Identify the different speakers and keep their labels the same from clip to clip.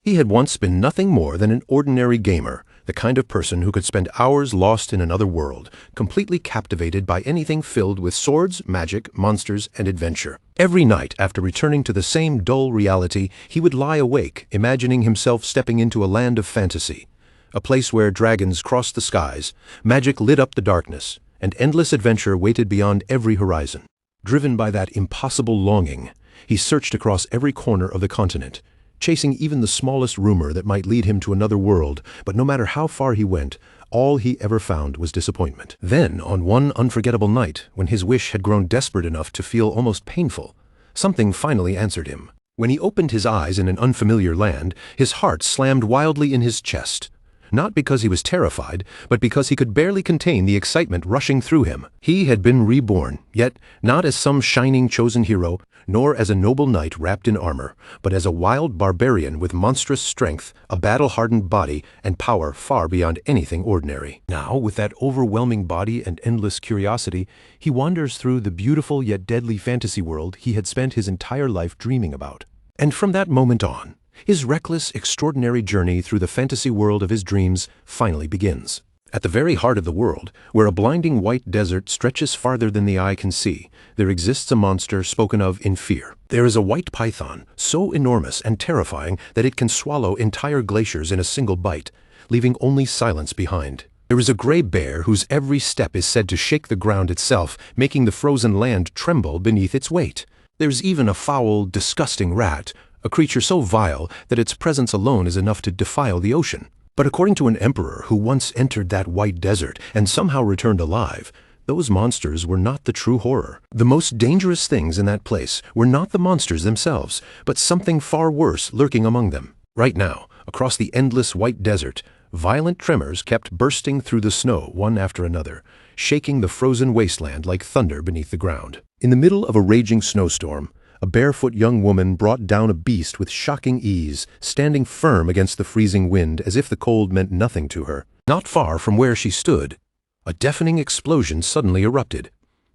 Speaker 1: He had once been nothing more than an ordinary gamer, the kind of person who could spend hours lost in another world, completely captivated by anything filled with swords, magic, monsters, and adventure. Every night, after returning to the same dull reality, he would lie awake, imagining himself stepping into a land of fantasy, a place where dragons crossed the skies, magic lit up the darkness, and endless adventure waited beyond every horizon. Driven by that impossible longing, he searched across every corner of the continent, chasing even the smallest rumor that might lead him to another world, but no matter how far he went, all he ever found was disappointment. Then, on one unforgettable night, when his wish had grown desperate enough to feel almost painful, something finally answered him. When he opened his eyes in an unfamiliar land, his heart slammed wildly in his chest. Not because he was terrified, but because he could barely contain the excitement rushing through him. He had been reborn, yet not as some shining chosen hero, nor as a noble knight wrapped in armor, but as a wild barbarian with monstrous strength, a battle-hardened body, and power far beyond anything ordinary. Now, with that overwhelming body and endless curiosity, he wanders through the beautiful yet deadly fantasy world he had spent his entire life dreaming about. And from that moment on, his reckless, extraordinary journey through the fantasy world of his dreams finally begins. At the very heart of the world, where a blinding white desert stretches farther than the eye can see, there exists a monster spoken of in fear. There is a white python, so enormous and terrifying that it can swallow entire glaciers in a single bite, leaving only silence behind. There is a gray bear whose every step is said to shake the ground itself, making the frozen land tremble beneath its weight. There's even a foul, disgusting rat, a creature so vile that its presence alone is enough to defile the ocean. But according to an emperor who once entered that white desert and somehow returned alive, those monsters were not the true horror. The most dangerous things in that place were not the monsters themselves, but something far worse lurking among them. Right now, across the endless white desert, violent tremors kept bursting through the snow one after another, shaking the frozen wasteland like thunder beneath the ground. In the middle of a raging snowstorm, a barefoot young woman brought down a beast with shocking ease, standing firm against the freezing wind as if the cold meant nothing to her. Not far from where she stood, a deafening explosion suddenly erupted,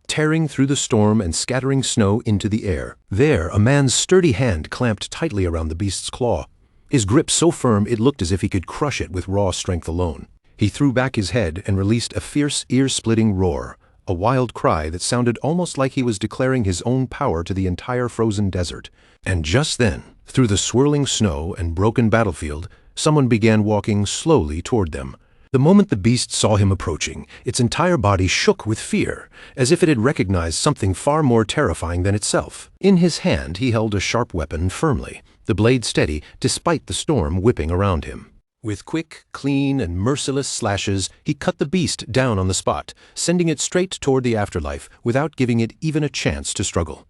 Speaker 1: tearing through the storm and scattering snow into the air. There, a man's sturdy hand clamped tightly around the beast's claw, his grip so firm it looked as if he could crush it with raw strength alone. He threw back his head and released a fierce, ear-splitting roar, a wild cry that sounded almost like he was declaring his own power to the entire frozen desert. And just then, through the swirling snow and broken battlefield, someone began walking slowly toward them. The moment the beast saw him approaching, its entire body shook with fear, as if it had recognized something far more terrifying than itself. In his hand he held a sharp weapon firmly, the blade steady despite the storm whipping around him. With quick, clean, and merciless slashes, he cut the beast down on the spot, sending it straight toward the afterlife without giving it even a chance to struggle.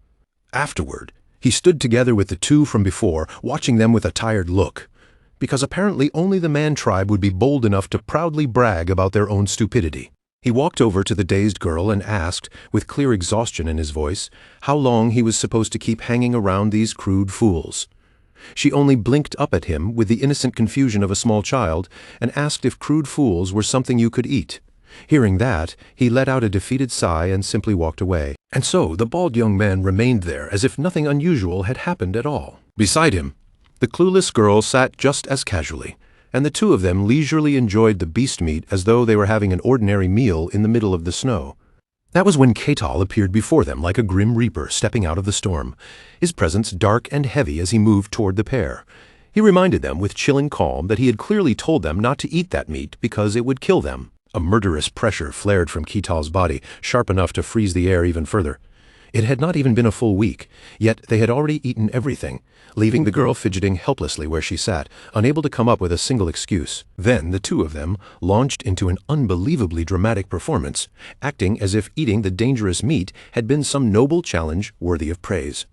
Speaker 1: Afterward, he stood together with the two from before, watching them with a tired look, because apparently only the man tribe would be bold enough to proudly brag about their own stupidity. He walked over to the dazed girl and asked, with clear exhaustion in his voice, how long he was supposed to keep hanging around these crude fools. She only blinked up at him with the innocent confusion of a small child and asked if crude fools were something you could eat. Hearing that, he let out a defeated sigh and simply walked away. And so the bald young man remained there as if nothing unusual had happened at all. Beside him, the clueless girl sat just as casually, and the two of them leisurely enjoyed the beast meat as though they were having an ordinary meal in the middle of the snow. That was when Ketal appeared before them like a grim reaper stepping out of the storm, his presence dark and heavy as he moved toward the pair. He reminded them with chilling calm that he had clearly told them not to eat that meat because it would kill them. A murderous pressure flared from Ketal's body, sharp enough to freeze the air even further. It had not even been a full week, yet they had already eaten everything, leaving the girl fidgeting helplessly where she sat, unable to come up with a single excuse. Then the two of them launched into an unbelievably dramatic performance, acting as if eating the dangerous meat had been some noble challenge worthy of praise.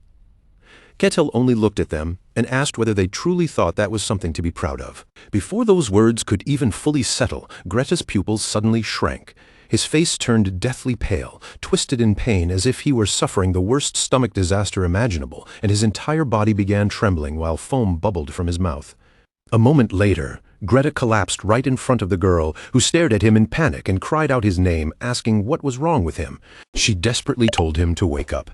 Speaker 1: Ketil only looked at them and asked whether they truly thought that was something to be proud of. Before those words could even fully settle, Greta's pupils suddenly shrank. His face turned deathly pale, twisted in pain as if he were suffering the worst stomach disaster imaginable, and his entire body began trembling while foam bubbled from his mouth. A moment later, Greta collapsed right in front of the girl, who stared at him in panic and cried out his name, asking what was wrong with him. She desperately told him to wake up.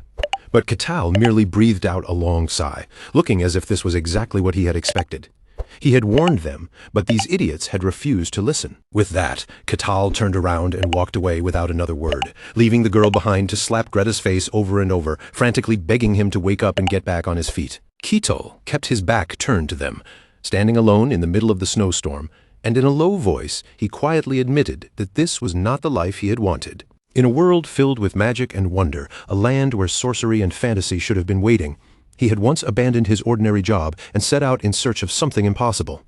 Speaker 1: But Ketal merely breathed out a long sigh, looking as if this was exactly what he had expected. He had warned them, but these idiots had refused to listen. With that, Katal turned around and walked away without another word, leaving the girl behind to slap Greta's face over and over, frantically begging him to wake up and get back on his feet. Kitol kept his back turned to them, standing alone in the middle of the snowstorm, and in a low voice he quietly admitted that this was not the life he had wanted. In a world filled with magic and wonder, a land where sorcery and fantasy should have been waiting, he had once abandoned his ordinary job and set out in search of something impossible.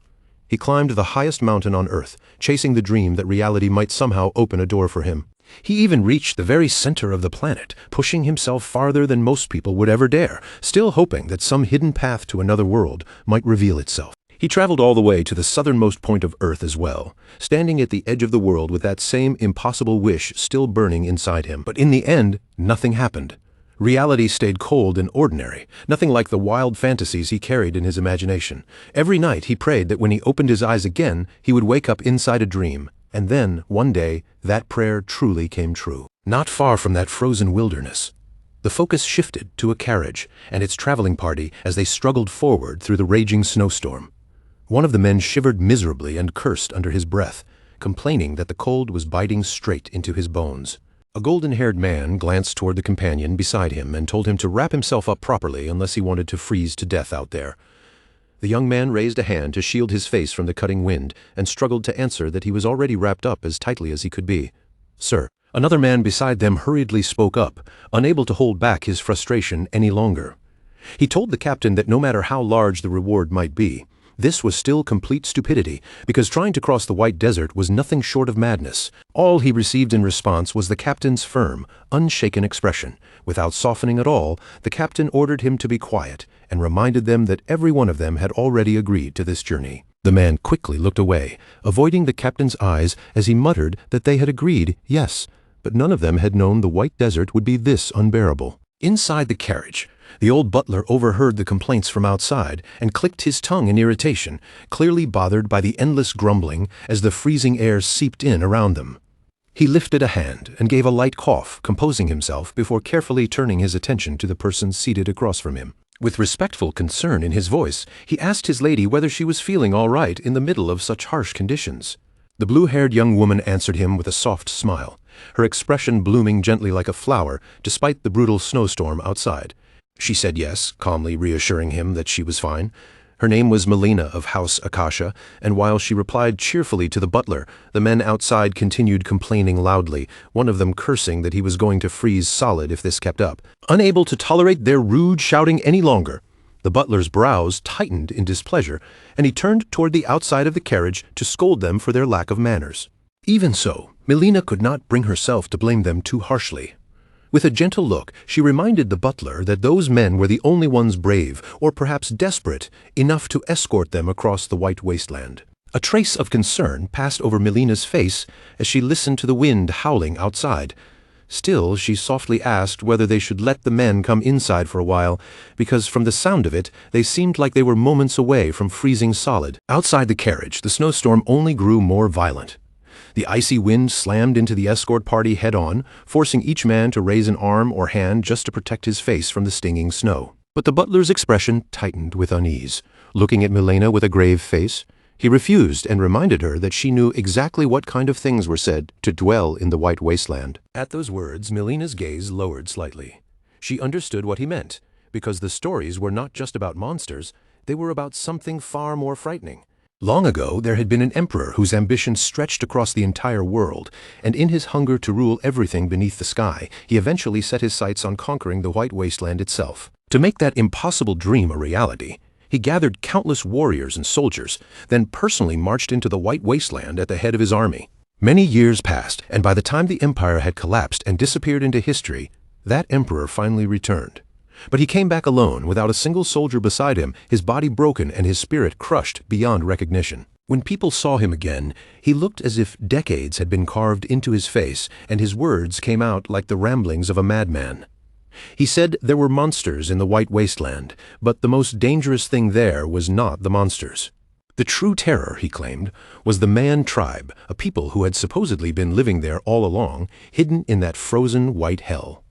Speaker 1: He climbed the highest mountain on earth, chasing the dream that reality might somehow open a door for him. He even reached the very center of the planet, pushing himself farther than most people would ever dare, still hoping that some hidden path to another world might reveal itself. He traveled all the way to the southernmost point of Earth as well, standing at the edge of the world with that same impossible wish still burning inside him. But in the end, nothing happened. Reality stayed cold and ordinary, nothing like the wild fantasies he carried in his imagination. Every night he prayed that when he opened his eyes again, he would wake up inside a dream, and then, one day, that prayer truly came true. Not far from that frozen wilderness, the focus shifted to a carriage and its traveling party as they struggled forward through the raging snowstorm. One of the men shivered miserably and cursed under his breath, complaining that the cold was biting straight into his bones. A golden-haired man glanced toward the companion beside him and told him to wrap himself up properly unless he wanted to freeze to death out there. The young man raised a hand to shield his face from the cutting wind and struggled to answer that he was already wrapped up as tightly as he could be. "Sir." Another man beside them hurriedly spoke up, unable to hold back his frustration any longer. He told the captain that no matter how large the reward might be, this was still complete stupidity, because trying to cross the White Desert was nothing short of madness. All he received in response was the captain's firm, unshaken expression. Without softening at all, the captain ordered him to be quiet and reminded them that every one of them had already agreed to this journey. The man quickly looked away, avoiding the captain's eyes as he muttered that they had agreed, yes, but none of them had known the White Desert would be this unbearable. Inside the carriage, the old butler overheard the complaints from outside and clicked his tongue in irritation, clearly bothered by the endless grumbling as the freezing air seeped in around them. He lifted a hand and gave a light cough, composing himself before carefully turning his attention to the person seated across from him. With respectful concern in his voice, he asked his lady whether she was feeling all right in the middle of such harsh conditions. The blue-haired young woman answered him with a soft smile, her expression blooming gently like a flower despite the brutal snowstorm outside. She said yes, calmly reassuring him that she was fine. Her name was Melina of House Akasha, and while she replied cheerfully to the butler, the men outside continued complaining loudly, one of them cursing that he was going to freeze solid if this kept up. Unable to tolerate their rude shouting any longer, the butler's brows tightened in displeasure, and he turned toward the outside of the carriage to scold them for their lack of manners. Even so, Melina could not bring herself to blame them too harshly. With a gentle look, she reminded the butler that those men were the only ones brave, or perhaps desperate, enough to escort them across the white wasteland. A trace of concern passed over Melina's face as she listened to the wind howling outside. Still, she softly asked whether they should let the men come inside for a while, because from the sound of it, they seemed like they were moments away from freezing solid. Outside the carriage, the snowstorm only grew more violent. The icy wind slammed into the escort party head-on, forcing each man to raise an arm or hand just to protect his face from the stinging snow. But the butler's expression tightened with unease. Looking at Melina with a grave face, he refused and reminded her that she knew exactly what kind of things were said to dwell in the white wasteland. At those words, Melina's gaze lowered slightly. She understood what he meant, because the stories were not just about monsters, they were about something far more frightening. Long ago, there had been an emperor whose ambition stretched across the entire world, and in his hunger to rule everything beneath the sky, he eventually set his sights on conquering the white wasteland itself. To make that impossible dream a reality, he gathered countless warriors and soldiers, then personally marched into the white wasteland at the head of his army. Many years passed, and by the time the empire had collapsed and disappeared into history, that emperor finally returned. But he came back alone, without a single soldier beside him, his body broken and his spirit crushed beyond recognition. When people saw him again, he looked as if decades had been carved into his face, and his words came out like the ramblings of a madman. He said there were monsters in the white wasteland, but the most dangerous thing there was not the monsters. The true terror, he claimed, was the Man tribe, a people who had supposedly been living there all along, hidden in that frozen white hell.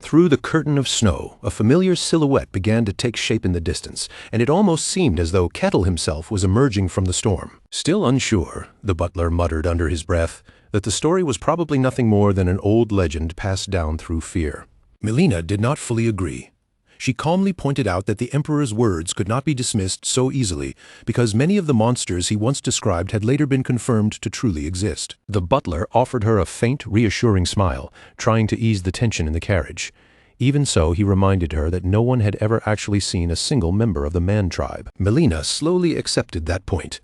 Speaker 1: Through the curtain of snow, a familiar silhouette began to take shape in the distance, and it almost seemed as though Kettle himself was emerging from the storm. Still unsure, the butler muttered under his breath that the story was probably nothing more than an old legend passed down through fear. Melina did not fully agree. She calmly pointed out that the Emperor's words could not be dismissed so easily because many of the monsters he once described had later been confirmed to truly exist. The butler offered her a faint, reassuring smile, trying to ease the tension in the carriage. Even so, he reminded her that no one had ever actually seen a single member of the man tribe. Melina slowly accepted that point.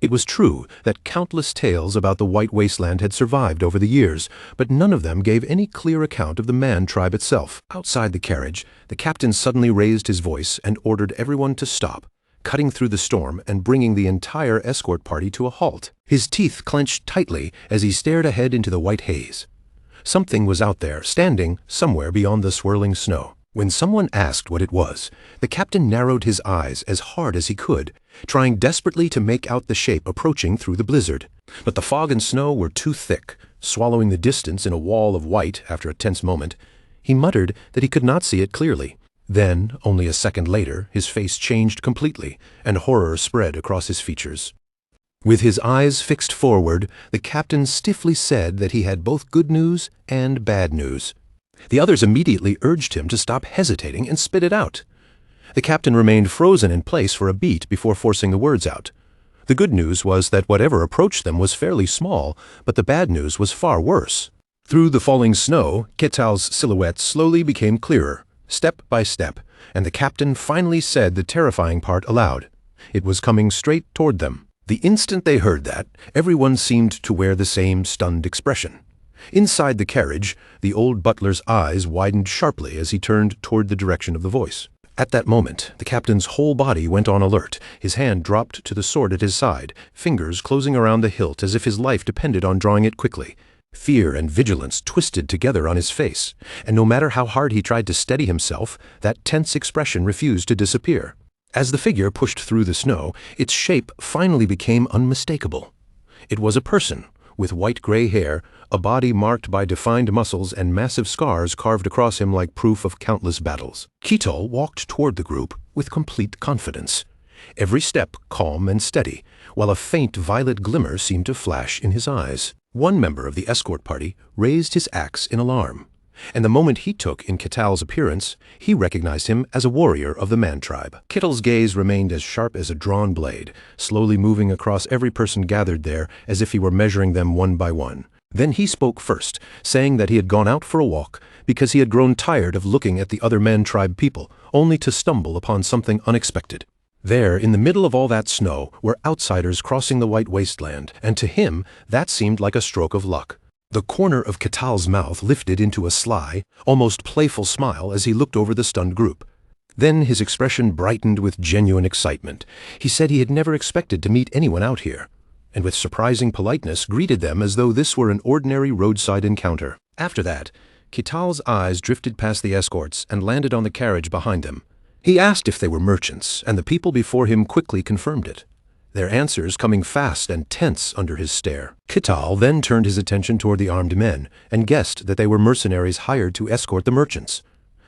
Speaker 1: It was true that countless tales about the White Wasteland had survived over the years, but none of them gave any clear account of the man tribe itself. Outside the carriage, the captain suddenly raised his voice and ordered everyone to stop, cutting through the storm and bringing the entire escort party to a halt. His teeth clenched tightly as he stared ahead into the white haze. Something was out there, standing somewhere beyond the swirling snow. When someone asked what it was, the captain narrowed his eyes as hard as he could, trying desperately to make out the shape approaching through the blizzard. But the fog and snow were too thick, swallowing the distance in a wall of white after a tense moment. He muttered that he could not see it clearly. Then, only a second later, his face changed completely, and horror spread across his features. With his eyes fixed forward, the captain stiffly said that he had both good news and bad news. The others immediately urged him to stop hesitating and spit it out. The captain remained frozen in place for a beat before forcing the words out. The good news was that whatever approached them was fairly small, but the bad news was far worse. Through the falling snow, Ketal's silhouette slowly became clearer, step by step, and the captain finally said the terrifying part aloud. It was coming straight toward them. The instant they heard that, everyone seemed to wear the same stunned expression. Inside the carriage, the old butler's eyes widened sharply as he turned toward the direction of the voice. At that moment, the captain's whole body went on alert. His hand dropped to the sword at his side, fingers closing around the hilt as if his life depended on drawing it quickly. Fear and vigilance twisted together on his face, and no matter how hard he tried to steady himself, that tense expression refused to disappear. As the figure pushed through the snow, its shape finally became unmistakable. It was a person, with white-gray hair, a body marked by defined muscles and massive scars carved across him like proof of countless battles. Ketal walked toward the group with complete confidence, every step calm and steady, while a faint violet glimmer seemed to flash in his eyes. One member of the escort party raised his axe in alarm, and the moment he took in Ketal's appearance, he recognized him as a warrior of the man tribe. Ketal's gaze remained as sharp as a drawn blade, slowly moving across every person gathered there as if he were measuring them one by one. Then he spoke first, saying that he had gone out for a walk because he had grown tired of looking at the other man tribe people, only to stumble upon something unexpected. There, in the middle of all that snow, were outsiders crossing the White Wasteland, and to him that seemed like a stroke of luck. The corner of Ketal's mouth lifted into a sly, almost playful smile as he looked over the stunned group. Then his expression brightened with genuine excitement. He said he had never expected to meet anyone out here, and with surprising politeness greeted them as though this were an ordinary roadside encounter. After that, Ketal's eyes drifted past the escorts and landed on the carriage behind them. He asked if they were merchants, and the people before him quickly confirmed it, their answers coming fast and tense under his stare. Ketal then turned his attention toward the armed men and guessed that they were mercenaries hired to escort the merchants.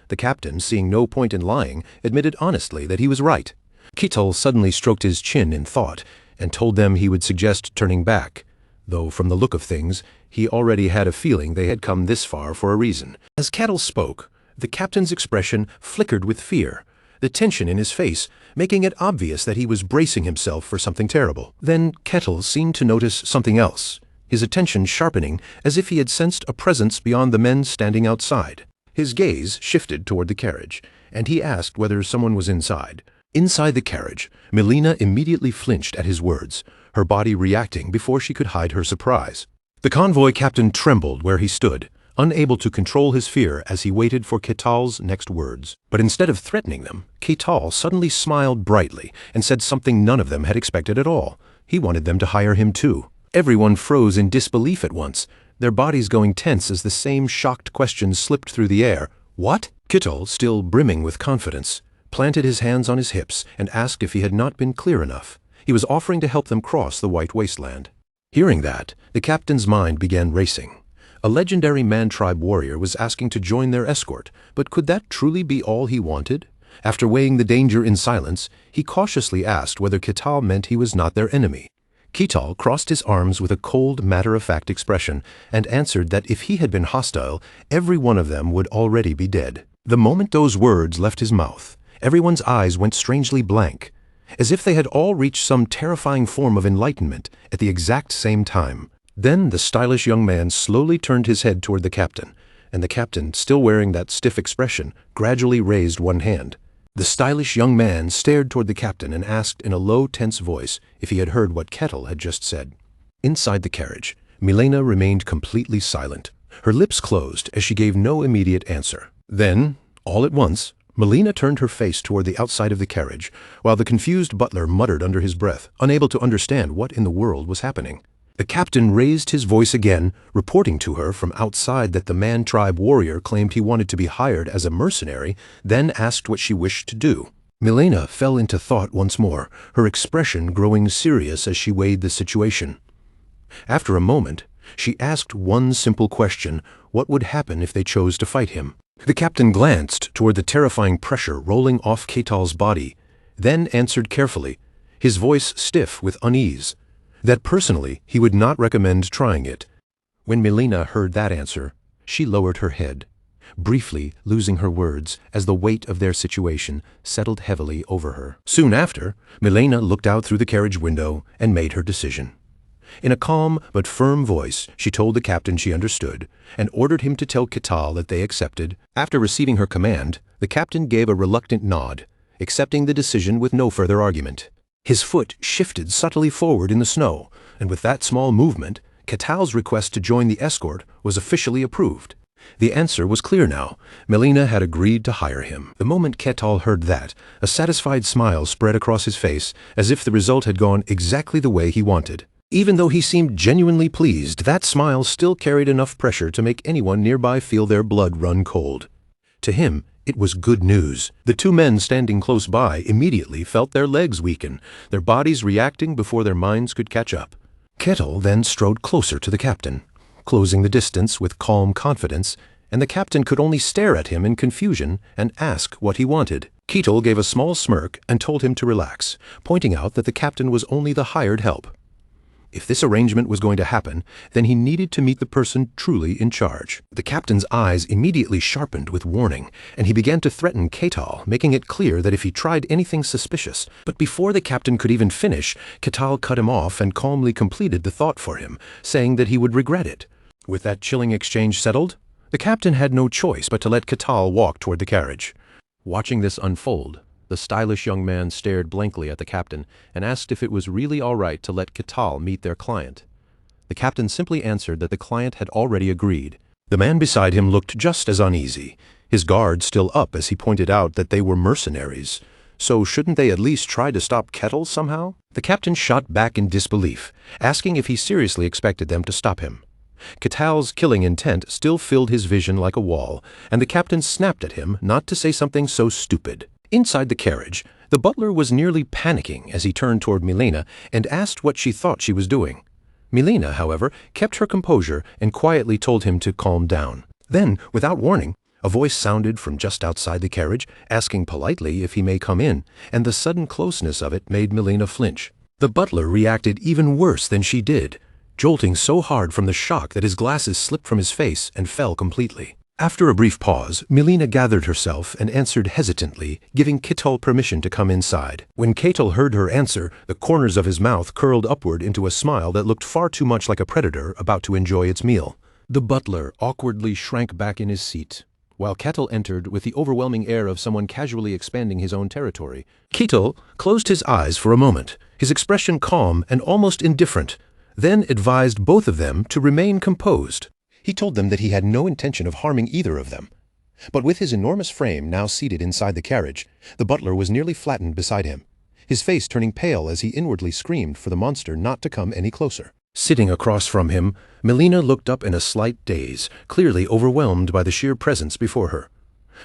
Speaker 1: The captain, seeing no point in lying, admitted honestly that he was right. Ketal suddenly stroked his chin in thought and told them he would suggest turning back, though from the look of things, he already had a feeling they had come this far for a reason. As Ketal spoke, the captain's expression flickered with fear, the tension in his face making it obvious that he was bracing himself for something terrible. Then Ketal seemed to notice something else, his attention sharpening as if he had sensed a presence beyond the men standing outside. His gaze shifted toward the carriage, and he asked whether someone was inside. Inside the carriage, Melina immediately flinched at his words, her body reacting before she could hide her surprise. The convoy captain trembled where he stood, unable to control his fear as he waited for Ketal's next words. But instead of threatening them, Ketal suddenly smiled brightly and said something none of them had expected at all. He wanted them to hire him too. Everyone froze in disbelief at once, their bodies going tense as the same shocked questions slipped through the air. What? Ketal, still brimming with confidence, planted his hands on his hips and asked if he had not been clear enough. He was offering to help them cross the White Wasteland. Hearing that, the captain's mind began racing. A legendary man-tribe warrior was asking to join their escort, but could that truly be all he wanted? After weighing the danger in silence, he cautiously asked whether Ketal meant he was not their enemy. Ketal crossed his arms with a cold, matter-of-fact expression and answered that if he had been hostile, every one of them would already be dead. The moment those words left his mouth, everyone's eyes went strangely blank, as if they had all reached some terrifying form of enlightenment at the exact same time. Then the stylish young man slowly turned his head toward the captain, and the captain, still wearing that stiff expression, gradually raised one hand. The stylish young man stared toward the captain and asked in a low, tense voice if he had heard what Ketal had just said. Inside the carriage, Milena remained completely silent. Her lips closed as she gave no immediate answer. Then, all at once, Milena turned her face toward the outside of the carriage, while the confused butler muttered under his breath, unable to understand what in the world was happening. The captain raised his voice again, reporting to her from outside that the man-tribe warrior claimed he wanted to be hired as a mercenary, then asked what she wished to do. Milena fell into thought once more, her expression growing serious as she weighed the situation. After a moment, she asked one simple question: what would happen if they chose to fight him? The captain glanced toward the terrifying pressure rolling off Ketal's body, then answered carefully, his voice stiff with unease, that personally he would not recommend trying it. When Milena heard that answer, she lowered her head, briefly losing her words as the weight of their situation settled heavily over her. Soon after, Milena looked out through the carriage window and made her decision. In a calm but firm voice, she told the captain she understood and ordered him to tell Ketal that they accepted. After receiving her command, the captain gave a reluctant nod, accepting the decision with no further argument. His foot shifted subtly forward in the snow, and with that small movement, Ketal's request to join the escort was officially approved. The answer was clear now. Milena had agreed to hire him. The moment Ketal heard that, a satisfied smile spread across his face, as if the result had gone exactly the way he wanted. Even though he seemed genuinely pleased, that smile still carried enough pressure to make anyone nearby feel their blood run cold. To him, it was good news. The two men standing close by immediately felt their legs weaken, their bodies reacting before their minds could catch up. Ketal then strode closer to the captain, closing the distance with calm confidence, and the captain could only stare at him in confusion and ask what he wanted. Ketal gave a small smirk and told him to relax, pointing out that the captain was only the hired help. If this arrangement was going to happen, then he needed to meet the person truly in charge. The captain's eyes immediately sharpened with warning, and he began to threaten Ketal, making it clear that if he tried anything suspicious. But before the captain could even finish, Ketal cut him off and calmly completed the thought for him, saying that he would regret it. With that chilling exchange settled, the captain had no choice but to let Ketal walk toward the carriage. Watching this unfold, the stylish young man stared blankly at the captain and asked if it was really all right to let Ketal meet their client. The captain simply answered that the client had already agreed. The man beside him looked just as uneasy, his guard still up as he pointed out that they were mercenaries. So shouldn't they at least try to stop Ketal somehow? The captain shot back in disbelief, asking if he seriously expected them to stop him. Ketal's killing intent still filled his vision like a wall, and the captain snapped at him not to say something so stupid. Inside the carriage, the butler was nearly panicking as he turned toward Milena and asked what she thought she was doing. Milena, however, kept her composure and quietly told him to calm down. Then, without warning, a voice sounded from just outside the carriage, asking politely if he may come in, and the sudden closeness of it made Milena flinch. The butler reacted even worse than she did, jolting so hard from the shock that his glasses slipped from his face and fell completely. After a brief pause, Milena gathered herself and answered hesitantly, giving Ketal permission to come inside. When Ketal heard her answer, the corners of his mouth curled upward into a smile that looked far too much like a predator about to enjoy its meal. The butler awkwardly shrank back in his seat, while Ketal entered with the overwhelming air of someone casually expanding his own territory. Ketal closed his eyes for a moment, his expression calm and almost indifferent, then advised both of them to remain composed. He told them that he had no intention of harming either of them. But with his enormous frame now seated inside the carriage, the butler was nearly flattened beside him, his face turning pale as he inwardly screamed for the monster not to come any closer. Sitting across from him, Milena looked up in a slight daze, clearly overwhelmed by the sheer presence before her.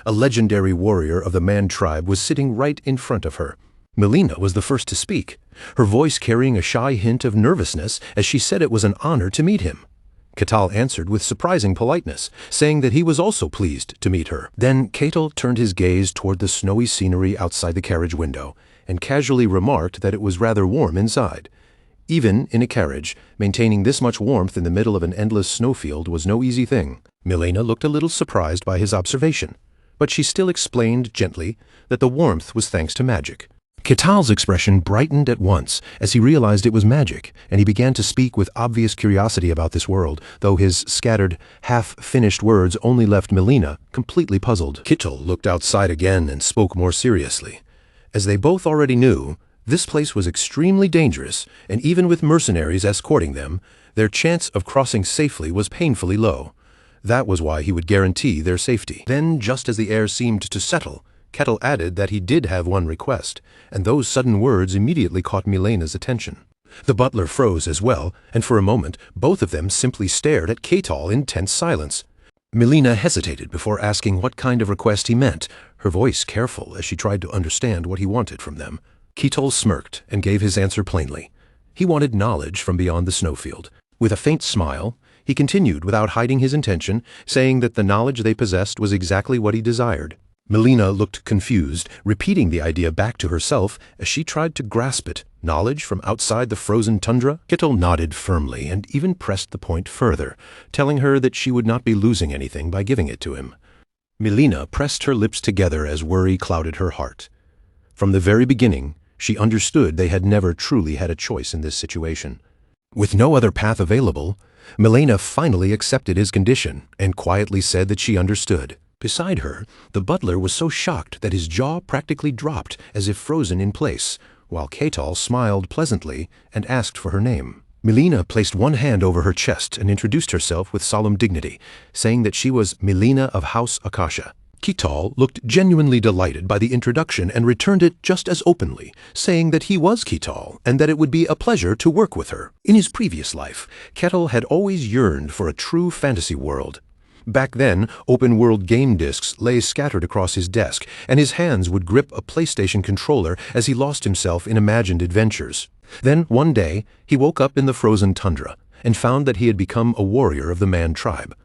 Speaker 1: A legendary warrior of the man tribe was sitting right in front of her. Milena was the first to speak, her voice carrying a shy hint of nervousness as she said it was an honor to meet him. Ketal answered with surprising politeness, saying that he was also pleased to meet her. Then Ketal turned his gaze toward the snowy scenery outside the carriage window, and casually remarked that it was rather warm inside. Even in a carriage, maintaining this much warmth in the middle of an endless snowfield was no easy thing. Milena looked a little surprised by his observation, but she still explained gently that the warmth was thanks to magic. Ketal's expression brightened at once as he realized it was magic, and he began to speak with obvious curiosity about this world, though his scattered, half-finished words only left Milena completely puzzled. Ketal looked outside again and spoke more seriously. As they both already knew, this place was extremely dangerous, and even with mercenaries escorting them, their chance of crossing safely was painfully low. That was why he would guarantee their safety. Then, just as the air seemed to settle, Ketal added that he did have one request, and those sudden words immediately caught Milena's attention. The butler froze as well, and for a moment both of them simply stared at Ketal in tense silence. Milena hesitated before asking what kind of request he meant, her voice careful as she tried to understand what he wanted from them. Ketal smirked and gave his answer plainly. He wanted knowledge from beyond the snowfield. With a faint smile, he continued without hiding his intention, saying that the knowledge they possessed was exactly what he desired. Milena looked confused, repeating the idea back to herself as she tried to grasp it. Knowledge from outside the frozen tundra? Ketal nodded firmly and even pressed the point further, telling her that she would not be losing anything by giving it to him. Milena pressed her lips together as worry clouded her heart. From the very beginning, she understood they had never truly had a choice in this situation. With no other path available, Milena finally accepted his condition and quietly said that she understood. Beside her, the butler was so shocked that his jaw practically dropped as if frozen in place, while Ketal smiled pleasantly and asked for her name. Milena placed one hand over her chest and introduced herself with solemn dignity, saying that she was Milena of House Akasha. Ketal looked genuinely delighted by the introduction and returned it just as openly, saying that he was Ketal and that it would be a pleasure to work with her. In his previous life, Ketal had always yearned for a true fantasy world. Back then, open-world game discs lay scattered across his desk, and his hands would grip a PlayStation controller as he lost himself in imagined adventures. Then, one day, he woke up in the frozen tundra and found that he had become a warrior of the man tribe.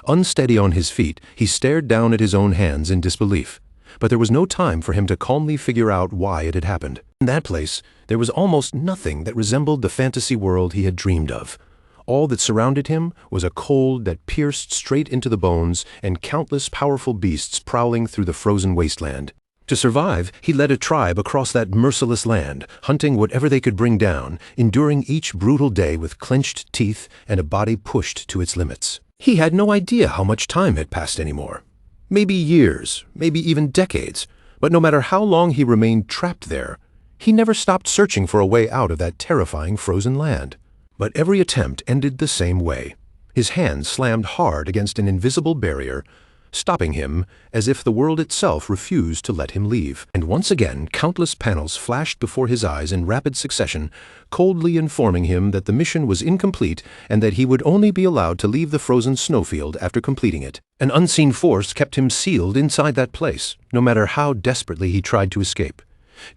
Speaker 1: Unsteady on his feet, he stared down at his own hands in disbelief. But there was no time for him to calmly figure out why it had happened. In that place, there was almost nothing that resembled the fantasy world he had dreamed of. All that surrounded him was a cold that pierced straight into the bones and countless powerful beasts prowling through the frozen wasteland. To survive, he led a tribe across that merciless land, hunting whatever they could bring down, enduring each brutal day with clenched teeth and a body pushed to its limits. He had no idea how much time had passed anymore. Maybe years, maybe even decades, but no matter how long he remained trapped there, he never stopped searching for a way out of that terrifying frozen land. But every attempt ended the same way. His hand slammed hard against an invisible barrier, stopping him as if the world itself refused to let him leave. And once again, countless panels flashed before his eyes in rapid succession, coldly informing him that the mission was incomplete and that he would only be allowed to leave the frozen snowfield after completing it. An unseen force kept him sealed inside that place, no matter how desperately he tried to escape.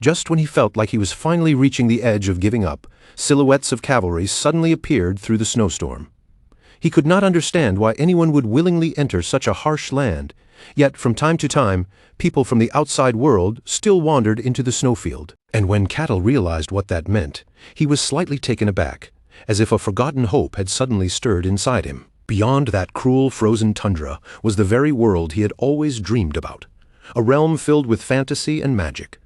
Speaker 1: Just when he felt like he was finally reaching the edge of giving up, silhouettes of cavalry suddenly appeared through the snowstorm. He could not understand why anyone would willingly enter such a harsh land, yet from time to time, people from the outside world still wandered into the snowfield. And when Ketal realized what that meant, he was slightly taken aback, as if a forgotten hope had suddenly stirred inside him. Beyond that cruel frozen tundra was the very world he had always dreamed about, a realm filled with fantasy and magic.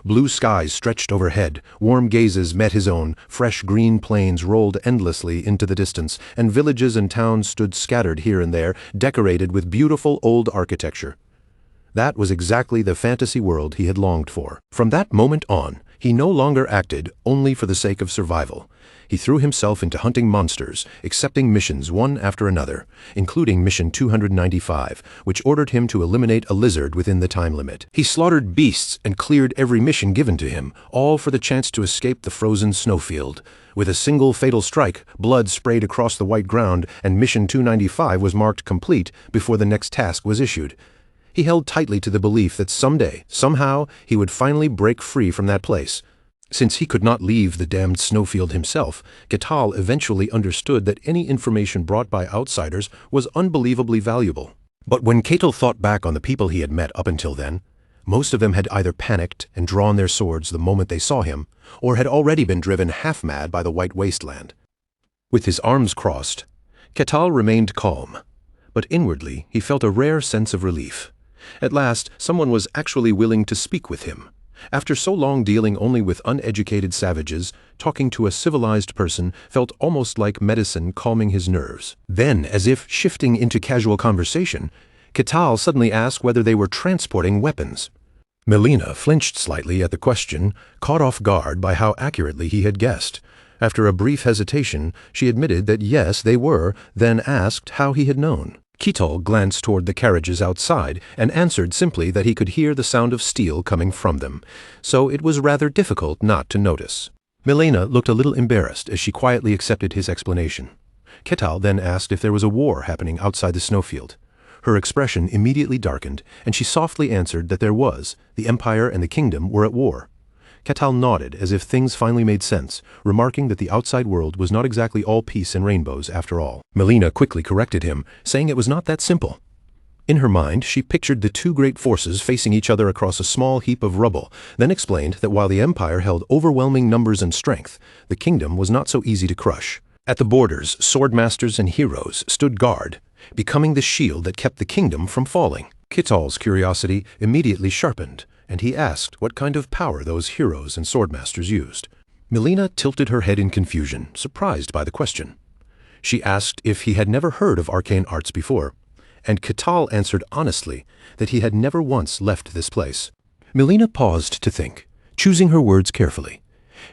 Speaker 1: Blue skies stretched overhead, warm gazes met his own, fresh green plains rolled endlessly into the distance, and villages and towns stood scattered here and there, decorated with beautiful old architecture. That was exactly the fantasy world he had longed for. From that moment on, he no longer acted only for the sake of survival. He threw himself into hunting monsters, accepting missions one after another, including Mission 295, which ordered him to eliminate a lizard within the time limit. He slaughtered beasts and cleared every mission given to him, all for the chance to escape the frozen snowfield. With a single fatal strike, blood sprayed across the white ground, and Mission 295 was marked complete before the next task was issued. He held tightly to the belief that someday, somehow, he would finally break free from that place. Since he could not leave the damned Snowfield himself, Ketal eventually understood that any information brought by outsiders was unbelievably valuable. But when Ketal thought back on the people he had met up until then, most of them had either panicked and drawn their swords the moment they saw him, or had already been driven half-mad by the white wasteland. With his arms crossed, Ketal remained calm, but inwardly he felt a rare sense of relief. At last, someone was actually willing to speak with him. After so long dealing only with uneducated savages, talking to a civilized person felt almost like medicine calming his nerves. Then, as if shifting into casual conversation, Ketal suddenly asked whether they were transporting weapons. Melina flinched slightly at the question, caught off guard by how accurately he had guessed. After a brief hesitation, she admitted that yes, they were, then asked how he had known. Ketal glanced toward the carriages outside and answered simply that he could hear the sound of steel coming from them, so it was rather difficult not to notice. Melina looked a little embarrassed as she quietly accepted his explanation. Ketal then asked if there was a war happening outside the Snowfield. Her expression immediately darkened, and she softly answered that there was. The Empire and the Kingdom were at war. Ketal nodded as if things finally made sense, remarking that the outside world was not exactly all peace and rainbows after all. Melina quickly corrected him, saying it was not that simple. In her mind, she pictured the two great forces facing each other across a small heap of rubble, then explained that while the Empire held overwhelming numbers and strength, the Kingdom was not so easy to crush. At the borders, swordmasters and heroes stood guard, becoming the shield that kept the Kingdom from falling. Ketal's curiosity immediately sharpened, and he asked what kind of power those heroes and swordmasters used. Melina tilted her head in confusion, surprised by the question. She asked if he had never heard of arcane arts before, and Ketal answered honestly that he had never once left this place. Melina paused to think, choosing her words carefully.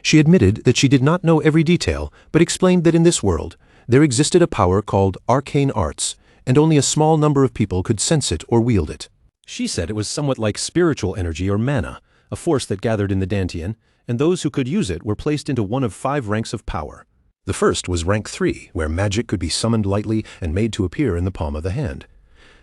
Speaker 1: She admitted that she did not know every detail, but explained that in this world, there existed a power called arcane arts, and only a small number of people could sense it or wield it. She said it was somewhat like spiritual energy or mana, a force that gathered in the Dantian, and those who could use it were placed into one of 5 ranks of power. The first was rank 3, where magic could be summoned lightly and made to appear in the palm of the hand.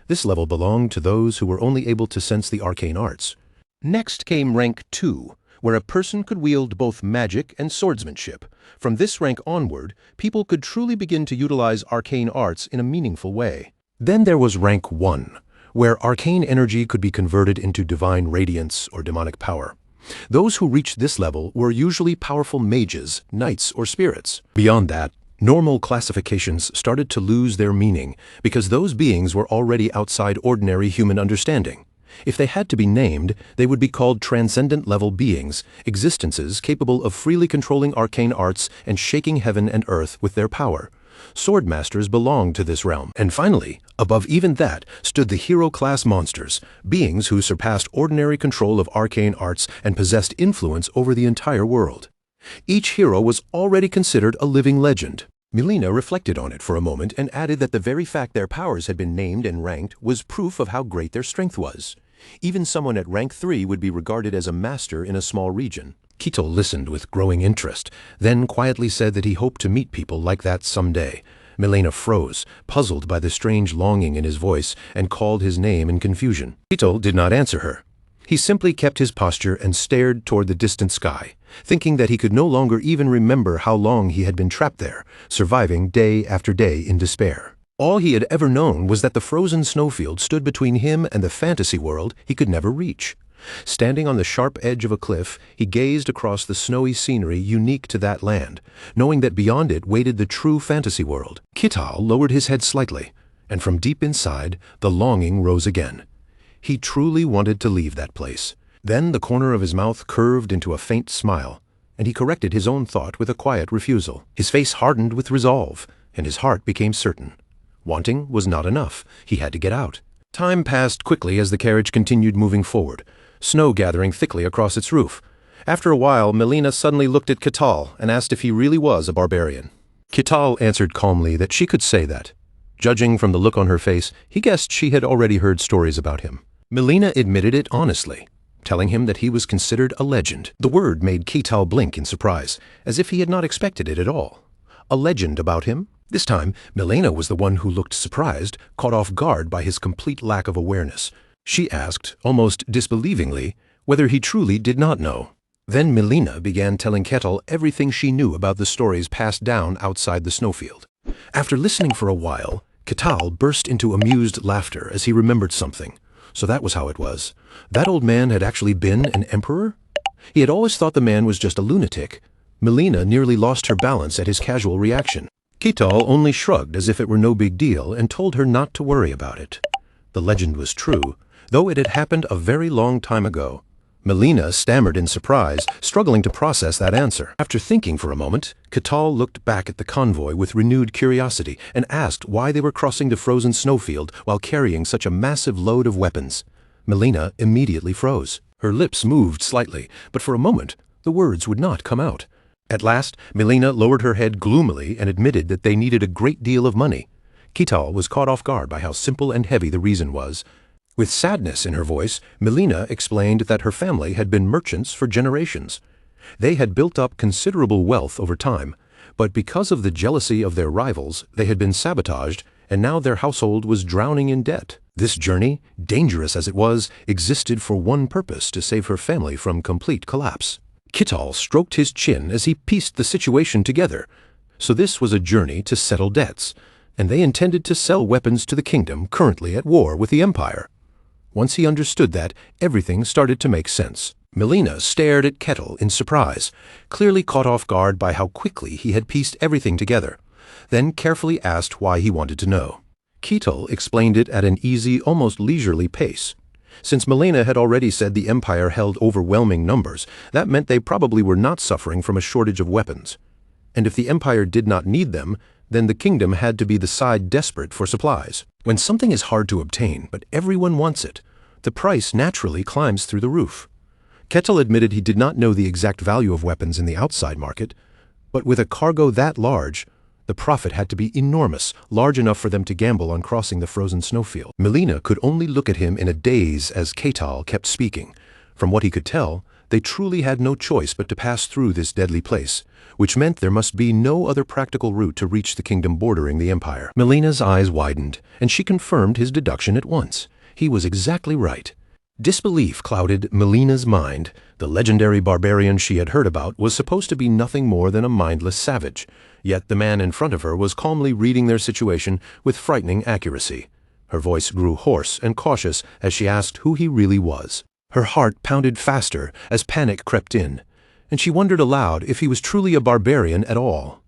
Speaker 1: This level belonged to those who were only able to sense the arcane arts. Next came rank 2, where a person could wield both magic and swordsmanship. From this rank onward, people could truly begin to utilize arcane arts in a meaningful way. Then there was rank 1, where arcane energy could be converted into divine radiance or demonic power. Those who reached this level were usually powerful mages, knights, or spirits. Beyond that, normal classifications started to lose their meaning because those beings were already outside ordinary human understanding. If they had to be named, they would be called transcendent-level beings, existences capable of freely controlling arcane arts and shaking heaven and earth with their power. Swordmasters belonged to this realm. And finally, above even that, stood the hero-class monsters, beings who surpassed ordinary control of arcane arts and possessed influence over the entire world. Each hero was already considered a living legend. Melina reflected on it for a moment and added that the very fact their powers had been named and ranked was proof of how great their strength was. Even someone at rank 3 would be regarded as a master in a small region. Ketal listened with growing interest, then quietly said that he hoped to meet people like that someday. Melina froze, puzzled by the strange longing in his voice, and called his name in confusion. Ketal did not answer her. He simply kept his posture and stared toward the distant sky, thinking that he could no longer even remember how long he had been trapped there, surviving day after day in despair. All he had ever known was that the frozen snowfield stood between him and the fantasy world he could never reach. Standing on the sharp edge of a cliff, he gazed across the snowy scenery unique to that land, knowing that beyond it waited the true fantasy world. Ketal lowered his head slightly, and from deep inside, the longing rose again. He truly wanted to leave that place. Then the corner of his mouth curved into a faint smile, and he corrected his own thought with a quiet refusal. His face hardened with resolve, and his heart became certain. Wanting was not enough. He had to get out. Time passed quickly as the carriage continued moving forward, snow gathering thickly across its roof. After a while, Melina suddenly looked at Ketal and asked if he really was a barbarian. Ketal answered calmly that she could say that. Judging from the look on her face, he guessed she had already heard stories about him. Melina admitted it honestly, telling him that he was considered a legend. The word made Ketal blink in surprise, as if he had not expected it at all. A legend about him? This time, Melina was the one who looked surprised, caught off guard by his complete lack of awareness. She asked, almost disbelievingly, whether he truly did not know. Then Melina began telling Kettle everything she knew about the stories passed down outside the Snowfield. After listening for a while, Kettle burst into amused laughter as he remembered something. So that was how it was. That old man had actually been an emperor? He had always thought the man was just a lunatic. Melina nearly lost her balance at his casual reaction. Kettle only shrugged as if it were no big deal and told her not to worry about it. The legend was true, though it had happened a very long time ago. Melina stammered in surprise, struggling to process that answer. After thinking for a moment, Kettle looked back at the convoy with renewed curiosity and asked why they were crossing the frozen snowfield while carrying such a massive load of weapons. Melina immediately froze. Her lips moved slightly, but for a moment, the words would not come out. At last, Melina lowered her head gloomily and admitted that they needed a great deal of money. Kettle was caught off guard by how simple and heavy the reason was. With sadness in her voice, Melina explained that her family had been merchants for generations. They had built up considerable wealth over time, but because of the jealousy of their rivals, they had been sabotaged, and now their household was drowning in debt. This journey, dangerous as it was, existed for one purpose: to save her family from complete collapse. Kettle stroked his chin as he pieced the situation together. So this was a journey to settle debts, and they intended to sell weapons to the kingdom currently at war with the Empire. Once he understood that, everything started to make sense. Melina stared at Kettle in surprise, clearly caught off guard by how quickly he had pieced everything together, then carefully asked why he wanted to know. Kettle explained it at an easy, almost leisurely pace. Since Melina had already said the Empire held overwhelming numbers, that meant they probably were not suffering from a shortage of weapons. And if the Empire did not need them, then the kingdom had to be the side desperate for supplies. When something is hard to obtain, but everyone wants it, the price naturally climbs through the roof. Kettle admitted he did not know the exact value of weapons in the outside market, but with a cargo that large, the profit had to be enormous, large enough for them to gamble on crossing the frozen snowfield. Melina could only look at him in a daze as Kettle kept speaking. From what he could tell, they truly had no choice but to pass through this deadly place, which meant there must be no other practical route to reach the kingdom bordering the Empire. Melina's eyes widened, and she confirmed his deduction at once. He was exactly right. Disbelief clouded Melina's mind. The legendary barbarian she had heard about was supposed to be nothing more than a mindless savage, yet the man in front of her was calmly reading their situation with frightening accuracy. Her voice grew hoarse and cautious as she asked who he really was. Her heart pounded faster as panic crept in, and she wondered aloud if he was truly a barbarian at all.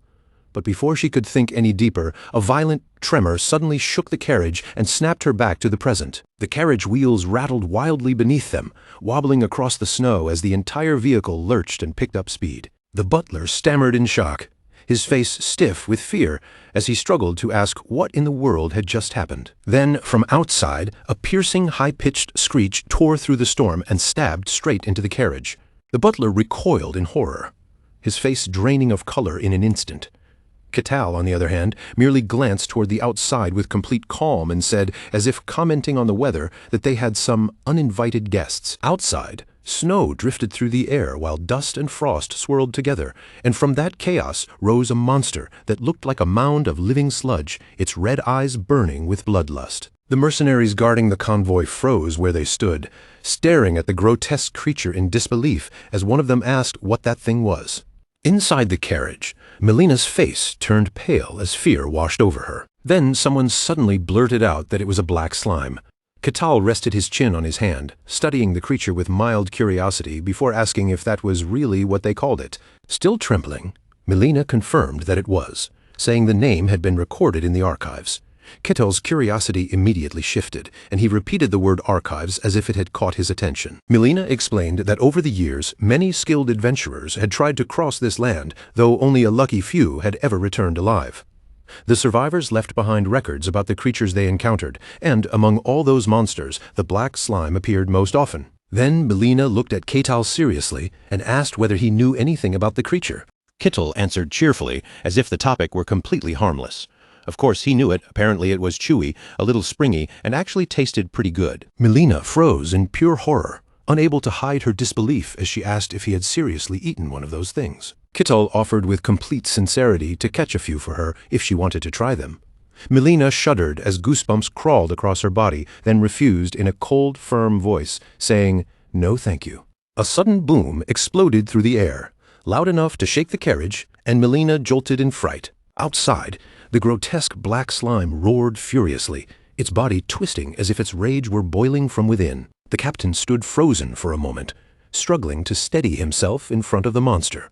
Speaker 1: But before she could think any deeper, a violent tremor suddenly shook the carriage and snapped her back to the present. The carriage wheels rattled wildly beneath them, wobbling across the snow as the entire vehicle lurched and picked up speed. The butler stammered in shock, his face stiff with fear as he struggled to ask what in the world had just happened. Then, from outside, a piercing, high-pitched screech tore through the storm and stabbed straight into the carriage. The butler recoiled in horror, his face draining of color in an instant. Kettle, on the other hand, merely glanced toward the outside with complete calm and said, as if commenting on the weather, that they had some uninvited guests. Outside, snow drifted through the air while dust and frost swirled together, and from that chaos rose a monster that looked like a mound of living sludge, its red eyes burning with bloodlust. The mercenaries guarding the convoy froze where they stood, staring at the grotesque creature in disbelief as one of them asked what that thing was. Inside the carriage, Melina's face turned pale as fear washed over her. Then someone suddenly blurted out that it was a black slime. Kettle rested his chin on his hand, studying the creature with mild curiosity before asking if that was really what they called it. Still trembling, Melina confirmed that it was, saying the name had been recorded in the archives. Kettle's curiosity immediately shifted, and he repeated the word archives as if it had caught his attention. Melina explained that over the years, many skilled adventurers had tried to cross this land, though only a lucky few had ever returned alive. The survivors left behind records about the creatures they encountered, and among all those monsters, the black slime appeared most often. Then Melina looked at Kettle seriously and asked whether he knew anything about the creature. Kettle answered cheerfully, as if the topic were completely harmless. Of course, he knew it. Apparently it was chewy, a little springy, and actually tasted pretty good. Melina froze in pure horror, unable to hide her disbelief as she asked if he had seriously eaten one of those things. Kettle offered with complete sincerity to catch a few for her if she wanted to try them. Melina shuddered as goosebumps crawled across her body, then refused in a cold, firm voice, saying, "No, thank you." A sudden boom exploded through the air, loud enough to shake the carriage, and Melina jolted in fright. Outside, the grotesque black slime roared furiously, its body twisting as if its rage were boiling from within. The captain stood frozen for a moment, struggling to steady himself in front of the monster.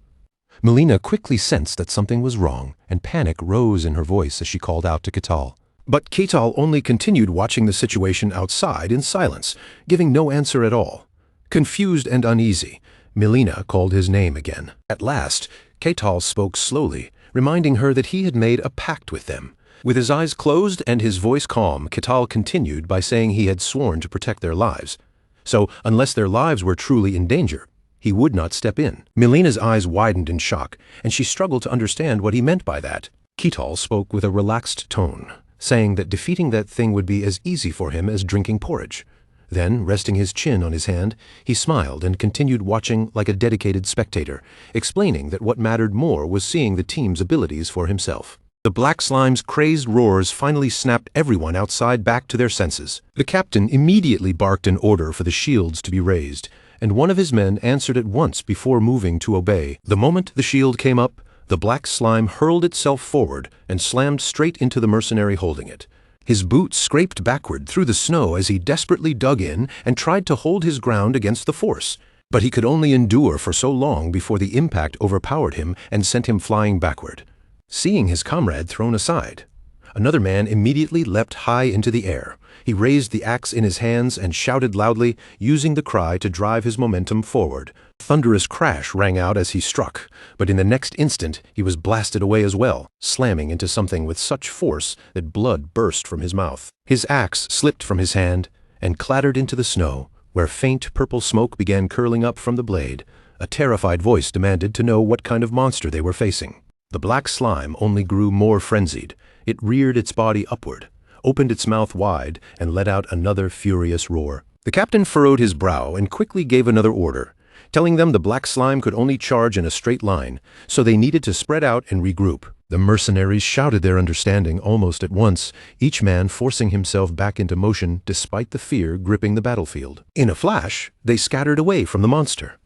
Speaker 1: Melina quickly sensed that something was wrong, and panic rose in her voice as she called out to Ketal. But Ketal only continued watching the situation outside in silence, giving no answer at all. Confused and uneasy, Melina called his name again. At last, Ketal spoke slowly, reminding her that he had made a pact with them. With his eyes closed and his voice calm, Ketal continued by saying he had sworn to protect their lives. So, unless their lives were truly in danger, he would not step in. Melina's eyes widened in shock, and she struggled to understand what he meant by that. Ketal spoke with a relaxed tone, saying that defeating that thing would be as easy for him as drinking porridge. Then, resting his chin on his hand, he smiled and continued watching like a dedicated spectator, explaining that what mattered more was seeing the team's abilities for himself. The black slime's crazed roars finally snapped everyone outside back to their senses. The captain immediately barked an order for the shields to be raised, and one of his men answered at once before moving to obey. The moment the shield came up, the black slime hurled itself forward and slammed straight into the mercenary holding it. His boots scraped backward through the snow as he desperately dug in and tried to hold his ground against the force. But he could only endure for so long before the impact overpowered him and sent him flying backward. Seeing his comrade thrown aside, another man immediately leapt high into the air. He raised the axe in his hands and shouted loudly, using the cry to drive his momentum forward. A thunderous crash rang out as he struck, but in the next instant he was blasted away as well, slamming into something with such force that blood burst from his mouth. His axe slipped from his hand and clattered into the snow, where faint purple smoke began curling up from the blade. A terrified voice demanded to know what kind of monster they were facing. The black slime only grew more frenzied. It reared its body upward, opened its mouth wide, and let out another furious roar. The captain furrowed his brow and quickly gave another order, telling them the black slime could only charge in a straight line, so they needed to spread out and regroup. The mercenaries shouted their understanding almost at once, each man forcing himself back into motion despite the fear gripping the battlefield. In a flash, they scattered away from the monster,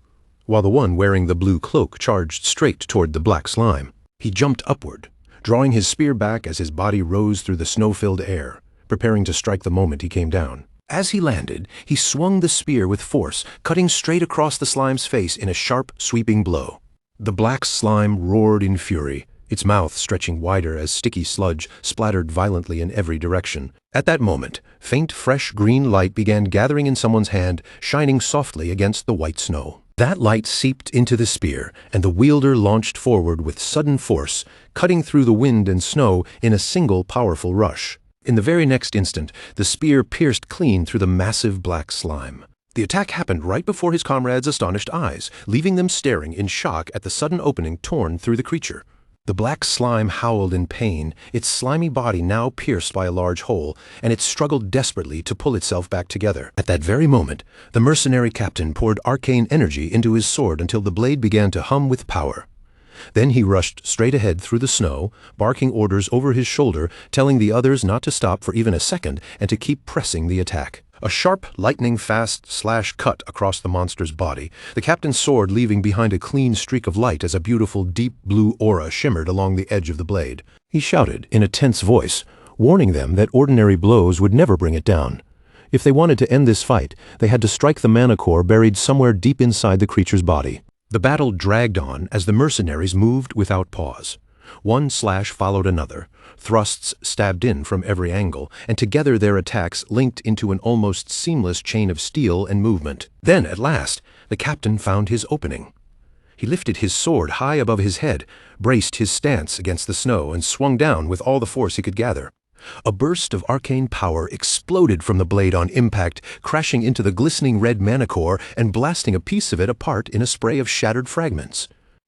Speaker 1: while the one wearing the blue cloak charged straight toward the black slime. He jumped upward, drawing his spear back as his body rose through the snow-filled air, preparing to strike the moment he came down. As he landed, he swung the spear with force, cutting straight across the slime's face in a sharp, sweeping blow. The black slime roared in fury, its mouth stretching wider as sticky sludge splattered violently in every direction. At that moment, faint, fresh green light began gathering in someone's hand, shining softly against the white snow. That light seeped into the spear, and the wielder launched forward with sudden force, cutting through the wind and snow in a single powerful rush. In the very next instant, the spear pierced clean through the massive black slime. The attack happened right before his comrades' astonished eyes, leaving them staring in shock at the sudden opening torn through the creature. The black slime howled in pain, its slimy body now pierced by a large hole, and it struggled desperately to pull itself back together. At that very moment, the mercenary captain poured arcane energy into his sword until the blade began to hum with power. Then he rushed straight ahead through the snow, barking orders over his shoulder, telling the others not to stop for even a second and to keep pressing the attack. A sharp, lightning-fast slash cut across the monster's body, the captain's sword leaving behind a clean streak of light as a beautiful deep blue aura shimmered along the edge of the blade. He shouted in a tense voice, warning them that ordinary blows would never bring it down. If they wanted to end this fight, they had to strike the mana core buried somewhere deep inside the creature's body. The battle dragged on as the mercenaries moved without pause. One slash followed another. Thrusts stabbed in from every angle, and together their attacks linked into an almost seamless chain of steel and movement. Then, at last, the captain found his opening. He lifted his sword high above his head, braced his stance against the snow, and swung down with all the force he could gather. A burst of arcane power exploded from the blade on impact, crashing into the glistening red mana core and blasting a piece of it apart in a spray of shattered fragments.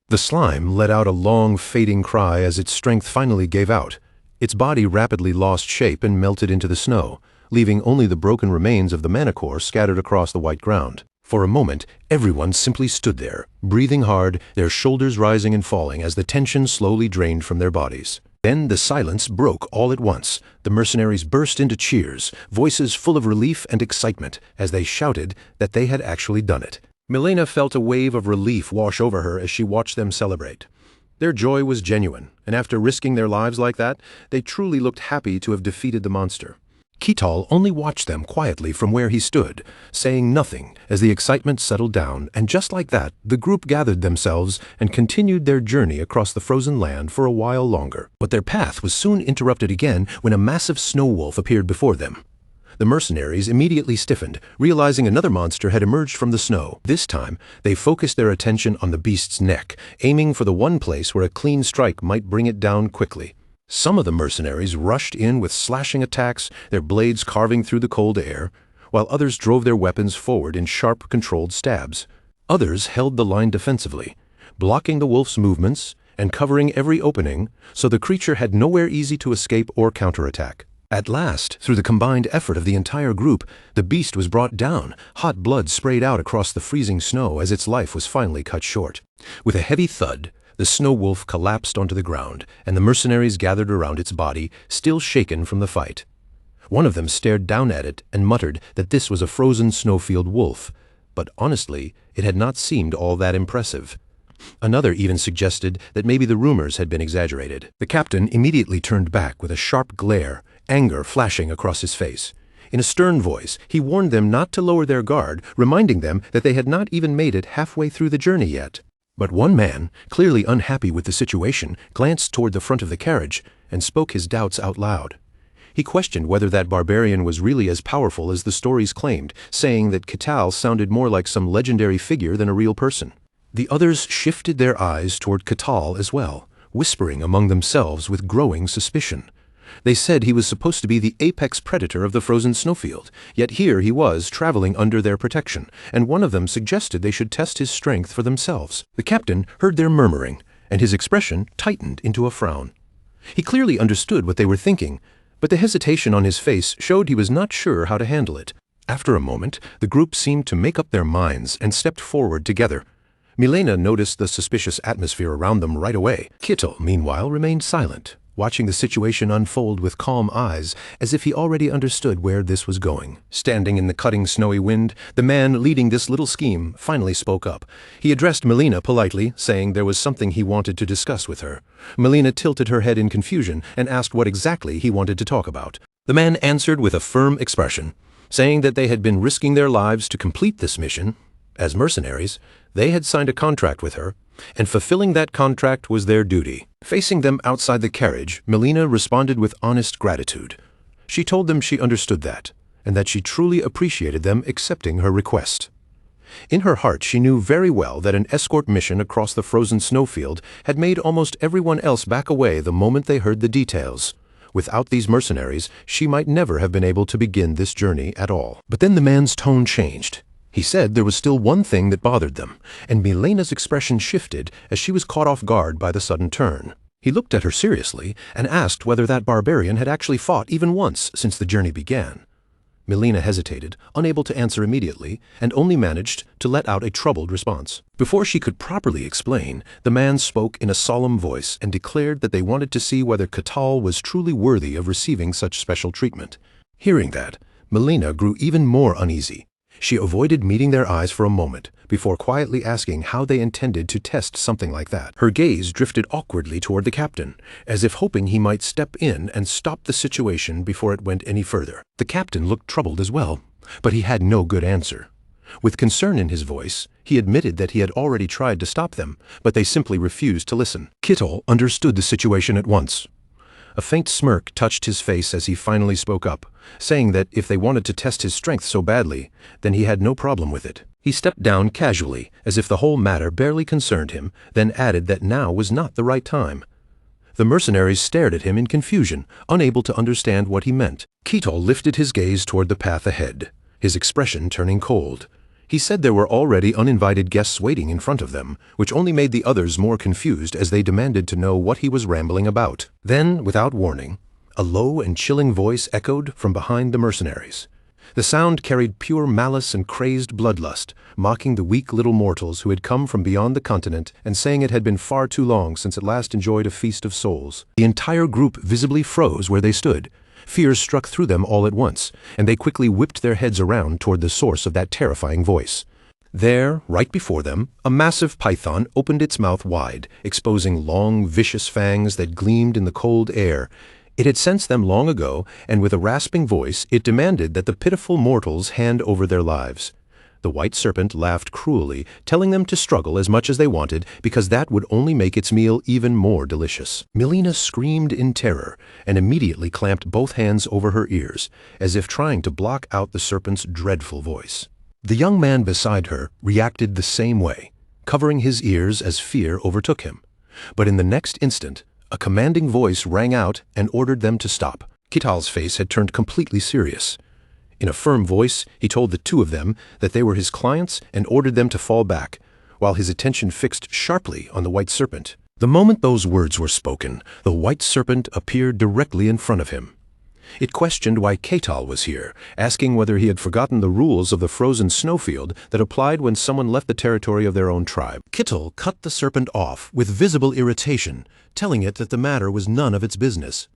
Speaker 1: The slime let out a long, fading cry as its strength finally gave out. Its body rapidly lost shape and melted into the snow, leaving only the broken remains of the mana core scattered across the white ground. For a moment, everyone simply stood there, breathing hard, their shoulders rising and falling as the tension slowly drained from their bodies. Then the silence broke all at once. The mercenaries burst into cheers, voices full of relief and excitement, as they shouted that they had actually done it. Milena felt a wave of relief wash over her as she watched them celebrate. Their joy was genuine, and after risking their lives like that, they truly looked happy to have defeated the monster. Ketal only watched them quietly from where he stood, saying nothing as the excitement settled down, and just like that, the group gathered themselves and continued their journey across the frozen land for a while longer. But their path was soon interrupted again when a massive snow wolf appeared before them. The mercenaries immediately stiffened, realizing another monster had emerged from the snow. This time, they focused their attention on the beast's neck, aiming for the one place where a clean strike might bring it down quickly. Some of the mercenaries rushed in with slashing attacks, their blades carving through the cold air, while others drove their weapons forward in sharp, controlled stabs. Others held the line defensively, blocking the wolf's movements and covering every opening so the creature had nowhere easy to escape or counterattack. At last, through the combined effort of the entire group, the beast was brought down, hot blood sprayed out across the freezing snow as its life was finally cut short. With a heavy thud, the snow wolf collapsed onto the ground, and the mercenaries gathered around its body, still shaken from the fight. One of them stared down at it and muttered that this was a frozen Snowfield wolf, but honestly, it had not seemed all that impressive. Another even suggested that maybe the rumors had been exaggerated. The captain immediately turned back with a sharp glare, anger flashing across his face. In a stern voice, he warned them not to lower their guard, reminding them that they had not even made it halfway through the journey yet. But one man, clearly unhappy with the situation, glanced toward the front of the carriage and spoke his doubts out loud. He questioned whether that barbarian was really as powerful as the stories claimed, saying that Ketal sounded more like some legendary figure than a real person. The others shifted their eyes toward Ketal as well, whispering among themselves with growing suspicion. They said he was supposed to be the apex predator of the frozen snowfield, yet here he was traveling under their protection, and one of them suggested they should test his strength for themselves. The captain heard their murmuring, and his expression tightened into a frown. He clearly understood what they were thinking, but the hesitation on his face showed he was not sure how to handle it. After a moment, the group seemed to make up their minds and stepped forward together. Milena noticed the suspicious atmosphere around them right away. Ketal, meanwhile, remained silent, watching the situation unfold with calm eyes, as if he already understood where this was going. Standing in the cutting snowy wind, the man leading this little scheme finally spoke up. He addressed Milena politely, saying there was something he wanted to discuss with her. Milena tilted her head in confusion and asked what exactly he wanted to talk about. The man answered with a firm expression, saying that they had been risking their lives to complete this mission. As mercenaries, they had signed a contract with her, and fulfilling that contract was their duty. Facing them outside the carriage, Milena responded with honest gratitude. She told them she understood that, and that she truly appreciated them accepting her request. In her heart, she knew very well that an escort mission across the frozen snowfield had made almost everyone else back away the moment they heard the details. Without these mercenaries, she might never have been able to begin this journey at all. But then the man's tone changed. He said there was still one thing that bothered them, and Milena's expression shifted as she was caught off guard by the sudden turn. He looked at her seriously and asked whether that barbarian had actually fought even once since the journey began. Milena hesitated, unable to answer immediately, and only managed to let out a troubled response. Before she could properly explain, the man spoke in a solemn voice and declared that they wanted to see whether Ketal was truly worthy of receiving such special treatment. Hearing that, Milena grew even more uneasy. She avoided meeting their eyes for a moment, before quietly asking how they intended to test something like that. Her gaze drifted awkwardly toward the captain, as if hoping he might step in and stop the situation before it went any further. The captain looked troubled as well, but he had no good answer. With concern in his voice, he admitted that he had already tried to stop them, but they simply refused to listen. Ketal understood the situation at once. A faint smirk touched his face as he finally spoke up, saying that if they wanted to test his strength so badly, then he had no problem with it. He stepped down casually, as if the whole matter barely concerned him, then added that now was not the right time. The mercenaries stared at him in confusion, unable to understand what he meant. Ketal lifted his gaze toward the path ahead, his expression turning cold. He said there were already uninvited guests waiting in front of them, which only made the others more confused as they demanded to know what he was rambling about. Then, without warning, a low and chilling voice echoed from behind the mercenaries. The sound carried pure malice and crazed bloodlust, mocking the weak little mortals who had come from beyond the continent and saying it had been far too long since it last enjoyed a feast of souls. The entire group visibly froze where they stood. Fear struck through them all at once, and they quickly whipped their heads around toward the source of that terrifying voice. There, right before them, a massive python opened its mouth wide, exposing long, vicious fangs that gleamed in the cold air. It had sensed them long ago, and with a rasping voice, it demanded that the pitiful mortals hand over their lives. The white serpent laughed cruelly, telling them to struggle as much as they wanted, because that would only make its meal even more delicious. Melina screamed in terror, and immediately clamped both hands over her ears, as if trying to block out the serpent's dreadful voice. The young man beside her reacted the same way, covering his ears as fear overtook him. But in the next instant, a commanding voice rang out and ordered them to stop. Kital's face had turned completely serious. In a firm voice, he told the two of them that they were his clients and ordered them to fall back, while his attention fixed sharply on the white serpent. The moment those words were spoken, the white serpent appeared directly in front of him. It questioned why Kital was here, asking whether he had forgotten the rules of the frozen Snowfield that applied when someone left the territory of their own tribe. Kital cut the serpent off with visible irritation, telling it that the matter was none of its business.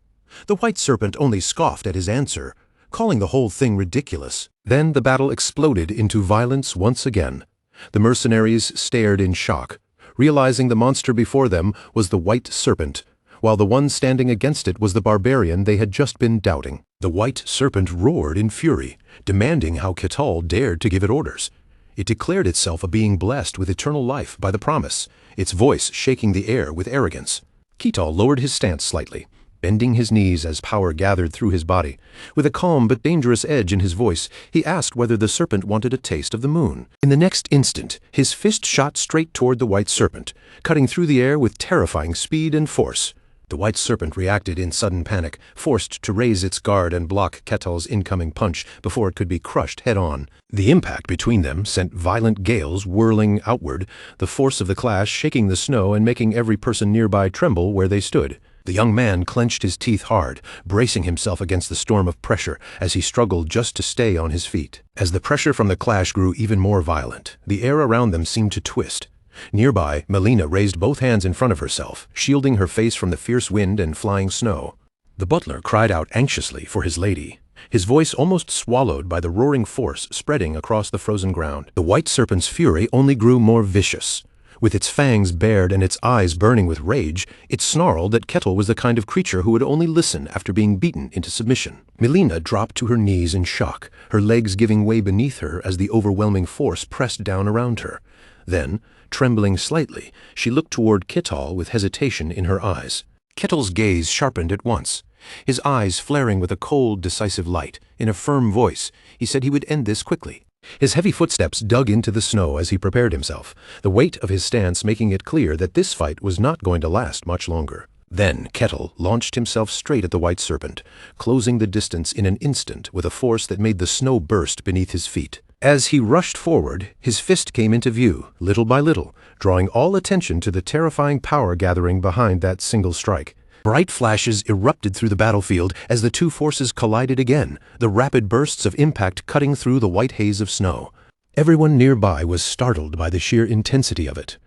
Speaker 1: The white serpent only scoffed at his answer, calling the whole thing ridiculous. Then the battle exploded into violence once again. The mercenaries stared in shock, realizing the monster before them was the white serpent, while the one standing against it was the barbarian they had just been doubting. The white serpent roared in fury, demanding how Kital dared to give it orders. It declared itself a being blessed with eternal life by the promise, its voice shaking the air with arrogance. Kital lowered his stance slightly, bending his knees as power gathered through his body. With a calm but dangerous edge in his voice, he asked whether the serpent wanted a taste of the moon. In the next instant, his fist shot straight toward the white serpent, cutting through the air with terrifying speed and force. The white serpent reacted in sudden panic, forced to raise its guard and block Kital's incoming punch before it could be crushed head-on. The impact between them sent violent gales whirling outward, the force of the clash shaking the snow and making every person nearby tremble where they stood. The young man clenched his teeth hard, bracing himself against the storm of pressure as he struggled just to stay on his feet. As the pressure from the clash grew even more violent, the air around them seemed to twist. Nearby, Melina raised both hands in front of herself, shielding her face from the fierce wind and flying snow. The butler cried out anxiously for his lady, his voice almost swallowed by the roaring force spreading across the frozen ground. The white serpent's fury only grew more vicious. With its fangs bared and its eyes burning with rage, it snarled that Kital was the kind of creature who would only listen after being beaten into submission. Melina dropped to her knees in shock, her legs giving way beneath her as the overwhelming force pressed down around her. Then, trembling slightly, she looked toward Kital with hesitation in her eyes. Kital's gaze sharpened at once. His eyes flaring with a cold, decisive light, in a firm voice, he said he would end this quickly. His heavy footsteps dug into the snow as he prepared himself, the weight of his stance making it clear that this fight was not going to last much longer. Then Kital launched himself straight at the white serpent, closing the distance in an instant with a force that made the snow burst beneath his feet. As he rushed forward, his fist came into view, little by little, drawing all attention to the terrifying power gathering behind that single strike. Bright flashes erupted through the battlefield as the two forces collided again, the rapid bursts of impact cutting through the white haze of snow. Everyone nearby was startled by the sheer intensity of it,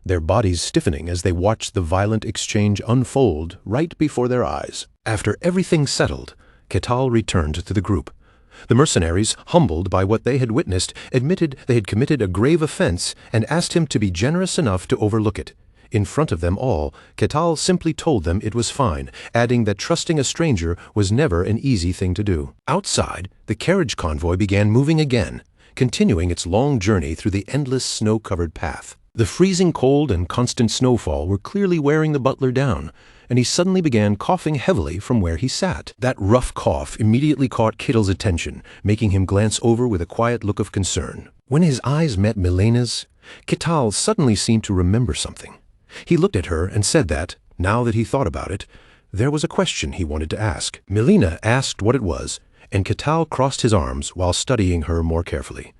Speaker 1: their bodies stiffening as they watched the violent exchange unfold right before their eyes. After everything settled, Kital returned to the group. The mercenaries, humbled by what they had witnessed, admitted they had committed a grave offense and asked him to be generous enough to overlook it. In front of them all, Kital simply told them it was fine, adding that trusting a stranger was never an easy thing to do. Outside, the carriage convoy began moving again, continuing its long journey through the endless snow-covered path. The freezing cold and constant snowfall were clearly wearing the butler down, and he suddenly began coughing heavily from where he sat. That rough cough immediately caught Kital's attention, making him glance over with a quiet look of concern. When his eyes met Milena's, Kital suddenly seemed to remember something. He looked at her and said that, now that he thought about it, there was a question he wanted to ask. Melina asked what it was, and Kital crossed his arms while studying her more carefully.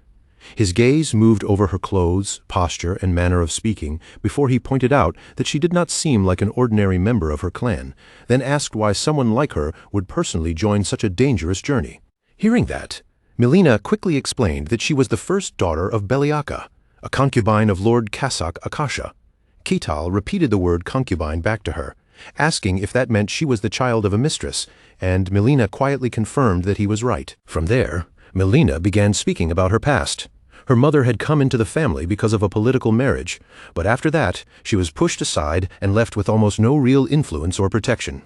Speaker 1: His gaze moved over her clothes, posture, and manner of speaking before he pointed out that she did not seem like an ordinary member of her clan, then asked why someone like her would personally join such a dangerous journey. Hearing that, Melina quickly explained that she was the first daughter of Beliaka, a concubine of Lord Kasak Akasha. Kital repeated the word concubine back to her, asking if that meant she was the child of a mistress, and Melina quietly confirmed that he was right. From there, Melina began speaking about her past. Her mother had come into the family because of a political marriage, but after that she was pushed aside and left with almost no real influence or protection.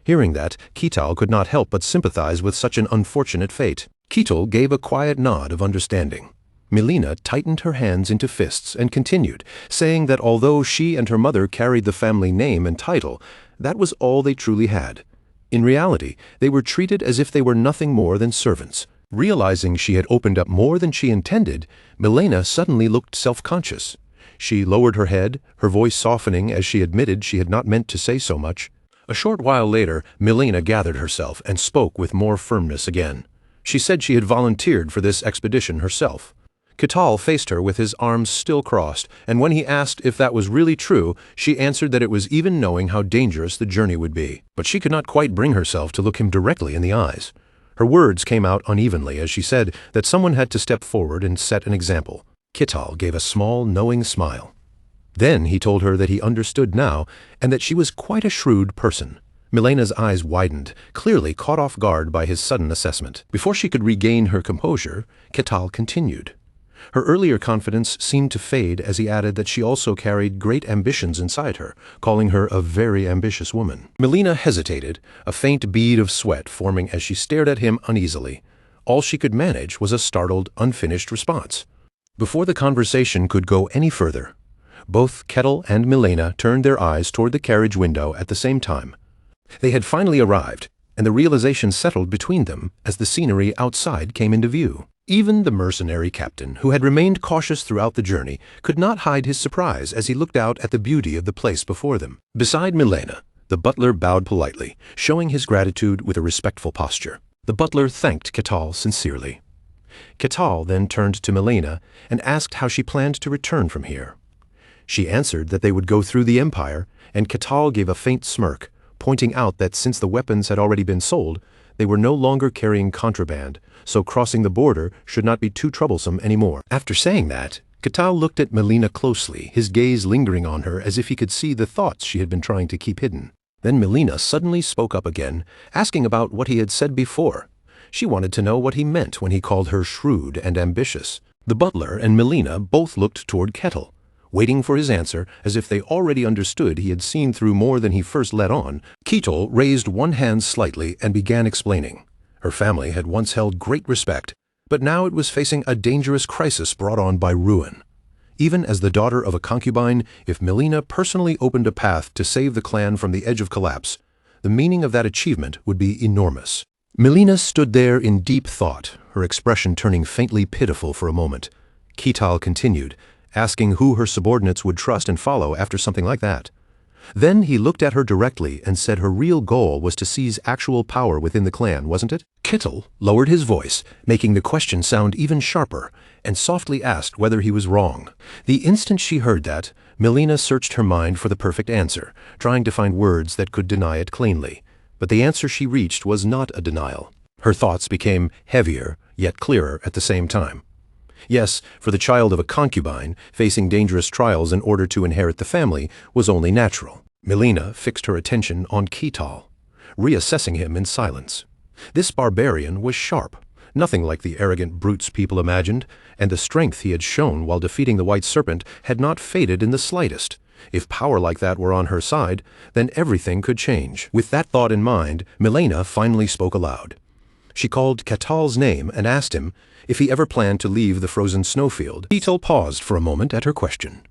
Speaker 1: Hearing that, Ketal could not help but sympathize with such an unfortunate fate. Ketal gave a quiet nod of understanding. Melina tightened her hands into fists and continued, saying that although she and her mother carried the family name and title, that was all they truly had. In reality, they were treated as if they were nothing more than servants. Realizing she had opened up more than she intended, Melina suddenly looked self-conscious. She lowered her head, her voice softening as she admitted she had not meant to say so much. A short while later, Melina gathered herself and spoke with more firmness again. She said she had volunteered for this expedition herself. Ketal faced her with his arms still crossed, and when he asked if that was really true, she answered that it was even knowing how dangerous the journey would be. But she could not quite bring herself to look him directly in the eyes. Her words came out unevenly as she said that someone had to step forward and set an example. Ketal gave a small, knowing smile. Then he told her that he understood now and that she was quite a shrewd person. Melina's eyes widened, clearly caught off guard by his sudden assessment. Before she could regain her composure, Ketal continued. Her earlier confidence seemed to fade as he added that she also carried great ambitions inside her, calling her a very ambitious woman. Melina hesitated, a faint bead of sweat forming as she stared at him uneasily. All she could manage was a startled, unfinished response. Before the conversation could go any further, both Ketal and Melina turned their eyes toward the carriage window at the same time. They had finally arrived, and the realization settled between them as the scenery outside came into view. Even the mercenary captain, who had remained cautious throughout the journey, could not hide his surprise as he looked out at the beauty of the place before them. Beside Melina, the butler bowed politely, showing his gratitude with a respectful posture. The butler thanked Ketal sincerely. Ketal then turned to Melina and asked how she planned to return from here. She answered that they would go through the Empire, and Ketal gave a faint smirk, pointing out that since the weapons had already been sold, they were no longer carrying contraband, so crossing the border should not be too troublesome anymore. After saying that, Ketal looked at Melina closely, his gaze lingering on her as if he could see the thoughts she had been trying to keep hidden. Then Melina suddenly spoke up again, asking about what he had said before. She wanted to know what he meant when he called her shrewd and ambitious. The butler and Melina both looked toward Ketal, waiting for his answer as if they already understood he had seen through more than he first let on. Ketal raised one hand slightly and began explaining. Her family had once held great respect, but now it was facing a dangerous crisis brought on by ruin. Even as the daughter of a concubine, if Melina personally opened a path to save the clan from the edge of collapse, the meaning of that achievement would be enormous. Melina stood there in deep thought, her expression turning faintly pitiful for a moment. Ketal continued, asking who her subordinates would trust and follow after something like that. Then he looked at her directly and said her real goal was to seize actual power within the clan, wasn't it? Ketal lowered his voice, making the question sound even sharper, and softly asked whether he was wrong. The instant she heard that, Melina searched her mind for the perfect answer, trying to find words that could deny it cleanly. But the answer she reached was not a denial. Her thoughts became heavier, yet clearer at the same time. Yes, for the child of a concubine, facing dangerous trials in order to inherit the family was only natural. Melina fixed her attention on Ketal, reassessing him in silence. This barbarian was sharp, nothing like the arrogant brutes people imagined, and the strength he had shown while defeating the White Serpent had not faded in the slightest. If power like that were on her side, then everything could change. With that thought in mind, Melina finally spoke aloud. She called Ketal's name and asked him if he ever planned to leave the frozen snowfield. Ketal paused for a moment at her question,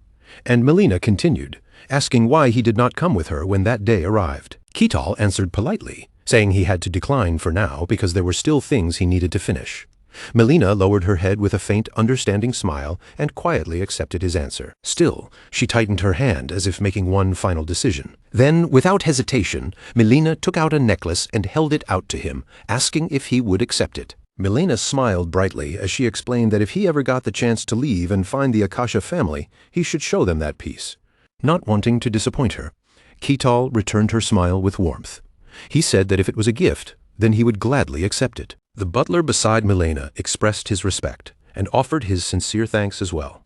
Speaker 1: and Melina continued, asking why he did not come with her when that day arrived. Ketal answered politely, saying he had to decline for now because there were still things he needed to finish. Melina lowered her head with a faint, understanding smile and quietly accepted his answer. Still, she tightened her hand as if making one final decision. Then, without hesitation, Melina took out a necklace and held it out to him, asking if he would accept it. Melina smiled brightly as she explained that if he ever got the chance to leave and find the Akasha family, he should show them that piece. Not wanting to disappoint her, Ketal returned her smile with warmth. He said that if it was a gift, then he would gladly accept it. The butler beside Melina expressed his respect and offered his sincere thanks as well.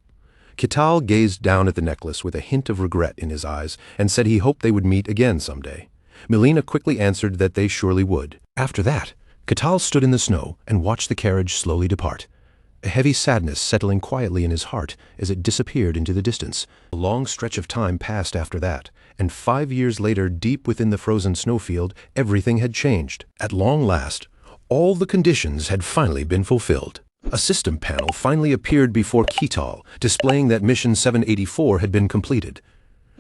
Speaker 1: Ketal gazed down at the necklace with a hint of regret in his eyes and said he hoped they would meet again someday. Melina quickly answered that they surely would. After that, Ketal stood in the snow and watched the carriage slowly depart. a heavy sadness settling quietly in his heart as it disappeared into the distance. A long stretch of time passed after that, and 5 years later, deep within the frozen snowfield, everything had changed. At long last, all the conditions had finally been fulfilled. A system panel finally appeared before Ketal, displaying that Mission 784 had been completed.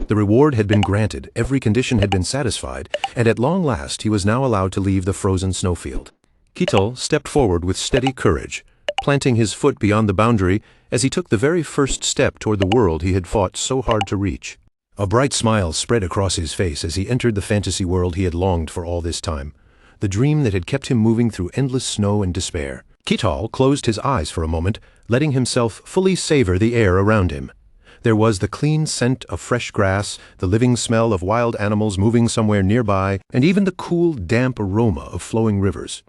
Speaker 1: The reward had been granted, every condition had been satisfied, and at long last he was now allowed to leave the frozen snowfield. Ketal stepped forward with steady courage, planting his foot beyond the boundary as he took the very first step toward the world he had fought so hard to reach. A bright smile spread across his face as he entered the fantasy world he had longed for all this time, the dream that had kept him moving through endless snow and despair. Ketal closed his eyes for a moment, letting himself fully savor the air around him. There was the clean scent of fresh grass, the living smell of wild animals moving somewhere nearby, and even the cool, damp aroma of flowing rivers.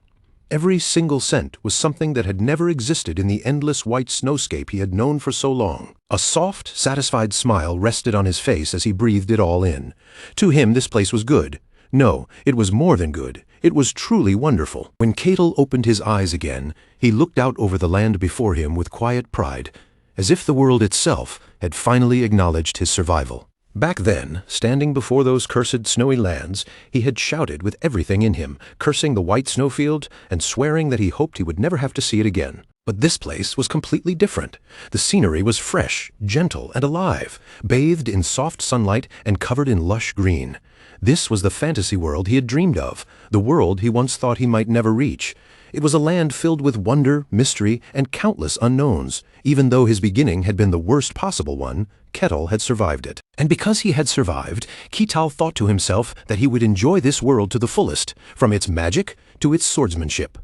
Speaker 1: Every single scent was something that had never existed in the endless white snowscape he had known for so long. A soft, satisfied smile rested on his face as he breathed it all in. To him, this place was good. No, it was more than good. It was truly wonderful. When Ketal opened his eyes again, he looked out over the land before him with quiet pride, as if the world itself had finally acknowledged his survival. Back then, standing before those cursed snowy lands, he had shouted with everything in him, cursing the white snowfield and swearing that he hoped he would never have to see it again. But this place was completely different. The scenery was fresh, gentle, and alive, bathed in soft sunlight and covered in lush green. This was the fantasy world he had dreamed of, the world he once thought he might never reach. It was a land filled with wonder, mystery, and countless unknowns. Even though his beginning had been the worst possible one, Ketal had survived it. And because he had survived, Ketal thought to himself that he would enjoy this world to the fullest, from its magic to its swordsmanship.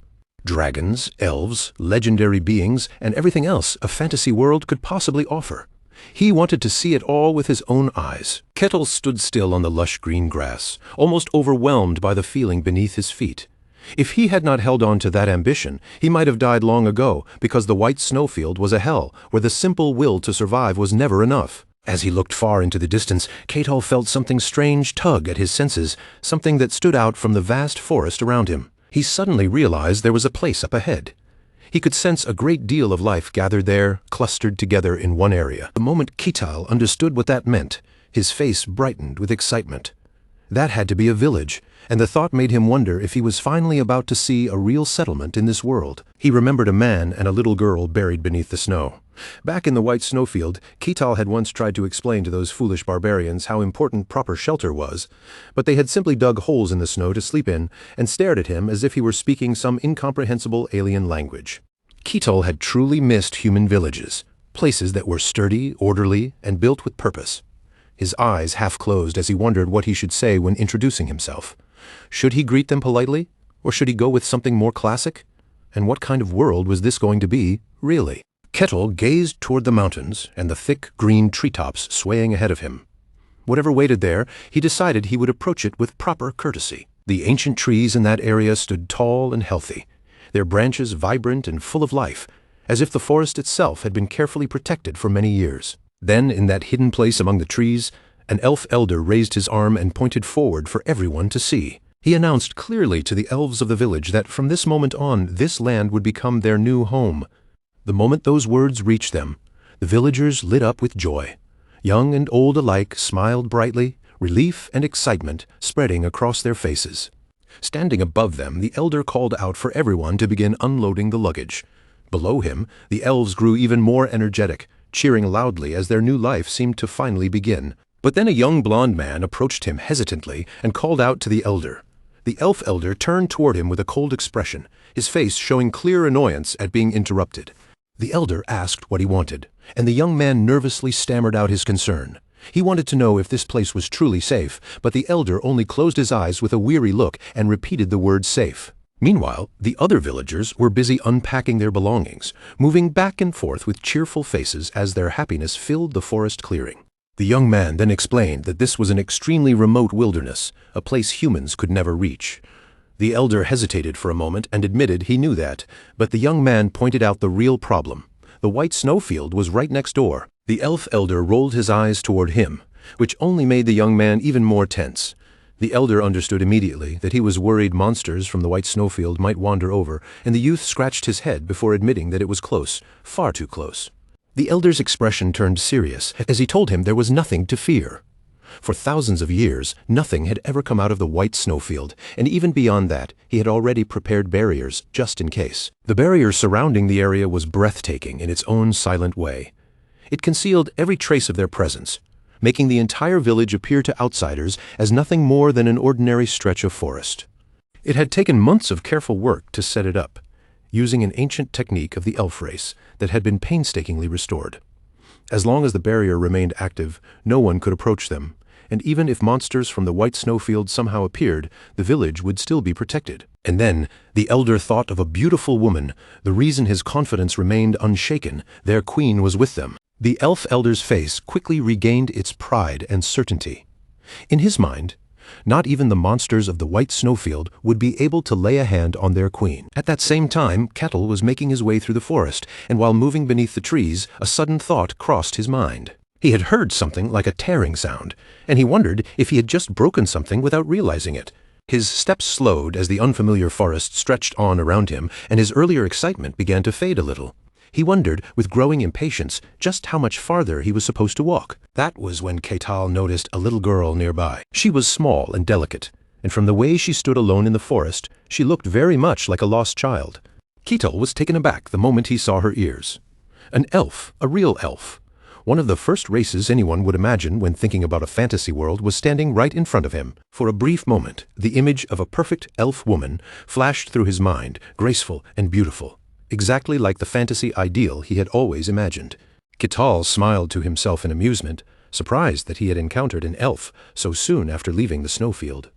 Speaker 1: Dragons, elves, legendary beings, and everything else a fantasy world could possibly offer. He wanted to see it all with his own eyes. Ketal stood still on the lush green grass, almost overwhelmed by the feeling beneath his feet. If he had not held on to that ambition, he might have died long ago, because the white snowfield was a hell where the simple will to survive was never enough. As he looked far into the distance, Ketal felt something strange tug at his senses, something that stood out from the vast forest around him. He suddenly realized there was a place up ahead. He could sense a great deal of life gathered there, clustered together in one area. The moment Ketal understood what that meant, his face brightened with excitement. That had to be a village, and the thought made him wonder if he was finally about to see a real settlement in this world. He remembered a man and a little girl buried beneath the snow. Back in the white snowfield, Ketal had once tried to explain to those foolish barbarians how important proper shelter was, but they had simply dug holes in the snow to sleep in and stared at him as if he were speaking some incomprehensible alien language. Ketal had truly missed human villages, places that were sturdy, orderly, and built with purpose. His eyes half closed as he wondered what he should say when introducing himself. Should he greet them politely, or should he go with something more classic? And what kind of world was this going to be, really? Ketal gazed toward the mountains and the thick green treetops swaying ahead of him. Whatever waited there, he decided he would approach it with proper courtesy. The ancient trees in that area stood tall and healthy, their branches vibrant and full of life, as if the forest itself had been carefully protected for many years. Then, in that hidden place among the trees, an elf elder raised his arm and pointed forward for everyone to see. He announced clearly to the elves of the village that from this moment on, this land would become their new home. The moment those words reached them, the villagers lit up with joy. Young and old alike smiled brightly, relief and excitement spreading across their faces. Standing above them, the elder called out for everyone to begin unloading the luggage. Below him, the elves grew even more energetic, cheering loudly as their new life seemed to finally begin. But then a young blond man approached him hesitantly and called out to the elder. The elf elder turned toward him with a cold expression, his face showing clear annoyance at being interrupted. The elder asked what he wanted, and the young man nervously stammered out his concern. He wanted to know if this place was truly safe, but the elder only closed his eyes with a weary look and repeated the word safe. Meanwhile, the other villagers were busy unpacking their belongings, moving back and forth with cheerful faces as their happiness filled the forest clearing. The young man then explained that this was an extremely remote wilderness, a place humans could never reach. The elder hesitated for a moment and admitted he knew that, but the young man pointed out the real problem. The white snowfield was right next door. The elf elder rolled his eyes toward him, which only made the young man even more tense. The elder understood immediately that he was worried monsters from the white snowfield might wander over, and the youth scratched his head before admitting that it was close, far too close. The elder's expression turned serious as he told him there was nothing to fear. For thousands of years, nothing had ever come out of the white snowfield, and even beyond that, he had already prepared barriers just in case. The barrier surrounding the area was breathtaking in its own silent way. It concealed every trace of their presence, making the entire village appear to outsiders as nothing more than an ordinary stretch of forest. It had taken months of careful work to set it up, using an ancient technique of the elf race that had been painstakingly restored. As long as the barrier remained active, no one could approach them, and even if monsters from the white snowfield somehow appeared, the village would still be protected. And then, the elder thought of a beautiful woman, the reason his confidence remained unshaken. Their queen was with them. The elf elder's face quickly regained its pride and certainty. In his mind, not even the monsters of the white snowfield would be able to lay a hand on their queen. At that same time, Kettle was making his way through the forest, and while moving beneath the trees, a sudden thought crossed his mind. He had heard something like a tearing sound, and he wondered if he had just broken something without realizing it. His steps slowed as the unfamiliar forest stretched on around him, and his earlier excitement began to fade a little. He wondered, with growing impatience, just how much farther he was supposed to walk. That was when Ketal noticed a little girl nearby. She was small and delicate, and from the way she stood alone in the forest, she looked very much like a lost child. Ketal was taken aback the moment he saw her ears. An elf, a real elf. One of the first races anyone would imagine when thinking about a fantasy world was standing right in front of him. For a brief moment, the image of a perfect elf woman flashed through his mind, graceful and beautiful, exactly like the fantasy ideal he had always imagined. Ketal smiled to himself in amusement, surprised that he had encountered an elf so soon after leaving the snowfield.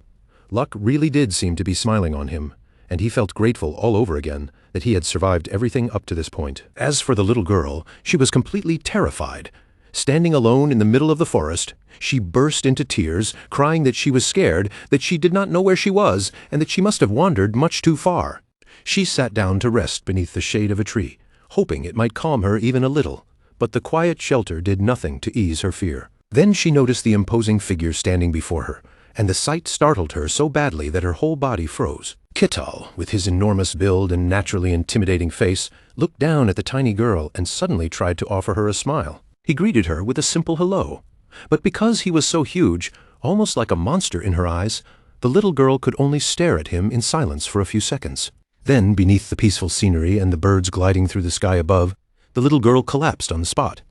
Speaker 1: Luck really did seem to be smiling on him, and he felt grateful all over again that he had survived everything up to this point. As for the little girl, she was completely terrified. Standing alone in the middle of the forest, she burst into tears, crying that she was scared, that she did not know where she was, and that she must have wandered much too far. She sat down to rest beneath the shade of a tree, hoping it might calm her even a little, but the quiet shelter did nothing to ease her fear. Then she noticed the imposing figure standing before her, and the sight startled her so badly that her whole body froze. Ketal, with his enormous build and naturally intimidating face, looked down at the tiny girl and suddenly tried to offer her a smile. He greeted her with a simple hello, but because he was so huge, almost like a monster in her eyes, the little girl could only stare at him in silence for a few seconds. Then, beneath the peaceful scenery and the birds gliding through the sky above, the little girl collapsed on the spot.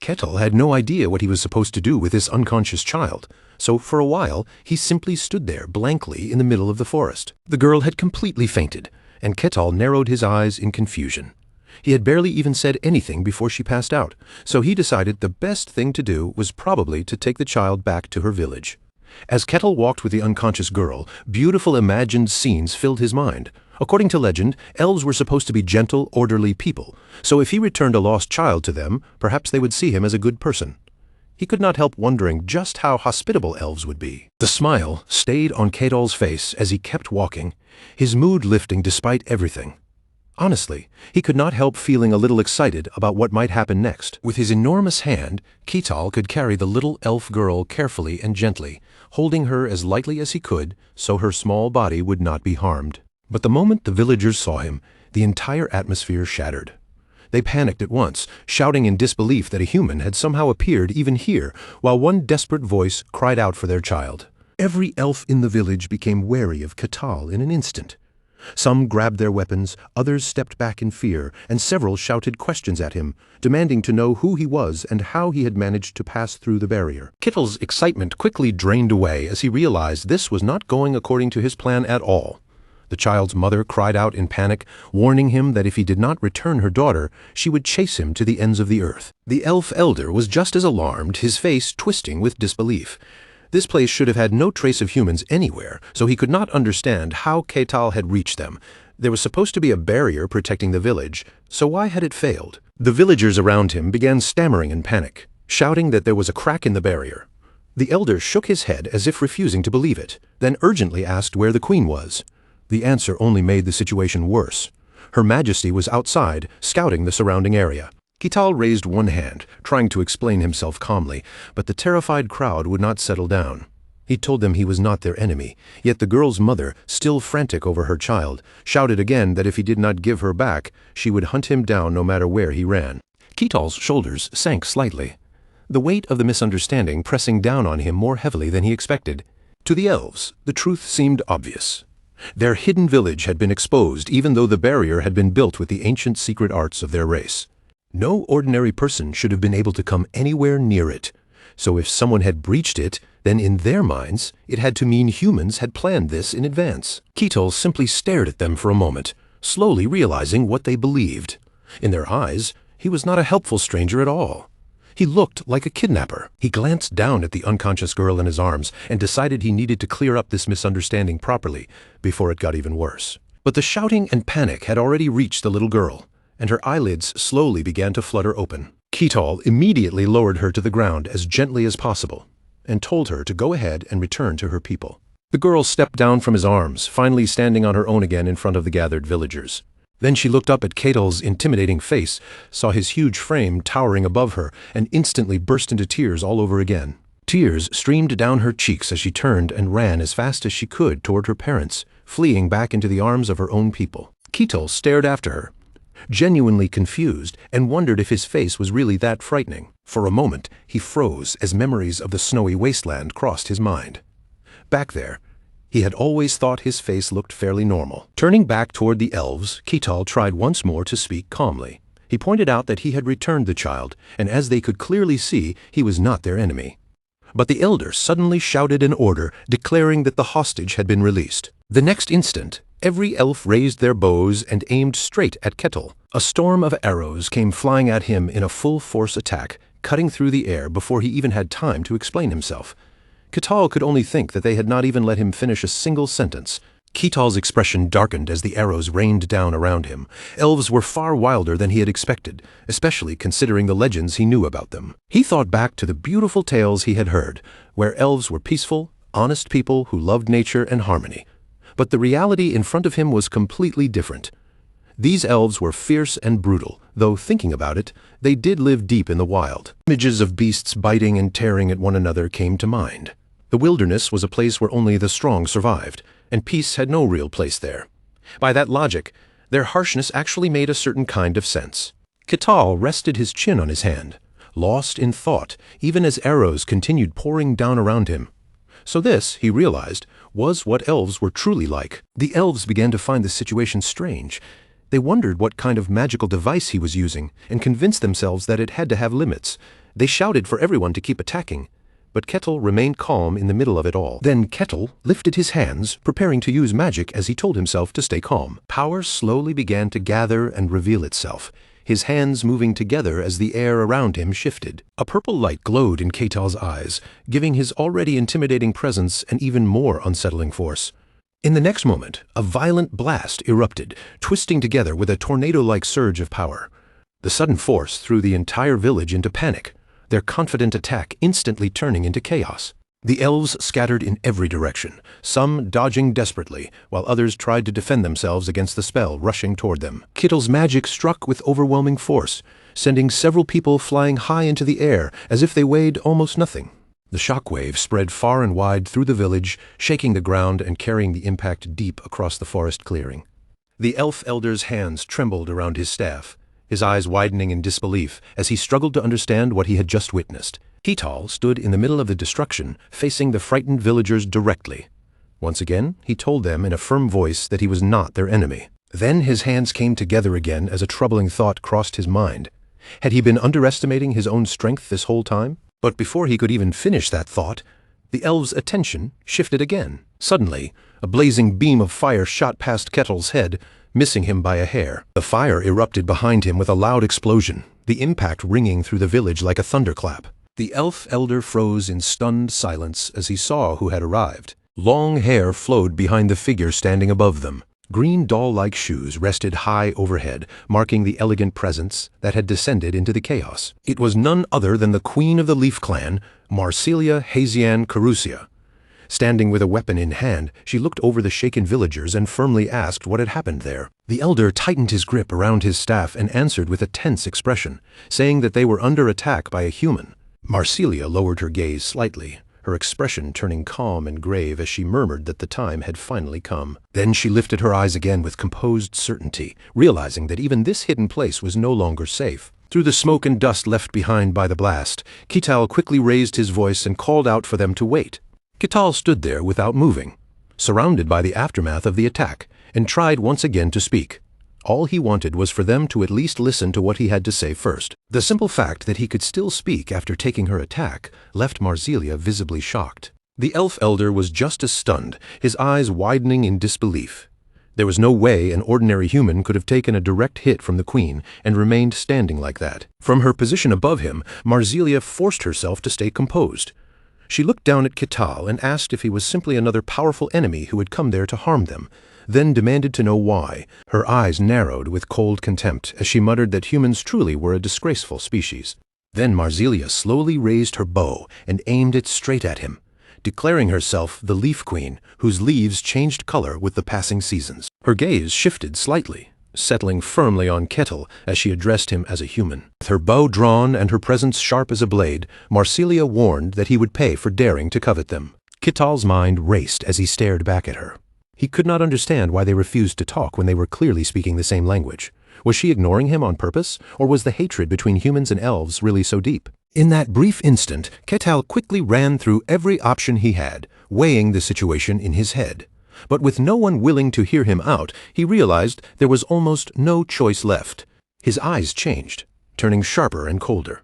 Speaker 1: Ketal had no idea what he was supposed to do with this unconscious child, so for a while he simply stood there blankly in the middle of the forest. The girl had completely fainted, and Ketal narrowed his eyes in confusion. He had barely even said anything before she passed out, so he decided the best thing to do was probably to take the child back to her village. As Ketal walked with the unconscious girl, beautiful imagined scenes filled his mind. According to legend, elves were supposed to be gentle, orderly people, so if he returned a lost child to them, perhaps they would see him as a good person. He could not help wondering just how hospitable elves would be. The smile stayed on Ketal's face as he kept walking, his mood lifting despite everything. Honestly, he could not help feeling a little excited about what might happen next. With his enormous hand, Ketal could carry the little elf girl carefully and gently, holding her as lightly as he could so her small body would not be harmed. But the moment the villagers saw him, the entire atmosphere shattered. They panicked at once, shouting in disbelief that a human had somehow appeared even here, while one desperate voice cried out for their child. Every elf in the village became wary of Ketal in an instant. Some grabbed their weapons, others stepped back in fear, and several shouted questions at him, demanding to know who he was and how he had managed to pass through the barrier. Ketal's excitement quickly drained away as he realized this was not going according to his plan at all. The child's mother cried out in panic, warning him that if he did not return her daughter, she would chase him to the ends of the earth. The elf elder was just as alarmed, his face twisting with disbelief. This place should have had no trace of humans anywhere, so he could not understand how Ketal had reached them. There was supposed to be a barrier protecting the village, so why had it failed? The villagers around him began stammering in panic, shouting that there was a crack in the barrier. The elder shook his head as if refusing to believe it, then urgently asked where the queen was. The answer only made the situation worse. Her Majesty was outside, scouting the surrounding area. Ketal raised one hand, trying to explain himself calmly, but the terrified crowd would not settle down. He told them he was not their enemy, yet the girl's mother, still frantic over her child, shouted again that if he did not give her back, she would hunt him down no matter where he ran. Ketal's shoulders sank slightly, the weight of the misunderstanding pressing down on him more heavily than he expected. To the elves, the truth seemed obvious. Their hidden village had been exposed even though the barrier had been built with the ancient secret arts of their race. No ordinary person should have been able to come anywhere near it. So if someone had breached it, then in their minds, it had to mean humans had planned this in advance. Ketal simply stared at them for a moment, slowly realizing what they believed. In their eyes, he was not a helpful stranger at all. He looked like a kidnapper. He glanced down at the unconscious girl in his arms and decided he needed to clear up this misunderstanding properly before it got even worse. But the shouting and panic had already reached the little girl, and her eyelids slowly began to flutter open. Ketal immediately lowered her to the ground as gently as possible and told her to go ahead and return to her people. The girl stepped down from his arms, finally standing on her own again in front of the gathered villagers. Then she looked up at Ketal's intimidating face, saw his huge frame towering above her, and instantly burst into tears all over again. Tears streamed down her cheeks as she turned and ran as fast as she could toward her parents, fleeing back into the arms of her own people. Ketal stared after her, genuinely confused, and wondered if his face was really that frightening. For a moment, he froze as memories of the snowy wasteland crossed his mind. Back there, he had always thought his face looked fairly normal. Turning back toward the elves, Ketal tried once more to speak calmly. He pointed out that he had returned the child, and as they could clearly see, he was not their enemy. But the elder suddenly shouted an order, declaring that the hostage had been released. The next instant, every elf raised their bows and aimed straight at Ketal. A storm of arrows came flying at him in a full-force attack, cutting through the air before he even had time to explain himself. Ketal could only think that they had not even let him finish a single sentence. Ketal's expression darkened as the arrows rained down around him. Elves were far wilder than he had expected, especially considering the legends he knew about them. He thought back to the beautiful tales he had heard, where elves were peaceful, honest people who loved nature and harmony. But the reality in front of him was completely different. These elves were fierce and brutal, though thinking about it, they did live deep in the wild. Images of beasts biting and tearing at one another came to mind. The wilderness was a place where only the strong survived, and peace had no real place there. By that logic, their harshness actually made a certain kind of sense. Ketal rested his chin on his hand, lost in thought, even as arrows continued pouring down around him. So this, he realized, was what elves were truly like. The elves began to find the situation strange. They wondered what kind of magical device he was using, and convinced themselves that it had to have limits. They shouted for everyone to keep attacking, but Ketal remained calm in the middle of it all. Then Ketal lifted his hands, preparing to use magic as he told himself to stay calm. Power slowly began to gather and reveal itself, his hands moving together as the air around him shifted. A purple light glowed in Ketal's eyes, giving his already intimidating presence an even more unsettling force. In the next moment, a violent blast erupted, twisting together with a tornado-like surge of power. The sudden force threw the entire village into panic, their confident attack instantly turning into chaos. The elves scattered in every direction, some dodging desperately, while others tried to defend themselves against the spell rushing toward them. Ketal's magic struck with overwhelming force, sending several people flying high into the air as if they weighed almost nothing. The shockwave spread far and wide through the village, shaking the ground and carrying the impact deep across the forest clearing. The elf elder's hands trembled around his staff, his eyes widening in disbelief as he struggled to understand what he had just witnessed. Ketal stood in the middle of the destruction, facing the frightened villagers directly. Once again, he told them in a firm voice that he was not their enemy. Then his hands came together again as a troubling thought crossed his mind. Had he been underestimating his own strength this whole time? But before he could even finish that thought, the elves' attention shifted again. Suddenly, a blazing beam of fire shot past Ketal's head, missing him by a hair. The fire erupted behind him with a loud explosion, the impact ringing through the village like a thunderclap. The elf elder froze in stunned silence as he saw who had arrived. Long hair flowed behind the figure standing above them. Green doll-like shoes rested high overhead, marking the elegant presence that had descended into the chaos. It was none other than the queen of the Leaf Clan, Marcelia Hazian Carusia. Standing with a weapon in hand, she looked over the shaken villagers and firmly asked what had happened there. The elder tightened his grip around his staff and answered with a tense expression, saying that they were under attack by a human. Marcelia lowered her gaze slightly, her expression turning calm and grave as she murmured that the time had finally come. Then she lifted her eyes again with composed certainty, realizing that even this hidden place was no longer safe. Through the smoke and dust left behind by the blast, Kital quickly raised his voice and called out for them to wait. Kital stood there without moving, surrounded by the aftermath of the attack, and tried once again to speak. All he wanted was for them to at least listen to what he had to say first. The simple fact that he could still speak after taking her attack left Marsilia visibly shocked. The elf elder was just as stunned, his eyes widening in disbelief. There was no way an ordinary human could have taken a direct hit from the queen and remained standing like that. From her position above him, Marsilia forced herself to stay composed. She looked down at Kital and asked if he was simply another powerful enemy who had come there to harm them, then demanded to know why. Her eyes narrowed with cold contempt as she muttered that humans truly were a disgraceful species. Then Marsilia slowly raised her bow and aimed it straight at him, declaring herself the Leaf Queen, whose leaves changed color with the passing seasons. Her gaze shifted slightly, settling firmly on Kettle as she addressed him as a human. With her bow drawn and her presence sharp as a blade, Marsilia warned that he would pay for daring to covet them. Kital's mind raced as he stared back at her. He could not understand why they refused to talk when they were clearly speaking the same language. Was she ignoring him on purpose, or was the hatred between humans and elves really so deep? In that brief instant, Ketal quickly ran through every option he had, weighing the situation in his head. But with no one willing to hear him out, he realized there was almost no choice left. His eyes changed, turning sharper and colder.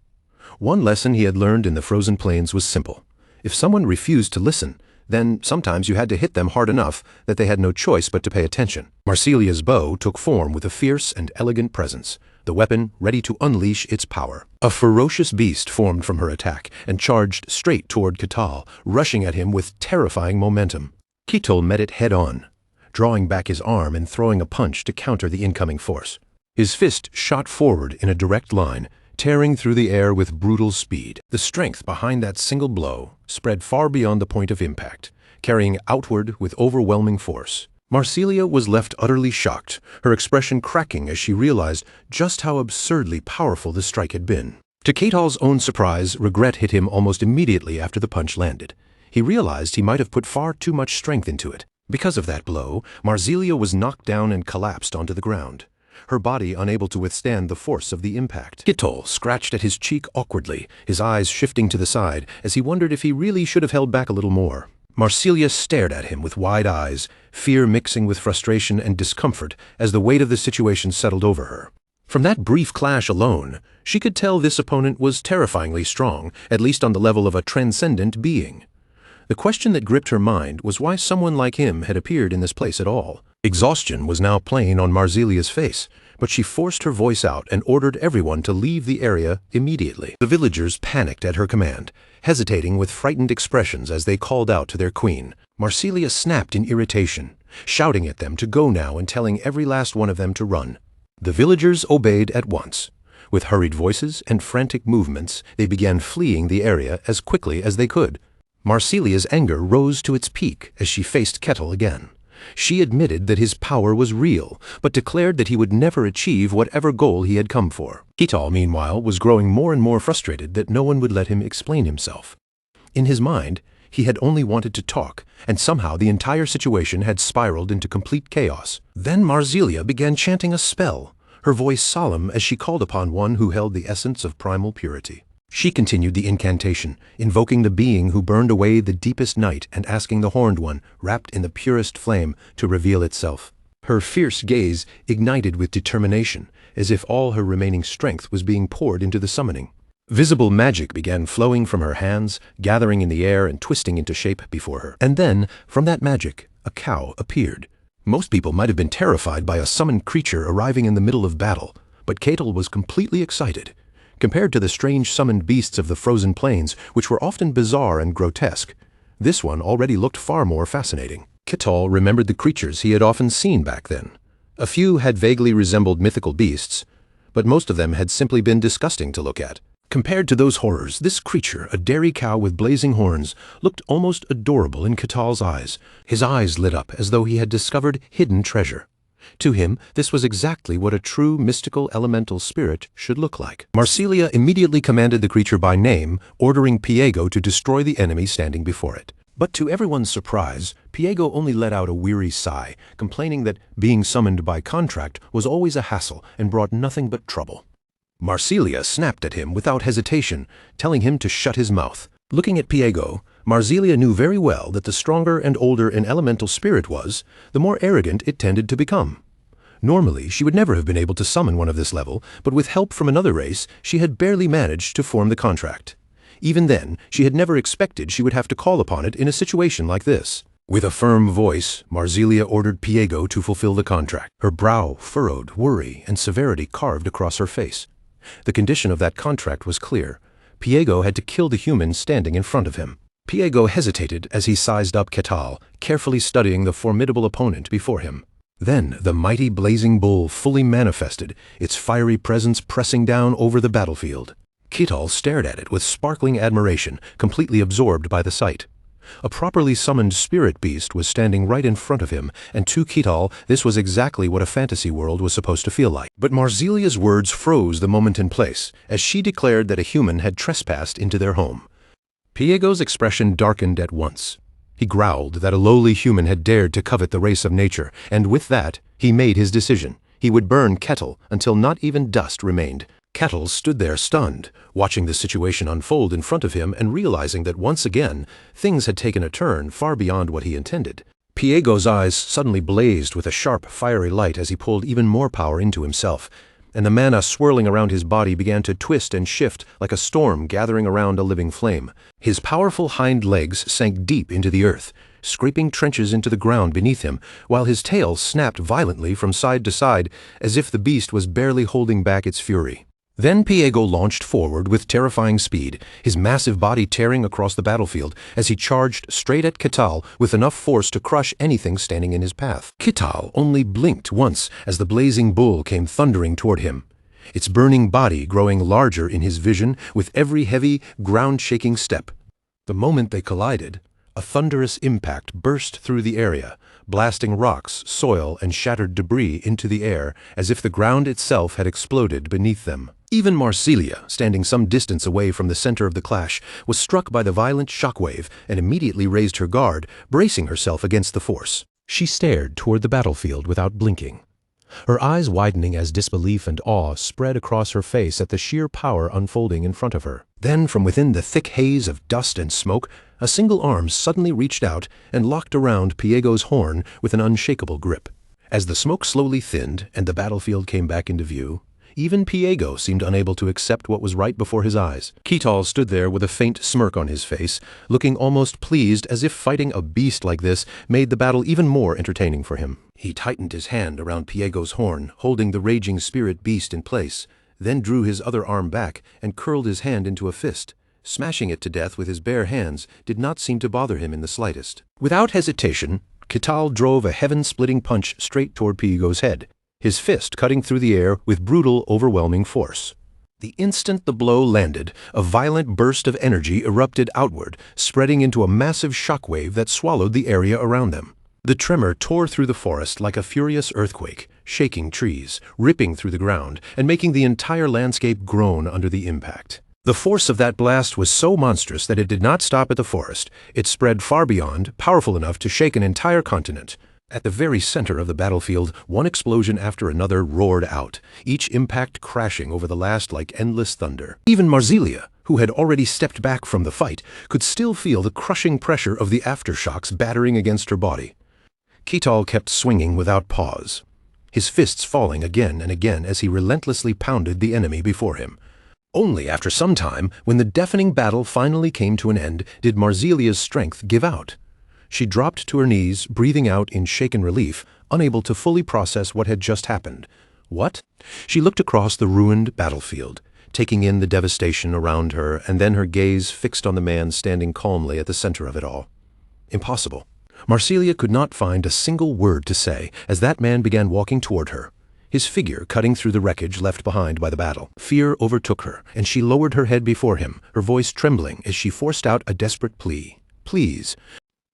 Speaker 1: One lesson he had learned in the frozen plains was simple. If someone refused to listen, then sometimes you had to hit them hard enough that they had no choice but to pay attention. Marsilia's bow took form with a fierce and elegant presence, the weapon ready to unleash its power. A ferocious beast formed from her attack and charged straight toward Kital, rushing at him with terrifying momentum. Kitol met it head-on, drawing back his arm and throwing a punch to counter the incoming force. His fist shot forward in a direct line, tearing through the air with brutal speed. The strength behind that single blow spread far beyond the point of impact, carrying outward with overwhelming force. Marsilia was left utterly shocked, her expression cracking as she realized just how absurdly powerful the strike had been. To Ketal's own surprise, regret hit him almost immediately after the punch landed. He realized he might have put far too much strength into it. Because of that blow, Marsilia was knocked down and collapsed onto the ground, her body unable to withstand the force of the impact. Kitol scratched at his cheek awkwardly, his eyes shifting to the side as he wondered if he really should have held back a little more. Marsilia stared at him with wide eyes, fear mixing with frustration and discomfort as the weight of the situation settled over her. From that brief clash alone, she could tell this opponent was terrifyingly strong, at least on the level of a transcendent being. The question that gripped her mind was why someone like him had appeared in this place at all. Exhaustion was now plain on Marsilia's face, but she forced her voice out and ordered everyone to leave the area immediately. The villagers panicked at her command, hesitating with frightened expressions as they called out to their queen. Marsilia snapped in irritation, shouting at them to go now and telling every last one of them to run. The villagers obeyed at once. With hurried voices and frantic movements, they began fleeing the area as quickly as they could. Marsilia's anger rose to its peak as she faced Kettle again. She admitted that his power was real, but declared that he would never achieve whatever goal he had come for. Ketal, meanwhile, was growing more and more frustrated that no one would let him explain himself. In his mind, he had only wanted to talk, and somehow the entire situation had spiraled into complete chaos. Then Marsilia began chanting a spell, her voice solemn as she called upon one who held the essence of primal purity. She continued the incantation, invoking the being who burned away the deepest night and asking the Horned One, wrapped in the purest flame, to reveal itself. Her fierce gaze ignited with determination, as if all her remaining strength was being poured into the summoning. Visible magic began flowing from her hands, gathering in the air and twisting into shape before her. And then, from that magic, a cow appeared. Most people might have been terrified by a summoned creature arriving in the middle of battle, but Ketal was completely excited. Compared to the strange summoned beasts of the frozen plains, which were often bizarre and grotesque, this one already looked far more fascinating. Ketal remembered the creatures he had often seen back then. A few had vaguely resembled mythical beasts, but most of them had simply been disgusting to look at. Compared to those horrors, this creature, a dairy cow with blazing horns, looked almost adorable in Ketal's eyes. His eyes lit up as though he had discovered hidden treasure. To him, this was exactly what a true mystical elemental spirit should look like. Marsilia immediately commanded the creature by name, ordering Piego to destroy the enemy standing before it. But to everyone's surprise, Piego only let out a weary sigh, complaining that being summoned by contract was always a hassle and brought nothing but trouble. Marsilia snapped at him without hesitation, telling him to shut his mouth. Looking at Piego, Marsilia knew very well that the stronger and older an elemental spirit was, the more arrogant it tended to become. Normally, she would never have been able to summon one of this level, but with help from another race, she had barely managed to form the contract. Even then, she had never expected she would have to call upon it in a situation like this. With a firm voice, Marsilia ordered Piego to fulfill the contract, her brow furrowed, worry and severity carved across her face. The condition of that contract was clear. Piego had to kill the human standing in front of him. Piego hesitated as he sized up Ketal, carefully studying the formidable opponent before him. Then the mighty blazing bull fully manifested, its fiery presence pressing down over the battlefield. Ketal stared at it with sparkling admiration, completely absorbed by the sight. A properly summoned spirit beast was standing right in front of him, and to Ketal this was exactly what a fantasy world was supposed to feel like. But Marsilia's words froze the moment in place, as she declared that a human had trespassed into their home. Piego's expression darkened at once. He growled that a lowly human had dared to covet the race of nature, and with that, he made his decision. He would burn Ketal until not even dust remained. Ketal stood there stunned, watching the situation unfold in front of him and realizing that once again, things had taken a turn far beyond what he intended. Piego's eyes suddenly blazed with a sharp, fiery light as he pulled even more power into himself, and the mana swirling around his body began to twist and shift like a storm gathering around a living flame. His powerful hind legs sank deep into the earth, scraping trenches into the ground beneath him, while his tail snapped violently from side to side as if the beast was barely holding back its fury. Then Piego launched forward with terrifying speed, his massive body tearing across the battlefield as he charged straight at Ketal with enough force to crush anything standing in his path. Ketal only blinked once as the blazing bull came thundering toward him, its burning body growing larger in his vision with every heavy, ground-shaking step. The moment they collided, a thunderous impact burst through the area, blasting rocks, soil, and shattered debris into the air as if the ground itself had exploded beneath them. Even Marsilia, standing some distance away from the center of the clash, was struck by the violent shockwave and immediately raised her guard, bracing herself against the force. She stared toward the battlefield without blinking, her eyes widening as disbelief and awe spread across her face at the sheer power unfolding in front of her. Then, from within the thick haze of dust and smoke, a single arm suddenly reached out and locked around Piego's horn with an unshakable grip. As the smoke slowly thinned and the battlefield came back into view, even Piego seemed unable to accept what was right before his eyes. Ketal stood there with a faint smirk on his face, looking almost pleased as if fighting a beast like this made the battle even more entertaining for him. He tightened his hand around Piego's horn, holding the raging spirit beast in place, then drew his other arm back and curled his hand into a fist. Smashing it to death with his bare hands did not seem to bother him in the slightest. Without hesitation, Ketal drove a heaven-splitting punch straight toward Piego's head, his fist cutting through the air with brutal, overwhelming force. The instant the blow landed, a violent burst of energy erupted outward, spreading into a massive shockwave that swallowed the area around them. The tremor tore through the forest like a furious earthquake, shaking trees, ripping through the ground, and making the entire landscape groan under the impact. The force of that blast was so monstrous that it did not stop at the forest. It spread far beyond, powerful enough to shake an entire continent. At the very center of the battlefield, one explosion after another roared out, each impact crashing over the last like endless thunder. Even Marsilia, who had already stepped back from the fight, could still feel the crushing pressure of the aftershocks battering against her body. Ketal kept swinging without pause, his fists falling again and again as he relentlessly pounded the enemy before him. Only after some time, when the deafening battle finally came to an end, did Marsilia's strength give out. She dropped to her knees, breathing out in shaken relief, unable to fully process what had just happened. What? She looked across the ruined battlefield, taking in the devastation around her, and then her gaze fixed on the man standing calmly at the center of it all. Impossible. Marsilia could not find a single word to say as that man began walking toward her, his figure cutting through the wreckage left behind by the battle. Fear overtook her, and she lowered her head before him, her voice trembling as she forced out a desperate plea. Please,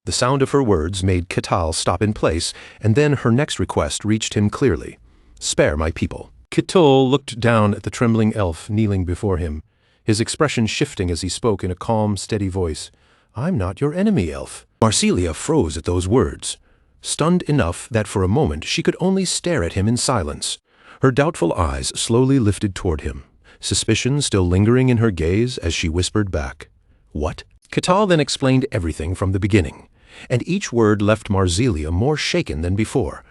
Speaker 1: The sound of her words made Ketal stop in place, and then her next request reached him clearly. "Spare my people." Ketal looked down at the trembling elf kneeling before him, his expression shifting as he spoke in a calm, steady voice. "I'm not your enemy, elf." Marsilia froze at those words, stunned enough that for a moment she could only stare at him in silence. Her doubtful eyes slowly lifted toward him, suspicion still lingering in her gaze as she whispered back, "What?" Ketal then explained everything from the beginning, and each word left Marsilia more shaken than before.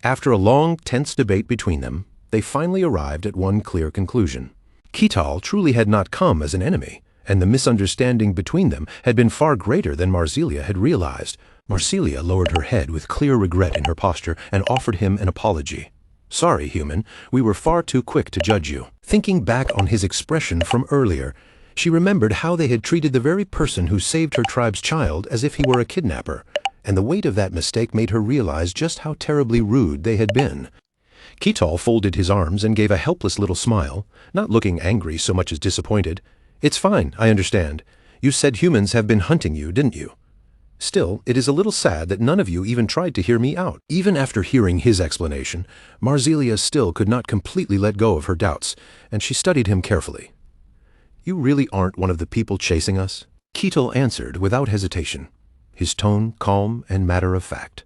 Speaker 1: After a long, tense debate between them, they finally arrived at one clear conclusion. Ketal truly had not come as an enemy, and the misunderstanding between them had been far greater than Marsilia had realized. Marsilia lowered her head with clear regret in her posture and offered him an apology. "Sorry, human, we were far too quick to judge you." Thinking back on his expression from earlier, she remembered how they had treated the very person who saved her tribe's child as if he were a kidnapper, and the weight of that mistake made her realize just how terribly rude they had been. Ketal folded his arms and gave a helpless little smile, not looking angry so much as disappointed. "It's fine, I understand. You said humans have been hunting you, didn't you? Still, it is a little sad that none of you even tried to hear me out." Even after hearing his explanation, Marsilia still could not completely let go of her doubts, and she studied him carefully. "You really aren't one of the people chasing us?" Ketal answered without hesitation, his tone calm and matter-of-fact.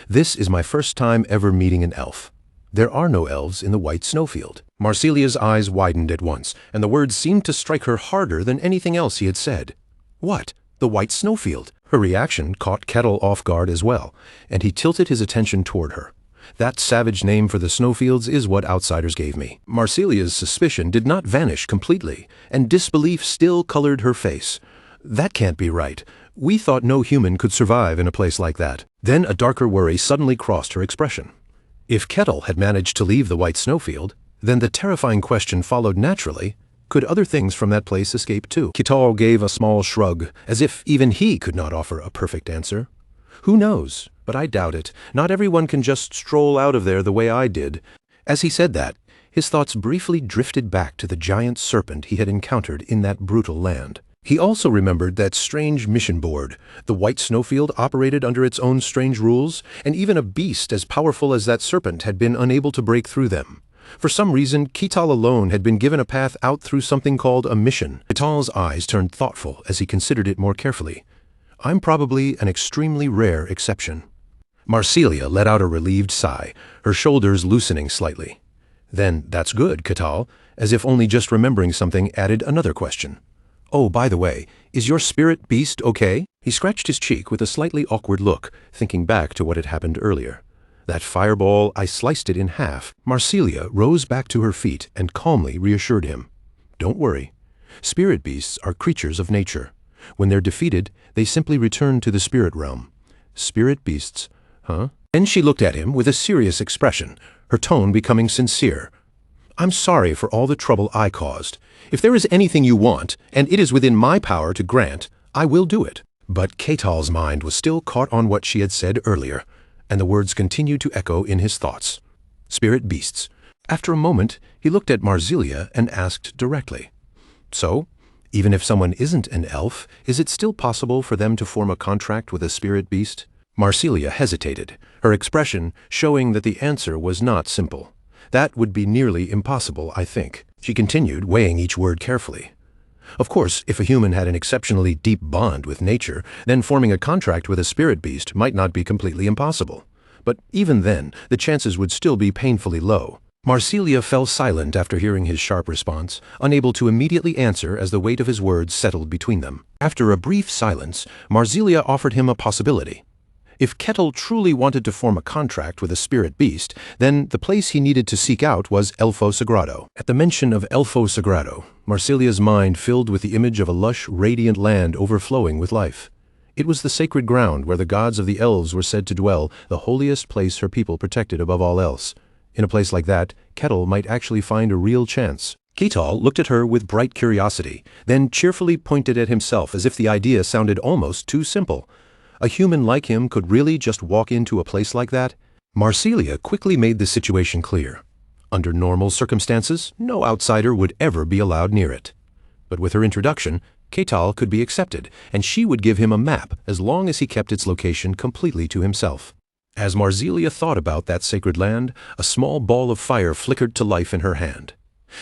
Speaker 1: "This is my first time ever meeting an elf. There are no elves in the white snowfield." Marsilia's eyes widened at once, and the words seemed to strike her harder than anything else he had said. "What? The white snowfield?" Her reaction caught Ketal off guard as well, and he tilted his attention toward her. "That savage name for the snowfields is what outsiders gave me." Marsilia's suspicion did not vanish completely, and disbelief still colored her face. "That can't be right. We thought no human could survive in a place like that." Then a darker worry suddenly crossed her expression. If Ketal had managed to leave the white snowfield, then the terrifying question followed naturally, could other things from that place escape too? Ketal gave a small shrug, as if even he could not offer a perfect answer. "Who knows? But I doubt it. Not everyone can just stroll out of there the way I did." As he said that, his thoughts briefly drifted back to the giant serpent he had encountered in that brutal land. He also remembered that strange mission board. The white snowfield operated under its own strange rules, and even a beast as powerful as that serpent had been unable to break through them. For some reason, Ketal alone had been given a path out through something called a mission. Ketal's eyes turned thoughtful as he considered it more carefully. "I'm probably an extremely rare exception." Marsilia let out a relieved sigh, her shoulders loosening slightly. "Then that's good, Ketal," as if only just remembering something added another question. "Oh, by the way, is your spirit beast okay?" He scratched his cheek with a slightly awkward look, thinking back to what had happened earlier. "That fireball, I sliced it in half." Marsilia rose back to her feet and calmly reassured him. "Don't worry. Spirit beasts are creatures of nature. When they're defeated, they simply return to the spirit realm." "Spirit beasts, huh?" Then she looked at him with a serious expression, her tone becoming sincere. "I'm sorry for all the trouble I caused. If there is anything you want, and it is within my power to grant, I will do it." But Ketal's mind was still caught on what she had said earlier, and the words continued to echo in his thoughts. Spirit beasts. After a moment, he looked at Marsilia and asked directly, "So, even if someone isn't an elf, is it still possible for them to form a contract with a spirit beast?" Marsilia hesitated, her expression showing that the answer was not simple. "That would be nearly impossible, I think." She continued, weighing each word carefully. "Of course, if a human had an exceptionally deep bond with nature, then forming a contract with a spirit beast might not be completely impossible. But even then, the chances would still be painfully low." Marsilia fell silent after hearing his sharp response, unable to immediately answer as the weight of his words settled between them. After a brief silence, Marsilia offered him a possibility. If Ketal truly wanted to form a contract with a spirit beast, then the place he needed to seek out was Elfo Sagrado. At the mention of Elfo Sagrado, Marsilia's mind filled with the image of a lush, radiant land overflowing with life. It was the sacred ground where the gods of the elves were said to dwell, the holiest place her people protected above all else. In a place like that, Ketal might actually find a real chance. Ketal looked at her with bright curiosity, then cheerfully pointed at himself as if the idea sounded almost too simple. A human like him could really just walk into a place like that? Marsilia quickly made the situation clear. Under normal circumstances, no outsider would ever be allowed near it. But with her introduction, Ketal could be accepted, and she would give him a map as long as he kept its location completely to himself. As Marsilia thought about that sacred land, a small ball of fire flickered to life in her hand.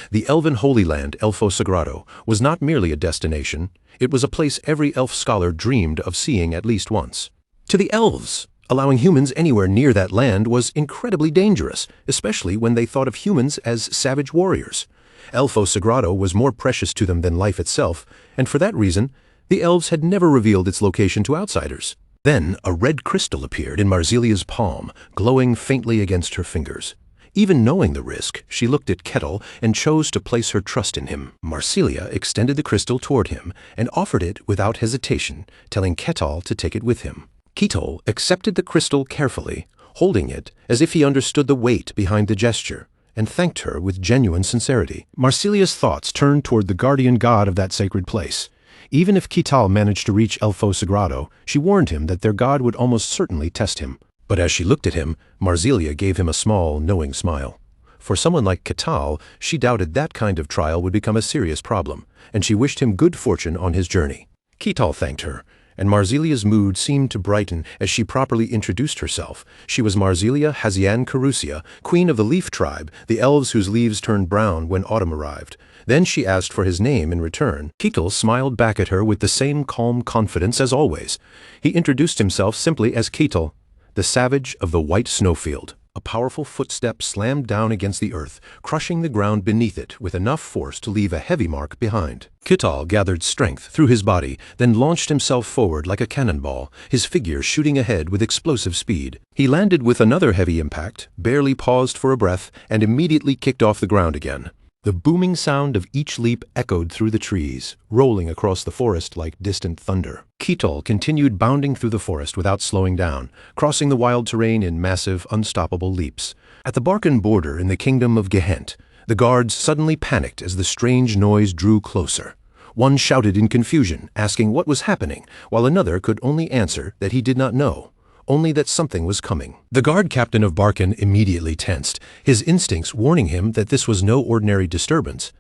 Speaker 1: The elven Holy Land, Elfo Sagrado, was not merely a destination, it was a place every elf scholar dreamed of seeing at least once. To the elves, allowing humans anywhere near that land was incredibly dangerous, especially when they thought of humans as savage warriors. Elfo Sagrado was more precious to them than life itself, and for that reason, the elves had never revealed its location to outsiders. Then a red crystal appeared in Marsilia's palm, glowing faintly against her fingers. Even knowing the risk, she looked at Ketal and chose to place her trust in him. Marsilia extended the crystal toward him and offered it without hesitation, telling Ketal to take it with him. Ketal accepted the crystal carefully, holding it as if he understood the weight behind the gesture, and thanked her with genuine sincerity. Marsilia's thoughts turned toward the guardian god of that sacred place. Even if Ketal managed to reach Elfo Sagrado, she warned him that their god would almost certainly test him. But as she looked at him, Marsilia gave him a small, knowing smile. For someone like Ketal, she doubted that kind of trial would become a serious problem, and she wished him good fortune on his journey. Ketal thanked her, and Marsilia's mood seemed to brighten as she properly introduced herself. She was Marsilia Hazian Carusia, queen of the Leaf Tribe, the elves whose leaves turned brown when autumn arrived. Then she asked for his name in return. Ketal smiled back at her with the same calm confidence as always. He introduced himself simply as Ketal, the savage of the White Snowfield. A powerful footstep slammed down against the earth, crushing the ground beneath it with enough force to leave a heavy mark behind. Ketal gathered strength through his body, then launched himself forward like a cannonball, his figure shooting ahead with explosive speed. He landed with another heavy impact, barely paused for a breath, and immediately kicked off the ground again. The booming sound of each leap echoed through the trees, rolling across the forest like distant thunder. Ketal continued bounding through the forest without slowing down, crossing the wild terrain in massive, unstoppable leaps. At the Barkan border in the kingdom of Gehent, the guards suddenly panicked as the strange noise drew closer. One shouted in confusion, asking what was happening, while another could only answer that he did not know, only that something was coming. The guard captain of Barkan immediately tensed, his instincts warning him that this was no ordinary disturbance.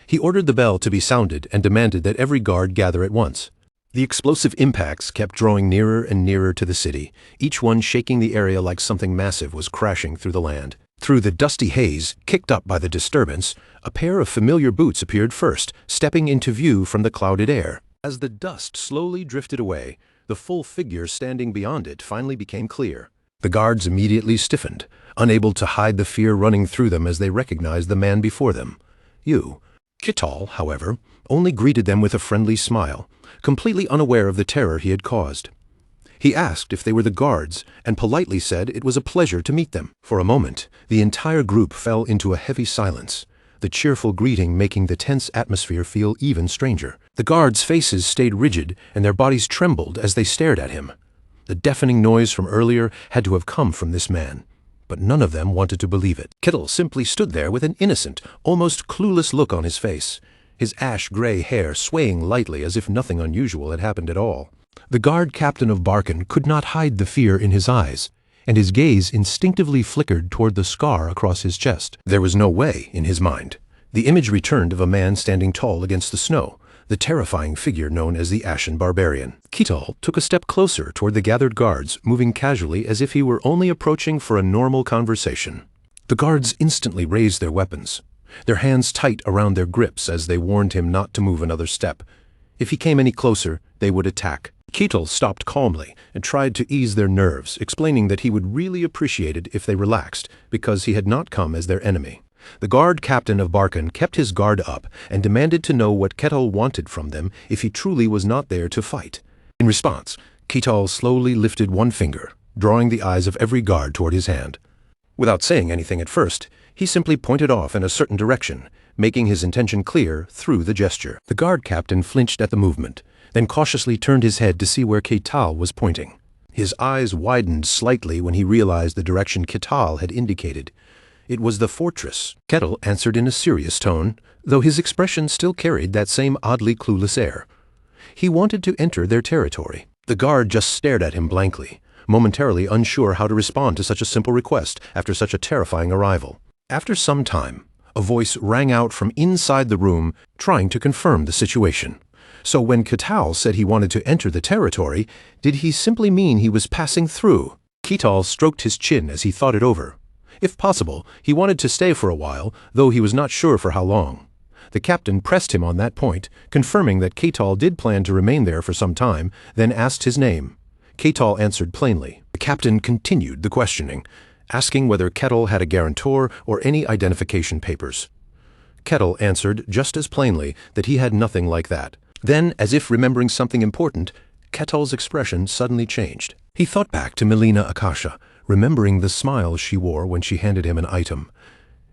Speaker 1: He ordered the bell to be sounded and demanded that every guard gather at once. The explosive impacts kept drawing nearer and nearer to the city, each one shaking the area like something massive was crashing through the land. Through the dusty haze, kicked up by the disturbance, a pair of familiar boots appeared first, stepping into view from the clouded air. As the dust slowly drifted away, the full figure standing beyond it finally became clear. The guards immediately stiffened, unable to hide the fear running through them as they recognized the man before them. Ketal, however, only greeted them with a friendly smile, completely unaware of the terror he had caused. He asked if they were the guards, and politely said it was a pleasure to meet them. For a moment, the entire group fell into a heavy silence, the cheerful greeting making the tense atmosphere feel even stranger. The guards' faces stayed rigid, and their bodies trembled as they stared at him. The deafening noise from earlier had to have come from this man, but none of them wanted to believe it. Ketal simply stood there with an innocent, almost clueless look on his face, his ash-gray hair swaying lightly as if nothing unusual had happened at all. The guard captain of Barkan could not hide the fear in his eyes, and his gaze instinctively flickered toward the scar across his chest. There was no way, in his mind. The image returned of a man standing tall against the snow, the terrifying figure known as the Ashen Barbarian. Ketal took a step closer toward the gathered guards, moving casually as if he were only approaching for a normal conversation. The guards instantly raised their weapons, their hands tight around their grips as they warned him not to move another step. If he came any closer, they would attack. Ketal stopped calmly and tried to ease their nerves, explaining that he would really appreciate it if they relaxed, because he had not come as their enemy. The guard captain of Barkan kept his guard up and demanded to know what Ketal wanted from them if he truly was not there to fight. In response, Ketal slowly lifted one finger, drawing the eyes of every guard toward his hand. Without saying anything at first, he simply pointed off in a certain direction, making his intention clear through the gesture. The guard captain flinched at the movement, then cautiously turned his head to see where Ketal was pointing. His eyes widened slightly when he realized the direction Ketal had indicated. It was the fortress. Ketal answered in a serious tone, though his expression still carried that same oddly clueless air. He wanted to enter their territory. The guard just stared at him blankly, momentarily unsure how to respond to such a simple request after such a terrifying arrival. After some time, a voice rang out from inside the room, trying to confirm the situation. So when Ketal said he wanted to enter the territory, did he simply mean he was passing through? Ketal stroked his chin as he thought it over. If possible, he wanted to stay for a while, though he was not sure for how long. The captain pressed him on that point, confirming that Ketal did plan to remain there for some time, then asked his name. Ketal answered plainly. The captain continued the questioning, asking whether Ketal had a guarantor or any identification papers. Ketal answered just as plainly that he had nothing like that. Then, as if remembering something important, Ketal's expression suddenly changed. He thought back to Melina Akasha, remembering the smile she wore when she handed him an item.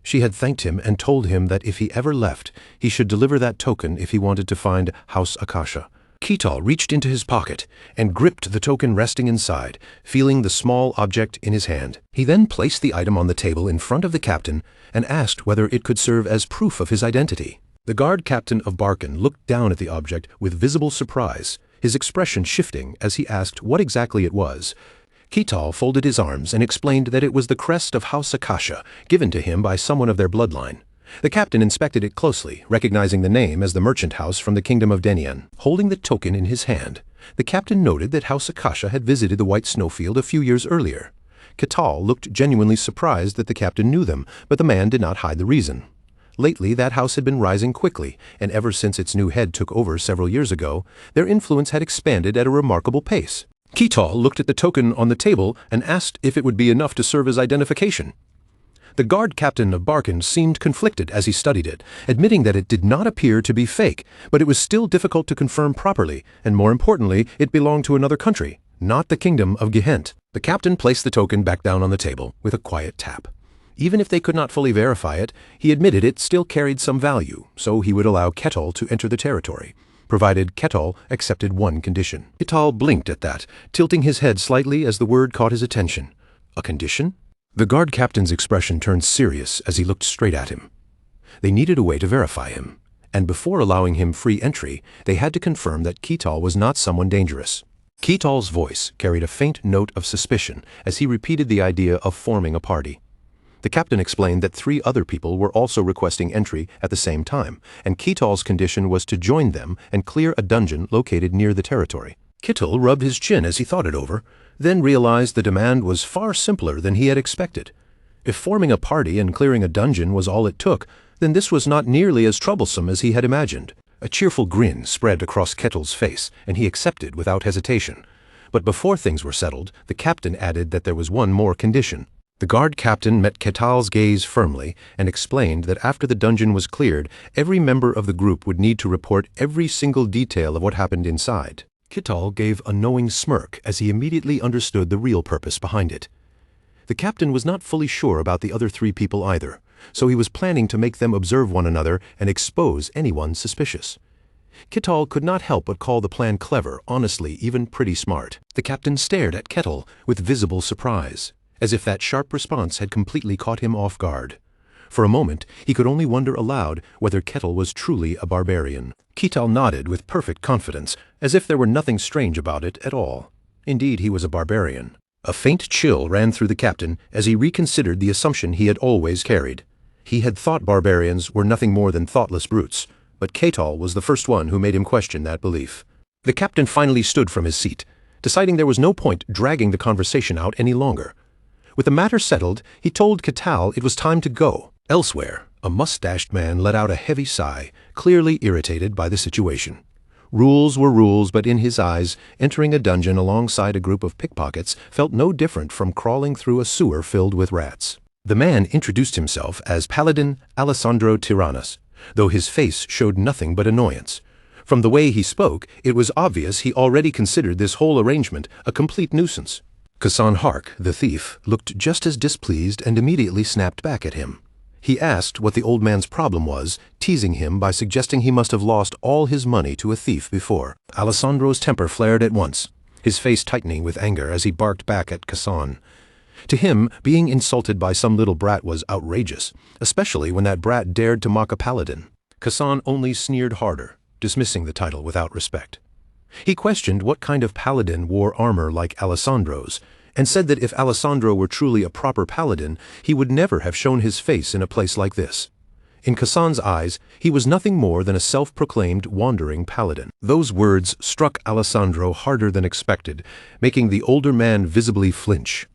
Speaker 1: She had thanked him and told him that if he ever left, he should deliver that token if he wanted to find House Akasha. Ketal reached into his pocket and gripped the token resting inside, feeling the small object in his hand. He then placed the item on the table in front of the captain and asked whether it could serve as proof of his identity. The guard captain of Barkan looked down at the object with visible surprise, his expression shifting as he asked what exactly it was. Ketal folded his arms and explained that it was the crest of House Akasha, given to him by someone of their bloodline. The captain inspected it closely, recognizing the name as the merchant house from the kingdom of Denian. Holding the token in his hand, the captain noted that House Akasha had visited the White Snowfield a few years earlier. Ketal looked genuinely surprised that the captain knew them, but the man did not hide the reason. Lately, that house had been rising quickly, and ever since its new head took over several years ago, their influence had expanded at a remarkable pace. Ketal looked at the token on the table and asked if it would be enough to serve as identification. The guard captain of Barkan seemed conflicted as he studied it, admitting that it did not appear to be fake, but it was still difficult to confirm properly, and more importantly, it belonged to another country, not the kingdom of Gehent. The captain placed the token back down on the table with a quiet tap. Even if they could not fully verify it, he admitted it still carried some value, so he would allow Ketal to enter the territory, provided Ketal accepted one condition. Ketal blinked at that, tilting his head slightly as the word caught his attention. A condition? The guard captain's expression turned serious as he looked straight at him. They needed a way to verify him, and before allowing him free entry, they had to confirm that Ketal was not someone dangerous. Ketal's voice carried a faint note of suspicion as he repeated the idea of forming a party. The captain explained that 3 other people were also requesting entry at the same time, and Ketal's condition was to join them and clear a dungeon located near the territory. Ketal rubbed his chin as he thought it over, then realized the demand was far simpler than he had expected. If forming a party and clearing a dungeon was all it took, then this was not nearly as troublesome as he had imagined. A cheerful grin spread across Ketal's face, and he accepted without hesitation. But before things were settled, the captain added that there was one more condition. The guard captain met Ketal's gaze firmly and explained that after the dungeon was cleared, every member of the group would need to report every single detail of what happened inside. Ketal gave a knowing smirk as he immediately understood the real purpose behind it. The captain was not fully sure about the other 3 people either, so he was planning to make them observe one another and expose anyone suspicious. Ketal could not help but call the plan clever, honestly, even pretty smart. The captain stared at Ketal with visible surprise, as if that sharp response had completely caught him off guard. For a moment, he could only wonder aloud whether Ketal was truly a barbarian. Ketal nodded with perfect confidence, as if there were nothing strange about it at all. Indeed, he was a barbarian. A faint chill ran through the captain as he reconsidered the assumption he had always carried. He had thought barbarians were nothing more than thoughtless brutes, but Ketal was the first one who made him question that belief. The captain finally stood from his seat, deciding there was no point dragging the conversation out any longer. With the matter settled, he told Ketal it was time to go. Elsewhere, a mustached man let out a heavy sigh, clearly irritated by the situation. Rules were rules, but in his eyes, entering a dungeon alongside a group of pickpockets felt no different from crawling through a sewer filled with rats. The man introduced himself as Paladin Alessandro Tyrannus, though his face showed nothing but annoyance. From the way he spoke, it was obvious he already considered this whole arrangement a complete nuisance. Kasan Hark, the thief, looked just as displeased and immediately snapped back at him. He asked what the old man's problem was, teasing him by suggesting he must have lost all his money to a thief before. Alessandro's temper flared at once, his face tightening with anger as he barked back at Kasan. To him, being insulted by some little brat was outrageous, especially when that brat dared to mock a paladin. Kasan only sneered harder, dismissing the title without respect. He questioned what kind of paladin wore armor like Alessandro's, and said that if Alessandro were truly a proper paladin, he would never have shown his face in a place like this. In Kassan's eyes, he was nothing more than a self-proclaimed wandering paladin. Those words struck Alessandro harder than expected, making the older man visibly flinch.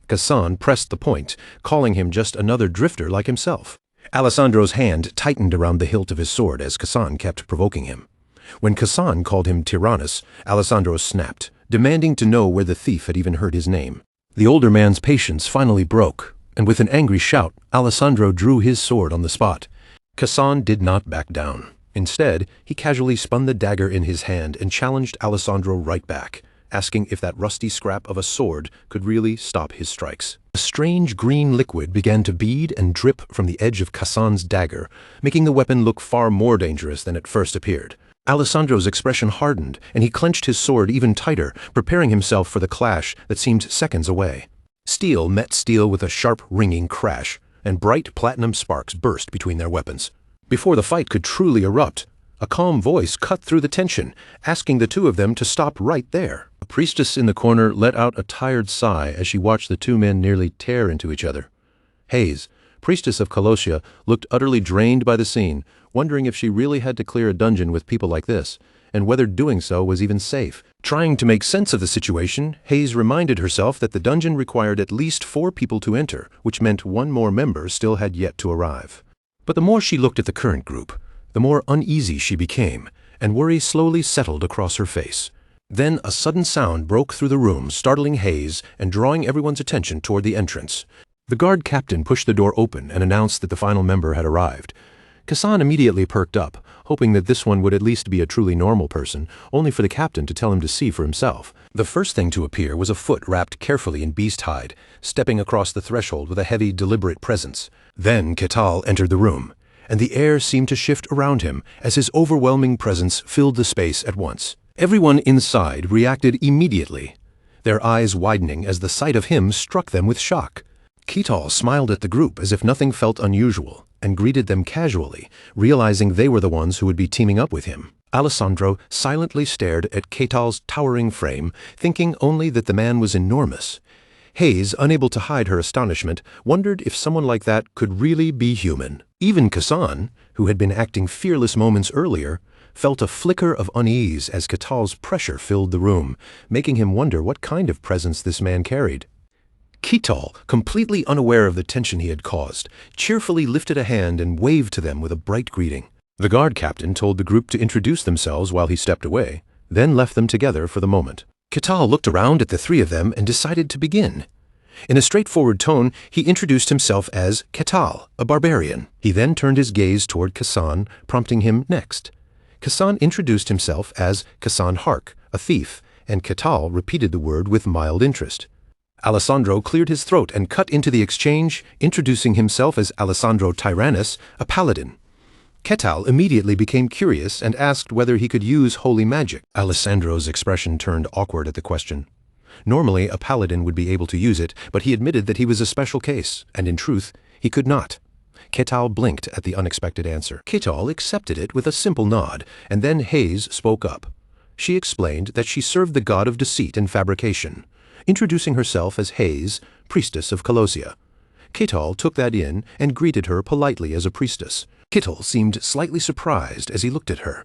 Speaker 1: Kassan pressed the point, calling him just another drifter like himself. Alessandro's hand tightened around the hilt of his sword as Kassan kept provoking him. When Kassan called him Tyrannus, Alessandro snapped, demanding to know where the thief had even heard his name. The older man's patience finally broke, and with an angry shout, Alessandro drew his sword on the spot. Kassan did not back down. Instead, he casually spun the dagger in his hand and challenged Alessandro right back, asking if that rusty scrap of a sword could really stop his strikes. A strange green liquid began to bead and drip from the edge of Kassan's dagger, making the weapon look far more dangerous than it first appeared. Alessandro's expression hardened, and he clenched his sword even tighter, preparing himself for the clash that seemed seconds away. Steel met steel with a sharp, ringing crash, and bright platinum sparks burst between their weapons. Before the fight could truly erupt, a calm voice cut through the tension, asking the two of them to stop right there. A priestess in the corner let out a tired sigh as she watched the two men nearly tear into each other. Hayes, priestess of Colossia, looked utterly drained by the scene, wondering if she really had to clear a dungeon with people like this, and whether doing so was even safe. Trying to make sense of the situation, Hayes reminded herself that the dungeon required at least 4 people to enter, which meant one more member still had yet to arrive. But the more she looked at the current group, the more uneasy she became, and worry slowly settled across her face. Then a sudden sound broke through the room, startling Hayes and drawing everyone's attention toward the entrance. The guard captain pushed the door open and announced that the final member had arrived. Kassan immediately perked up, hoping that this one would at least be a truly normal person, only for the captain to tell him to see for himself. The first thing to appear was a foot wrapped carefully in beast hide, stepping across the threshold with a heavy, deliberate presence. Then Ketal entered the room, and the air seemed to shift around him as his overwhelming presence filled the space at once. Everyone inside reacted immediately, their eyes widening as the sight of him struck them with shock. Ketal smiled at the group as if nothing felt unusual, and greeted them casually, realizing they were the ones who would be teaming up with him. Alessandro silently stared at Ketal's towering frame, thinking only that the man was enormous. Hayes, unable to hide her astonishment, wondered if someone like that could really be human. Even Kassan, who had been acting fearless moments earlier, felt a flicker of unease as Ketal's pressure filled the room, making him wonder what kind of presence this man carried. Ketal, completely unaware of the tension he had caused, cheerfully lifted a hand and waved to them with a bright greeting. The guard captain told the group to introduce themselves while he stepped away, then left them together for the moment. Ketal looked around at the 3 of them and decided to begin. In a straightforward tone, he introduced himself as Ketal, a barbarian. He then turned his gaze toward Kassan, prompting him next. Kassan introduced himself as Kassan Hark, a thief, and Ketal repeated the word with mild interest. Alessandro cleared his throat and cut into the exchange, introducing himself as Alessandro Tyrannus, a paladin. Ketal immediately became curious and asked whether he could use holy magic. Alessandro's expression turned awkward at the question. Normally, a paladin would be able to use it, but he admitted that he was a special case, and in truth, he could not. Ketal blinked at the unexpected answer. Ketal accepted it with a simple nod, and then Hayes spoke up. She explained that she served the god of deceit and fabrication, introducing herself as Hayes, priestess of Colossia. Ketal took that in and greeted her politely as a priestess. Ketal seemed slightly surprised as he looked at her,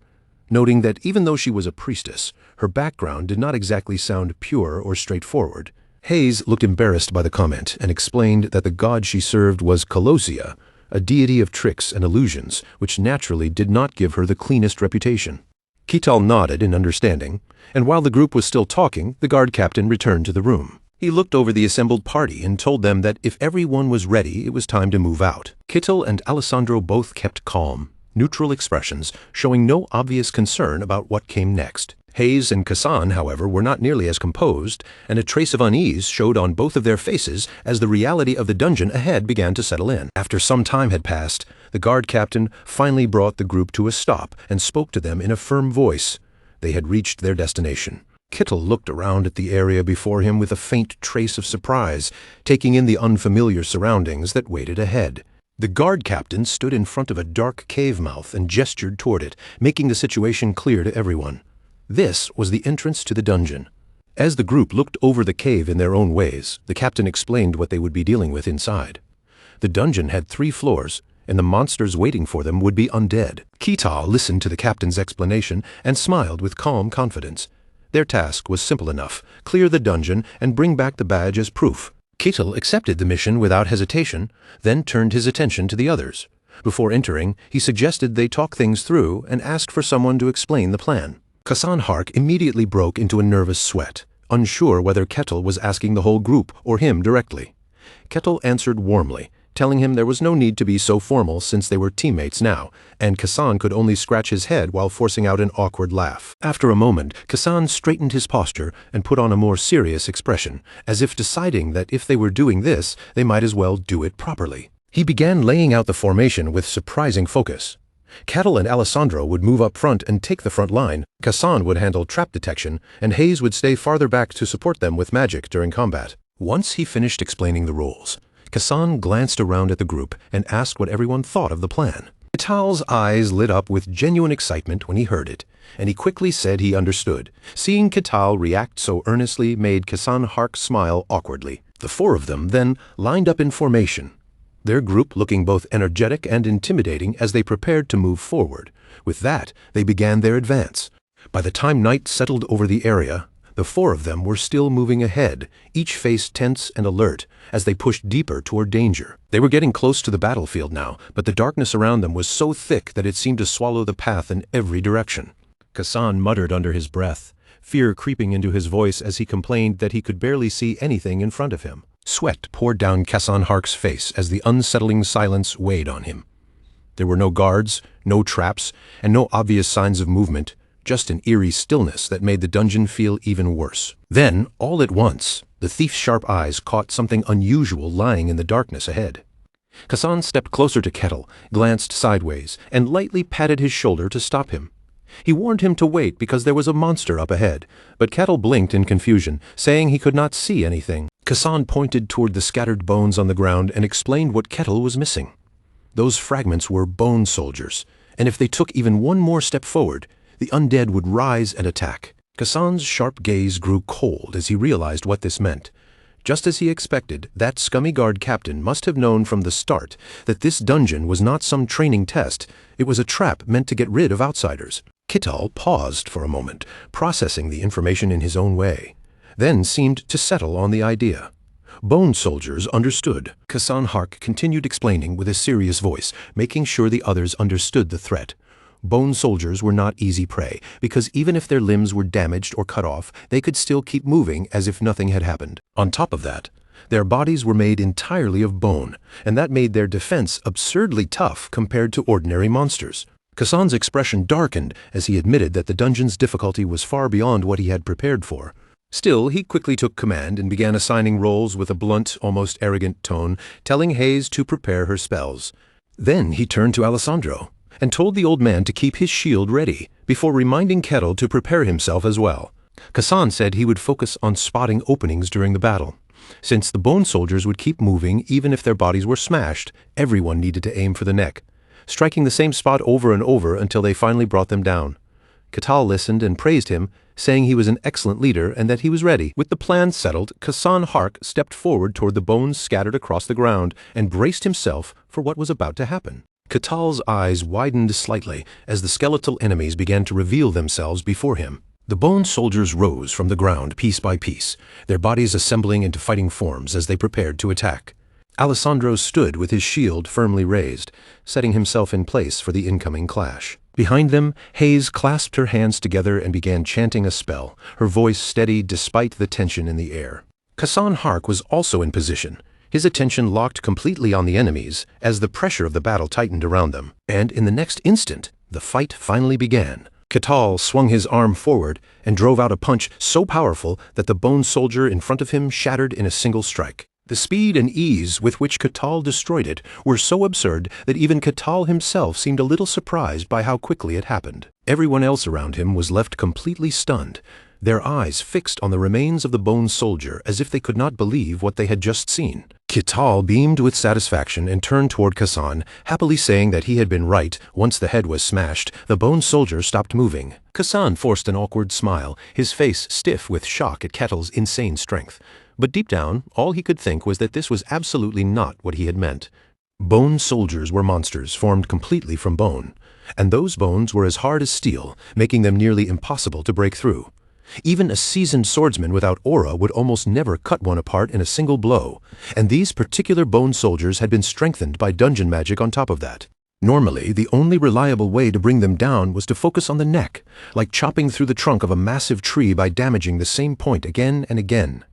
Speaker 1: noting that even though she was a priestess, her background did not exactly sound pure or straightforward. Hayes looked embarrassed by the comment and explained that the god she served was Colossia, a deity of tricks and illusions, which naturally did not give her the cleanest reputation. Ketal nodded in understanding, and while the group was still talking, the guard captain returned to the room. He looked over the assembled party and told them that if everyone was ready, it was time to move out. Ketal and Alessandro both kept calm, neutral expressions, showing no obvious concern about what came next. Hayes and Kassan, however, were not nearly as composed, and a trace of unease showed on both of their faces as the reality of the dungeon ahead began to settle in. After some time had passed, the guard captain finally brought the group to a stop and spoke to them in a firm voice. They had reached their destination. Ketal looked around at the area before him with a faint trace of surprise, taking in the unfamiliar surroundings that waited ahead. The guard captain stood in front of a dark cave mouth and gestured toward it, making the situation clear to everyone. This was the entrance to the dungeon. As the group looked over the cave in their own ways, the captain explained what they would be dealing with inside. The dungeon had 3 floors, and the monsters waiting for them would be undead. Ketal listened to the captain's explanation and smiled with calm confidence. Their task was simple enough: clear the dungeon and bring back the badge as proof. Ketal accepted the mission without hesitation, then turned his attention to the others. Before entering, he suggested they talk things through and asked for someone to explain the plan. Kasan Hark immediately broke into a nervous sweat, unsure whether Ketal was asking the whole group or him directly. Ketal answered warmly, telling him there was no need to be so formal since they were teammates now, and Kasan could only scratch his head while forcing out an awkward laugh. After a moment, Kasan straightened his posture and put on a more serious expression, as if deciding that if they were doing this, they might as well do it properly. He began laying out the formation with surprising focus. Ketal and Alessandro would move up front and take the front line, Kasan would handle trap detection, and Hayes would stay farther back to support them with magic during combat. Once he finished explaining the rules, Kasan glanced around at the group and asked what everyone thought of the plan. Ketal's eyes lit up with genuine excitement when he heard it, and he quickly said he understood. Seeing Ketal react so earnestly made Kasan Hark smile awkwardly. The four of them then lined up in formation, their group looking both energetic and intimidating as they prepared to move forward. With that, they began their advance. By the time night settled over the area, the four of them were still moving ahead, each face tense and alert, as they pushed deeper toward danger. They were getting close to the battlefield now, but the darkness around them was so thick that it seemed to swallow the path in every direction. Kasan muttered under his breath, fear creeping into his voice as he complained that he could barely see anything in front of him. Sweat poured down Kasan Hark's face as the unsettling silence weighed on him. There were no guards, no traps, and no obvious signs of movement, just an eerie stillness that made the dungeon feel even worse. Then, all at once, the thief's sharp eyes caught something unusual lying in the darkness ahead. Kasan stepped closer to Ketal, glanced sideways, and lightly patted his shoulder to stop him. He warned him to wait because there was a monster up ahead, but Ketal blinked in confusion, saying he could not see anything. Kasan pointed toward the scattered bones on the ground and explained what Ketal was missing. Those fragments were bone soldiers, and if they took even one more step forward, the undead would rise and attack. Kasan's sharp gaze grew cold as he realized what this meant. Just as he expected, that scummy guard captain must have known from the start that this dungeon was not some training test. It was a trap meant to get rid of outsiders. Ketal paused for a moment, processing the information in his own way, then seemed to settle on the idea. Bone soldiers understood. Kasan Hark continued explaining with a serious voice, making sure the others understood the threat. Bone soldiers were not easy prey, because even if their limbs were damaged or cut off, they could still keep moving as if nothing had happened. On top of that, their bodies were made entirely of bone, and that made their defense absurdly tough compared to ordinary monsters. Kasan's expression darkened as he admitted that the dungeon's difficulty was far beyond what he had prepared for. Still, he quickly took command and began assigning roles with a blunt, almost arrogant tone, telling Hayes to prepare her spells. Then he turned to Alessandro and told the old man to keep his shield ready, before reminding Ketal to prepare himself as well. Kasan said he would focus on spotting openings during the battle. Since the bone soldiers would keep moving even if their bodies were smashed, everyone needed to aim for the neck, striking the same spot over and over until they finally brought them down. Ketal listened and praised him, saying he was an excellent leader and that he was ready. With the plan settled, Kasan Hark stepped forward toward the bones scattered across the ground and braced himself for what was about to happen. Ketal's eyes widened slightly as the skeletal enemies began to reveal themselves before him. The bone soldiers rose from the ground piece by piece, their bodies assembling into fighting forms as they prepared to attack. Alessandro stood with his shield firmly raised, setting himself in place for the incoming clash. Behind them, Hayes clasped her hands together and began chanting a spell, her voice steady despite the tension in the air. Kasan Hark was also in position, his attention locked completely on the enemies as the pressure of the battle tightened around them. And in the next instant, the fight finally began. Ketal swung his arm forward and drove out a punch so powerful that the bone soldier in front of him shattered in a single strike. The speed and ease with which Ketal destroyed it were so absurd that even Ketal himself seemed a little surprised by how quickly it happened. Everyone else around him was left completely stunned, their eyes fixed on the remains of the bone soldier as if they could not believe what they had just seen. Ketal beamed with satisfaction and turned toward Kasan, happily saying that he had been right. Once the head was smashed, the bone soldier stopped moving. Kasan forced an awkward smile, his face stiff with shock at Ketal's insane strength. But deep down, all he could think was that this was absolutely not what he had meant. Bone soldiers were monsters formed completely from bone, and those bones were as hard as steel, making them nearly impossible to break through. Even a seasoned swordsman without aura would almost never cut one apart in a single blow, and these particular bone soldiers had been strengthened by dungeon magic on top of that. Normally, the only reliable way to bring them down was to focus on the neck, like chopping through the trunk of a massive tree by damaging the same point again and again.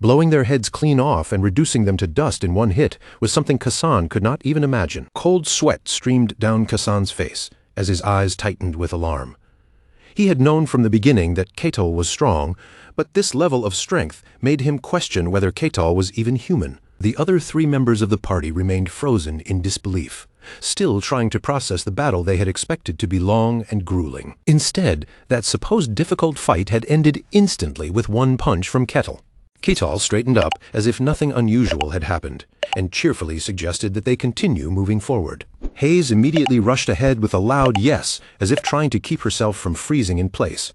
Speaker 1: Blowing their heads clean off and reducing them to dust in one hit was something Kasan could not even imagine. Cold sweat streamed down Kasan's face as his eyes tightened with alarm. He had known from the beginning that Ketal was strong, but this level of strength made him question whether Ketal was even human. The other 3 members of the party remained frozen in disbelief, still trying to process the battle they had expected to be long and grueling. Instead, that supposed difficult fight had ended instantly with one punch from Ketal. Ketal straightened up as if nothing unusual had happened, and cheerfully suggested that they continue moving forward. Hayes immediately rushed ahead with a loud yes, as if trying to keep herself from freezing in place.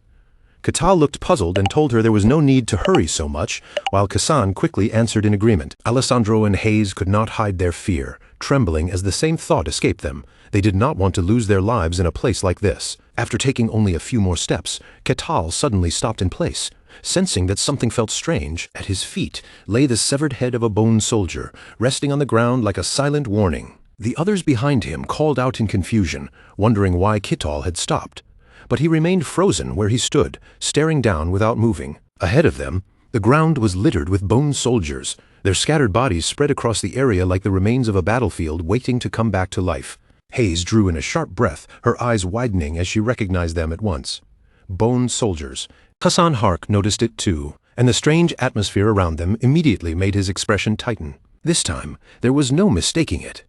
Speaker 1: Ketal looked puzzled and told her there was no need to hurry so much, while Kasan quickly answered in agreement. Alessandro and Hayes could not hide their fear, trembling as the same thought escaped them. They did not want to lose their lives in a place like this. After taking only a few more steps, Ketal suddenly stopped in place. Sensing that something felt strange, at his feet lay the severed head of a bone soldier, resting on the ground like a silent warning. The others behind him called out in confusion, wondering why Ketal had stopped. But he remained frozen where he stood, staring down without moving. Ahead of them, the ground was littered with bone soldiers, their scattered bodies spread across the area like the remains of a battlefield waiting to come back to life. Hayes drew in a sharp breath, her eyes widening as she recognized them at once. Bone soldiers. Hassan Hark noticed it too, and the strange atmosphere around them immediately made his expression tighten. This time, there was no mistaking it.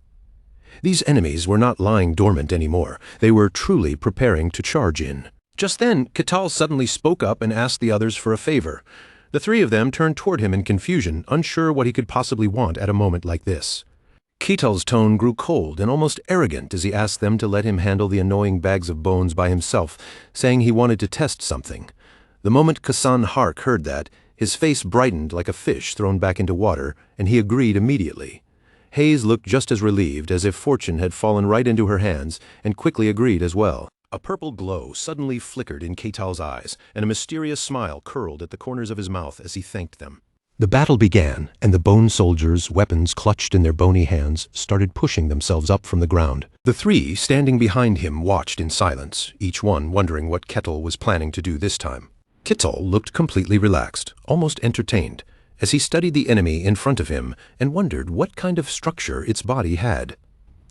Speaker 1: These enemies were not lying dormant anymore. They were truly preparing to charge in. Just then, Ketal suddenly spoke up and asked the others for a favor. The 3 of them turned toward him in confusion, unsure what he could possibly want at a moment like this. Ketal's tone grew cold and almost arrogant as he asked them to let him handle the annoying bags of bones by himself, saying he wanted to test something. The moment Kasan Hark heard that, his face brightened like a fish thrown back into water, and he agreed immediately. Hayes looked just as relieved as if fortune had fallen right into her hands, and quickly agreed as well. A purple glow suddenly flickered in Ketal's eyes, and a mysterious smile curled at the corners of his mouth as he thanked them. The battle began, and the bone soldiers, weapons clutched in their bony hands, started pushing themselves up from the ground. The 3 standing behind him watched in silence, each one wondering what Ketal was planning to do this time. Ketal looked completely relaxed, almost entertained, as he studied the enemy in front of him and wondered what kind of structure its body had.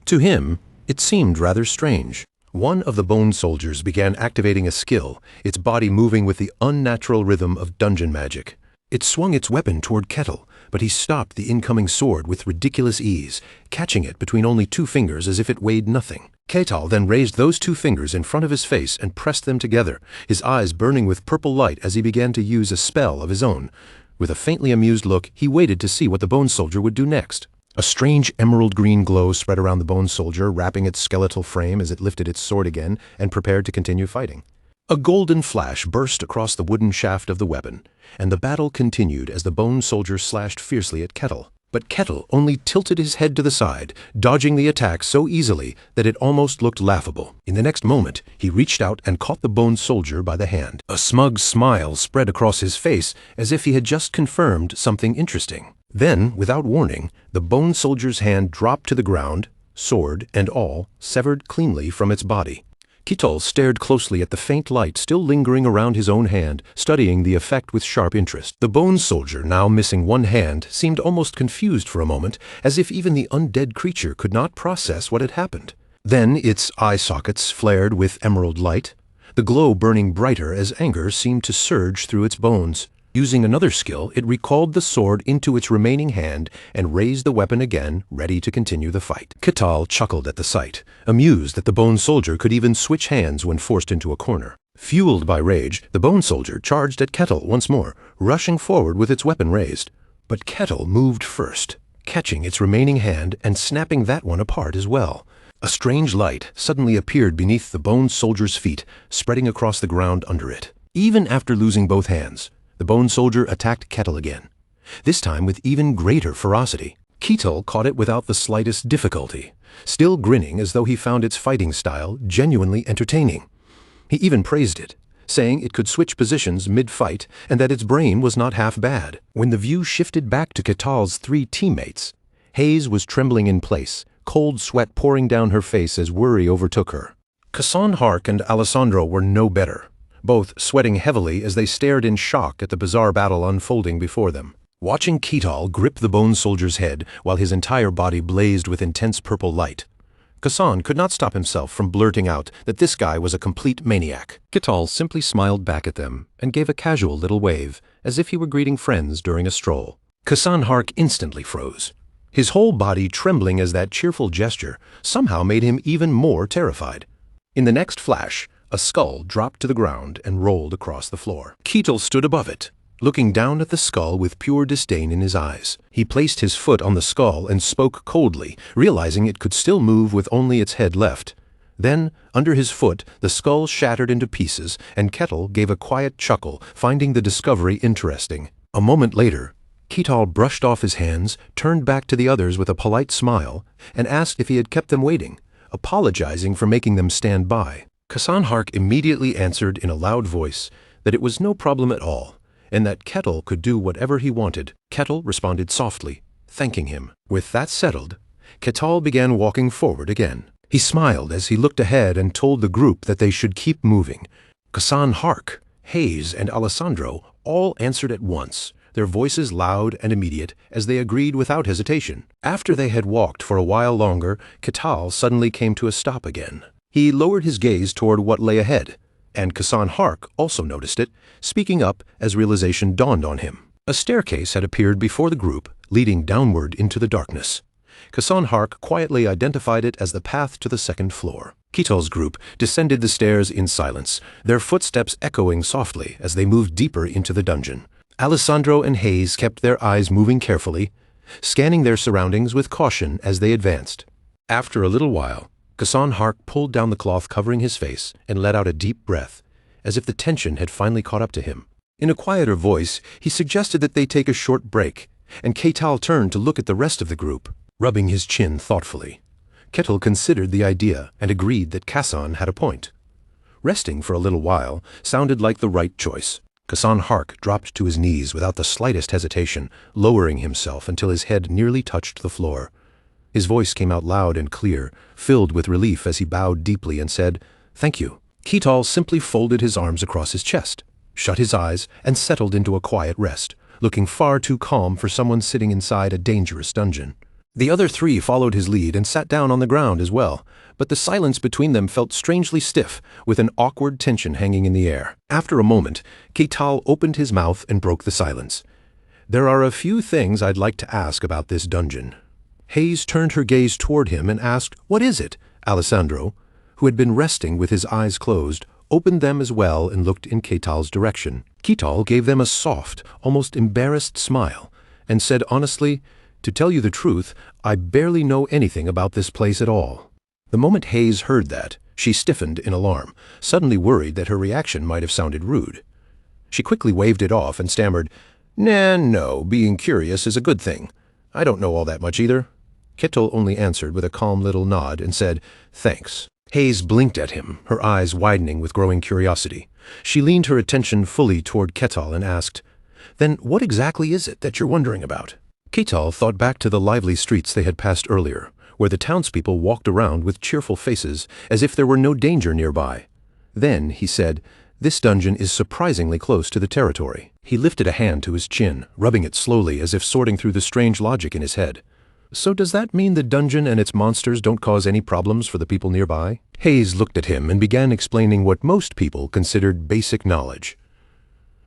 Speaker 1: To him, it seemed rather strange. One of the bone soldiers began activating a skill, its body moving with the unnatural rhythm of dungeon magic. It swung its weapon toward Ketal, but he stopped the incoming sword with ridiculous ease, catching it between only 2 fingers as if it weighed nothing. Ketal then raised those 2 fingers in front of his face and pressed them together, his eyes burning with purple light as he began to use a spell of his own. With a faintly amused look, he waited to see what the bone soldier would do next. A strange emerald green glow spread around the bone soldier, wrapping its skeletal frame as it lifted its sword again and prepared to continue fighting. A golden flash burst across the wooden shaft of the weapon, and the battle continued as the bone soldier slashed fiercely at Ketal. But Ketal only tilted his head to the side, dodging the attack so easily that it almost looked laughable. In the next moment, he reached out and caught the bone soldier by the hand. A smug smile spread across his face as if he had just confirmed something interesting. Then, without warning, the bone soldier's hand dropped to the ground, sword and all severed cleanly from its body. Ketal stared closely at the faint light still lingering around his own hand, studying the effect with sharp interest. The bone soldier, now missing one hand, seemed almost confused for a moment, as if even the undead creature could not process what had happened. Then its eye sockets flared with emerald light, the glow burning brighter as anger seemed to surge through its bones. Using another skill, it recalled the sword into its remaining hand and raised the weapon again, ready to continue the fight. Ketal chuckled at the sight, amused that the bone soldier could even switch hands when forced into a corner. Fueled by rage, the bone soldier charged at Ketal once more, rushing forward with its weapon raised. But Ketal moved first, catching its remaining hand and snapping that one apart as well. A strange light suddenly appeared beneath the bone soldier's feet, spreading across the ground under it. Even after losing both hands, the bone soldier attacked Ketal again, this time with even greater ferocity. Keetal caught it without the slightest difficulty, still grinning as though he found its fighting style genuinely entertaining. He even praised it, saying it could switch positions mid-fight and that its brain was not half bad. When the view shifted back to Keetal's three teammates, Hayes was trembling in place, cold sweat pouring down her face as worry overtook her. Kasan Hark and Alessandro were no better, both sweating heavily as they stared in shock at the bizarre battle unfolding before them. Watching Keetal grip the bone soldier's head while his entire body blazed with intense purple light, Kasan could not stop himself from blurting out that this guy was a complete maniac. Keetal simply smiled back at them and gave a casual little wave, as if he were greeting friends during a stroll. Kasan Hark instantly froze, his whole body trembling as that cheerful gesture somehow made him even more terrified. In the next flash, a skull dropped to the ground and rolled across the floor. Keetal stood above it, looking down at the skull with pure disdain in his eyes. He placed his foot on the skull and spoke coldly, realizing it could still move with only its head left. Then, under his foot, the skull shattered into pieces, and Keetal gave a quiet chuckle, finding the discovery interesting. A moment later, Keetal brushed off his hands, turned back to the others with a polite smile, and asked if he had kept them waiting, apologizing for making them stand by. Kasan Hark immediately answered in a loud voice that it was no problem at all, and that Keetal could do whatever he wanted. Keetal responded softly, thanking him. With that settled, Keetal began walking forward again. He smiled as he looked ahead and told the group that they should keep moving. Kasan Hark, Hayes, and Alessandro all answered at once, their voices loud and immediate, as they agreed without hesitation. After they had walked for a while longer, Keetal suddenly came to a stop again. He lowered his gaze toward what lay ahead, and Kasan Hark also noticed it, speaking up as realization dawned on him. A staircase had appeared before the group, leading downward into the darkness. Kasan Hark quietly identified it as the path to the second floor. Keetal's group descended the stairs in silence, their footsteps echoing softly as they moved deeper into the dungeon. Alessandro and Hayes kept their eyes moving carefully, scanning their surroundings with caution as they advanced. After a little while, Kasan Hark pulled down the cloth covering his face and let out a deep breath, as if the tension had finally caught up to him. In a quieter voice, he suggested that they take a short break, and Keetal turned to look at the rest of the group, rubbing his chin thoughtfully. Keetal considered the idea and agreed that Kasan had a point. Resting for a little while sounded like the right choice. Kasan Hark dropped to his knees without the slightest hesitation, lowering himself until his head nearly touched the floor. His voice came out loud and clear, filled with relief as he bowed deeply and said, "Thank you." Keetal simply folded his arms across his chest, shut his eyes, and settled into a quiet rest, looking far too calm for someone sitting inside a dangerous dungeon. The other three followed his lead and sat down on the ground as well, but the silence between them felt strangely stiff, with an awkward tension hanging in the air. After a moment, Keetal opened his mouth and broke the silence. "There are a few things I'd like to ask about this dungeon." Hayes turned her gaze toward him and asked, "What is it?" Alessandro, who had been resting with his eyes closed, opened them as well and looked in Keetal's direction. Keetal gave them a soft, almost embarrassed smile, and said honestly, "To tell you the truth, I barely know anything about this place at all." The moment Hayes heard that, she stiffened in alarm, suddenly worried that her reaction might have sounded rude. She quickly waved it off and stammered, No, being curious is a good thing. I don't know all that much either." Keetal only answered with a calm little nod and said, "Thanks." Hayes blinked at him, her eyes widening with growing curiosity. She leaned her attention fully toward Keetal and asked, "Then what exactly is it that you're wondering about?" Keetal thought back to the lively streets they had passed earlier, where the townspeople walked around with cheerful faces, as if there were no danger nearby. Then, he said, "This dungeon is surprisingly close to the territory." He lifted a hand to his chin, rubbing it slowly as if sorting through the strange logic in his head. "So does that mean the dungeon and its monsters don't cause any problems for the people nearby?" Hayes looked at him and began explaining what most people considered basic knowledge.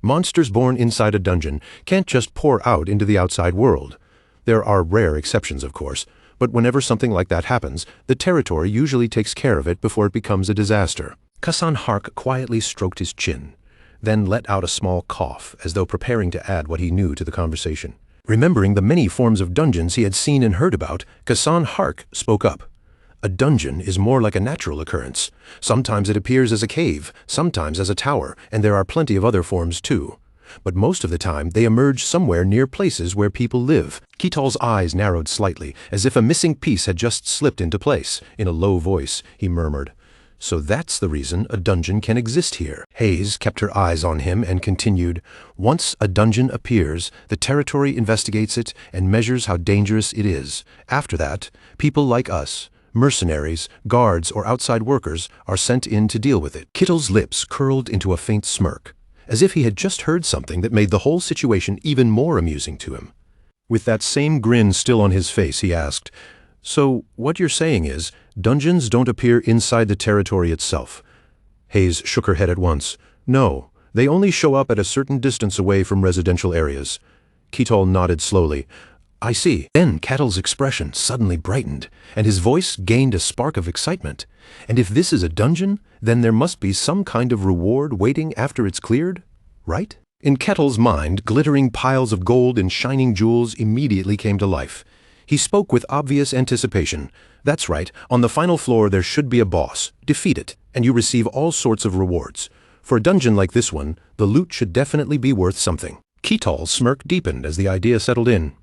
Speaker 1: Monsters born inside a dungeon can't just pour out into the outside world. There are rare exceptions, of course, but whenever something like that happens, the territory usually takes care of it before it becomes a disaster. Kasan Hark quietly stroked his chin, then let out a small cough as though preparing to add what he knew to the conversation. Remembering the many forms of dungeons he had seen and heard about, Kasan Hark spoke up. "A dungeon is more like a natural occurrence. Sometimes it appears as a cave, sometimes as a tower, and there are plenty of other forms too. but most of the time they emerge somewhere near places where people live. Ketal's eyes narrowed slightly, as if a missing piece had just slipped into place. In a low voice, he murmured, "So that's the reason a dungeon can exist here." Hayes kept her eyes on him and continued, "Once a dungeon appears, the territory investigates it and measures how dangerous it is. After that, people like us, mercenaries, guards, or outside workers, are sent in to deal with it." Ketal's lips curled into a faint smirk, as if he had just heard something that made the whole situation even more amusing to him. With that same grin still on his face, he asked, "So what you're saying is, dungeons don't appear inside the territory itself?" Hayes shook her head at once. "No, they only show up at a certain distance away from residential areas." Ketal nodded slowly. "I see." Then Ketal's expression suddenly brightened, and his voice gained a spark of excitement. "And if this is a dungeon, then there must be some kind of reward waiting after it's cleared, right?" In Ketal's mind, glittering piles of gold and shining jewels immediately came to life. He spoke with obvious anticipation. "That's right, on the final floor there should be a boss. Defeat it, and you receive all sorts of rewards. For a dungeon like this one, the loot should definitely be worth something." Ketal's smirk deepened as the idea settled in.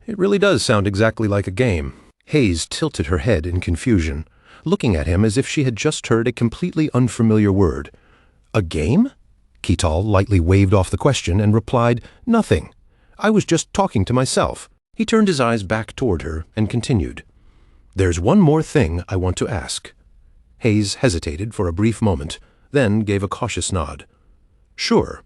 Speaker 1: "It really does sound exactly like a game." Hayes tilted her head in confusion, looking at him as if she had just heard a completely unfamiliar word. "A game?" Ketal lightly waved off the question and replied, "Nothing. I was just talking to myself." He turned his eyes back toward her and continued, "There's one more thing I want to ask." Hayes hesitated for a brief moment, then gave a cautious nod. "Sure.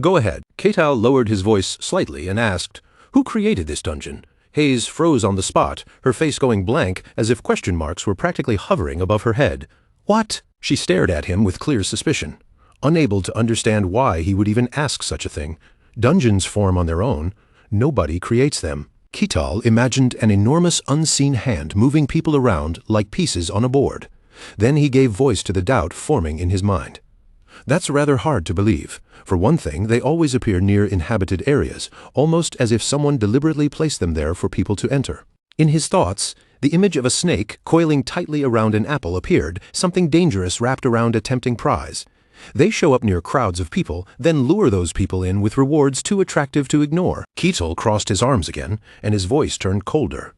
Speaker 1: Go ahead." Ketal lowered his voice slightly and asked, "Who created this dungeon?" Hayes froze on the spot, her face going blank as if question marks were practically hovering above her head. "What?" She stared at him with clear suspicion, unable to understand why he would even ask such a thing. Dungeons form on their own. Nobody creates them. Ketal imagined an enormous unseen hand moving people around like pieces on a board. Then he gave voice to the doubt forming in his mind. "That's rather hard to believe. For one thing, they always appear near inhabited areas, almost as if someone deliberately placed them there for people to enter." In his thoughts, the image of a snake coiling tightly around an apple appeared, something dangerous wrapped around a tempting prize. They show up near crowds of people, then lure those people in with rewards too attractive to ignore. Ketal crossed his arms again, and his voice turned colder.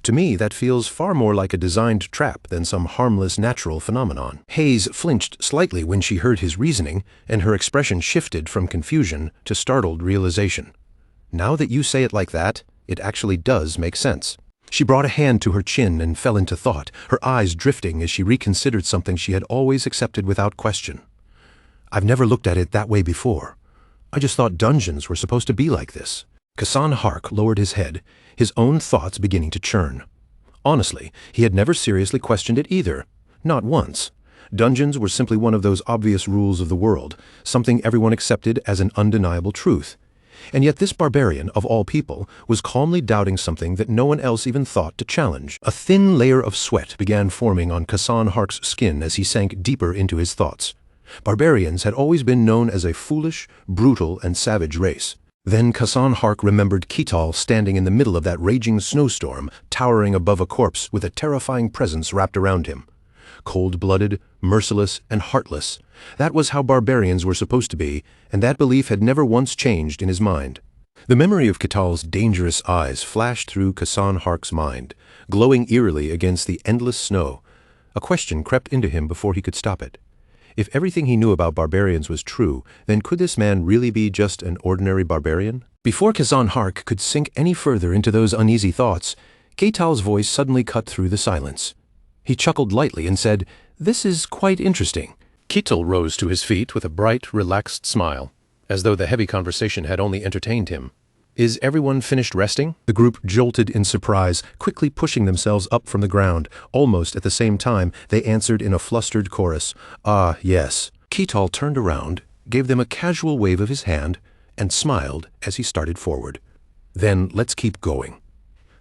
Speaker 1: "To me, that feels far more like a designed trap than some harmless natural phenomenon." Hayes flinched slightly when she heard his reasoning, and her expression shifted from confusion to startled realization. "Now that you say it like that, it actually does make sense." She brought a hand to her chin and fell into thought, her eyes drifting as she reconsidered something she had always accepted without question. "I've never looked at it that way before. I just thought dungeons were supposed to be like this." Kasan Hark lowered his head, his own thoughts beginning to churn. Honestly, he had never seriously questioned it either. Not once. Dungeons were simply one of those obvious rules of the world, something everyone accepted as an undeniable truth. And yet this barbarian, of all people, was calmly doubting something that no one else even thought to challenge. A thin layer of sweat began forming on Kasan Hark's skin as he sank deeper into his thoughts. Barbarians had always been known as a foolish, brutal, and savage race. Then Kasan Hark remembered Ketal standing in the middle of that raging snowstorm, towering above a corpse with a terrifying presence wrapped around him. Cold-blooded, merciless, and heartless. That was how barbarians were supposed to be, and that belief had never once changed in his mind. The memory of Ketal's dangerous eyes flashed through Kasan Hark's mind, glowing eerily against the endless snow. A question crept into him before he could stop it. If everything he knew about barbarians was true, then could this man really be just an ordinary barbarian? Before Kasan Hark could sink any further into those uneasy thoughts, Ketal's voice suddenly cut through the silence. He chuckled lightly and said, "This is quite interesting." Ketal rose to his feet with a bright, relaxed smile, as though the heavy conversation had only entertained him. "Is everyone finished resting?" The group jolted in surprise, quickly pushing themselves up from the ground. Almost at the same time, they answered in a flustered chorus, "Ah, yes." Ketal turned around, gave them a casual wave of his hand, and smiled as he started forward. "Then let's keep going."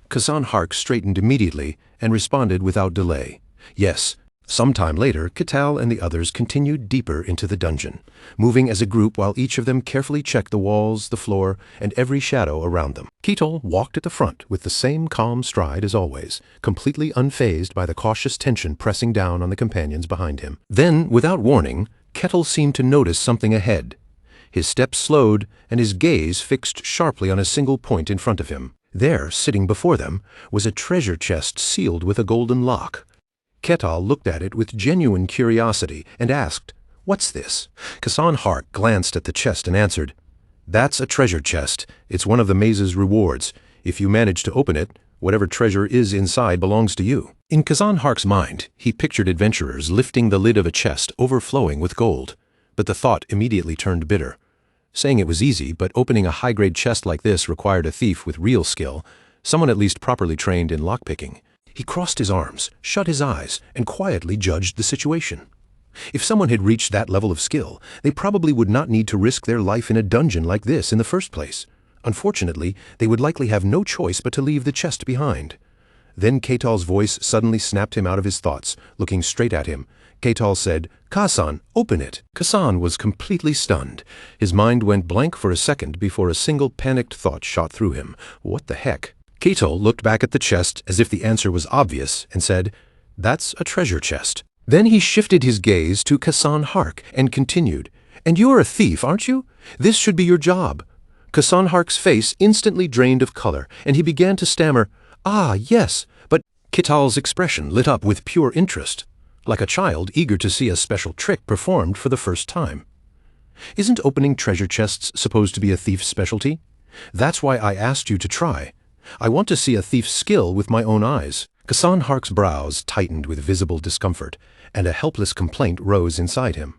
Speaker 1: Kasan Hark straightened immediately and responded without delay. "Yes." Sometime later, Ketal and the others continued deeper into the dungeon, moving as a group while each of them carefully checked the walls, the floor, and every shadow around them. Ketal walked at the front with the same calm stride as always, completely unfazed by the cautious tension pressing down on the companions behind him. Then, without warning, Ketal seemed to notice something ahead. His steps slowed, and his gaze fixed sharply on a single point in front of him. There, sitting before them, was a treasure chest sealed with a golden lock. Ketal looked at it with genuine curiosity and asked, "What's this?" Kasan Hark glanced at the chest and answered, "That's a treasure chest. It's one of the maze's rewards. If you manage to open it, whatever treasure is inside belongs to you." In Kasan Hark's mind, he pictured adventurers lifting the lid of a chest overflowing with gold. But the thought immediately turned bitter. Saying it was easy, but opening a high-grade chest like this required a thief with real skill, someone at least properly trained in lockpicking. He crossed his arms, shut his eyes, and quietly judged the situation. If someone had reached that level of skill, they probably would not need to risk their life in a dungeon like this in the first place. Unfortunately, they would likely have no choice but to leave the chest behind. Then Ketal's voice suddenly snapped him out of his thoughts. Looking straight at him, Ketal said, "Kasan, open it." Kasan was completely stunned. His mind went blank for a second before a single panicked thought shot through him. What the heck? Ketal looked back at the chest as if the answer was obvious and said, "That's a treasure chest." Then he shifted his gaze to Kasan Hark and continued, "And you're a thief, aren't you? This should be your job." Kasan Hark's face instantly drained of color, and he began to stammer, "Ah, yes," but Ketal's expression lit up with pure interest, like a child eager to see a special trick performed for the first time. Isn't opening treasure chests supposed to be a thief's specialty? That's why I asked you to try. I want to see a thief's skill with my own eyes. Kasan Hark's brows tightened with visible discomfort, and a helpless complaint rose inside him.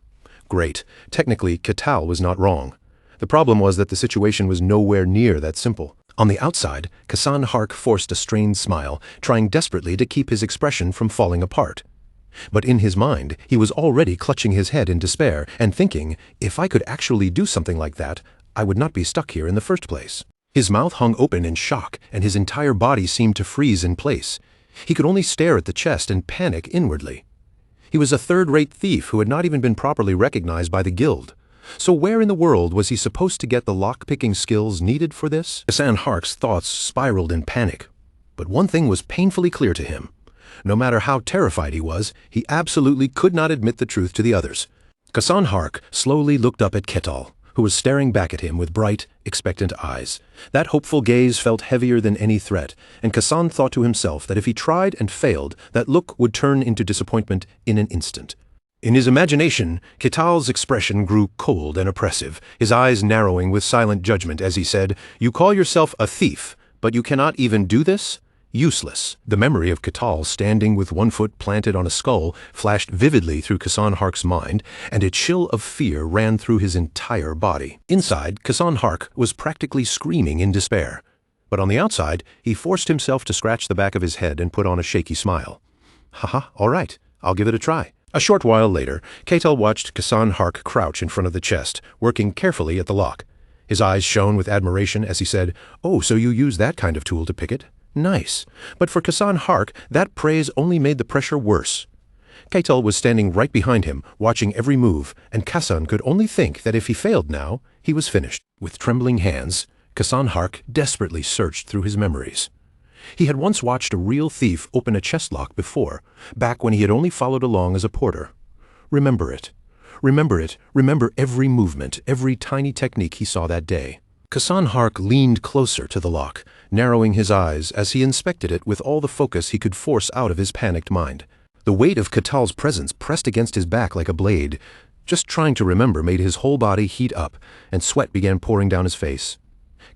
Speaker 1: Great. Technically, Ketal was not wrong. The problem was that the situation was nowhere near that simple. On the outside, Kasan Hark forced a strained smile, trying desperately to keep his expression from falling apart. But in his mind, he was already clutching his head in despair and thinking, if I could actually do something like that, I would not be stuck here in the first place. His mouth hung open in shock, and his entire body seemed to freeze in place. He could only stare at the chest and panic inwardly. He was a third-rate thief who had not even been properly recognized by the guild. So where in the world was he supposed to get the lock-picking skills needed for this? Kasan Hark's thoughts spiraled in panic. But one thing was painfully clear to him. No matter how terrified he was, he absolutely could not admit the truth to the others. Kasan Hark slowly looked up at Ketal, who was staring back at him with bright, expectant eyes. That hopeful gaze felt heavier than any threat, and Kasan thought to himself that if he tried and failed, that look would turn into disappointment in an instant. In his imagination, Ketal's expression grew cold and oppressive, his eyes narrowing with silent judgment as he said, "You call yourself a thief, but you cannot even do this? Useless." The memory of Ketal standing with one foot planted on a skull flashed vividly through Kasan Hark's mind, and a chill of fear ran through his entire body. Inside, Kasan Hark was practically screaming in despair. But on the outside, he forced himself to scratch the back of his head and put on a shaky smile. "Haha, all right, I'll give it a try." A short while later, Ketal watched Kasan Hark crouch in front of the chest, working carefully at the lock. His eyes shone with admiration as he said, "Oh, so you use that kind of tool to pick it? Nice." But for Kasan Hark, that praise only made the pressure worse. Ketal was standing right behind him, watching every move, and Kasan could only think that if he failed now, he was finished. With trembling hands, Kasan Hark desperately searched through his memories. He had once watched a real thief open a chest lock before, back when he had only followed along as a porter. Remember it. Remember it. Remember every movement, every tiny technique he saw that day. Kasan Hark leaned closer to the lock, narrowing his eyes as he inspected it with all the focus he could force out of his panicked mind. The weight of Ketal's presence pressed against his back like a blade. Just trying to remember made his whole body heat up, and sweat began pouring down his face.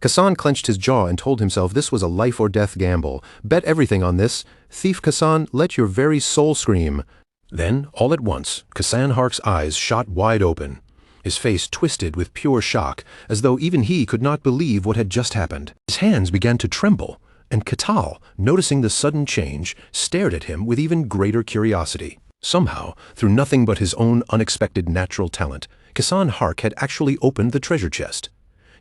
Speaker 1: Kasan clenched his jaw and told himself this was a life-or-death gamble. Bet everything on this. Thief Kasan, let your very soul scream. Then, all at once, Kasan Hark's eyes shot wide open. His face twisted with pure shock, as though even he could not believe what had just happened. His hands began to tremble, and Ketal, noticing the sudden change, stared at him with even greater curiosity. Somehow, through nothing but his own unexpected natural talent, Kasan Hark had actually opened the treasure chest.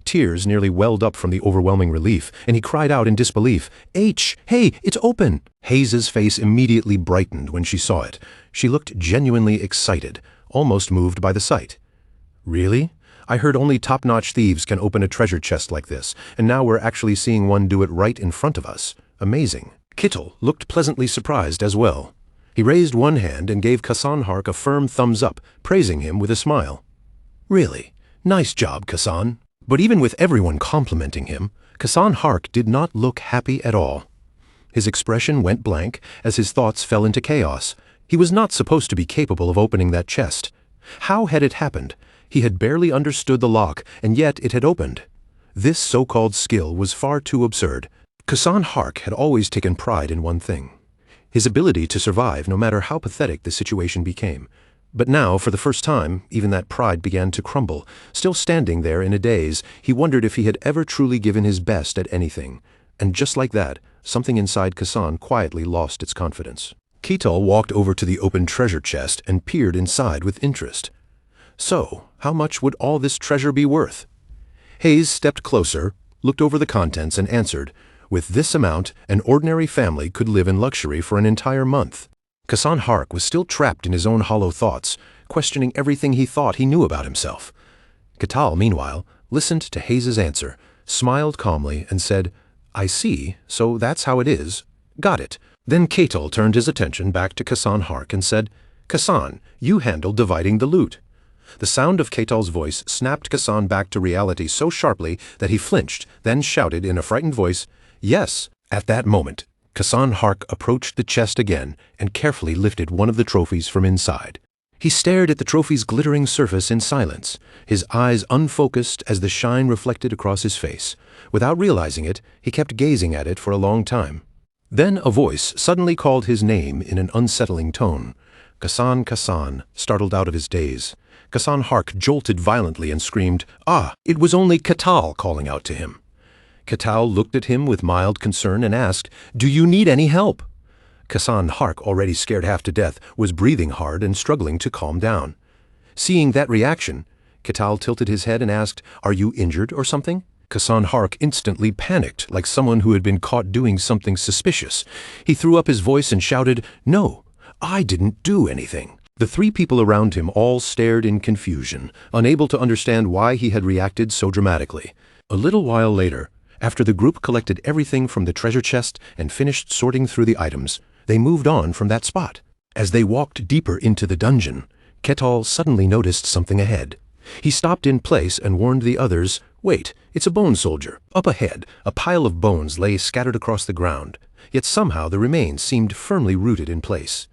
Speaker 1: Tears nearly welled up from the overwhelming relief, and he cried out in disbelief, Hey, it's open!" Haze's face immediately brightened when she saw it. She looked genuinely excited, almost moved by the sight. "Really? I heard only top-notch thieves can open a treasure chest like this, and now we're actually seeing one do it right in front of us. Amazing." Ketal looked pleasantly surprised as well. He raised one hand and gave Kasan Hark a firm thumbs up, praising him with a smile. "Really? Nice job, Kasan. But even with everyone complimenting him, Kasan Hark did not look happy at all. His expression went blank as his thoughts fell into chaos. He was not supposed to be capable of opening that chest. How had it happened? He had barely understood the lock, and yet it had opened. This so-called skill was far too absurd. Kasan Hark had always taken pride in one thing: his ability to survive no matter how pathetic the situation became. But now, for the first time, even that pride began to crumble. Still standing there in a daze, he wondered if he had ever truly given his best at anything. And just like that, something inside Kasan quietly lost its confidence. Ketal walked over to the open treasure chest and peered inside with interest. So, how much would all this treasure be worth? Hayes stepped closer, looked over the contents, and answered, "With this amount, an ordinary family could live in luxury for an entire month." Kasan Hark was still trapped in his own hollow thoughts, questioning everything he thought he knew about himself. Ketal, meanwhile, listened to Hayes's answer, smiled calmly, and said, "I see, so that's how it is. Got it." Then Ketal turned his attention back to Kasan Hark and said, "Kasan, you handle dividing the loot." The sound of Ketal's voice snapped Kasan back to reality so sharply that he flinched, then shouted in a frightened voice, "Yes." At that moment, Kasan Hark approached the chest again and carefully lifted one of the trophies from inside. He stared at the trophy's glittering surface in silence, his eyes unfocused as the shine reflected across his face. Without realizing it, he kept gazing at it for a long time. Then a voice suddenly called his name in an unsettling tone. "Kasan, Kasan," startled out of his daze. Kasan Hark jolted violently and screamed, "Ah!" It was only Ketal calling out to him. Ketal looked at him with mild concern and asked, "Do you need any help?" Kasan Hark, already scared half to death, was breathing hard and struggling to calm down. Seeing that reaction, Ketal tilted his head and asked, "Are you injured or something?" Kasan Hark instantly panicked, like someone who had been caught doing something suspicious. He threw up his voice and shouted, "No, I didn't do anything." The three people around him all stared in confusion, unable to understand why he had reacted so dramatically. A little while later, after the group collected everything from the treasure chest and finished sorting through the items, they moved on from that spot. As they walked deeper into the dungeon, Ketal suddenly noticed something ahead. He stopped in place and warned the others, "Wait, it's a bone soldier." Up ahead, a pile of bones lay scattered across the ground, yet somehow the remains seemed firmly rooted in place.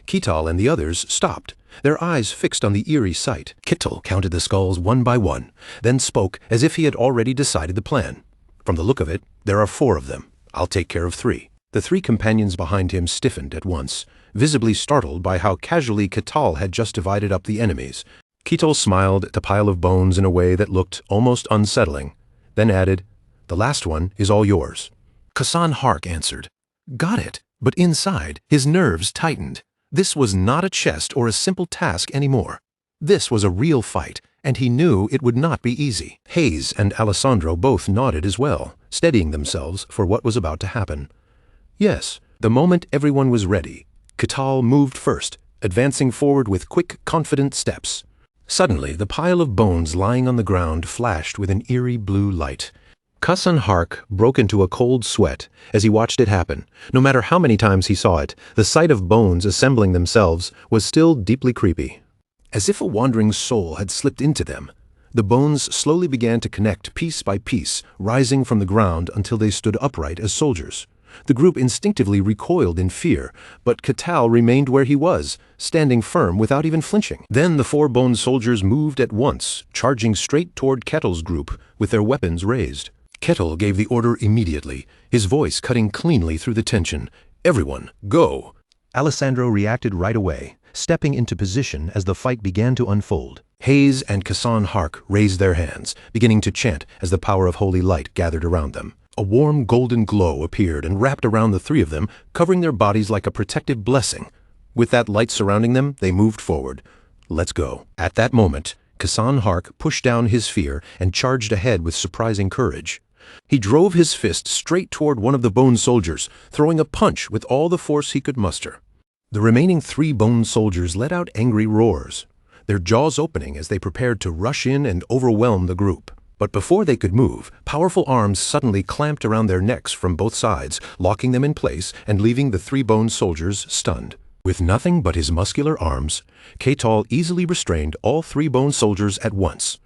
Speaker 1: Ketal and the others stopped, their eyes fixed on the eerie sight. Ketal counted the skulls one by one, then spoke as if he had already decided the plan. "From the look of it, there are 4 of them. I'll take care of 3. The 3 companions behind him stiffened at once, visibly startled by how casually Ketal had just divided up the enemies. Ketal smiled at the pile of bones in a way that looked almost unsettling, then added, "The last one is all yours." Kasan Hark answered, "Got it." But inside, his nerves tightened. This was not a chest or a simple task anymore. This was a real fight, and he knew it would not be easy. Hayes and Alessandro both nodded as well, steadying themselves for what was about to happen. Yes, the moment everyone was ready, Ketal moved first, advancing forward with quick, confident steps. Suddenly, the pile of bones lying on the ground flashed with an eerie blue light. Kasan Hark broke into a cold sweat as he watched it happen. No matter how many times he saw it, the sight of bones assembling themselves was still deeply creepy. As if a wandering soul had slipped into them, the bones slowly began to connect piece by piece, rising from the ground until they stood upright as soldiers. The group instinctively recoiled in fear, but Ketal remained where he was, standing firm without even flinching. Then the 4 bone soldiers moved at once, charging straight toward Ketal's group, with their weapons raised. Ketal gave the order immediately, his voice cutting cleanly through the tension. "Everyone, go!" Alessandro reacted right away, stepping into position as the fight began to unfold. Hayes and Kasan Hark raised their hands, beginning to chant as the power of holy light gathered around them. A warm golden glow appeared and wrapped around the 3 of them, covering their bodies like a protective blessing. With that light surrounding them, they moved forward. "Let's go." At that moment, Kasan Hark pushed down his fear and charged ahead with surprising courage. He drove his fist straight toward one of the bone soldiers, throwing a punch with all the force he could muster. The remaining 3 bone soldiers let out angry roars, their jaws opening as they prepared to rush in and overwhelm the group. But before they could move, powerful arms suddenly clamped around their necks from both sides, locking them in place and leaving the 3 bone soldiers stunned. With nothing but his muscular arms, Ketal easily restrained all 3 bone soldiers at once.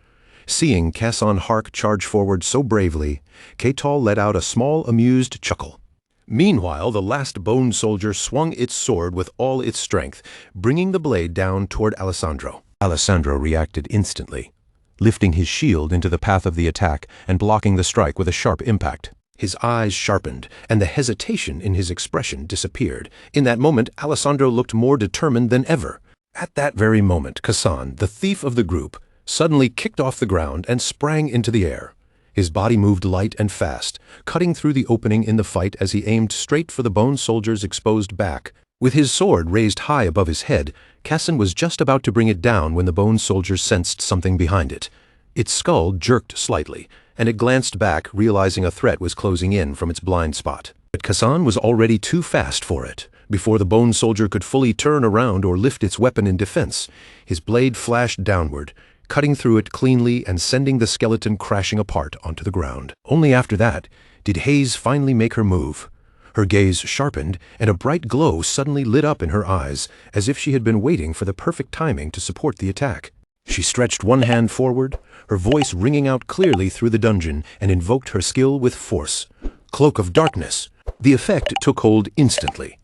Speaker 1: Seeing Kassan Hark charge forward so bravely, Ketal let out a small, amused chuckle. Meanwhile, the last bone soldier swung its sword with all its strength, bringing the blade down toward Alessandro. Alessandro reacted instantly, lifting his shield into the path of the attack and blocking the strike with a sharp impact. His eyes sharpened, and the hesitation in his expression disappeared. In that moment, Alessandro looked more determined than ever. At that very moment, Kassan, the thief of the group, suddenly kicked off the ground and sprang into the air. His body moved light and fast, cutting through the opening in the fight as he aimed straight for the bone soldier's exposed back. With his sword raised high above his head, Kassan was just about to bring it down when the bone soldier sensed something behind it. Its skull jerked slightly, and it glanced back, realizing a threat was closing in from its blind spot. But Kassan was already too fast for it. Before the bone soldier could fully turn around or lift its weapon in defense, his blade flashed downward, cutting through it cleanly and sending the skeleton crashing apart onto the ground. Only after that did Hayes finally make her move. Her gaze sharpened, and a bright glow suddenly lit up in her eyes, as if she had been waiting for the perfect timing to support the attack. She stretched one hand forward, her voice ringing out clearly through the dungeon, and invoked her skill with force. Cloak of Darkness. The effect took hold instantly.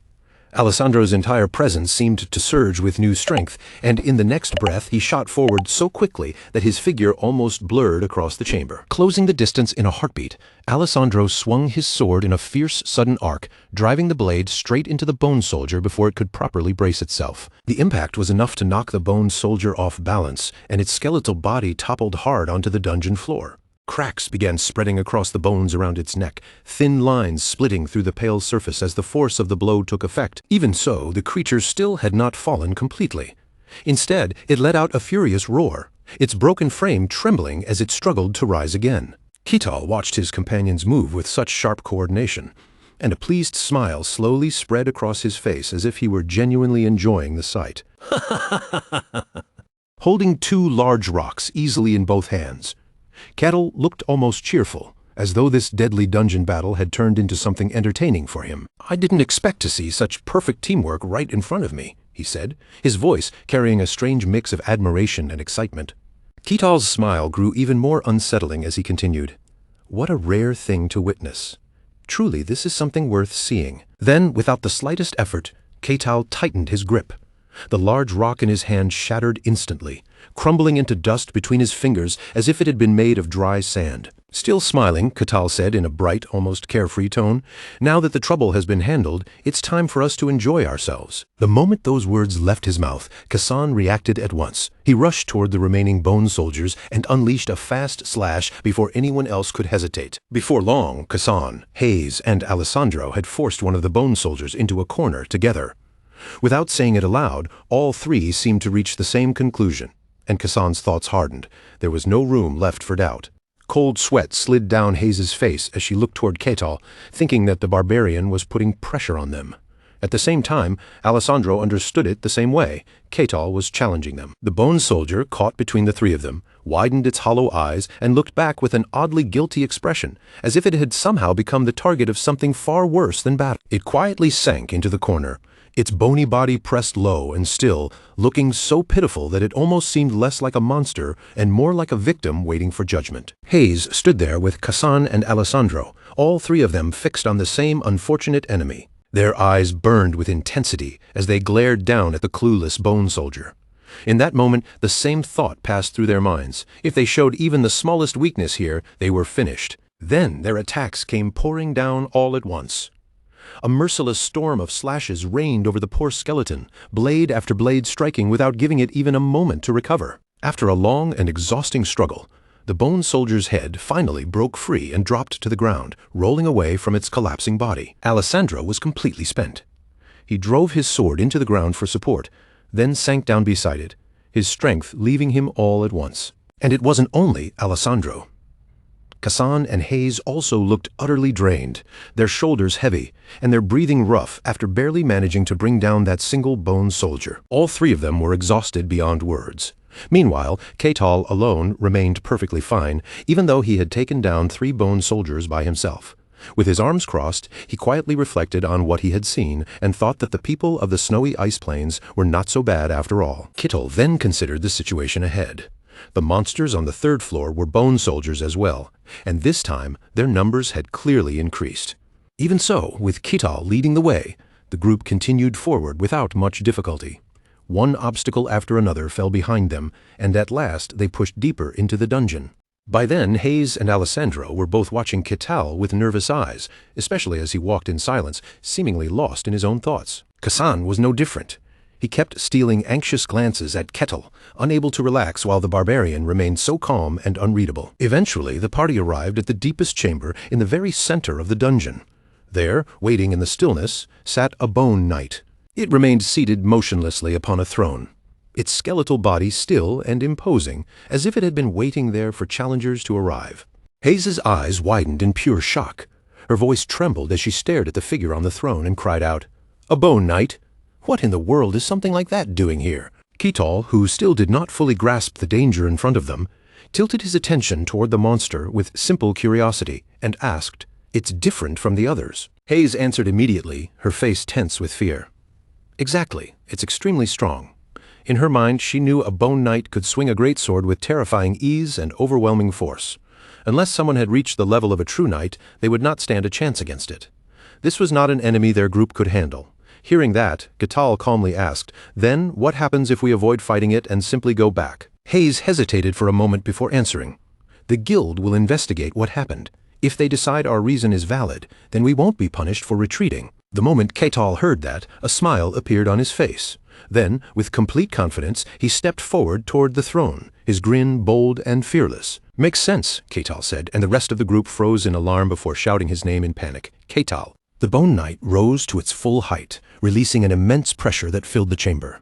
Speaker 1: Alessandro's entire presence seemed to surge with new strength, and in the next breath he shot forward so quickly that his figure almost blurred across the chamber. Closing the distance in a heartbeat, Alessandro swung his sword in a fierce, sudden arc, driving the blade straight into the bone soldier before it could properly brace itself. The impact was enough to knock the bone soldier off balance, and its skeletal body toppled hard onto the dungeon floor. Cracks began spreading across the bones around its neck, thin lines splitting through the pale surface as the force of the blow took effect. Even so, the creature still had not fallen completely. Instead, it let out a furious roar, its broken frame trembling as it struggled to rise again. Ketal watched his companions move with such sharp coordination, and a pleased smile slowly spread across his face as if he were genuinely enjoying the sight. Holding two large rocks easily in both hands, Ketal looked almost cheerful, as though this deadly dungeon battle had turned into something entertaining for him. "I didn't expect to see such perfect teamwork right in front of me," he said, his voice carrying a strange mix of admiration and excitement. Ketal's smile grew even more unsettling as he continued, "What a rare thing to witness. Truly, this is something worth seeing." Then, without the slightest effort, Ketal tightened his grip. The large rock in his hand shattered instantly, crumbling into dust between his fingers as if it had been made of dry sand. Still smiling, Ketal said in a bright, almost carefree tone, "Now that the trouble has been handled, it's time for us to enjoy ourselves." The moment those words left his mouth, Kassan reacted at once. He rushed toward the remaining bone soldiers and unleashed a fast slash before anyone else could hesitate. Before long, Kassan, Hayes, and Alessandro had forced one of the bone soldiers into a corner together. Without saying it aloud, all three seemed to reach the same conclusion, and Kassan's thoughts hardened. There was no room left for doubt. Cold sweat slid down Hayes' face as she looked toward Ketal, thinking that the barbarian was putting pressure on them. At the same time, Alessandro understood it the same way. Ketal was challenging them. The bone soldier, caught between the three of them, widened its hollow eyes and looked back with an oddly guilty expression, as if it had somehow become the target of something far worse than battle. It quietly sank into the corner, its bony body pressed low and still, looking so pitiful that it almost seemed less like a monster and more like a victim waiting for judgment. Hayes stood there with Kassan and Alessandro, all three of them fixed on the same unfortunate enemy. Their eyes burned with intensity as they glared down at the clueless bone soldier. In that moment, the same thought passed through their minds. If they showed even the smallest weakness here, they were finished. Then their attacks came pouring down all at once. A merciless storm of slashes rained over the poor skeleton, blade after blade striking without giving it even a moment to recover. After a long and exhausting struggle, the bone soldier's head finally broke free and dropped to the ground, rolling away from its collapsing body. Alessandro was completely spent. He drove his sword into the ground for support, then sank down beside it, his strength leaving him all at once. And it wasn't only Alessandro. Kassan and Hayes also looked utterly drained, their shoulders heavy, and their breathing rough after barely managing to bring down that single bone soldier. All three of them were exhausted beyond words. Meanwhile, Ketal alone remained perfectly fine, even though he had taken down 3 bone soldiers by himself. With his arms crossed, he quietly reflected on what he had seen and thought that the people of the snowy ice plains were not so bad after all. Ketal then considered the situation ahead. The monsters on the third floor were bone soldiers as well, and this time their numbers had clearly increased. Even so, with Kital leading the way, the group continued forward without much difficulty. One obstacle after another fell behind them, and at last they pushed deeper into the dungeon. By then, Hayes and Alessandro were both watching Kital with nervous eyes, especially as he walked in silence, seemingly lost in his own thoughts. Kasan was no different. He kept stealing anxious glances at Ketil, unable to relax while the barbarian remained so calm and unreadable. Eventually, the party arrived at the deepest chamber in the very center of the dungeon. There, waiting in the stillness, sat a bone knight. It remained seated motionlessly upon a throne, its skeletal body still and imposing, as if it had been waiting there for challengers to arrive. Hayes's eyes widened in pure shock. Her voice trembled as she stared at the figure on the throne and cried out, "A bone knight? What in the world is something like that doing here?" Kital, who still did not fully grasp the danger in front of them, tilted his attention toward the monster with simple curiosity and asked, "It's different from the others?" Hayes answered immediately, her face tense with fear. "Exactly. It's extremely strong." In her mind, she knew a bone knight could swing a greatsword with terrifying ease and overwhelming force. Unless someone had reached the level of a true knight, they would not stand a chance against it. This was not an enemy their group could handle. Hearing that, Kital calmly asked, "Then what happens if we avoid fighting it and simply go back?" Hayes hesitated for a moment before answering. "The guild will investigate what happened. If they decide our reason is valid, then we won't be punished for retreating." The moment Kital heard that, a smile appeared on his face. Then, with complete confidence, he stepped forward toward the throne, his grin bold and fearless. "Makes sense," Kital said, and the rest of the group froze in alarm before shouting his name in panic. "Kital." The bone knight rose to its full height, releasing an immense pressure that filled the chamber.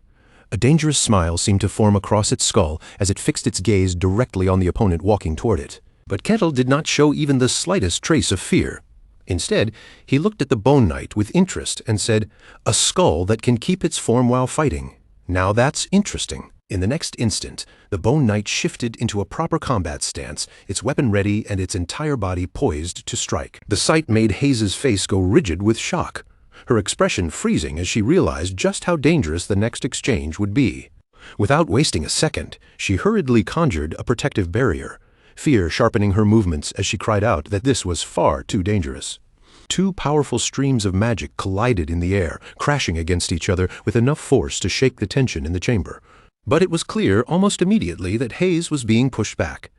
Speaker 1: A dangerous smile seemed to form across its skull as it fixed its gaze directly on the opponent walking toward it. But Ketil did not show even the slightest trace of fear. Instead, he looked at the bone knight with interest and said, "A skull that can keep its form while fighting. Now that's interesting." In the next instant, the bone knight shifted into a proper combat stance, its weapon ready and its entire body poised to strike. The sight made Hayes's face go rigid with shock, her expression freezing as she realized just how dangerous the next exchange would be. Without wasting a second, she hurriedly conjured a protective barrier, fear sharpening her movements as she cried out that this was far too dangerous. Two powerful streams of magic collided in the air, crashing against each other with enough force to shake the tension in the chamber. But it was clear almost immediately that Hayes was being pushed back.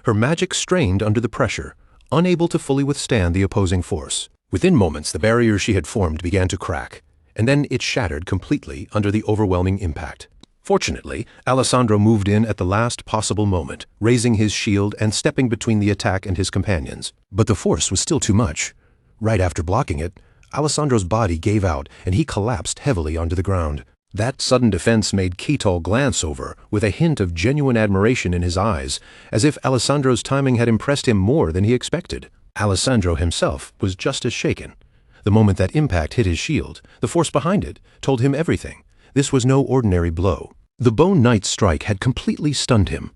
Speaker 1: Her magic strained under the pressure, unable to fully withstand the opposing force. Within moments, the barrier she had formed began to crack, and then it shattered completely under the overwhelming impact. Fortunately, Alessandro moved in at the last possible moment, raising his shield and stepping between the attack and his companions. But the force was still too much. Right after blocking it, Alessandro's body gave out and he collapsed heavily onto the ground. That sudden defense made Kital glance over, with a hint of genuine admiration in his eyes, as if Alessandro's timing had impressed him more than he expected. Alessandro himself was just as shaken. The moment that impact hit his shield, the force behind it told him everything. This was no ordinary blow. The bone knight's strike had completely stunned him.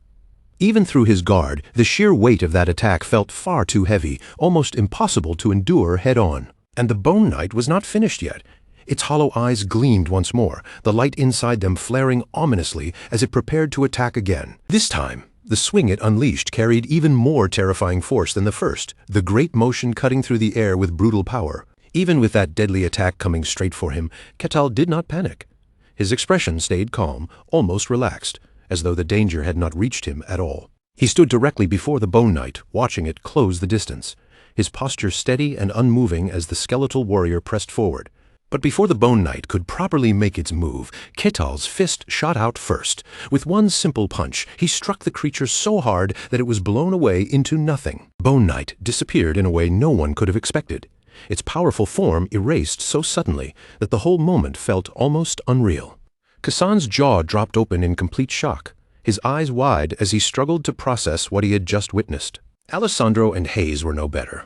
Speaker 1: Even through his guard, the sheer weight of that attack felt far too heavy, almost impossible to endure head-on. And the bone knight was not finished yet. Its hollow eyes gleamed once more, the light inside them flaring ominously as it prepared to attack again. This time, the swing it unleashed carried even more terrifying force than the first, the great motion cutting through the air with brutal power. Even with that deadly attack coming straight for him, Kital did not panic. His expression stayed calm, almost relaxed, as though the danger had not reached him at all. He stood directly before the bone knight, watching it close the distance, his posture steady and unmoving as the skeletal warrior pressed forward. But before the bone knight could properly make its move, Kital's fist shot out first. With one simple punch, he struck the creature so hard that it was blown away into nothing. Bone knight disappeared in a way no one could have expected. Its powerful form erased so suddenly that the whole moment felt almost unreal. Kasan's jaw dropped open in complete shock, his eyes wide as he struggled to process what he had just witnessed. Alessandro and Hayes were no better.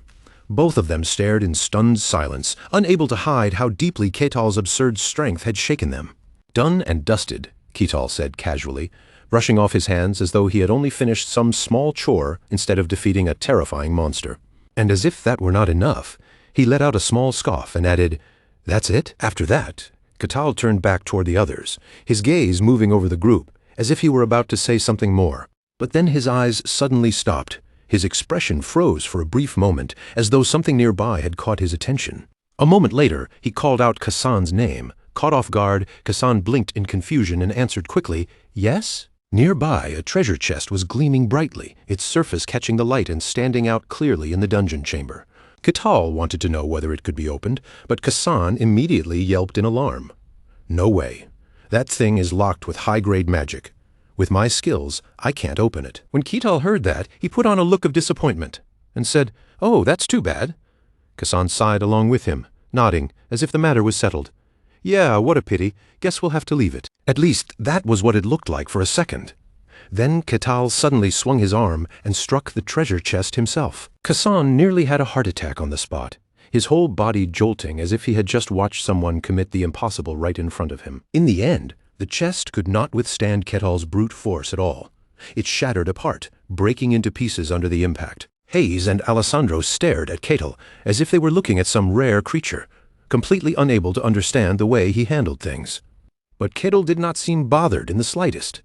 Speaker 1: Both of them stared in stunned silence, unable to hide how deeply Kital's absurd strength had shaken them. "Done and dusted," Kital said casually, brushing off his hands as though he had only finished some small chore instead of defeating a terrifying monster. And as if that were not enough, he let out a small scoff and added, "That's it?" After that, Kital turned back toward the others, his gaze moving over the group, as if he were about to say something more. But then his eyes suddenly stopped. His expression froze for a brief moment, as though something nearby had caught his attention. A moment later, he called out Kassan's name. Caught off guard, Kassan blinked in confusion and answered quickly, "Yes?" Nearby, a treasure chest was gleaming brightly, its surface catching the light and standing out clearly in the dungeon chamber. Ketal wanted to know whether it could be opened, but Kassan immediately yelped in alarm. "No way. That thing is locked with high-grade magic. With my skills, I can't open it." When Ketal heard that, he put on a look of disappointment and said, "Oh, that's too bad." Kassan sighed along with him, nodding, as if the matter was settled. "Yeah, what a pity. Guess we'll have to leave it." At least, that was what it looked like for a second. Then Ketal suddenly swung his arm and struck the treasure chest himself. Kassan nearly had a heart attack on the spot, his whole body jolting as if he had just watched someone commit the impossible right in front of him. In the end, the chest could not withstand Ketal's brute force at all. It shattered apart, breaking into pieces under the impact. Hayes and Alessandro stared at Ketal as if they were looking at some rare creature, completely unable to understand the way he handled things. But Ketal did not seem bothered in the slightest.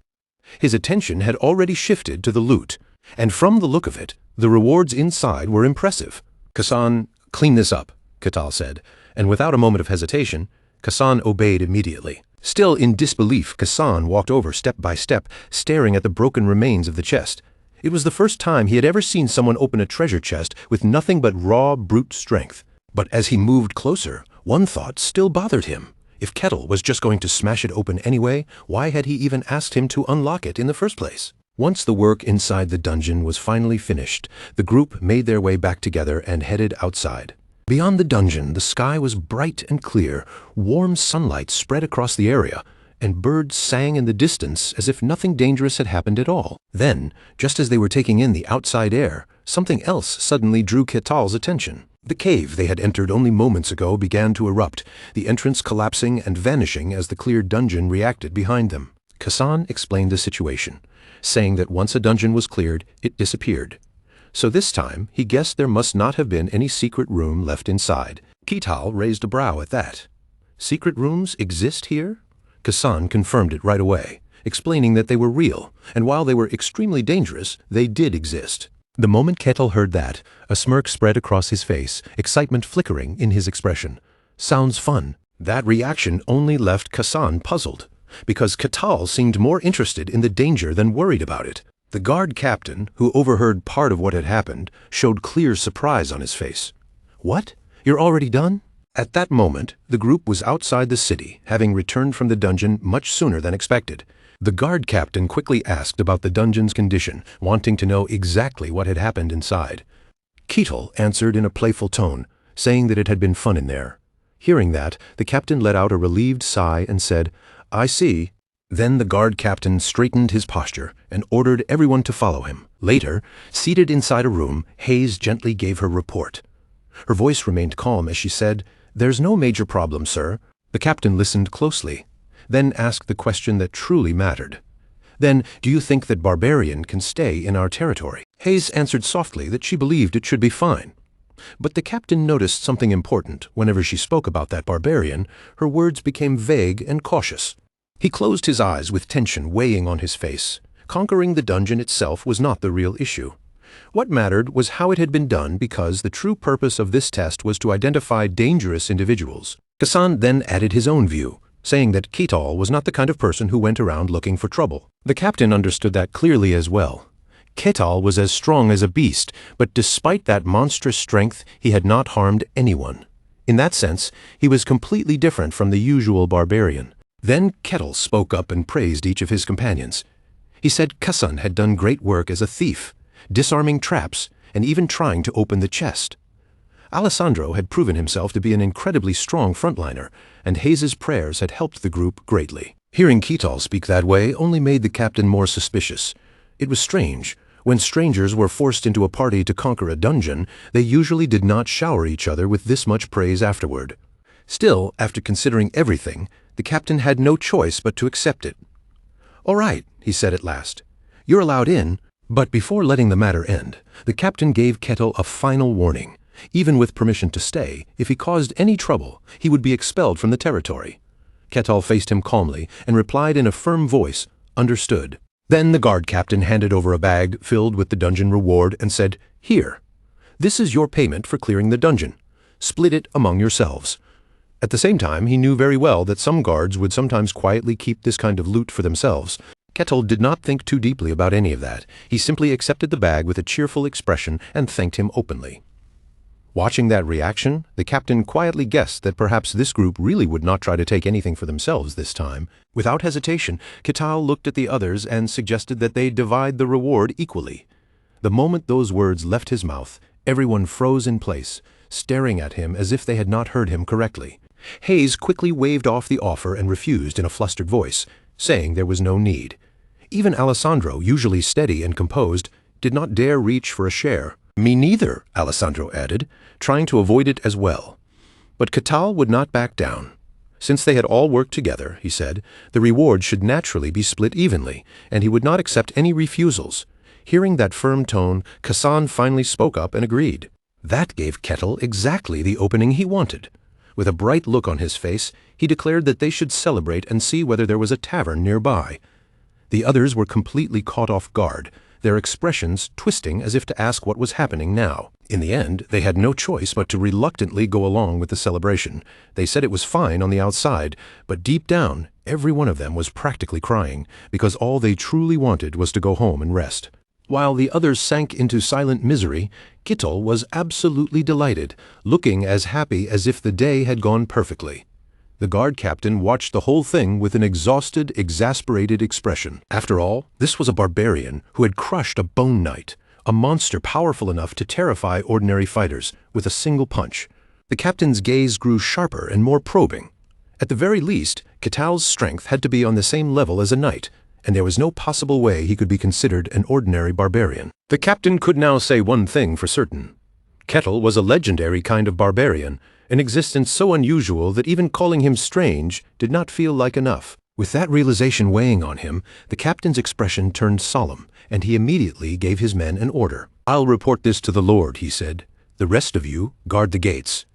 Speaker 1: His attention had already shifted to the loot, and from the look of it, the rewards inside were impressive. "Kassan, clean this up," Ketal said, and without a moment of hesitation, Kassan obeyed immediately. Still in disbelief, Kassan walked over step by step, staring at the broken remains of the chest. It was the first time he had ever seen someone open a treasure chest with nothing but raw, brute strength. But as he moved closer, one thought still bothered him. If Ketal was just going to smash it open anyway, why had he even asked him to unlock it in the first place? Once the work inside the dungeon was finally finished, the group made their way back together and headed outside. Beyond the dungeon, the sky was bright and clear, warm sunlight spread across the area, and birds sang in the distance as if nothing dangerous had happened at all. Then, just as they were taking in the outside air, something else suddenly drew Ketal's attention. The cave they had entered only moments ago began to erupt, the entrance collapsing and vanishing as the cleared dungeon reacted behind them. Kassan explained the situation, saying that once a dungeon was cleared, it disappeared. So this time, he guessed there must not have been any secret room left inside. Ketal raised a brow at that. "Secret rooms exist here?" Kassan confirmed it right away, explaining that they were real, and while they were extremely dangerous, they did exist. The moment Ketal heard that, a smirk spread across his face, excitement flickering in his expression. "Sounds fun." That reaction only left Kassan puzzled, because Ketal seemed more interested in the danger than worried about it. The guard captain, who overheard part of what had happened, showed clear surprise on his face. "What? You're already done?" At that moment, the group was outside the city, having returned from the dungeon much sooner than expected. The guard captain quickly asked about the dungeon's condition, wanting to know exactly what had happened inside. Ketal answered in a playful tone, saying that it had been fun in there. Hearing that, the captain let out a relieved sigh and said, "I see." Then the guard captain straightened his posture and ordered everyone to follow him. Later, seated inside a room, Hayes gently gave her report. Her voice remained calm as she said, "There's no major problem, sir." The captain listened closely, then asked the question that truly mattered. "Then, do you think that Barbarian can stay in our territory?" Hayes answered softly that she believed it should be fine. But the captain noticed something important. Whenever she spoke about that Barbarian, her words became vague and cautious. He closed his eyes with tension weighing on his face. Conquering the dungeon itself was not the real issue. What mattered was how it had been done, because the true purpose of this test was to identify dangerous individuals. Kassan then added his own view, saying that Ketal was not the kind of person who went around looking for trouble. The captain understood that clearly as well. Ketal was as strong as a beast, but despite that monstrous strength, he had not harmed anyone. In that sense, he was completely different from the usual barbarian. Then Ketal spoke up and praised each of his companions. He said Kassan had done great work as a thief, disarming traps, and even trying to open the chest. Alessandro had proven himself to be an incredibly strong frontliner, and Hayes's prayers had helped the group greatly. Hearing Ketal speak that way only made the captain more suspicious. It was strange. When strangers were forced into a party to conquer a dungeon, they usually did not shower each other with this much praise afterward. Still, after considering everything, the captain had no choice but to accept it. "All right," he said at last. "You're allowed in." But before letting the matter end, the captain gave Ketal a final warning. Even with permission to stay, if he caused any trouble, he would be expelled from the territory. Ketal faced him calmly and replied in a firm voice, "Understood." Then the guard captain handed over a bag filled with the dungeon reward and said, "Here, this is your payment for clearing the dungeon. Split it among yourselves." At the same time, he knew very well that some guards would sometimes quietly keep this kind of loot for themselves. Kettle did not think too deeply about any of that. He simply accepted the bag with a cheerful expression and thanked him openly. Watching that reaction, the captain quietly guessed that perhaps this group really would not try to take anything for themselves this time. Without hesitation, Kettle looked at the others and suggested that they divide the reward equally. The moment those words left his mouth, everyone froze in place, staring at him as if they had not heard him correctly. Hayes quickly waved off the offer and refused in a flustered voice, saying there was no need. Even Alessandro, usually steady and composed, did not dare reach for a share. "Me neither," Alessandro added, trying to avoid it as well. But Kettle would not back down. Since they had all worked together, he said, the reward should naturally be split evenly, and he would not accept any refusals. Hearing that firm tone, Kassan finally spoke up and agreed. That gave Kettle exactly the opening he wanted. With a bright look on his face, he declared that they should celebrate and see whether there was a tavern nearby. The others were completely caught off guard, their expressions twisting as if to ask what was happening now. In the end, they had no choice but to reluctantly go along with the celebration. They said it was fine on the outside, but deep down, every one of them was practically crying, because all they truly wanted was to go home and rest. While the others sank into silent misery, Kittel was absolutely delighted, looking as happy as if the day had gone perfectly. The guard captain watched the whole thing with an exhausted, exasperated expression. After all, this was a barbarian who had crushed a bone knight, a monster powerful enough to terrify ordinary fighters with a single punch. The captain's gaze grew sharper and more probing. At the very least, Kettle's strength had to be on the same level as a knight, and there was no possible way he could be considered an ordinary barbarian. The captain could now say one thing for certain. Kettle was a legendary kind of barbarian, an existence so unusual that even calling him strange did not feel like enough. With that realization weighing on him, the captain's expression turned solemn, and he immediately gave his men an order. "I'll report this to the Lord," he said. "The rest of you guard the gates."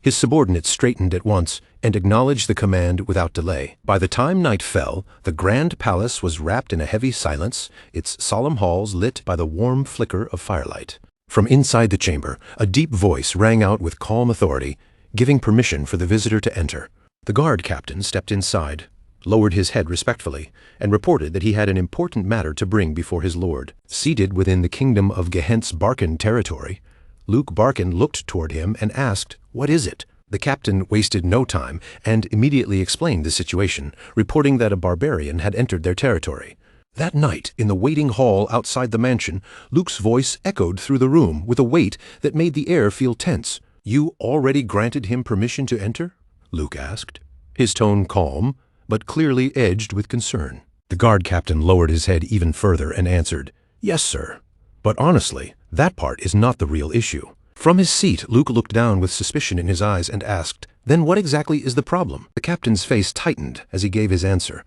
Speaker 1: His subordinates straightened at once and acknowledged the command without delay. By the time night fell, the grand palace was wrapped in a heavy silence, its solemn halls lit by the warm flicker of firelight. From inside the chamber, a deep voice rang out with calm authority, giving permission for the visitor to enter. The guard captain stepped inside, lowered his head respectfully, and reported that he had an important matter to bring before his lord. Seated within the kingdom of Gehent's Barkin territory, Luke Barkin looked toward him and asked, "What is it?" The captain wasted no time and immediately explained the situation, reporting that a barbarian had entered their territory. That night, in the waiting hall outside the mansion, Luke's voice echoed through the room with a weight that made the air feel tense. "You already granted him permission to enter?" Luke asked, his tone calm, but clearly edged with concern. The guard captain lowered his head even further and answered, "Yes, sir. But honestly, that part is not the real issue." From his seat, Luke looked down with suspicion in his eyes and asked, "Then what exactly is the problem?" The captain's face tightened as he gave his answer.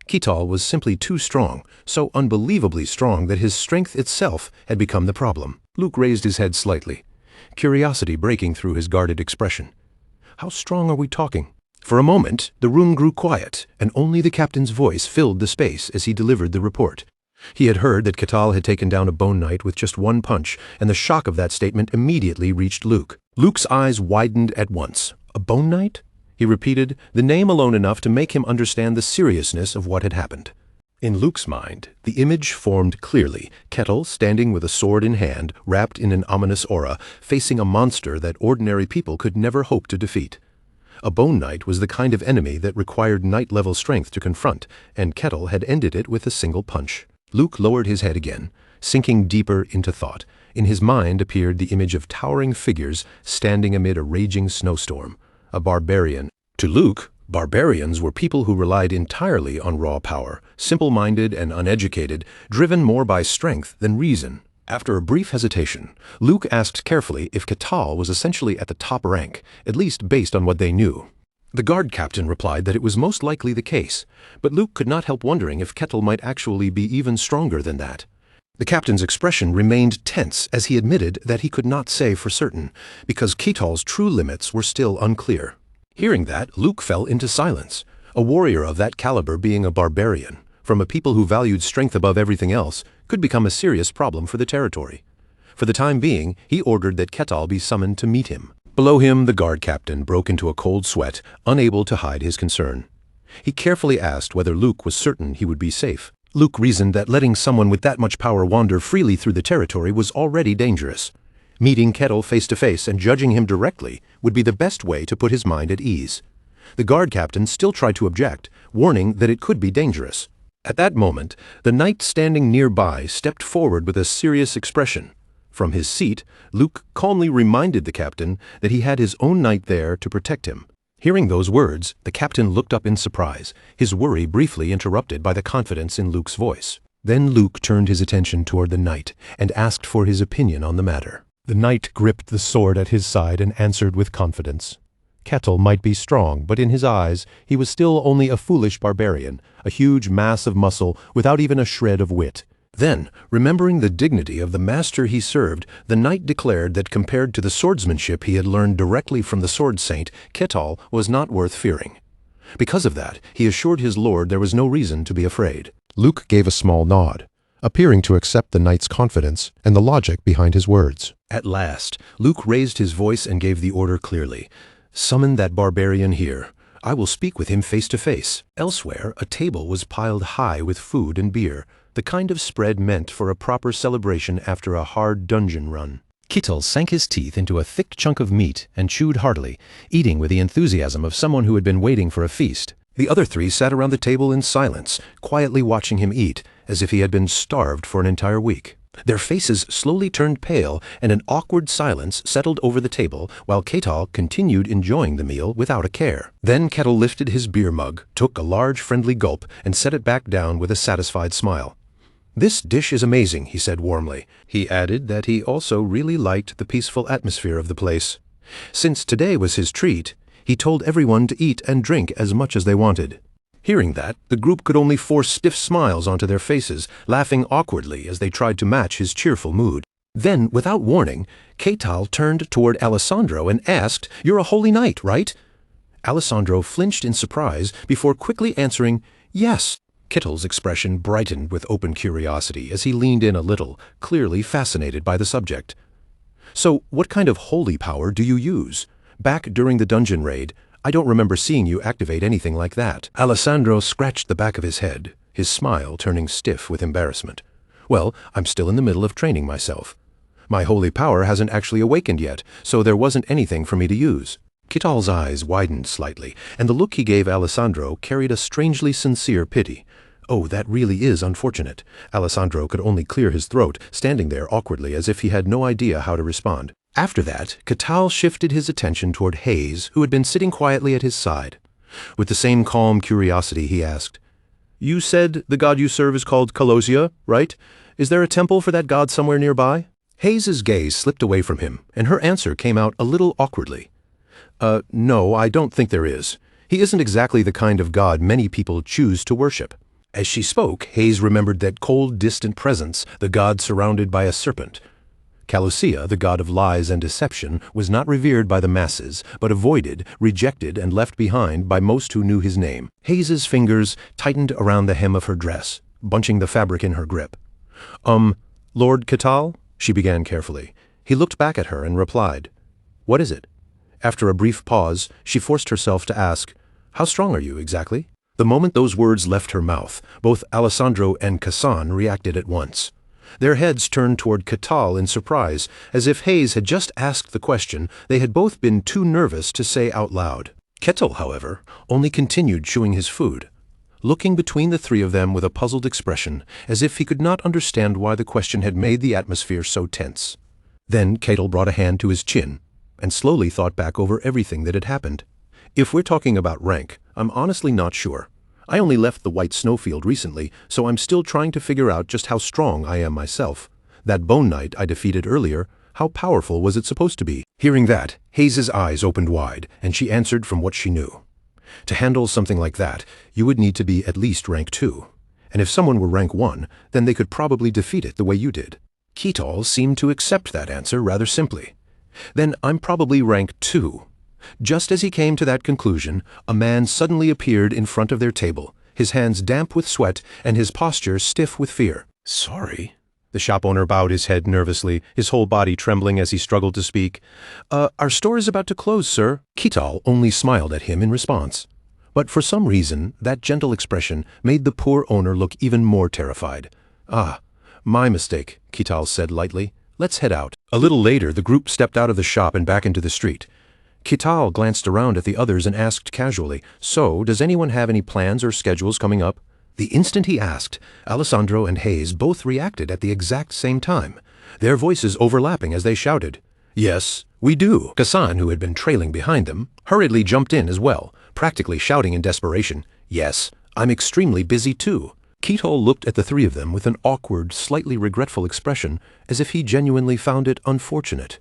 Speaker 1: Kittel was simply too strong, so unbelievably strong that his strength itself had become the problem. Luke raised his head slightly, curiosity breaking through his guarded expression. "How strong are we talking?" For a moment, the room grew quiet, and only the captain's voice filled the space as he delivered the report. He had heard that Kettle had taken down a bone knight with just one punch, and the shock of that statement immediately reached Luke. Luke's eyes widened at once. "A bone knight?" He repeated, the name alone enough to make him understand the seriousness of what had happened. In Luke's mind, the image formed clearly, Kettle standing with a sword in hand, wrapped in an ominous aura, facing a monster that ordinary people could never hope to defeat. A bone knight was the kind of enemy that required knight-level strength to confront, and Kettle had ended it with a single punch. Luke lowered his head again, sinking deeper into thought. In his mind appeared the image of towering figures standing amid a raging snowstorm. A barbarian. To Luke, barbarians were people who relied entirely on raw power, simple-minded and uneducated, driven more by strength than reason. After a brief hesitation, Luke asked carefully if Kettle was essentially at the top rank, at least based on what they knew. The guard captain replied that it was most likely the case, but Luke could not help wondering if Kettle might actually be even stronger than that. The captain's expression remained tense as he admitted that he could not say for certain, because Kettle's true limits were still unclear. Hearing that, Luke fell into silence. A warrior of that caliber being a barbarian, from a people who valued strength above everything else, could become a serious problem for the territory. For the time being, he ordered that Ketal be summoned to meet him. Below him, the guard captain broke into a cold sweat, unable to hide his concern. He carefully asked whether Luke was certain he would be safe. Luke reasoned that letting someone with that much power wander freely through the territory was already dangerous. Meeting Ketal face to face and judging him directly would be the best way to put his mind at ease. The guard captain still tried to object, warning that it could be dangerous. At that moment, the knight standing nearby stepped forward with a serious expression. From his seat, Luke calmly reminded the captain that he had his own knight there to protect him. Hearing those words, the captain looked up in surprise, his worry briefly interrupted by the confidence in Luke's voice. Then Luke turned his attention toward the knight and asked for his opinion on the matter. The knight gripped the sword at his side and answered with confidence. Ketal might be strong, but in his eyes, he was still only a foolish barbarian, a huge mass of muscle without even a shred of wit. Then, remembering the dignity of the master he served, the knight declared that compared to the swordsmanship he had learned directly from the sword saint, Ketal was not worth fearing. Because of that, he assured his lord there was no reason to be afraid. Luke gave a small nod, appearing to accept the knight's confidence and the logic behind his words. At last, Luke raised his voice and gave the order clearly. "Summon that barbarian here. I will speak with him face to face." Elsewhere, a table was piled high with food and beer, the kind of spread meant for a proper celebration after a hard dungeon run. Ketal sank his teeth into a thick chunk of meat and chewed heartily, eating with the enthusiasm of someone who had been waiting for a feast. The other three sat around the table in silence, quietly watching him eat, as if he had been starved for an entire week. Their faces slowly turned pale, and an awkward silence settled over the table, while Ketal continued enjoying the meal without a care. Then Ketal lifted his beer mug, took a large friendly gulp, and set it back down with a satisfied smile. "This dish is amazing," he said warmly. He added that he also really liked the peaceful atmosphere of the place. Since today was his treat, he told everyone to eat and drink as much as they wanted. Hearing that, the group could only force stiff smiles onto their faces, laughing awkwardly as they tried to match his cheerful mood. Then, without warning, Ketal turned toward Alessandro and asked, "You're a holy knight, right?" Alessandro flinched in surprise before quickly answering, "Yes." Ketal's expression brightened with open curiosity as he leaned in a little, clearly fascinated by the subject. "So, what kind of holy power do you use? Back during the dungeon raid, I don't remember seeing you activate anything like that." Alessandro scratched the back of his head, his smile turning stiff with embarrassment. "Well, I'm still in the middle of training myself. My holy power hasn't actually awakened yet, so there wasn't anything for me to use." Ketal's eyes widened slightly, and the look he gave Alessandro carried a strangely sincere pity. "Oh, that really is unfortunate." Alessandro could only clear his throat, standing there awkwardly as if he had no idea how to respond. After that, Ketal shifted his attention toward Hayes, who had been sitting quietly at his side. With the same calm curiosity, he asked, "You said the god you serve is called Colossia, right? Is there a temple for that god somewhere nearby?" Hayes's gaze slipped away from him, and her answer came out a little awkwardly. No, I don't think there is. He isn't exactly the kind of god many people choose to worship." As she spoke, Hayes remembered that cold, distant presence, the god surrounded by a serpent. Colossia, the god of lies and deception, was not revered by the masses, but avoided, rejected, and left behind by most who knew his name. Hayes's fingers tightened around the hem of her dress, bunching the fabric in her grip. Lord Ketal?" she began carefully. He looked back at her and replied, "What is it?" After a brief pause, she forced herself to ask, "How strong are you, exactly?" The moment those words left her mouth, both Alessandro and Kassan reacted at once. Their heads turned toward Ketal in surprise, as if Hayes had just asked the question they had both been too nervous to say out loud. Ketal, however, only continued chewing his food, looking between the three of them with a puzzled expression, as if he could not understand why the question had made the atmosphere so tense. Then Ketal brought a hand to his chin, and slowly thought back over everything that had happened. "If we're talking about rank, I'm honestly not sure. I only left the White Snowfield recently, so I'm still trying to figure out just how strong I am myself. That Bone Knight I defeated earlier, how powerful was it supposed to be?" Hearing that, Hayes's eyes opened wide, and she answered from what she knew. "To handle something like that, you would need to be at least rank 2. And if someone were rank 1, then they could probably defeat it the way you did." Ketal seemed to accept that answer rather simply. "Then I'm probably rank 2. Just as he came to that conclusion, a man suddenly appeared in front of their table, his hands damp with sweat and his posture stiff with fear. "Sorry." The shop owner bowed his head nervously, his whole body trembling as he struggled to speak. Our store is about to close, sir." Kital only smiled at him in response. But for some reason, that gentle expression made the poor owner look even more terrified. "Ah, my mistake," Kital said lightly. "Let's head out." A little later, the group stepped out of the shop and back into the street. Kital glanced around at the others and asked casually, "So, does anyone have any plans or schedules coming up?" The instant he asked, Alessandro and Hayes both reacted at the exact same time, their voices overlapping as they shouted, "Yes, we do." Kassan, who had been trailing behind them, hurriedly jumped in as well, practically shouting in desperation, "Yes, I'm extremely busy too." Kitol looked at the three of them with an awkward, slightly regretful expression, as if he genuinely found it unfortunate.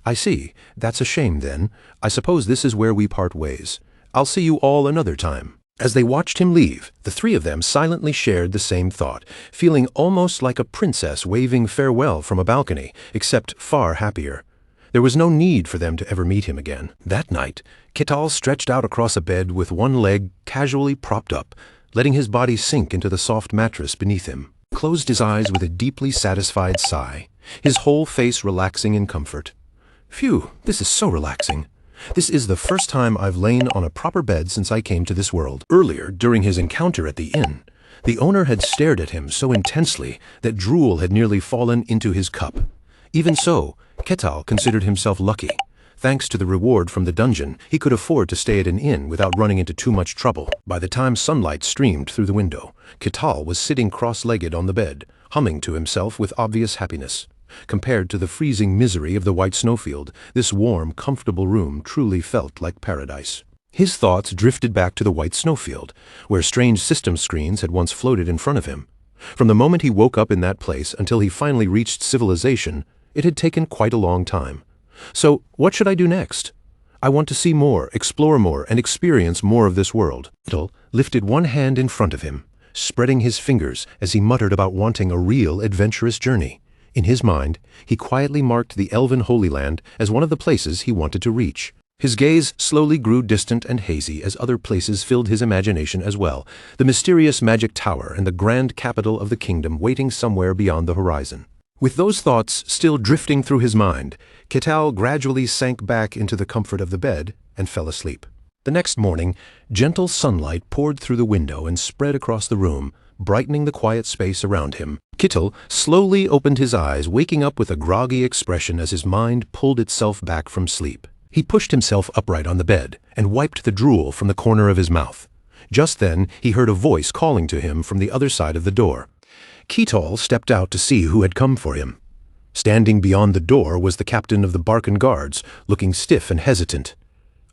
Speaker 1: "I see. That's a shame, then. I suppose this is where we part ways. I'll see you all another time." As they watched him leave, the three of them silently shared the same thought, feeling almost like a princess waving farewell from a balcony, except far happier. There was no need for them to ever meet him again. That night, Kital stretched out across a bed with one leg casually propped up, letting his body sink into the soft mattress beneath him. Closed his eyes with a deeply satisfied sigh, his whole face relaxing in comfort. "Phew, this is so relaxing. This is the first time I've lain on a proper bed since I came to this world." Earlier, during his encounter at the inn, the owner had stared at him so intensely that drool had nearly fallen into his cup. Even so, Ketal considered himself lucky. Thanks to the reward from the dungeon, he could afford to stay at an inn without running into too much trouble. By the time sunlight streamed through the window, Ketal was sitting cross-legged on the bed, humming to himself with obvious happiness. Compared to the freezing misery of the white snowfield, this warm, comfortable room truly felt like paradise. His thoughts drifted back to the white snowfield, where strange system screens had once floated in front of him. From the moment he woke up in that place until he finally reached civilization, it had taken quite a long time. So, what should I do next? I want to see more, explore more, and experience more of this world. Little lifted one hand in front of him, spreading his fingers as he muttered about wanting a real adventurous journey. In his mind, he quietly marked the elven Holy Land as one of the places he wanted to reach. His gaze slowly grew distant and hazy as other places filled his imagination as well, the mysterious magic tower and the grand capital of the kingdom waiting somewhere beyond the horizon. With those thoughts still drifting through his mind, Ketal gradually sank back into the comfort of the bed and fell asleep. The next morning, gentle sunlight poured through the window and spread across the room, brightening the quiet space around him. Kittel slowly opened his eyes, waking up with a groggy expression as his mind pulled itself back from sleep. He pushed himself upright on the bed and wiped the drool from the corner of his mouth. Just then, he heard a voice calling to him from the other side of the door. Kittel stepped out to see who had come for him. Standing beyond the door was the captain of the Barkan Guards, looking stiff and hesitant.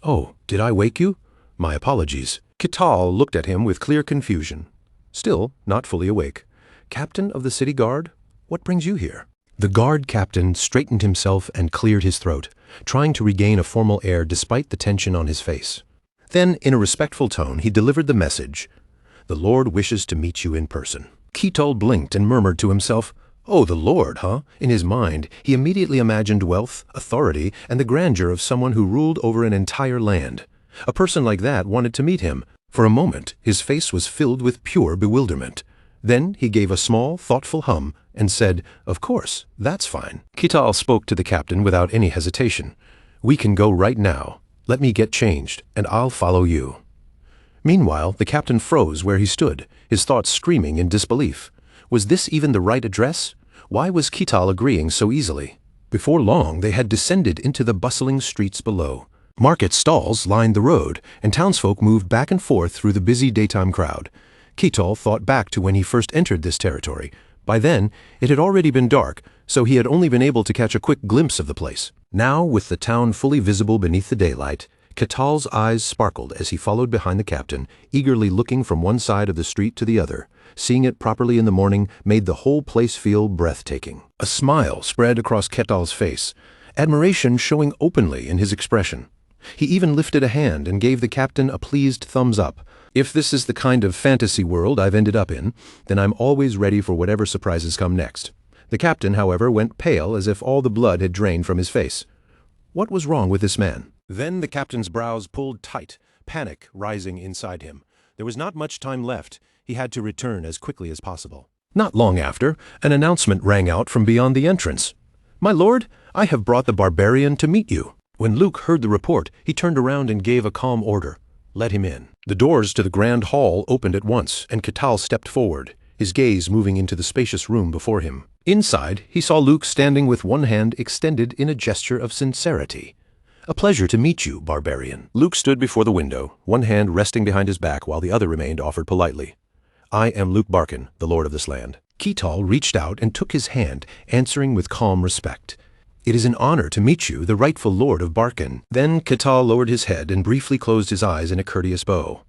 Speaker 1: "Oh, did I wake you? My apologies." Kittel looked at him with clear confusion. Still not fully awake. "Captain of the city guard? What brings you here?" The guard captain straightened himself and cleared his throat, trying to regain a formal air despite the tension on his face. Then, in a respectful tone, he delivered the message. "The Lord wishes to meet you in person." Kittel blinked and murmured to himself, "Oh, the Lord, huh?" In his mind, he immediately imagined wealth, authority, and the grandeur of someone who ruled over an entire land. A person like that wanted to meet him. For a moment, his face was filled with pure bewilderment. Then he gave a small, thoughtful hum and said, "Of course, that's fine." Kittel spoke to the captain without any hesitation. "We can go right now. Let me get changed, and I'll follow you." Meanwhile, the captain froze where he stood, his thoughts screaming in disbelief. Was this even the right address? Why was Kittel agreeing so easily? Before long, they had descended into the bustling streets below. Market stalls lined the road, and townsfolk moved back and forth through the busy daytime crowd. Kittel thought back to when he first entered this territory. By then, it had already been dark, so he had only been able to catch a quick glimpse of the place. Now, with the town fully visible beneath the daylight, Kittel's eyes sparkled as he followed behind the captain, eagerly looking from one side of the street to the other. Seeing it properly in the morning made the whole place feel breathtaking. A smile spread across Kittel's face, admiration showing openly in his expression. He even lifted a hand and gave the captain a pleased thumbs up. "If this is the kind of fantasy world I've ended up in, then I'm always ready for whatever surprises come next." The captain, however, went pale as if all the blood had drained from his face. What was wrong with this man? Then the captain's brows pulled tight, panic rising inside him. There was not much time left. He had to return as quickly as possible. Not long after, an announcement rang out from beyond the entrance. "My lord, I have brought the barbarian to meet you." When Luke heard the report, he turned around and gave a calm order. "Let him in." The doors to the grand hall opened at once, and Ketal stepped forward, his gaze moving into the spacious room before him. Inside, he saw Luke standing with one hand extended in a gesture of sincerity. "A pleasure to meet you, barbarian." Luke stood before the window, one hand resting behind his back while the other remained offered politely. "I am Luke Barkin, the lord of this land." Ketal reached out and took his hand, answering with calm respect. "It is an honor to meet you, the rightful lord of Barkin." Then Ketal lowered his head and briefly closed his eyes in a courteous bow.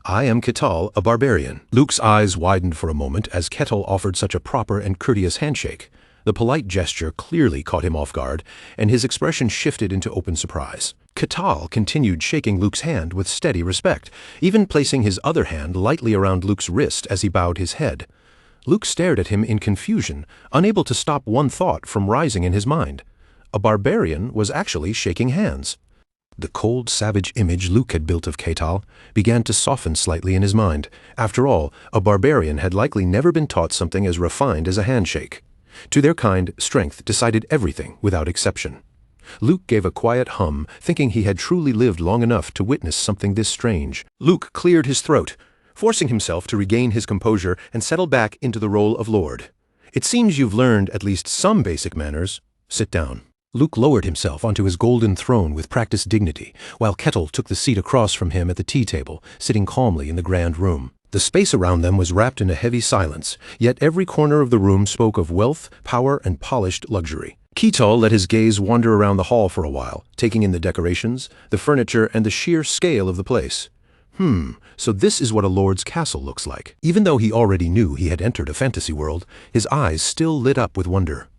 Speaker 1: "I am Ketal, a barbarian." Luke's eyes widened for a moment as Ketal offered such a proper and courteous handshake. The polite gesture clearly caught him off guard, and his expression shifted into open surprise. Ketal continued shaking Luke's hand with steady respect, even placing his other hand lightly around Luke's wrist as he bowed his head. Luke stared at him in confusion, unable to stop one thought from rising in his mind. A barbarian was actually shaking hands. The cold, savage image Luke had built of Ketal began to soften slightly in his mind. After all, a barbarian had likely never been taught something as refined as a handshake. To their kind, strength decided everything without exception. Luke gave a quiet hum, thinking he had truly lived long enough to witness something this strange. Luke cleared his throat, forcing himself to regain his composure and settle back into the role of lord. "It seems you've learned at least some basic manners. Sit down." Luke lowered himself onto his golden throne with practiced dignity, while Ketal took the seat across from him at the tea table, sitting calmly in the grand room. The space around them was wrapped in a heavy silence, yet every corner of the room spoke of wealth, power, and polished luxury. Ketal let his gaze wander around the hall for a while, taking in the decorations, the furniture, and the sheer scale of the place. So this is what a lord's castle looks like. Even though he already knew he had entered a fantasy world, his eyes still lit up with wonder.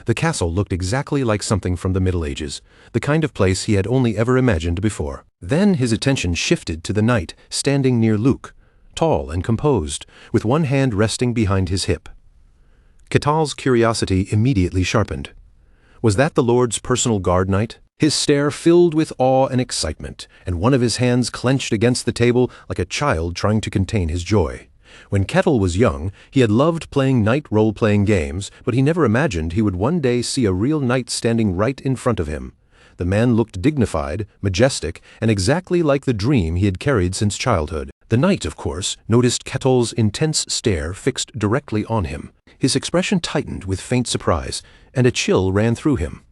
Speaker 1: The castle looked exactly like something from the Middle Ages, the kind of place he had only ever imagined before. Then his attention shifted to the knight standing near Luke, tall and composed, with one hand resting behind his hip. Ketal's curiosity immediately sharpened. Was that the lord's personal guard knight? His stare filled with awe and excitement, and one of his hands clenched against the table like a child trying to contain his joy. When Ketal was young, he had loved playing knight role-playing games, but he never imagined he would one day see a real knight standing right in front of him. The man looked dignified, majestic, and exactly like the dream he had carried since childhood. The knight, of course, noticed Ketal's intense stare fixed directly on him. His expression tightened with faint surprise, and a chill ran through him.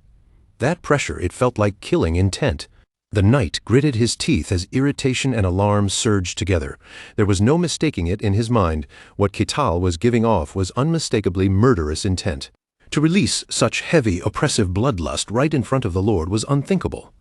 Speaker 1: That pressure, it felt like killing intent. The knight gritted his teeth as irritation and alarm surged together. There was no mistaking it in his mind. What Ketal was giving off was unmistakably murderous intent. To release such heavy, oppressive bloodlust right in front of the Lord was unthinkable.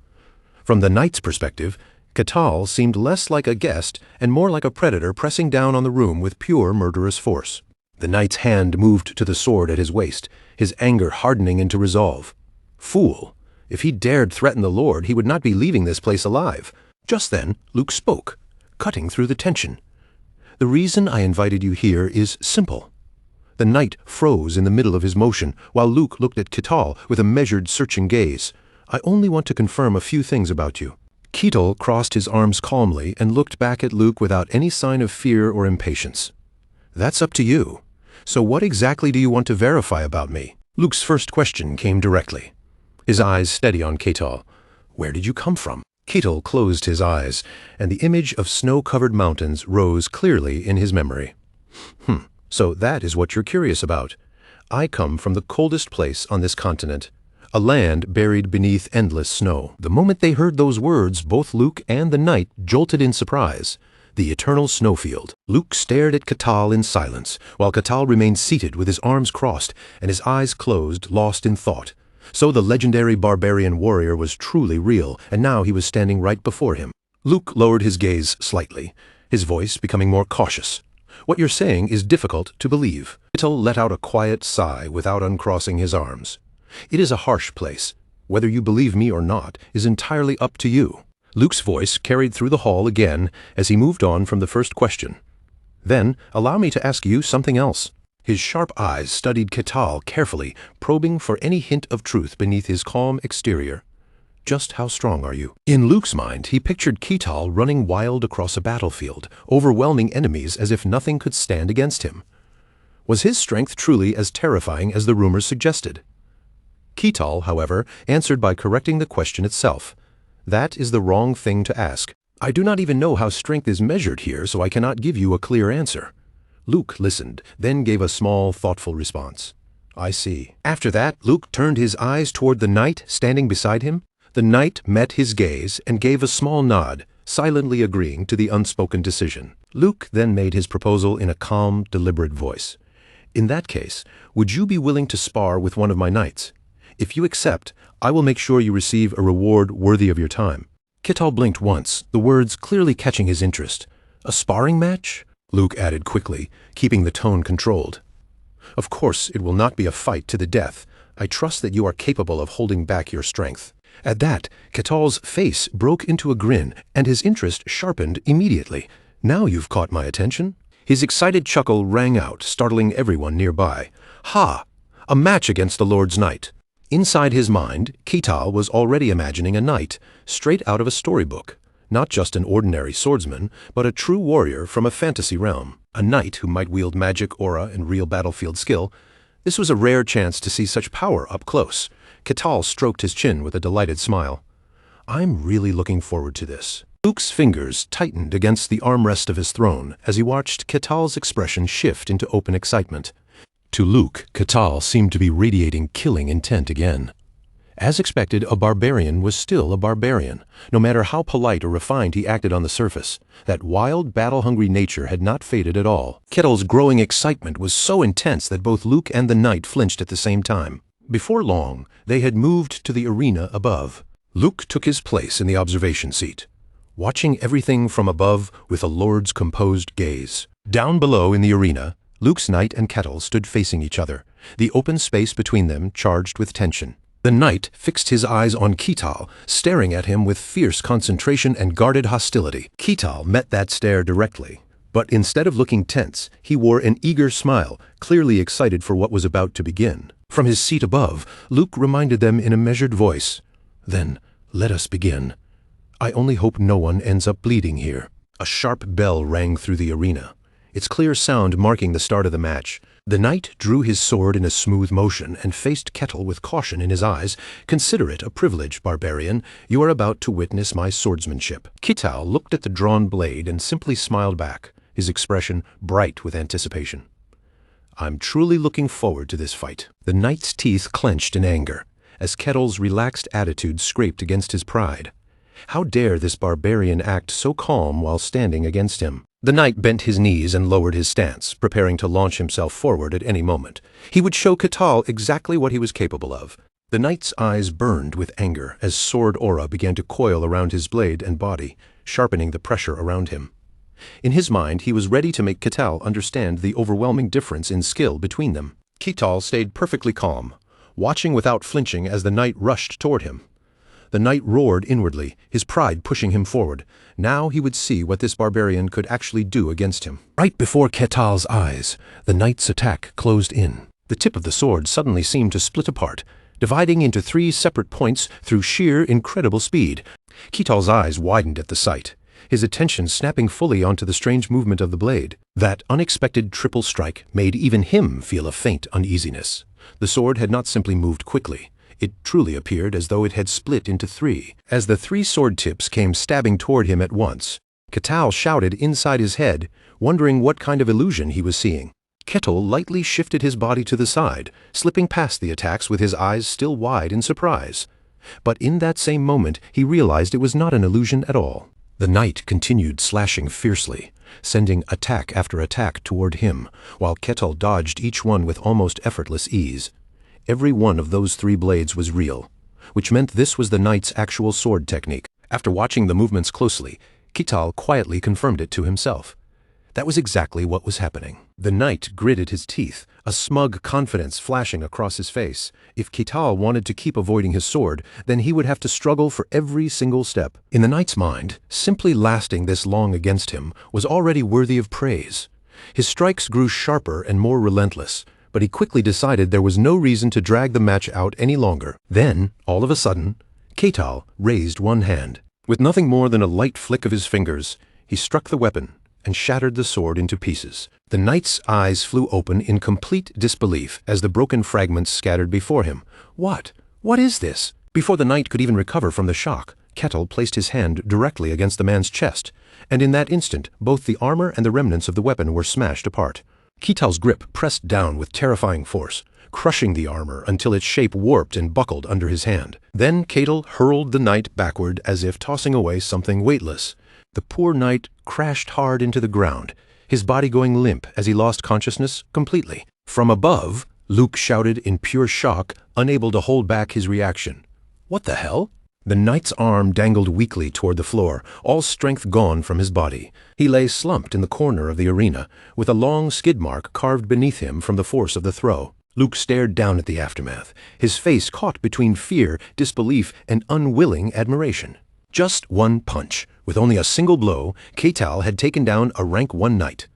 Speaker 1: From the knight's perspective, Ketal seemed less like a guest and more like a predator pressing down on the room with pure murderous force. The knight's hand moved to the sword at his waist, his anger hardening into resolve. Fool! If he dared threaten the Lord, he would not be leaving this place alive. Just then, Luke spoke, cutting through the tension. "The reason I invited you here is simple." The knight froze in the middle of his motion, while Luke looked at Ketal with a measured, searching gaze. "I only want to confirm a few things about you." Ketal crossed his arms calmly and looked back at Luke without any sign of fear or impatience. "That's up to you. So what exactly do you want to verify about me?" Luke's first question came directly, his eyes steady on Ketal. "Where did you come from?" Ketal closed his eyes, and the image of snow-covered mountains rose clearly in his memory. So that is what you're curious about. I come from the coldest place on this continent, a land buried beneath endless snow." The moment they heard those words, both Luke and the knight jolted in surprise. The eternal Snowfield. Luke stared at Ketal in silence, while Ketal remained seated with his arms crossed and his eyes closed, lost in thought. So the legendary barbarian warrior was truly real, and now he was standing right before him. Luke lowered his gaze slightly, his voice becoming more cautious. "What you're saying is difficult to believe." Ketal let out a quiet sigh without uncrossing his arms. "It is a harsh place. Whether you believe me or not is entirely up to you." Luke's voice carried through the hall again as he moved on from the first question. "Then, allow me to ask you something else." His sharp eyes studied Ketal carefully, probing for any hint of truth beneath his calm exterior. Just how strong are you? In Luke's mind, he pictured Ketal running wild across a battlefield, overwhelming enemies as if nothing could stand against him. Was his strength truly as terrifying as the rumors suggested? Ketal, however, answered by correcting the question itself. That is the wrong thing to ask. I do not even know how strength is measured here, so I cannot give you a clear answer. Luke listened, then gave a small, thoughtful response. I see. After that, Luke turned his eyes toward the knight standing beside him. The knight met his gaze and gave a small nod, silently agreeing to the unspoken decision. Luke then made his proposal in a calm, deliberate voice. In that case, would you be willing to spar with one of my knights? If you accept, I will make sure you receive a reward worthy of your time. Ketal blinked once, the words clearly catching his interest. A sparring match? Luke added quickly, keeping the tone controlled. Of course, it will not be a fight to the death. I trust that you are capable of holding back your strength. At that, Ketal's face broke into a grin, and his interest sharpened immediately. Now you've caught my attention. His excited chuckle rang out, startling everyone nearby. Ha! A match against the Lord's Knight. Inside his mind, Ketal was already imagining a knight, straight out of a storybook. Not just an ordinary swordsman, but a true warrior from a fantasy realm. A knight who might wield magic, aura, and real battlefield skill. This was a rare chance to see such power up close. Ketal stroked his chin with a delighted smile. I'm really looking forward to this. Luke's fingers tightened against the armrest of his throne as he watched Ketal's expression shift into open excitement. To Luke, Ketal seemed to be radiating killing intent again. As expected, a barbarian was still a barbarian, no matter how polite or refined he acted on the surface. That wild, battle-hungry nature had not faded at all. Ketal's growing excitement was so intense that both Luke and the knight flinched at the same time. Before long, they had moved to the arena above. Luke took his place in the observation seat, watching everything from above with a lord's composed gaze. Down below in the arena, Luke's knight and Ketal stood facing each other, the open space between them charged with tension. The knight fixed his eyes on Ketal, staring at him with fierce concentration and guarded hostility. Ketal met that stare directly, but instead of looking tense, he wore an eager smile, clearly excited for what was about to begin. From his seat above, Luke reminded them in a measured voice, Then, let us begin. I only hope no one ends up bleeding here. A sharp bell rang through the arena, its clear sound marking the start of the match. The knight drew his sword in a smooth motion and faced Ketal with caution in his eyes. Consider it a privilege, barbarian. You are about to witness my swordsmanship. Ketal looked at the drawn blade and simply smiled back, his expression bright with anticipation. I'm truly looking forward to this fight. The knight's teeth clenched in anger, as Ketal's relaxed attitude scraped against his pride. How dare this barbarian act so calm while standing against him? The knight bent his knees and lowered his stance, preparing to launch himself forward at any moment. He would show Ketal exactly what he was capable of. The knight's eyes burned with anger as sword aura began to coil around his blade and body, sharpening the pressure around him. In his mind, he was ready to make Ketal understand the overwhelming difference in skill between them. Ketal stayed perfectly calm, watching without flinching as the knight rushed toward him. The knight roared inwardly, his pride pushing him forward. Now he would see what this barbarian could actually do against him. Right before Ketal's eyes, the knight's attack closed in. The tip of the sword suddenly seemed to split apart, dividing into 3 separate points through sheer incredible speed. Ketal's eyes widened at the sight, his attention snapping fully onto the strange movement of the blade. That unexpected triple strike made even him feel a faint uneasiness. The sword had not simply moved quickly. It truly appeared as though it had split into 3. As the 3 sword tips came stabbing toward him at once, Ketal shouted inside his head, wondering what kind of illusion he was seeing. Ketal lightly shifted his body to the side, slipping past the attacks with his eyes still wide in surprise. But in that same moment, he realized it was not an illusion at all. The knight continued slashing fiercely, sending attack after attack toward him, while Ketal dodged each one with almost effortless ease. Every one of those 3 blades was real, which meant this was the knight's actual sword technique. After watching the movements closely, Ketal quietly confirmed it to himself. That was exactly what was happening. The knight gritted his teeth, a smug confidence flashing across his face. If Ketal wanted to keep avoiding his sword, then he would have to struggle for every single step. In the knight's mind, simply lasting this long against him was already worthy of praise. His strikes grew sharper and more relentless, but he quickly decided there was no reason to drag the match out any longer. Then, all of a sudden, Ketal raised one hand. With nothing more than a light flick of his fingers, he struck the weapon and shattered the sword into pieces. The knight's eyes flew open in complete disbelief as the broken fragments scattered before him. What? What is this? Before the knight could even recover from the shock, Ketal placed his hand directly against the man's chest, and in that instant both the armor and the remnants of the weapon were smashed apart. Ketal's grip pressed down with terrifying force, crushing the armor until its shape warped and buckled under his hand. Then Ketal hurled the knight backward as if tossing away something weightless. The poor knight crashed hard into the ground, his body going limp as he lost consciousness completely. From above, Luke shouted in pure shock, unable to hold back his reaction. "What the hell?" The knight's arm dangled weakly toward the floor, all strength gone from his body. He lay slumped in the corner of the arena, with a long skid mark carved beneath him from the force of the throw. Luke stared down at the aftermath, his face caught between fear, disbelief, and unwilling admiration. Just one punch, with only a single blow, Ketal had taken down a rank 1 knight.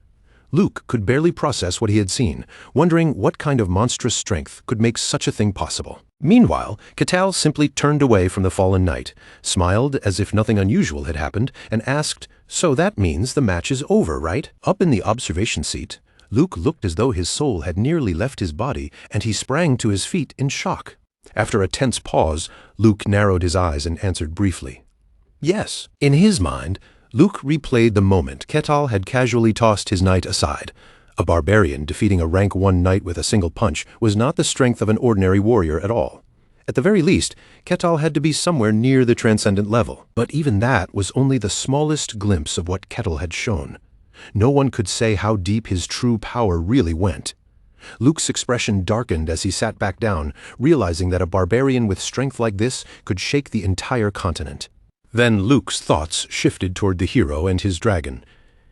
Speaker 1: Luke could barely process what he had seen, wondering what kind of monstrous strength could make such a thing possible. Meanwhile, Ketal simply turned away from the fallen knight, smiled as if nothing unusual had happened, and asked, "So that means the match is over, right?" Up in the observation seat, Luke looked as though his soul had nearly left his body, and he sprang to his feet in shock. After a tense pause, Luke narrowed his eyes and answered briefly, "Yes." In his mind, Luke replayed the moment Ketal had casually tossed his knight aside. A barbarian defeating a rank 1 knight with a single punch was not the strength of an ordinary warrior at all. At the very least, Ketal had to be somewhere near the transcendent level. But even that was only the smallest glimpse of what Ketal had shown. No one could say how deep his true power really went. Luke's expression darkened as he sat back down, realizing that a barbarian with strength like this could shake the entire continent. Then Luke's thoughts shifted toward the hero and his dragon.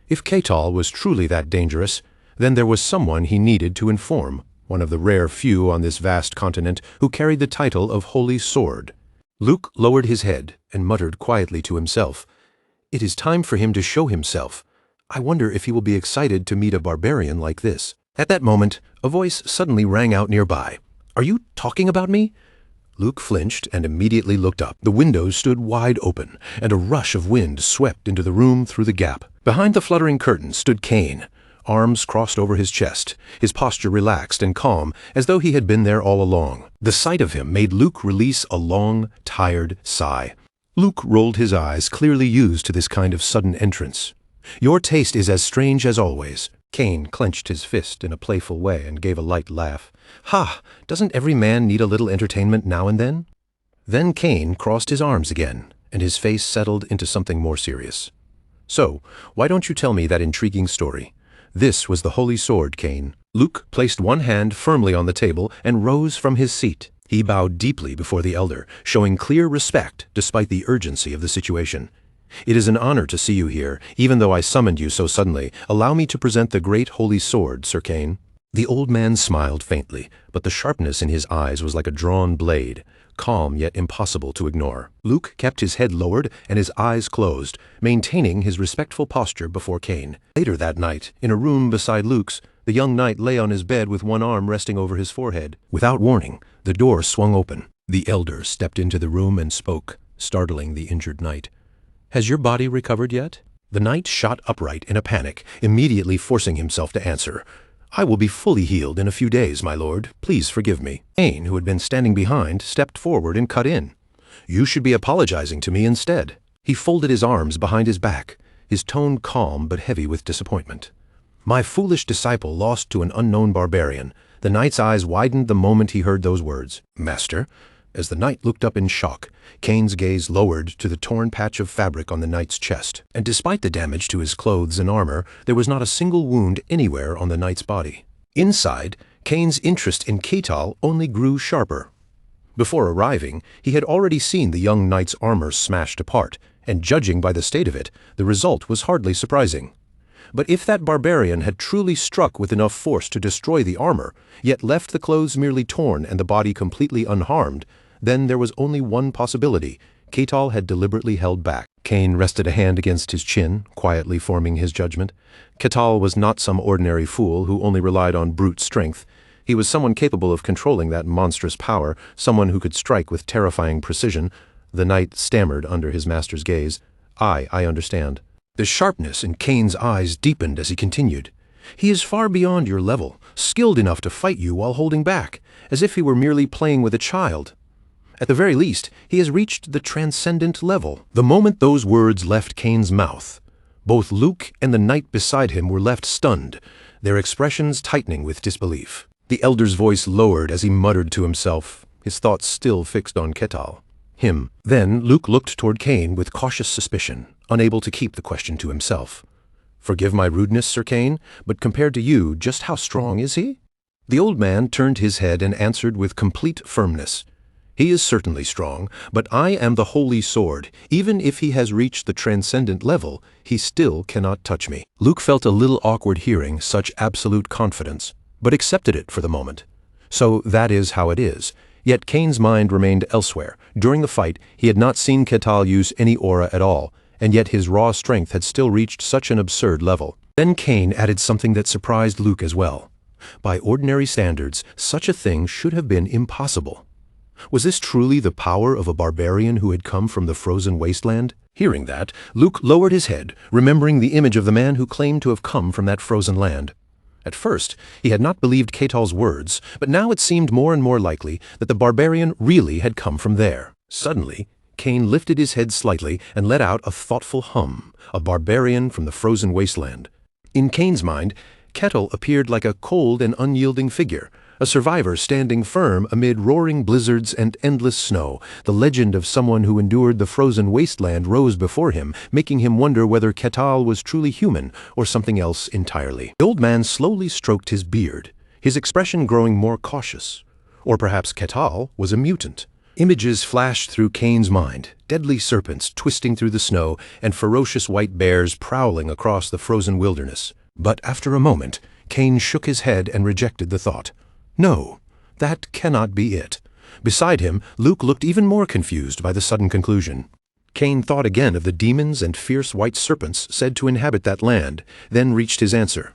Speaker 1: If Ketal was truly that dangerous, then there was someone he needed to inform, one of the rare few on this vast continent who carried the title of Holy Sword. Luke lowered his head and muttered quietly to himself, "It is time for him to show himself. I wonder if he will be excited to meet a barbarian like this." At that moment, a voice suddenly rang out nearby. "Are you talking about me?" Luke flinched and immediately looked up. The windows stood wide open, and a rush of wind swept into the room through the gap. Behind the fluttering curtain stood Cain, arms crossed over his chest, his posture relaxed and calm, as though he had been there all along. The sight of him made Luke release a long, tired sigh. Luke rolled his eyes, clearly used to this kind of sudden entrance. "Your taste is as strange as always." Cain clenched his fist in a playful way and gave a light laugh. "Ha! Doesn't every man need a little entertainment now and then?" Then Cain crossed his arms again, and his face settled into something more serious. "So, why don't you tell me that intriguing story? This was the Holy Sword, Cain." Luke placed one hand firmly on the table and rose from his seat. He bowed deeply before the elder, showing clear respect despite the urgency of the situation. "It is an honor to see you here, even though I summoned you so suddenly. Allow me to present the great Holy Sword, Sir Cain." The old man smiled faintly, but the sharpness in his eyes was like a drawn blade, calm yet impossible to ignore. Luke kept his head lowered and his eyes closed, maintaining his respectful posture before Cain. Later that night, in a room beside Luke's, the young knight lay on his bed with one arm resting over his forehead. Without warning, the door swung open. The elder stepped into the room and spoke, startling the injured knight. "Has your body recovered yet?" The knight shot upright in a panic, immediately forcing himself to answer. "I will be fully healed in a few days, my lord. Please forgive me." Cain, who had been standing behind, stepped forward and cut in. "You should be apologizing to me instead." He folded his arms behind his back, his tone calm but heavy with disappointment. "My foolish disciple lost to an unknown barbarian." The knight's eyes widened the moment he heard those words. "Master?" As the knight looked up in shock, Cain's gaze lowered to the torn patch of fabric on the knight's chest. And despite the damage to his clothes and armor, there was not a single wound anywhere on the knight's body. Inside, Cain's interest in Ketal only grew sharper. Before arriving, he had already seen the young knight's armor smashed apart, and judging by the state of it, the result was hardly surprising. But if that barbarian had truly struck with enough force to destroy the armor, yet left the clothes merely torn and the body completely unharmed, then there was only one possibility. Ketal had deliberately held back. Cain rested a hand against his chin, quietly forming his judgment. Ketal was not some ordinary fool who only relied on brute strength. He was someone capable of controlling that monstrous power, someone who could strike with terrifying precision. The knight stammered under his master's gaze. I understand." The sharpness in Kane's eyes deepened as he continued. "He is far beyond your level, skilled enough to fight you while holding back, as if he were merely playing with a child. At the very least, he has reached the transcendent level." The moment those words left Kane's mouth, both Luke and the knight beside him were left stunned, their expressions tightening with disbelief. The elder's voice lowered as he muttered to himself, his thoughts still fixed on Ketal. Him. Then Luke looked toward Kane with cautious suspicion, unable to keep the question to himself. "Forgive my rudeness, Sir Kane, but compared to you, just how strong is he?" The old man turned his head and answered with complete firmness. "He is certainly strong, but I am the Holy Sword. Even if he has reached the transcendent level, he still cannot touch me." Luke felt a little awkward hearing such absolute confidence, but accepted it for the moment. So that is how it is. Yet Kane's mind remained elsewhere. During the fight, he had not seen Ketal use any aura at all, and yet his raw strength had still reached such an absurd level. Then Kane added something that surprised Luke as well. By ordinary standards, such a thing should have been impossible. Was this truly the power of a barbarian who had come from the frozen wasteland? Hearing that, Luke lowered his head, remembering the image of the man who claimed to have come from that frozen land. At first, he had not believed Ketal's words, but now it seemed more and more likely that the barbarian really had come from there. Suddenly, Kane lifted his head slightly and let out a thoughtful hum, a barbarian from the frozen wasteland. In Kane's mind, Ketal appeared like a cold and unyielding figure, a survivor standing firm amid roaring blizzards and endless snow. The legend of someone who endured the frozen wasteland rose before him, making him wonder whether Ketal was truly human or something else entirely. The old man slowly stroked his beard, his expression growing more cautious. Or perhaps Ketal was a mutant. Images flashed through Kane's mind, deadly serpents twisting through the snow and ferocious white bears prowling across the frozen wilderness. But after a moment, Kane shook his head and rejected the thought. No, that cannot be it. Beside him, Luke looked even more confused by the sudden conclusion. Kane thought again of the demons and fierce white serpents said to inhabit that land, then reached his answer.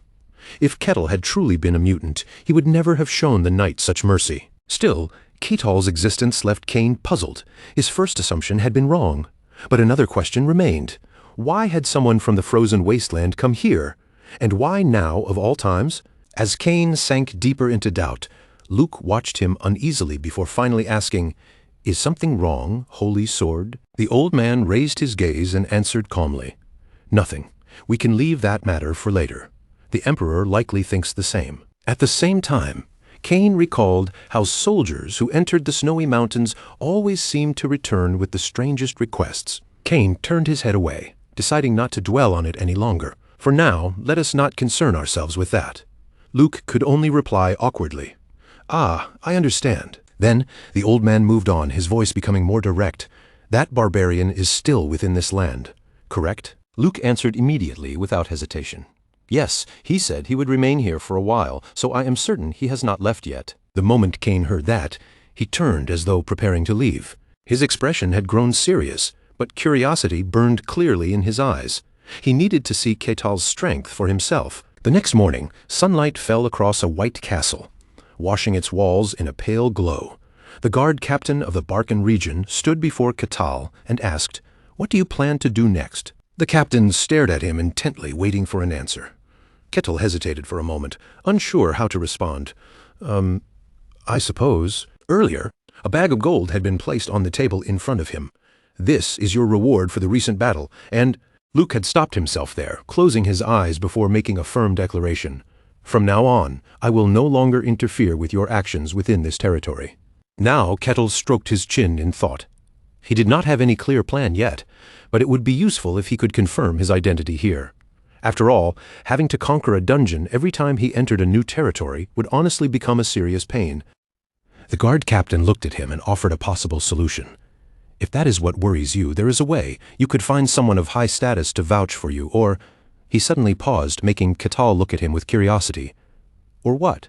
Speaker 1: If Ketal had truly been a mutant, he would never have shown the knight such mercy. Still, Ketal's existence left Kane puzzled. His first assumption had been wrong. But another question remained. Why had someone from the frozen wasteland come here? And why now, of all times? As Kane sank deeper into doubt, Luke watched him uneasily before finally asking, "Is something wrong, Holy Sword?" The old man raised his gaze and answered calmly, "Nothing. We can leave that matter for later. The Emperor likely thinks the same." At the same time, Kane recalled how soldiers who entered the snowy mountains always seemed to return with the strangest requests. Kane turned his head away, deciding not to dwell on it any longer. For now, let us not concern ourselves with that. Luke could only reply awkwardly, "Ah, I understand." Then the old man moved on, his voice becoming more direct. "That barbarian is still within this land, correct?" Luke answered immediately without hesitation. "Yes, he said he would remain here for a while, so I am certain he has not left yet." The moment Kane heard that, he turned as though preparing to leave. His expression had grown serious, but curiosity burned clearly in his eyes. He needed to see Ketal's strength for himself. The next morning, sunlight fell across a white castle, washing its walls in a pale glow. The guard captain of the Barkan region stood before Ketal and asked, "What do you plan to do next?" The captain stared at him intently, waiting for an answer. Ketal hesitated for a moment, unsure how to respond. I suppose." Earlier, a bag of gold had been placed on the table in front of him. "This is your reward for the recent battle, and—" Luke had stopped himself there, closing his eyes before making a firm declaration. "From now on, I will no longer interfere with your actions within this territory." Now Ketal stroked his chin in thought. He did not have any clear plan yet, but it would be useful if he could confirm his identity here. After all, having to conquer a dungeon every time he entered a new territory would honestly become a serious pain. The guard captain looked at him and offered a possible solution. "If that is what worries you, there is a way. You could find someone of high status to vouch for you, or—" He suddenly paused, making Ketal look at him with curiosity. "Or what?"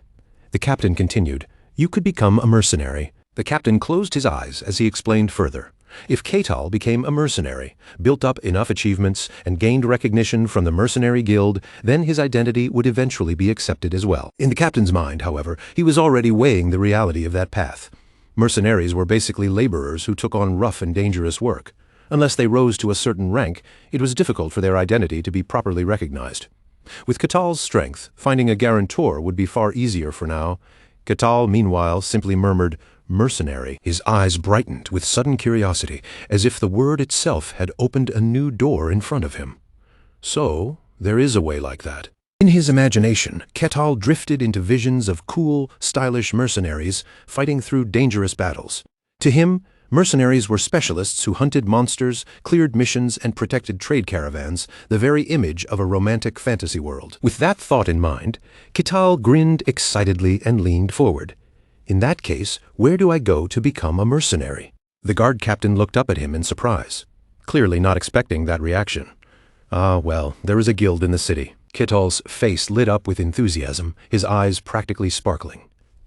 Speaker 1: The captain continued, "You could become a mercenary." The captain closed his eyes as he explained further. If Ketal became a mercenary, built up enough achievements, and gained recognition from the mercenary guild, then his identity would eventually be accepted as well. In the captain's mind, however, he was already weighing the reality of that path. Mercenaries were basically laborers who took on rough and dangerous work. Unless they rose to a certain rank, it was difficult for their identity to be properly recognized. With Ketal's strength, finding a guarantor would be far easier for now. Ketal, meanwhile, simply murmured, "Mercenary." His eyes brightened with sudden curiosity, as if the word itself had opened a new door in front of him. So, there is a way like that. In his imagination, Ketal drifted into visions of cool, stylish mercenaries fighting through dangerous battles. To him, mercenaries were specialists who hunted monsters, cleared missions, and protected trade caravans, the very image of a romantic fantasy world. With that thought in mind, Ketal grinned excitedly and leaned forward. "In that case, where do I go to become a mercenary?" The guard captain looked up at him in surprise, clearly not expecting that reaction. "Ah, well, there is a guild in the city." Ketal's face lit up with enthusiasm, his eyes practically sparkling.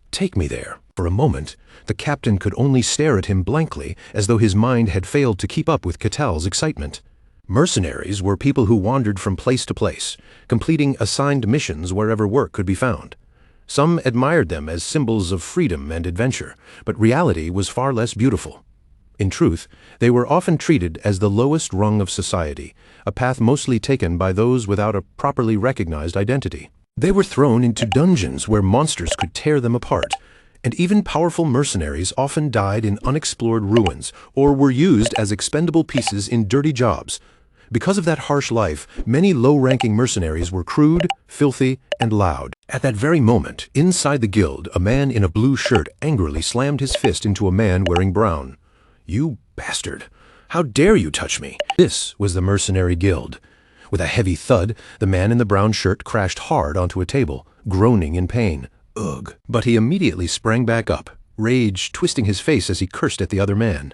Speaker 1: "Take me there." For a moment, the captain could only stare at him blankly, as though his mind had failed to keep up with Ketal's excitement. Mercenaries were people who wandered from place to place, completing assigned missions wherever work could be found. Some admired them as symbols of freedom and adventure, but reality was far less beautiful. In truth, they were often treated as the lowest rung of society, a path mostly taken by those without a properly recognized identity. They were thrown into dungeons where monsters could tear them apart, and even powerful mercenaries often died in unexplored ruins or were used as expendable pieces in dirty jobs. Because of that harsh life, many low-ranking mercenaries were crude, filthy, and loud. At that very moment, inside the guild, a man in a blue shirt angrily slammed his fist into a man wearing brown. "You bastard! How dare you touch me?" This was the mercenary guild. With a heavy thud, the man in the brown shirt crashed hard onto a table, groaning in pain. Ugh! But he immediately sprang back up, rage twisting his face as he cursed at the other man.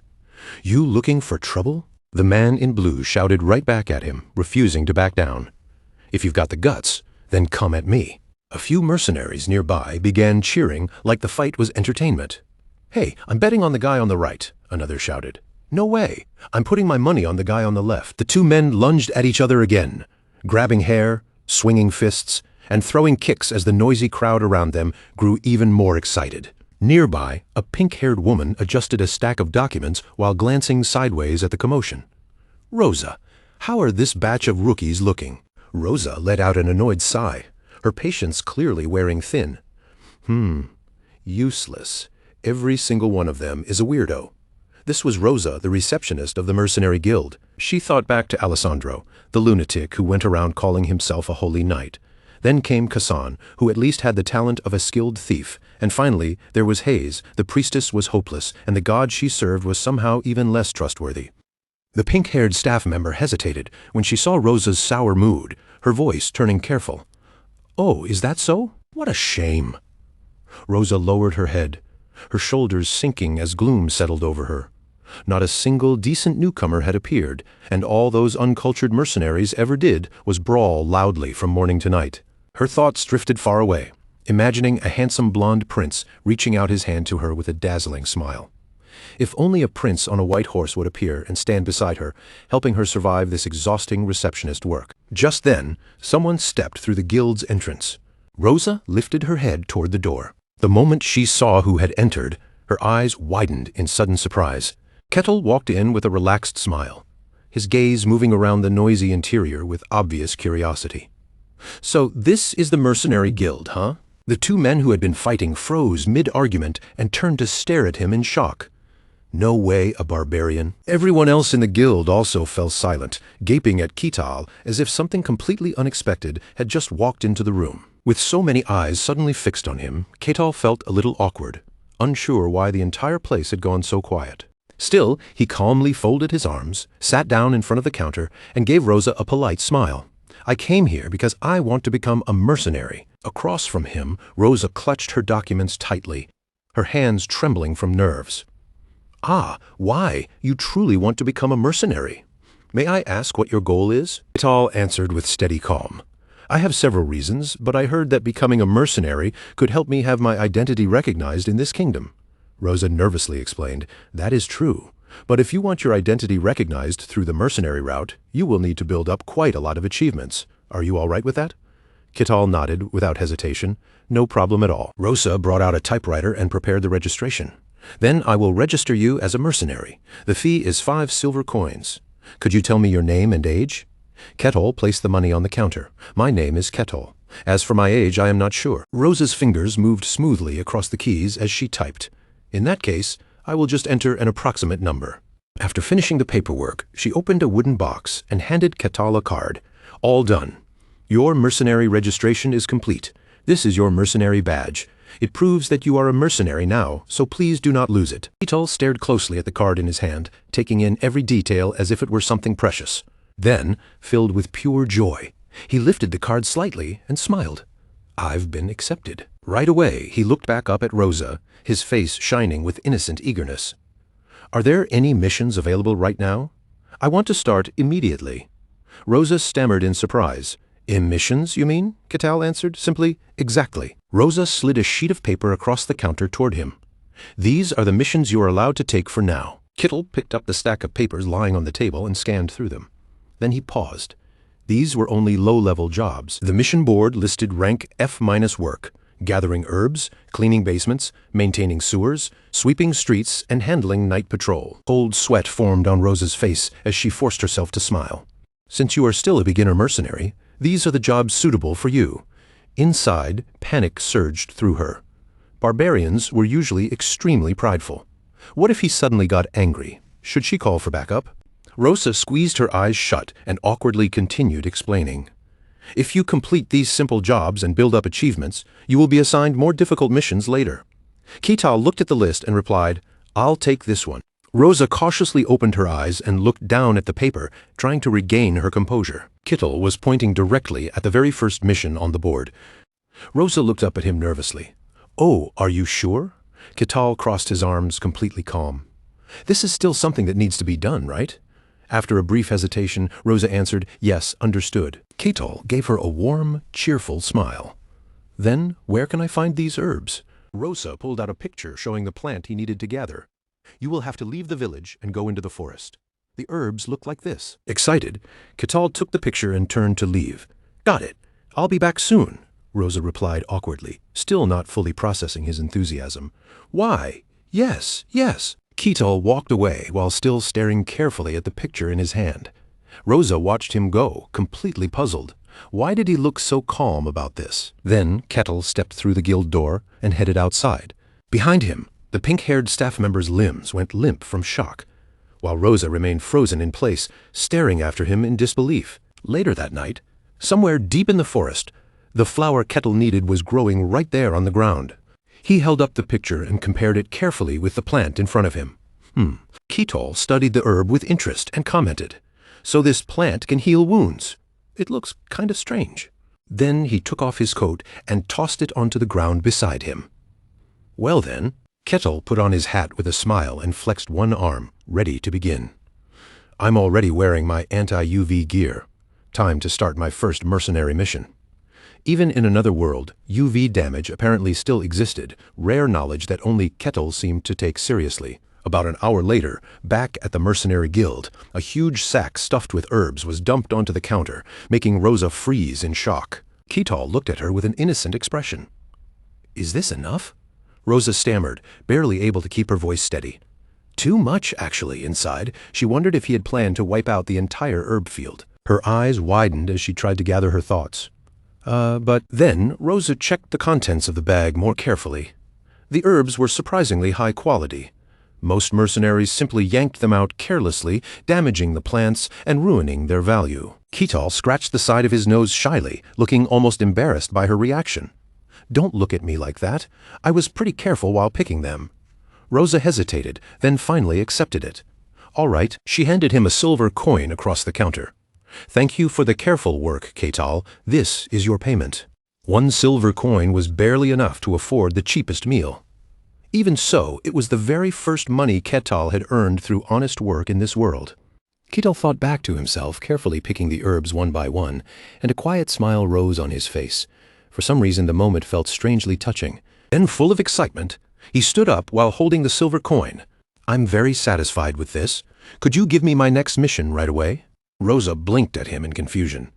Speaker 1: "You looking for trouble?" The man in blue shouted right back at him, refusing to back down. "If you've got the guts, then come at me." A few mercenaries nearby began cheering like the fight was entertainment. "Hey, I'm betting on the guy on the right," another shouted. "No way! I'm putting my money on the guy on the left." The two men lunged at each other again, grabbing hair, swinging fists, and throwing kicks as the noisy crowd around them grew even more excited. Nearby, a pink-haired woman adjusted a stack of documents while glancing sideways at the commotion. "Rosa, how are this batch of rookies looking?" Rosa let out an annoyed sigh, her patience clearly wearing thin. Useless. Every single one of them is a weirdo." This was Rosa, the receptionist of the Mercenary Guild. She thought back to Alessandro, the lunatic who went around calling himself a holy knight. Then came Kassan, who at least had the talent of a skilled thief, and finally there was Hayes. The priestess was hopeless, and the god she served was somehow even less trustworthy. The pink-haired staff member hesitated when she saw Rosa's sour mood, her voice turning careful. "Oh, is that so? What a shame." Rosa lowered her head, her shoulders sinking as gloom settled over her. Not a single decent newcomer had appeared, and all those uncultured mercenaries ever did was brawl loudly from morning to night. Her thoughts drifted far away, imagining a handsome blonde prince reaching out his hand to her with a dazzling smile. If only a prince on a white horse would appear and stand beside her, helping her survive this exhausting receptionist work. Just then, someone stepped through the guild's entrance. Rosa lifted her head toward the door. The moment she saw who had entered, her eyes widened in sudden surprise. Ketal walked in with a relaxed smile, his gaze moving around the noisy interior with obvious curiosity. "So this is the Mercenary Guild, huh?" The two men who had been fighting froze mid-argument and turned to stare at him in shock. No way, a barbarian. Everyone else in the guild also fell silent, gaping at Ketal as if something completely unexpected had just walked into the room. With so many eyes suddenly fixed on him, Ketal felt a little awkward, unsure why the entire place had gone so quiet. Still, he calmly folded his arms, sat down in front of the counter, and gave Rosa a polite smile. "I came here because I want to become a mercenary." Across from him, Rosa clutched her documents tightly, her hands trembling from nerves. "Ah, why? You truly want to become a mercenary? May I ask what your goal is?" Ketal answered with steady calm. "I have several reasons, but I heard that becoming a mercenary could help me have my identity recognized in this kingdom." Rosa nervously explained, "That is true, but if you want your identity recognized through the mercenary route, you will need to build up quite a lot of achievements. Are you all right with that?" Ketal nodded without hesitation. "No problem at all." Rosa brought out a typewriter and prepared the registration. Then I will register you as a mercenary. The fee is 5 silver coins. Could you tell me your name and age? Kettle placed the money on the counter. My name is Kettle. As for my age, I am not sure. Rosa's fingers moved smoothly across the keys as she typed. In that case, I will just enter an approximate number. After finishing the paperwork, she opened a wooden box and handed Kettle a card. All done. Your mercenary registration is complete. This is your mercenary badge. It proves that you are a mercenary now, so please do not lose it. Kettle stared closely at the card in his hand, taking in every detail as if it were something precious. Then, filled with pure joy, he lifted the card slightly and smiled. I've been accepted. Right away, he looked back up at Rosa, his face shining with innocent eagerness. Are there any missions available right now? I want to start immediately. Rosa stammered in surprise. Missions, you mean? Kettle answered simply, exactly. Rosa slid a sheet of paper across the counter toward him. These are the missions you are allowed to take for now. Kettle picked up the stack of papers lying on the table and scanned through them. Then he paused. These were only low-level jobs. The mission board listed rank F- work, gathering herbs, cleaning basements, maintaining sewers, sweeping streets, and handling night patrol. Cold sweat formed on Rosa's face as she forced herself to smile. Since you are still a beginner mercenary, these are the jobs suitable for you. Inside, panic surged through her. Barbarians were usually extremely prideful. What if he suddenly got angry? Should she call for backup? Rosa squeezed her eyes shut and awkwardly continued explaining. If you complete these simple jobs and build up achievements, you will be assigned more difficult missions later. Kettle looked at the list and replied, I'll take this one. Rosa cautiously opened her eyes and looked down at the paper, trying to regain her composure. Kettle was pointing directly at the very first mission on the board. Rosa looked up at him nervously. Oh, are you sure? Kettle crossed his arms, completely calm. This is still something that needs to be done, right? After a brief hesitation, Rosa answered, yes, understood. Kettle gave her a warm, cheerful smile. Then, where can I find these herbs? Rosa pulled out a picture showing the plant he needed to gather. You will have to leave the village and go into the forest. The herbs look like this. Excited, Kettle took the picture and turned to leave. Got it. I'll be back soon, Rosa replied awkwardly, still not fully processing his enthusiasm. Why? Yes, yes. Kettle walked away while still staring carefully at the picture in his hand. Rosa watched him go, completely puzzled. Why did he look so calm about this? Then Kettle stepped through the guild door and headed outside. Behind him, the pink-haired staff member's limbs went limp from shock, while Rosa remained frozen in place, staring after him in disbelief. Later that night, somewhere deep in the forest, the flower Kettle needed was growing right there on the ground. He held up the picture and compared it carefully with the plant in front of him. Kettle studied the herb with interest and commented, So this plant can heal wounds. It looks kind of strange. Then he took off his coat and tossed it onto the ground beside him. Well then, Kettle put on his hat with a smile and flexed one arm, ready to begin. I'm already wearing my anti-UV gear. Time to start my first mercenary mission. Even in another world, UV damage apparently still existed, rare knowledge that only Kettle seemed to take seriously. About an hour later, back at the mercenary guild, a huge sack stuffed with herbs was dumped onto the counter, making Rosa freeze in shock. Kettle looked at her with an innocent expression. Is this enough? Rosa stammered, barely able to keep her voice steady. Too much, actually, inside. She wondered if he had planned to wipe out the entire herb field. Her eyes widened as she tried to gather her thoughts. But then Rosa checked the contents of the bag more carefully. The herbs were surprisingly high quality. Most mercenaries simply yanked them out carelessly, damaging the plants and ruining their value. Kettle scratched the side of his nose shyly, looking almost embarrassed by her reaction. Don't look at me like that. I was pretty careful while picking them. Rosa hesitated, then finally accepted it. All right, she handed him a silver coin across the counter. Thank you for the careful work, Kettle. This is your payment. 1 silver coin was barely enough to afford the cheapest meal. Even so, it was the very first money Kettle had earned through honest work in this world. Kettle thought back to himself, carefully picking the herbs one by one, and a quiet smile rose on his face. For some reason, the moment felt strangely touching. Then, full of excitement, he stood up while holding the silver coin. I'm very satisfied with this. Could you give me my next mission right away? Rosa blinked at him in confusion.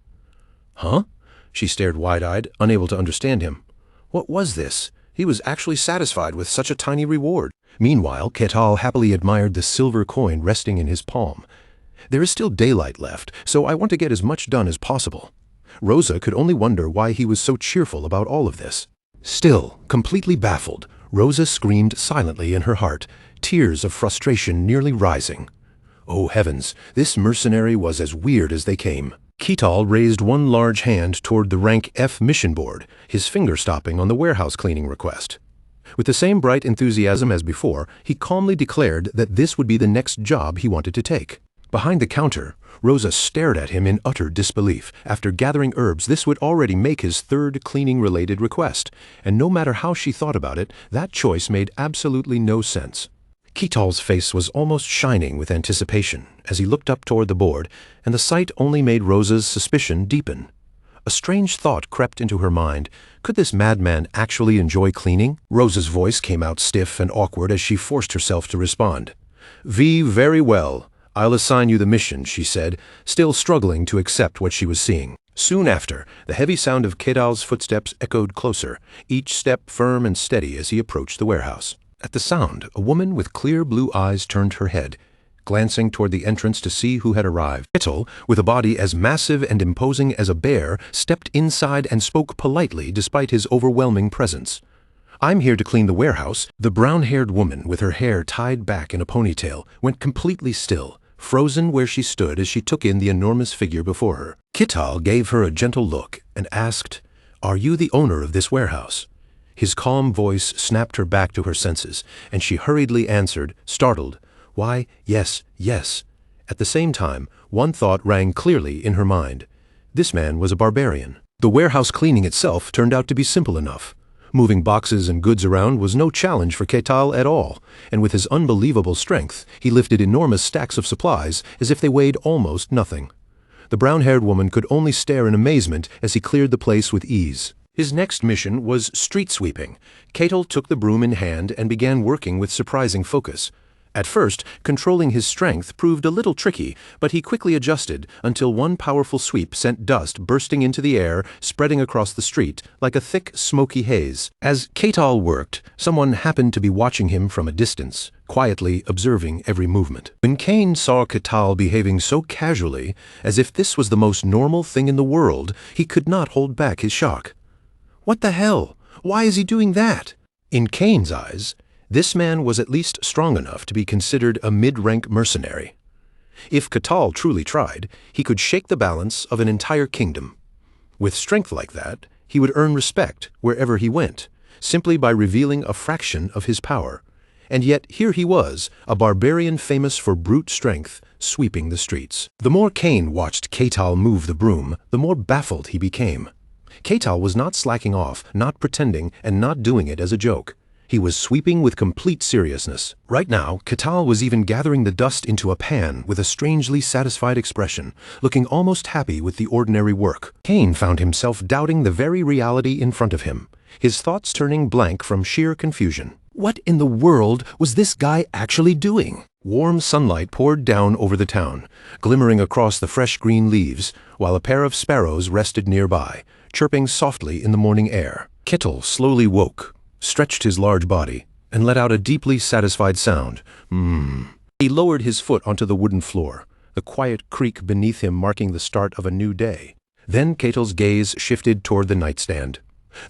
Speaker 1: Huh? She stared wide-eyed, unable to understand him. What was this? He was actually satisfied with such a tiny reward. Meanwhile, Ketal happily admired the silver coin resting in his palm. There is still daylight left, so I want to get as much done as possible. Rosa could only wonder why he was so cheerful about all of this. Still, completely baffled, Rosa screamed silently in her heart, tears of frustration nearly rising. Oh heavens, this mercenary was as weird as they came. Ketal raised one large hand toward the rank F mission board, his finger stopping on the warehouse cleaning request. With the same bright enthusiasm as before, he calmly declared that this would be the next job he wanted to take. Behind the counter, Rosa stared at him in utter disbelief. After gathering herbs, this would already make his third cleaning-related request, and no matter how she thought about it, that choice made absolutely no sense. Ketal's face was almost shining with anticipation as he looked up toward the board, and the sight only made Rosa's suspicion deepen. A strange thought crept into her mind. Could this madman actually enjoy cleaning? Rosa's voice came out stiff and awkward as she forced herself to respond. Very well. I'll assign you the mission, she said, still struggling to accept what she was seeing. Soon after, the heavy sound of Ketal's footsteps echoed closer, each step firm and steady as he approached the warehouse. At the sound, a woman with clear blue eyes turned her head, glancing toward the entrance to see who had arrived. Ketal, with a body as massive and imposing as a bear, stepped inside and spoke politely despite his overwhelming presence. I'm here to clean the warehouse. The brown-haired woman, with her hair tied back in a ponytail, went completely still, frozen where she stood as she took in the enormous figure before her. Ketal gave her a gentle look and asked, "Are you the owner of this warehouse?" His calm voice snapped her back to her senses, and she hurriedly answered, startled, "Why, yes, yes." At the same time, one thought rang clearly in her mind. This man was a barbarian. The warehouse cleaning itself turned out to be simple enough. Moving boxes and goods around was no challenge for Ketal at all, and with his unbelievable strength, he lifted enormous stacks of supplies as if they weighed almost nothing. The brown-haired woman could only stare in amazement as he cleared the place with ease. His next mission was street sweeping. Ketal took the broom in hand and began working with surprising focus. At first, controlling his strength proved a little tricky, but he quickly adjusted until one powerful sweep sent dust bursting into the air, spreading across the street like a thick, smoky haze. As Ketal worked, someone happened to be watching him from a distance, quietly observing every movement. When Kane saw Ketal behaving so casually, as if this was the most normal thing in the world, he could not hold back his shock. What the hell? Why is he doing that? In Kane's eyes, this man was at least strong enough to be considered a mid-rank mercenary. If Ketal truly tried, he could shake the balance of an entire kingdom. With strength like that, he would earn respect wherever he went, simply by revealing a fraction of his power. And yet here he was, a barbarian famous for brute strength, sweeping the streets. The more Kane watched Ketal move the broom, the more baffled he became. Ketal was not slacking off, not pretending, and not doing it as a joke. He was sweeping with complete seriousness. Right now, Ketal was even gathering the dust into a pan with a strangely satisfied expression, looking almost happy with the ordinary work. Kane found himself doubting the very reality in front of him, his thoughts turning blank from sheer confusion. What in the world was this guy actually doing? Warm sunlight poured down over the town, glimmering across the fresh green leaves, while a pair of sparrows rested nearby, chirping softly in the morning air. Ketal slowly woke, stretched his large body, and let out a deeply satisfied sound. He lowered his foot onto the wooden floor, the quiet creak beneath him marking the start of a new day. Then Ketal's gaze shifted toward the nightstand.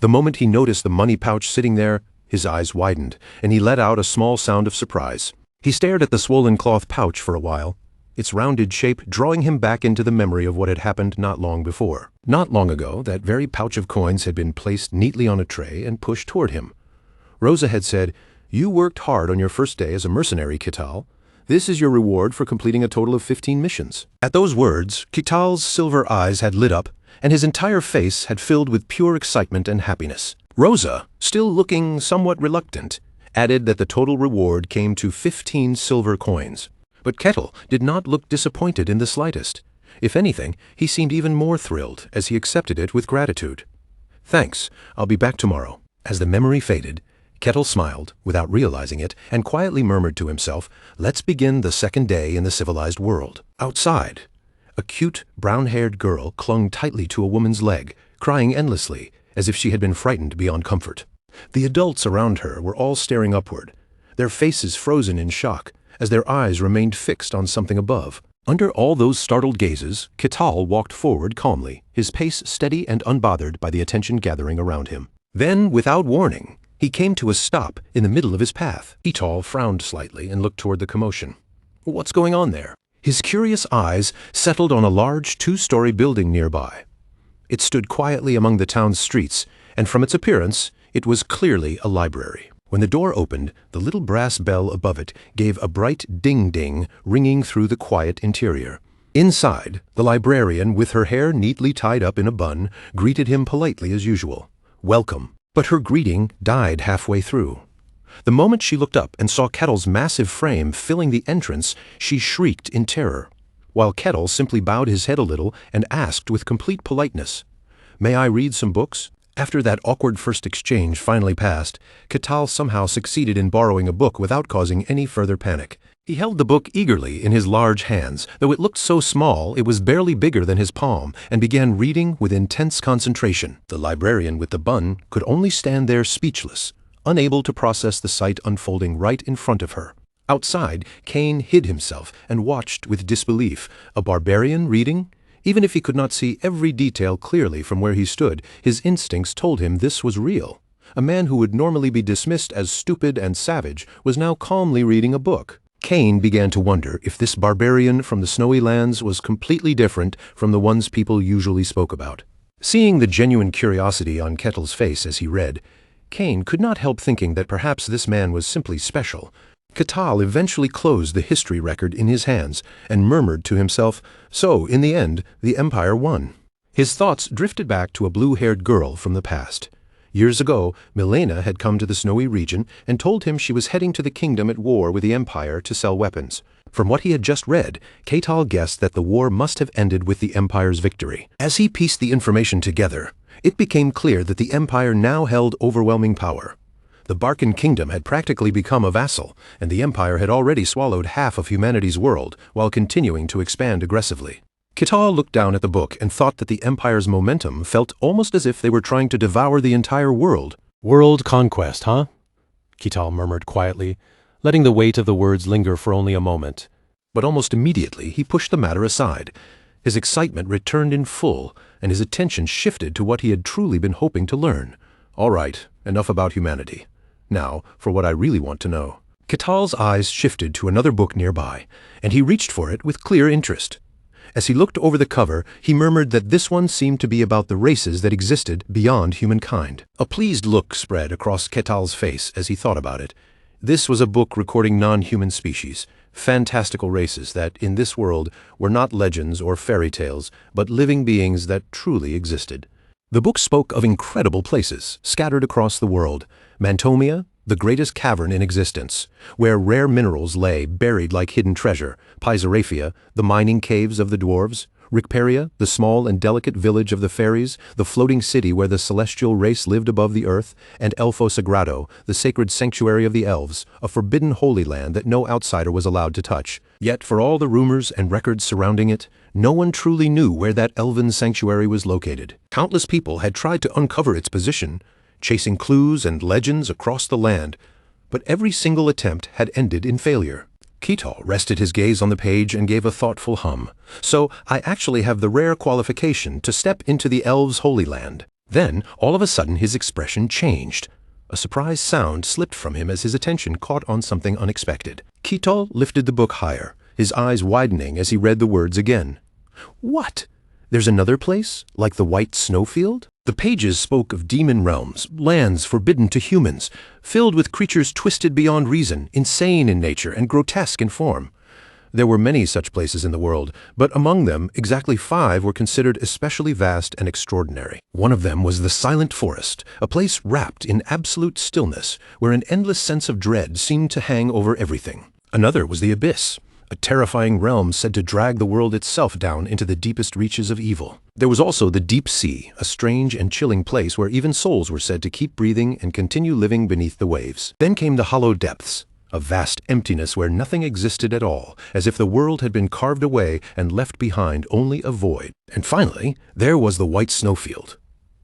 Speaker 1: The moment he noticed the money pouch sitting there, his eyes widened, and he let out a small sound of surprise. He stared at the swollen cloth pouch for a while, its rounded shape drawing him back into the memory of what had happened not long before. Not long ago, that very pouch of coins had been placed neatly on a tray and pushed toward him. Rosa had said, "You worked hard on your first day as a mercenary, Ketal. This is your reward for completing a total of 15 missions." At those words, Ketal's silver eyes had lit up, and his entire face had filled with pure excitement and happiness. Rosa, still looking somewhat reluctant, added that the total reward came to 15 silver coins. But Ketal did not look disappointed in the slightest. If anything, he seemed even more thrilled as he accepted it with gratitude. "Thanks, I'll be back tomorrow." As the memory faded, Ketal smiled, without realizing it, and quietly murmured to himself, "Let's begin the second day in the civilized world." Outside, a cute, brown-haired girl clung tightly to a woman's leg, crying endlessly, as if she had been frightened beyond comfort. The adults around her were all staring upward. their faces frozen in shock, as their eyes remained fixed on something above. Under all those startled gazes, Ketal walked forward calmly, his pace steady and unbothered by the attention gathering around him. Then, without warning, he came to a stop in the middle of his path. Ketal frowned slightly and looked toward the commotion. What's going on there? His curious eyes settled on a large two-story building nearby. It stood quietly among the town's streets, and from its appearance, it was clearly a library. When the door opened, the little brass bell above it gave a bright ding-ding ringing through the quiet interior. Inside, the librarian, with her hair neatly tied up in a bun, greeted him politely as usual. Welcome. But her greeting died halfway through. The moment she looked up and saw Ketal's massive frame filling the entrance, she shrieked in terror, while Ketal simply bowed his head a little and asked with complete politeness, "May I read some books?" After that awkward first exchange finally passed, Ketal somehow succeeded in borrowing a book without causing any further panic. He held the book eagerly in his large hands, though it looked so small it was barely bigger than his palm, and began reading with intense concentration. The librarian with the bun could only stand there speechless, unable to process the sight unfolding right in front of her. Outside, Cain hid himself and watched with disbelief. A barbarian reading? Even if he could not see every detail clearly from where he stood, his instincts told him this was real. A man who would normally be dismissed as stupid and savage was now calmly reading a book. Cain began to wonder if this barbarian from the snowy lands was completely different from the ones people usually spoke about. Seeing the genuine curiosity on Ketal's face as he read, Cain could not help thinking that perhaps this man was simply special. Ketal eventually closed the history record in his hands and murmured to himself, "So, in the end, the Empire won." His thoughts drifted back to a blue-haired girl from the past. Years ago, Milena had come to the snowy region and told him she was heading to the kingdom at war with the Empire to sell weapons. From what he had just read, Ketal guessed that the war must have ended with the Empire's victory. As he pieced the information together, it became clear that the Empire now held overwhelming power. The Barcan kingdom had practically become a vassal, and the Empire had already swallowed half of humanity's world while continuing to expand aggressively. Ketal looked down at the book and thought that the Empire's momentum felt almost as if they were trying to devour the entire world. "World conquest, huh?" Ketal murmured quietly, letting the weight of the words linger for only a moment. But almost immediately he pushed the matter aside. His excitement returned in full, and his attention shifted to what he had truly been hoping to learn. All right, enough about humanity. Now, for what I really want to know. Ketal's eyes shifted to another book nearby, and he reached for it with clear interest. As he looked over the cover, he murmured that this one seemed to be about the races that existed beyond humankind. A pleased look spread across Ketal's face as he thought about it. This was a book recording non-human species, fantastical races that, in this world, were not legends or fairy tales, but living beings that truly existed. The book spoke of incredible places scattered across the world. Mantomia, the greatest cavern in existence, where rare minerals lay buried like hidden treasure. Pisaraphia, the mining caves of the dwarves. Ricperia, the small and delicate village of the fairies, the floating city where the celestial race lived above the earth. And Elfo Sagrado, the sacred sanctuary of the elves, a forbidden holy land that no outsider was allowed to touch. Yet for all the rumors and records surrounding it, no one truly knew where that elven sanctuary was located. Countless people had tried to uncover its position, chasing clues and legends across the land, but every single attempt had ended in failure. Ketal rested his gaze on the page and gave a thoughtful hum. "So I actually have the rare qualification to step into the elves' holy land." Then, all of a sudden, his expression changed. A surprised sound slipped from him as his attention caught on something unexpected. Ketal lifted the book higher, his eyes widening as he read the words again. "What? There's another place, like the White Snowfield?" The pages spoke of demon realms, lands forbidden to humans, filled with creatures twisted beyond reason, insane in nature, and grotesque in form. There were many such places in the world, but among them, exactly 5 were considered especially vast and extraordinary. One of them was the Silent Forest, a place wrapped in absolute stillness, where an endless sense of dread seemed to hang over everything. Another was the Abyss, a terrifying realm said to drag the world itself down into the deepest reaches of evil. There was also the Deep Sea, a strange and chilling place where even souls were said to keep breathing and continue living beneath the waves. Then came the Hollow Depths, a vast emptiness where nothing existed at all, as if the world had been carved away and left behind only a void. And finally, there was the White Snowfield.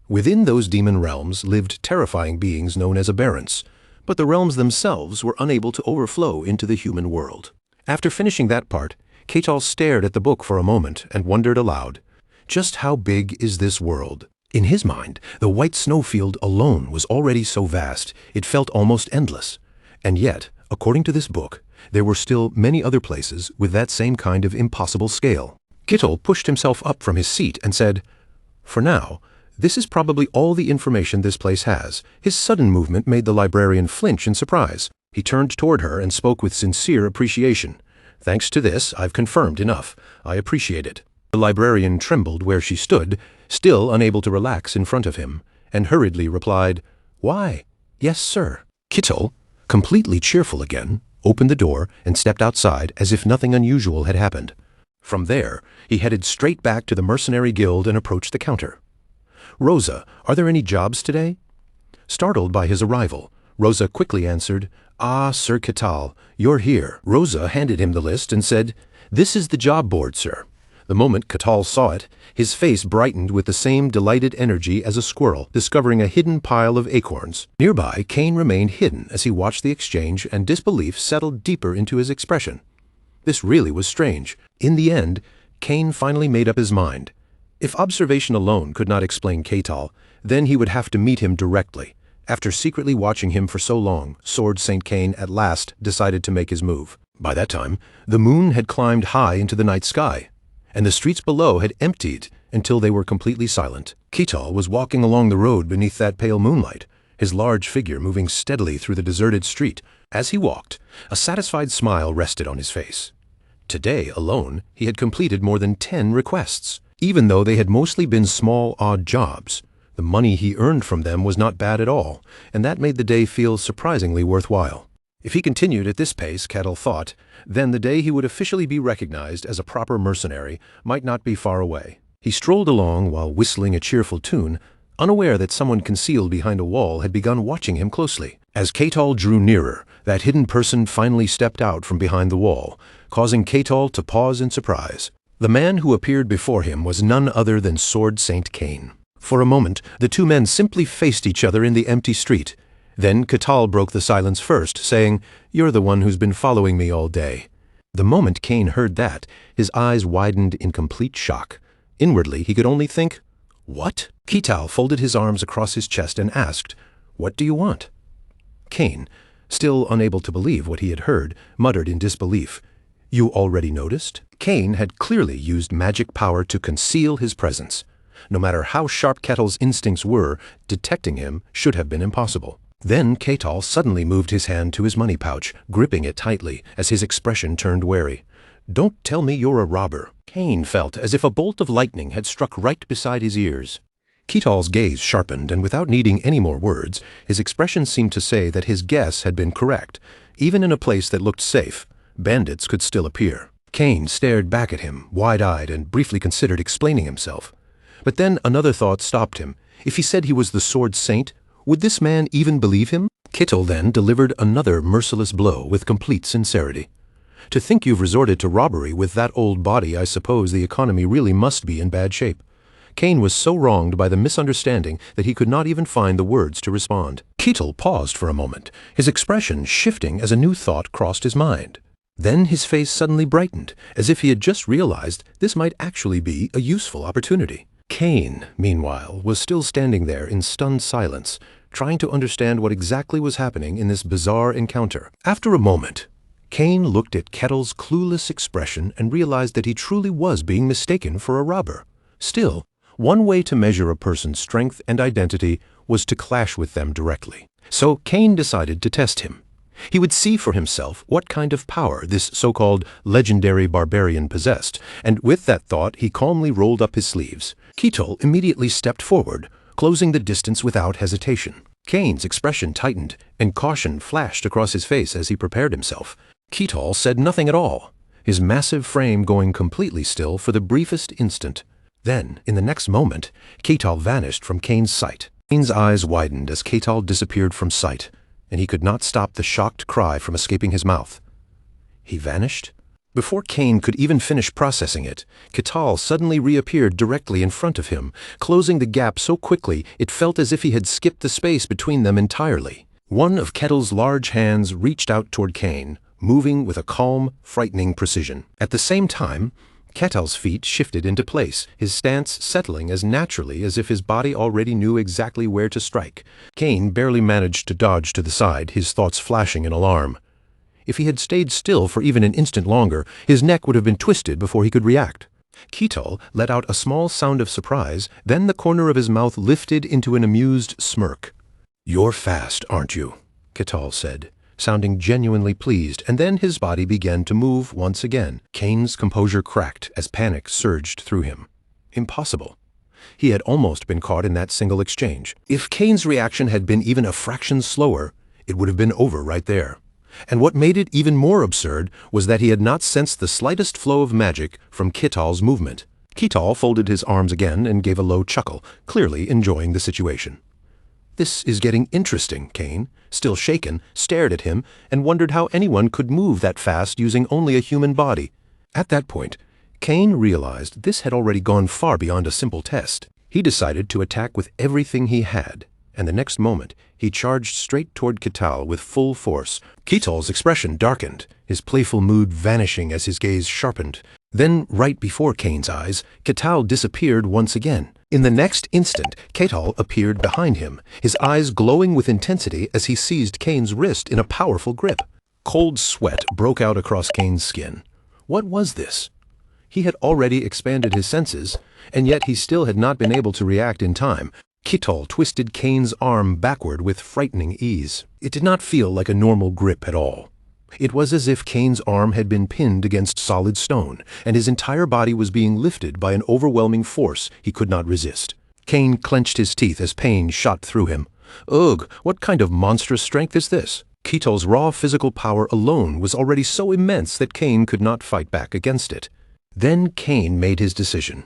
Speaker 1: Within those demon realms lived terrifying beings known as aberrants, but the realms themselves were unable to overflow into the human world. After finishing that part, Ketal stared at the book for a moment and wondered aloud, just how big is this world? In his mind, the white snowfield alone was already so vast, it felt almost endless. And yet, according to this book, there were still many other places with that same kind of impossible scale. Ketal pushed himself up from his seat and said, "For now, this is probably all the information this place has." His sudden movement made the librarian flinch in surprise. He turned toward her and spoke with sincere appreciation. "Thanks to this, I've confirmed enough. I appreciate it." The librarian trembled where she stood, still unable to relax in front of him, and hurriedly replied, "Why, yes, sir." Ketal, completely cheerful again, opened the door and stepped outside as if nothing unusual had happened. From there, he headed straight back to the mercenary guild and approached the counter. "Rosa, are there any jobs today?" Startled by his arrival, Rosa quickly answered, "Ah, Sir Ketal, you're here." Rosa handed him the list and said, "This is the job board, sir." The moment Ketal saw it, his face brightened with the same delighted energy as a squirrel discovering a hidden pile of acorns. Nearby, Kane remained hidden as he watched the exchange, and disbelief settled deeper into his expression. This really was strange. In the end, Kane finally made up his mind. If observation alone could not explain Ketal, then he would have to meet him directly. After secretly watching him for so long, Sword Saint Kane at last decided to make his move. By that time, the moon had climbed high into the night sky, and the streets below had emptied until they were completely silent. Ketal was walking along the road beneath that pale moonlight, his large figure moving steadily through the deserted street. As he walked, a satisfied smile rested on his face. Today alone, he had completed more than 10 requests. Even though they had mostly been small, odd jobs, the money he earned from them was not bad at all, and that made the day feel surprisingly worthwhile. If he continued at this pace, Ketal thought, then the day he would officially be recognized as a proper mercenary might not be far away. He strolled along while whistling a cheerful tune, unaware that someone concealed behind a wall had begun watching him closely. As Ketal drew nearer, that hidden person finally stepped out from behind the wall, causing Ketal to pause in surprise. The man who appeared before him was none other than Sword Saint Kane. For a moment, the two men simply faced each other in the empty street. Then Ketal broke the silence first, saying, "You're the one who's been following me all day." The moment Kane heard that, his eyes widened in complete shock. Inwardly, he could only think, "What?" Ketal folded his arms across his chest and asked, "What do you want?" Kane, still unable to believe what he had heard, muttered in disbelief, "You already noticed?" Kane had clearly used magic power to conceal his presence. No matter how sharp Ketal's instincts were, detecting him should have been impossible. Then Ketal suddenly moved his hand to his money pouch, gripping it tightly as his expression turned wary. "Don't tell me you're a robber." Kane felt as if a bolt of lightning had struck right beside his ears. Ketal's gaze sharpened, and without needing any more words, his expression seemed to say that his guess had been correct. Even in a place that looked safe, bandits could still appear. Kane stared back at him, wide-eyed, and briefly considered explaining himself. But then another thought stopped him. If he said he was the Sword Saint, would this man even believe him? Ketal then delivered another merciless blow with complete sincerity. "To think you've resorted to robbery with that old body, I suppose the economy really must be in bad shape." Kane was so wronged by the misunderstanding that he could not even find the words to respond. Ketal paused for a moment, his expression shifting as a new thought crossed his mind. Then his face suddenly brightened, as if he had just realized this might actually be a useful opportunity. Kane, meanwhile, was still standing there in stunned silence, trying to understand what exactly was happening in this bizarre encounter. After a moment, Kane looked at Ketal's clueless expression and realized that he truly was being mistaken for a robber. Still, one way to measure a person's strength and identity was to clash with them directly. So Kane decided to test him. He would see for himself what kind of power this so-called legendary barbarian possessed, and with that thought he calmly rolled up his sleeves. Ketal immediately stepped forward, closing the distance without hesitation. Kane's expression tightened, and caution flashed across his face as he prepared himself. Ketal said nothing at all, his massive frame going completely still for the briefest instant. Then, in the next moment, Ketal vanished from Kane's sight. Kane's eyes widened as Ketal disappeared from sight, and he could not stop the shocked cry from escaping his mouth. He vanished? Before Kane could even finish processing it, Ketal suddenly reappeared directly in front of him, closing the gap so quickly it felt as if he had skipped the space between them entirely. One of Kettle's large hands reached out toward Kane, moving with a calm, frightening precision. At the same time, Kettle's feet shifted into place, his stance settling as naturally as if his body already knew exactly where to strike. Kane barely managed to dodge to the side, his thoughts flashing in alarm. If he had stayed still for even an instant longer, his neck would have been twisted before he could react. Kettle let out a small sound of surprise, then the corner of his mouth lifted into an amused smirk. "You're fast, aren't you?" Kettle said, sounding genuinely pleased, and then his body began to move once again. Kane's composure cracked as panic surged through him. Impossible. He had almost been caught in that single exchange. If Kane's reaction had been even a fraction slower, it would have been over right there. And what made it even more absurd was that he had not sensed the slightest flow of magic from Kettle's movement. Kettle folded his arms again and gave a low chuckle, clearly enjoying the situation. "This is getting interesting." Kane, still shaken, stared at him and wondered how anyone could move that fast using only a human body. At that point, Kane realized this had already gone far beyond a simple test. He decided to attack with everything he had, and the next moment, he charged straight toward Kettle with full force. Kettle's expression darkened, his playful mood vanishing as his gaze sharpened. Then, right before Kane's eyes, Kettle disappeared once again. In the next instant, Kettle appeared behind him, his eyes glowing with intensity as he seized Kane's wrist in a powerful grip. Cold sweat broke out across Kane's skin. What was this? He had already expanded his senses, and yet he still had not been able to react in time. Kettle twisted Kane's arm backward with frightening ease. It did not feel like a normal grip at all. It was as if Kane's arm had been pinned against solid stone, and his entire body was being lifted by an overwhelming force he could not resist. Kane clenched his teeth as pain shot through him. Ugh, what kind of monstrous strength is this? Kettle's raw physical power alone was already so immense that Kane could not fight back against it. Then Kane made his decision.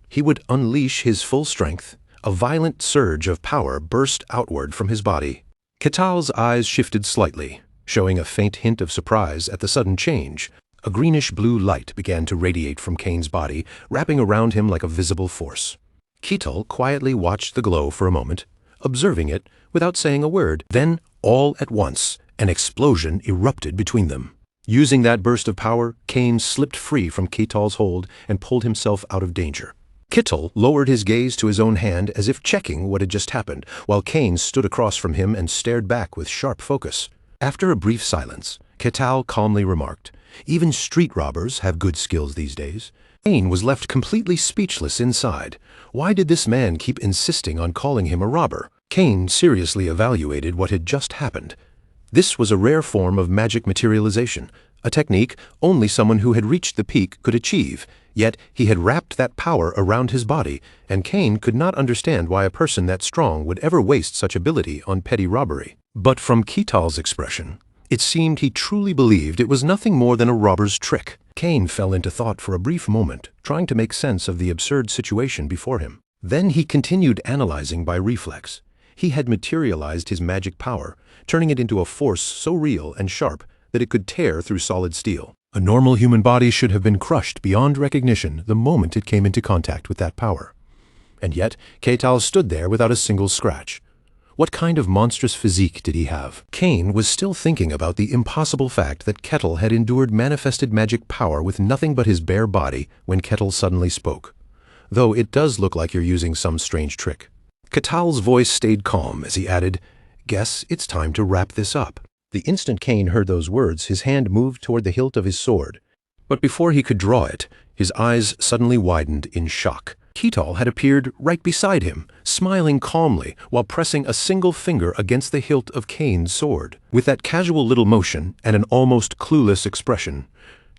Speaker 1: He would unleash his full strength. A violent surge of power burst outward from his body. Kettle's eyes shifted slightly, showing a faint hint of surprise at the sudden change. A greenish-blue light began to radiate from Kane's body, wrapping around him like a visible force. Kettle quietly watched the glow for a moment, observing it without saying a word. Then, all at once, an explosion erupted between them. Using that burst of power, Kane slipped free from Kettle's hold and pulled himself out of danger. Kettle lowered his gaze to his own hand as if checking what had just happened, while Kane stood across from him and stared back with sharp focus. After a brief silence, Kettle calmly remarked, "Even street robbers have good skills these days." Kane was left completely speechless inside. Why did this man keep insisting on calling him a robber? Kane seriously evaluated what had just happened. This was a rare form of magic materialization, a technique only someone who had reached the peak could achieve. Yet he had wrapped that power around his body, and Kane could not understand why a person that strong would ever waste such ability on petty robbery. But from Kettle's expression, it seemed he truly believed it was nothing more than a robber's trick. Kane fell into thought for a brief moment, trying to make sense of the absurd situation before him. Then he continued analyzing by reflex. He had materialized his magic power, turning it into a force so real and sharp that it could tear through solid steel. A normal human body should have been crushed beyond recognition the moment it came into contact with that power. And yet, Kettle stood there without a single scratch. What kind of monstrous physique did he have? Kane was still thinking about the impossible fact that Kettle had endured manifested magic power with nothing but his bare body when Kettle suddenly spoke. Though it does look like you're using some strange trick. Kettle's voice stayed calm as he added, "Guess it's time to wrap this up." The instant Kane heard those words, his hand moved toward the hilt of his sword. But before he could draw it, his eyes suddenly widened in shock. Kettle had appeared right beside him, smiling calmly while pressing a single finger against the hilt of Kane's sword. With that casual little motion and an almost clueless expression,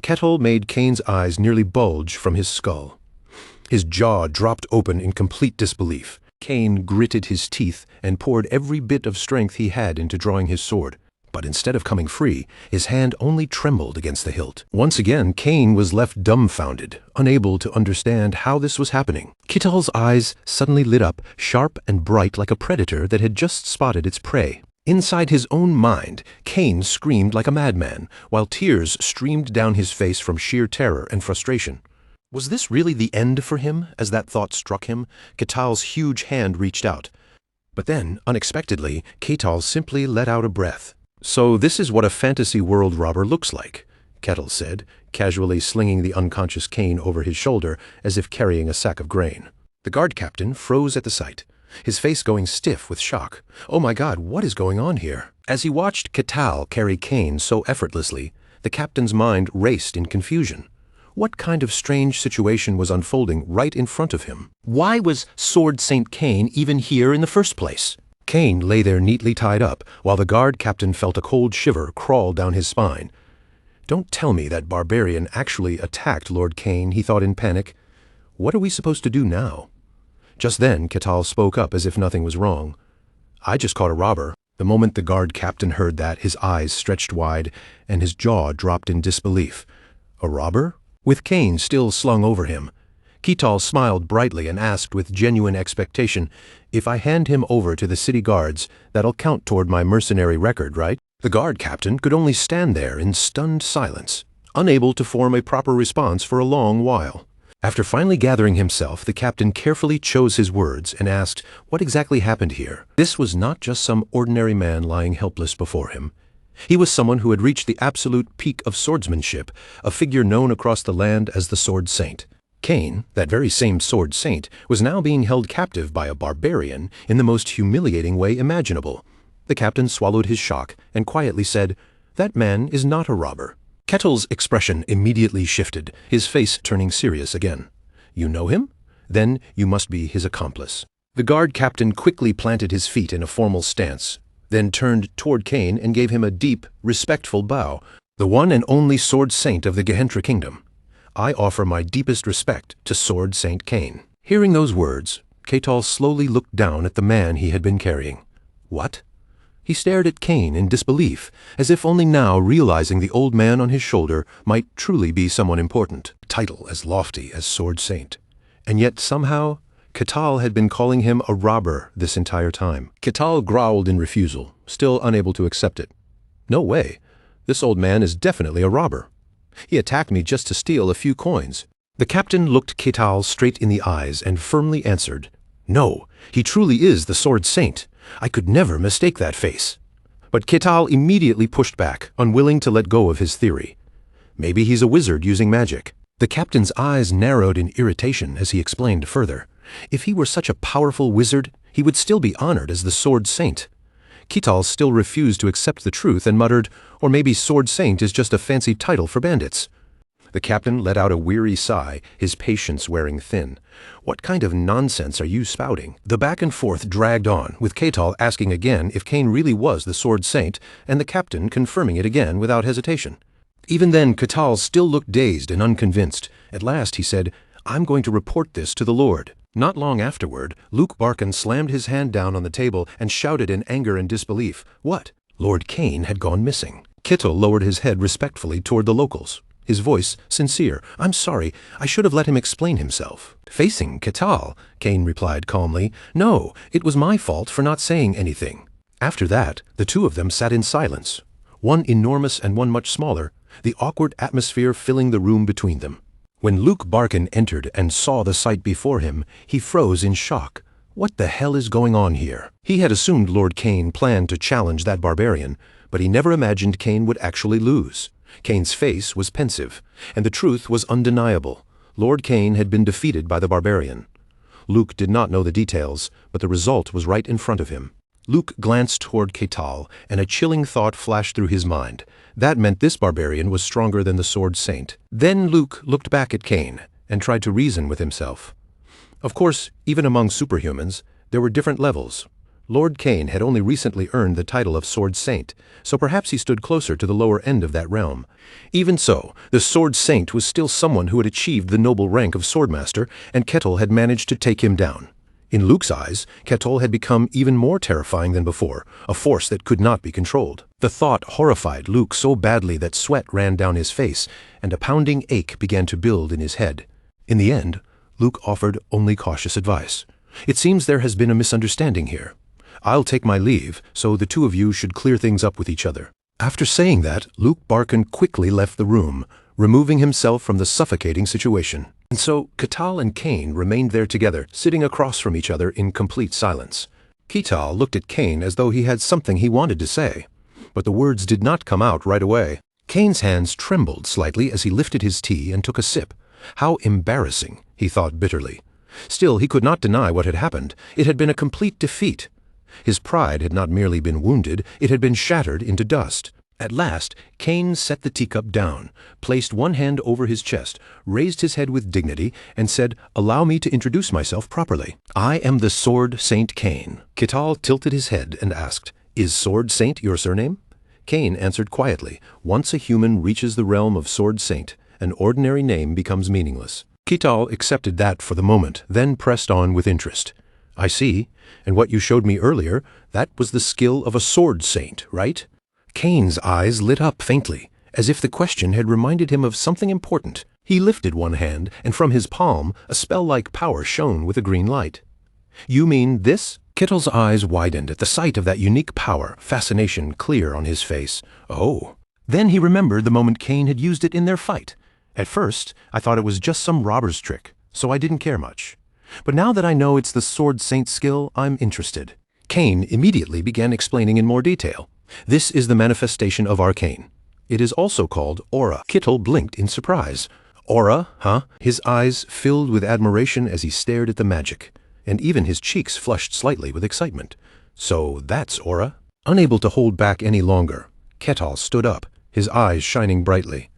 Speaker 1: Kettle made Kane's eyes nearly bulge from his skull. His jaw dropped open in complete disbelief. Kane gritted his teeth and poured every bit of strength he had into drawing his sword. But instead of coming free, his hand only trembled against the hilt. Once again, Kane was left dumbfounded, unable to understand how this was happening. Kettle's eyes suddenly lit up, sharp and bright like a predator that had just spotted its prey. Inside his own mind, Kane screamed like a madman, while tears streamed down his face from sheer terror and frustration. Was this really the end for him? As that thought struck him, Kettle's huge hand reached out. But then, unexpectedly, Ketal simply let out a breath. "So this is what a fantasy world robber looks like," Kettle said, casually slinging the unconscious Kane over his shoulder as if carrying a sack of grain. The guard captain froze at the sight, his face going stiff with shock. Oh my God, what is going on here? As he watched Ketal carry Kane so effortlessly, the captain's mind raced in confusion. What kind of strange situation was unfolding right in front of him? Why was Sword Saint Kane even here in the first place? Kane lay there neatly tied up, while the guard captain felt a cold shiver crawl down his spine. Don't tell me that barbarian actually attacked Lord Kane, he thought in panic. What are we supposed to do now? Just then, Ketal spoke up as if nothing was wrong. "I just caught a robber." The moment the guard captain heard that, his eyes stretched wide and his jaw dropped in disbelief. A robber? With Kane still slung over him. Ketal smiled brightly and asked with genuine expectation, "If I hand him over to the city guards, that'll count toward my mercenary record, right?" The guard captain could only stand there in stunned silence, unable to form a proper response for a long while. After finally gathering himself, the captain carefully chose his words and asked what exactly happened here. This was not just some ordinary man lying helpless before him. He was someone who had reached the absolute peak of swordsmanship, a figure known across the land as the Sword Saint. Kane, that very same Sword Saint, was now being held captive by a barbarian in the most humiliating way imaginable. The captain swallowed his shock and quietly said, "That man is not a robber." Kettle's expression immediately shifted, his face turning serious again. "You know him? Then you must be his accomplice." The guard captain quickly planted his feet in a formal stance, then turned toward Kane and gave him a deep, respectful bow. "The one and only Sword Saint of the Gehentra Kingdom. I offer my deepest respect to Sword Saint Kane." Hearing those words, Ketal slowly looked down at the man he had been carrying. What? He stared at Kane in disbelief, as if only now realizing the old man on his shoulder might truly be someone important, a title as lofty as Sword Saint. And yet somehow, Ketal had been calling him a robber this entire time. Ketal growled in refusal, still unable to accept it. "No way. This old man is definitely a robber. He attacked me just to steal a few coins." The captain looked Ketal straight in the eyes and firmly answered, "No, he truly is the Sword Saint. I could never mistake that face." But Ketal immediately pushed back, unwilling to let go of his theory. Maybe he's a wizard using magic. The captain's eyes narrowed in irritation as he explained further. If he were such a powerful wizard, he would still be honored as the Sword Saint. Ketal still refused to accept the truth and muttered, "Or maybe Sword Saint is just a fancy title for bandits." The captain let out a weary sigh, his patience wearing thin. "What kind of nonsense are you spouting?" The back and forth dragged on, with Ketal asking again if Kane really was the Sword Saint, and the captain confirming it again without hesitation. Even then, Ketal still looked dazed and unconvinced. At last he said, "I'm going to report this to the Lord." Not long afterward, Luke Barkin slammed his hand down on the table and shouted in anger and disbelief. What? Lord Kane had gone missing. Ketal lowered his head respectfully toward the locals, his voice sincere. "I'm sorry, I should have let him explain himself." Facing Ketal, Kane replied calmly, "No, it was my fault for not saying anything." After that, the two of them sat in silence, one enormous and one much smaller, the awkward atmosphere filling the room between them. When Luke Barkin entered and saw the sight before him, he froze in shock. What the hell is going on here? He had assumed Lord Kane planned to challenge that barbarian, but he never imagined Kane would actually lose. Kane's face was pensive, and the truth was undeniable. Lord Kane had been defeated by the barbarian. Luke did not know the details, but the result was right in front of him. Luke glanced toward Ketal, and a chilling thought flashed through his mind. That meant this barbarian was stronger than the Sword Saint. Then Luke looked back at Kane and tried to reason with himself. Of course, even among superhumans, there were different levels. Lord Kane had only recently earned the title of Sword Saint, so perhaps he stood closer to the lower end of that realm. Even so, the Sword Saint was still someone who had achieved the noble rank of Swordmaster, and Ketal had managed to take him down. In Luke's eyes, Ketal had become even more terrifying than before, a force that could not be controlled. The thought horrified Luke so badly that sweat ran down his face, and a pounding ache began to build in his head. In the end, Luke offered only cautious advice. "It seems there has been a misunderstanding here. I'll take my leave, so the two of you should clear things up with each other." After saying that, Luke Barkin quickly left the room, removing himself from the suffocating situation. And so Ketal and Kane remained there together, sitting across from each other in complete silence. Ketal looked at Kane as though he had something he wanted to say, but the words did not come out right away. Kane's hands trembled slightly as he lifted his tea and took a sip. How embarrassing, he thought bitterly. Still, he could not deny what had happened. It had been a complete defeat. His pride had not merely been wounded, it had been shattered into dust. At last, Kane set the teacup down, placed one hand over his chest, raised his head with dignity, and said, "Allow me to introduce myself properly. I am the Sword Saint Kane." Ketal tilted his head and asked, "Is Sword Saint your surname?" Kane answered quietly, "Once a human reaches the realm of Sword Saint, an ordinary name becomes meaningless." Ketal accepted that for the moment, then pressed on with interest. "I see. And what you showed me earlier, that was the skill of a Sword Saint, right?" Kane's eyes lit up faintly, as if the question had reminded him of something important. He lifted one hand, and from his palm, a spell-like power shone with a green light. "You mean this?" Ketal's eyes widened at the sight of that unique power, fascination clear on his face. "Oh." Then he remembered the moment Kane had used it in their fight. "At first, I thought it was just some robber's trick, so I didn't care much. But now that I know it's the Sword Saint skill, I'm interested." Kane immediately began explaining in more detail. "This is the manifestation of arcane. It is also called aura." Ketal blinked in surprise. "Aura, huh?" His eyes filled with admiration as he stared at the magic, and even his cheeks flushed slightly with excitement. "So that's aura?" Unable to hold back any longer, Ketal stood up, his eyes shining brightly.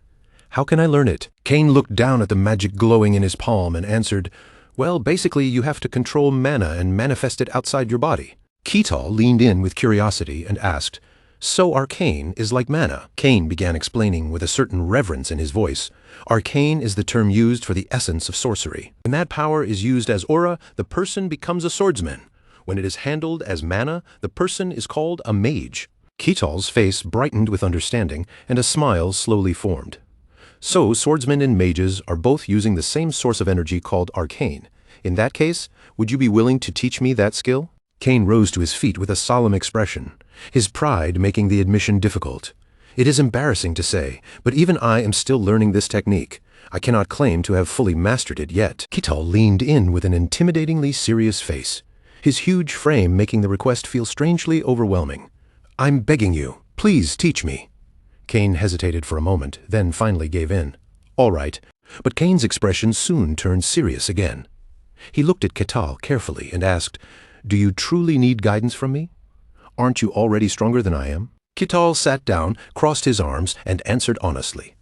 Speaker 1: "How can I learn it?" Kane looked down at the magic glowing in his palm and answered, "Well, basically you have to control mana and manifest it outside your body." Ketal leaned in with curiosity and asked, "So arcane is like mana?" Kane began explaining with a certain reverence in his voice. "Arcane is the term used for the essence of sorcery. When that power is used as aura, the person becomes a swordsman. When it is handled as mana, the person is called a mage." Ketal's face brightened with understanding, and a smile slowly formed. "So swordsmen and mages are both using the same source of energy called arcane. In that case, would you be willing to teach me that skill?" Kane rose to his feet with a solemn expression, his pride making the admission difficult. "It is embarrassing to say, but even I am still learning this technique. I cannot claim to have fully mastered it yet." Ketal leaned in with an intimidatingly serious face, his huge frame making the request feel strangely overwhelming. "I'm begging you, please teach me." Kane hesitated for a moment, then finally gave in. "All right." But Kane's expression soon turned serious again. He looked at Ketal carefully and asked, "Do you truly need guidance from me? Aren't you already stronger than I am?" Ketal sat down, crossed his arms, and answered honestly,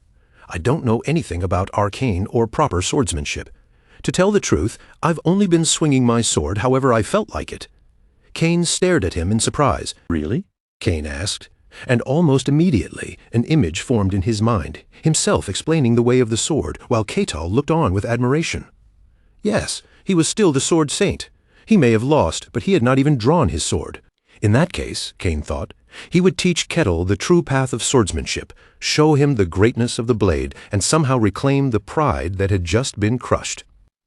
Speaker 1: "I don't know anything about arcane or proper swordsmanship. To tell the truth, I've only been swinging my sword however I felt like it." Kane stared at him in surprise. "Really?" Kane asked, and almost immediately an image formed in his mind, himself explaining the way of the sword, while Ketal looked on with admiration. Yes, he was still the Sword Saint. He may have lost, but he had not even drawn his sword. In that case, Kane thought, he would teach Ketal the true path of swordsmanship, show him the greatness of the blade, and somehow reclaim the pride that had just been crushed.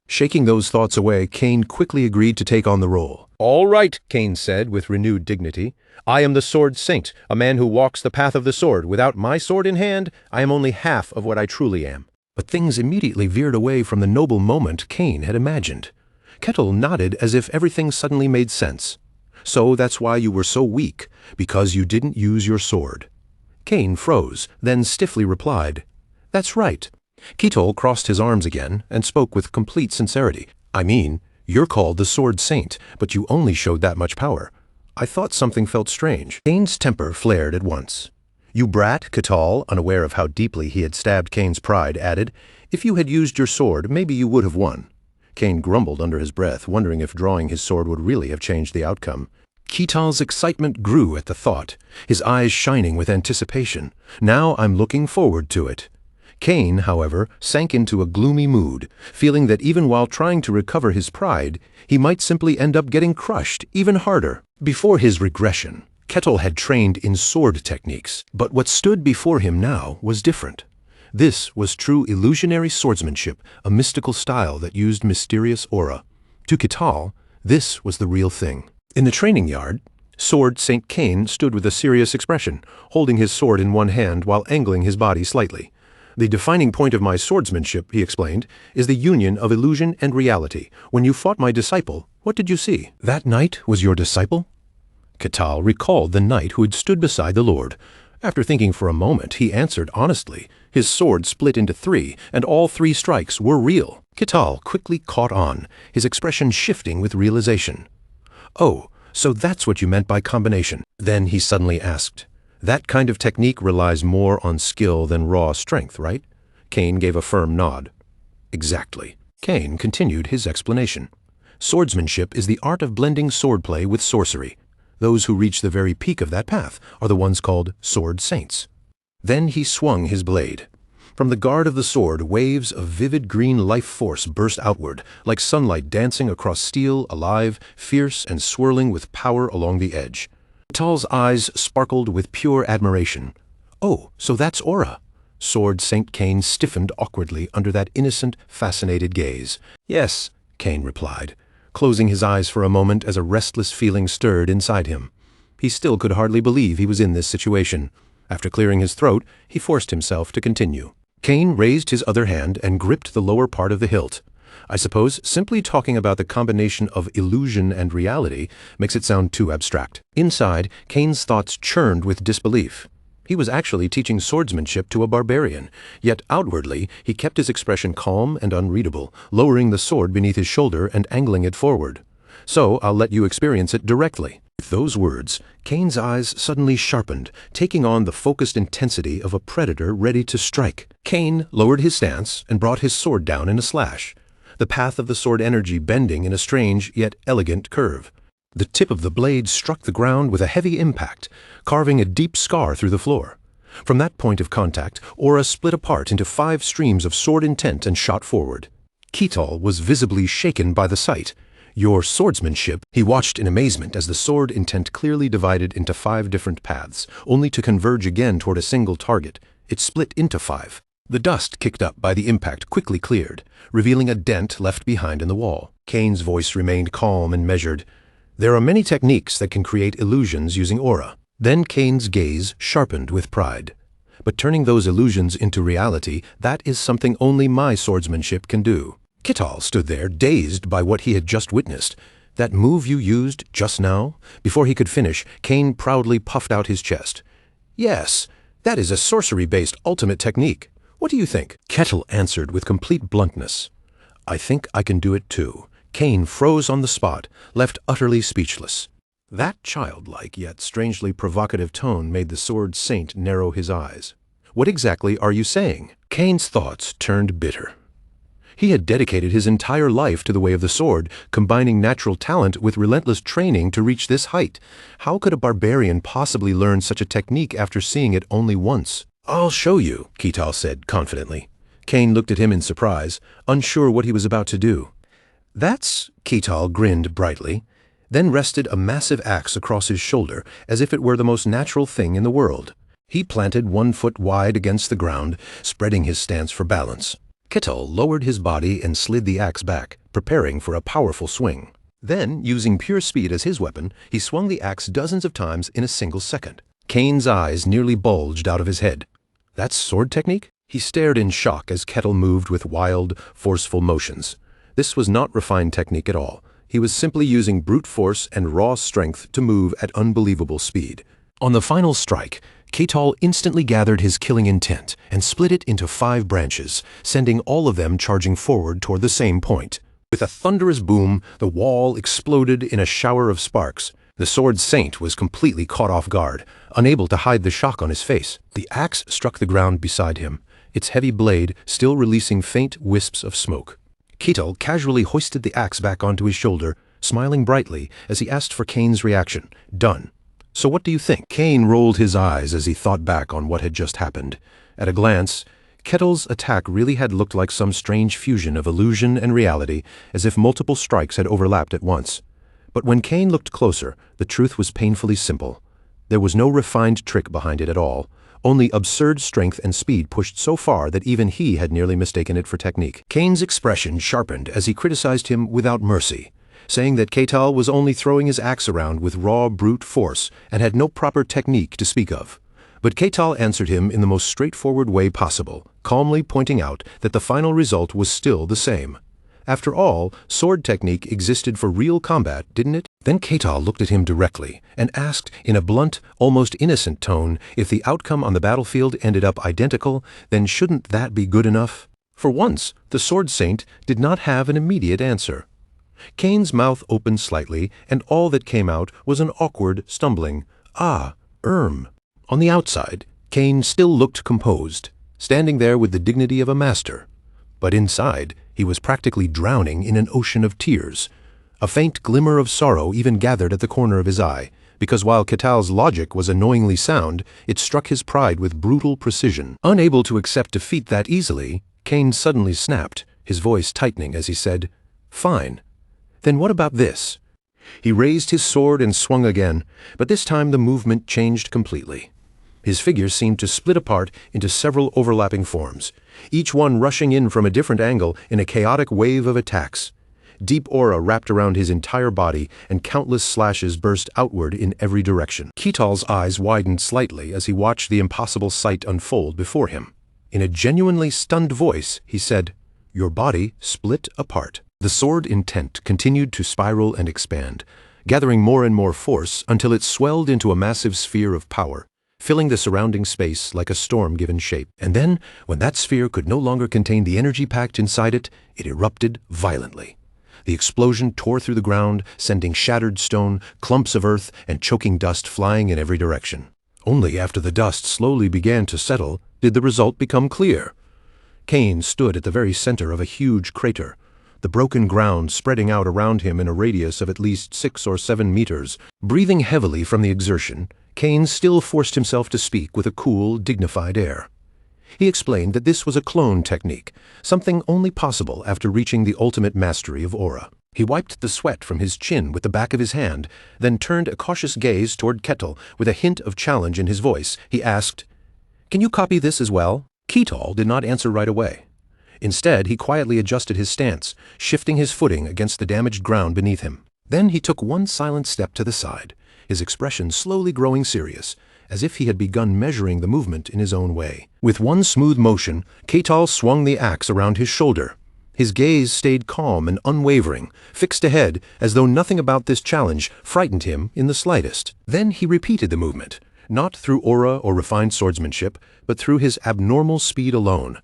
Speaker 1: Shaking those thoughts away, Kane quickly agreed to take on the role. "All right," Kane said with renewed dignity. "I am the Sword Saint, a man who walks the path of the sword. Without my sword in hand, I am only half of what I truly am." But things immediately veered away from the noble moment Kane had imagined. Ketal nodded as if everything suddenly made sense. "So that's why you were so weak, because you didn't use your sword." Kane froze, then stiffly replied, "That's right." Ketal crossed his arms again and spoke with complete sincerity. "I mean, you're called the Sword Saint, but you only showed that much power. I thought something felt strange." Kane's temper flared at once. "You brat," Ketal, unaware of how deeply he had stabbed Kane's pride, added, "If you had used your sword, maybe you would have won." Kane grumbled under his breath, wondering if drawing his sword would really have changed the outcome. Ketal's excitement grew at the thought, his eyes shining with anticipation. "Now I'm looking forward to it." Kane, however, sank into a gloomy mood, feeling that even while trying to recover his pride, he might simply end up getting crushed even harder. Before his regression, Ketal had trained in sword techniques, but what stood before him now was different. This was true illusionary swordsmanship, a mystical style that used mysterious aura. To Ketal, this was the real thing. In the training yard, Sword Saint Kane stood with a serious expression, holding his sword in one hand while angling his body slightly. "The defining point of my swordsmanship," he explained, "is the union of illusion and reality. When you fought my disciple, what did you see?" "That knight was your disciple?" Ketal recalled the knight who had stood beside the lord. After thinking for a moment, he answered honestly. His sword split into three, and all three strikes were real. Ketal quickly caught on, his expression shifting with realization. "Oh, so that's what you meant by combination." Then he suddenly asked, "That kind of technique relies more on skill than raw strength, right?" Kane gave a firm nod. "Exactly." Kane continued his explanation. "Swordsmanship is the art of blending swordplay with sorcery. Those who reach the very peak of that path are the ones called sword saints." Then he swung his blade. From the guard of the sword, waves of vivid green life force burst outward, like sunlight dancing across steel, alive, fierce, and swirling with power along the edge. Ketal's eyes sparkled with pure admiration. "Oh, so that's aura." Sword Saint Kane stiffened awkwardly under that innocent, fascinated gaze. "Yes," Kane replied, closing his eyes for a moment as a restless feeling stirred inside him. He still could hardly believe he was in this situation. After clearing his throat, he forced himself to continue. Kane raised his other hand and gripped the lower part of the hilt. "I suppose simply talking about the combination of illusion and reality makes it sound too abstract." Inside, Kane's thoughts churned with disbelief. He was actually teaching swordsmanship to a barbarian, yet outwardly he kept his expression calm and unreadable, lowering the sword beneath his shoulder and angling it forward. "So I'll let you experience it directly." With those words, Kane's eyes suddenly sharpened, taking on the focused intensity of a predator ready to strike. Kane lowered his stance and brought his sword down in a slash, the path of the sword energy bending in a strange yet elegant curve. The tip of the blade struck the ground with a heavy impact, carving a deep scar through the floor. From that point of contact, aura split apart into 5 streams of sword intent and shot forward. Ketal was visibly shaken by the sight. "Your swordsmanship," he watched in amazement as the sword intent clearly divided into 5 different paths, only to converge again toward a single target. It split into 5. The dust kicked up by the impact quickly cleared, revealing a dent left behind in the wall. Kane's voice remained calm and measured. "There are many techniques that can create illusions using aura." Then Kane's gaze sharpened with pride. "But turning those illusions into reality, that is something only my swordsmanship can do." Ketal stood there, dazed by what he had just witnessed. "That move you used just now?" Before he could finish, Kane proudly puffed out his chest. "Yes, that is a sorcery-based ultimate technique. What do you think?" Ketal answered with complete bluntness. "I think I can do it too." Kane froze on the spot, left utterly speechless. That childlike yet strangely provocative tone made the sword saint narrow his eyes. "What exactly are you saying?" Kane's thoughts turned bitter. He had dedicated his entire life to the way of the sword, combining natural talent with relentless training to reach this height. How could a barbarian possibly learn such a technique after seeing it only once? "I'll show you," Ketal said confidently. Kane looked at him in surprise, unsure what he was about to do. "That's," Ketal grinned brightly, then rested a massive axe across his shoulder as if it were the most natural thing in the world. He planted 1 foot wide against the ground, spreading his stance for balance. Ketal lowered his body and slid the axe back, preparing for a powerful swing. Then, using pure speed as his weapon, he swung the axe dozens of times in a single second. Kane's eyes nearly bulged out of his head. "That's sword technique?" He stared in shock as Ketal moved with wild, forceful motions. This was not refined technique at all. He was simply using brute force and raw strength to move at unbelievable speed. On the final strike, Ketal instantly gathered his killing intent and split it into 5 branches, sending all of them charging forward toward the same point. With a thunderous boom, the wall exploded in a shower of sparks. The sword saint was completely caught off guard, unable to hide the shock on his face. The axe struck the ground beside him, its heavy blade still releasing faint wisps of smoke. Ketal casually hoisted the axe back onto his shoulder, smiling brightly as he asked for Kane's reaction. "Done. So what do you think?" Kane rolled his eyes as he thought back on what had just happened. At a glance, Ketal's attack really had looked like some strange fusion of illusion and reality, as if multiple strikes had overlapped at once. But when Kane looked closer, the truth was painfully simple. There was no refined trick behind it at all, only absurd strength and speed pushed so far that even he had nearly mistaken it for technique. Kane's expression sharpened as he criticized him without mercy, saying that Ketal was only throwing his axe around with raw brute force and had no proper technique to speak of. But Ketal answered him in the most straightforward way possible, calmly pointing out that the final result was still the same. After all, sword technique existed for real combat, didn't it? Then Ketal looked at him directly and asked in a blunt, almost innocent tone if the outcome on the battlefield ended up identical, then shouldn't that be good enough? For once, the Sword Saint did not have an immediate answer. Kane's mouth opened slightly, and all that came out was an awkward, stumbling, "Ah, On the outside, Kane still looked composed, standing there with the dignity of a master. But inside, he was practically drowning in an ocean of tears. A faint glimmer of sorrow even gathered at the corner of his eye, because while Ketal's logic was annoyingly sound, it struck his pride with brutal precision. Unable to accept defeat that easily, Kane suddenly snapped, his voice tightening as he said, "Fine. Then what about this?" He raised his sword and swung again, but this time the movement changed completely. His figure seemed to split apart into several overlapping forms, each one rushing in from a different angle in a chaotic wave of attacks. Deep aura wrapped around his entire body, and countless slashes burst outward in every direction. Ketal's eyes widened slightly as he watched the impossible sight unfold before him. In a genuinely stunned voice, he said, "Your body split apart." The sword intent continued to spiral and expand, gathering more and more force until it swelled into a massive sphere of power, filling the surrounding space like a storm given shape. And then, when that sphere could no longer contain the energy packed inside it, it erupted violently. The explosion tore through the ground, sending shattered stone, clumps of earth, and choking dust flying in every direction. Only after the dust slowly began to settle did the result become clear. Kane stood at the very center of a huge crater, the broken ground spreading out around him in a radius of at least 6 or 7 meters. Breathing heavily from the exertion, Kane still forced himself to speak with a cool, dignified air. He explained that this was a clone technique, something only possible after reaching the ultimate mastery of aura. He wiped the sweat from his chin with the back of his hand, then turned a cautious gaze toward Ketal with a hint of challenge in his voice. He asked, "Can you copy this as well?" Ketal did not answer right away. Instead, he quietly adjusted his stance, shifting his footing against the damaged ground beneath him. Then he took one silent step to the side, his expression slowly growing serious, as if he had begun measuring the movement in his own way. With one smooth motion, Ketal swung the axe around his shoulder. His gaze stayed calm and unwavering, fixed ahead as though nothing about this challenge frightened him in the slightest. Then he repeated the movement, not through aura or refined swordsmanship, but through his abnormal speed alone.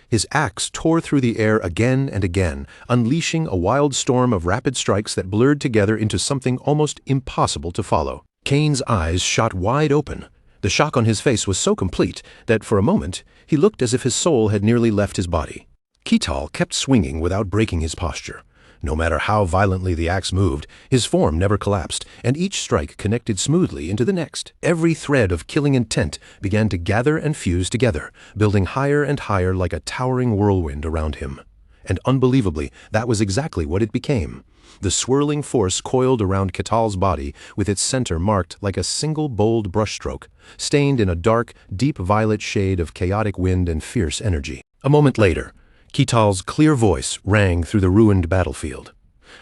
Speaker 1: His axe tore through the air again and again, unleashing a wild storm of rapid strikes that blurred together into something almost impossible to follow. Kane's eyes shot wide open. The shock on his face was so complete that for a moment he looked as if his soul had nearly left his body. Ketal kept swinging without breaking his posture. No matter how violently the axe moved, his form never collapsed, and each strike connected smoothly into the next. Every thread of killing intent began to gather and fuse together, building higher and higher like a towering whirlwind around him. And unbelievably, that was exactly what it became. The swirling force coiled around Ketal's body, with its center marked like a single bold brushstroke, stained in a dark, deep violet shade of chaotic wind and fierce energy. A moment later, Ketal's clear voice rang through the ruined battlefield.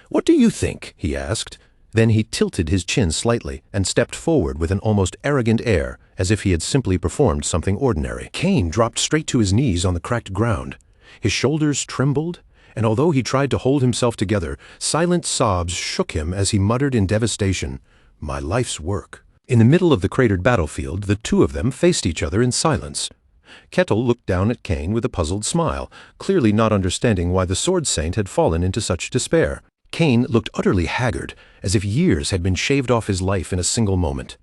Speaker 1: "What do you think?" he asked. Then he tilted his chin slightly and stepped forward with an almost arrogant air, as if he had simply performed something ordinary. Kane dropped straight to his knees on the cracked ground. His shoulders trembled, and although he tried to hold himself together, silent sobs shook him as he muttered in devastation, "My life's work." In the middle of the cratered battlefield, the two of them faced each other in silence. Ketal looked down at Kane with a puzzled smile, clearly not understanding why the Sword Saint had fallen into such despair. Kane looked utterly haggard, as if years had been shaved off his life in a single moment.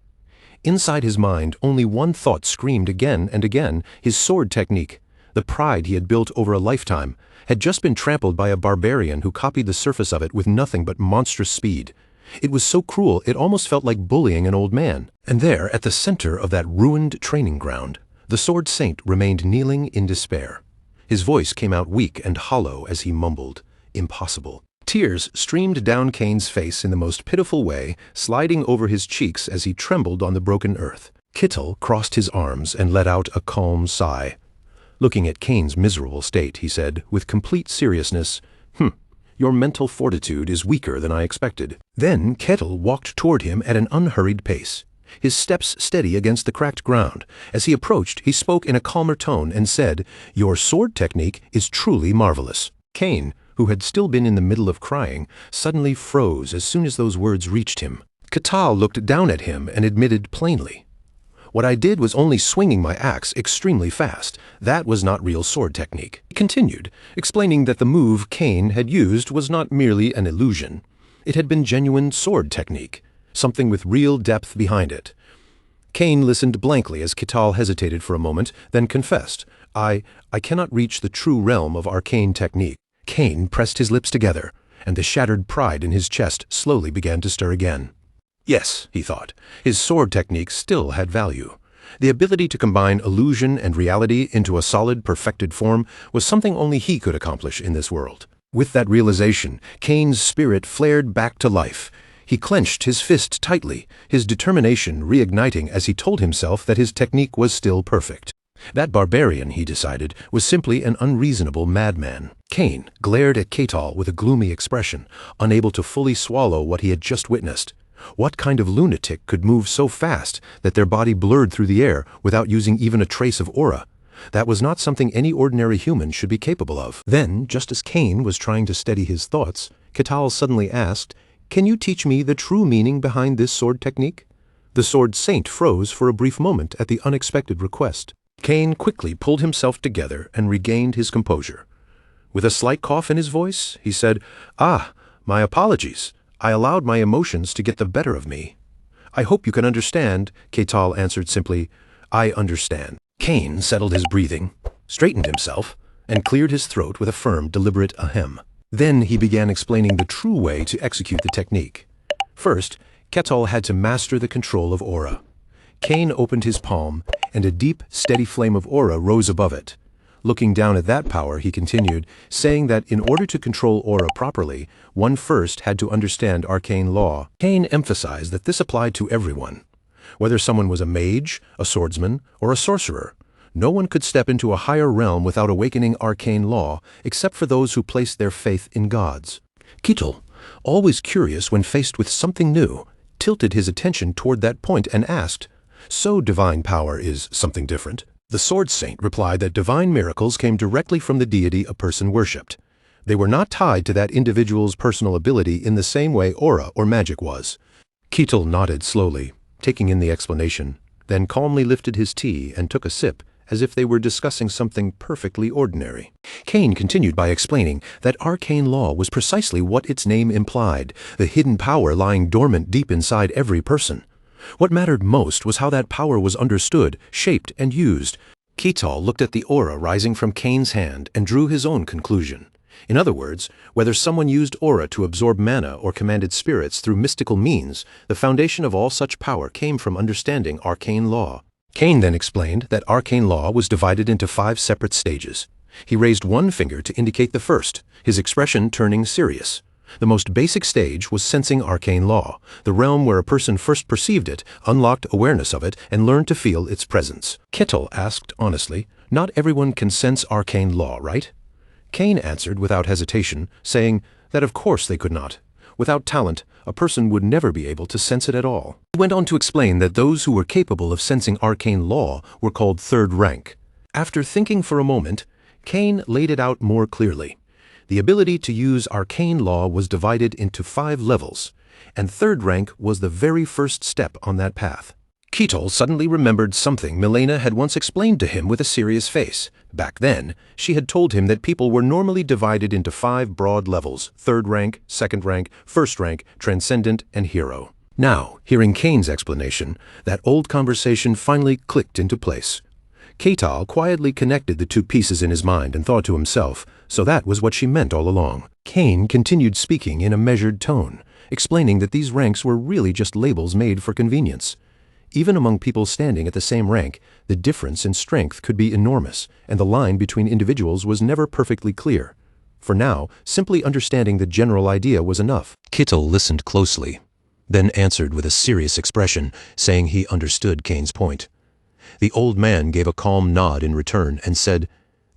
Speaker 1: Inside his mind, only one thought screamed again and again: his sword technique. The pride he had built over a lifetime had just been trampled by a barbarian who copied the surface of it with nothing but monstrous speed. It was so cruel it almost felt like bullying an old man. And there, at the center of that ruined training ground, the Sword Saint remained kneeling in despair. His voice came out weak and hollow as he mumbled, "Impossible." Tears streamed down Kane's face in the most pitiful way, sliding over his cheeks as he trembled on the broken earth. Ketal crossed his arms and let out a calm sigh. Looking at Kane's miserable state, he said, with complete seriousness, "Your mental fortitude is weaker than I expected." Then Ketal walked toward him at an unhurried pace, his steps steady against the cracked ground. As he approached, he spoke in a calmer tone and said, "Your sword technique is truly marvelous." Kane, who had still been in the middle of crying, suddenly froze as soon as those words reached him. Ketal looked down at him and admitted plainly, "What I did was only swinging my axe extremely fast. That was not real sword technique." He continued, explaining that the move Cain had used was not merely an illusion. It had been genuine sword technique, something with real depth behind it. Cain listened blankly as Ketal hesitated for a moment, then confessed, I cannot reach the true realm of arcane technique." Cain pressed his lips together, and the shattered pride in his chest slowly began to stir again. Yes, he thought, his sword technique still had value. The ability to combine illusion and reality into a solid, perfected form was something only he could accomplish in this world. With that realization, Cain's spirit flared back to life. He clenched his fist tightly, his determination reigniting as he told himself that his technique was still perfect. That barbarian, he decided, was simply an unreasonable madman. Cain glared at Ketal with a gloomy expression, unable to fully swallow what he had just witnessed. What kind of lunatic could move so fast that their body blurred through the air without using even a trace of aura? That was not something any ordinary human should be capable of. Then, just as Cain was trying to steady his thoughts, Ketal suddenly asked, "Can you teach me the true meaning behind this sword technique?" The sword saint froze for a brief moment at the unexpected request. Cain quickly pulled himself together and regained his composure. With a slight cough in his voice, he said, My apologies. I allowed my emotions to get the better of me." "I hope you can understand," Ketal answered simply. "I understand." Cain settled his breathing, straightened himself, and cleared his throat with a firm, deliberate ahem. Then he began explaining the true way to execute the technique. First, Ketal had to master the control of aura. Cain opened his palm, and a deep, steady flame of aura rose above it. Looking down at that power, he continued, saying that in order to control aura properly, one first had to understand arcane law. Cain emphasized that this applied to everyone. Whether someone was a mage, a swordsman, or a sorcerer, no one could step into a higher realm without awakening arcane law, except for those who placed their faith in gods. Ketal, always curious when faced with something new, tilted his attention toward that point and asked, "So divine power is something different?" The sword saint replied that divine miracles came directly from the deity a person worshipped. They were not tied to that individual's personal ability in the same way aura or magic was. Ketal nodded slowly, taking in the explanation, then calmly lifted his tea and took a sip, as if they were discussing something perfectly ordinary. Cain continued by explaining that arcane law was precisely what its name implied, the hidden power lying dormant deep inside every person. What mattered most was how that power was understood, shaped, and used. Ketal looked at the aura rising from Cain's hand and drew his own conclusion. In other words, whether someone used aura to absorb mana or commanded spirits through mystical means, the foundation of all such power came from understanding arcane law. Cain then explained that arcane law was divided into 5 separate stages. He raised one finger to indicate the first, his expression turning serious. The most basic stage was sensing arcane law, the realm where a person first perceived it, unlocked awareness of it, and learned to feel its presence. Ketal asked honestly, "Not everyone can sense arcane law, right?" Cain answered without hesitation, saying that of course they could not. Without talent, a person would never be able to sense it at all. He went on to explain that those who were capable of sensing arcane law were called third rank. After thinking for a moment, Cain laid it out more clearly. The ability to use arcane law was divided into 5 levels, and third rank was the very first step on that path. Ketal suddenly remembered something Milena had once explained to him with a serious face. Back then, she had told him that people were normally divided into 5 broad levels: third rank, second rank, first rank, transcendent, and hero. Now, hearing Cain's explanation, that old conversation finally clicked into place. Ketal quietly connected the 2 pieces in his mind and thought to himself, so that was what she meant all along. Cain continued speaking in a measured tone, explaining that these ranks were really just labels made for convenience. Even among people standing at the same rank, the difference in strength could be enormous, and the line between individuals was never perfectly clear. For now, simply understanding the general idea was enough. Ketal listened closely, then answered with a serious expression, saying he understood Cain's point. The old man gave a calm nod in return and said,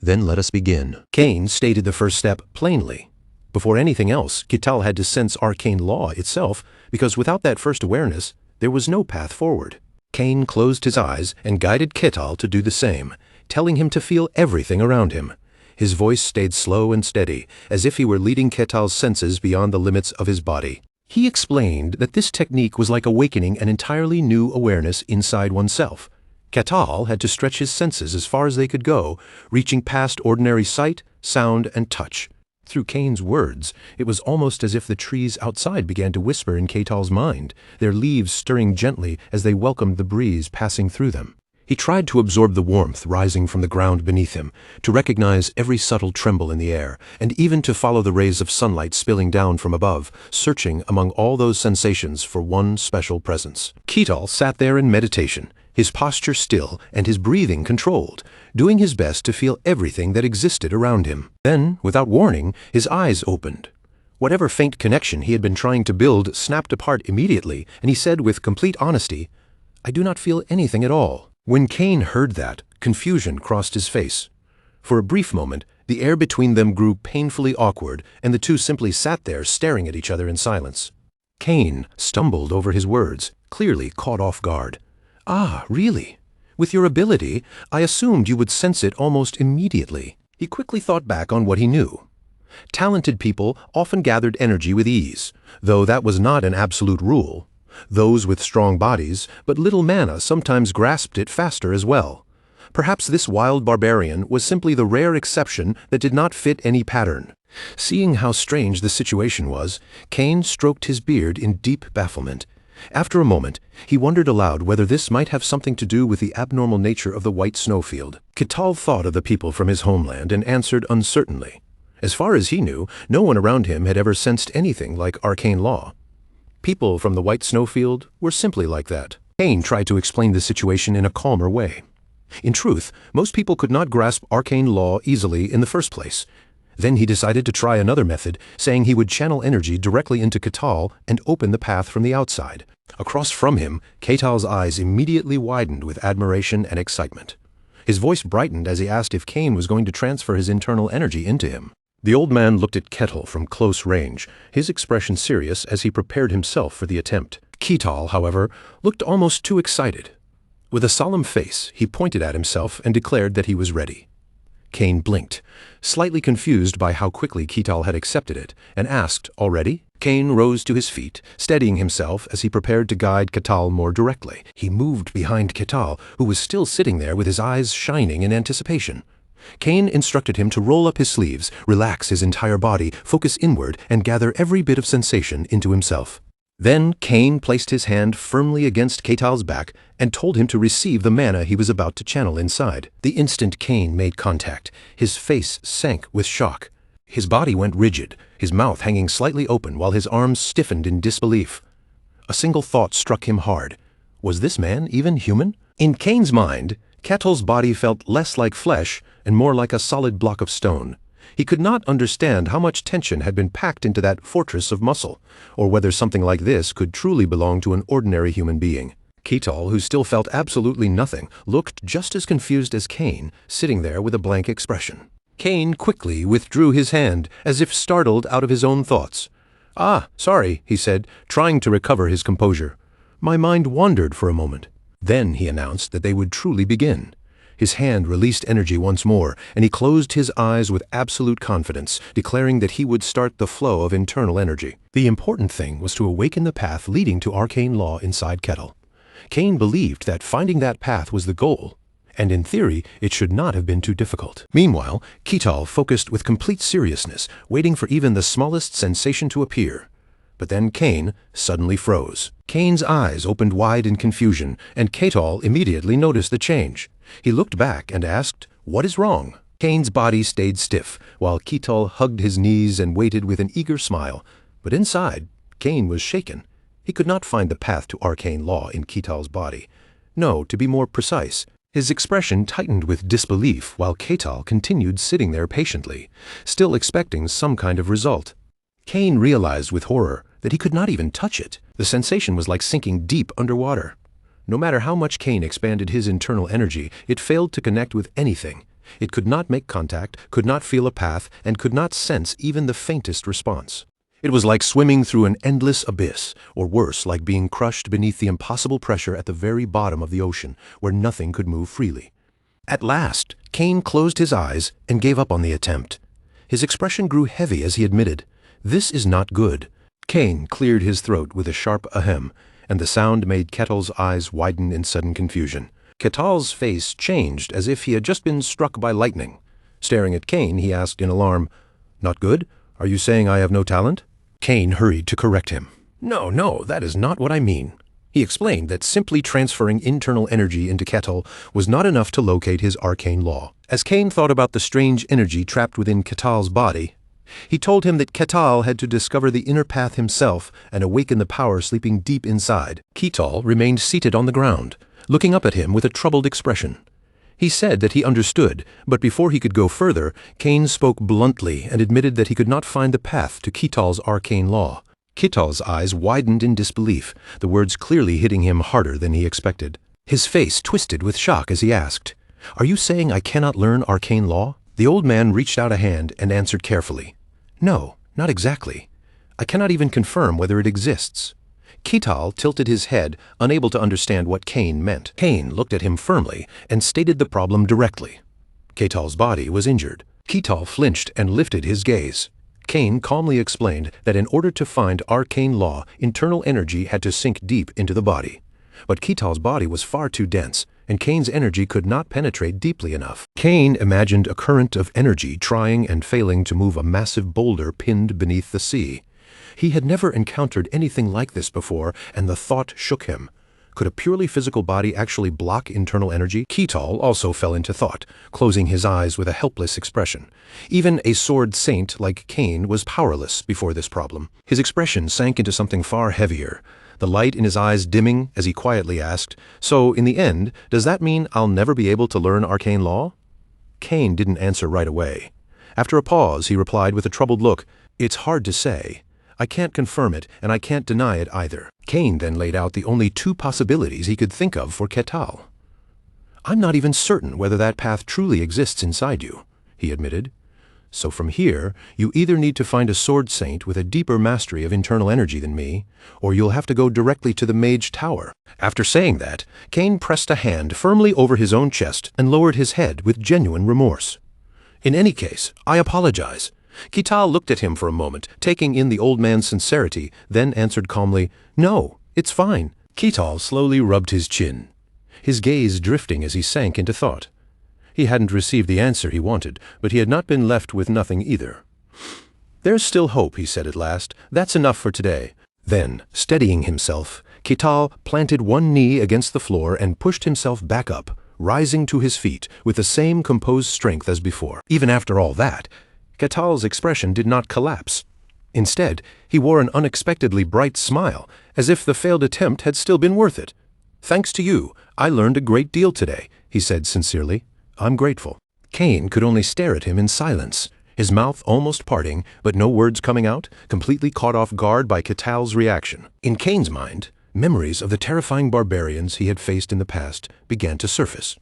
Speaker 1: "Then let us begin." Cain stated the first step plainly. Before anything else, Ketal had to sense arcane law itself, because without that first awareness, there was no path forward. Cain closed his eyes and guided Ketal to do the same, telling him to feel everything around him. His voice stayed slow and steady, as if he were leading Ketal's senses beyond the limits of his body. He explained that this technique was like awakening an entirely new awareness inside oneself. Ketal had to stretch his senses as far as they could go, reaching past ordinary sight, sound, and touch. Through Kane's words, it was almost as if the trees outside began to whisper in Ketal's mind, their leaves stirring gently as they welcomed the breeze passing through them. He tried to absorb the warmth rising from the ground beneath him, to recognize every subtle tremble in the air, and even to follow the rays of sunlight spilling down from above, searching among all those sensations for one special presence. Ketal sat there in meditation, his posture still and his breathing controlled, doing his best to feel everything that existed around him. Then, without warning, his eyes opened. Whatever faint connection he had been trying to build snapped apart immediately, and he said with complete honesty, "I do not feel anything at all." When Kane heard that, confusion crossed his face. For a brief moment, the air between them grew painfully awkward, and the two simply sat there staring at each other in silence. Kane stumbled over his words, clearly caught off guard. "Ah, really? With your ability, I assumed you would sense it almost immediately." He quickly thought back on what he knew. Talented people often gathered energy with ease, though that was not an absolute rule. Those with strong bodies, but little mana sometimes grasped it faster as well. Perhaps this wild barbarian was simply the rare exception that did not fit any pattern. Seeing how strange the situation was, Kane stroked his beard in deep bafflement. After a moment, he wondered aloud whether this might have something to do with the abnormal nature of the white snowfield. Ketal thought of the people from his homeland and answered uncertainly. As far as he knew, no one around him had ever sensed anything like arcane law. People from the white snowfield were simply like that. Kane tried to explain the situation in a calmer way. In truth, most people could not grasp arcane law easily in the first place. Then he decided to try another method, saying he would channel energy directly into Ketal and open the path from the outside. Across from him, Ketal's eyes immediately widened with admiration and excitement. His voice brightened as he asked if Kane was going to transfer his internal energy into him. The old man looked at Ketal from close range, his expression serious as he prepared himself for the attempt. Ketal, however, looked almost too excited. With a solemn face, he pointed at himself and declared that he was ready. Kane blinked, slightly confused by how quickly Ketal had accepted it, and asked, "Already?" Kane rose to his feet, steadying himself as he prepared to guide Ketal more directly. He moved behind Ketal, who was still sitting there with his eyes shining in anticipation. Kane instructed him to roll up his sleeves, relax his entire body, focus inward, and gather every bit of sensation into himself. Then Kane placed his hand firmly against Ketal's back and told him to receive the mana he was about to channel inside. The instant Kane made contact, his face sank with shock. His body went rigid, his mouth hanging slightly open while his arms stiffened in disbelief. A single thought struck him hard. Was this man even human? In Kane's mind, Ketal's body felt less like flesh and more like a solid block of stone. He could not understand how much tension had been packed into that fortress of muscle, or whether something like this could truly belong to an ordinary human being. Ketal, who still felt absolutely nothing, looked just as confused as Kane, sitting there with a blank expression. Kane quickly withdrew his hand, as if startled out of his own thoughts. "Ah, sorry," he said, trying to recover his composure. "My mind wandered for a moment." Then he announced that they would truly begin. His hand released energy once more, and he closed his eyes with absolute confidence, declaring that he would start the flow of internal energy. The important thing was to awaken the path leading to arcane law inside Ketal. Kane believed that finding that path was the goal, and in theory, it should not have been too difficult. Meanwhile, Ketal focused with complete seriousness, waiting for even the smallest sensation to appear. But then Kane suddenly froze. Kane's eyes opened wide in confusion, and Ketal immediately noticed the change. He looked back and asked, "What is wrong?" Kane's body stayed stiff, while Ketal hugged his knees and waited with an eager smile. But inside, Kane was shaken. He could not find the path to arcane law in Ketal's body. No, to be more precise, his expression tightened with disbelief while Ketal continued sitting there patiently, still expecting some kind of result. Kane realized with horror that he could not even touch it. The sensation was like sinking deep underwater. No matter how much Kane expanded his internal energy, it failed to connect with anything. It could not make contact, could not feel a path, and could not sense even the faintest response. It was like swimming through an endless abyss, or worse, like being crushed beneath the impossible pressure at the very bottom of the ocean, where nothing could move freely. At last, Cain closed his eyes and gave up on the attempt. His expression grew heavy as he admitted, "This is not good." Cain cleared his throat with a sharp ahem, and the sound made Kettle's eyes widen in sudden confusion. Kettle's face changed as if he had just been struck by lightning. Staring at Cain, he asked in alarm, "Not good? Are you saying I have no talent?" Cain hurried to correct him. No, that is not what I mean." He explained that simply transferring internal energy into Kettle was not enough to locate his arcane law. As Cain thought about the strange energy trapped within Kettle's body, he told him that Kettle had to discover the inner path himself and awaken the power sleeping deep inside. Kettle remained seated on the ground, looking up at him with a troubled expression. He said that he understood, but before he could go further, Cain spoke bluntly and admitted that he could not find the path to Kettle's arcane law. Kettle's eyes widened in disbelief, the words clearly hitting him harder than he expected. His face twisted with shock as he asked, "Are you saying I cannot learn arcane law?" The old man reached out a hand and answered carefully, "No, not exactly. I cannot even confirm whether it exists." Kettle tilted his head, unable to understand what Cain meant. Cain looked at him firmly and stated the problem directly. Kettle's body was injured. Kettle flinched and lifted his gaze. Cain calmly explained that in order to find arcane law, internal energy had to sink deep into the body. But Kettle's body was far too dense, and Cain's energy could not penetrate deeply enough. Cain imagined a current of energy trying and failing to move a massive boulder pinned beneath the sea. He had never encountered anything like this before, and the thought shook him. Could a purely physical body actually block internal energy? Kettle also fell into thought, closing his eyes with a helpless expression. Even a sword saint like Cain was powerless before this problem. His expression sank into something far heavier, the light in his eyes dimming as he quietly asked, "So, in the end, does that mean I'll never be able to learn arcane law?" Cain didn't answer right away. After a pause, he replied with a troubled look, "It's hard to say. I can't confirm it, and I can't deny it either." Cain then laid out the only two possibilities he could think of for Kettle. "I'm not even certain whether that path truly exists inside you," he admitted. "So from here, you either need to find a sword saint with a deeper mastery of internal energy than me, or you'll have to go directly to the Mage Tower." After saying that, Cain pressed a hand firmly over his own chest and lowered his head with genuine remorse. "In any case, I apologize." Kettle looked at him for a moment, taking in the old man's sincerity, then answered calmly, "No, it's fine." Kettle slowly rubbed his chin, his gaze drifting as he sank into thought. He hadn't received the answer he wanted, but he had not been left with nothing either. "There's still hope," he said at last. "That's enough for today." Then, steadying himself, Kettle planted one knee against the floor and pushed himself back up, rising to his feet with the same composed strength as before. Even after all that, Kettle's expression did not collapse. Instead, he wore an unexpectedly bright smile, as if the failed attempt had still been worth it. "Thanks to you, I learned a great deal today," he said sincerely. "I'm grateful." Cain could only stare at him in silence, his mouth almost parting, but no words coming out, completely caught off guard by Kettle's reaction. In Cain's mind, memories of the terrifying barbarians he had faced in the past began to surface.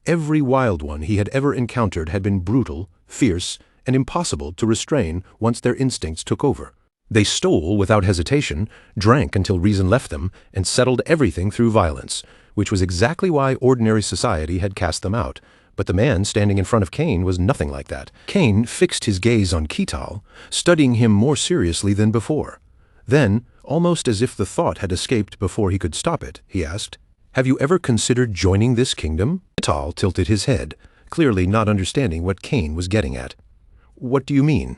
Speaker 1: Every wild one he had ever encountered had been brutal, fierce, and impossible to restrain once their instincts took over. They stole without hesitation, drank until reason left them, and settled everything through violence, which was exactly why ordinary society had cast them out. But the man standing in front of Cain was nothing like that. Cain fixed his gaze on Kettle, studying him more seriously than before. Then, almost as if the thought had escaped before he could stop it, he asked, "Have you ever considered joining this kingdom?" Kettle tilted his head, clearly not understanding what Cain was getting at. "What do you mean?"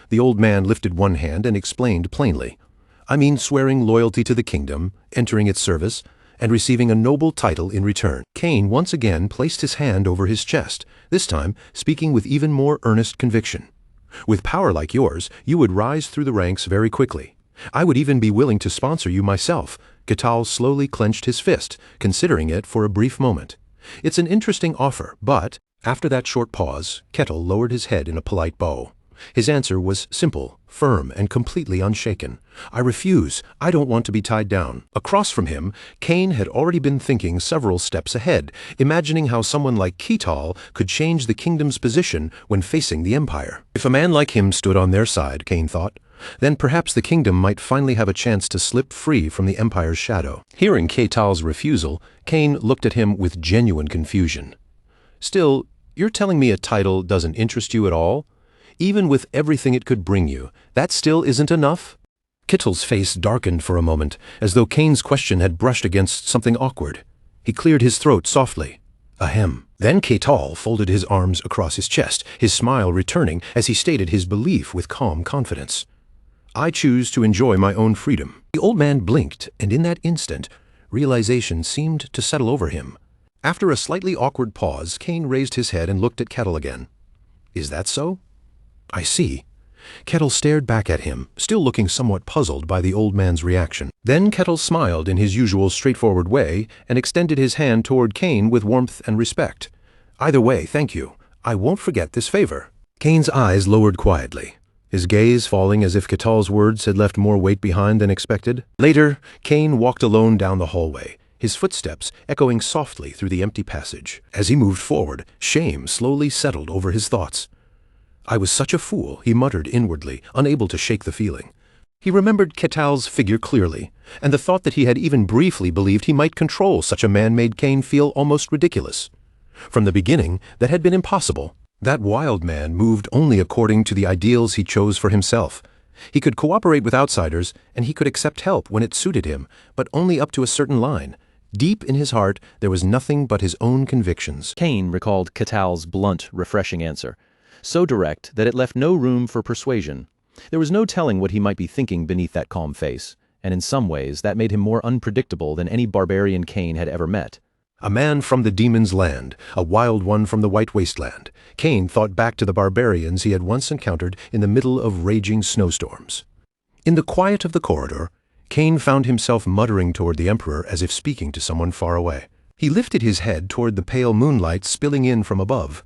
Speaker 1: The old man lifted one hand and explained plainly. "I mean swearing loyalty to the kingdom, entering its service, and receiving a noble title in return." Cain once again placed his hand over his chest, this time speaking with even more earnest conviction. "With power like yours, you would rise through the ranks very quickly. I would even be willing to sponsor you myself." Kettle slowly clenched his fist, considering it for a brief moment. "It's an interesting offer, but..." After that short pause, Kettle lowered his head in a polite bow. His answer was simple, firm, and completely unshaken. "I refuse. I don't want to be tied down." Across from him, Cain had already been thinking several steps ahead, imagining how someone like Kettle could change the kingdom's position when facing the Empire. If a man like him stood on their side, Cain thought, then perhaps the kingdom might finally have a chance to slip free from the Empire's shadow. Hearing Kettle's refusal, Cain looked at him with genuine confusion. Still, you're telling me a title doesn't interest you at all? Even with everything it could bring you, that still isn't enough? Kettle's face darkened for a moment, as though Kane's question had brushed against something awkward. He cleared his throat softly. Ahem. Then Kettle folded his arms across his chest, his smile returning as he stated his belief with calm confidence. I choose to enjoy my own freedom. The old man blinked, and in that instant, realization seemed to settle over him. After a slightly awkward pause, Kane raised his head and looked at Kettle again. Is that so? I see. Kettle stared back at him, still looking somewhat puzzled by the old man's reaction. Then Kettle smiled in his usual straightforward way and extended his hand toward Kane with warmth and respect. Either way, thank you. I won't forget this favor. Kane's eyes lowered quietly, his gaze falling as if Kettle's words had left more weight behind than expected. Later, Kane walked alone down the hallway, his footsteps echoing softly through the empty passage. As he moved forward, shame slowly settled over his thoughts. I was such a fool, he muttered inwardly, unable to shake the feeling. He remembered Kettle's figure clearly, and the thought that he had even briefly believed he might control such a man made Kane feel almost ridiculous. From the beginning, that had been impossible. That wild man moved only according to the ideals he chose for himself. He could cooperate with outsiders, and he could accept help when it suited him, but only up to a certain line. Deep in his heart, there was nothing but his own convictions.
Speaker 2: Kane recalled Kettle's blunt, refreshing answer, so direct that it left no room for persuasion. There was no telling what he might be thinking beneath that calm face, and in some ways that made him more unpredictable than any barbarian Kane had ever met.
Speaker 1: A man from the demon's land, a wild one from the white wasteland. Kane thought back to the barbarians he had once encountered in the middle of raging snowstorms. In the quiet of the corridor, Kane found himself muttering toward the Emperor as if speaking to someone far away. He lifted his head toward the pale moonlight spilling in from above.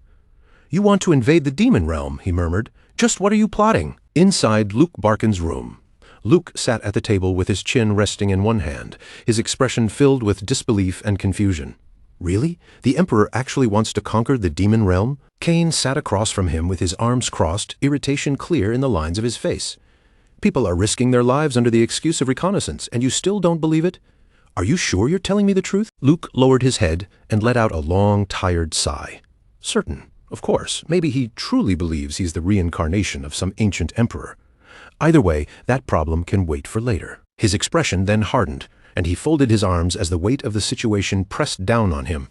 Speaker 1: You want to invade the demon realm, he murmured. Just what are you plotting? Inside Luke Barkin's room. Luke sat at the table with his chin resting in one hand, his expression filled with disbelief and confusion. Really? The Emperor actually wants to conquer the demon realm? Kane sat across from him with his arms crossed, irritation clear in the lines of his face. People are risking their lives under the excuse of reconnaissance, and you still don't believe it? Are you sure you're telling me the truth? Luke lowered his head and let out a long, tired sigh. Certain. Of course, maybe he truly believes he's the reincarnation of some ancient emperor. Either way, that problem can wait for later. His expression then hardened, and he folded his arms as the weight of the situation pressed down on him.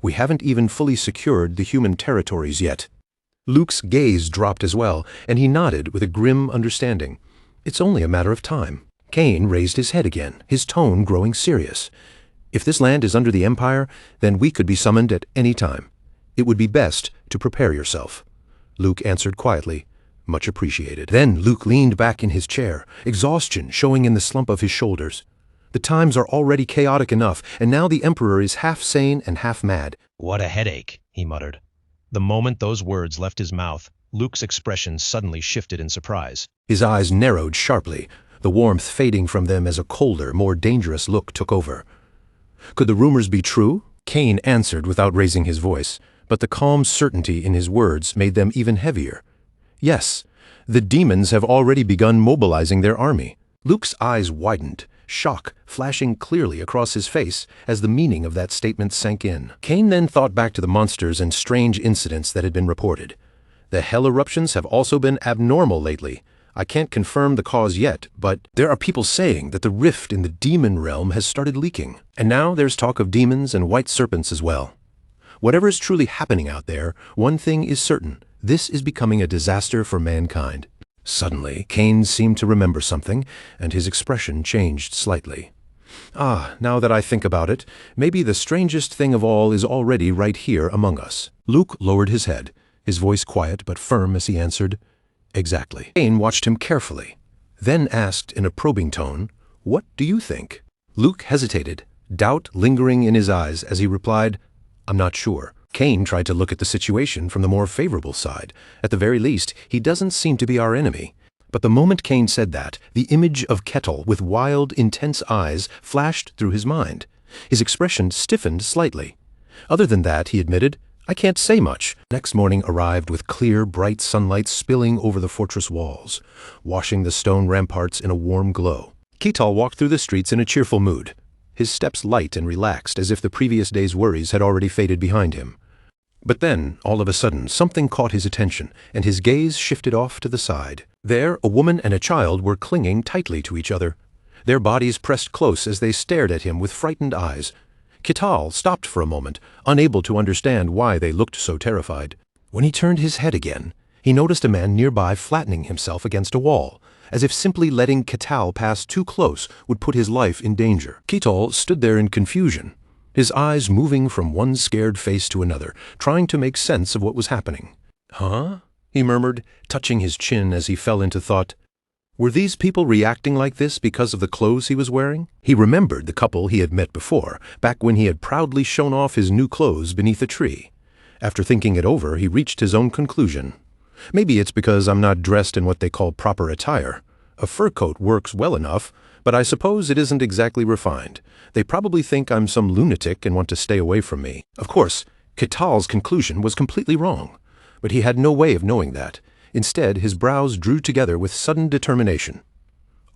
Speaker 1: We haven't even fully secured the human territories yet. Luke's gaze dropped as well, and he nodded with a grim understanding. It's only a matter of time. Kane raised his head again, his tone growing serious. If this land is under the Empire, then we could be summoned at any time. It would be best to prepare yourself. Luke answered quietly, much appreciated. Then Luke leaned back in his chair, exhaustion showing in the slump of his shoulders. The times are already chaotic enough, and now the Emperor is half sane and half mad.
Speaker 3: What a headache, he muttered. The moment those words left his mouth, Luke's expression suddenly shifted in surprise.
Speaker 1: His eyes narrowed sharply, the warmth fading from them as a colder, more dangerous look took over. Could the rumors be true? Kane answered without raising his voice, but the calm certainty in his words made them even heavier. Yes, the demons have already begun mobilizing their army. Luke's eyes widened, shock flashing clearly across his face as the meaning of that statement sank in. Kane then thought back to the monsters and strange incidents that had been reported. The hell eruptions have also been abnormal lately. I can't confirm the cause yet, but there are people saying that the rift in the demon realm has started leaking. And now there's talk of demons and white serpents as well. Whatever is truly happening out there, one thing is certain. This is becoming a disaster for mankind. Suddenly, Kane seemed to remember something, and his expression changed slightly. Now that I think about it, maybe the strangest thing of all is already right here among us. Luke lowered his head, his voice quiet but firm as he answered, Exactly. Kane watched him carefully, then asked in a probing tone, What do you think? Luke hesitated, doubt lingering in his eyes as he replied, I'm not sure. Kane tried to look at the situation from the more favorable side. At the very least, he doesn't seem to be our enemy. But the moment Kane said that, the image of Kettle with wild, intense eyes flashed through his mind. His expression stiffened slightly. Other than that, he admitted, I can't say much. Next morning arrived with clear, bright sunlight spilling over the fortress walls, washing the stone ramparts in a warm glow. Kettle walked through the streets in a cheerful mood, his steps light and relaxed as if the previous day's worries had already faded behind him. But then, all of a sudden, something caught his attention, and his gaze shifted off to the side. There, a woman and a child were clinging tightly to each other. Their bodies pressed close as they stared at him with frightened eyes. Kital stopped for a moment, unable to understand why they looked so terrified. When he turned his head again, he noticed a man nearby flattening himself against a wall, as if simply letting Kital pass too close would put his life in danger. Kital stood there in confusion, his eyes moving from one scared face to another, trying to make sense of what was happening. "Huh?" he murmured, touching his chin as he fell into thought. Were these people reacting like this because of the clothes he was wearing? He remembered the couple he had met before, back when he had proudly shown off his new clothes beneath a tree. After thinking it over, he reached his own conclusion. Maybe it's because I'm not dressed in what they call proper attire. A fur coat works well enough, but I suppose it isn't exactly refined. They probably think I'm some lunatic and want to stay away from me. Of course, Kital's conclusion was completely wrong, but he had no way of knowing that. Instead, his brows drew together with sudden determination.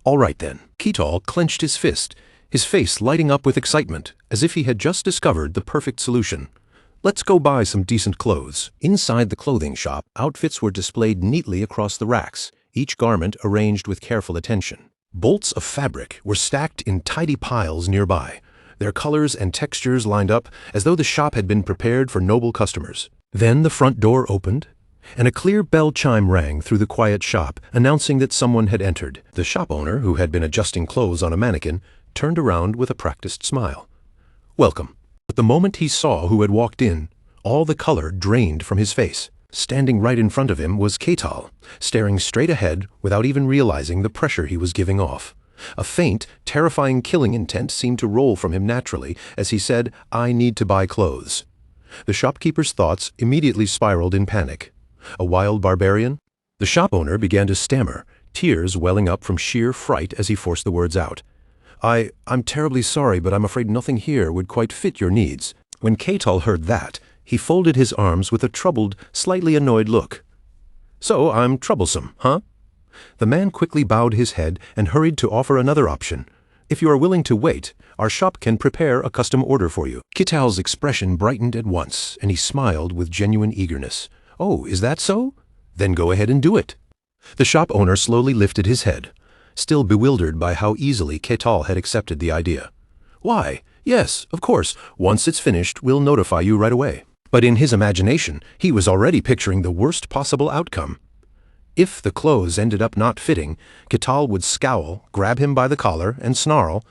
Speaker 1: All right then. Kital clenched his fist, his face lighting up with excitement, as if he had just discovered the perfect solution. Let's go buy some decent clothes. Inside the clothing shop, outfits were displayed neatly across the racks, each garment arranged with careful attention. Bolts of fabric were stacked in tidy piles nearby, their colors and textures lined up as though the shop had been prepared for noble customers. Then the front door opened, and a clear bell chime rang through the quiet shop, announcing that someone had entered. The shop owner, who had been adjusting clothes on a mannequin, turned around with a practiced smile. Welcome. But the moment he saw who had walked in, all the color drained from his face. Standing right in front of him was Kital, staring straight ahead without even realizing the pressure he was giving off. A faint, terrifying killing intent seemed to roll from him naturally as he said, "I need to buy clothes." The shopkeeper's thoughts immediately spiraled in panic. A wild barbarian? The shop owner began to stammer, tears welling up from sheer fright as he forced the words out. I'm terribly sorry, but I'm afraid nothing here would quite fit your needs." When Kital heard that, he folded his arms with a troubled, slightly annoyed look. "So I'm troublesome, huh?" The man quickly bowed his head and hurried to offer another option. "If you are willing to wait, our shop can prepare a custom order for you." Kital's expression brightened at once, and he smiled with genuine eagerness. "Oh, is that so? Then go ahead and do it." The shop owner slowly lifted his head, still bewildered by how easily Kital had accepted the idea. "Why, yes, of course. Once it's finished, we'll notify you right away." But in his imagination, he was already picturing the worst possible outcome. If the clothes ended up not fitting, Kital would scowl, grab him by the collar, and snarl,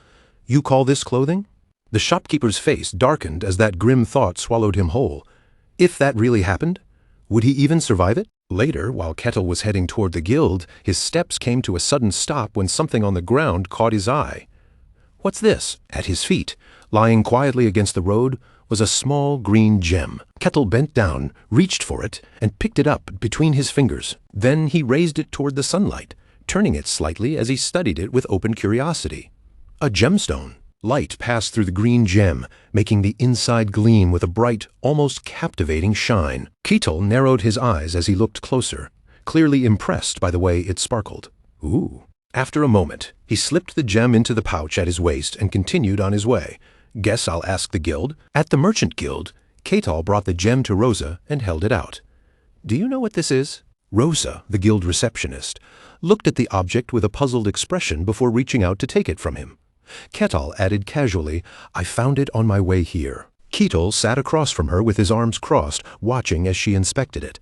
Speaker 1: "You call this clothing?" The shopkeeper's face darkened as that grim thought swallowed him whole. If that really happened, would he even survive it? Later, while Kital was heading toward the guild, his steps came to a sudden stop when something on the ground caught his eye. What's this? At his feet, lying quietly against the road, was a small green gem. Kital bent down, reached for it, and picked it up between his fingers. Then he raised it toward the sunlight, turning it slightly as he studied it with open curiosity. A gemstone. Light passed through the green gem, making the inside gleam with a bright, almost captivating shine. Kital narrowed his eyes as he looked closer, clearly impressed by the way it sparkled. Ooh. After a moment, he slipped the gem into the pouch at his waist and continued on his way. Guess I'll ask the guild. At the merchant guild, Kital brought the gem to Rosa and held it out. "Do you know what this is?" Rosa, the guild receptionist, looked at the object with a puzzled expression before reaching out to take it from him. Kital added casually, "I found it on my way here." Kital sat across from her with his arms crossed, watching as she inspected it.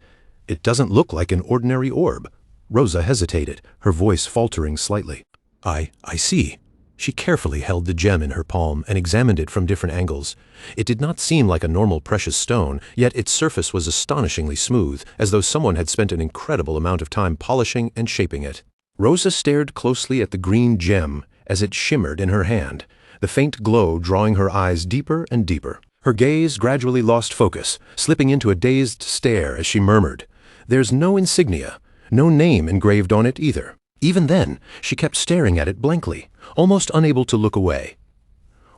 Speaker 1: "It doesn't look like an ordinary orb." Rosa hesitated, her voice faltering slightly. I see." She carefully held the gem in her palm and examined it from different angles. It did not seem like a normal precious stone, yet its surface was astonishingly smooth, as though someone had spent an incredible amount of time polishing and shaping it. Rosa stared closely at the green gem as it shimmered in her hand, the faint glow drawing her eyes deeper and deeper. Her gaze gradually lost focus, slipping into a dazed stare as she murmured, "There's no insignia, no name engraved on it either." Even then, she kept staring at it blankly, almost unable to look away.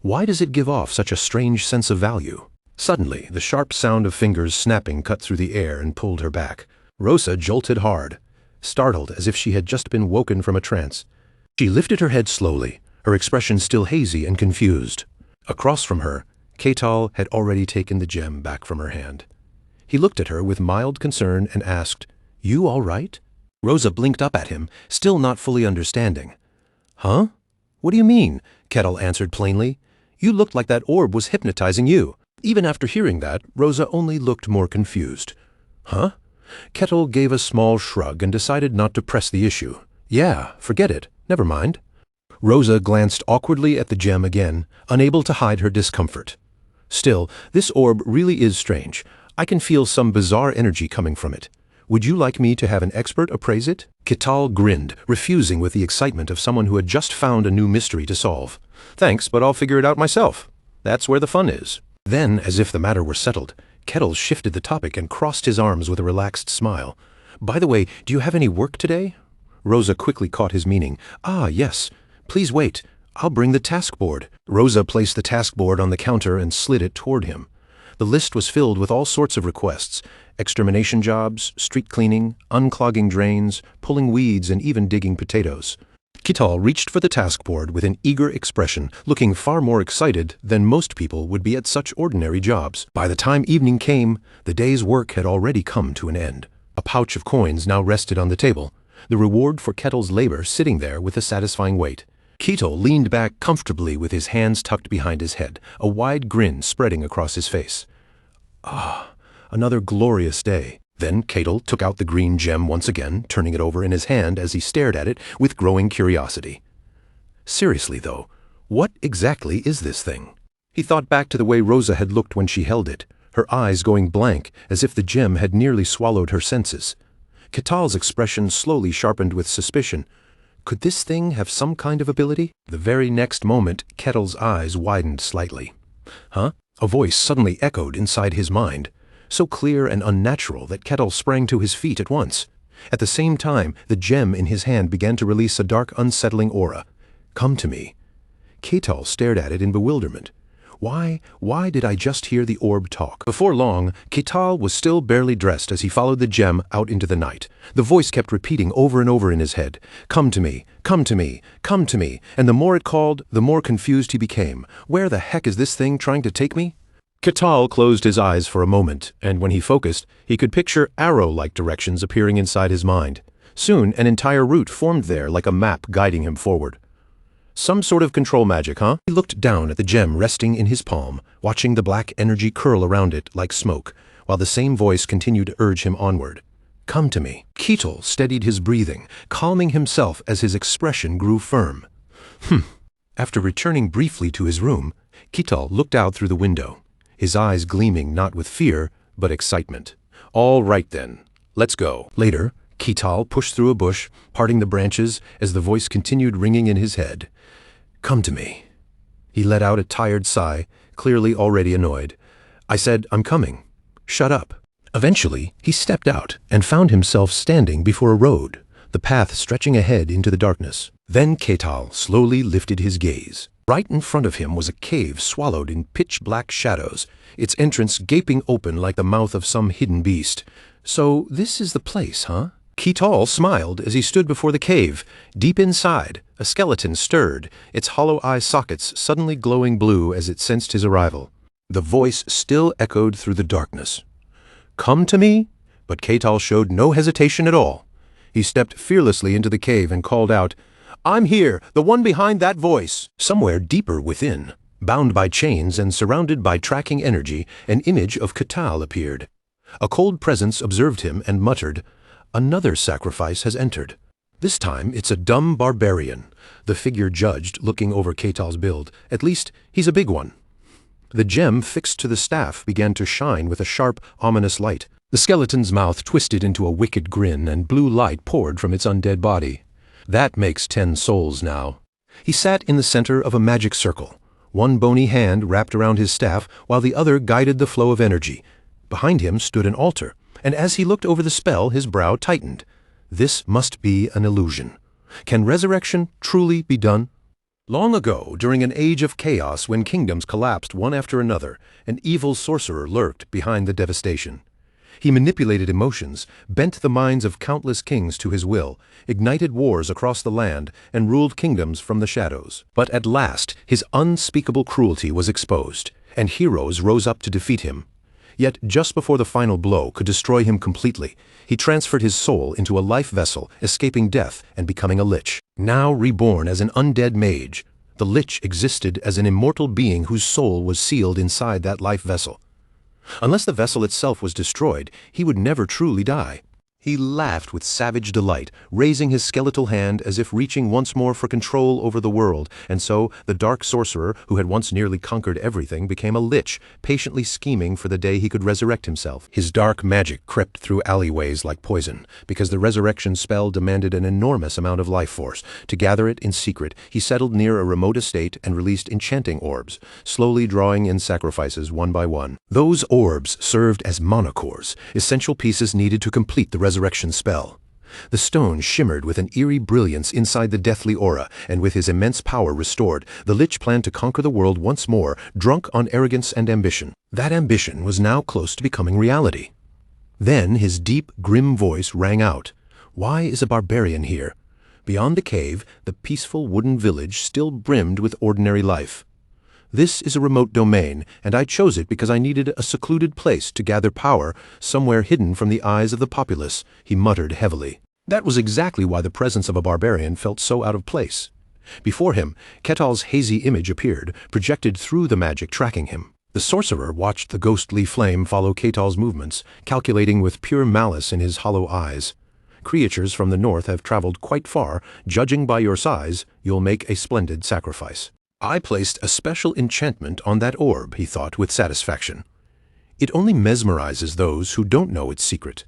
Speaker 1: Why does it give off such a strange sense of value? Suddenly, the sharp sound of fingers snapping cut through the air and pulled her back. Rosa jolted hard, startled as if she had just been woken from a trance. She lifted her head slowly, her expression still hazy and confused. Across from her, Kital had already taken the gem back from her hand. He looked at her with mild concern and asked, "You all right?" Rosa blinked up at him, still not fully understanding. "Huh? What do you mean?" Kettle answered plainly. "You looked like that orb was hypnotizing you." Even after hearing that, Rosa only looked more confused. "Huh?" Kettle gave a small shrug and decided not to press the issue. "Yeah, forget it. Never mind." Rosa glanced awkwardly at the gem again, unable to hide her discomfort. "Still, this orb really is strange. I can feel some bizarre energy coming from it. Would you like me to have an expert appraise it?" Kital grinned, refusing with the excitement of someone who had just found a new mystery to solve. "Thanks, but I'll figure it out myself. That's where the fun is." Then, as if the matter were settled, Kettle shifted the topic and crossed his arms with a relaxed smile. "By the way, do you have any work today?" Rosa quickly caught his meaning. "Ah, yes. Please wait. I'll bring the task board." Rosa placed the task board on the counter and slid it toward him. The list was filled with all sorts of requests: extermination jobs, street cleaning, unclogging drains, pulling weeds, and even digging potatoes. Kital reached for the task board with an eager expression, looking far more excited than most people would be at such ordinary jobs. By the time evening came, the day's work had already come to an end. A pouch of coins now rested on the table, the reward for Kettle's labor sitting there with a satisfying weight. Keto leaned back comfortably with his hands tucked behind his head, a wide grin spreading across his face. "Ah, another glorious day." Then Ketel took out the green gem once again, turning it over in his hand as he stared at it with growing curiosity. Seriously, though, what exactly is this thing? He thought back to the way Rosa had looked when she held it, her eyes going blank as if the gem had nearly swallowed her senses. Ketal's expression slowly sharpened with suspicion. Could this thing have some kind of ability? The very next moment, Kettle's eyes widened slightly. "Huh?" A voice suddenly echoed inside his mind, so clear and unnatural that Kettle sprang to his feet at once. At the same time, the gem in his hand began to release a dark, unsettling aura. "Come to me." Ketal stared at it in bewilderment. Why did I just hear the orb talk? Before long, Ketal was still barely dressed as he followed the gem out into the night. The voice kept repeating over and over in his head, "Come to me, come to me, come to me," and the more it called, the more confused he became. Where the heck is this thing trying to take me? Ketal closed his eyes for a moment, and when he focused, he could picture arrow-like directions appearing inside his mind. Soon, an entire route formed there like a map guiding him forward. Some sort of control magic, huh? He looked down at the gem resting in his palm, watching the black energy curl around it like smoke, while the same voice continued to urge him onward. "Come to me." Ketel steadied his breathing, calming himself as his expression grew firm. After returning briefly to his room, Ketel looked out through the window, his eyes gleaming not with fear, but excitement. "All right then, let's go." Later, Ketal pushed through a bush, parting the branches as the voice continued ringing in his head. "Come to me." He let out a tired sigh, clearly already annoyed. "I said, I'm coming. Shut up." Eventually, he stepped out and found himself standing before a road, the path stretching ahead into the darkness. Then Ketal slowly lifted his gaze. Right in front of him was a cave swallowed in pitch-black shadows, its entrance gaping open like the mouth of some hidden beast. "So this is the place, huh?" Ketal smiled as he stood before the cave. Deep inside, a skeleton stirred, its hollow eye sockets suddenly glowing blue as it sensed his arrival. The voice still echoed through the darkness. "Come to me?" But Ketal showed no hesitation at all. He stepped fearlessly into the cave and called out, "I'm here, the one behind that voice." Somewhere deeper within, bound by chains and surrounded by tracking energy, an image of Ketal appeared. A cold presence observed him and muttered, "Another sacrifice has entered. This time it's a dumb barbarian," the figure judged, looking over Ketal's build. "At least, he's a big one." The gem fixed to the staff began to shine with a sharp, ominous light. The skeleton's mouth twisted into a wicked grin and blue light poured from its undead body. "That makes 10 souls now." He sat in the center of a magic circle, one bony hand wrapped around his staff while the other guided the flow of energy. Behind him stood an altar, and as he looked over the spell, his brow tightened. This must be an illusion. Can resurrection truly be done? Long ago, during an age of chaos when kingdoms collapsed one after another, an evil sorcerer lurked behind the devastation. He manipulated emotions, bent the minds of countless kings to his will, ignited wars across the land, and ruled kingdoms from the shadows. But at last, his unspeakable cruelty was exposed, and heroes rose up to defeat him. Yet just before the final blow could destroy him completely, he transferred his soul into a life vessel, escaping death and becoming a lich. Now reborn as an undead mage, the lich existed as an immortal being whose soul was sealed inside that life vessel. Unless the vessel itself was destroyed, he would never truly die. He laughed with savage delight, raising his skeletal hand as if reaching once more for control over the world, and so the dark sorcerer, who had once nearly conquered everything, became a lich, patiently scheming for the day he could resurrect himself. His dark magic crept through alleyways like poison, because the resurrection spell demanded an enormous amount of life force. To gather it in secret, he settled near a remote estate and released enchanting orbs, slowly drawing in sacrifices one by one. Those orbs served as monocores, essential pieces needed to complete the resurrection spell. The stone shimmered with an eerie brilliance inside the deathly aura, and with his immense power restored, the lich planned to conquer the world once more, drunk on arrogance and ambition. That ambition was now close to becoming reality. Then his deep, grim voice rang out. Why is a barbarian here? Beyond the cave, the peaceful wooden village still brimmed with ordinary life. This is a remote domain, and I chose it because I needed a secluded place to gather power, somewhere hidden from the eyes of the populace, he muttered heavily. That was exactly why the presence of a barbarian felt so out of place. Before him, Ketal's hazy image appeared, projected through the magic tracking him. The sorcerer watched the ghostly flame follow Ketal's movements, calculating with pure malice in his hollow eyes. Creatures from the north have traveled quite far. Judging by your size, you'll make a splendid sacrifice. I placed a special enchantment on that orb, he thought with satisfaction. It only mesmerizes those who don't know its secret.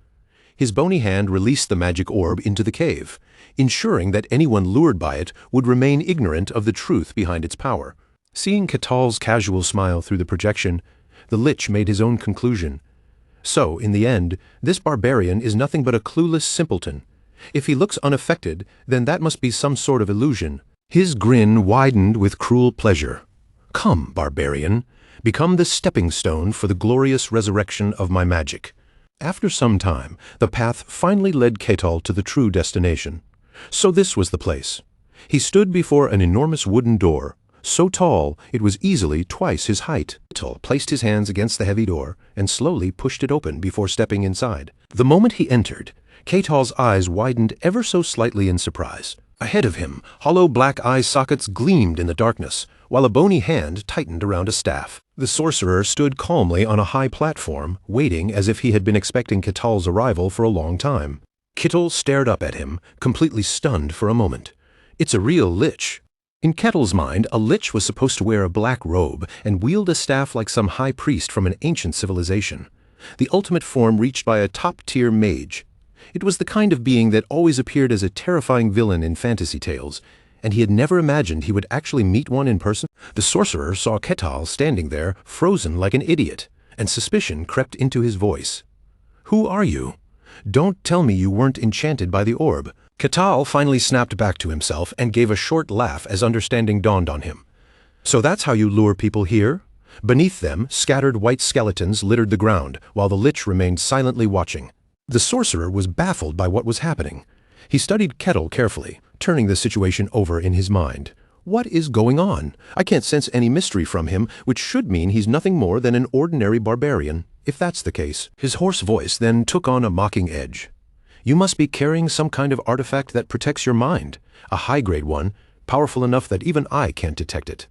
Speaker 1: His bony hand released the magic orb into the cave, ensuring that anyone lured by it would remain ignorant of the truth behind its power. Seeing Ketal's casual smile through the projection, the lich made his own conclusion. So, in the end, this barbarian is nothing but a clueless simpleton. If he looks unaffected, then that must be some sort of illusion. His grin widened with cruel pleasure. Come, barbarian, become the stepping stone for the glorious resurrection of my magic. After some time, the path finally led Ketal to the true destination. So this was the place. He stood before an enormous wooden door, so tall it was easily twice his height. Ketal placed his hands against the heavy door and slowly pushed it open before stepping inside. The moment he entered, Ketal's eyes widened ever so slightly in surprise. Ahead of him, hollow black eye sockets gleamed in the darkness, while a bony hand tightened around a staff. The sorcerer stood calmly on a high platform, waiting as if he had been expecting Ketal's arrival for a long time. Ketal stared up at him, completely stunned for a moment. It's a real lich. In Ketal's mind, a lich was supposed to wear a black robe and wield a staff like some high priest from an ancient civilization, the ultimate form reached by a top-tier mage. It was the kind of being that always appeared as a terrifying villain in fantasy tales, and he had never imagined he would actually meet one in person. The sorcerer saw Ketal standing there, frozen like an idiot, and suspicion crept into his voice. Who are you? Don't tell me you weren't enchanted by the orb. Ketal finally snapped back to himself and gave a short laugh as understanding dawned on him. So that's how you lure people here? Beneath them, scattered white skeletons littered the ground, while the lich remained silently watching. The sorcerer was baffled by what was happening. He studied Ketal carefully, turning the situation over in his mind. What is going on? I can't sense any mystery from him, which should mean he's nothing more than an ordinary barbarian. If that's the case, his hoarse voice then took on a mocking edge. You must be carrying some kind of artifact that protects your mind, a high-grade one, powerful enough that even I can't detect it.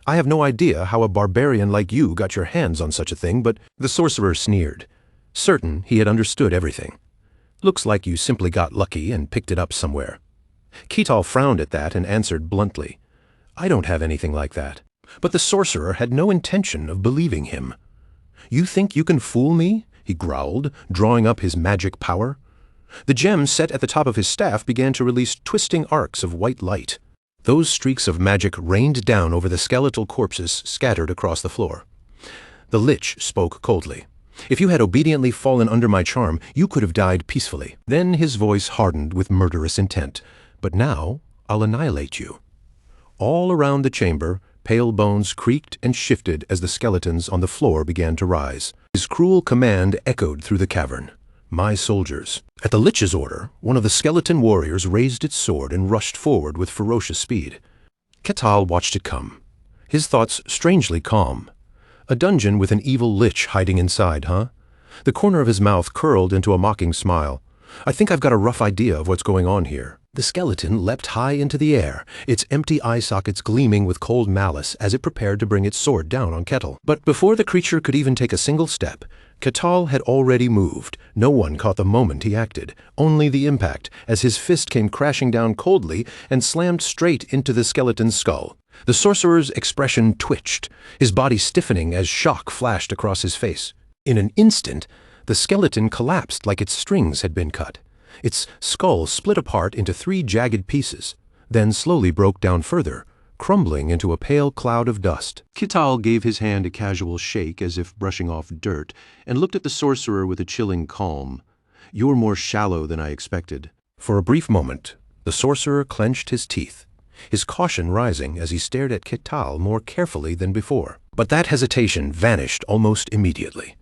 Speaker 1: I have no idea how a barbarian like you got your hands on such a thing, but the sorcerer sneered, certain he had understood everything. Looks like you simply got lucky and picked it up somewhere. Ketal frowned at that and answered bluntly, I don't have anything like that. But the sorcerer had no intention of believing him. You think you can fool me? He growled, drawing up his magic power. The gem set at the top of his staff began to release twisting arcs of white light. Those streaks of magic rained down over the skeletal corpses scattered across the floor. The lich spoke coldly. If you had obediently fallen under my charm, you could have died peacefully. Then his voice hardened with murderous intent. But now, I'll annihilate you. All around the chamber, pale bones creaked and shifted as the skeletons on the floor began to rise. His cruel command echoed through the cavern. My soldiers. At the lich's order, one of the skeleton warriors raised its sword and rushed forward with ferocious speed. Ketal watched it come, his thoughts strangely calm. A dungeon with an evil lich hiding inside, huh? The corner of his mouth curled into a mocking smile. I think I've got a rough idea of what's going on here. The skeleton leapt high into the air, its empty eye sockets gleaming with cold malice as it prepared to bring its sword down on Kettle. But before the creature could even take a single step, Kettle had already moved. No one caught the moment he acted, only the impact, as his fist came crashing down coldly and slammed straight into the skeleton's skull. The sorcerer's expression twitched, his body stiffening as shock flashed across his face. In an instant, the skeleton collapsed like its strings had been cut. Its skull split apart into 3 jagged pieces, then slowly broke down further, crumbling into a pale cloud of dust. Kittal gave his hand a casual shake as if brushing off dirt, and looked at the sorcerer with a chilling calm. "You're more shallow than I expected." For a brief moment, the sorcerer clenched his teeth, his caution rising as he stared at Kittal more carefully than before. But that hesitation vanished almost immediately.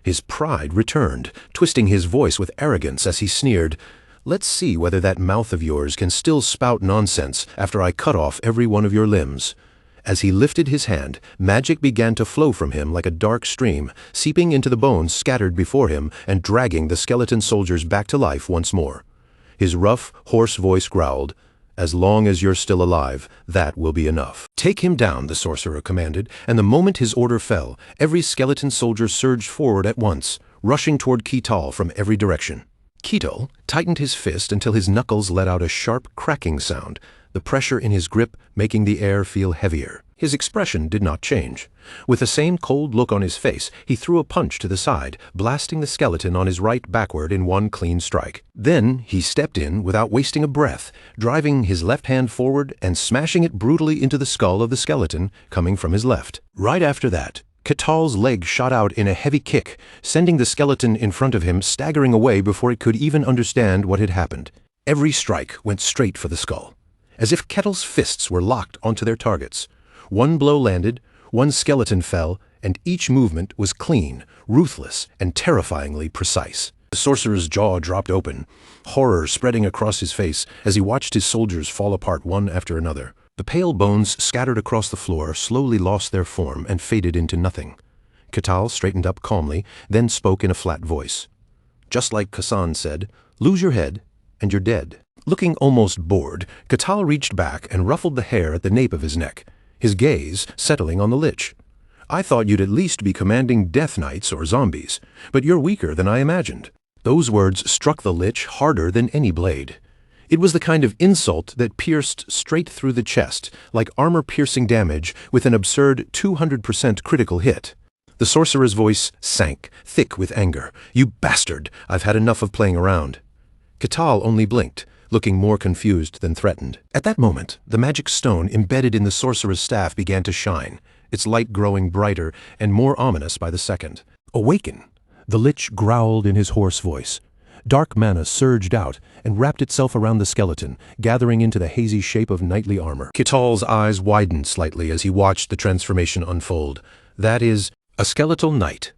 Speaker 1: His pride returned, twisting his voice with arrogance as he sneered, "Let's see whether that mouth of yours can still spout nonsense after I cut off every one of your limbs." As he lifted his hand, magic began to flow from him like a dark stream, seeping into the bones scattered before him and dragging the skeleton soldiers back to life once more. His rough, hoarse voice growled, "As long as you're still alive, that will be enough." "Take him down," the sorcerer commanded, and the moment his order fell, every skeleton soldier surged forward at once, rushing toward Kittal from every direction. Kittal tightened his fist until his knuckles let out a sharp cracking sound, the pressure in his grip making the air feel heavier. His expression did not change. With the same cold look on his face, he threw a punch to the side, blasting the skeleton on his right backward in one clean strike. Then he stepped in without wasting a breath, driving his left hand forward and smashing it brutally into the skull of the skeleton, coming from his left. Right after that, Kittal's leg shot out in a heavy kick, sending the skeleton in front of him staggering away before it could even understand what had happened. Every strike went straight for the skull, as if Kettle's fists were locked onto their targets. One blow landed, one skeleton fell, and each movement was clean, ruthless, and terrifyingly precise. The sorcerer's jaw dropped open, horror spreading across his face as he watched his soldiers fall apart one after another. The pale bones scattered across the floor slowly lost their form and faded into nothing. Kittal straightened up calmly, then spoke in a flat voice. "Just like Kassan said, lose your head, and you're dead." Looking almost bored, Kittal reached back and ruffled the hair at the nape of his neck, his gaze settling on the lich. "I thought you'd at least be commanding death knights or zombies, but you're weaker than I imagined." Those words struck the lich harder than any blade. It was the kind of insult that pierced straight through the chest, like armor-piercing damage with an absurd 200% critical hit. The sorcerer's voice sank, thick with anger. "You bastard! I've had enough of playing around." Kittal only blinked, looking more confused than threatened. At that moment, the magic stone embedded in the sorcerer's staff began to shine, its light growing brighter and more ominous by the second. "Awaken!" The lich growled in his hoarse voice. Dark mana surged out and wrapped itself around the skeleton, gathering into the hazy shape of knightly armor. Kittal's eyes widened slightly as he watched the transformation unfold. That is, a skeletal knight.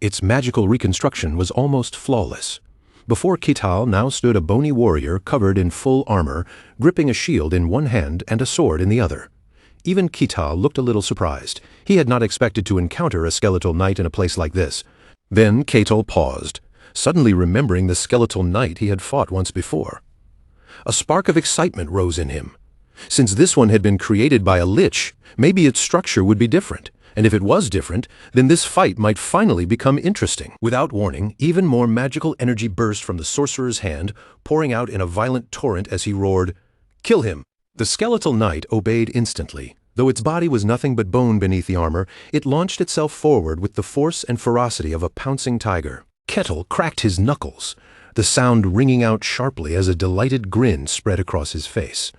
Speaker 1: Its magical reconstruction was almost flawless. Before Kittal now stood a bony warrior covered in full armor, gripping a shield in one hand and a sword in the other. Even Kittal looked a little surprised. He had not expected to encounter a skeletal knight in a place like this. Then Kittal paused, suddenly remembering the skeletal knight he had fought once before. A spark of excitement rose in him. Since this one had been created by a lich, maybe its structure would be different. And if it was different, then this fight might finally become interesting. Without warning, even more magical energy burst from the sorcerer's hand, pouring out in a violent torrent as he roared, "Kill him!" The skeletal knight obeyed instantly. Though its body was nothing but bone beneath the armor, it launched itself forward with the force and ferocity of a pouncing tiger. Kettle cracked his knuckles, the sound ringing out sharply as a delighted grin spread across his face.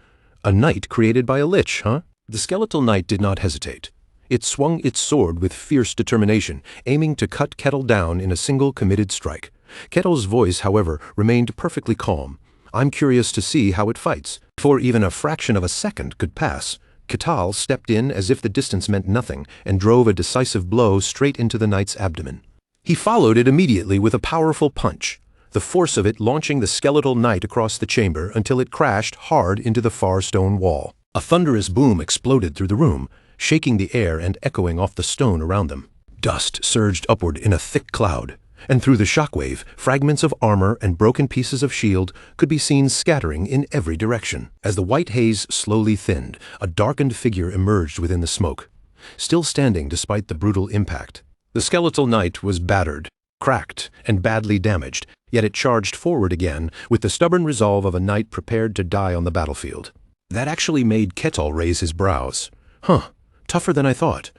Speaker 1: A knight created by a lich, huh? The skeletal knight did not hesitate. It swung its sword with fierce determination, aiming to cut Kettle down in a single committed strike. Kettle's voice, however, remained perfectly calm. "I'm curious to see how it fights." Before even a fraction of a second could pass, Kittal stepped in as if the distance meant nothing and drove a decisive blow straight into the knight's abdomen. He followed it immediately with a powerful punch, the force of it launching the skeletal knight across the chamber until it crashed hard into the far stone wall. A thunderous boom exploded through the room, shaking the air and echoing off the stone around them. Dust surged upward in a thick cloud, and through the shockwave, fragments of armor and broken pieces of shield could be seen scattering in every direction. As the white haze slowly thinned, a darkened figure emerged within the smoke, still standing despite the brutal impact. The skeletal knight was battered, cracked, and badly damaged, yet it charged forward again with the stubborn resolve of a knight prepared to die on the battlefield. That actually made Kettle raise his brows. Huh, tougher than I thought.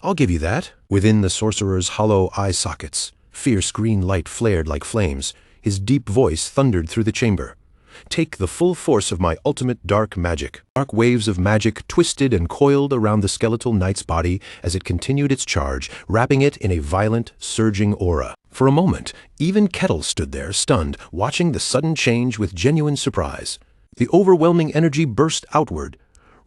Speaker 1: I'll give you that. Within the sorcerer's hollow eye sockets, fierce green light flared like flames. His deep voice thundered through the chamber. Take the full force of my ultimate dark magic. Dark waves of magic twisted and coiled around the skeletal knight's body as it continued its charge, wrapping it in a violent, surging aura. For a moment, even Kettle stood there, stunned, watching the sudden change with genuine surprise. The overwhelming energy burst outward,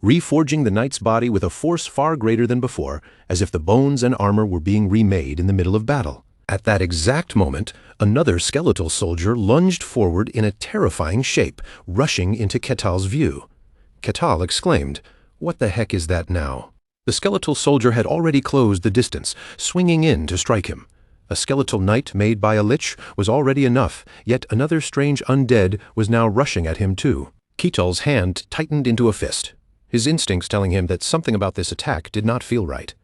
Speaker 1: reforging the knight's body with a force far greater than before, as if the bones and armor were being remade in the middle of battle. At that exact moment, another skeletal soldier lunged forward in a terrifying shape, rushing into Ketal's view. Ketal exclaimed, "What the heck is that now?" The skeletal soldier had already closed the distance, swinging in to strike him. A skeletal knight made by a lich was already enough, yet another strange undead was now rushing at him too. Ketal's hand tightened into a fist, his instincts telling him that something about this attack did not feel right.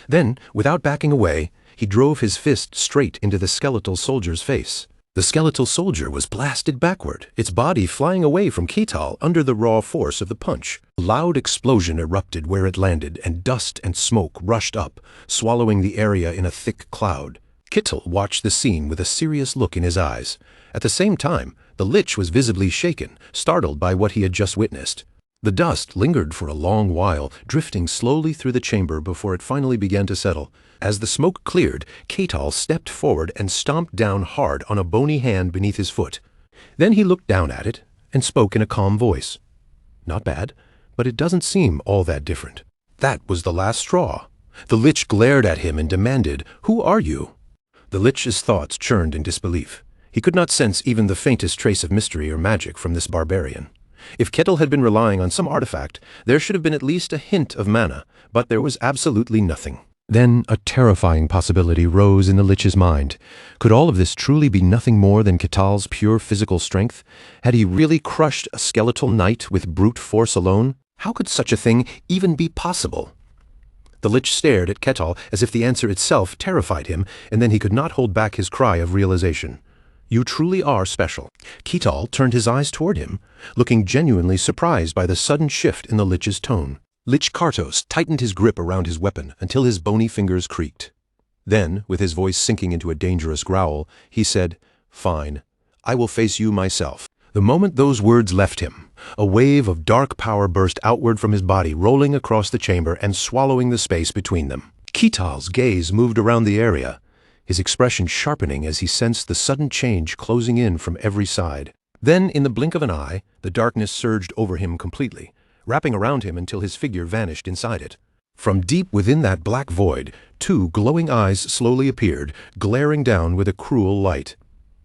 Speaker 1: Then, without backing away, he drove his fist straight into the skeletal soldier's face. The skeletal soldier was blasted backward, its body flying away from Ketal under the raw force of the punch. A loud explosion erupted where it landed, and dust and smoke rushed up, swallowing the area in a thick cloud. Ketal watched the scene with a serious look in his eyes. At the same time, the lich was visibly shaken, startled by what he had just witnessed. The dust lingered for a long while, drifting slowly through the chamber before it finally began to settle. As the smoke cleared, Ketal stepped forward and stomped down hard on a bony hand beneath his foot. Then he looked down at it and spoke in a calm voice. "Not bad, but it doesn't seem all that different." That was the last straw. The lich glared at him and demanded, "Who are you?" The lich's thoughts churned in disbelief. He could not sense even the faintest trace of mystery or magic from this barbarian. If Ketal had been relying on some artifact, there should have been at least a hint of mana, but there was absolutely nothing. Then a terrifying possibility rose in the lich's mind. Could all of this truly be nothing more than Ketal's pure physical strength? Had he really crushed a skeletal knight with brute force alone? How could such a thing even be possible? The lich stared at Ketal as if the answer itself terrified him, and then he could not hold back his cry of realization. "You truly are special." Ketal turned his eyes toward him, looking genuinely surprised by the sudden shift in the lich's tone. Lich Kartos tightened his grip around his weapon until his bony fingers creaked. Then, with his voice sinking into a dangerous growl, he said, "Fine, I will face you myself." The moment those words left him, a wave of dark power burst outward from his body, rolling across the chamber and swallowing the space between them. Ketal's gaze moved around the area, his expression sharpening as he sensed the sudden change closing in from every side. Then, in the blink of an eye, the darkness surged over him completely, wrapping around him until his figure vanished inside it. From deep within that black void, two glowing eyes slowly appeared, glaring down with a cruel light.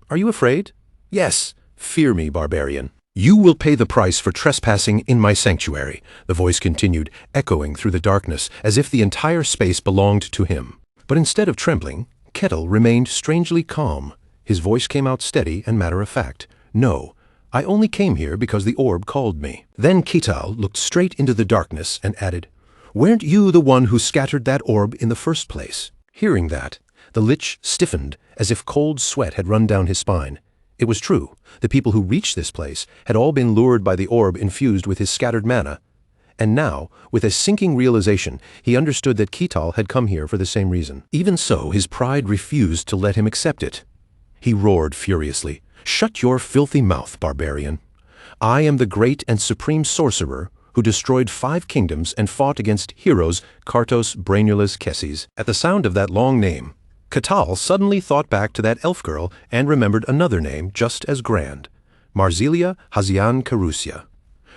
Speaker 1: "Are you afraid?" "Yes. Fear me, barbarian." "You will pay the price for trespassing in my sanctuary," the voice continued, echoing through the darkness, as if the entire space belonged to him. But instead of trembling, Ketal remained strangely calm. His voice came out steady and matter-of-fact. "No, I only came here because the orb called me." Then Ketal looked straight into the darkness and added, "Weren't you the one who scattered that orb in the first place?" Hearing that, the lich stiffened as if cold sweat had run down his spine. It was true. The people who reached this place had all been lured by the orb infused with his scattered mana. And now, with a sinking realization, he understood that Ketal had come here for the same reason. Even so, his pride refused to let him accept it. He roared furiously, "Shut your filthy mouth, barbarian. I am the great and supreme sorcerer who destroyed 5 kingdoms and fought against heroes Kartos Brainulus Kesses." At the sound of that long name, Ketal suddenly thought back to that elf girl and remembered another name just as grand, Marzelia Hazian Carusia.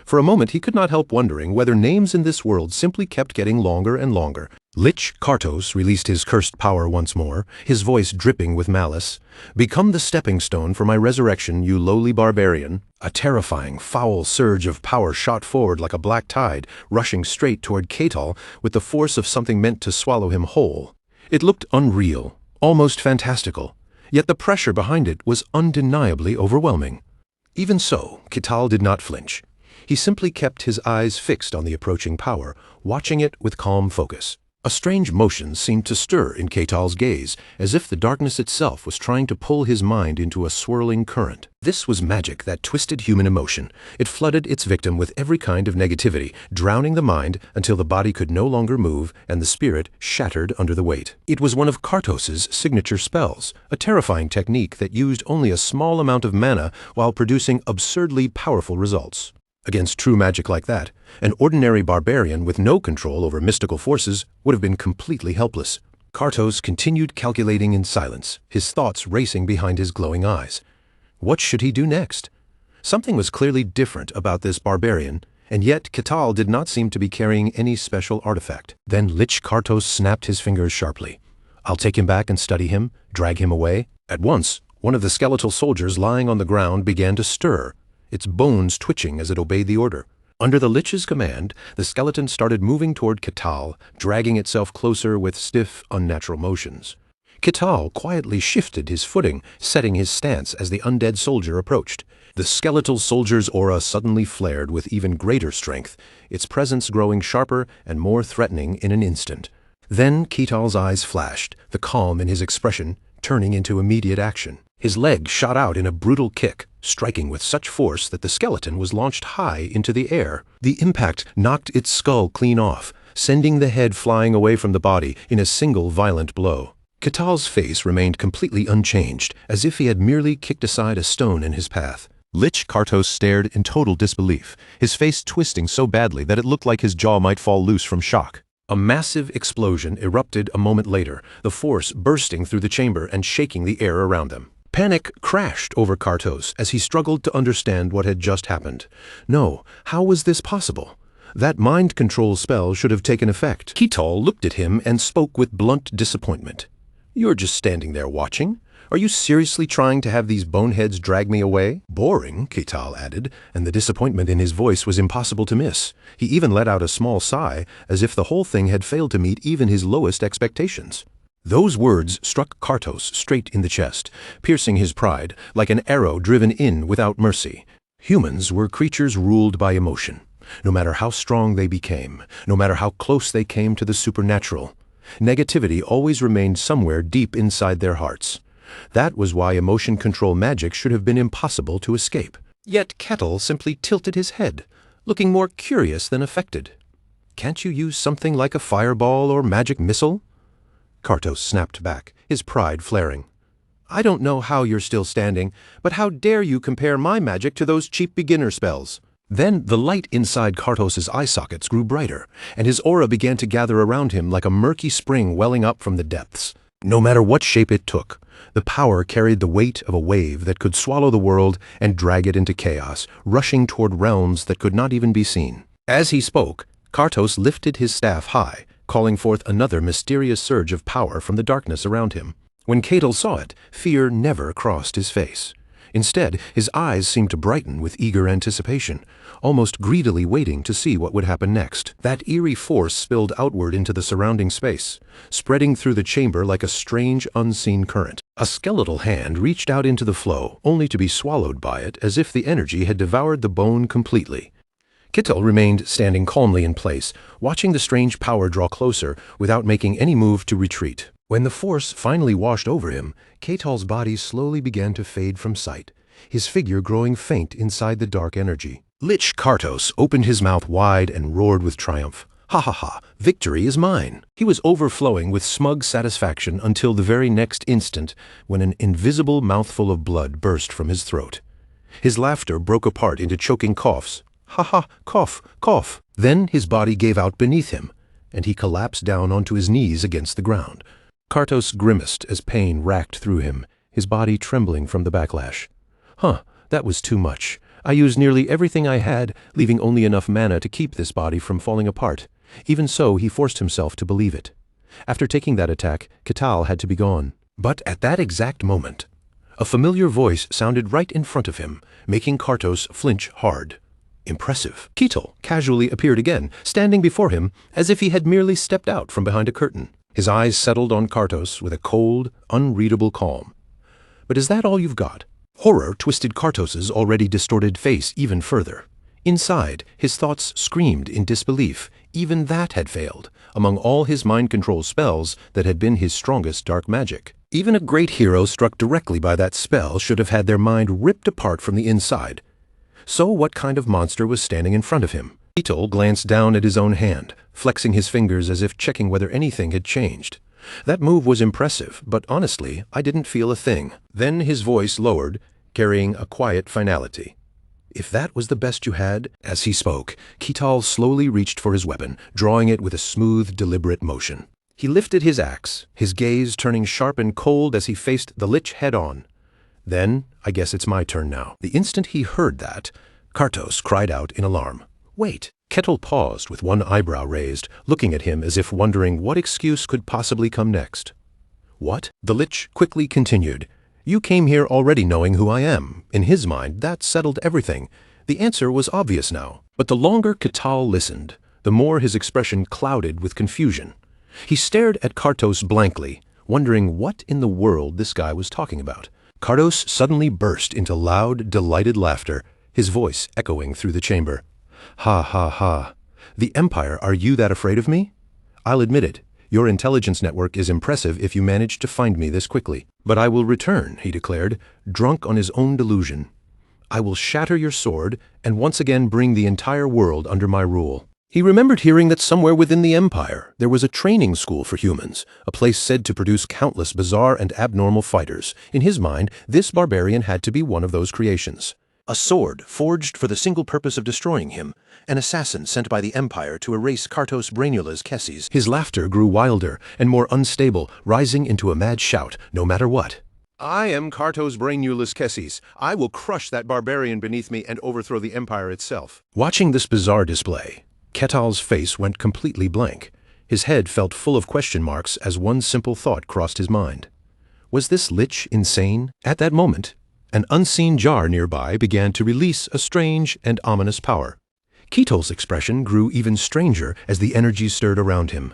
Speaker 1: For a moment he could not help wondering whether names in this world simply kept getting longer and longer. Lich Kartos released his cursed power once more, his voice dripping with malice. "Become the stepping stone for my resurrection, you lowly barbarian." A terrifying, foul surge of power shot forward like a black tide, rushing straight toward Ketal with the force of something meant to swallow him whole. It looked unreal, almost fantastical, yet the pressure behind it was undeniably overwhelming. Even so, Kital did not flinch. He simply kept his eyes fixed on the approaching power, watching it with calm focus. A strange motion seemed to stir in Kital's gaze, as if the darkness itself was trying to pull his mind into a swirling current. This was magic that twisted human emotion. It flooded its victim with every kind of negativity, drowning the mind until the body could no longer move and the spirit shattered under the weight. It was one of Kartos' signature spells, a terrifying technique that used only a small amount of mana while producing absurdly powerful results. Against true magic like that, an ordinary barbarian with no control over mystical forces would have been completely helpless. Kartos continued calculating in silence, his thoughts racing behind his glowing eyes. What should he do next? Something was clearly different about this barbarian, and yet Kital did not seem to be carrying any special artifact. Then Lich Kartos snapped his fingers sharply. "I'll take him back and study him, drag him away." At once, one of the skeletal soldiers lying on the ground began to stir, its bones twitching as it obeyed the order. Under the Lich's command, the skeleton started moving toward Kital, dragging itself closer with stiff, unnatural motions. Kital quietly shifted his footing, setting his stance as the undead soldier approached. The skeletal soldier's aura suddenly flared with even greater strength, its presence growing sharper and more threatening in an instant. Then Kital's eyes flashed, the calm in his expression turning into immediate action. His leg shot out in a brutal kick, striking with such force that the skeleton was launched high into the air. The impact knocked its skull clean off, sending the head flying away from the body in a single violent blow. Kital's face remained completely unchanged, as if he had merely kicked aside a stone in his path. Lich Kartos stared in total disbelief, his face twisting so badly that it looked like his jaw might fall loose from shock. A massive explosion erupted a moment later, the force bursting through the chamber and shaking the air around them. Panic crashed over Kartos as he struggled to understand what had just happened. No, how was this possible? That mind control spell should have taken effect. Kital looked at him and spoke with blunt disappointment. "You're just standing there watching? Are you seriously trying to have these boneheads drag me away?" "Boring," Kital added, and the disappointment in his voice was impossible to miss. He even let out a small sigh, as if the whole thing had failed to meet even his lowest expectations. Those words struck Kartos straight in the chest, piercing his pride like an arrow driven in without mercy. Humans were creatures ruled by emotion. No matter how strong they became, no matter how close they came to the supernatural, negativity always remained somewhere deep inside their hearts. That was why emotion control magic should have been impossible to escape. Yet Kettle simply tilted his head, looking more curious than affected. "Can't you use something like a fireball or magic missile?" Kartos snapped back, his pride flaring. "I don't know how you're still standing, but how dare you compare my magic to those cheap beginner spells?" Then the light inside Kartos' eye sockets grew brighter, and his aura began to gather around him like a murky spring welling up from the depths. No matter what shape it took, the power carried the weight of a wave that could swallow the world and drag it into chaos, rushing toward realms that could not even be seen. As he spoke, Kartos lifted his staff high, calling forth another mysterious surge of power from the darkness around him. When Ketil saw it, fear never crossed his face. Instead, his eyes seemed to brighten with eager anticipation, almost greedily waiting to see what would happen next. That eerie force spilled outward into the surrounding space, spreading through the chamber like a strange, unseen current. A skeletal hand reached out into the flow, only to be swallowed by it as if the energy had devoured the bone completely. Ketil remained standing calmly in place, watching the strange power draw closer without making any move to retreat. When the force finally washed over him, Ketil's body slowly began to fade from sight, his figure growing faint inside the dark energy. Lich Kartos opened his mouth wide and roared with triumph. "Ha ha ha, victory is mine!" He was overflowing with smug satisfaction until the very next instant when an invisible mouthful of blood burst from his throat. His laughter broke apart into choking coughs. "Ha ha, cough, cough!" Then his body gave out beneath him, and he collapsed down onto his knees against the ground. Kartos grimaced as pain racked through him, his body trembling from the backlash. That was too much. I used nearly everything I had, leaving only enough mana to keep this body from falling apart. Even so, he forced himself to believe it. After taking that attack, Ketil had to be gone. But at that exact moment, a familiar voice sounded right in front of him, making Kartos flinch hard. Impressive. Ketil casually appeared again, standing before him as if he had merely stepped out from behind a curtain. His eyes settled on Kartos with a cold, unreadable calm. "But is that all you've got?" Horror twisted Kartos's already distorted face even further. Inside, his thoughts screamed in disbelief. Even that had failed, among all his mind control spells that had been his strongest dark magic. Even a great hero struck directly by that spell should have had their mind ripped apart from the inside. So what kind of monster was standing in front of him? Beetle glanced down at his own hand, flexing his fingers as if checking whether anything had changed. That move was impressive, but honestly, I didn't feel a thing. Then his voice lowered, carrying a quiet finality. "If that was the best you had?" As he spoke, Kital slowly reached for his weapon, drawing it with a smooth, deliberate motion. He lifted his axe, his gaze turning sharp and cold as he faced the Lich head-on. Then, "I guess it's my turn now." The instant he heard that, Kartos cried out in alarm. "Wait!" Kettle paused with one eyebrow raised, looking at him as if wondering what excuse could possibly come next. "What?" The Lich quickly continued. "You came here already knowing who I am." In his mind, that settled everything. The answer was obvious now. But the longer Kital listened, the more his expression clouded with confusion. He stared at Kartos blankly, wondering what in the world this guy was talking about. Kartos suddenly burst into loud, delighted laughter, his voice echoing through the chamber. "Ha ha ha. The Empire, are you that afraid of me? I'll admit it. Your intelligence network is impressive if you managed to find me this quickly. But I will return," he declared, drunk on his own delusion. "I will shatter your sword and once again bring the entire world under my rule." He remembered hearing that somewhere within the Empire there was a training school for humans, a place said to produce countless bizarre and abnormal fighters. In his mind, this barbarian had to be one of those creations. A sword forged for the single purpose of destroying him, an assassin sent by the Empire to erase Kartos Brainula's Kesses. His laughter grew wilder and more unstable, rising into a mad shout, no matter what. "I am Kartos Brainula's Kesses. I will crush that barbarian beneath me and overthrow the Empire itself." Watching this bizarre display, Ketal's face went completely blank. His head felt full of question marks as one simple thought crossed his mind. Was this Lich insane? At that moment, an unseen jar nearby began to release a strange and ominous power. Ketal's expression grew even stranger as the energy stirred around him.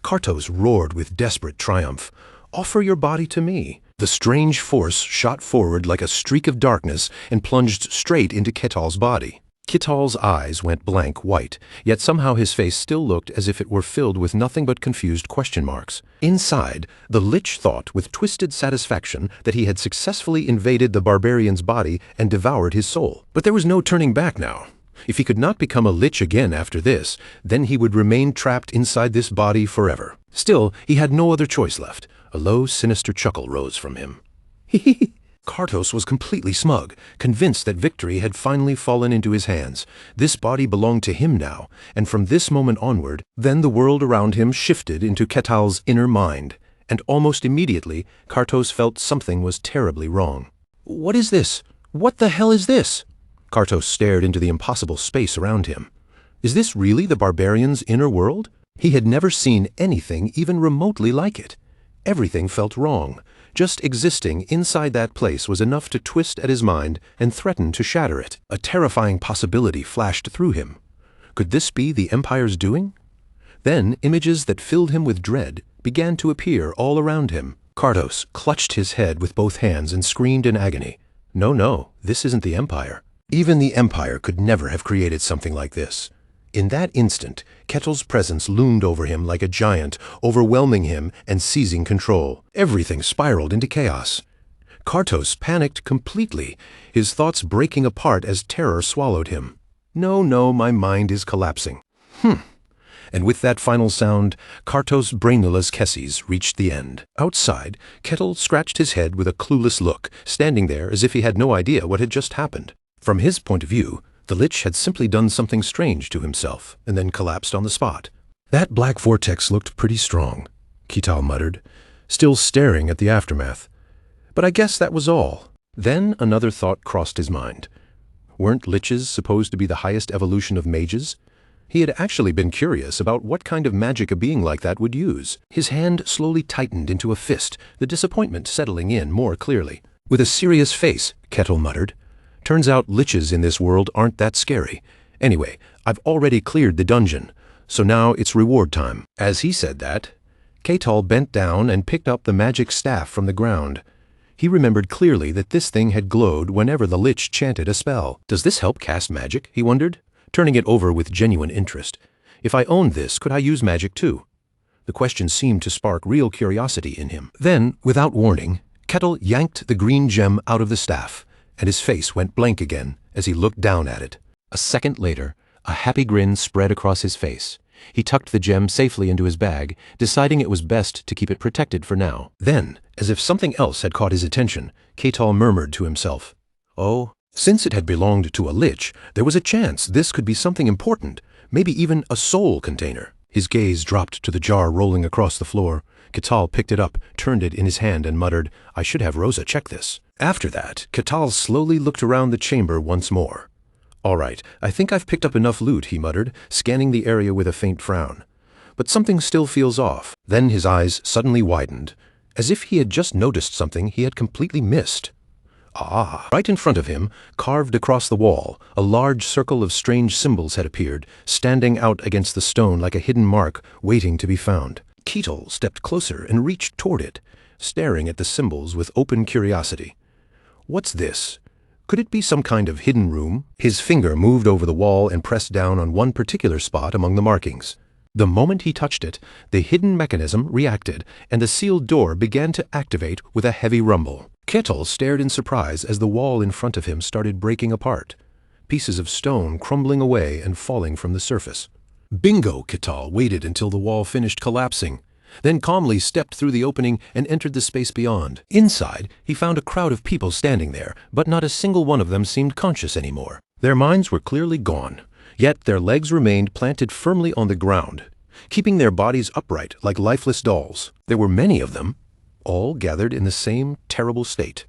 Speaker 1: Kartos roared with desperate triumph. "Offer your body to me." The strange force shot forward like a streak of darkness and plunged straight into Ketal's body. Ketal's eyes went blank white, yet somehow his face still looked as if it were filled with nothing but confused question marks. Inside, the Lich thought with twisted satisfaction that he had successfully invaded the barbarian's body and devoured his soul. But there was no turning back now. If he could not become a Lich again after this, then he would remain trapped inside this body forever. Still, he had no other choice left. A low, sinister chuckle rose from him. "Hee." Kartos was completely smug, convinced that victory had finally fallen into his hands. This body belonged to him now, and from this moment onward, then the world around him shifted into Ketal's inner mind, and almost immediately, Kartos felt something was terribly wrong. "What is this? What the hell is this?" Kartos stared into the impossible space around him. Is this really the barbarian's inner world? He had never seen anything even remotely like it. Everything felt wrong. Just existing inside that place was enough to twist at his mind and threaten to shatter it. A terrifying possibility flashed through him. Could this be the Empire's doing? Then images that filled him with dread began to appear all around him. Kartos clutched his head with both hands and screamed in agony. No, this isn't the Empire. Even the Empire could never have created something like this. In that instant, Ketal's presence loomed over him like a giant, overwhelming him and seizing control. Everything spiraled into chaos. Kartos panicked completely, his thoughts breaking apart as terror swallowed him. No, my mind is collapsing. And with that final sound, Kartos Brainula's Kesses reached the end. Outside, Kettle scratched his head with a clueless look, standing there as if he had no idea what had just happened. From his point of view, the Lich had simply done something strange to himself, and then collapsed on the spot. "That black vortex looked pretty strong," Ketal muttered, still staring at the aftermath. "But I guess that was all." Then another thought crossed his mind. Weren't Liches supposed to be the highest evolution of mages? He had actually been curious about what kind of magic a being like that would use. His hand slowly tightened into a fist, the disappointment settling in more clearly. "With a serious face," Kettle muttered. "Turns out Liches in this world aren't that scary. Anyway, I've already cleared the dungeon, so now it's reward time." As he said that, Ketal bent down and picked up the magic staff from the ground. He remembered clearly that this thing had glowed whenever the Lich chanted a spell. Does this help cast magic? He wondered, turning it over with genuine interest. If I owned this, could I use magic too? The question seemed to spark real curiosity in him. Then, without warning, Ketal yanked the green gem out of the staff, and his face went blank again as he looked down at it. A second later, a happy grin spread across his face. He tucked the gem safely into his bag, deciding it was best to keep it protected for now. Then, as if something else had caught his attention, Ketal murmured to himself, "Oh, since it had belonged to a Lich, there was a chance this could be something important, maybe even a soul container." His gaze dropped to the jar rolling across the floor. Ketal picked it up, turned it in his hand, and muttered, "I should have Rosa check this." After that, Ketal slowly looked around the chamber once more. "All right, I think I've picked up enough loot," he muttered, scanning the area with a faint frown. "But something still feels off." Then his eyes suddenly widened, as if he had just noticed something he had completely missed. Ah! Right in front of him, carved across the wall, a large circle of strange symbols had appeared, standing out against the stone like a hidden mark waiting to be found. Ketal stepped closer and reached toward it, staring at the symbols with open curiosity. What's this? Could it be some kind of hidden room? His finger moved over the wall and pressed down on one particular spot among the markings. The moment he touched it, the hidden mechanism reacted, and the sealed door began to activate with a heavy rumble. Ketal stared in surprise as the wall in front of him started breaking apart, pieces of stone crumbling away and falling from the surface. Bingo! Ketal waited until the wall finished collapsing, then calmly stepped through the opening and entered the space beyond. Inside, he found a crowd of people standing there, but not a single one of them seemed conscious anymore. Their minds were clearly gone, yet their legs remained planted firmly on the ground, keeping their bodies upright like lifeless dolls. There were many of them, all gathered in the same terrible state.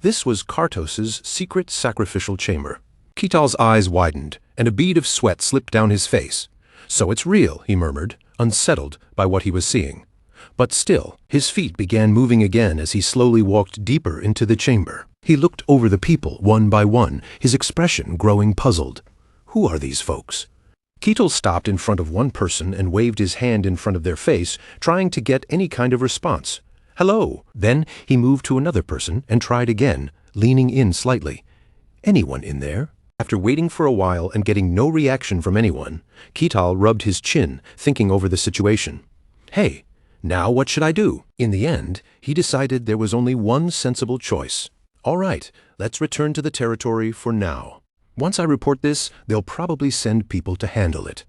Speaker 1: This was Kartos's secret sacrificial chamber. Ketal's eyes widened, and a bead of sweat slipped down his face. "So it's real," he murmured, unsettled by what he was seeing. But still, his feet began moving again as he slowly walked deeper into the chamber. He looked over the people one by one, his expression growing puzzled. Who are these folks? Ketal stopped in front of one person and waved his hand in front of their face, trying to get any kind of response. "Hello." Then he moved to another person and tried again, leaning in slightly. "Anyone in there?" After waiting for a while and getting no reaction from anyone, Ketal rubbed his chin, thinking over the situation. "Hey, now what should I do?" In the end, he decided there was only one sensible choice. "All right, let's return to the territory for now. Once I report this, they'll probably send people to handle it."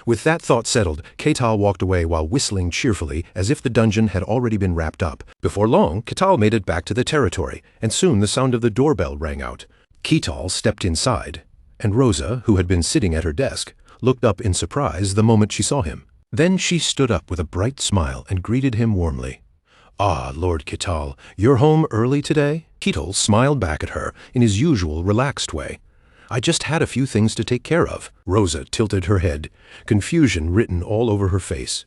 Speaker 1: With that thought settled, Ketal walked away while whistling cheerfully as if the dungeon had already been wrapped up. Before long, Ketal made it back to the territory, and soon the sound of the doorbell rang out. Ketal stepped inside, and Rosa, who had been sitting at her desk, looked up in surprise the moment she saw him. Then she stood up with a bright smile and greeted him warmly. "Ah, Lord Ketal, you're home early today?" Ketal smiled back at her in his usual relaxed way. "I just had a few things to take care of." Rosa tilted her head, confusion written all over her face.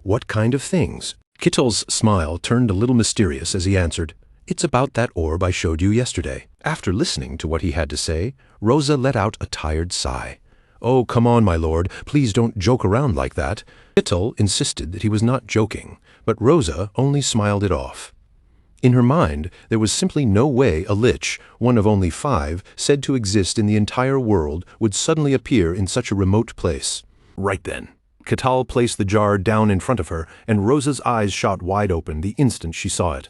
Speaker 1: "What kind of things?" Ketal's smile turned a little mysterious as he answered, "It's about that orb I showed you yesterday." After listening to what he had to say, Rosa let out a tired sigh. "Oh, come on, my lord, please don't joke around like that." Ketal insisted that he was not joking, but Rosa only smiled it off. In her mind, there was simply no way a Lich, one of only 5, said to exist in the entire world, would suddenly appear in such a remote place. Right then, Ketal placed the jar down in front of her, and Rosa's eyes shot wide open the instant she saw it.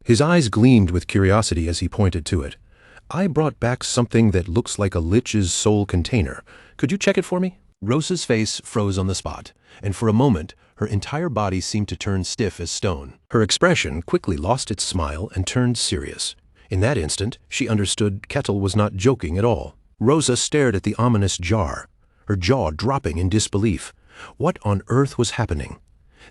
Speaker 1: His eyes gleamed with curiosity as he pointed to it. "I brought back something that looks like a Lich's soul container. Could you check it for me?" Rosa's face froze on the spot, and for a moment, her entire body seemed to turn stiff as stone. Her expression quickly lost its smile and turned serious. In that instant, she understood Ketal was not joking at all. Rosa stared at the ominous jar, her jaw dropping in disbelief. What on earth was happening?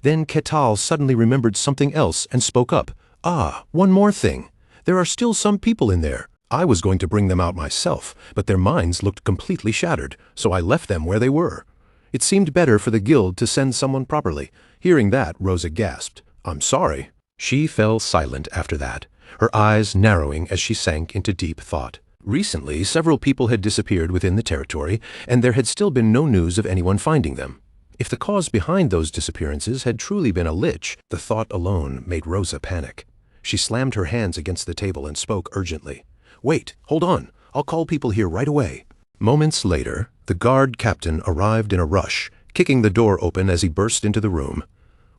Speaker 1: Then Ketal suddenly remembered something else and spoke up. "Ah, one more thing. There are still some people in there. I was going to bring them out myself, but their minds looked completely shattered, so I left them where they were. It seemed better for the guild to send someone properly." Hearing that, Rosa gasped. "I'm sorry." She fell silent after that, her eyes narrowing as she sank into deep thought. Recently, several people had disappeared within the territory, and there had still been no news of anyone finding them. If the cause behind those disappearances had truly been a lich, the thought alone made Rosa panic. She slammed her hands against the table and spoke urgently. "Wait, hold on. I'll call people here right away." Moments later, the guard captain arrived in a rush, kicking the door open as he burst into the room.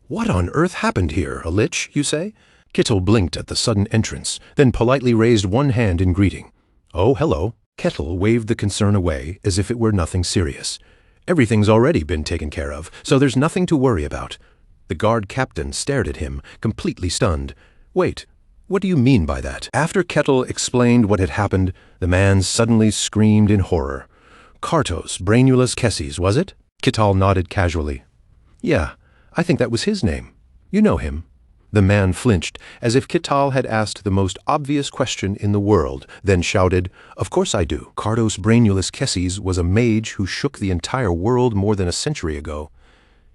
Speaker 1: "What on earth happened here? A lich, you say?" Kittel blinked at the sudden entrance, then politely raised one hand in greeting. "Oh, hello." Kettle waved the concern away as if it were nothing serious. "Everything's already been taken care of, so there's nothing to worry about." The guard captain stared at him, completely stunned. "Wait, what do you mean by that?" After Kettle explained what had happened, the man suddenly screamed in horror. "Kartos Brainulus Kesses, was it?" Kittal nodded casually. "Yeah, I think that was his name. You know him." The man flinched, as if Kittal had asked the most obvious question in the world, then shouted, "Of course I do. Kartos Brainulus Kesses was a mage who shook the entire world more than a century ago.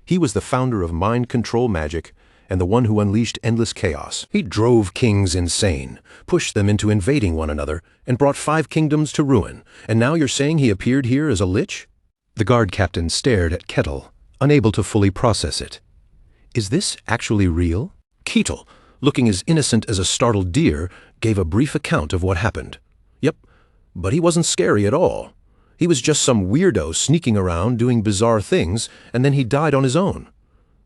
Speaker 1: He was the founder of mind control magic, and the one who unleashed endless chaos. He drove kings insane, pushed them into invading one another, and brought 5 kingdoms to ruin. And now you're saying he appeared here as a lich?" The guard captain stared at Kettle, unable to fully process it. "Is this actually real?" Kettle, looking as innocent as a startled deer, gave a brief account of what happened. "Yep, but he wasn't scary at all. He was just some weirdo sneaking around doing bizarre things, and then he died on his own."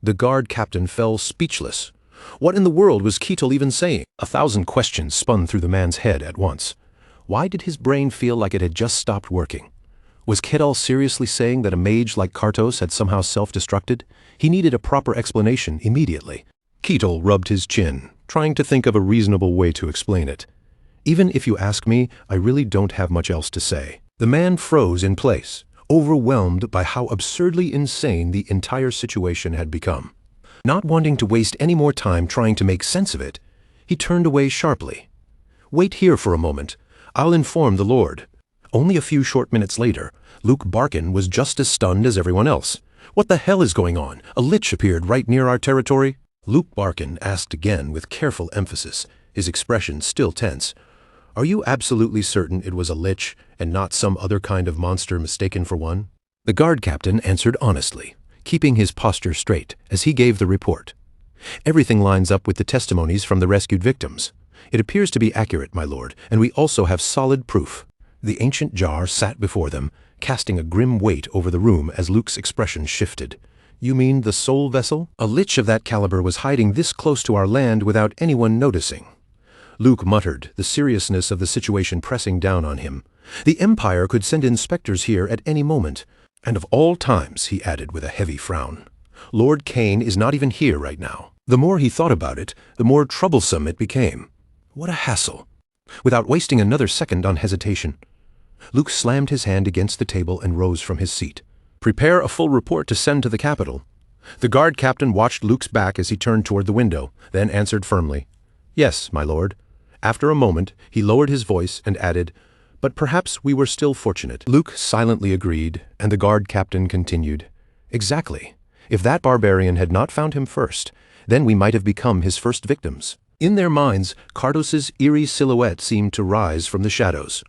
Speaker 1: The guard captain fell speechless. What in the world was Kettle even saying? 1,000 questions spun through the man's head at once. Why did his brain feel like it had just stopped working? Was Kettle seriously saying that a mage like Kartos had somehow self-destructed? He needed a proper explanation immediately. Kettle rubbed his chin, trying to think of a reasonable way to explain it. "Even if you ask me, I really don't have much else to say." The man froze in place, overwhelmed by how absurdly insane the entire situation had become. Not wanting to waste any more time trying to make sense of it, he turned away sharply. "Wait here for a moment. I'll inform the Lord." Only a few short minutes later, Luke Barkin was just as stunned as everyone else. "What the hell is going on? A lich appeared right near our territory?" Luke Barkin asked again with careful emphasis, his expression still tense. "Are you absolutely certain it was a lich and not some other kind of monster mistaken for one?" The guard captain answered honestly, keeping his posture straight as he gave the report. "Everything lines up with the testimonies from the rescued victims. It appears to be accurate, my lord, and we also have solid proof." The ancient jar sat before them, casting a grim weight over the room as Luke's expression shifted. "You mean the soul vessel? A lich of that caliber was hiding this close to our land without anyone noticing." Luke muttered, the seriousness of the situation pressing down on him. "The Empire could send inspectors here at any moment. And of all times," he added with a heavy frown, "Lord Kane is not even here right now." The more he thought about it, the more troublesome it became. What a hassle. Without wasting another second on hesitation, Luke slammed his hand against the table and rose from his seat. "Prepare a full report to send to the capital." The guard captain watched Luke's back as he turned toward the window, then answered firmly, "Yes, my lord." After a moment, he lowered his voice and added, "But perhaps we were still fortunate." Luke silently agreed, and the guard captain continued, "Exactly. If that barbarian had not found him first, then we might have become his first victims." In their minds, Kardos's eerie silhouette seemed to rise from the shadows.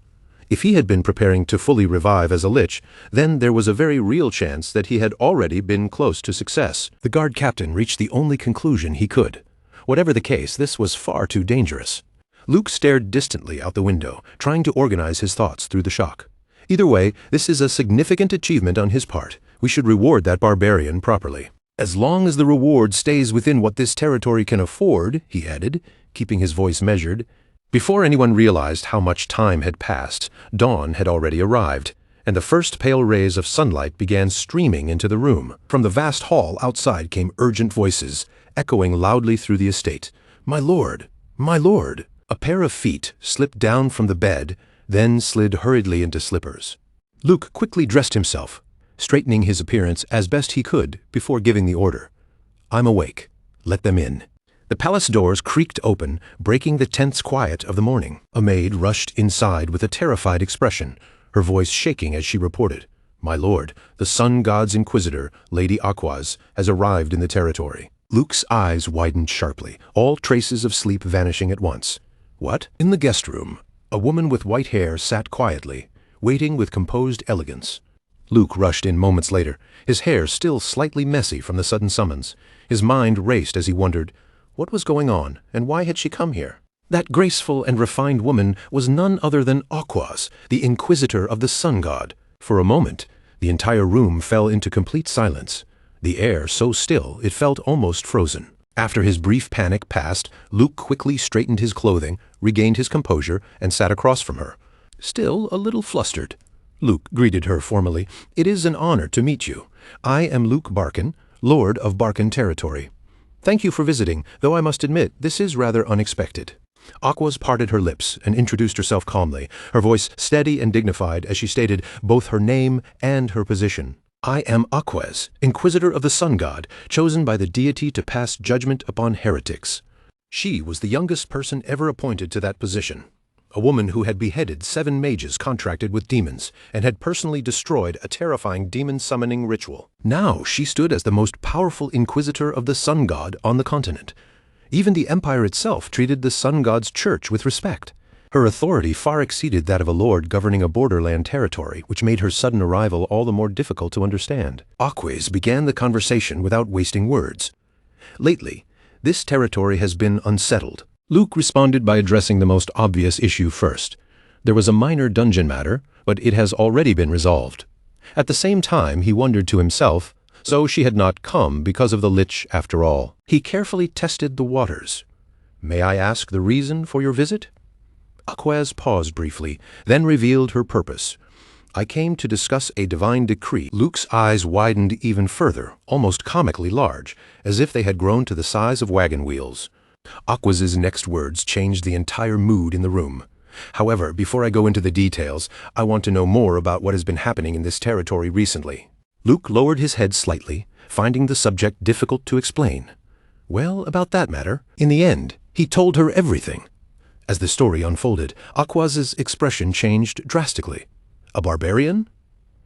Speaker 1: If he had been preparing to fully revive as a lich, then there was a very real chance that he had already been close to success. The guard captain reached the only conclusion he could. Whatever the case, this was far too dangerous. Luke stared distantly out the window, trying to organize his thoughts through the shock. Either way, this is a significant achievement on his part. We should reward that barbarian properly. "As long as the reward stays within what this territory can afford," he added, keeping his voice measured. Before anyone realized how much time had passed, dawn had already arrived, and the first pale rays of sunlight began streaming into the room. From the vast hall outside came urgent voices, echoing loudly through the estate. "My lord! My lord!" A pair of feet slipped down from the bed, then slid hurriedly into slippers. Luke quickly dressed himself, straightening his appearance as best he could before giving the order. "I'm awake. Let them in." The palace doors creaked open, breaking the tense quiet of the morning. A maid rushed inside with a terrified expression, her voice shaking as she reported, "My lord, the sun god's inquisitor, Lady Aquaz, has arrived in the territory." Luke's eyes widened sharply, all traces of sleep vanishing at once. "What?" In the guest room, a woman with white hair sat quietly, waiting with composed elegance. Luke rushed in moments later, his hair still slightly messy from the sudden summons. His mind raced as he wondered, what was going on, and why had she come here? That graceful and refined woman was none other than Aquaz, the inquisitor of the sun god. For a moment, the entire room fell into complete silence, the air so still it felt almost frozen. After his brief panic passed, Luke quickly straightened his clothing, regained his composure, and sat across from her. Still a little flustered, Luke greeted her formally. "It is an honor to meet you. I am Luke Barkin, Lord of Barkin Territory. Thank you for visiting, though I must admit this is rather unexpected." Aquaz parted her lips and introduced herself calmly, her voice steady and dignified as she stated both her name and her position. "I am Aquaz, Inquisitor of the Sun God, chosen by the deity to pass judgment upon heretics." She was the youngest person ever appointed to that position, a woman who had beheaded 7 mages contracted with demons and had personally destroyed a terrifying demon-summoning ritual. Now she stood as the most powerful Inquisitor of the Sun God on the continent. Even the Empire itself treated the Sun God's church with respect. Her authority far exceeded that of a lord governing a borderland territory, which made her sudden arrival all the more difficult to understand. Aquaz began the conversation without wasting words. "Lately, this territory has been unsettled." Luke responded by addressing the most obvious issue first. There was a minor dungeon matter, but it has already been resolved. At the same time, he wondered to himself, so she had not come because of the Lich after all. He carefully tested the waters. "May I ask the reason for your visit?" Aquaz paused briefly, then revealed her purpose. "I came to discuss a divine decree." Luke's eyes widened even further, almost comically large, as if they had grown to the size of wagon wheels. Aquaz's next words changed the entire mood in the room. "However, before I go into the details, I want to know more about what has been happening in this territory recently." Luke lowered his head slightly, finding the subject difficult to explain. Well, about that matter, in the end, he told her everything. As the story unfolded, Aquaz's expression changed drastically. "A barbarian?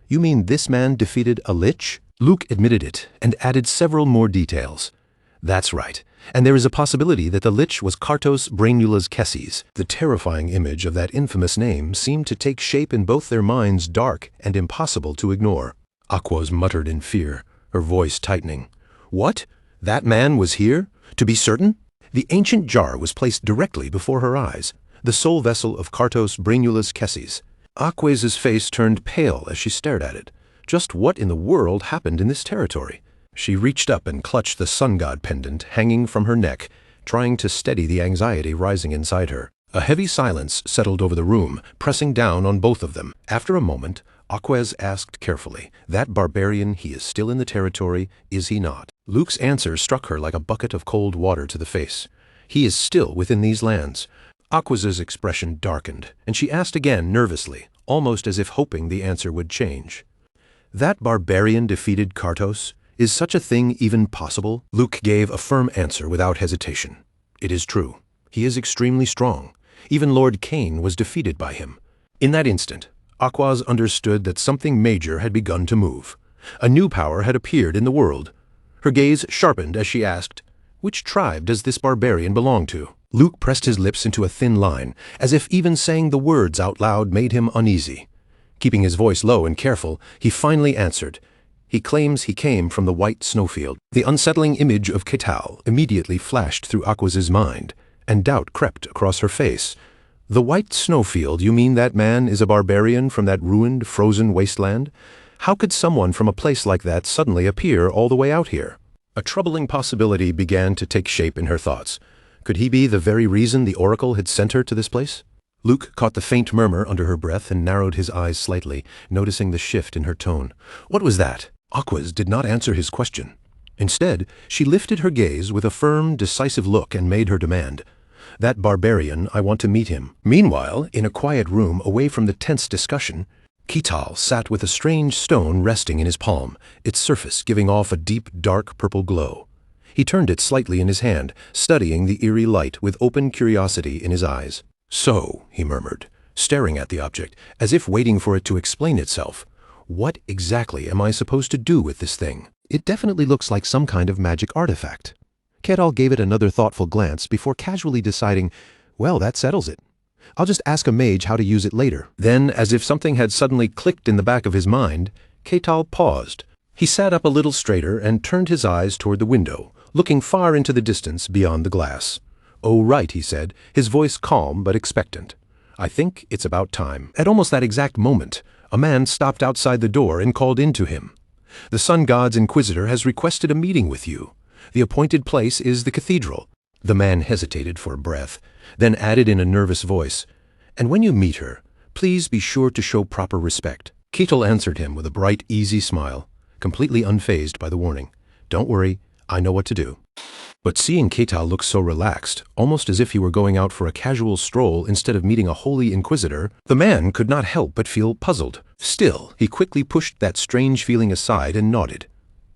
Speaker 1: You mean this man defeated a lich?" Luke admitted it and added several more details. "That's right. And there is a possibility that the lich was Kartos Brainula's Kesses." The terrifying image of that infamous name seemed to take shape in both their minds, dark and impossible to ignore. Aquaz muttered in fear, her voice tightening. "What? That man was here? To be certain?" The ancient jar was placed directly before her eyes, the soul vessel of Kartos Brainula's Kesses. Aquaz's face turned pale as she stared at it. Just what in the world happened in this territory? She reached up and clutched the sun god pendant hanging from her neck, trying to steady the anxiety rising inside her. A heavy silence settled over the room, pressing down on both of them. After a moment, Aquaz asked carefully, "That barbarian, he is still in the territory, is he not?" Luke's answer struck her like a bucket of cold water to the face. "He is still within these lands." Aquaz's expression darkened, and she asked again nervously, almost as if hoping the answer would change. "That barbarian defeated Kartos? Is such a thing even possible?" Luke gave a firm answer without hesitation. "It is true. He is extremely strong. Even Lord Cain was defeated by him." In that instant, Aquaz understood that something major had begun to move. A new power had appeared in the world. Her gaze sharpened as she asked, "Which tribe does this barbarian belong to?" Luke pressed his lips into a thin line, as if even saying the words out loud made him uneasy. Keeping his voice low and careful, he finally answered, "He claims he came from the white Snowfield." The unsettling image of Ketal immediately flashed through Aquaz's mind, and doubt crept across her face. "The white Snowfield, you mean that man is a barbarian from that ruined, frozen wasteland? How could someone from a place like that suddenly appear all the way out here?" A troubling possibility began to take shape in her thoughts. Could he be the very reason the Oracle had sent her to this place? Luke caught the faint murmur under her breath and narrowed his eyes slightly, noticing the shift in her tone. What was that? Aquaz did not answer his question. Instead, she lifted her gaze with a firm, decisive look and made her demand. "That barbarian, I want to meet him." Meanwhile, in a quiet room away from the tense discussion, Ketal sat with a strange stone resting in his palm, its surface giving off a deep, dark purple glow. He turned it slightly in his hand, studying the eerie light with open curiosity in his eyes. "So," he murmured, staring at the object, as if waiting for it to explain itself, "what exactly am I supposed to do with this thing? It definitely looks like some kind of magic artifact." Ketal gave it another thoughtful glance before casually deciding, "Well, that settles it." I'll just ask a mage how to use it later." Then, as if something had suddenly clicked in the back of his mind, Ketal paused. He sat up a little straighter and turned his eyes toward the window, looking far into the distance beyond the glass. "Oh, right," he said, his voice calm but expectant. "I think it's about time." At almost that exact moment, a man stopped outside the door and called in to him. "The Sun God's Inquisitor has requested a meeting with you. The appointed place is the cathedral." The man hesitated for a breath, then added in a nervous voice, "And when you meet her, please be sure to show proper respect." Ketal answered him with a bright, easy smile, completely unfazed by the warning. "Don't worry, I know what to do." But seeing Ketal look so relaxed, almost as if he were going out for a casual stroll instead of meeting a holy inquisitor, the man could not help but feel puzzled. Still, he quickly pushed that strange feeling aside and nodded.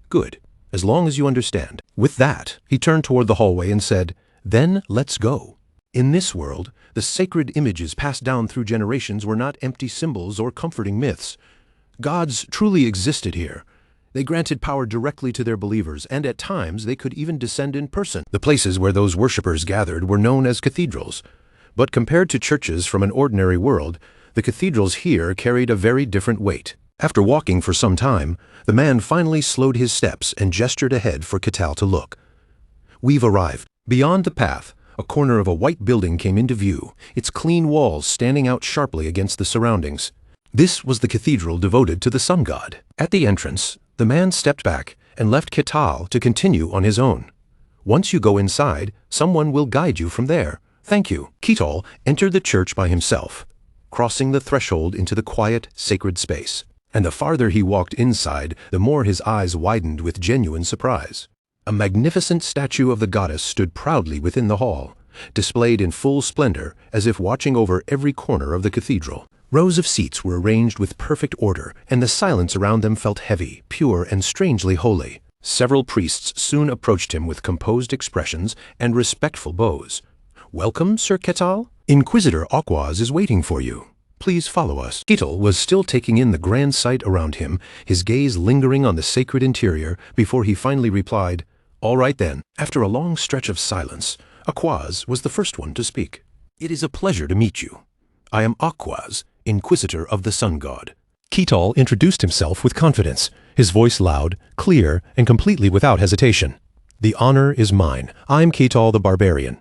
Speaker 1: "Good, as long as you understand." With that, he turned toward the hallway and said, "Then let's go." In this world, the sacred images passed down through generations were not empty symbols or comforting myths. Gods truly existed here. They granted power directly to their believers, and at times they could even descend in person. The places where those worshippers gathered were known as cathedrals. But compared to churches from an ordinary world, the cathedrals here carried a very different weight. After walking for some time, the man finally slowed his steps and gestured ahead for Ketal to look. "We've arrived." Beyond the path, a corner of a white building came into view, its clean walls standing out sharply against the surroundings. This was the cathedral devoted to the sun god. At the entrance, the man stepped back and left Ketal to continue on his own. "Once you go inside, someone will guide you from there. Thank you." Ketal entered the church by himself, crossing the threshold into the quiet, sacred space. And the farther he walked inside, the more his eyes widened with genuine surprise. A magnificent statue of the goddess stood proudly within the hall, displayed in full splendor as if watching over every corner of the cathedral. Rows of seats were arranged with perfect order, and the silence around them felt heavy, pure, and strangely holy. Several priests soon approached him with composed expressions and respectful bows. "Welcome, Sir Ketal. Inquisitor Okwaz is waiting for you. Please follow us." Ketal was still taking in the grand sight around him, his gaze lingering on the sacred interior, before he finally replied, "All right then." After a long stretch of silence, Okwaz was the first one to speak. "It is a pleasure to meet you. I am Okwaz, Inquisitor of the Sun God." Ketal introduced himself with confidence, his voice loud, clear, and completely without hesitation. "The honor is mine. I'm Ketal the Barbarian."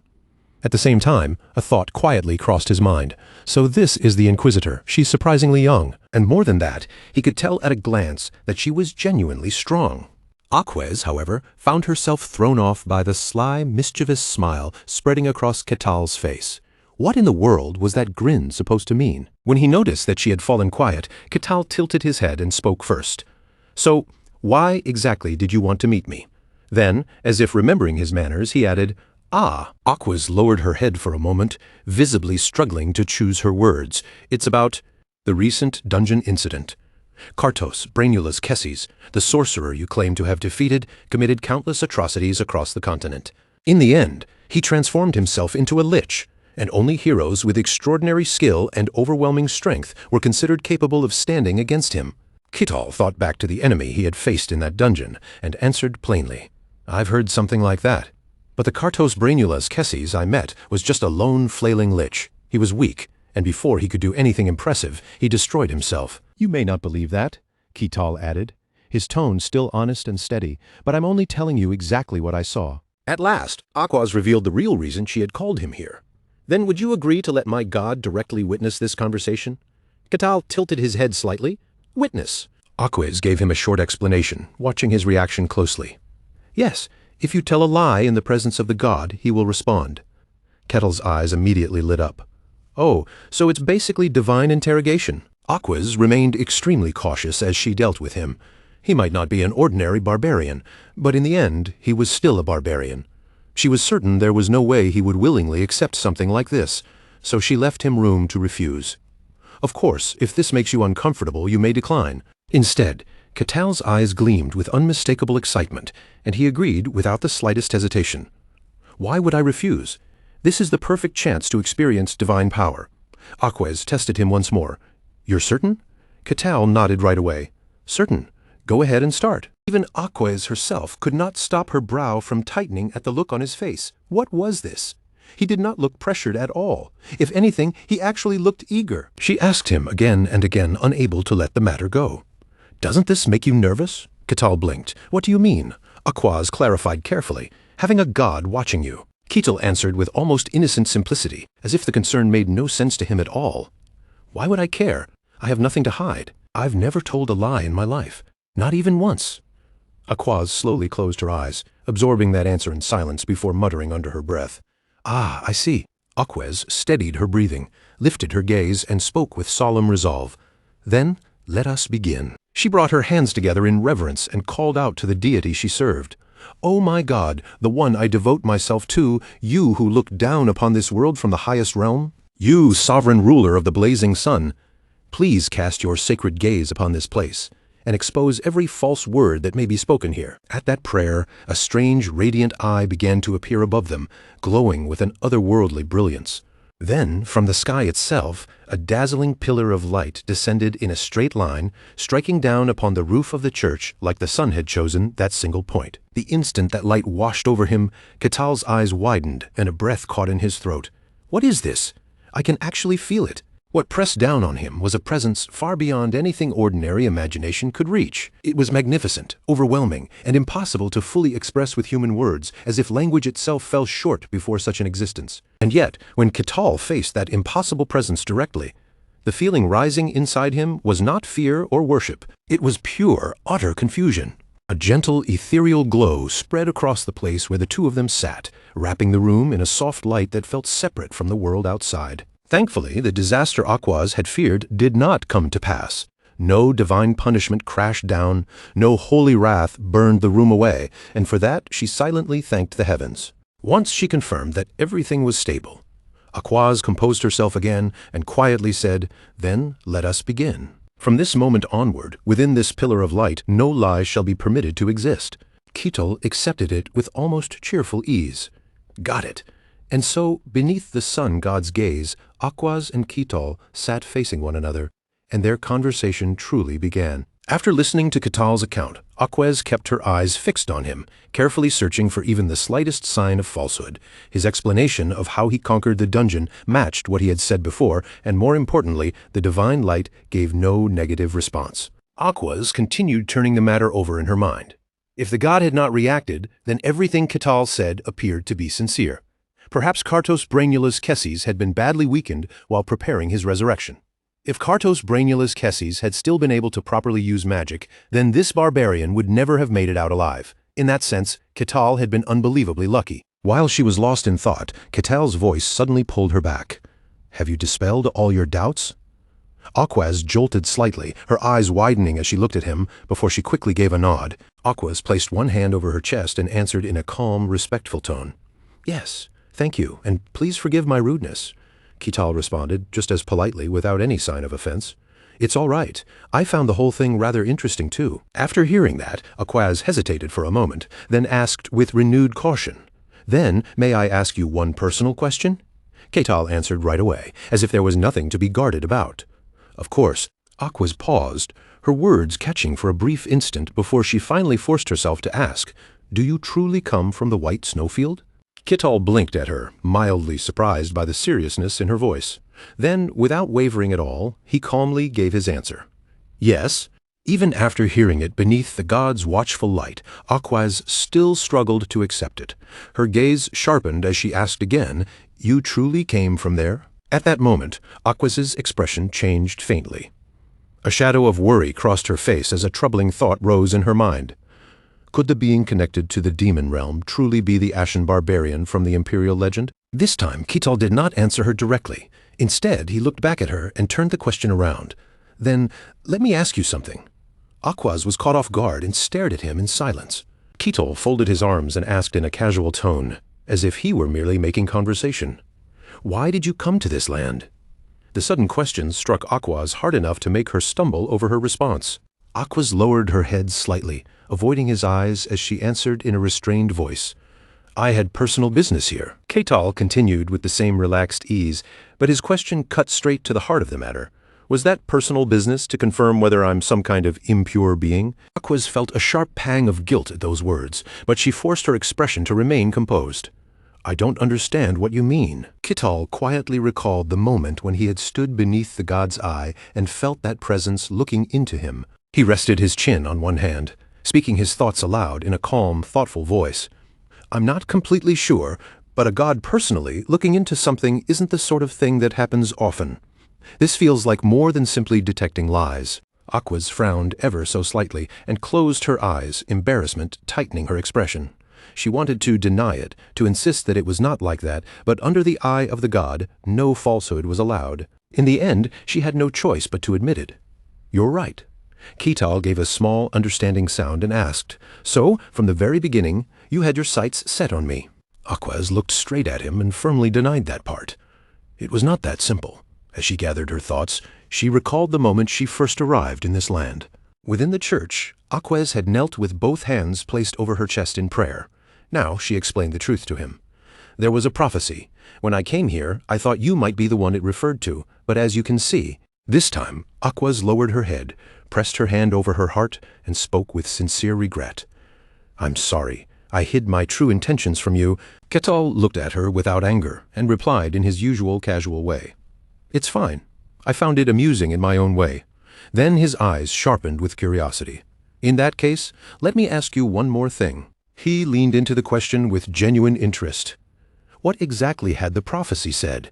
Speaker 1: At the same time, a thought quietly crossed his mind. So this is the Inquisitor. She's surprisingly young. And more than that, he could tell at a glance that she was genuinely strong. Okwaz, however, found herself thrown off by the sly, mischievous smile spreading across Ketal's face. What in the world was that grin supposed to mean? When he noticed that she had fallen quiet, Ketal tilted his head and spoke first. "So, why exactly did you want to meet me?" Then, as if remembering his manners, he added, "Ah." Okwaz lowered her head for a moment, visibly struggling to choose her words. "It's about the recent dungeon incident. Kartos Brainulus Kessis, the sorcerer you claim to have defeated, committed countless atrocities across the continent. In the end, he transformed himself into a lich, and only heroes with extraordinary skill and overwhelming strength were considered capable of standing against him." Ketal thought back to the enemy he had faced in that dungeon, and answered plainly, "I've heard something like that. But the Kartos Brainulus Kessis I met was just a lone flailing lich. He was weak, and before he could do anything impressive, he destroyed himself." "You may not believe that," Ketal added, his tone still honest and steady, "but I'm only telling you exactly what I saw." At last, Okwaz revealed the real reason she had called him here. "Then would you agree to let my god directly witness this conversation?" Ketal tilted his head slightly. "Witness?" Okwaz gave him a short explanation, watching his reaction closely. "Yes, if you tell a lie in the presence of the god, he will respond." Ketal's eyes immediately lit up. "Oh, so it's basically divine interrogation." Okwaz remained extremely cautious as she dealt with him. He might not be an ordinary barbarian, but in the end, he was still a barbarian. She was certain there was no way he would willingly accept something like this, so she left him room to refuse. "Of course, if this makes you uncomfortable, you may decline." Instead, Ketal's eyes gleamed with unmistakable excitement, and he agreed without the slightest hesitation. "Why would I refuse? This is the perfect chance to experience divine power." Okwaz tested him once more. "You're certain?" Ketal nodded right away. "Certain. Go ahead and start." Even Okwaz herself could not stop her brow from tightening at the look on his face. What was this? He did not look pressured at all. If anything, he actually looked eager. She asked him again and again, unable to let the matter go. "Doesn't this make you nervous?" Ketal blinked. "What do you mean?" Aquaz clarified carefully. "Having a god watching you." Ketal answered with almost innocent simplicity, as if the concern made no sense to him at all. "Why would I care? I have nothing to hide. I've never told a lie in my life. Not even once." Aquaz slowly closed her eyes, absorbing that answer in silence before muttering under her breath. "Ah, I see." Aquaz steadied her breathing, lifted her gaze, and spoke with solemn resolve. "Then, let us begin." She brought her hands together in reverence and called out to the deity she served. "O my God, the one I devote myself to, you who look down upon this world from the highest realm, you sovereign ruler of the blazing sun, please cast your sacred gaze upon this place and expose every false word that may be spoken here." At that prayer, a strange, radiant eye began to appear above them, glowing with an otherworldly brilliance. Then, from the sky itself, a dazzling pillar of light descended in a straight line, striking down upon the roof of the church like the sun had chosen that single point. The instant that light washed over him, Ketal's eyes widened and a breath caught in his throat. "What is this? I can actually feel it." What pressed down on him was a presence far beyond anything ordinary imagination could reach. It was magnificent, overwhelming, and impossible to fully express with human words, as if language itself fell short before such an existence. And yet, when Ketal faced that impossible presence directly, the feeling rising inside him was not fear or worship. It was pure, utter confusion. A gentle, ethereal glow spread across the place where the two of them sat, wrapping the room in a soft light that felt separate from the world outside. Thankfully, the disaster Aquaz had feared did not come to pass. No divine punishment crashed down, no holy wrath burned the room away, and for that she silently thanked the heavens. Once she confirmed that everything was stable, Aquaz composed herself again and quietly said, "Then let us begin. From this moment onward, within this pillar of light, no lies shall be permitted to exist." Ketal accepted it with almost cheerful ease. Got it. And so, beneath the sun god's gaze, Aquaz and Ketal sat facing one another, and their conversation truly began. After listening to Ketal's account, Aquaz kept her eyes fixed on him, carefully searching for even the slightest sign of falsehood. His explanation of how he conquered the dungeon matched what he had said before, and more importantly, the divine light gave no negative response. Aquaz continued turning the matter over in her mind. If the god had not reacted, then everything Ketal said appeared to be sincere. Perhaps Kartos Brainulus Kesses had been badly weakened while preparing his resurrection. If Kartos Brainulus Kesses had still been able to properly use magic, then this barbarian would never have made it out alive. In that sense, Ketal had been unbelievably lucky. While she was lost in thought, Ketal's voice suddenly pulled her back. "Have you dispelled all your doubts?" Aquaz jolted slightly, her eyes widening as she looked at him, before she quickly gave a nod. Aquaz placed one hand over her chest and answered in a calm, respectful tone. "Yes. Thank you, and please forgive my rudeness," Ketal responded, just as politely, without any sign of offense. "It's all right. I found the whole thing rather interesting, too." After hearing that, Aquaz hesitated for a moment, then asked with renewed caution, "Then, may I ask you one personal question?" Ketal answered right away, as if there was nothing to be guarded about. Of course. Aquaz paused, her words catching for a brief instant before she finally forced herself to ask, "Do you truly come from the White Snowfield?" Ketal blinked at her, mildly surprised by the seriousness in her voice. Then, without wavering at all, he calmly gave his answer. "Yes." Even after hearing it beneath the god's watchful light, Aquaz still struggled to accept it. Her gaze sharpened as she asked again, "You truly came from there?" At that moment, Aquaz's expression changed faintly. A shadow of worry crossed her face as a troubling thought rose in her mind. Could the being connected to the demon realm truly be the Ashen Barbarian from the Imperial legend? This time, Ketal did not answer her directly. Instead, he looked back at her and turned the question around. "Then, let me ask you something." Aquaz was caught off guard and stared at him in silence. Ketal folded his arms and asked in a casual tone, as if he were merely making conversation, "Why did you come to this land?" The sudden question struck Aquaz hard enough to make her stumble over her response. Aquaz lowered her head slightly, avoiding his eyes as she answered in a restrained voice, "I had personal business here." Ketal continued with the same relaxed ease, but his question cut straight to the heart of the matter. "Was that personal business to confirm whether I'm some kind of impure being?" Aquaz felt a sharp pang of guilt at those words, but she forced her expression to remain composed. I don't understand what you mean. Kital quietly recalled the moment when he had stood beneath the god's eye and felt that presence looking into him. He rested his chin on one hand, speaking his thoughts aloud in a calm, thoughtful voice. I'm not completely sure, but a god personally looking into something isn't the sort of thing that happens often. This feels like more than simply detecting lies. Aquas frowned ever so slightly and closed her eyes, embarrassment tightening her expression. She wanted to deny it, to insist that it was not like that, but under the eye of the god, no falsehood was allowed. In the end, she had no choice but to admit it. You're right. Kital gave a small, understanding sound and asked, So, from the very beginning, you had your sights set on me. Aquas looked straight at him and firmly denied that part. It was not that simple. As she gathered her thoughts, she recalled the moment she first arrived in this land. Within the church, Aquas had knelt with both hands placed over her chest in prayer. Now she explained the truth to him. There was a prophecy. When I came here, I thought you might be the one it referred to, but as you can see, this time, Aquas lowered her head, pressed her hand over her heart, and spoke with sincere regret. I'm sorry. I hid my true intentions from you. Ketal looked at her without anger and replied in his usual casual way. It's fine. I found it amusing in my own way. Then his eyes sharpened with curiosity. In that case, let me ask you one more thing. He leaned into the question with genuine interest. What exactly had the prophecy said?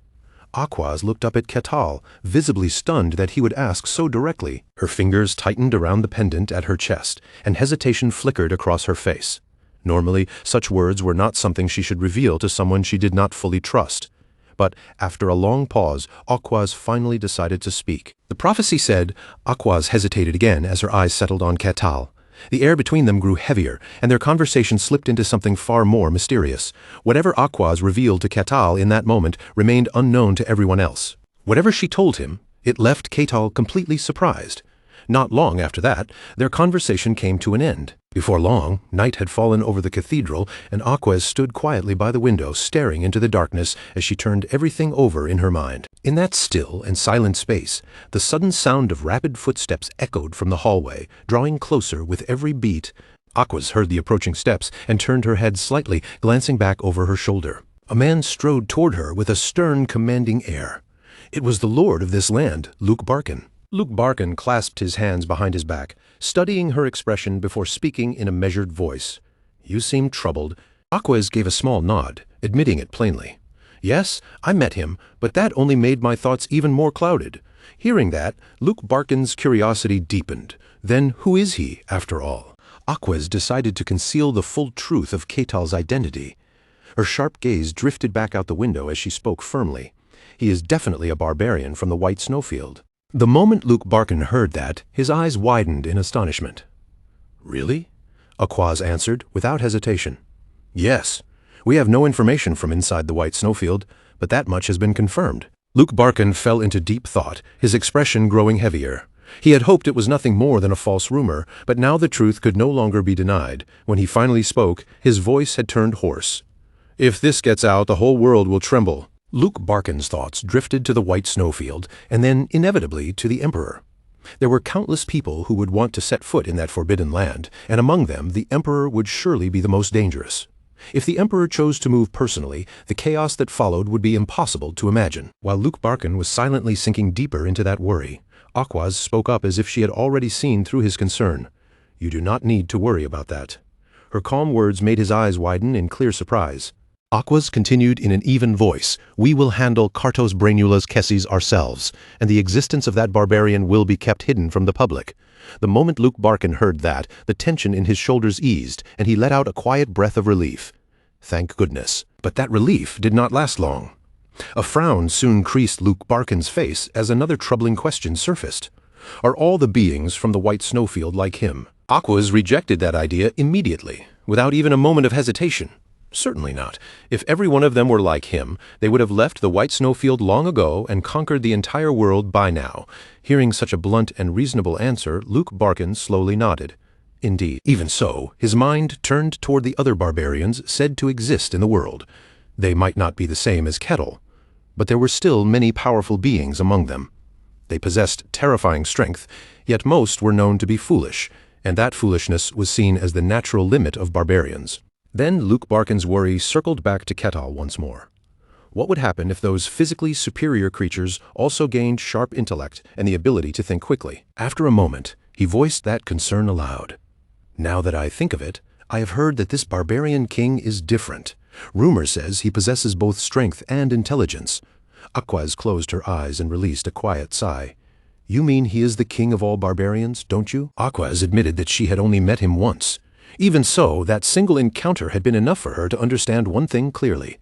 Speaker 1: Aquas looked up at Ketal, visibly stunned that he would ask so directly. Her fingers tightened around the pendant at her chest, and hesitation flickered across her face. Normally, such words were not something she should reveal to someone she did not fully trust. But after a long pause, Aquas finally decided to speak. The prophecy said. Aquas hesitated again as her eyes settled on Ketal. The air between them grew heavier, and their conversation slipped into something far more mysterious. Whatever Aquas revealed to Ketal in that moment remained unknown to everyone else. Whatever she told him, it left Ketal completely surprised. Not long after that, their conversation came to an end. Before long, night had fallen over the cathedral, and Aquas stood quietly by the window, staring into the darkness as she turned everything over in her mind. In that still and silent space, the sudden sound of rapid footsteps echoed from the hallway, drawing closer with every beat. Aquas heard the approaching steps and turned her head slightly, glancing back over her shoulder. A man strode toward her with a stern, commanding air. It was the lord of this land, Luke Barkin. Luke Barkin clasped his hands behind his back, studying her expression before speaking in a measured voice. You seem troubled. Aquas gave a small nod, admitting it plainly. Yes, I met him, but that only made my thoughts even more clouded. Hearing that, Luke Barkin's curiosity deepened. Then who is he, after all? Aquas decided to conceal the full truth of Ketal's identity. Her sharp gaze drifted back out the window as she spoke firmly. He is definitely a barbarian from the White Snowfield. The moment Luke Barkin heard that, his eyes widened in astonishment. Really? Aquas answered, without hesitation. Yes. We have no information from inside the White Snowfield, but that much has been confirmed. Luke Barkin fell into deep thought, his expression growing heavier. He had hoped it was nothing more than a false rumor, but now the truth could no longer be denied. When he finally spoke, his voice had turned hoarse. If this gets out, the whole world will tremble. Luke Barkin's thoughts drifted to the White Snowfield, and then, inevitably, to the Emperor. There were countless people who would want to set foot in that forbidden land, and among them the Emperor would surely be the most dangerous. If the Emperor chose to move personally, the chaos that followed would be impossible to imagine. While Luke Barkin was silently sinking deeper into that worry, Aquas spoke up as if she had already seen through his concern. You do not need to worry about that. Her calm words made his eyes widen in clear surprise. Aquas continued in an even voice, We will handle Kartos Brainula's Kessis ourselves, and the existence of that barbarian will be kept hidden from the public. The moment Luke Barkin heard that, the tension in his shoulders eased, and he let out a quiet breath of relief. Thank goodness. But that relief did not last long. A frown soon creased Luke Barkin's face as another troubling question surfaced. Are all the beings from the White Snowfield like him? Aquas rejected that idea immediately, without even a moment of hesitation. Certainly not. If every one of them were like him, they would have left the White Snowfield long ago and conquered the entire world by now. Hearing such a blunt and reasonable answer, Luke Barkin slowly nodded. Indeed. Even so, his mind turned toward the other barbarians said to exist in the world. They might not be the same as Kettle, but there were still many powerful beings among them. They possessed terrifying strength, yet most were known to be foolish, and that foolishness was seen as the natural limit of barbarians. Then Luke Barkin's worry circled back to Ketal once more. What would happen if those physically superior creatures also gained sharp intellect and the ability to think quickly? After a moment, he voiced that concern aloud. Now that I think of it, I have heard that this barbarian king is different. Rumor says he possesses both strength and intelligence. Aquaz closed her eyes and released a quiet sigh. You mean he is the king of all barbarians, don't you? Aquaz admitted that she had only met him once. Even so, that single encounter had been enough for her to understand one thing clearly.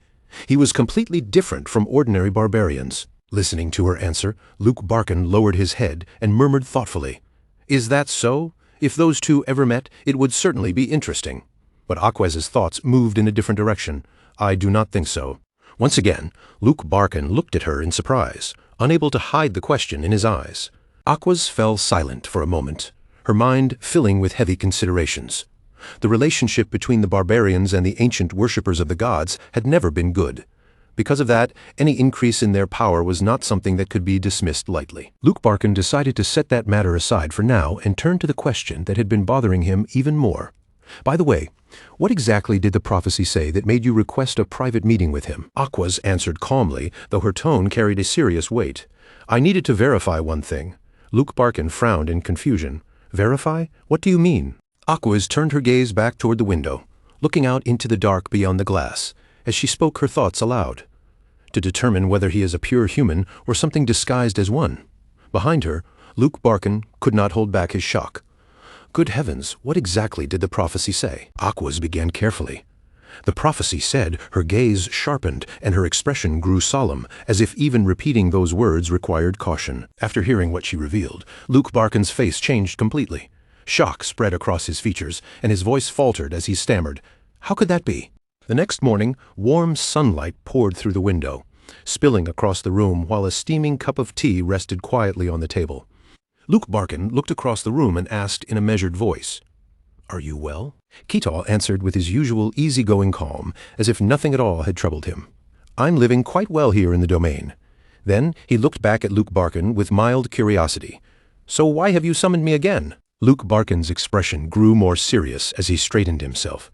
Speaker 1: He was completely different from ordinary barbarians. Listening to her answer, Luke Barkin lowered his head and murmured thoughtfully, Is that so? If those two ever met, it would certainly be interesting. But Aquaz's thoughts moved in a different direction. I do not think so. Once again, Luke Barkin looked at her in surprise, unable to hide the question in his eyes. Aquaz fell silent for a moment, her mind filling with heavy considerations. The relationship between the barbarians and the ancient worshippers of the gods had never been good. Because of that, any increase in their power was not something that could be dismissed lightly. Luke Barkin decided to set that matter aside for now and turn to the question that had been bothering him even more. By the way, what exactly did the prophecy say that made you request a private meeting with him? Aquaz answered calmly, though her tone carried a serious weight. I needed to verify one thing. Luke Barkin frowned in confusion. Verify? What do you mean? Aquaz turned her gaze back toward the window, looking out into the dark beyond the glass, as she spoke her thoughts aloud. To determine whether he is a pure human or something disguised as one. Behind her, Luke Barkin could not hold back his shock. Good heavens, what exactly did the prophecy say? Aquaz began carefully. The prophecy said, her gaze sharpened and her expression grew solemn, as if even repeating those words required caution. After hearing what she revealed, Luke Barkin's face changed completely. Shock spread across his features, and his voice faltered as he stammered, How could that be? The next morning, warm sunlight poured through the window, spilling across the room while a steaming cup of tea rested quietly on the table. Luke Barkin looked across the room and asked in a measured voice, Are you well? Ketal answered with his usual easygoing calm, as if nothing at all had troubled him. I'm living quite well here in the domain. Then he looked back at Luke Barkin with mild curiosity. So why have you summoned me again? Luke Barkin's expression grew more serious as he straightened himself.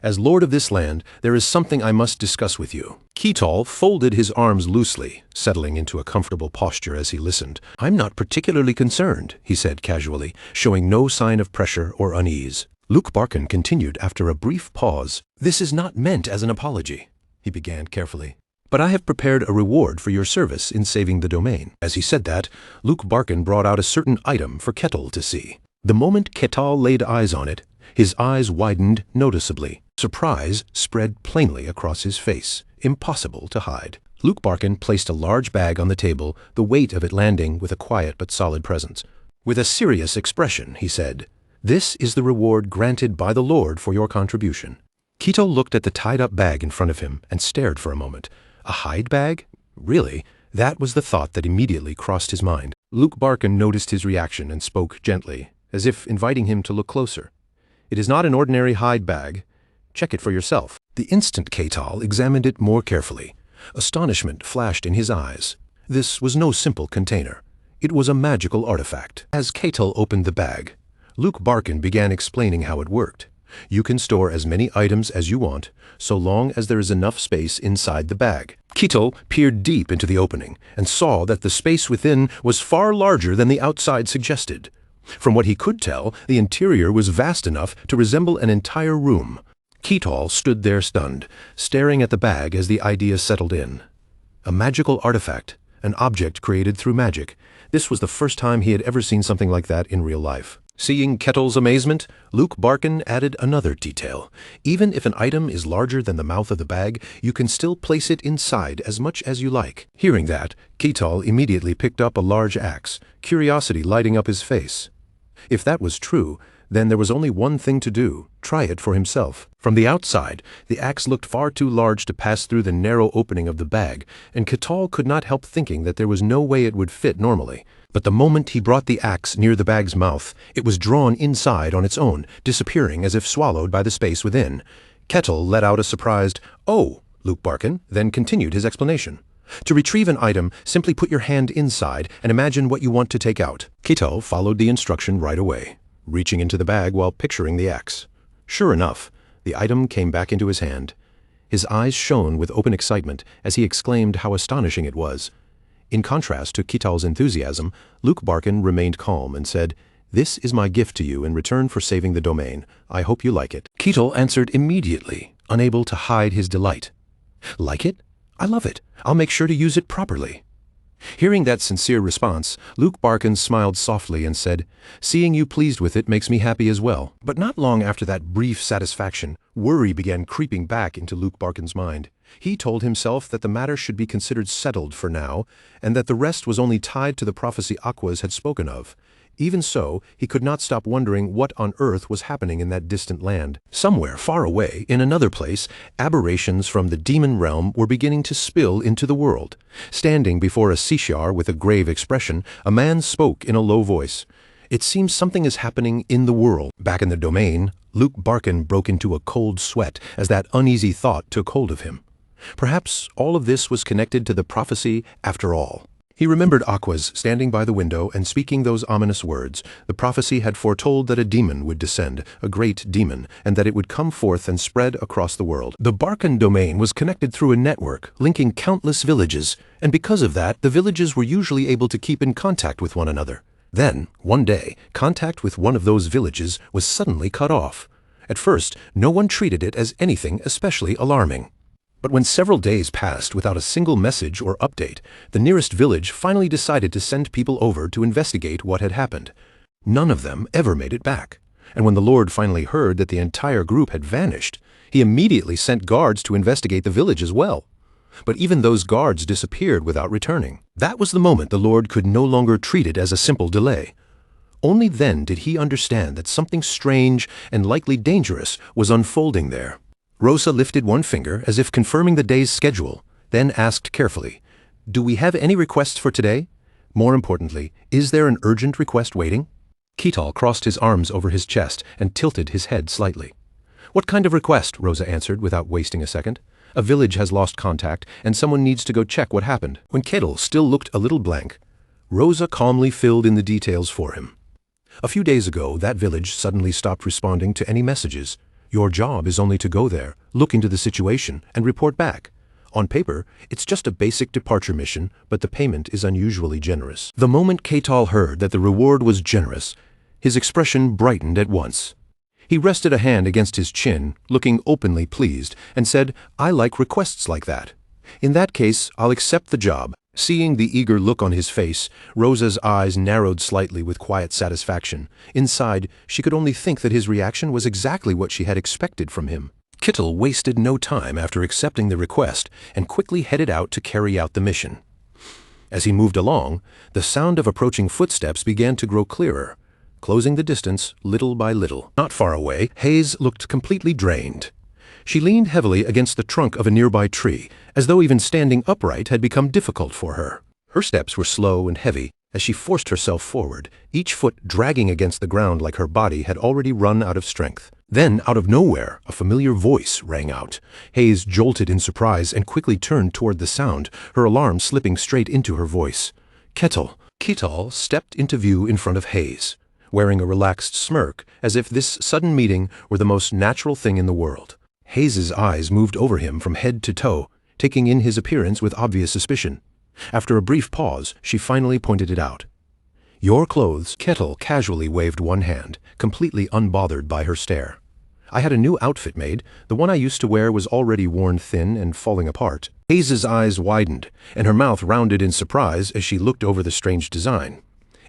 Speaker 1: As lord of this land, there is something I must discuss with you. Ketal folded his arms loosely, settling into a comfortable posture as he listened. I'm not particularly concerned, he said casually, showing no sign of pressure or unease. Luke Barkin continued after a brief pause. This is not meant as an apology, he began carefully. But I have prepared a reward for your service in saving the domain. As he said that, Luke Barkin brought out a certain item for Ketal to see. The moment Ketal laid eyes on it, his eyes widened noticeably. Surprise spread plainly across his face, impossible to hide. Luke Barkin placed a large bag on the table, the weight of it landing with a quiet but solid presence. With a serious expression, he said, This is the reward granted by the Lord for your contribution. Ketal looked at the tied-up bag in front of him and stared for a moment. A hide bag? Really? That was the thought that immediately crossed his mind. Luke Barkin noticed his reaction and spoke gently, as if inviting him to look closer. It is not an ordinary hide bag. Check it for yourself. The instant Ketal examined it more carefully, astonishment flashed in his eyes. This was no simple container. It was a magical artifact. As Ketal opened the bag, Luke Barkin began explaining how it worked. You can store as many items as you want, so long as there is enough space inside the bag. Ketal peered deep into the opening and saw that the space within was far larger than the outside suggested. From what he could tell, the interior was vast enough to resemble an entire room. Ketal stood there stunned, staring at the bag as the idea settled in. A magical artifact, an object created through magic. This was the first time he had ever seen something like that in real life. Seeing Ketal's amazement, Luke Barkin added another detail. Even if an item is larger than the mouth of the bag, you can still place it inside as much as you like. Hearing that, Ketal immediately picked up a large axe, curiosity lighting up his face. If that was true, then there was only one thing to do: try it for himself. From the outside, the axe looked far too large to pass through the narrow opening of the bag, and Ketal could not help thinking that there was no way it would fit normally. But the moment he brought the axe near the bag's mouth, it was drawn inside on its own, disappearing as if swallowed by the space within. Ketal let out a surprised, "Oh!" Luke Barkin then continued his explanation. To retrieve an item, simply put your hand inside and imagine what you want to take out. Ketal followed the instruction right away, reaching into the bag while picturing the axe. Sure enough, The item came back into his hand. His eyes shone with open excitement as he exclaimed how astonishing it was. In contrast to Ketal's enthusiasm, Luke Barkin remained calm and said, "This is my gift to you in return for saving the domain. I hope you like it." Ketal answered immediately, unable to hide his delight. "Like it? I love it. I'll make sure to use it properly." Hearing that sincere response, Luke Barkin smiled softly and said, "Seeing you pleased with it makes me happy as well." But not long after that brief satisfaction, worry began creeping back into Luke Barkin's mind. He told himself that the matter should be considered settled for now, and that the rest was only tied to the prophecy Aquas had spoken of. Even so, he could not stop wondering what on earth was happening in that distant land. Somewhere far away, in another place, aberrations from the demon realm were beginning to spill into the world. Standing before a Sishar with a grave expression, a man spoke in a low voice. "It seems something is happening in the world." Back in the domain, Luke Barkin broke into a cold sweat as that uneasy thought took hold of him. Perhaps all of this was connected to the prophecy after all. He remembered Aquas standing by the window and speaking those ominous words. The prophecy had foretold that a demon would descend, a great demon, and that it would come forth and spread across the world. The Barkin domain was connected through a network, linking countless villages, and because of that, the villages were usually able to keep in contact with one another. Then, one day, contact with one of those villages was suddenly cut off. At first, no one treated it as anything especially alarming. But when several days passed without a single message or update, the nearest village finally decided to send people over to investigate what had happened. None of them ever made it back, and when the Lord finally heard that the entire group had vanished, he immediately sent guards to investigate the village as well. But even those guards disappeared without returning. That was the moment the Lord could no longer treat it as a simple delay. Only then did he understand that something strange and likely dangerous was unfolding there. Rosa lifted one finger as if confirming the day's schedule, then asked carefully, "Do we have any requests for today? More importantly, is there an urgent request waiting?" Ketal crossed his arms over his chest and tilted his head slightly. "What kind of request?" Rosa answered without wasting a second. "A village has lost contact, and someone needs to go check what happened." When Ketal still looked a little blank, Rosa calmly filled in the details for him. "A few days ago, that village suddenly stopped responding to any messages. Your job is only to go there, look into the situation, and report back. On paper, it's just a basic departure mission, but the payment is unusually generous." The moment Ketal heard that the reward was generous, his expression brightened at once. He rested a hand against his chin, looking openly pleased, and said, "I like requests like that. In that case, I'll accept the job." Seeing the eager look on his face, Rosa's eyes narrowed slightly with quiet satisfaction. Inside, she could only think that his reaction was exactly what she had expected from him. Ketal wasted no time after accepting the request and quickly headed out to carry out the mission. As he moved along, the sound of approaching footsteps began to grow clearer, closing the distance little by little. Not far away, Hayes looked completely drained. She leaned heavily against the trunk of a nearby tree, as though even standing upright had become difficult for her. Her steps were slow and heavy as she forced herself forward, each foot dragging against the ground like her body had already run out of strength. Then, out of nowhere, a familiar voice rang out. Hayes jolted in surprise and quickly turned toward the sound, her alarm slipping straight into her voice. "Ketal." Ketal stepped into view in front of Hayes, wearing a relaxed smirk, as if this sudden meeting were the most natural thing in the world. Hayes's eyes moved over him from head to toe, taking in his appearance with obvious suspicion. After a brief pause, she finally pointed it out. "Your clothes." Ketal casually waved one hand, completely unbothered by her stare. "I had a new outfit made. The one I used to wear was already worn thin and falling apart." Hayes's eyes widened, and her mouth rounded in surprise as she looked over the strange design.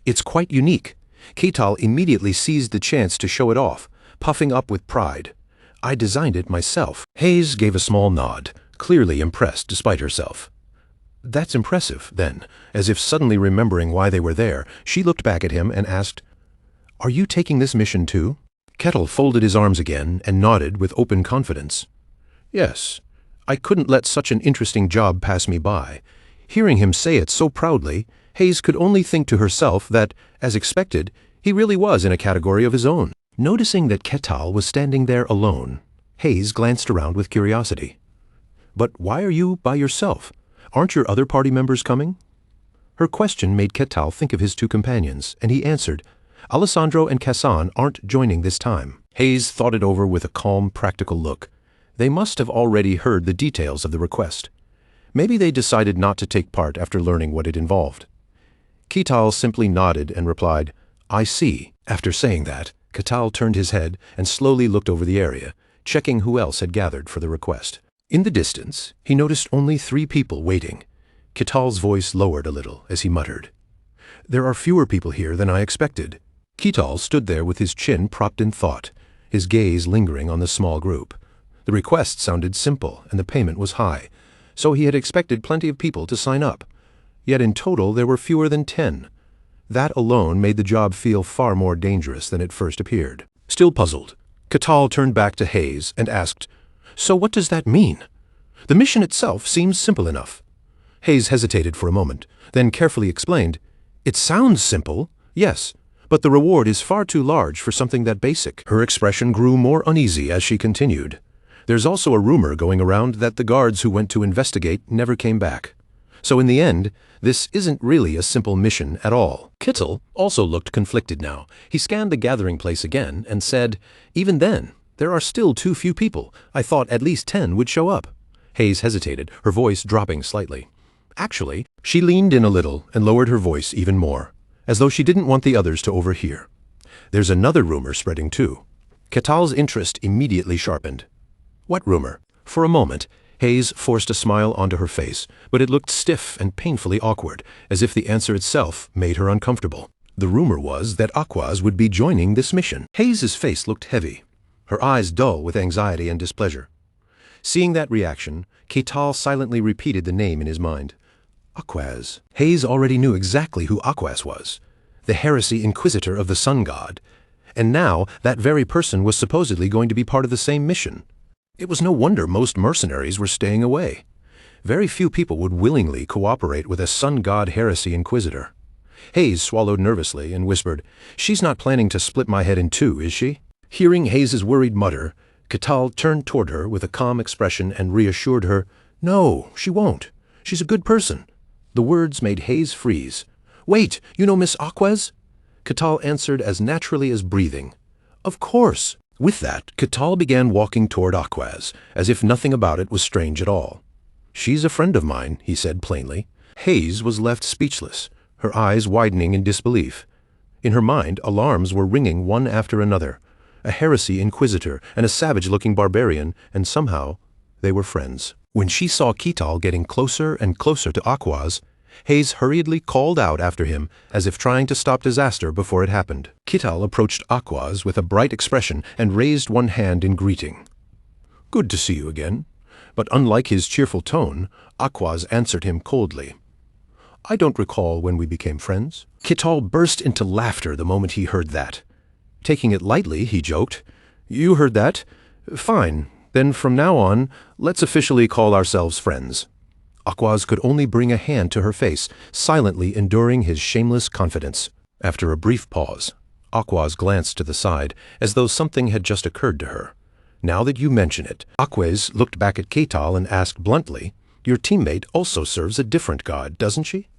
Speaker 1: "It's quite unique." Ketal immediately seized the chance to show it off, puffing up with pride. "I designed it myself." Hayes gave a small nod, clearly impressed despite herself. "That's impressive," then, as if suddenly remembering why they were there, she looked back at him and asked, "Are you taking this mission too?" Ketal folded his arms again and nodded with open confidence. "Yes, I couldn't let such an interesting job pass me by." Hearing him say it so proudly, Hayes could only think to herself that, as expected, he really was in a category of his own. Noticing that Ketal was standing there alone, Hayes glanced around with curiosity. "But why are you by yourself? Aren't your other party members coming?" Her question made Ketal think of his two companions, and he answered, "Alessandro and Kassan aren't joining this time." Hayes thought it over with a calm, practical look. They must have already heard the details of the request. Maybe they decided not to take part after learning what it involved. Ketal simply nodded and replied, "I see." After saying that, Ketal turned his head and slowly looked over the area, checking who else had gathered for the request. In the distance, he noticed only 3 people waiting. Ketal's voice lowered a little as he muttered, "There are fewer people here than I expected." Ketal stood there with his chin propped in thought, his gaze lingering on the small group. The request sounded simple and the payment was high, so he had expected plenty of people to sign up. Yet in total there were fewer than 10. That alone made the job feel far more dangerous than it first appeared. Still puzzled, Ketal turned back to Hayes and asked, "So what does that mean? The mission itself seems simple enough." Hayes hesitated for a moment, then carefully explained, "It sounds simple, yes, but the reward is far too large for something that basic." Her expression grew more uneasy as she continued. "There's also a rumor going around that the guards who went to investigate never came back. So in the end, this isn't really a simple mission at all." Kittel also looked conflicted now. He scanned the gathering place again and said, "Even then, there are still too few people. I thought at least 10 would show up." Hayes hesitated, her voice dropping slightly. Actually, she leaned in a little and lowered her voice even more, as though she didn't want the others to overhear. "There's another rumor spreading too." Ketal's interest immediately sharpened. "What rumor?" For a moment, Hayes forced a smile onto her face, but it looked stiff and painfully awkward, as if the answer itself made her uncomfortable. The rumor was that Aquaz would be joining this mission. Hayes's face looked heavy, her eyes dull with anxiety and displeasure. Seeing that reaction, Ketal silently repeated the name in his mind. Aquaz. Hayes already knew exactly who Aquaz was, the heresy inquisitor of the sun god, and now that very person was supposedly going to be part of the same mission. It was no wonder most mercenaries were staying away. Very few people would willingly cooperate with a sun god heresy inquisitor. Hayes swallowed nervously and whispered, "She's not planning to split my head in two, is she?" Hearing Hayes's worried mutter, Ketal turned toward her with a calm expression and reassured her, "No, she won't. She's a good person." The words made Hayes freeze. "Wait, you know Miss Aquaz?" Ketal answered as naturally as breathing, "Of course." With that, Ketal began walking toward Aquaz, as if nothing about it was strange at all. "She's a friend of mine," he said plainly. Hayes was left speechless, her eyes widening in disbelief. In her mind, alarms were ringing one after another. A heresy inquisitor and a savage-looking barbarian, and somehow they were friends. When she saw Ketal getting closer and closer to Aquaz, Hayes hurriedly called out after him, as if trying to stop disaster before it happened. Ketal approached Aquaz with a bright expression and raised one hand in greeting. "Good to see you again." But unlike his cheerful tone, Aquaz answered him coldly. "I don't recall when we became friends." Ketal burst into laughter the moment he heard that. Taking it lightly, he joked, "You heard that? Fine. Then from now on, let's officially call ourselves friends." Aquaz could only bring a hand to her face, silently enduring his shameless confidence. After a brief pause, Aquaz glanced to the side, as though something had just occurred to her. "Now that you mention it," Aquaz looked back at Ketal and asked bluntly, "Your teammate also serves a different god, doesn't she?"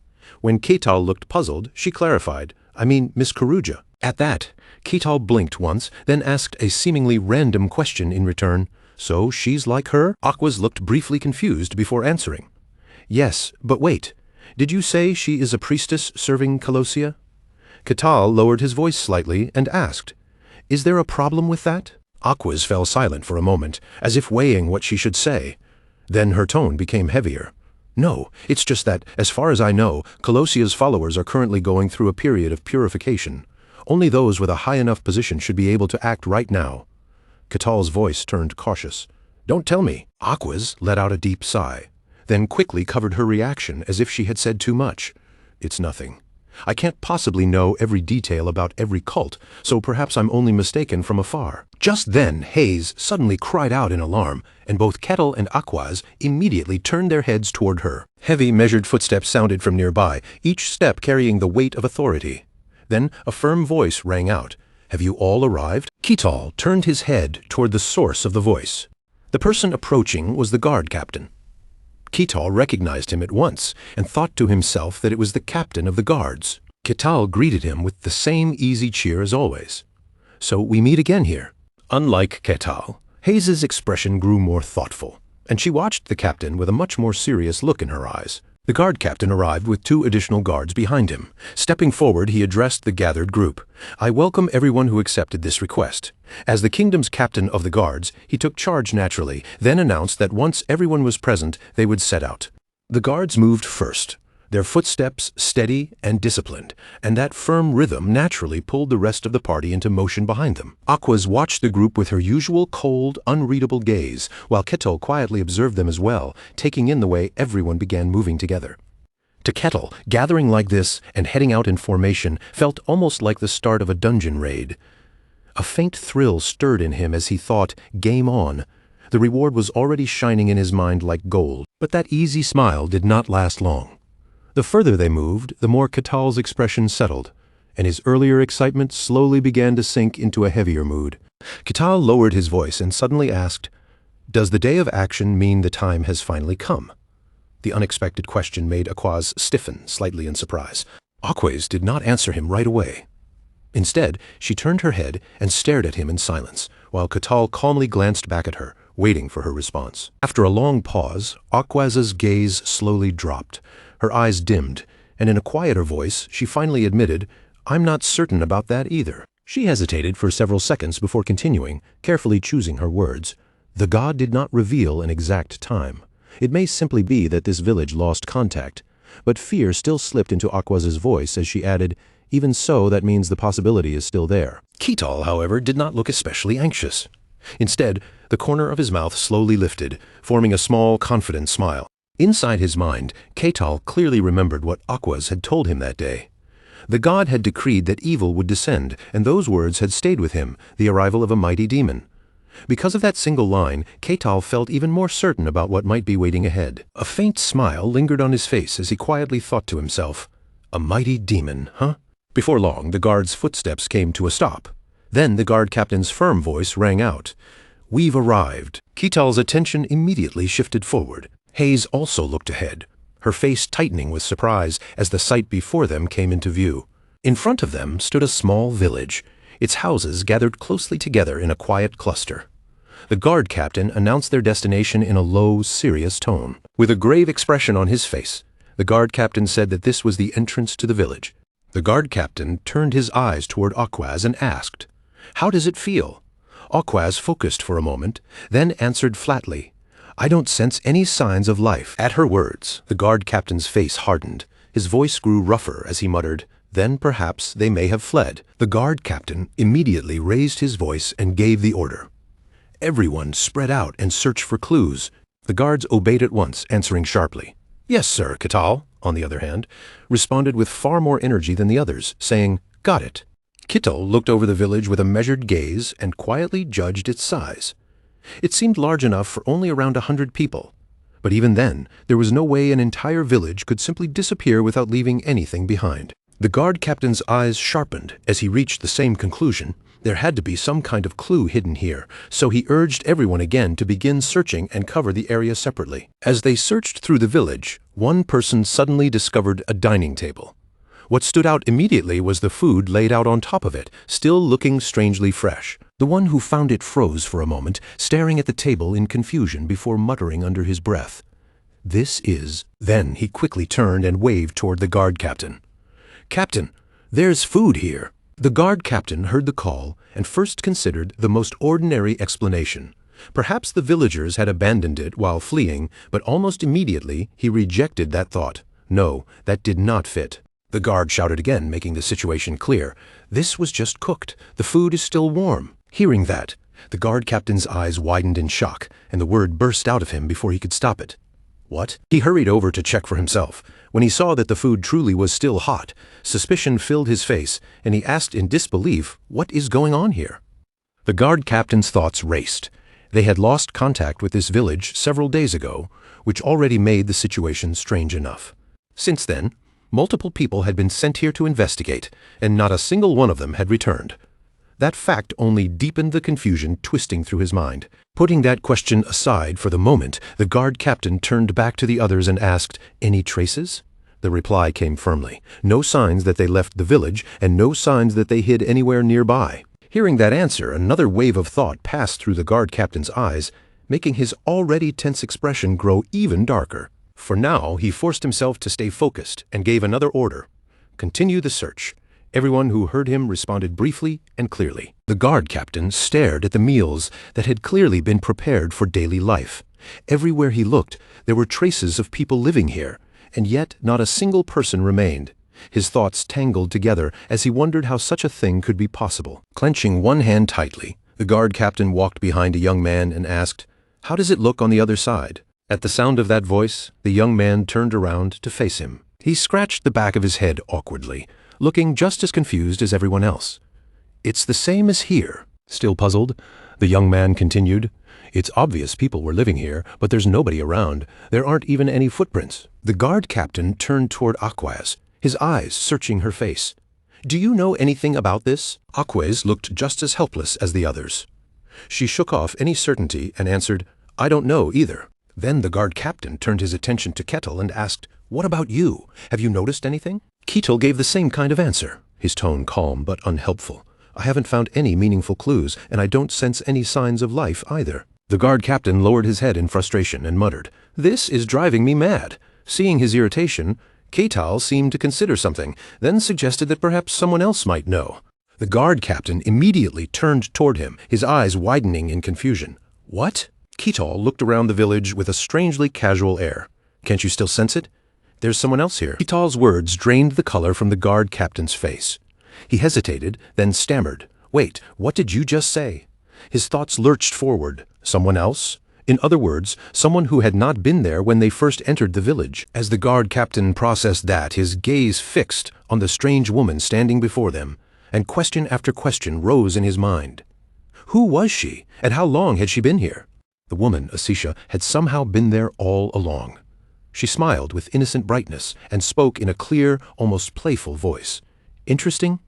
Speaker 1: When Ketal looked puzzled, she clarified, "I mean Miss Karuja." At that, Ketal blinked once, then asked a seemingly random question in return. "So she's like her?" Aquaz looked briefly confused before answering. "Yes, but wait. Did you say she is a priestess serving Colossia?" Ketal lowered his voice slightly and asked, "Is there a problem with that?" Aquaz fell silent for a moment, as if weighing what she should say. Then her tone became heavier. "No, it's just that, as far as I know, Colossia's followers are currently going through a period of purification. Only those with a high enough position should be able to act right now." Ketal's voice turned cautious. "Don't tell me." Aquaz let out a deep sigh, then quickly covered her reaction as if she had said too much. "It's nothing. I can't possibly know every detail about every cult, so perhaps I'm only mistaken from afar." Just then, Hayes suddenly cried out in alarm, and both Ketal and Aquaz immediately turned their heads toward her. Heavy, measured footsteps sounded from nearby, each step carrying the weight of authority. Then a firm voice rang out, "Have you all arrived?" Ketal turned his head toward the source of the voice. The person approaching was the guard captain. Ketal recognized him at once and thought to himself that it was the captain of the guards. Ketal greeted him with the same easy cheer as always. "So we meet again here." Unlike Ketal, Hayes's expression grew more thoughtful, and she watched the captain with a much more serious look in her eyes. The guard captain arrived with 2 additional guards behind him. Stepping forward, he addressed the gathered group. "I welcome everyone who accepted this request." As the kingdom's captain of the guards, he took charge naturally, then announced that once everyone was present, they would set out. The guards moved first, their footsteps steady and disciplined, and that firm rhythm naturally pulled the rest of the party into motion behind them. Aquaz watched the group with her usual cold, unreadable gaze, while Kettle quietly observed them as well, taking in the way everyone began moving together. To Kettle, gathering like this and heading out in formation felt almost like the start of a dungeon raid. A faint thrill stirred in him as he thought, game on. The reward was already shining in his mind like gold, but that easy smile did not last long. The further they moved, the more Ketal's expression settled, and his earlier excitement slowly began to sink into a heavier mood. Ketal lowered his voice and suddenly asked, "Does the day of action mean the time has finally come?" The unexpected question made Aquaz stiffen slightly in surprise. Aquaz did not answer him right away. Instead, she turned her head and stared at him in silence, while Ketal calmly glanced back at her, waiting for her response. After a long pause, Aquaz's gaze slowly dropped. Her eyes dimmed, and in a quieter voice, she finally admitted, "I'm not certain about that either." She hesitated for several seconds before continuing, carefully choosing her words. The god did not reveal an exact time. It may simply be that this village lost contact, but fear still slipped into Aquaz's voice as she added, "Even so, that means the possibility is still there." Ketal, however, did not look especially anxious. Instead, the corner of his mouth slowly lifted, forming a small, confident smile. Inside his mind, Ketal clearly remembered what Aquaz had told him that day. The god had decreed that evil would descend, and those words had stayed with him, the arrival of a mighty demon. Because of that single line, Ketal felt even more certain about what might be waiting ahead. A faint smile lingered on his face as he quietly thought to himself, "A mighty demon, huh?" Before long, the guard's footsteps came to a stop. Then the guard captain's firm voice rang out, "We've arrived." Ketal's attention immediately shifted forward. Hayes also looked ahead, her face tightening with surprise as the sight before them came into view. In front of them stood a small village, its houses gathered closely together in a quiet cluster. The guard captain announced their destination in a low, serious tone. With a grave expression on his face, the guard captain said that this was the entrance to the village. The guard captain turned his eyes toward Aquaz and asked, "How does it feel?" Aquaz focused for a moment, then answered flatly, "I don't sense any signs of life." At her words, the guard captain's face hardened. His voice grew rougher as he muttered, "Then perhaps they may have fled." The guard captain immediately raised his voice and gave the order. Everyone spread out and searched for clues. The guards obeyed at once, answering sharply. "Yes, sir." Ketal, on the other hand, responded with far more energy than the others, saying, "Got it." Ketal looked over the village with a measured gaze and quietly judged its size. It seemed large enough for only around 100 people. But even then, there was no way an entire village could simply disappear without leaving anything behind. The guard captain's eyes sharpened as he reached the same conclusion. There had to be some kind of clue hidden here, so he urged everyone again to begin searching and cover the area separately. As they searched through the village, one person suddenly discovered a dining table. What stood out immediately was the food laid out on top of it, still looking strangely fresh. The one who found it froze for a moment, staring at the table in confusion before muttering under his breath, "This is—" Then he quickly turned and waved toward the guard captain. "Captain, there's food here." The guard captain heard the call and first considered the most ordinary explanation. Perhaps the villagers had abandoned it while fleeing, but almost immediately he rejected that thought. No, that did not fit. The guard shouted again, making the situation clear. "This was just cooked. The food is still warm." Hearing that, the guard captain's eyes widened in shock, and the word burst out of him before he could stop it. "What?" He hurried over to check for himself. When he saw that the food truly was still hot, suspicion filled his face, and he asked in disbelief, "What is going on here?" The guard captain's thoughts raced. They had lost contact with this village several days ago, which already made the situation strange enough. Since then, multiple people had been sent here to investigate, and not a single one of them had returned. That fact only deepened the confusion twisting through his mind. Putting that question aside for the moment, the guard captain turned back to the others and asked, "Any traces?" The reply came firmly. No signs that they left the village, and no signs that they hid anywhere nearby. Hearing that answer, another wave of thought passed through the guard captain's eyes, making his already tense expression grow even darker. For now, he forced himself to stay focused and gave another order. Continue the search. Everyone who heard him responded briefly and clearly. The guard captain stared at the meals that had clearly been prepared for daily life. Everywhere he looked, there were traces of people living here, and yet not a single person remained. His thoughts tangled together as he wondered how such a thing could be possible. Clenching one hand tightly, the guard captain walked behind a young man and asked, "How does it look on the other side?" At the sound of that voice, the young man turned around to face him. He scratched the back of his head awkwardly, looking just as confused as everyone else. "It's the same as here." Still puzzled, the young man continued, "It's obvious people were living here, but there's nobody around. There aren't even any footprints." The guard captain turned toward Aquaz, his eyes searching her face. "Do you know anything about this?" Aquaz looked just as helpless as the others. She shook off any certainty and answered, "I don't know either." Then the guard captain turned his attention to Kettle and asked, "What about you? Have you noticed anything?" Kettle gave the same kind of answer, his tone calm but unhelpful. "I haven't found any meaningful clues, and I don't sense any signs of life either." The guard captain lowered his head in frustration and muttered, "This is driving me mad." Seeing his irritation, Ketal seemed to consider something, then suggested that perhaps someone else might know. The guard captain immediately turned toward him, his eyes widening in confusion. "What?" Ketal looked around the village with a strangely casual air. "Can't you still sense it? There's someone else here." Ketal's words drained the color from the guard captain's face. He hesitated, then stammered, "Wait, what did you just say?" His thoughts lurched forward. Someone else? In other words, someone who had not been there when they first entered the village. As the guard captain processed that, his gaze fixed on the strange woman standing before them, and question after question rose in his mind. Who was she, and how long had she been here? The woman, Asisha, had somehow been there all along. She smiled with innocent brightness and spoke in a clear, almost playful voice. "Interesting?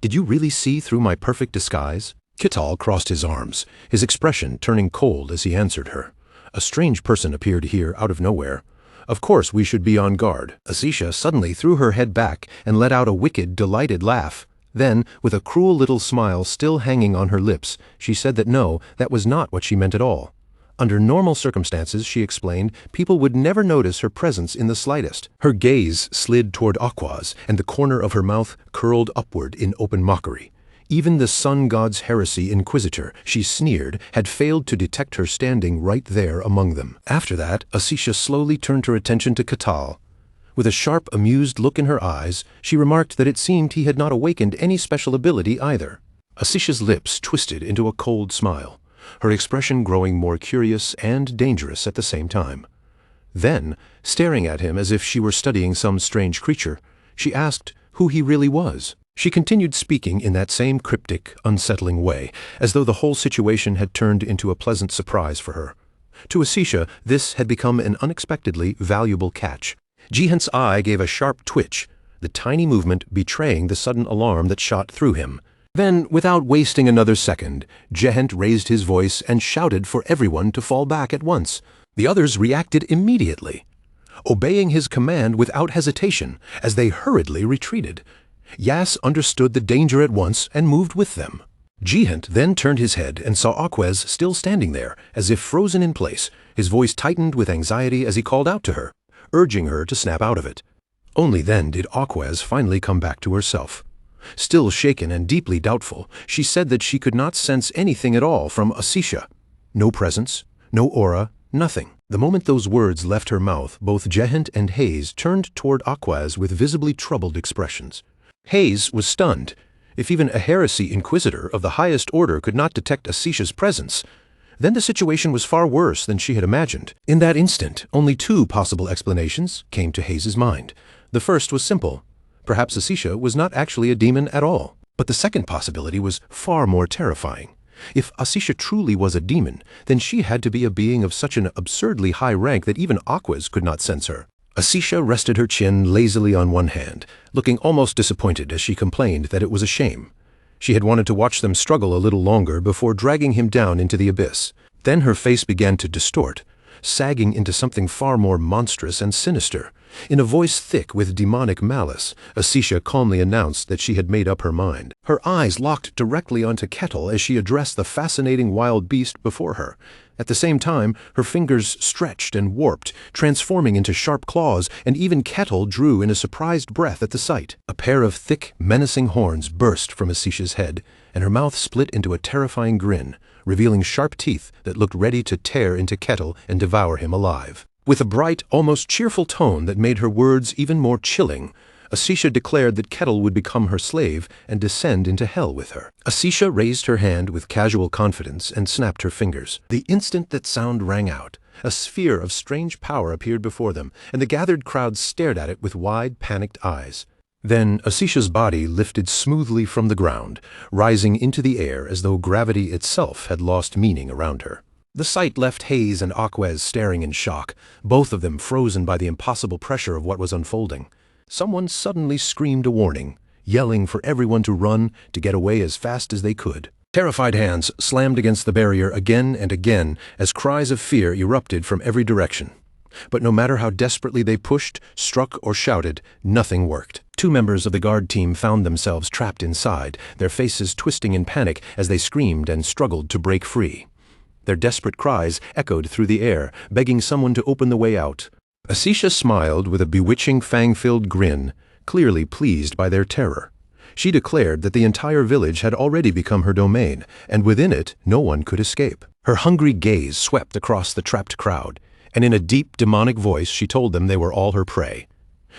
Speaker 1: Did you really see through my perfect disguise?" Ketal crossed his arms, his expression turning cold as he answered her. A strange person appeared here out of nowhere. Of course we should be on guard. Asisha suddenly threw her head back and let out a wicked, delighted laugh. Then, with a cruel little smile still hanging on her lips, she said that no, that was not what she meant at all. Under normal circumstances, she explained, people would never notice her presence in the slightest. Her gaze slid toward Aquaz, and the corner of her mouth curled upward in open mockery. Even the sun god's heresy inquisitor, she sneered, had failed to detect her standing right there among them. After that, Asisha slowly turned her attention to Ketal. With a sharp, amused look in her eyes, she remarked that it seemed he had not awakened any special ability either. Asisha's lips twisted into a cold smile, her expression growing more curious and dangerous at the same time. Then, staring at him as if she were studying some strange creature, she asked who he really was. She continued speaking in that same cryptic, unsettling way, as though the whole situation had turned into a pleasant surprise for her. To Asisha, this had become an unexpectedly valuable catch. Jihant's eye gave a sharp twitch, the tiny movement betraying the sudden alarm that shot through him. Then, without wasting another second, Jihant raised his voice and shouted for everyone to fall back at once. The others reacted immediately, obeying his command without hesitation as they hurriedly retreated. Yas understood the danger at once and moved with them. Jihant then turned his head and saw Aquaz still standing there, as if frozen in place. His voice tightened with anxiety as he called out to her, urging her to snap out of it. Only then did Aquaz finally come back to herself. Still shaken and deeply doubtful, she said that she could not sense anything at all from Asisha. No presence, no aura, nothing. The moment those words left her mouth, both Jihant and Hayes turned toward Aquaz with visibly troubled expressions. Hayes was stunned. If even a heresy inquisitor of the highest order could not detect Asisha's presence, then the situation was far worse than she had imagined. In that instant, only two possible explanations came to Hayes's mind. The first was simple. Perhaps Asisha was not actually a demon at all. But the second possibility was far more terrifying. If Asisha truly was a demon, then she had to be a being of such an absurdly high rank that even Aquaz could not sense her. Asisha rested her chin lazily on one hand, looking almost disappointed as she complained that it was a shame. She had wanted to watch them struggle a little longer before dragging him down into the abyss. Then her face began to distort, sagging into something far more monstrous and sinister. In a voice thick with demonic malice, Asisha calmly announced that she had made up her mind. Her eyes locked directly onto Kettle as she addressed the fascinating wild beast before her. At the same time, her fingers stretched and warped, transforming into sharp claws, and even Kettle drew in a surprised breath at the sight. A pair of thick, menacing horns burst from Asisha's head, and her mouth split into a terrifying grin, revealing sharp teeth that looked ready to tear into Kettle and devour him alive. With a bright, almost cheerful tone that made her words even more chilling, Asisha declared that Kettle would become her slave and descend into hell with her. Asisha raised her hand with casual confidence and snapped her fingers. The instant that sound rang out, a sphere of strange power appeared before them, and the gathered crowd stared at it with wide, panicked eyes. Then Asisha's body lifted smoothly from the ground, rising into the air as though gravity itself had lost meaning around her. The sight left Hayes and Aquez staring in shock, both of them frozen by the impossible pressure of what was unfolding. Someone suddenly screamed a warning, yelling for everyone to run, to get away as fast as they could. Terrified hands slammed against the barrier again and again as cries of fear erupted from every direction. But no matter how desperately they pushed, struck, or shouted, nothing worked. 2 members of the guard team found themselves trapped inside, their faces twisting in panic as they screamed and struggled to break free. Their desperate cries echoed through the air, begging someone to open the way out. Asisha smiled with a bewitching fang-filled grin, clearly pleased by their terror. She declared that the entire village had already become her domain, and within it no one could escape. Her hungry gaze swept across the trapped crowd, and in a deep, demonic voice she told them they were all her prey.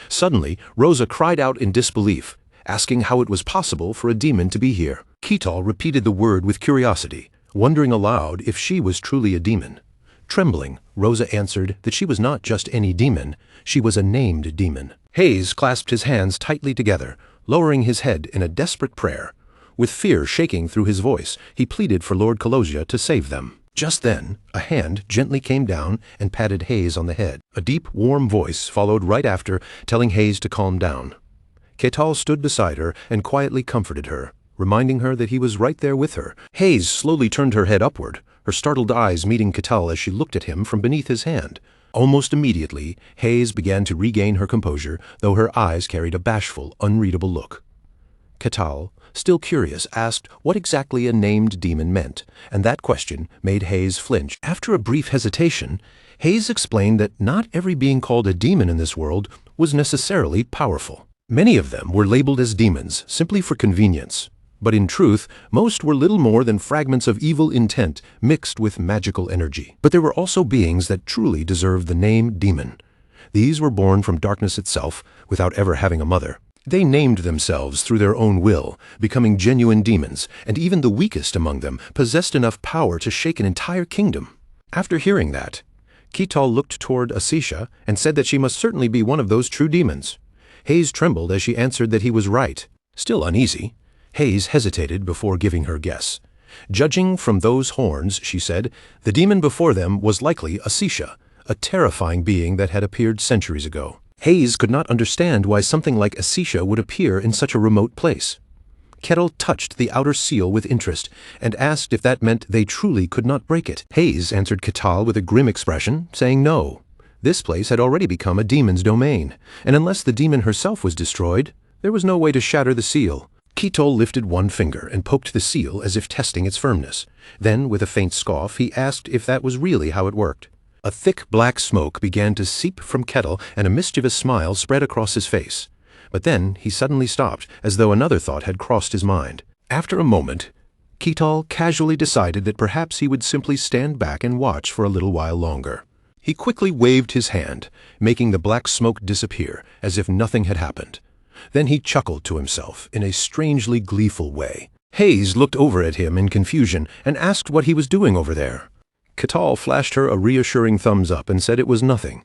Speaker 1: Suddenly, Rosa cried out in disbelief, asking how it was possible for a demon to be here. Ketal repeated the word with curiosity, wondering aloud if she was truly a demon. Trembling, Rosa answered that she was not just any demon, she was a named demon. Hayes clasped his hands tightly together, lowering his head in a desperate prayer. With fear shaking through his voice, he pleaded for Lord Colosia to save them. Just then, a hand gently came down and patted Hayes on the head. A deep, warm voice followed right after, telling Hayes to calm down. Ketal stood beside her and quietly comforted her, reminding her that he was right there with her. Hayes slowly turned her head upward, her startled eyes meeting Ketal as she looked at him from beneath his hand. Almost immediately, Hayes began to regain her composure, though her eyes carried a bashful, unreadable look. Ketal, still curious, asked what exactly a named demon meant, and that question made Hayes flinch. After a brief hesitation, Hayes explained that not every being called a demon in this world was necessarily powerful. Many of them were labeled as demons simply for convenience. But in truth, most were little more than fragments of evil intent mixed with magical energy. But there were also beings that truly deserved the name demon. These were born from darkness itself, without ever having a mother. They named themselves through their own will, becoming genuine demons, and even the weakest among them possessed enough power to shake an entire kingdom. After hearing that, Ketal looked toward Asisha and said that she must certainly be one of those true demons. Hayes trembled as she answered that he was right. Still uneasy, Hayes hesitated before giving her guess. Judging from those horns, she said, the demon before them was likely Asisha, a terrifying being that had appeared centuries ago. Hayes could not understand why something like Asisha would appear in such a remote place. Kettle touched the outer seal with interest and asked if that meant they truly could not break it. Hayes answered Ketal with a grim expression, saying no. This place had already become a demon's domain, and unless the demon herself was destroyed, there was no way to shatter the seal. Ketal lifted one finger and poked the seal as if testing its firmness. Then, with a faint scoff, he asked if that was really how it worked. A thick black smoke began to seep from Kettle, and a mischievous smile spread across his face. But then he suddenly stopped, as though another thought had crossed his mind. After a moment, Ketal casually decided that perhaps he would simply stand back and watch for a little while longer. He quickly waved his hand, making the black smoke disappear, as if nothing had happened. Then he chuckled to himself in a strangely gleeful way. Hayes looked over at him in confusion and asked what he was doing over there. Ketal flashed her a reassuring thumbs up and said it was nothing.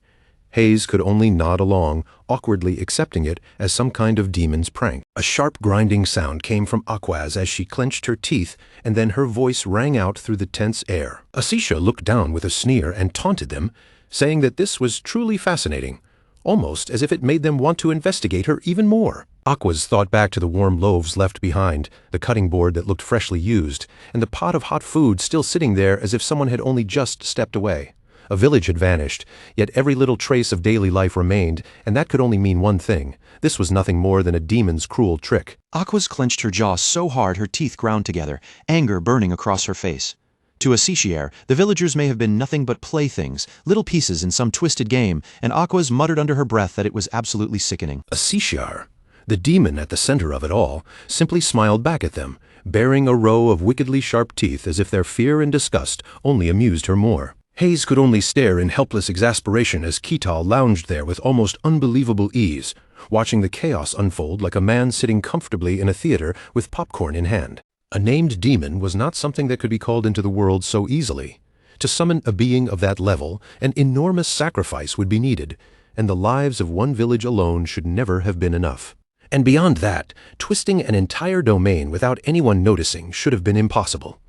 Speaker 1: Hayes could only nod along, awkwardly accepting it as some kind of demon's prank. A sharp grinding sound came from Aquaz as she clenched her teeth, and then her voice rang out through the tense air. Asisha looked down with a sneer and taunted them, saying that this was truly fascinating, almost as if it made them want to investigate her even more. Aquaz thought back to the warm loaves left behind, the cutting board that looked freshly used, and the pot of hot food still sitting there as if someone had only just stepped away. A village had vanished, yet every little trace of daily life remained, and that could only mean one thing. This was nothing more than a demon's cruel trick.
Speaker 4: Aquas clenched her jaw so hard her teeth ground together, anger burning across her face. To a Sishier, the villagers may have been nothing but playthings, little pieces in some twisted game, and Aquas muttered under her breath that it was absolutely sickening.
Speaker 1: A Sishiar, the demon at the center of it all, simply smiled back at them, baring a row of wickedly sharp teeth as if their fear and disgust only amused her more. Hayes could only stare in helpless exasperation as Ketal lounged there with almost unbelievable ease, watching the chaos unfold like a man sitting comfortably in a theater with popcorn in hand. A named demon was not something that could be called into the world so easily. To summon a being of that level, an enormous sacrifice would be needed, and the lives of one village alone should never have been enough. And beyond that, twisting an entire domain without anyone noticing should have been impossible.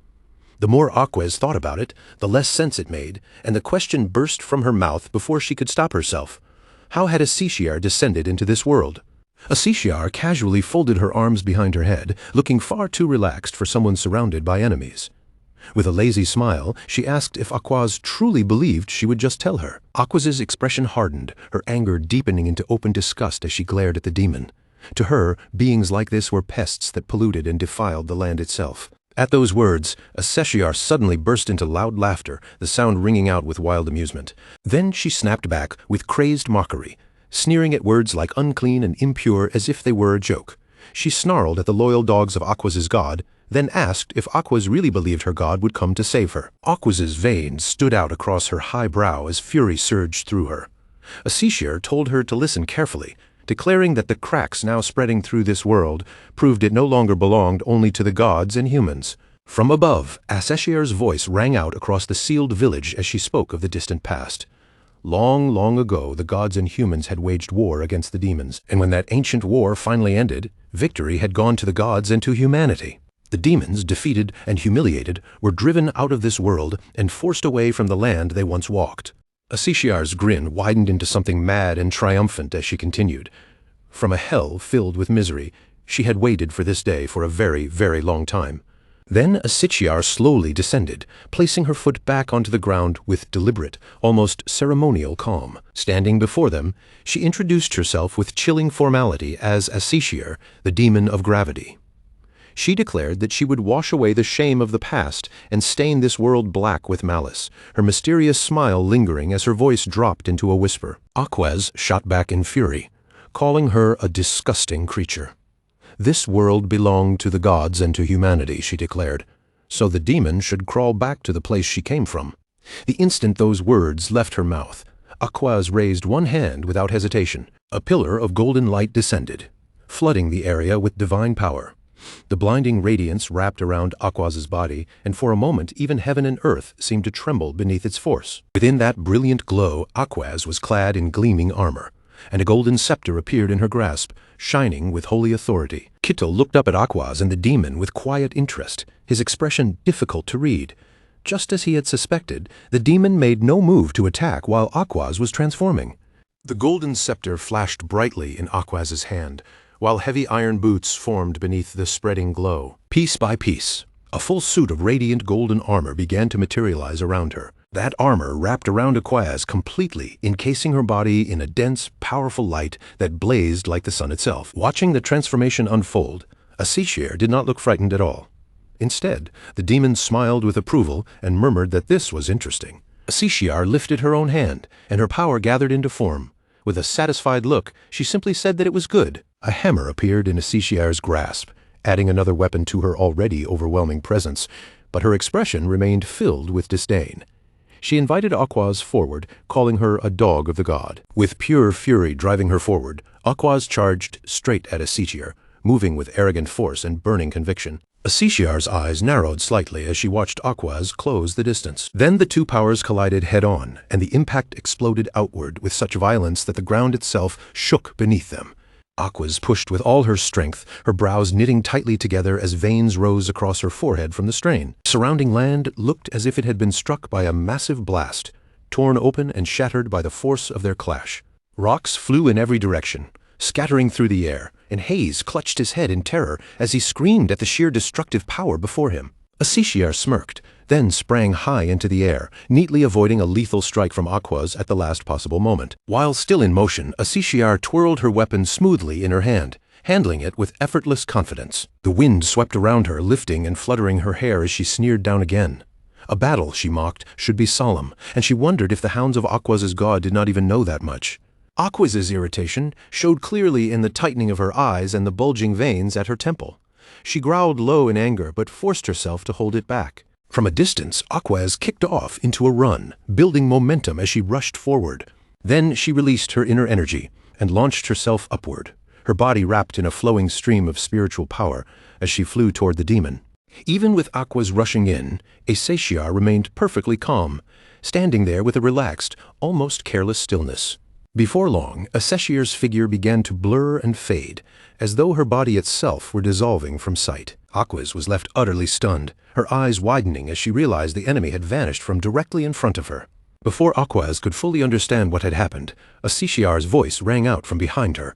Speaker 1: The more Aquas thought about it, the less sense it made, and the question burst from her mouth before she could stop herself. How had a Sishiar descended into this world? A Sishiar casually folded her arms behind her head, looking far too relaxed for someone surrounded by enemies. With a lazy smile, she asked if Aquas truly believed she would just tell her. Aquas's expression hardened, her anger deepening into open disgust as she glared at the demon. To her, beings like this were pests that polluted and defiled the land itself. At those words, a Sishiar suddenly burst into loud laughter, the sound ringing out with wild amusement. Then she snapped back with crazed mockery, sneering at words like unclean and impure as if they were a joke. She snarled at the loyal dogs of Aquas's god, then asked if Aquas really believed her god would come to save her. Aquas's veins stood out across her high brow as fury surged through her. A Sishiar told her to listen carefully, declaring that the cracks now spreading through this world proved it no longer belonged only to the gods and humans. From above, a Sishiar's voice rang out across the sealed village as she spoke of the distant past. Long, long ago, the gods and humans had waged war against the demons, and when that ancient war finally ended, victory had gone to the gods and to humanity. The demons, defeated and humiliated, were driven out of this world and forced away from the land they once walked. A Sishiar's grin widened into something mad and triumphant as she continued. From a hell filled with misery, she had waited for this day for a very, very long time. Then a Sishiar slowly descended, placing her foot back onto the ground with deliberate, almost ceremonial calm. Standing before them, she introduced herself with chilling formality as a Sishiar, the demon of gravity. She declared that she would wash away the shame of the past and stain this world black with malice, her mysterious smile lingering as her voice dropped into a whisper. Aquas shot back in fury, calling her a disgusting creature. This world belonged to the gods and to humanity, she declared, so the demon should crawl back to the place she came from. The instant those words left her mouth, Aquas raised one hand without hesitation. A pillar of golden light descended, flooding the area with divine power. The blinding radiance wrapped around Aquas's body, and for a moment even heaven and earth seemed to tremble beneath its force. Within that brilliant glow, Aquas was clad in gleaming armor, and a golden scepter appeared in her grasp, shining with holy authority. Ketal looked up at Aquas and the demon with quiet interest, his expression difficult to read. Just as he had suspected, the demon made no move to attack while Aquas was transforming. The golden scepter flashed brightly in Aquas's hand, while heavy iron boots formed beneath the spreading glow. Piece by piece, a full suit of radiant golden armor began to materialize around her. That armor wrapped around Aquas completely, encasing her body in a dense, powerful light that blazed like the sun itself. Watching the transformation unfold, a Sishiar did not look frightened at all. Instead, the demon smiled with approval and murmured that this was interesting. A Sishiar lifted her own hand, and her power gathered into form. With a satisfied look, she simply said that it was good. A hammer appeared in a Sishiar's grasp, adding another weapon to her already overwhelming presence, but her expression remained filled with disdain. She invited Aquas forward, calling her a dog of the god. With pure fury driving her forward, Aquas charged straight at a Sishiar, moving with arrogant force and burning conviction. A Sishiar's eyes narrowed slightly as she watched Aquas close the distance. Then the two powers collided head-on, and the impact exploded outward with such violence that the ground itself shook beneath them. Aquas pushed with all her strength, her brows knitting tightly together as veins rose across her forehead from the strain. Surrounding land looked as if it had been struck by a massive blast, torn open and shattered by the force of their clash. Rocks flew in every direction, scattering through the air, and Hayes clutched his head in terror as he screamed at the sheer destructive power before him. Asiciar smirked, then sprang high into the air, neatly avoiding a lethal strike from Aquas at the last possible moment. While still in motion, Asiciar twirled her weapon smoothly in her hand, handling it with effortless confidence. The wind swept around her, lifting and fluttering her hair as she sneered down again. A battle, she mocked, should be solemn, and she wondered if the hounds of Aquas's god did not even know that much. Aquas's irritation showed clearly in the tightening of her eyes and the bulging veins at her temple. She growled low in anger, but forced herself to hold it back. From a distance, Aquas kicked off into a run, building momentum as she rushed forward. Then she released her inner energy and launched herself upward, her body wrapped in a flowing stream of spiritual power as she flew toward the demon. Even with Aquas rushing in, Asiciar remained perfectly calm, standing there with a relaxed, almost careless stillness. Before long, Asiciar's figure began to blur and fade, as though her body itself were dissolving from sight. Aquas was left utterly stunned, her eyes widening as she realized the enemy had vanished from directly in front of her. Before Aquas could fully understand what had happened, Asiciar's voice rang out from behind her,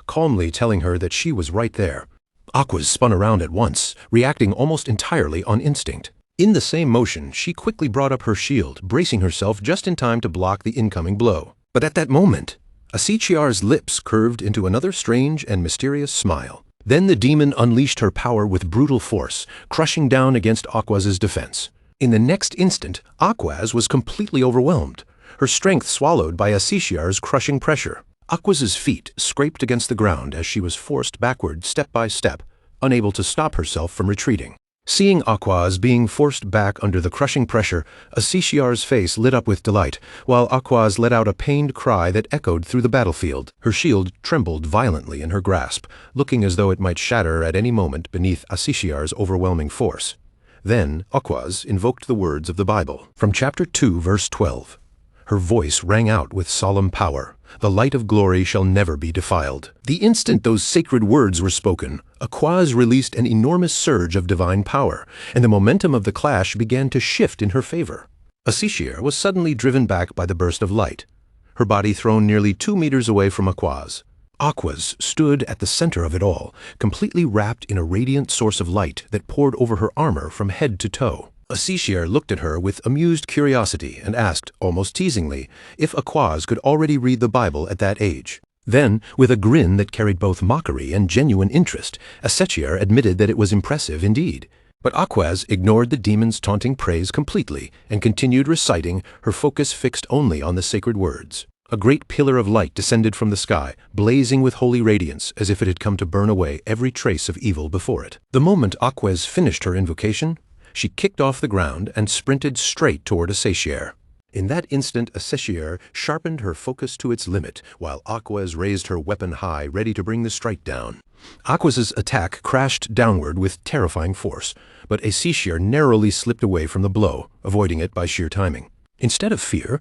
Speaker 1: calmly telling her that she was right there. Aquas spun around at once, reacting almost entirely on instinct. In the same motion, she quickly brought up her shield, bracing herself just in time to block the incoming blow. But at that moment, Asiciar's lips curved into another strange and mysterious smile. Then the demon unleashed her power with brutal force, crushing down against Aquas's defense. In the next instant, Aquas was completely overwhelmed, her strength swallowed by Asiciar's crushing pressure. Aquas's feet scraped against the ground as she was forced backward step by step, unable to stop herself from retreating. Seeing Aquas being forced back under the crushing pressure, Asiciar's face lit up with delight, while Aquas let out a pained cry that echoed through the battlefield. Her shield trembled violently in her grasp, looking as though it might shatter at any moment beneath Asiciar's overwhelming force. Then Aquas invoked the words of the Bible. From chapter 2, verse 12. Her voice rang out with solemn power. The light of glory shall never be defiled. The instant those sacred words were spoken, Aquas released an enormous surge of divine power, and the momentum of the clash began to shift in her favor. Asiciar was suddenly driven back by the burst of light, her body thrown nearly 2 meters away from Aquas. Aquas stood at the center of it all, completely wrapped in a radiant source of light that poured over her armor from head to toe. Asiciar looked at her with amused curiosity and asked, almost teasingly, if Aquas could already read the Bible at that age. Then, with a grin that carried both mockery and genuine interest, Asiciar admitted that it was impressive indeed. But Aquas ignored the demon's taunting praise completely and continued reciting, her focus fixed only on the sacred words. A great pillar of light descended from the sky, blazing with holy radiance as if it had come to burn away every trace of evil before it. The moment Aquas finished her invocation, she kicked off the ground and sprinted straight toward Asiciar. In that instant, Asiciar sharpened her focus to its limit, while Aquas raised her weapon high, ready to bring the strike down. Aquas's attack crashed downward with terrifying force, but Asiciar narrowly slipped away from the blow, avoiding it by sheer timing. Instead of fear,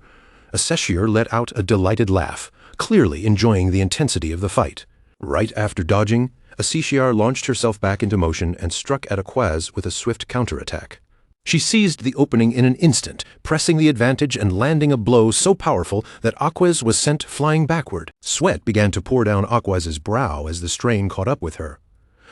Speaker 1: Asiciar let out a delighted laugh, clearly enjoying the intensity of the fight. Right after dodging, Asiciar launched herself back into motion and struck at Aquas with a swift counterattack. She seized the opening in an instant, pressing the advantage and landing a blow so powerful that Aquas was sent flying backward. Sweat began to pour down Aquas's brow as the strain caught up with her,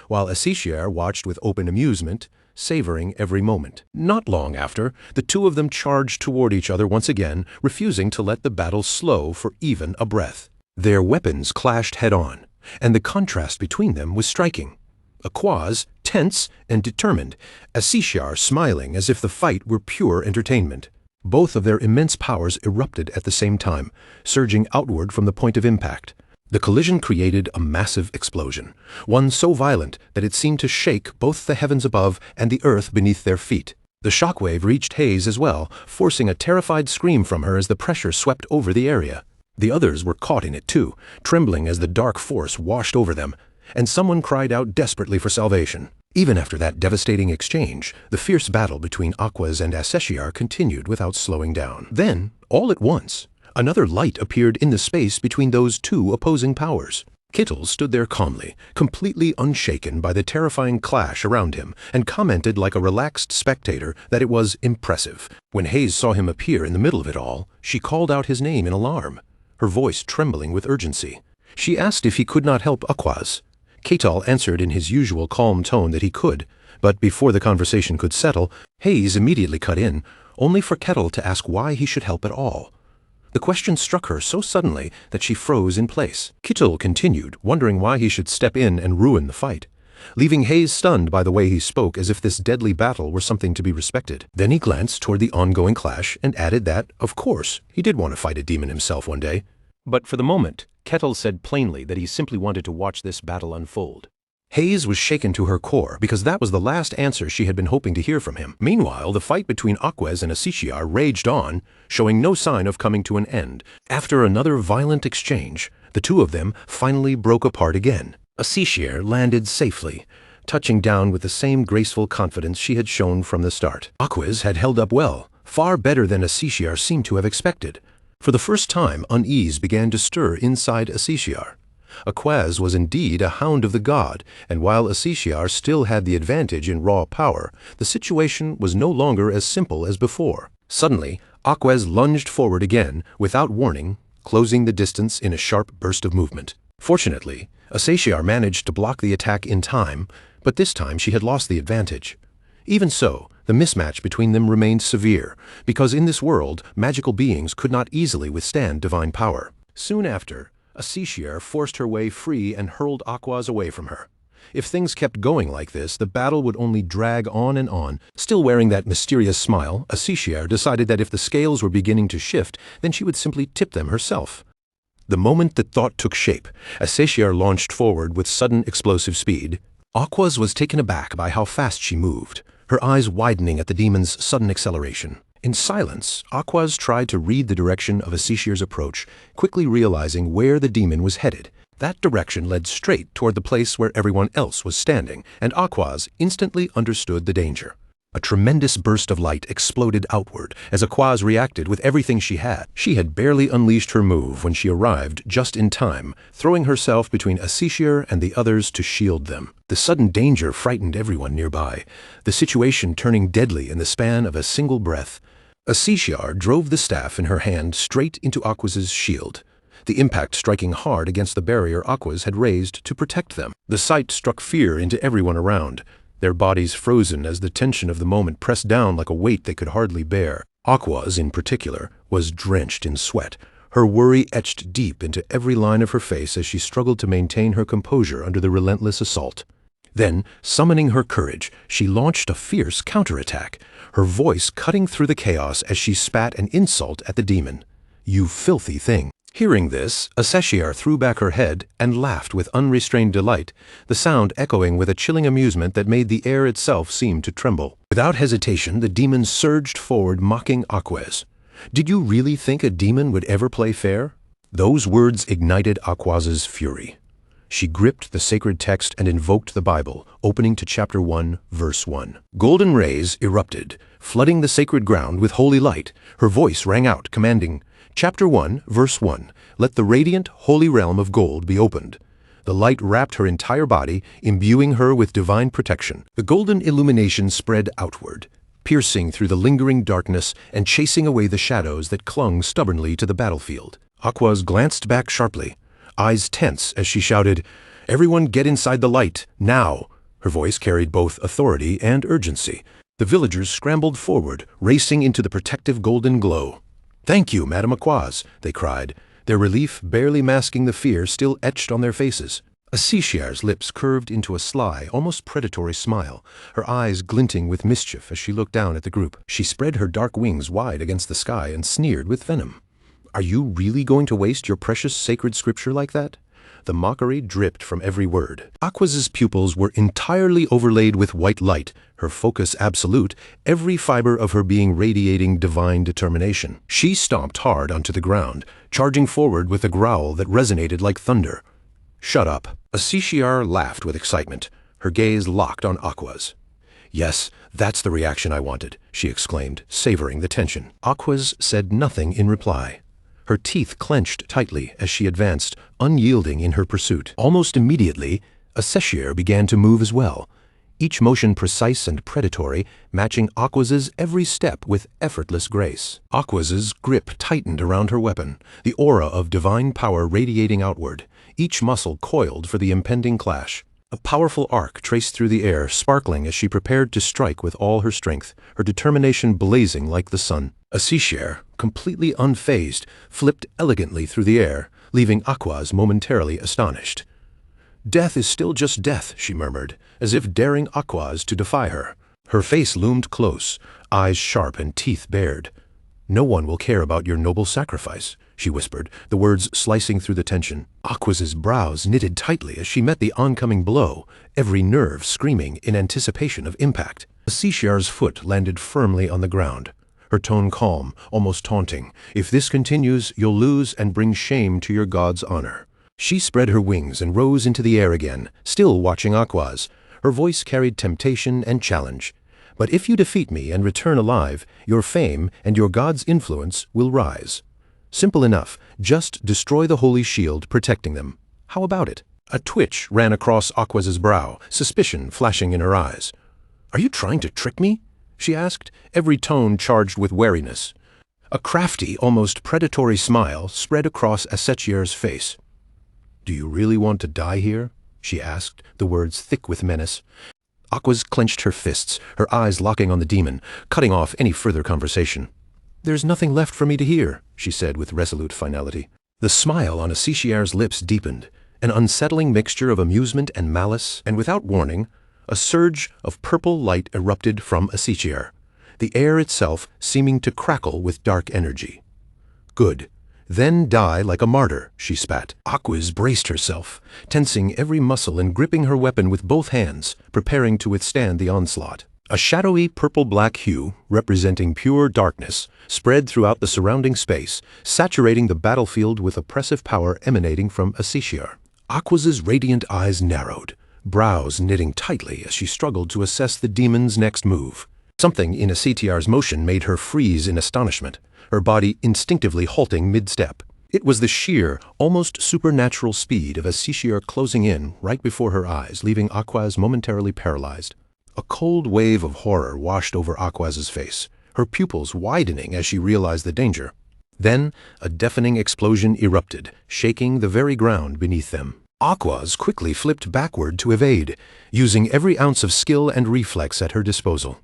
Speaker 1: while Asiciar watched with open amusement, savoring every moment. Not long after, the two of them charged toward each other once again, refusing to let the battle slow for even a breath. Their weapons clashed head-on, and the contrast between them was striking. Aquas, tense and determined, Asiciar smiling as if the fight were pure entertainment. Both of their immense powers erupted at the same time, surging outward from the point of impact. The collision created a massive explosion, one so violent that it seemed to shake both the heavens above and the earth beneath their feet. The shockwave reached Hayes as well, forcing a terrified scream from her as the pressure swept over the area. The others were caught in it too, trembling as the dark force washed over them, and someone cried out desperately for salvation. Even after that devastating exchange, the fierce battle between Aquas and Asiciar continued without slowing down. Then, all at once, another light appeared in the space between those two opposing powers. Kittle stood there calmly, completely unshaken by the terrifying clash around him, and commented like a relaxed spectator that it was impressive. When Hayes saw him appear in the middle of it all, she called out his name in alarm, her voice trembling with urgency. She asked if he could not help Aquas. Kittle answered in his usual calm tone that he could, But before the conversation could settle, Hayes immediately cut in, only for Kettle to ask why he should help at all. The question struck her so suddenly that she froze in place. Kettle continued, wondering why he should step in and ruin the fight, leaving Hayes stunned by the way he spoke, as if this deadly battle were something to be respected. Then he glanced toward the ongoing clash and added that, of course, he did want to fight a demon himself one day. But for the moment, Kettle said plainly that he simply wanted to watch this battle unfold. Hayes was shaken to her core because that was the last answer she had been hoping to hear from him. Meanwhile, the fight between Aquez and Asiciar raged on, showing no sign of coming to an end. After another violent exchange, the two of them finally broke apart again. Asiciar landed safely, touching down with the same graceful confidence she had shown from the start. Aquez had held up well, far better than Asiciar seemed to have expected. For the first time, unease began to stir inside Asiciar. Aquez was indeed a hound of the god, and while Asiciar still had the advantage in raw power, the situation was no longer as simple as before. Suddenly, Aquez lunged forward again, without warning, closing the distance in a sharp burst of movement. Fortunately, Asiciar managed to block the attack in time, but this time she had lost the advantage. Even so, the mismatch between them remained severe, because in this world, magical beings could not easily withstand divine power. Soon after, Asiciar forced her way free and hurled Aquez away from her. If things kept going like this, the battle would only drag on and on. Still wearing that mysterious smile, Asiciar decided that if the scales were beginning to shift, then she would simply tip them herself. The moment that thought took shape, Asiciar launched forward with sudden explosive speed. Aquez was taken aback by how fast she moved, her eyes widening at the demon's sudden acceleration. In silence, Aquez tried to read the direction of Asiciar's approach, quickly realizing where the demon was headed. That direction led straight toward the place where everyone else was standing, and Aquez instantly understood the danger. A tremendous burst of light exploded outward as Aquez reacted with everything she had. She had barely unleashed her move when she arrived just in time, throwing herself between Asiciar and the others to shield them. The sudden danger frightened everyone nearby, the situation turning deadly in the span of a single breath. Asiciar drove the staff in her hand straight into Aquez's shield, the impact striking hard against the barrier Aquez had raised to protect them. The sight struck fear into everyone around, their bodies frozen as the tension of the moment pressed down like a weight they could hardly bear. Aquez, in particular, was drenched in sweat, her worry etched deep into every line of her face as she struggled to maintain her composure under the relentless assault. Then, summoning her courage, she launched a fierce counterattack, her voice cutting through the chaos as she spat an insult at the demon. "You filthy thing." Hearing this, Asiciar threw back her head and laughed with unrestrained delight, the sound echoing with a chilling amusement that made the air itself seem to tremble. Without hesitation, the demon surged forward, mocking Aquez. "Did you really think a demon would ever play fair?" Those words ignited Aquez's fury. She gripped the sacred text and invoked the Bible, opening to chapter 1, verse 1. Golden rays erupted, flooding the sacred ground with holy light. Her voice rang out, commanding, Chapter 1, verse 1, "Let the radiant, holy realm of gold be opened." The light wrapped her entire body, imbuing her with divine protection. The golden illumination spread outward, piercing through the lingering darkness and chasing away the shadows that clung stubbornly to the battlefield. Aquez glanced back sharply, eyes tense as she shouted, "Everyone get inside the light, now!" Her voice carried both authority and urgency. The villagers scrambled forward, racing into the protective golden glow. "Thank you, Madame Aquez," they cried, their relief barely masking the fear still etched on their faces. Asiciar's lips curved into a sly, almost predatory smile, her eyes glinting with mischief as she looked down at the group. She spread her dark wings wide against the sky and sneered with venom. "Are you really going to waste your precious sacred scripture like that?" The mockery dripped from every word. Aquez's pupils were entirely overlaid with white light, her focus absolute, every fiber of her being radiating divine determination. She stomped hard onto the ground, charging forward with a growl that resonated like thunder. "Shut up." Asiciar laughed with excitement, her gaze locked on Aquez. "Yes, that's the reaction I wanted," she exclaimed, savoring the tension. Aquez said nothing in reply. Her teeth clenched tightly as she advanced, unyielding in her pursuit. Almost immediately, Asiciar began to move as well, each motion precise and predatory, matching Aquez's every step with effortless grace. Aquez's grip tightened around her weapon, the aura of divine power radiating outward, each muscle coiled for the impending clash. A powerful arc traced through the air, sparkling as she prepared to strike with all her strength, her determination blazing like the sun. Asishir, completely unfazed, flipped elegantly through the air, leaving Aquaz momentarily astonished. "Death is still just death," she murmured, as if daring Aquaz to defy her. Her face loomed close, eyes sharp and teeth bared. "No one will care about your noble sacrifice," she whispered, the words slicing through the tension. Aquaz's brows knitted tightly as she met the oncoming blow, every nerve screaming in anticipation of impact. Asishir's foot landed firmly on the ground, her tone calm, almost taunting. "If this continues, you'll lose and bring shame to your god's honor." She spread her wings and rose into the air again, still watching Aquaz. Her voice carried temptation and challenge. "But if you defeat me and return alive, your fame and your god's influence will rise. Simple enough, just destroy the holy shield protecting them. How about it?" A twitch ran across Aquaz's brow, suspicion flashing in her eyes. "Are you trying to trick me?" she asked, every tone charged with wariness. A crafty, almost predatory smile spread across Asechier's face. "Do you really want to die here?" she asked, the words thick with menace. Aquaz clenched her fists, her eyes locking on the demon, cutting off any further conversation. "There's nothing left for me to hear," she said with resolute finality. The smile on Asishier's lips deepened, an unsettling mixture of amusement and malice, and without warning, a surge of purple light erupted from Asichier, the air itself seeming to crackle with dark energy. "Good. Then die like a martyr," she spat. Aquaz braced herself, tensing every muscle and gripping her weapon with both hands, preparing to withstand the onslaught. A shadowy purple-black hue, representing pure darkness, spread throughout the surrounding space, saturating the battlefield with oppressive power emanating from Asishir. Aquaz's radiant eyes narrowed, brows knitting tightly as she struggled to assess the demon's next move. Something in Asitiar's motion made her freeze in astonishment, her body instinctively halting mid-step. It was the sheer, almost supernatural speed of Asishir closing in right before her eyes, leaving Aquaz momentarily paralyzed. A cold wave of horror washed over Aquaz's face, her pupils widening as she realized the danger. Then, a deafening explosion erupted, shaking the very ground beneath them. Aquaz quickly flipped backward to evade, using every ounce of skill and reflex at her disposal.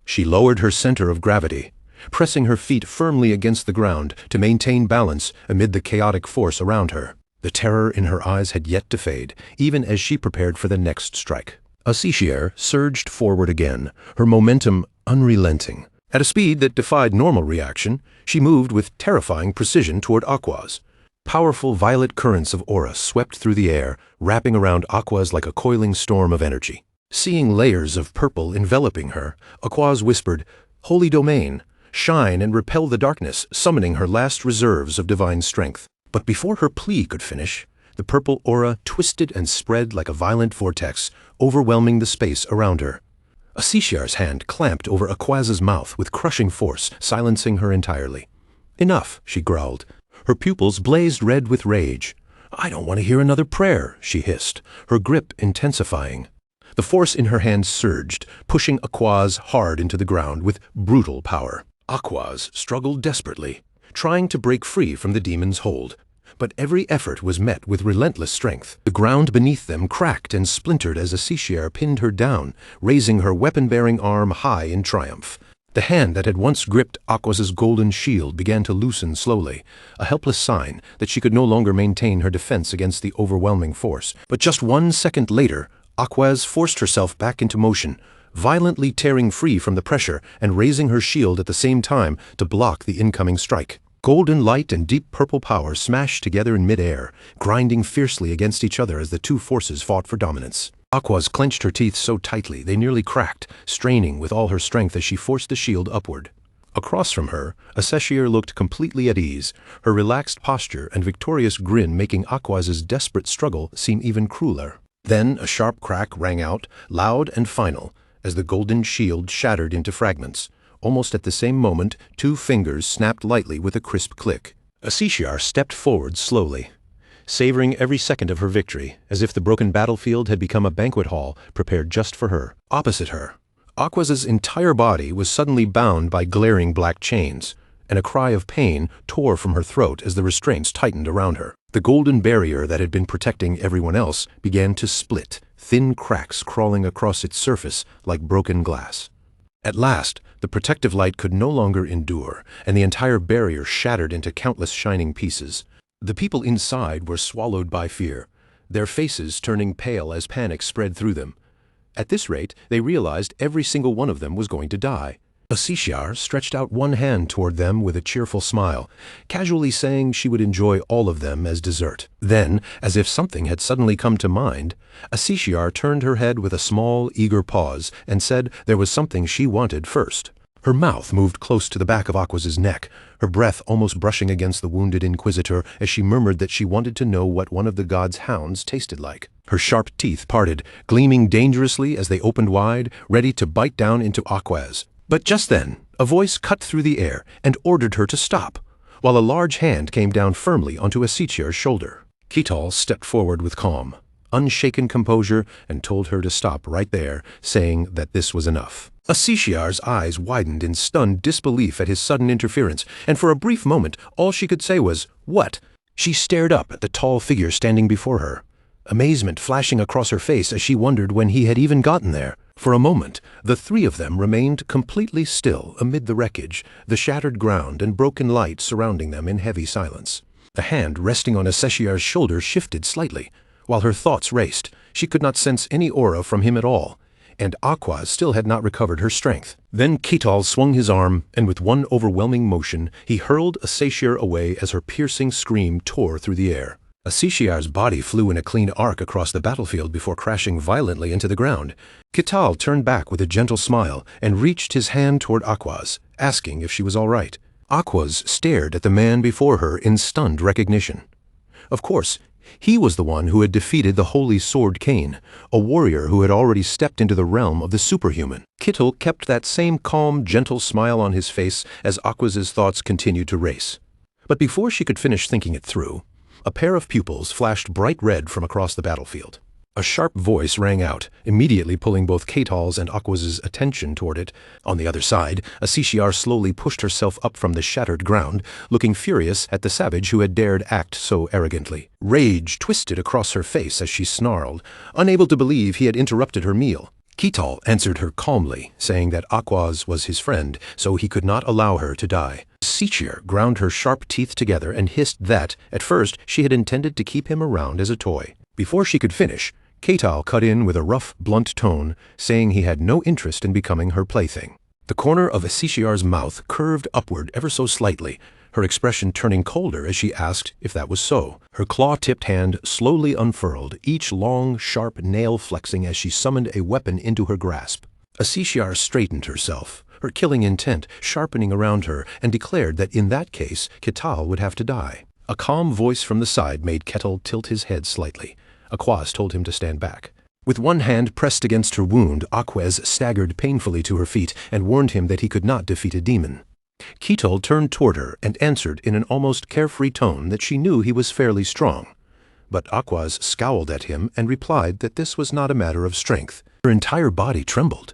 Speaker 1: She lowered her center of gravity, pressing her feet firmly against the ground to maintain balance amid the chaotic force around her. The terror in her eyes had yet to fade, even as she prepared for the next strike. Asishir surged forward again, her momentum unrelenting. At a speed that defied normal reaction, she moved with terrifying precision toward Aquaz. Powerful violet currents of aura swept through the air, wrapping around Aquaz like a coiling storm of energy. Seeing layers of purple enveloping her, Aquaz whispered, "Holy domain, shine and repel the darkness," summoning her last reserves of divine strength. But before her plea could finish, the purple aura twisted and spread like a violent vortex, overwhelming the space around her. Asishir's hand clamped over Aquaz's mouth with crushing force, silencing her entirely. "Enough," she growled. Her pupils blazed red with rage. "I don't want to hear another prayer," she hissed, her grip intensifying. The force in her hand surged, pushing Aquaz hard into the ground with brutal power. Aquaz struggled desperately, trying to break free from the demon's hold. But every effort was met with relentless strength. The ground beneath them cracked and splintered as Asishir pinned her down, raising her weapon-bearing arm high in triumph. The hand that had once gripped Aquaz's golden shield began to loosen slowly, a helpless sign that she could no longer maintain her defense against the overwhelming force. But just 1 second later, Aquaz forced herself back into motion, violently tearing free from the pressure and raising her shield at the same time to block the incoming strike. Golden light and deep purple power smashed together in midair, grinding fiercely against each other as the two forces fought for dominance. Aquaz clenched her teeth so tightly they nearly cracked, straining with all her strength as she forced the shield upward. Across from her, Aseshir looked completely at ease, her relaxed posture and victorious grin making Aquaz's desperate struggle seem even crueler. Then a sharp crack rang out, loud and final, as the golden shield shattered into fragments. Almost at the same moment, 2 fingers snapped lightly with a crisp click. Asishir stepped forward slowly, savoring every second of her victory, as if the broken battlefield had become a banquet hall prepared just for her. Opposite her, Aquaz's entire body was suddenly bound by glaring black chains, and a cry of pain tore from her throat as the restraints tightened around her. The golden barrier that had been protecting everyone else began to split, thin cracks crawling across its surface like broken glass. At last, the protective light could no longer endure, and the entire barrier shattered into countless shining pieces. The people inside were swallowed by fear, their faces turning pale as panic spread through them. At this rate, they realized every single one of them was going to die. Asiciar stretched out one hand toward them with a cheerful smile, casually saying she would enjoy all of them as dessert. Then, as if something had suddenly come to mind, Asiciar turned her head with a small, eager pause and said there was something she wanted first. Her mouth moved close to the back of Aquas's neck, her breath almost brushing against the wounded inquisitor as she murmured that she wanted to know what one of the god's hounds tasted like. Her sharp teeth parted, gleaming dangerously as they opened wide, ready to bite down into Aquas. But just then, a voice cut through the air and ordered her to stop, while a large hand came down firmly onto Asiciar's shoulder. Ketal stepped forward with calm, unshaken composure and told her to stop right there, saying that this was enough. Asiciar's eyes widened in stunned disbelief at his sudden interference, and for a brief moment all she could say was, "What?" She stared up at the tall figure standing before her, amazement flashing across her face as she wondered when he had even gotten there. For a moment, the three of them remained completely still amid the wreckage, the shattered ground and broken light surrounding them in heavy silence. The hand resting on Asiciar's shoulder shifted slightly. While her thoughts raced, she could not sense any aura from him at all, and Aqua still had not recovered her strength. Then Ketal swung his arm, and with one overwhelming motion, he hurled Asiciar away as her piercing scream tore through the air. Asiciar's body flew in a clean arc across the battlefield before crashing violently into the ground. Ketal turned back with a gentle smile and reached his hand toward Aqua's, asking if she was all right. Aqua's stared at the man before her in stunned recognition. Of course, he was the one who had defeated the Holy Sword Cain, a warrior who had already stepped into the realm of the superhuman. Ketal kept that same calm, gentle smile on his face as Aqua's thoughts continued to race. But before she could finish thinking it through, a pair of pupils flashed bright red from across the battlefield. A sharp voice rang out, immediately pulling both Ketal's and Aqua's attention toward it. On the other side, Asiciar slowly pushed herself up from the shattered ground, looking furious at the savage who had dared act so arrogantly. Rage twisted across her face as she snarled, unable to believe he had interrupted her meal. Ketal answered her calmly, saying that Aqua's was his friend, so he could not allow her to die. Asiciar ground her sharp teeth together and hissed that, at first, she had intended to keep him around as a toy. Before she could finish, Ketal cut in with a rough, blunt tone, saying he had no interest in becoming her plaything. The corner of Asiciar's mouth curved upward ever so slightly, her expression turning colder as she asked if that was so. Her claw-tipped hand slowly unfurled, each long, sharp nail flexing as she summoned a weapon into her grasp. Asiciar straightened herself, her killing intent sharpening around her, and declared that in that case, Ketal would have to die. A calm voice from the side made Ketal tilt his head slightly. Aquas told him to stand back. With one hand pressed against her wound, Aquas staggered painfully to her feet and warned him that he could not defeat a demon. Ketal turned toward her and answered in an almost carefree tone that she knew he was fairly strong. But Aquas scowled at him and replied that this was not a matter of strength. Her entire body trembled.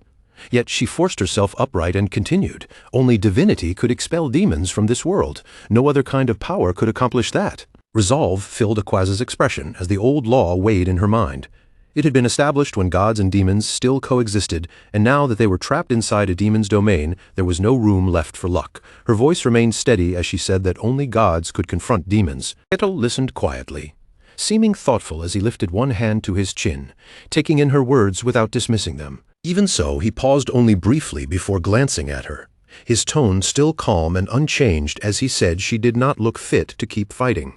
Speaker 1: Yet she forced herself upright and continued. Only divinity could expel demons from this world. No other kind of power could accomplish that. Resolve filled Aquas's expression as the old law weighed in her mind. It had been established when gods and demons still coexisted, and now that they were trapped inside a demon's domain, there was no room left for luck. Her voice remained steady as she said that only gods could confront demons. Ketal listened quietly, seeming thoughtful as he lifted one hand to his chin, taking in her words without dismissing them. Even so, he paused only briefly before glancing at her, his tone still calm and unchanged as he said she did not look fit to keep fighting.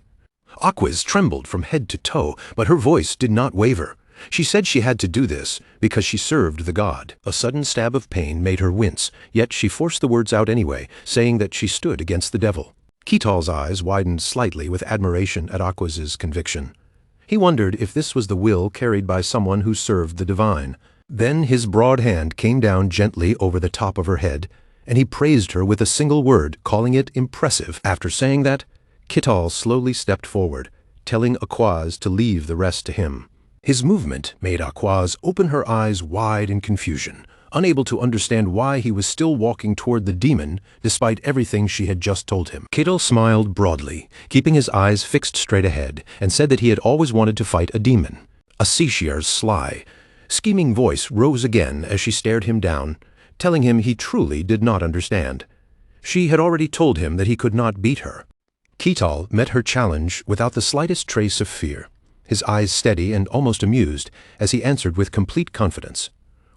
Speaker 1: Aquas trembled from head to toe, but her voice did not waver. She said she had to do this because she served the god. A sudden stab of pain made her wince, yet she forced the words out anyway, saying that she stood against the devil. Ketal's eyes widened slightly with admiration at Aquas's conviction. He wondered if this was the will carried by someone who served the divine. Then his broad hand came down gently over the top of her head, and he praised her with a single word, calling it impressive. After saying that, Ketal slowly stepped forward, telling Aquas to leave the rest to him. His movement made Aquas open her eyes wide in confusion, unable to understand why he was still walking toward the demon despite everything she had just told him. Ketal smiled broadly, keeping his eyes fixed straight ahead, and said that he had always wanted to fight a demon. Asiciar's sly, scheming voice rose again as she stared him down, telling him he truly did not understand. She had already told him that he could not beat her. Ketal met her challenge without the slightest trace of fear, his eyes steady and almost amused as he answered with complete confidence.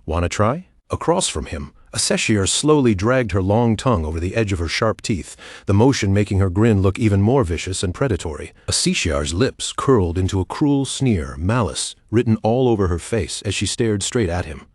Speaker 1: "Wanna try?" Across from him, a Seshir slowly dragged her long tongue over the edge of her sharp teeth, the motion making her grin look even more vicious and predatory. A Seshiar's lips curled into a cruel sneer, malice, written all over her face as she stared straight at him.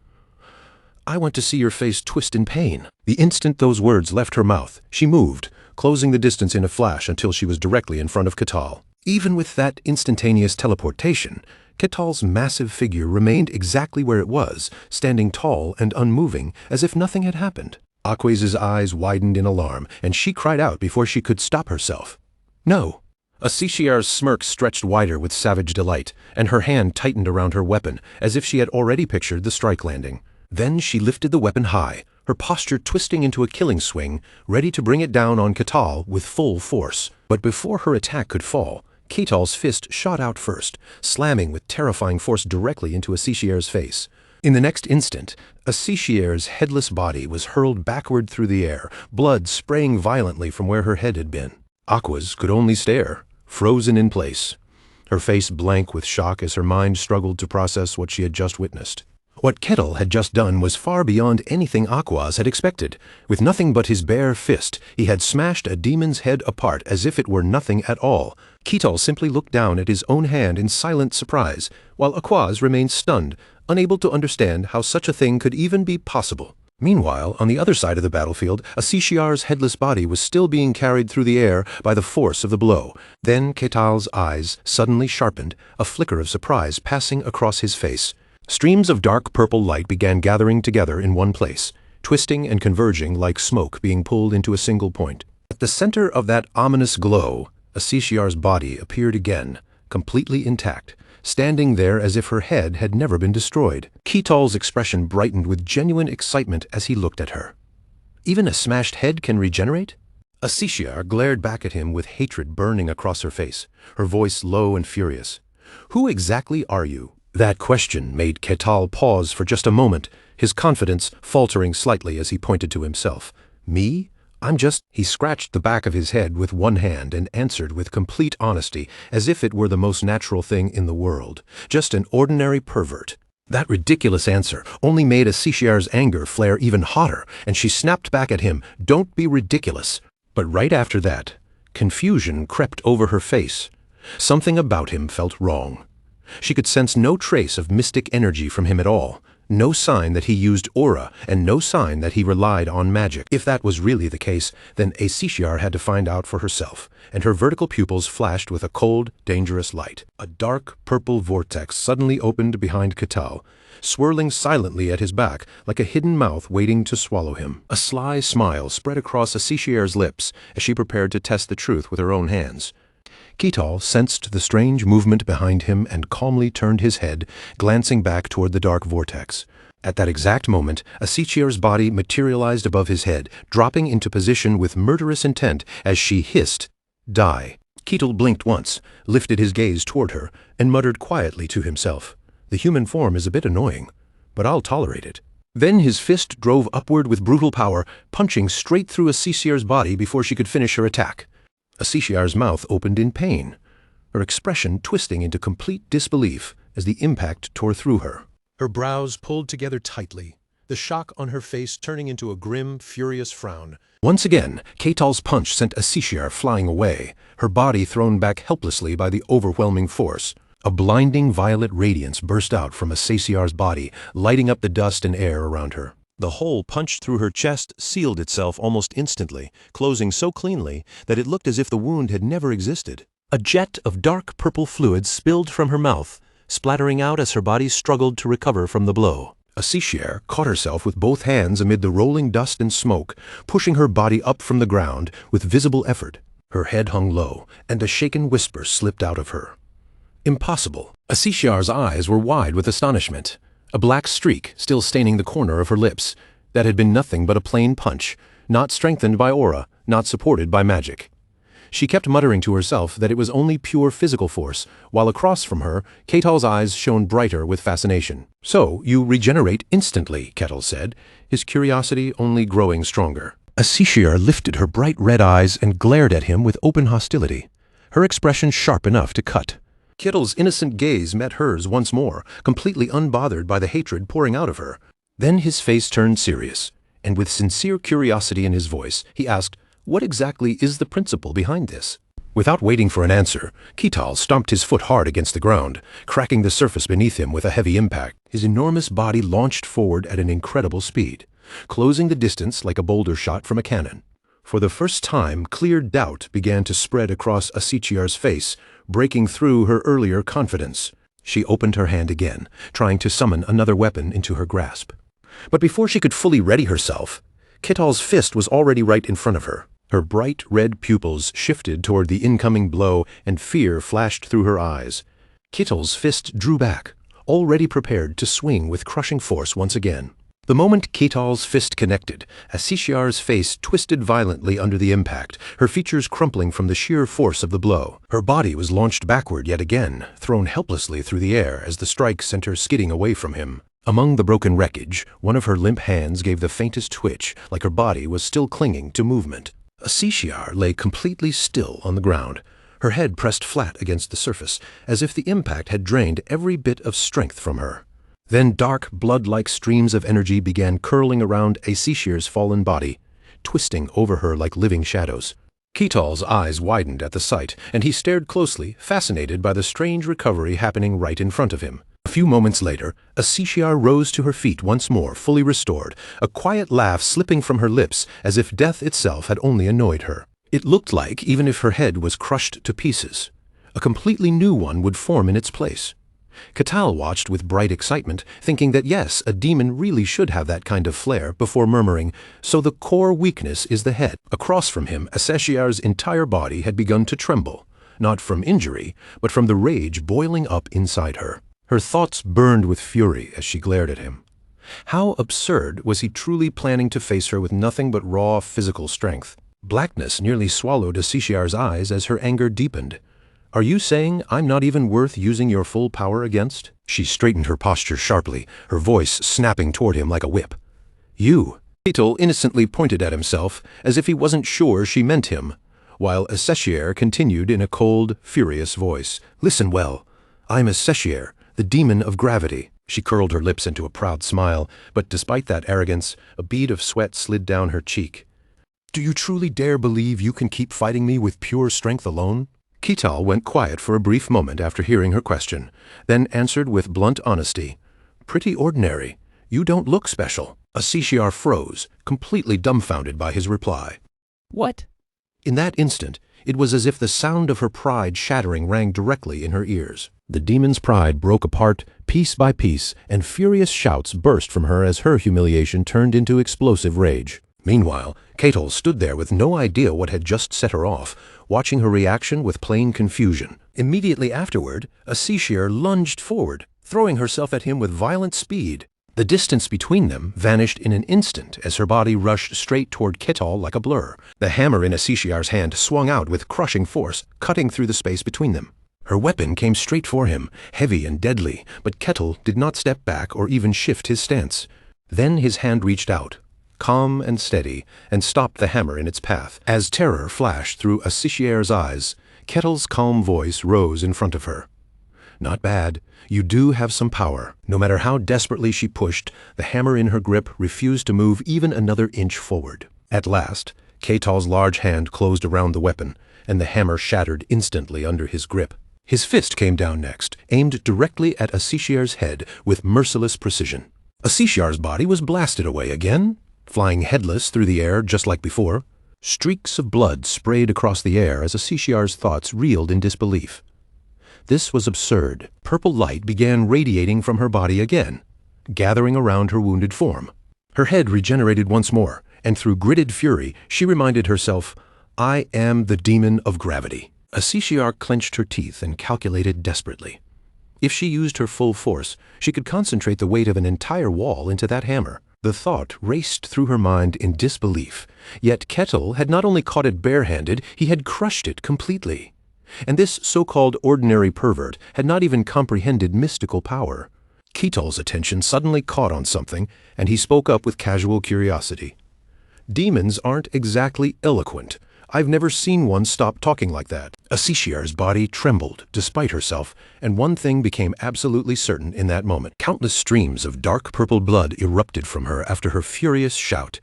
Speaker 1: "I want to see your face twist in pain." The instant those words left her mouth, she moved, closing the distance in a flash until she was directly in front of Ketal. Even with that instantaneous teleportation, Ketal's massive figure remained exactly where it was, standing tall and unmoving, as if nothing had happened. Aqua's eyes widened in alarm, and she cried out before she could stop herself. "No!" A Seshiar's smirk stretched wider with savage delight, and her hand tightened around her weapon, as if she had already pictured the strike landing. Then she lifted the weapon high, her posture twisting into a killing swing, ready to bring it down on Ketal with full force. But before her attack could fall, Ketal's fist shot out first, slamming with terrifying force directly into a Seshiar's face. In the next instant, a Seshiar's headless body was hurled backward through the air, blood spraying violently from where her head had been. Aqua's could only stare, frozen in place, her face blank with shock as her mind struggled to process what she had just witnessed. What Ketal had just done was far beyond anything Aquas had expected. With nothing but his bare fist, he had smashed a demon's head apart as if it were nothing at all. Ketal simply looked down at his own hand in silent surprise, while Aquas remained stunned, unable to understand how such a thing could even be possible. Meanwhile, on the other side of the battlefield, a Seshiar's headless body was still being carried through the air by the force of the blow. Then Ketal's eyes suddenly sharpened, a flicker of surprise passing across his face. Streams of dark purple light began gathering together in one place, twisting and converging like smoke being pulled into a single point. At the center of that ominous glow, a Seshiar's body appeared again, completely intact, standing there as if her head had never been destroyed. Ketal's expression brightened with genuine excitement as he looked at her. "Even a smashed head can regenerate?" A Seshiar glared back at him with hatred burning across her face, her voice low and furious. "Who exactly are you?" That question made Ketal pause for just a moment, his confidence faltering slightly as he pointed to himself. "Me? I'm just—" He scratched the back of his head with one hand and answered with complete honesty, as if it were the most natural thing in the world. "Just an ordinary pervert." That ridiculous answer only made a Seshiar's anger flare even hotter, and she snapped back at him, "Don't be ridiculous." But right after that, confusion crept over her face. Something about him felt wrong. She could sense no trace of mystic energy from him at all, no sign that he used aura, and no sign that he relied on magic. If that was really the case, then a Seshiar had to find out for herself, and her vertical pupils flashed with a cold, dangerous light. A dark purple vortex suddenly opened behind Ketal, swirling silently at his back like a hidden mouth waiting to swallow him. A sly smile spread across a Seshiar's lips as she prepared to test the truth with her own hands. Ketal sensed the strange movement behind him and calmly turned his head, glancing back toward the dark vortex. At that exact moment, a Seshiar's body materialized above his head, dropping into position with murderous intent as she hissed, "Die." Ketal blinked once, lifted his gaze toward her, and muttered quietly to himself, "The human form is a bit annoying, but I'll tolerate it." Then his fist drove upward with brutal power, punching straight through a Seshiar's body before she could finish her attack. A Seshiar's mouth opened in pain, her expression twisting into complete disbelief as the impact tore through her. Her brows pulled together tightly, the shock on her face turning into a grim, furious frown. Once again, Ketal's punch sent a Seshiar flying away, her body thrown back helplessly by the overwhelming force. A blinding violet radiance burst out from a Seshiar's body, lighting up the dust and air around her. The hole punched through her chest sealed itself almost instantly, closing so cleanly that it looked as if the wound had never existed. A jet of dark purple fluid spilled from her mouth, splattering out as her body struggled to recover from the blow. A Seshiar caught herself with both hands amid the rolling dust and smoke, pushing her body up from the ground with visible effort. Her head hung low, and a shaken whisper slipped out of her. "Impossible." A Seshiar's eyes were wide with astonishment, a black streak still staining the corner of her lips. That had been nothing but a plain punch, not strengthened by aura, not supported by magic. She kept muttering to herself that it was only pure physical force, while across from her, Ketal's eyes shone brighter with fascination. "So, you regenerate instantly," Ketal said, his curiosity only growing stronger. Asishir lifted her bright red eyes and glared at him with open hostility, her expression sharp enough to cut. Ketal's innocent gaze met hers once more, completely unbothered by the hatred pouring out of her. Then his face turned serious, and with sincere curiosity in his voice, he asked, "What exactly is the principle behind this?" Without waiting for an answer, Ketal stomped his foot hard against the ground, cracking the surface beneath him with a heavy impact. His enormous body launched forward at an incredible speed, closing the distance like a boulder shot from a cannon. For the first time, clear doubt began to spread across Asichiar's face, breaking through her earlier confidence. She opened her hand again, trying to summon another weapon into her grasp. But before she could fully ready herself, Ketal's fist was already right in front of her. Her bright red pupils shifted toward the incoming blow, and fear flashed through her eyes. Ketal's fist drew back, already prepared to swing with crushing force once again. The moment Ketal's fist connected, Asishiar's face twisted violently under the impact, her features crumpling from the sheer force of the blow. Her body was launched backward yet again, thrown helplessly through the air as the strike sent her skidding away from him. Among the broken wreckage, one of her limp hands gave the faintest twitch, like her body was still clinging to movement. Asishiar lay completely still on the ground, her head pressed flat against the surface, as if the impact had drained every bit of strength from her. Then dark, blood-like streams of energy began curling around Asishiar's fallen body, twisting over her like living shadows. Ketal's eyes widened at the sight, and he stared closely, fascinated by the strange recovery happening right in front of him. A few moments later, Asishiar rose to her feet once more, fully restored, a quiet laugh slipping from her lips as if death itself had only annoyed her. It looked like, even if her head was crushed to pieces, a completely new one would form in its place. Ketal watched with bright excitement, thinking that yes, a demon really should have that kind of flair, before murmuring, "So the core weakness is the head." Across from him, Asishiar's entire body had begun to tremble, not from injury, but from the rage boiling up inside her. Her thoughts burned with fury as she glared at him. How absurd was he truly planning to face her with nothing but raw physical strength? Blackness nearly swallowed Asishiar's eyes as her anger deepened. "Are you saying I'm not even worth using your full power against?" She straightened her posture sharply, her voice snapping toward him like a whip. "You?" Ketal innocently pointed at himself, as if he wasn't sure she meant him, while Asishir continued in a cold, furious voice. "Listen well. I'm Asishir, the demon of gravity." She curled her lips into a proud smile, but despite that arrogance, a bead of sweat slid down her cheek. "Do you truly dare believe you can keep fighting me with pure strength alone?" Ketal went quiet for a brief moment after hearing her question, then answered with blunt honesty, "Pretty ordinary. You don't look special." Asishiar froze, completely dumbfounded by his reply.
Speaker 2: "What?"
Speaker 1: In that instant, it was as if the sound of her pride shattering rang directly in her ears. The demon's pride broke apart, piece by piece, and furious shouts burst from her as her humiliation turned into explosive rage. Meanwhile, Ketal stood there with no idea what had just set her off, watching her reaction with plain confusion. Immediately afterward, Asishir lunged forward, throwing herself at him with violent speed. The distance between them vanished in an instant as her body rushed straight toward Ketal like a blur. The hammer in Asishiar's hand swung out with crushing force, cutting through the space between them. Her weapon came straight for him, heavy and deadly, but Ketal did not step back or even shift his stance. Then his hand reached out, calm and steady, and stopped the hammer in its path. As terror flashed through Asishir's eyes, Ketal's calm voice rose in front of her. "Not bad. You do have some power." No matter how desperately she pushed, the hammer in her grip refused to move even another inch forward. At last, Ketal's large hand closed around the weapon, and the hammer shattered instantly under his grip. His fist came down next, aimed directly at Asishir's head with merciless precision. Asishiar's body was blasted away again, flying headless through the air just like before. Streaks of blood sprayed across the air as Asishiar's thoughts reeled in disbelief. This was absurd. Purple light began radiating from her body again, gathering around her wounded form. Her head regenerated once more, and through gritted fury, she reminded herself, "I am the demon of gravity." Asishiar clenched her teeth and calculated desperately. If she used her full force, she could concentrate the weight of an entire wall into that hammer. The thought raced through her mind in disbelief, yet Kettle had not only caught it barehanded, he had crushed it completely. And this so-called ordinary pervert had not even comprehended mystical power. Ketal's attention suddenly caught on something, and he spoke up with casual curiosity. "Demons aren't exactly eloquent. I've never seen one stop talking like that." Asishiar's body trembled despite herself, and one thing became absolutely certain in that moment. Countless streams of dark purple blood erupted from her after her furious shout.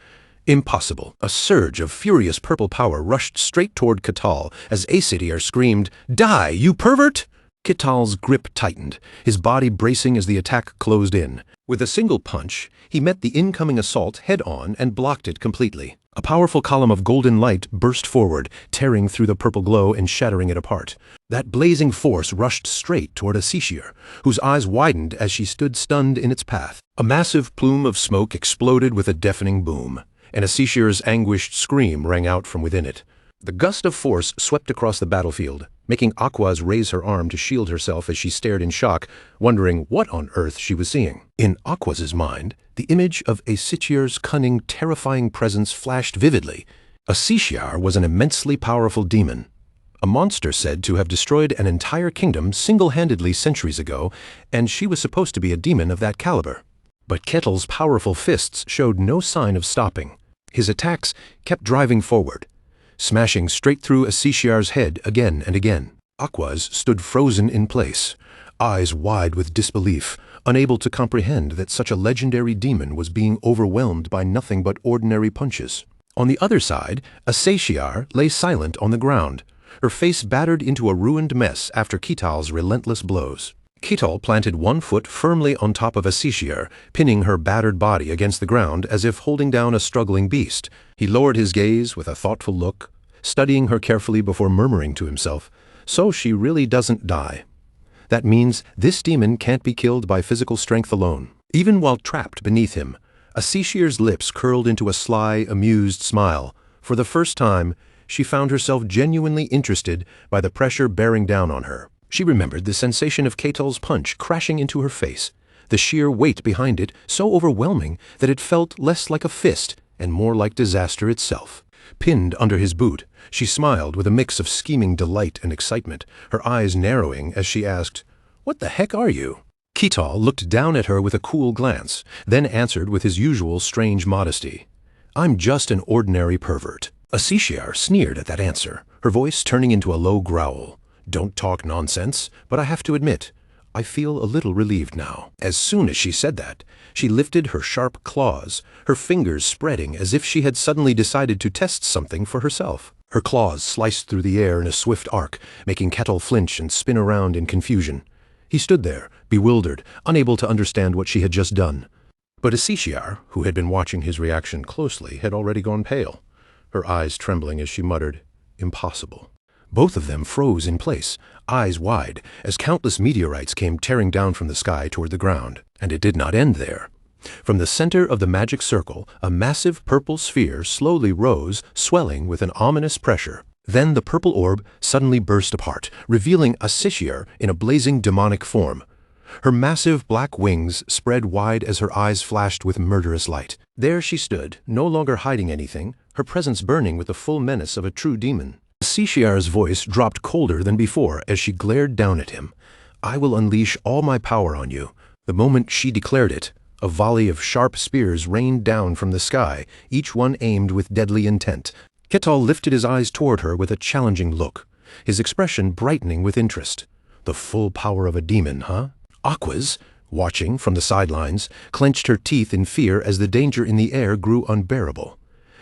Speaker 1: Impossible. A surge of furious purple power rushed straight toward Ketal as Asitiar screamed, "Die, you pervert!" Ketal's grip tightened, his body bracing as the attack closed in. With a single punch, he met the incoming assault head-on and blocked it completely. A powerful column of golden light burst forward, tearing through the purple glow and shattering it apart. That blazing force rushed straight toward Asishiar, whose eyes widened as she stood stunned in its path. A massive plume of smoke exploded with a deafening boom, and Asishiar's anguished scream rang out from within it. The gust of force swept across the battlefield, making Aquaz raise her arm to shield herself as she stared in shock, wondering what on earth she was seeing. In Aquaz's mind, the image of Asishiar's cunning, terrifying presence flashed vividly. Asishiar was an immensely powerful demon, a monster said to have destroyed an entire kingdom single-handedly centuries ago, and she was supposed to be a demon of that caliber. But Kettle's powerful fists showed no sign of stopping. His attacks kept driving forward, smashing straight through Asishiar's head again and again. Aquaz stood frozen in place, eyes wide with disbelief, unable to comprehend that such a legendary demon was being overwhelmed by nothing but ordinary punches. On the other side, Asishiar lay silent on the ground, her face battered into a ruined mess after Ketal's relentless blows. Ketal planted one foot firmly on top of Asishiar, pinning her battered body against the ground as if holding down a struggling beast. He lowered his gaze with a thoughtful look, studying her carefully before murmuring to himself, "So she really doesn't die. That means this demon can't be killed by physical strength alone." Even while trapped beneath him, Asishiar's lips curled into a sly, amused smile. For the first time, she found herself genuinely interested by the pressure bearing down on her. She remembered the sensation of Ketal's punch crashing into her face, the sheer weight behind it so overwhelming that it felt less like a fist and more like disaster itself. Pinned under his boot, she smiled with a mix of scheming delight and excitement, her eyes narrowing as she asked, "What the heck are you?" Ketal looked down at her with a cool glance, then answered with his usual strange modesty, "I'm just an ordinary pervert." Asishiar sneered at that answer, her voice turning into a low growl. "Don't talk nonsense, but I have to admit, I feel a little relieved now." As soon as she said that, she lifted her sharp claws, her fingers spreading as if she had suddenly decided to test something for herself. Her claws sliced through the air in a swift arc, making Ketal flinch and spin around in confusion. He stood there, bewildered, unable to understand what she had just done. But Asishiar, who had been watching his reaction closely, had already gone pale, her eyes trembling as she muttered, "Impossible." Both of them froze in place, eyes wide, as countless meteorites came tearing down from the sky toward the ground. And it did not end there. From the center of the magic circle, a massive purple sphere slowly rose, swelling with an ominous pressure. Then the purple orb suddenly burst apart, revealing Asishiar in a blazing demonic form. Her massive black wings spread wide as her eyes flashed with murderous light. There she stood, no longer hiding anything, her presence burning with the full menace of a true demon. Asishiar's voice dropped colder than before as she glared down at him. "I will unleash all my power on you." The moment she declared it, a volley of sharp spears rained down from the sky, each one aimed with deadly intent. Ketal lifted his eyes toward her with a challenging look, his expression brightening with interest. The full power of a demon, huh? Aquaz, watching from the sidelines, clenched her teeth in fear as the danger in the air grew unbearable.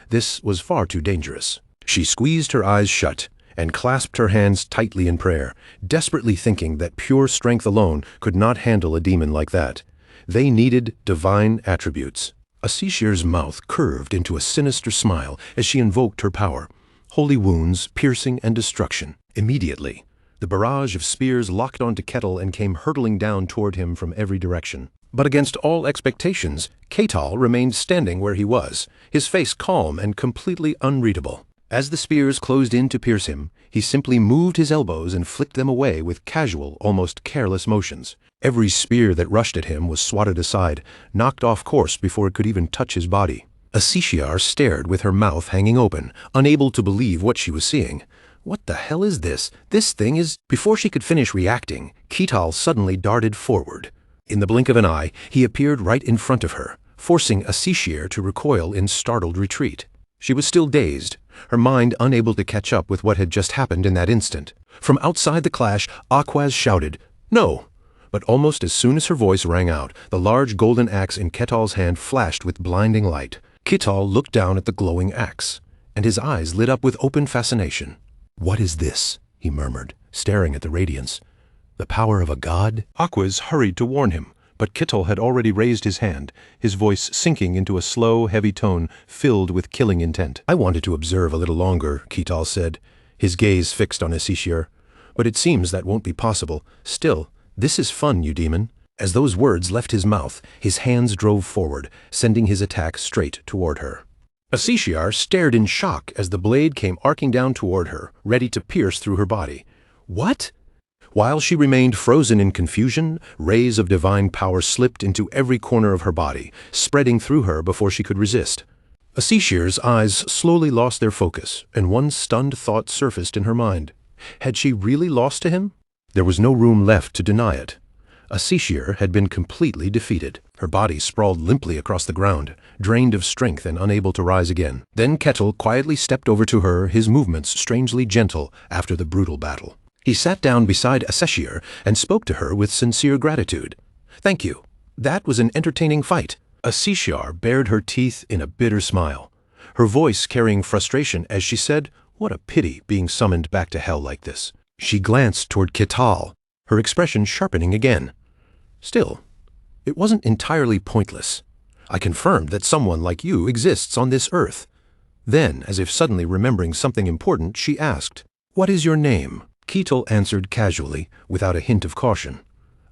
Speaker 1: This was far too dangerous. She squeezed her eyes shut and clasped her hands tightly in prayer, desperately thinking that pure strength alone could not handle a demon like that. They needed divine attributes. Asishiar's mouth curved into a sinister smile as she invoked her power. Holy wounds, piercing, and destruction. Immediately, the barrage of spears locked onto Ketal and came hurtling down toward him from every direction. But against all expectations, Ketal remained standing where he was, his face calm and completely unreadable. As the spears closed in to pierce him, he simply moved his elbows and flicked them away with casual, almost careless motions. Every spear that rushed at him was swatted aside, knocked off course before it could even touch his body. Asishiar stared with her mouth hanging open, unable to believe what she was seeing. What the hell is this? This thing is— Before she could finish reacting, Ketal suddenly darted forward. In the blink of an eye, he appeared right in front of her, forcing Asishiar to recoil in startled retreat. She was still dazed, her mind unable to catch up with what had just happened in that instant. From outside the clash, Aquaz shouted, "No!" But almost as soon as her voice rang out, the large golden axe in Ketal's hand flashed with blinding light. Ketal looked down at the glowing axe, and his eyes lit up with open fascination. "What is this?" he murmured, staring at the radiance. "The power of a god?" Aquaz hurried to warn him, but Ketal had already raised his hand, his voice sinking into a slow, heavy tone filled with killing intent. "I wanted to observe a little longer," Ketal said, his gaze fixed on Asishiar. "But it seems that won't be possible. Still, this is fun, you demon." As those words left his mouth, his hands drove forward, sending his attack straight toward her. Asishiar stared in shock as the blade came arcing down toward her, ready to pierce through her body. What? While she remained frozen in confusion, rays of divine power slipped into every corner of her body, spreading through her before she could resist. Asishiar's eyes slowly lost their focus, and one stunned thought surfaced in her mind. Had she really lost to him? There was no room left to deny it. Asishiar had been completely defeated. Her body sprawled limply across the ground, drained of strength and unable to rise again. Then Ketal quietly stepped over to her, his movements strangely gentle after the brutal battle. He sat down beside Asishiar and spoke to her with sincere gratitude. "Thank you. That was an entertaining fight." Asishiar bared her teeth in a bitter smile, her voice carrying frustration as she said, "What a pity being summoned back to hell like this." She glanced toward Ketal, her expression sharpening again. "Still, it wasn't entirely pointless. I confirmed that someone like you exists on this earth." Then, as if suddenly remembering something important, she asked, "What is your name?" Ketal answered casually, without a hint of caution.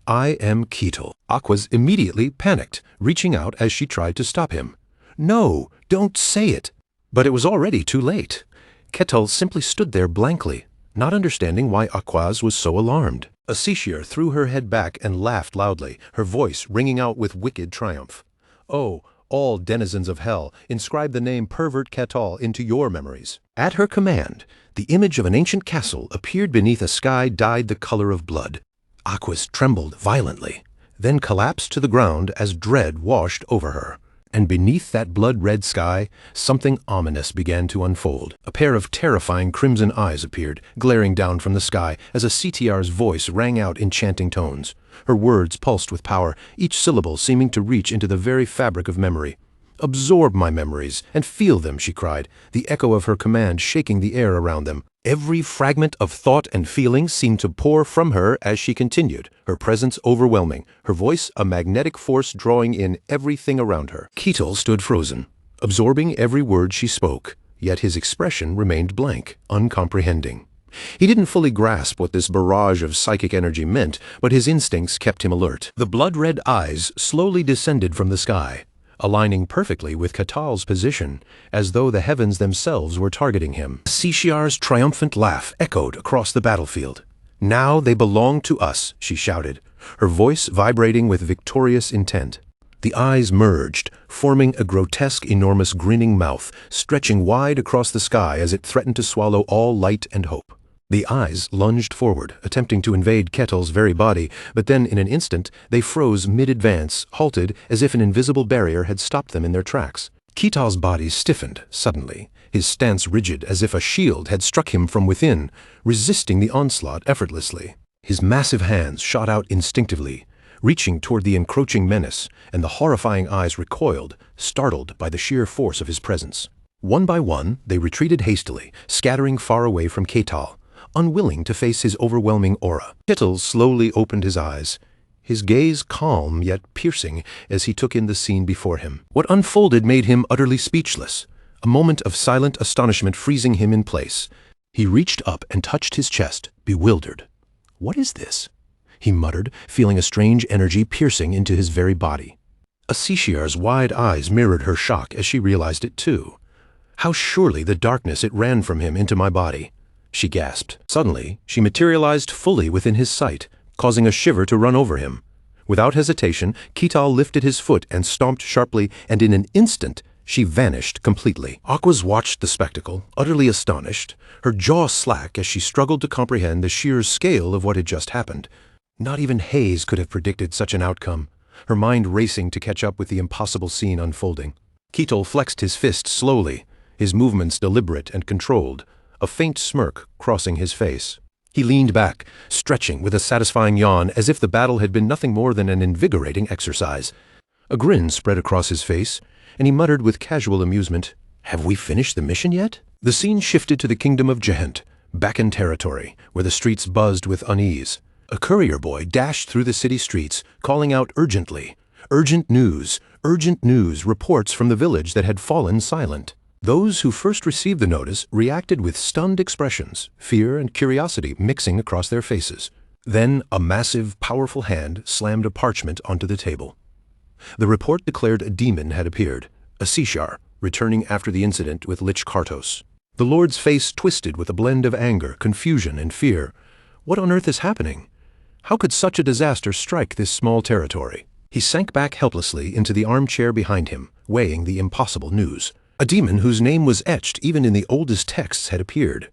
Speaker 1: "I am Ketal." Aquaz immediately panicked, reaching out as she tried to stop him. "No, don't say it." But it was already too late. Ketal simply stood there blankly, not understanding why Aquaz was so alarmed. Asishiar threw her head back and laughed loudly, her voice ringing out with wicked triumph. "Oh, all denizens of hell, inscribe the name Pervert Ketal into your memories." At her command, the image of an ancient castle appeared beneath a sky dyed the color of blood. Aquaz trembled violently, then collapsed to the ground as dread washed over her. And beneath that blood-red sky, something ominous began to unfold. A pair of terrifying crimson eyes appeared, glaring down from the sky as Asitiar's voice rang out in chanting tones. Her words pulsed with power, each syllable seeming to reach into the very fabric of memory. "Absorb my memories and feel them," she cried, the echo of her command shaking the air around them. Every fragment of thought and feeling seemed to pour from her as she continued, her presence overwhelming, her voice a magnetic force drawing in everything around her. Ketal stood frozen, absorbing every word she spoke, yet his expression remained blank, uncomprehending. He didn't fully grasp what this barrage of psychic energy meant, but his instincts kept him alert. The blood-red eyes slowly descended from the sky, aligning perfectly with Ketal's position, as though the heavens themselves were targeting him. Asishiar's triumphant laugh echoed across the battlefield. "Now they belong to us," she shouted, her voice vibrating with victorious intent. The eyes merged, forming a grotesque, enormous grinning mouth, stretching wide across the sky as it threatened to swallow all light and hope. The eyes lunged forward, attempting to invade Ketal's very body, but then in an instant they froze mid-advance, halted as if an invisible barrier had stopped them in their tracks. Ketal's body stiffened suddenly, his stance rigid as if a shield had struck him from within, resisting the onslaught effortlessly. His massive hands shot out instinctively, reaching toward the encroaching menace, and the horrifying eyes recoiled, startled by the sheer force of his presence. One by one, they retreated hastily, scattering far away from Ketal, unwilling to face his overwhelming aura. Ketal slowly opened his eyes, his gaze calm yet piercing as he took in the scene before him. What unfolded made him utterly speechless, a moment of silent astonishment freezing him in place. He reached up and touched his chest, bewildered. "What is this?" he muttered, feeling a strange energy piercing into his very body. Asishiar's wide eyes mirrored her shock as she realized it too. How surely the darkness it ran from him into my body. She gasped. Suddenly, she materialized fully within his sight, causing a shiver to run over him. Without hesitation, Ketal lifted his foot and stomped sharply, and in an instant, she vanished completely. Aquas watched the spectacle, utterly astonished, her jaw slack as she struggled to comprehend the sheer scale of what had just happened. Not even Hayes could have predicted such an outcome, her mind racing to catch up with the impossible scene unfolding. Ketal flexed his fist slowly, his movements deliberate and controlled, a faint smirk crossing his face. He leaned back, stretching with a satisfying yawn as if the battle had been nothing more than an invigorating exercise. A grin spread across his face, and he muttered with casual amusement, "Have we finished the mission yet?" The scene shifted to the kingdom of Jehent, Bakken territory, where the streets buzzed with unease. A courier boy dashed through the city streets, calling out urgently, urgent news, reports from the village that had fallen silent." Those who first received the notice reacted with stunned expressions, fear and curiosity mixing across their faces. Then a massive, powerful hand slammed a parchment onto the table. The report declared a demon had appeared, a Sishar, returning after the incident with Lich Kartos. The Lord's face twisted with a blend of anger, confusion, and fear. What on earth is happening? How could such a disaster strike this small territory? He sank back helplessly into the armchair behind him, weighing the impossible news. A demon whose name was etched even in the oldest texts had appeared.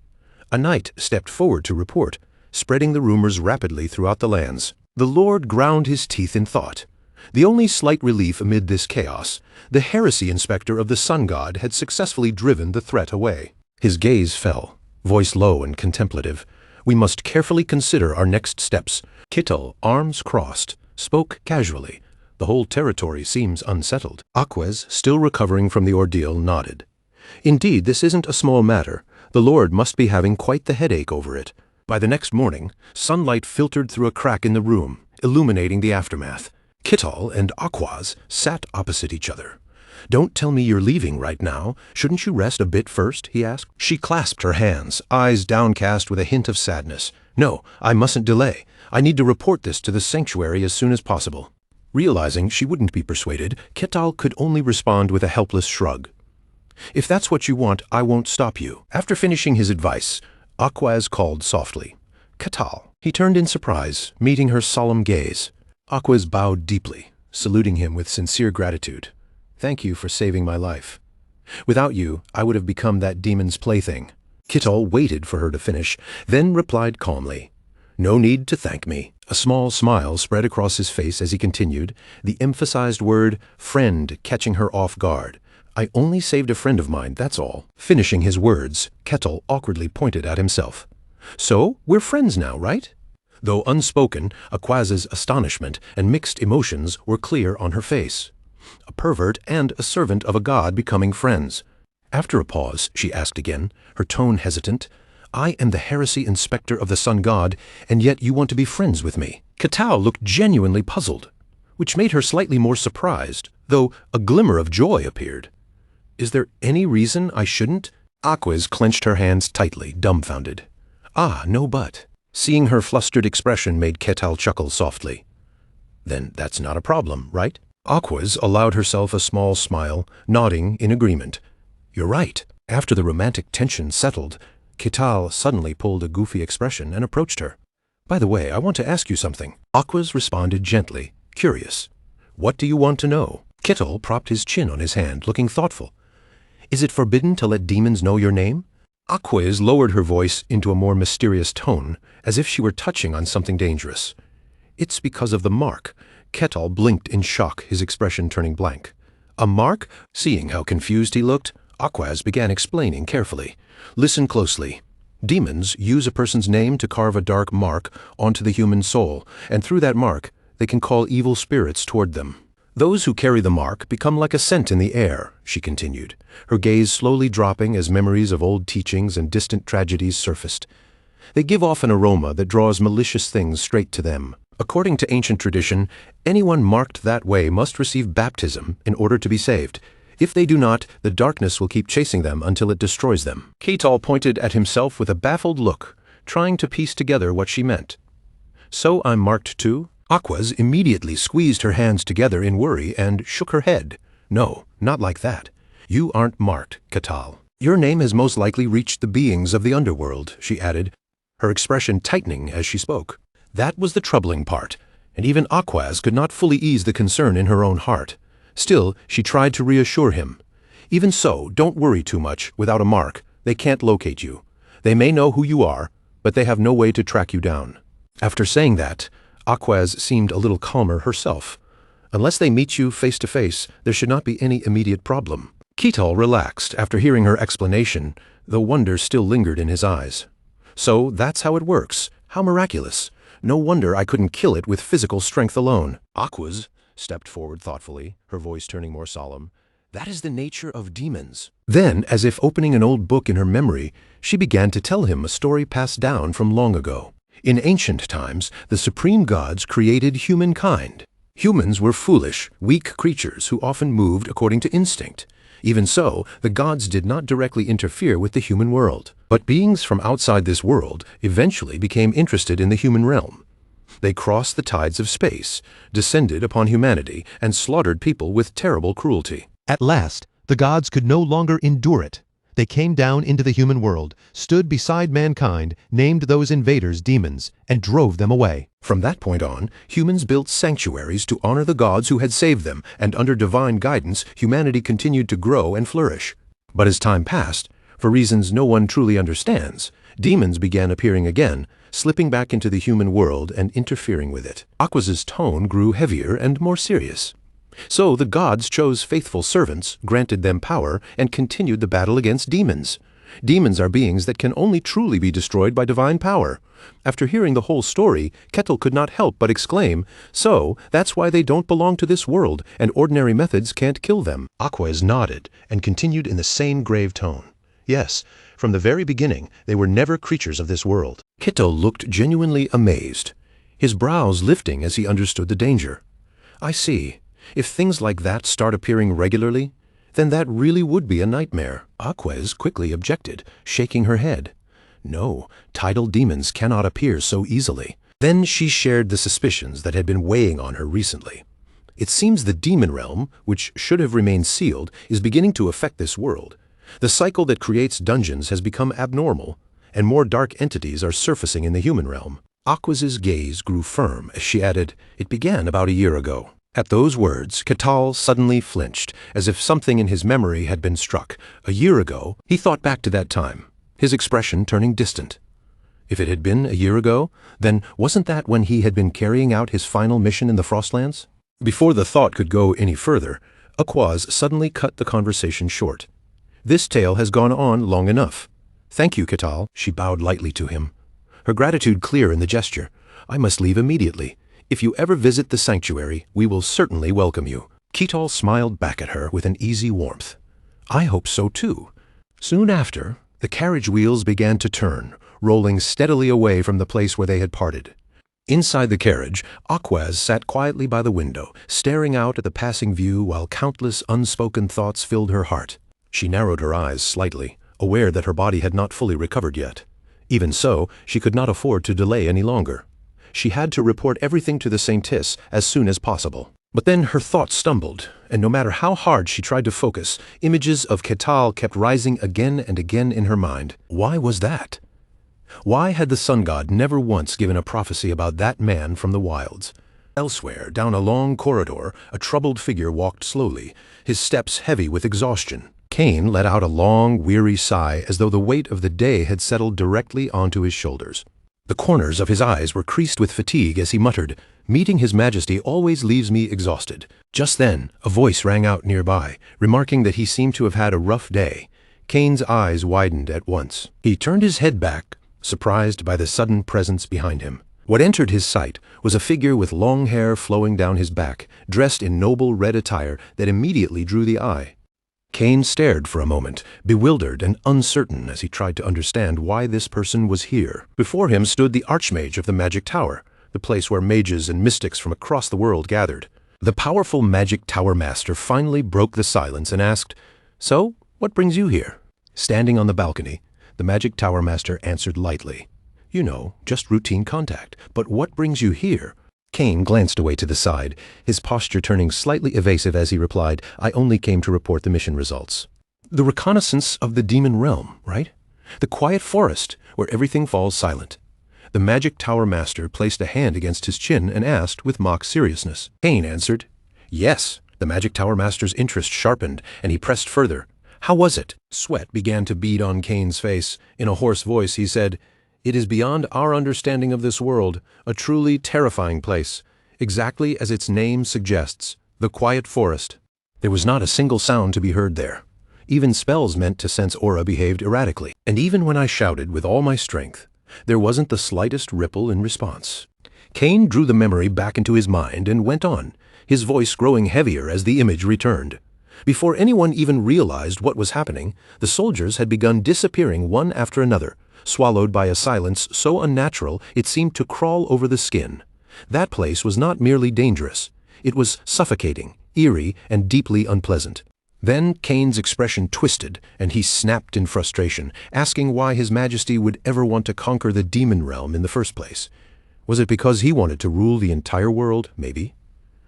Speaker 1: A knight stepped forward to report, spreading the rumors rapidly throughout the lands. The Lord ground his teeth in thought. The only slight relief amid this chaos, the heresy inspector of the sun god had successfully driven the threat away. His gaze fell, voice low and contemplative. "We must carefully consider our next steps." Ketal, arms crossed, spoke casually. "The whole territory seems unsettled." Aquez, still recovering from the ordeal, nodded. "Indeed, this isn't a small matter. The Lord must be having quite the headache over it." By the next morning, sunlight filtered through a crack in the room, illuminating the aftermath. Ketal and Aquaz sat opposite each other. "Don't tell me you're leaving right now. Shouldn't you rest a bit first?" he asked. She clasped her hands, eyes downcast with a hint of sadness. "No, I mustn't delay. I need to report this to the sanctuary as soon as possible." Realizing she wouldn't be persuaded, Ketal could only respond with a helpless shrug. "If that's what you want, I won't stop you." After finishing his advice, Aquaz called softly, "Ketal." He turned in surprise, meeting her solemn gaze. Aquaz bowed deeply, saluting him with sincere gratitude. "Thank you for saving my life. Without you, I would have become that demon's plaything." Ketal waited for her to finish, then replied calmly, "No need to thank me." A small smile spread across his face as he continued, the emphasized word "friend" catching her off guard. "I only saved a friend of mine, that's all." Finishing his words, Ketal awkwardly pointed at himself. "So, we're friends now, right?" Though unspoken, Aquaz's astonishment and mixed emotions were clear on her face. A pervert and a servant of a god becoming friends. After a pause, she asked again, her tone hesitant, "I am the heresy inspector of the sun god, and yet you want to be friends with me." Ketal looked genuinely puzzled, which made her slightly more surprised, though a glimmer of joy appeared. "Is there any reason I shouldn't?" Aquaz clenched her hands tightly, dumbfounded. "Ah, no but." Seeing her flustered expression made Ketal chuckle softly. "Then that's not a problem, right?" Aquaz allowed herself a small smile, nodding in agreement. "You're right." After the romantic tension settled, Ketal suddenly pulled a goofy expression and approached her. "By the way, I want to ask you something." Aquaz responded gently, curious. "What do you want to know?" Ketal propped his chin on his hand, looking thoughtful. "Is it forbidden to let demons know your name?" Aquaz lowered her voice into a more mysterious tone, as if she were touching on something dangerous. "It's because of the mark." Ketal blinked in shock, his expression turning blank. "A mark?" Seeing how confused he looked, Aquaz began explaining carefully. "Listen closely. Demons use a person's name to carve a dark mark onto the human soul, and through that mark, they can call evil spirits toward them. Those who carry the mark become like a scent in the air," she continued, her gaze slowly dropping as memories of old teachings and distant tragedies surfaced. "They give off an aroma that draws malicious things straight to them. According to ancient tradition, anyone marked that way must receive baptism in order to be saved. If they do not, the darkness will keep chasing them until it destroys them." Ketal pointed at himself with a baffled look, trying to piece together what she meant. "So I'm marked too?" Aquaz immediately squeezed her hands together in worry and shook her head. "No, not like that. You aren't marked, Ketal. Your name has most likely reached the beings of the underworld, she added, her expression tightening as she spoke. That was the troubling part, and even Aquaz could not fully ease the concern in her own heart. Still, she tried to reassure him. Even so, don't worry too much. Without a mark, they can't locate you. They may know who you are, but they have no way to track you down. After saying that, Aquaz seemed a little calmer herself. Unless they meet you face to face, there should not be any immediate problem. Ketal relaxed after hearing her explanation, though wonder still lingered in his eyes. So that's how it works. How miraculous. No wonder I couldn't kill it with physical strength alone. Aquaz stepped forward thoughtfully, her voice turning more solemn. That is the nature of demons. Then, as if opening an old book in her memory, she began to tell him a story passed down from long ago. In ancient times, the supreme gods created humankind. Humans were foolish, weak creatures who often moved according to instinct. Even so, the gods did not directly interfere with the human world. But beings from outside this world eventually became interested in the human realm. They crossed the tides of space, descended upon humanity, and slaughtered people with terrible cruelty.
Speaker 4: At last, the gods could no longer endure it. They came down into the human world, stood beside mankind, named those invaders demons, and drove them away.
Speaker 1: From that point on, humans built sanctuaries to honor the gods who had saved them, and under divine guidance, humanity continued to grow and flourish. But as time passed, for reasons no one truly understands, demons began appearing again, slipping back into the human world and interfering with it. Aquaz's tone grew heavier and more serious. So the gods chose faithful servants, granted them power, and continued the battle against demons. Demons are beings that can only truly be destroyed by divine power. After hearing the whole story, Ketal could not help but exclaim, so that's why they don't belong to this world, and ordinary methods can't kill them.
Speaker 3: Aquaz nodded and continued in the same grave tone. Yes, from the very beginning, they were never creatures of this world.
Speaker 1: Ketal looked genuinely amazed, his brows lifting as he understood the danger. I see. If things like that start appearing regularly, then that really would be a nightmare. Aquaz quickly objected, shaking her head. No, tidal demons cannot appear so easily. Then she shared the suspicions that had been weighing on her recently. It seems the demon realm, which should have remained sealed, is beginning to affect this world. The cycle that creates dungeons has become abnormal, and more dark entities are surfacing in the human realm. Aquaz's gaze grew firm as she added, "It began about a year ago." At those words, Ketal suddenly flinched, as if something in his memory had been struck. A year ago, he thought back to that time, his expression turning distant. If it had been a year ago, then wasn't that when he had been carrying out his final mission in the Frostlands? Before the thought could go any further, Aquaz suddenly cut the conversation short. This tale has gone on long enough. Thank you, Ketal, she bowed lightly to him, her gratitude clear in the gesture. I must leave immediately. If you ever visit the sanctuary, we will certainly welcome you. Ketal smiled back at her with an easy warmth. I hope so too. Soon after, the carriage wheels began to turn, rolling steadily away from the place where they had parted. Inside the carriage, Aquaz sat quietly by the window, staring out at the passing view while countless unspoken thoughts filled her heart. She narrowed her eyes slightly, aware that her body had not fully recovered yet. Even so, she could not afford to delay any longer. She had to report everything to the Saintess as soon as possible. But then her thoughts stumbled, and no matter how hard she tried to focus, images of Ketal kept rising again and again in her mind. Why was that? Why had the sun god never once given a prophecy about that man from the wilds? Elsewhere, down a long corridor, a troubled figure walked slowly, his steps heavy with exhaustion. Cain let out a long, weary sigh as though the weight of the day had settled directly onto his shoulders. The corners of his eyes were creased with fatigue as he muttered, "Meeting His Majesty always leaves me exhausted." Just then, a voice rang out nearby, remarking that he seemed to have had a rough day. Cain's eyes widened at once. He turned his head back, surprised by the sudden presence behind him. What entered his sight was a figure with long hair flowing down his back, dressed in noble red attire that immediately drew the eye. Cain stared for a moment, bewildered and uncertain as he tried to understand why this person was here. Before him stood the Archmage of the Magic Tower, the place where mages and mystics from across the world gathered. The powerful Magic Tower Master finally broke the silence and asked, "So, what brings you here?" Standing on the balcony, the Magic Tower Master answered lightly, "You know, just routine contact. But what brings you here?" Cain glanced away to the side, his posture turning slightly evasive as he replied, "I only came to report the mission results." The reconnaissance of the demon realm, right? The quiet forest where everything falls silent. The magic tower master placed a hand against his chin and asked with mock seriousness. Cain answered, "Yes." The magic tower master's interest sharpened, and he pressed further. "How was it?" Sweat began to bead on Cain's face. In a hoarse voice he said, "It is beyond our understanding of this world, a truly terrifying place, exactly as its name suggests, the quiet forest." There was not a single sound to be heard there. Even spells meant to sense aura behaved erratically. And even when I shouted with all my strength, there wasn't the slightest ripple in response. Cain drew the memory back into his mind and went on, his voice growing heavier as the image returned. Before anyone even realized what was happening, the soldiers had begun disappearing one after another, swallowed by a silence so unnatural it seemed to crawl over the skin. That place was not merely dangerous. It was suffocating, eerie, and deeply unpleasant. Then Cain's expression twisted, and he snapped in frustration, asking why His Majesty would ever want to conquer the demon realm in the first place. Was it because he wanted to rule the entire world, maybe?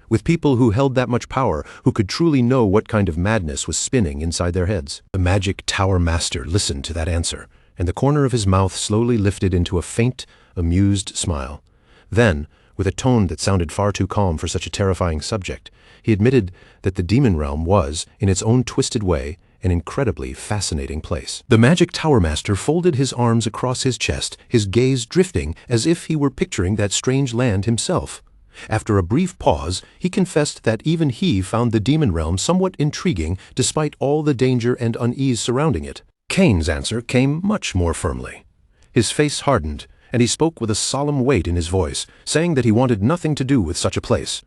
Speaker 1: With people who held that much power, who could truly know what kind of madness was spinning inside their heads? The magic tower master listened to that answer, and the corner of his mouth slowly lifted into a faint, amused smile. Then, with a tone that sounded far too calm for such a terrifying subject, he admitted that the demon realm was, in its own twisted way, an incredibly fascinating place. The magic tower master folded his arms across his chest, his gaze drifting as if he were picturing that strange land himself. After a brief pause, he confessed that even he found the demon realm somewhat intriguing despite all the danger and unease surrounding it. Cain's answer came much more firmly. His face hardened, and he spoke with a solemn weight in his voice, saying that he wanted nothing to do with such a place.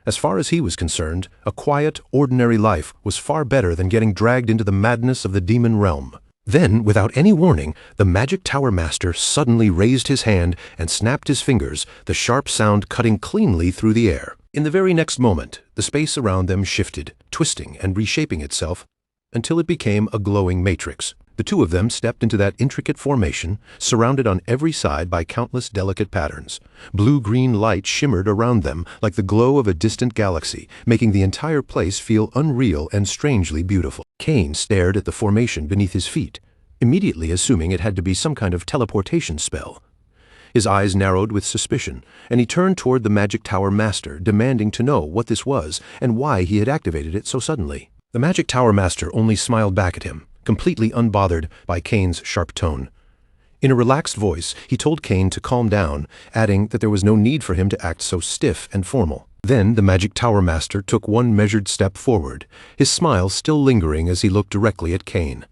Speaker 1: As far as he was concerned, a quiet, ordinary life was far better than getting dragged into the madness of the demon realm. Then, without any warning, the magic tower master suddenly raised his hand and snapped his fingers, the sharp sound cutting cleanly through the air. In the very next moment, the space around them shifted, twisting and reshaping itself, until it became a glowing matrix. The two of them stepped into that intricate formation, surrounded on every side by countless delicate patterns. Blue-green light shimmered around them like the glow of a distant galaxy, making the entire place feel unreal and strangely beautiful. Cain stared at the formation beneath his feet, immediately assuming it had to be some kind of teleportation spell. His eyes narrowed with suspicion, and he turned toward the magic tower master, demanding to know what this was and why he had activated it so suddenly. The magic tower master only smiled back at him, completely unbothered by Cain's sharp tone. In a relaxed voice, he told Cain to calm down, adding that there was no need for him to act so stiff and formal. Then the magic tower master took one measured step forward, his smile still lingering as he looked directly at Cain.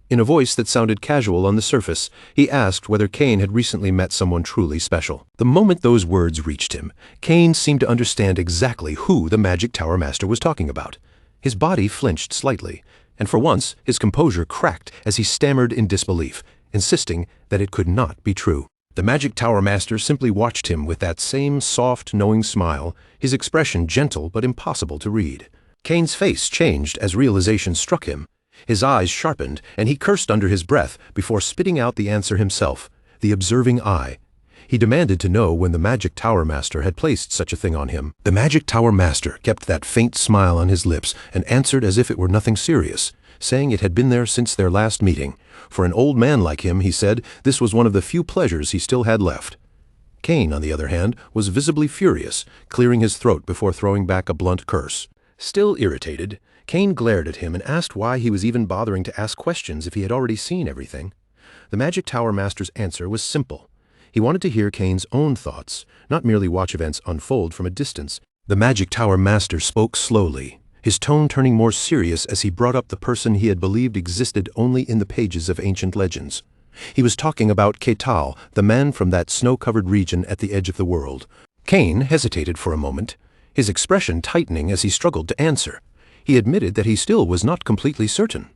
Speaker 1: In a voice that sounded casual on the surface, he asked whether Cain had recently met someone truly special. The moment those words reached him, Cain seemed to understand exactly who the magic tower master was talking about. His body flinched slightly, and for once his composure cracked as he stammered in disbelief, insisting that it could not be true. The magic tower master simply watched him with that same soft, knowing smile, his expression gentle but impossible to read. Cain's face changed as realization struck him. His eyes sharpened, and he cursed under his breath before spitting out the answer himself, the observing eye. He demanded to know when the magic tower master had placed such a thing on him. The magic tower master kept that faint smile on his lips and answered as if it were nothing serious, saying it had been there since their last meeting. For an old man like him, he said, this was one of the few pleasures he still had left. Cain, on the other hand, was visibly furious, clearing his throat before throwing back a blunt curse. Still irritated, Cain glared at him and asked why he was even bothering to ask questions if he had already seen everything. The magic tower master's answer was simple. He wanted to hear Cain's own thoughts, not merely watch events unfold from a distance. The magic tower master spoke slowly, his tone turning more serious as he brought up the person he had believed existed only in the pages of ancient legends. He was talking about Ketal, the man from that snow-covered region at the edge of the world. Cain hesitated for a moment, his expression tightening as he struggled to answer. He admitted that he still was not completely certain.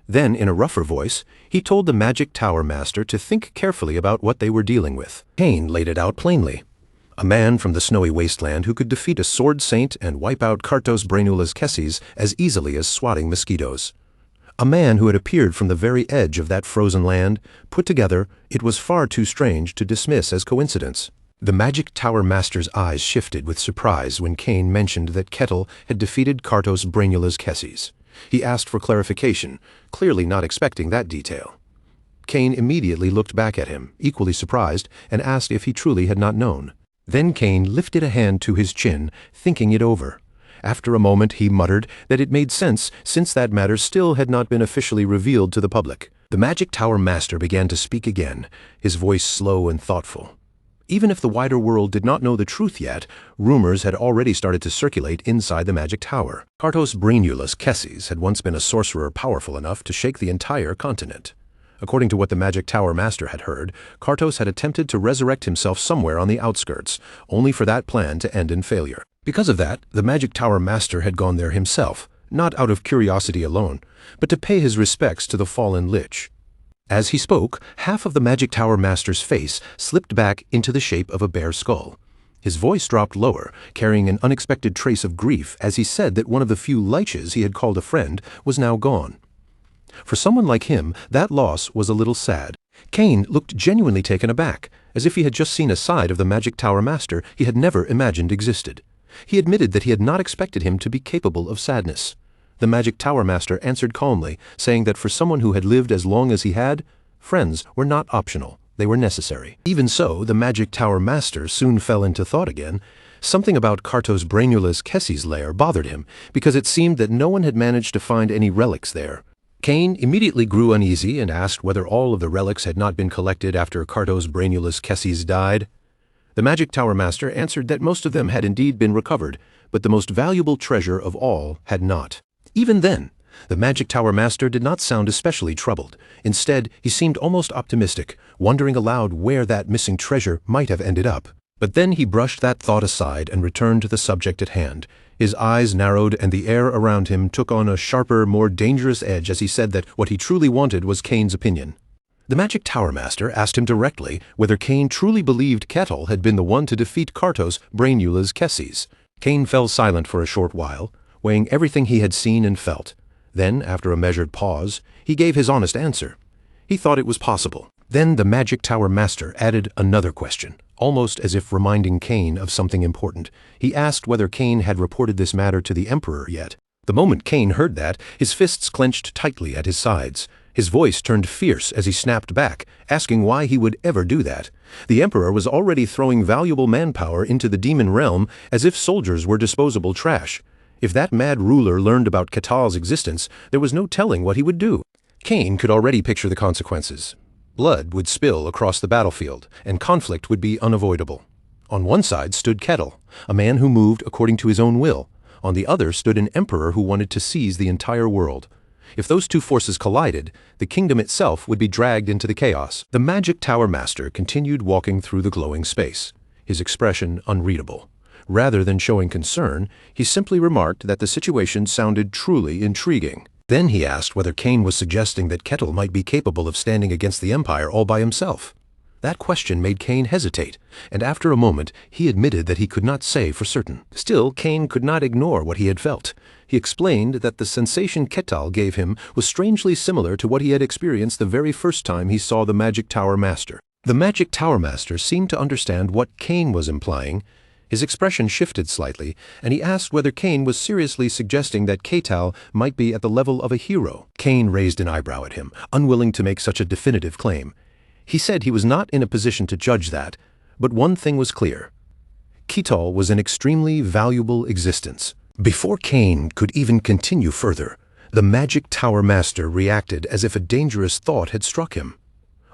Speaker 1: Then, in a rougher voice, he told the magic tower master to think carefully about what they were dealing with. Cain laid it out plainly. A man from the snowy wasteland who could defeat a sword saint and wipe out Kartos Brainula's Kesses as easily as swatting mosquitoes. A man who had appeared from the very edge of that frozen land. Put together, it was far too strange to dismiss as coincidence. The magic tower master's eyes shifted with surprise when Cain mentioned that Ketal had defeated Kartos Brainula's Kesses. He asked for clarification, clearly not expecting that detail. Kane immediately looked back at him, equally surprised, and asked if he truly had not known. Then Kane lifted a hand to his chin, thinking it over. After a moment he muttered that it made sense since that matter still had not been officially revealed to the public. The Magic Tower Master began to speak again, his voice slow and thoughtful. Even if the wider world did not know the truth yet, rumors had already started to circulate inside the Magic Tower. Kartos Brainulus Kesses had once been a sorcerer powerful enough to shake the entire continent. According to what the Magic Tower Master had heard, Kartos had attempted to resurrect himself somewhere on the outskirts, only for that plan to end in failure. Because of that, the Magic Tower Master had gone there himself, not out of curiosity alone, but to pay his respects to the fallen Lich. As he spoke, half of the Magic Tower Master's face slipped back into the shape of a bare skull. His voice dropped lower, carrying an unexpected trace of grief as he said that one of the few Liches he had called a friend was now gone. For someone like him, that loss was a little sad. Kane looked genuinely taken aback, as if he had just seen a side of the Magic Tower Master he had never imagined existed. He admitted that he had not expected him to be capable of sadness. The Magic Tower Master answered calmly, saying that for someone who had lived as long as he had, friends were not optional, they were necessary. Even so, the Magic Tower Master soon fell into thought again. Something about Kartos Brainulus Kesses' lair bothered him, because it seemed that no one had managed to find any relics there. Kane immediately grew uneasy and asked whether all of the relics had not been collected after Kartos Brainulus Kesses died. The Magic Tower Master answered that most of them had indeed been recovered, but the most valuable treasure of all had not. Even then, the Magic Tower Master did not sound especially troubled. Instead, he seemed almost optimistic, wondering aloud where that missing treasure might have ended up. But then he brushed that thought aside and returned to the subject at hand. His eyes narrowed and the air around him took on a sharper, more dangerous edge as he said that what he truly wanted was Kane's opinion. The Magic Tower Master asked him directly whether Kane truly believed Kettle had been the one to defeat Kartos Brainulus Kesses. Kane fell silent for a short while, weighing everything he had seen and felt. Then, after a measured pause, he gave his honest answer. He thought it was possible. Then the Magic Tower Master added another question, almost as if reminding Kane of something important. He asked whether Kane had reported this matter to the Emperor yet. The moment Kane heard that, his fists clenched tightly at his sides. His voice turned fierce as he snapped back, asking why he would ever do that. The Emperor was already throwing valuable manpower into the demon realm as if soldiers were disposable trash. If that mad ruler learned about Ketal's existence, there was no telling what he would do. Kane could already picture the consequences. Blood would spill across the battlefield, and conflict would be unavoidable. On one side stood Kettle, a man who moved according to his own will. On the other stood an emperor who wanted to seize the entire world. If those two forces collided, the kingdom itself would be dragged into the chaos. The Magic Tower Master continued walking through the glowing space, his expression unreadable. Rather than showing concern, he simply remarked that the situation sounded truly intriguing. Then he asked whether Kane was suggesting that Kettle might be capable of standing against the Empire all by himself. That question made Kane hesitate, and after a moment he admitted that he could not say for certain. Still, Kane could not ignore what he had felt. He explained that the sensation Ketal gave him was strangely similar to what he had experienced the very first time he saw the Magic Tower Master. The Magic Tower Master seemed to understand what Kane was implying. His expression shifted slightly, and he asked whether Kane was seriously suggesting that Ketal might be at the level of a hero. Kane raised an eyebrow at him, unwilling to make such a definitive claim. He said he was not in a position to judge that, but one thing was clear. Ketal was an extremely valuable existence. Before Kane could even continue further, the Magic Tower Master reacted as if a dangerous thought had struck him.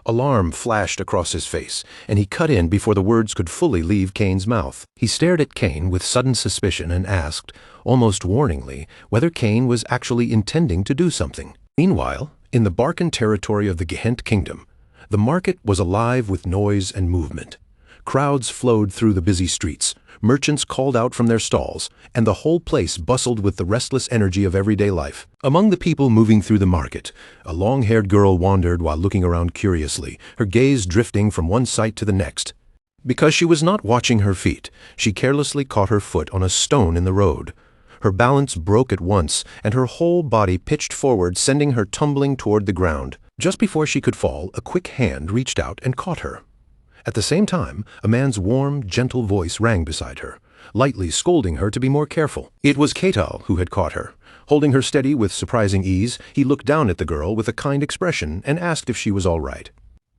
Speaker 1: Alarm flashed across his face, and he cut in before the words could fully leave Kane's mouth. He stared at Kane with sudden suspicion and asked, almost warningly, whether Kane was actually intending to do something. Meanwhile, in the Barkan territory of the Gehent Kingdom, the market was alive with noise and movement. Crowds flowed through the busy streets, merchants called out from their stalls, and the whole place bustled with the restless energy of everyday life. Among the people moving through the market, a long-haired girl wandered while looking around curiously, her gaze drifting from one sight to the next. Because she was not watching her feet, she carelessly caught her foot on a stone in the road. Her balance broke at once, and her whole body pitched forward, sending her tumbling toward the ground. Just before she could fall, a quick hand reached out and caught her. At the same time, a man's warm, gentle voice rang beside her. lightly scolding her to be more careful. It was Ketal who had caught her. Holding her steady with surprising ease, he looked down at the girl with a kind expression and asked if she was all right.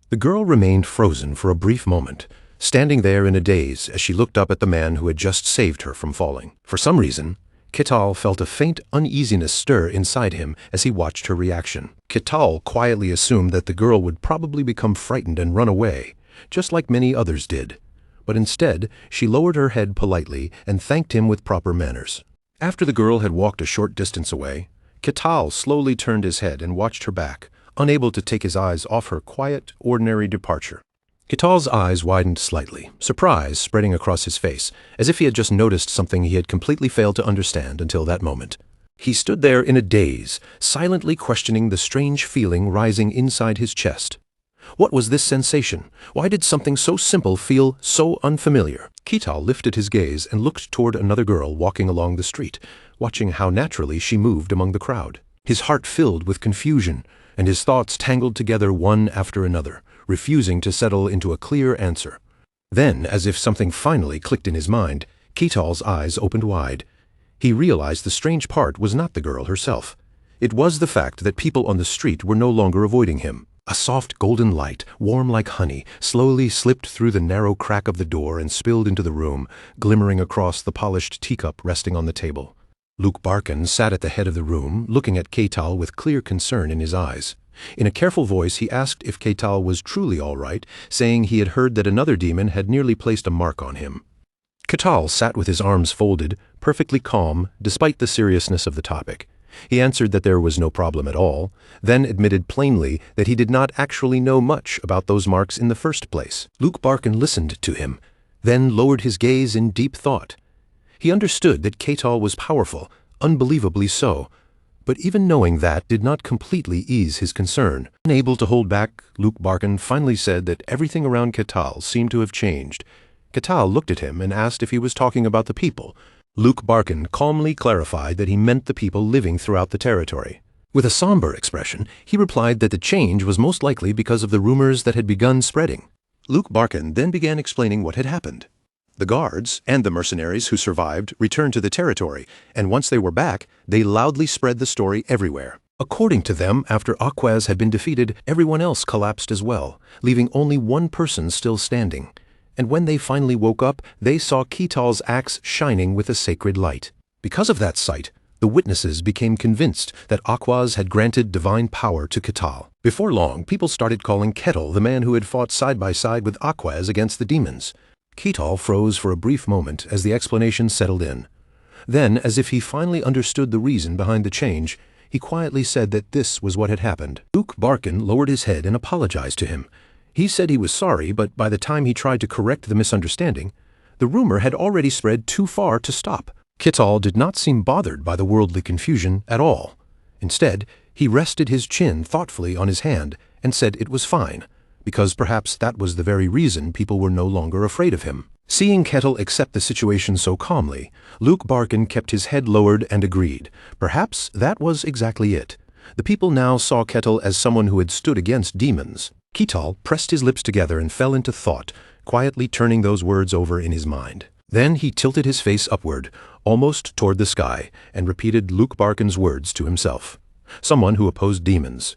Speaker 1: The girl remained frozen for a brief moment, standing there in a daze as she looked up at the man who had just saved her from falling. For some reason, Ketal felt a faint uneasiness stir inside him as he watched her reaction. Ketal quietly assumed that the girl would probably become frightened and run away, just like many others did. But instead, she lowered her head politely and thanked him with proper manners. After the girl had walked a short distance away, Ketal slowly turned his head and watched her back, unable to take his eyes off her quiet, ordinary departure. Ketal's eyes widened slightly, surprise spreading across his face, as if he had just noticed something he had completely failed to understand until that moment. He stood there in a daze, silently questioning the strange feeling rising inside his chest. What was this sensation? Why did something so simple feel so unfamiliar? Ketal lifted his gaze and looked toward another girl walking along the street, watching how naturally she moved among the crowd. His heart filled with confusion, and his thoughts tangled together one after another, refusing to settle into a clear answer. Then, as if something finally clicked in his mind, Ketal's eyes opened wide. He realized the strange part was not the girl herself. It was the fact that people on the street were no longer avoiding him. A soft golden light, warm like honey, slowly slipped through the narrow crack of the door and spilled into the room, glimmering across the polished teacup resting on the table. Luke Barkin sat at the head of the room, looking at Ketal with clear concern in his eyes. In a careful voice, he asked if Ketal was truly all right, saying he had heard that another demon had nearly placed a mark on him. Ketal sat with his arms folded, perfectly calm, despite the seriousness of the topic. He answered that there was no problem at all, then admitted plainly that he did not actually know much about those marks in the first place. Luke Barkin listened to him, then lowered his gaze in deep thought. He understood that Ketal was powerful, unbelievably so, but even knowing that did not completely ease his concern. Unable to hold back, Luke Barkin finally said that everything around Ketal seemed to have changed. Ketal looked at him and asked if he was talking about the people. Luke Barkin calmly clarified that he meant the people living throughout the territory. With a somber expression, he replied that the change was most likely because of the rumors that had begun spreading. Luke Barkin then began explaining what had happened. The guards and the mercenaries who survived returned to the territory, and once they were back, they loudly spread the story everywhere. According to them, after Aquaz had been defeated, everyone else collapsed as well, leaving only one person still standing. And when they finally woke up, they saw Ketal's axe shining with a sacred light. Because of that sight, the witnesses became convinced that Aquaz had granted divine power to Ketal. Before long, people started calling Ketal the man who had fought side by side with Aquaz against the demons. Ketal froze for a brief moment as the explanation settled in. Then, as if he finally understood the reason behind the change, he quietly said that this was what had happened. Luke Barkin lowered his head and apologized to him. He said he was sorry, but by the time he tried to correct the misunderstanding, the rumor had already spread too far to stop. Ketal did not seem bothered by the worldly confusion at all. Instead, he rested his chin thoughtfully on his hand and said it was fine, because perhaps that was the very reason people were no longer afraid of him. Seeing Ketal accept the situation so calmly, Luke Barkin kept his head lowered and agreed. Perhaps that was exactly it. The people now saw Ketal as someone who had stood against demons. Ketal pressed his lips together and fell into thought, quietly turning those words over in his mind. Then he tilted his face upward, almost toward the sky, and repeated Luke Barkin's words to himself. Someone who opposed demons.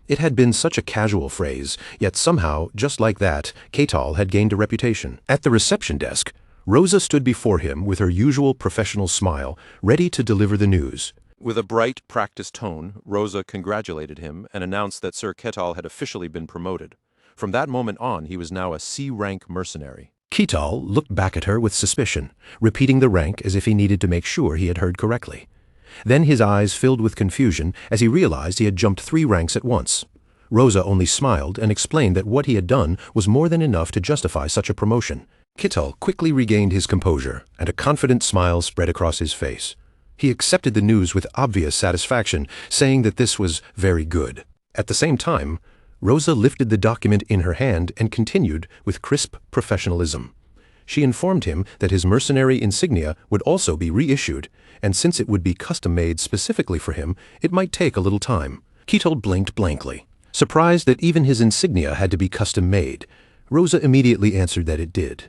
Speaker 1: It had been such a casual phrase, yet somehow, just like that, Ketal had gained a reputation. At the reception desk, Rosa stood before him with her usual professional smile, ready to deliver the news. With a bright, practiced tone, Rosa congratulated him and announced that Sir Ketal had officially been promoted. From that moment on, he was now a C-rank mercenary. Ketal looked back at her with suspicion, repeating the rank as if he needed to make sure he had heard correctly. Then his eyes filled with confusion as he realized he had jumped 3 ranks at once. Rosa only smiled and explained that what he had done was more than enough to justify such a promotion. Ketal quickly regained his composure, and a confident smile spread across his face. He accepted the news with obvious satisfaction, saying that this was very good. At the same time, Rosa lifted the document in her hand and continued with crisp professionalism. She informed him that his mercenary insignia would also be reissued, and since it would be custom-made specifically for him, it might take a little time. Ketal blinked blankly. Surprised that even his insignia had to be custom-made, Rosa immediately answered that it did.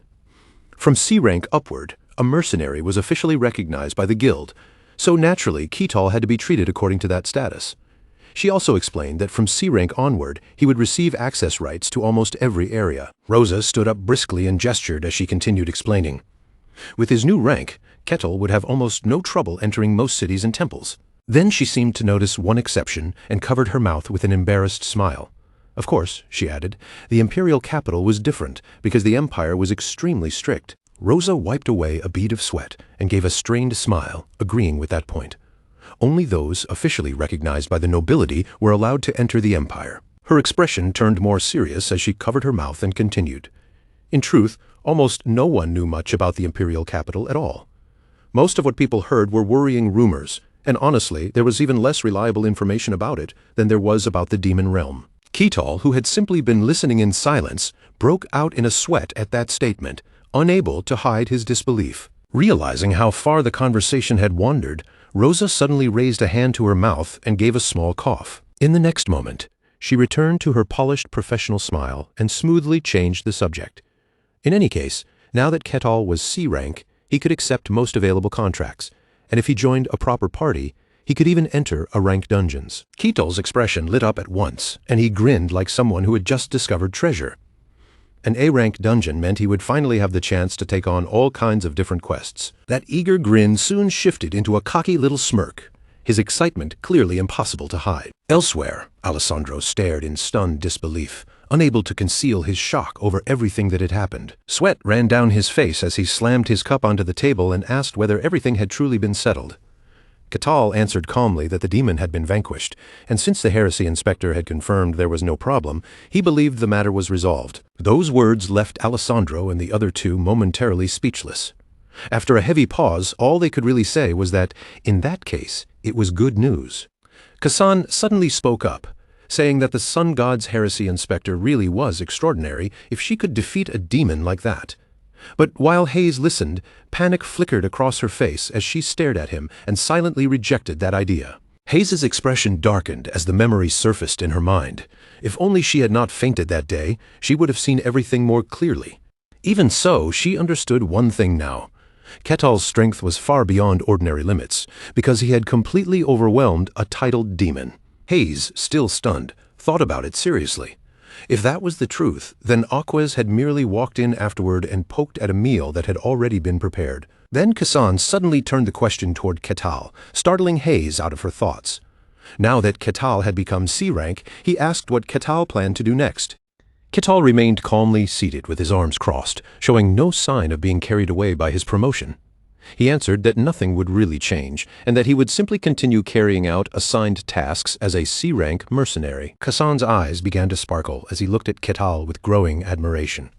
Speaker 1: From C rank upward, A mercenary was officially recognized by the guild, so naturally Ketal had to be treated according to that status. She also explained that from C rank onward, he would receive access rights to almost every area. Rosa stood up briskly and gestured as she continued explaining. With his new rank, Ketal would have almost no trouble entering most cities and temples. Then she seemed to notice one exception and covered her mouth with an embarrassed smile. Of course, she added, the imperial capital was different because the empire was extremely strict. Rosa wiped away a bead of sweat and gave a strained smile, agreeing with that point. Only those officially recognized by the nobility were allowed to enter the empire. Her expression turned more serious as she covered her mouth and continued. In truth, almost no one knew much about the imperial capital at all. Most of what people heard were worrying rumors, and honestly, there was even less reliable information about it than there was about the demon realm. Ketal, who had simply been listening in silence, broke out in a sweat at that statement, unable to hide his disbelief. Realizing how far the conversation had wandered, Rosa suddenly raised a hand to her mouth and gave a small cough. In the next moment, she returned to her polished professional smile and smoothly changed the subject. In any case, now that Ketal was C rank, he could accept most available contracts, and if he joined a proper party, he could even enter a rank dungeons. Ketal's expression lit up at once, and he grinned like someone who had just discovered treasure. An A-rank dungeon meant he would finally have the chance to take on all kinds of different quests. That eager grin soon shifted into a cocky little smirk, his excitement clearly impossible to hide. Elsewhere, Alessandro stared in stunned disbelief, unable to conceal his shock over everything that had happened. Sweat ran down his face as he slammed his cup onto the table and asked whether everything had truly been settled. Ketal answered calmly that the demon had been vanquished, and since the heresy inspector had confirmed there was no problem, he believed the matter was resolved. Those words left Alessandro and the other two momentarily speechless. After a heavy pause, all they could really say was that, in that case, it was good news. Kassan suddenly spoke up, saying that the sun god's heresy inspector really was extraordinary if she could defeat a demon like that. But while Hayes listened, panic flickered across her face as she stared at him and silently rejected that idea. Hayes's expression darkened as the memory surfaced in her mind. If only she had not fainted that day, she would have seen everything more clearly. Even so, she understood one thing now. Ketal's strength was far beyond ordinary limits, because he had completely overwhelmed a titled demon. Hayes, still stunned, thought about it seriously. If that was the truth, then Aquas had merely walked in afterward and poked at a meal that had already been prepared. Then Kassan suddenly turned the question toward Ketal, startling Hayes out of her thoughts. Now that Ketal had become C rank, he asked what Ketal planned to do next. Ketal remained calmly seated with his arms crossed, showing no sign of being carried away by his promotion. He answered that nothing would really change, and that he would simply continue carrying out assigned tasks as a C-rank mercenary. Kassan's eyes began to sparkle as he looked at Ketal with growing admiration.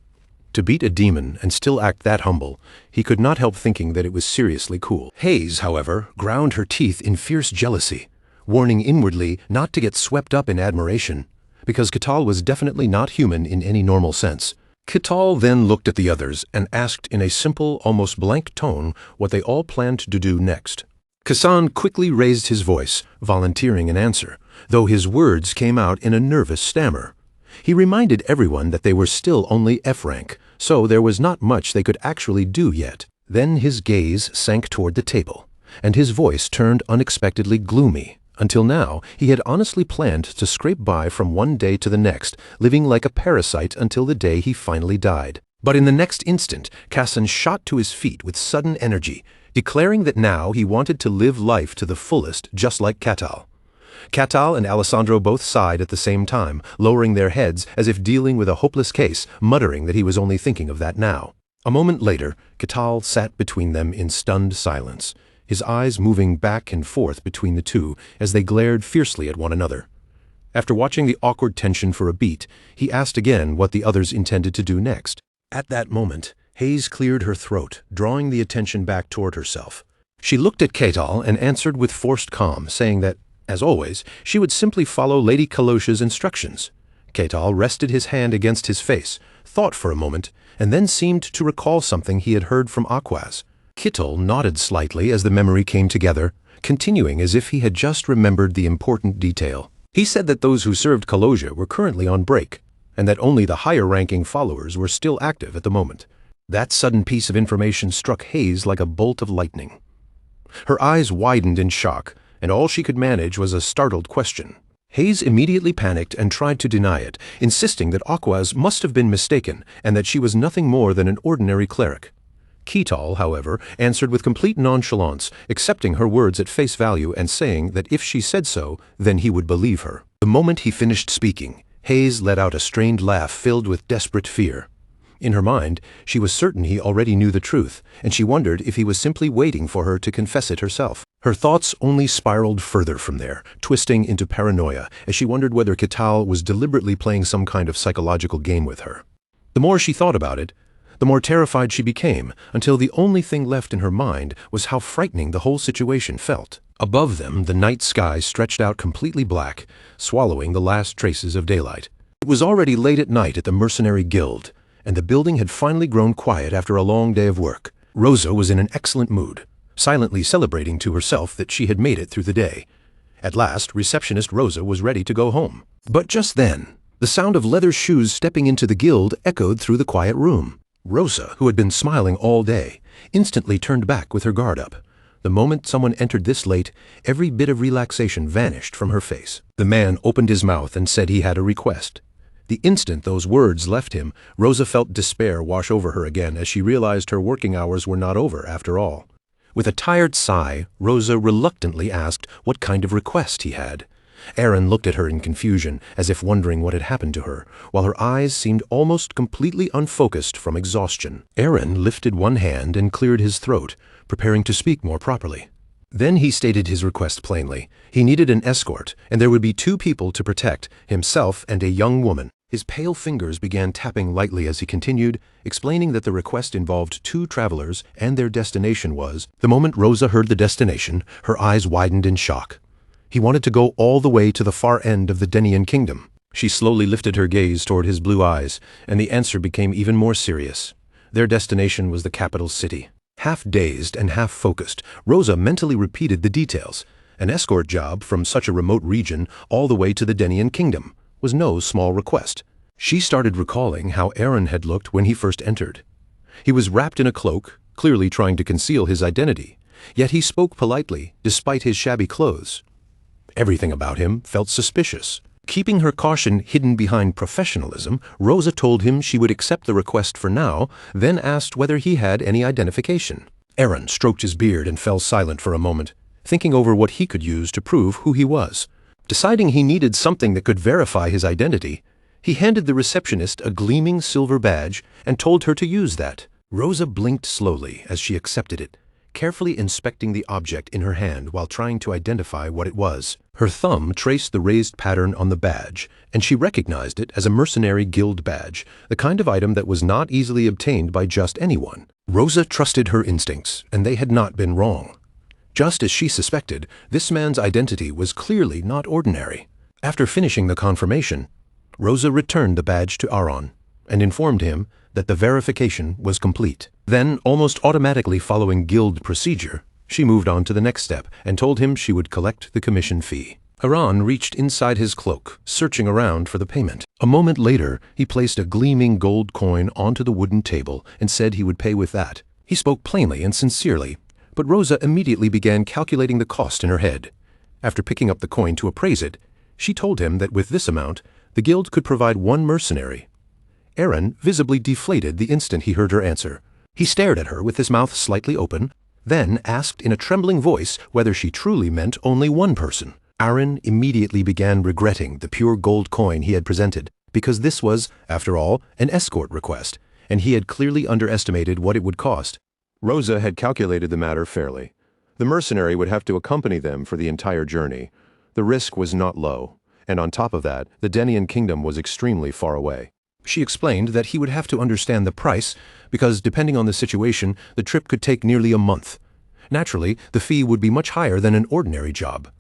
Speaker 1: To beat a demon and still act that humble, he could not help thinking that it was seriously cool. Hayes, however, ground her teeth in fierce jealousy, warning inwardly not to get swept up in admiration, because Ketal was definitely not human in any normal sense. Ketal then looked at the others and asked in a simple, almost blank tone what they all planned to do next. Kassan quickly raised his voice, volunteering an answer, though his words came out in a nervous stammer. He reminded everyone that they were still only F rank, so there was not much they could actually do yet. Then his gaze sank toward the table, and his voice turned unexpectedly gloomy. Until now, he had honestly planned to scrape by from one day to the next, living like a parasite until the day he finally died. But in the next instant, Kassan shot to his feet with sudden energy, declaring that now he wanted to live life to the fullest, just like Ketal. Ketal and Alessandro both sighed at the same time, lowering their heads as if dealing with a hopeless case, muttering that he was only thinking of that now. A moment later, Ketal sat between them in stunned silence, his eyes moving back and forth between the two as they glared fiercely at one another. After watching the awkward tension for a beat, he asked again what the others intended to do next. At that moment, Hayes cleared her throat, drawing the attention back toward herself. She looked at Ketal and answered with forced calm, saying that, as always, she would simply follow Lady Kalosha's instructions. Ketal rested his hand against his face, thought for a moment, and then seemed to recall something he had heard from Aquas. Ketal nodded slightly as the memory came together, continuing as if he had just remembered the important detail. He said that those who served Kalosha were currently on break, and that only the higher-ranking followers were still active at the moment. That sudden piece of information struck Hayes like a bolt of lightning. Her eyes widened in shock, and all she could manage was a startled question. Hayes immediately panicked and tried to deny it, insisting that Aquaz must have been mistaken and that she was nothing more than an ordinary cleric. Keetal, however, answered with complete nonchalance, accepting her words at face value and saying that if she said so, then he would believe her. The moment he finished speaking, Hayes let out a strained laugh filled with desperate fear. In her mind, she was certain he already knew the truth, and she wondered if he was simply waiting for her to confess it herself. Her thoughts only spiraled further from there, twisting into paranoia, as she wondered whether Keetal was deliberately playing some kind of psychological game with her. The more she thought about it, the more terrified she became, until the only thing left in her mind was how frightening the whole situation felt. Above them, the night sky stretched out completely black, swallowing the last traces of daylight. It was already late at night at the Mercenary Guild, and the building had finally grown quiet after a long day of work. Rosa was in an excellent mood, silently celebrating to herself that she had made it through the day. At last, receptionist Rosa was ready to go home. But just then, the sound of leather shoes stepping into the guild echoed through the quiet room. Rosa, who had been smiling all day, instantly turned back with her guard up. The moment someone entered this late, every bit of relaxation vanished from her face. The man opened his mouth and said he had a request. The instant those words left him, Rosa felt despair wash over her again as she realized her working hours were not over after all. With a tired sigh, Rosa reluctantly asked what kind of request he had. Aaron looked at her in confusion, as if wondering what had happened to her, while her eyes seemed almost completely unfocused from exhaustion. Aaron lifted one hand and cleared his throat, preparing to speak more properly. Then he stated his request plainly. He needed an escort, and there would be 2 people to protect, himself and a young woman. His pale fingers began tapping lightly as he continued, explaining that the request involved 2 travelers and their destination was. The moment Rosa heard the destination, her eyes widened in shock. He wanted to go all the way to the far end of the Denian kingdom. She slowly lifted her gaze toward his blue eyes, and the answer became even more serious. Their destination was the capital city. Half dazed and half focused, Rosa mentally repeated the details. An escort job from such a remote region all the way to the Denian kingdom was no small request. She started recalling how Aaron had looked when he first entered. He was wrapped in a cloak, clearly trying to conceal his identity, yet he spoke politely despite his shabby clothes. Everything about him felt suspicious. Keeping her caution hidden behind professionalism, Rosa told him she would accept the request for now, then asked whether he had any identification. Aaron stroked his beard and fell silent for a moment, thinking over what he could use to prove who he was. Deciding he needed something that could verify his identity, he handed the receptionist a gleaming silver badge and told her to use that. Rosa blinked slowly as she accepted it, carefully inspecting the object in her hand while trying to identify what it was. Her thumb traced the raised pattern on the badge, and she recognized it as a mercenary guild badge, the kind of item that was not easily obtained by just anyone. Rosa trusted her instincts, and they had not been wrong. Just as she suspected, this man's identity was clearly not ordinary. After finishing the confirmation, Rosa returned the badge to Aaron and informed him that the verification was complete. Then, almost automatically following guild procedure, she moved on to the next step and told him she would collect the commission fee. Aaron reached inside his cloak, searching around for the payment. A moment later, he placed a gleaming gold coin onto the wooden table and said he would pay with that. He spoke plainly and sincerely, but Rosa immediately began calculating the cost in her head. After picking up the coin to appraise it, she told him that with this amount, the guild could provide 1 mercenary. Aaron visibly deflated the instant he heard her answer. He stared at her with his mouth slightly open, then asked in a trembling voice whether she truly meant only 1 person. Aaron immediately began regretting the pure gold coin he had presented, because this was, after all, an escort request, and he had clearly underestimated what it would cost. Rosa had calculated the matter fairly. The mercenary would have to accompany them for the entire journey. The risk was not low, and on top of that, the Denian kingdom was extremely far away. She explained that he would have to understand the price, because depending on the situation, the trip could take nearly a month. Naturally, the fee would be much higher than an ordinary job.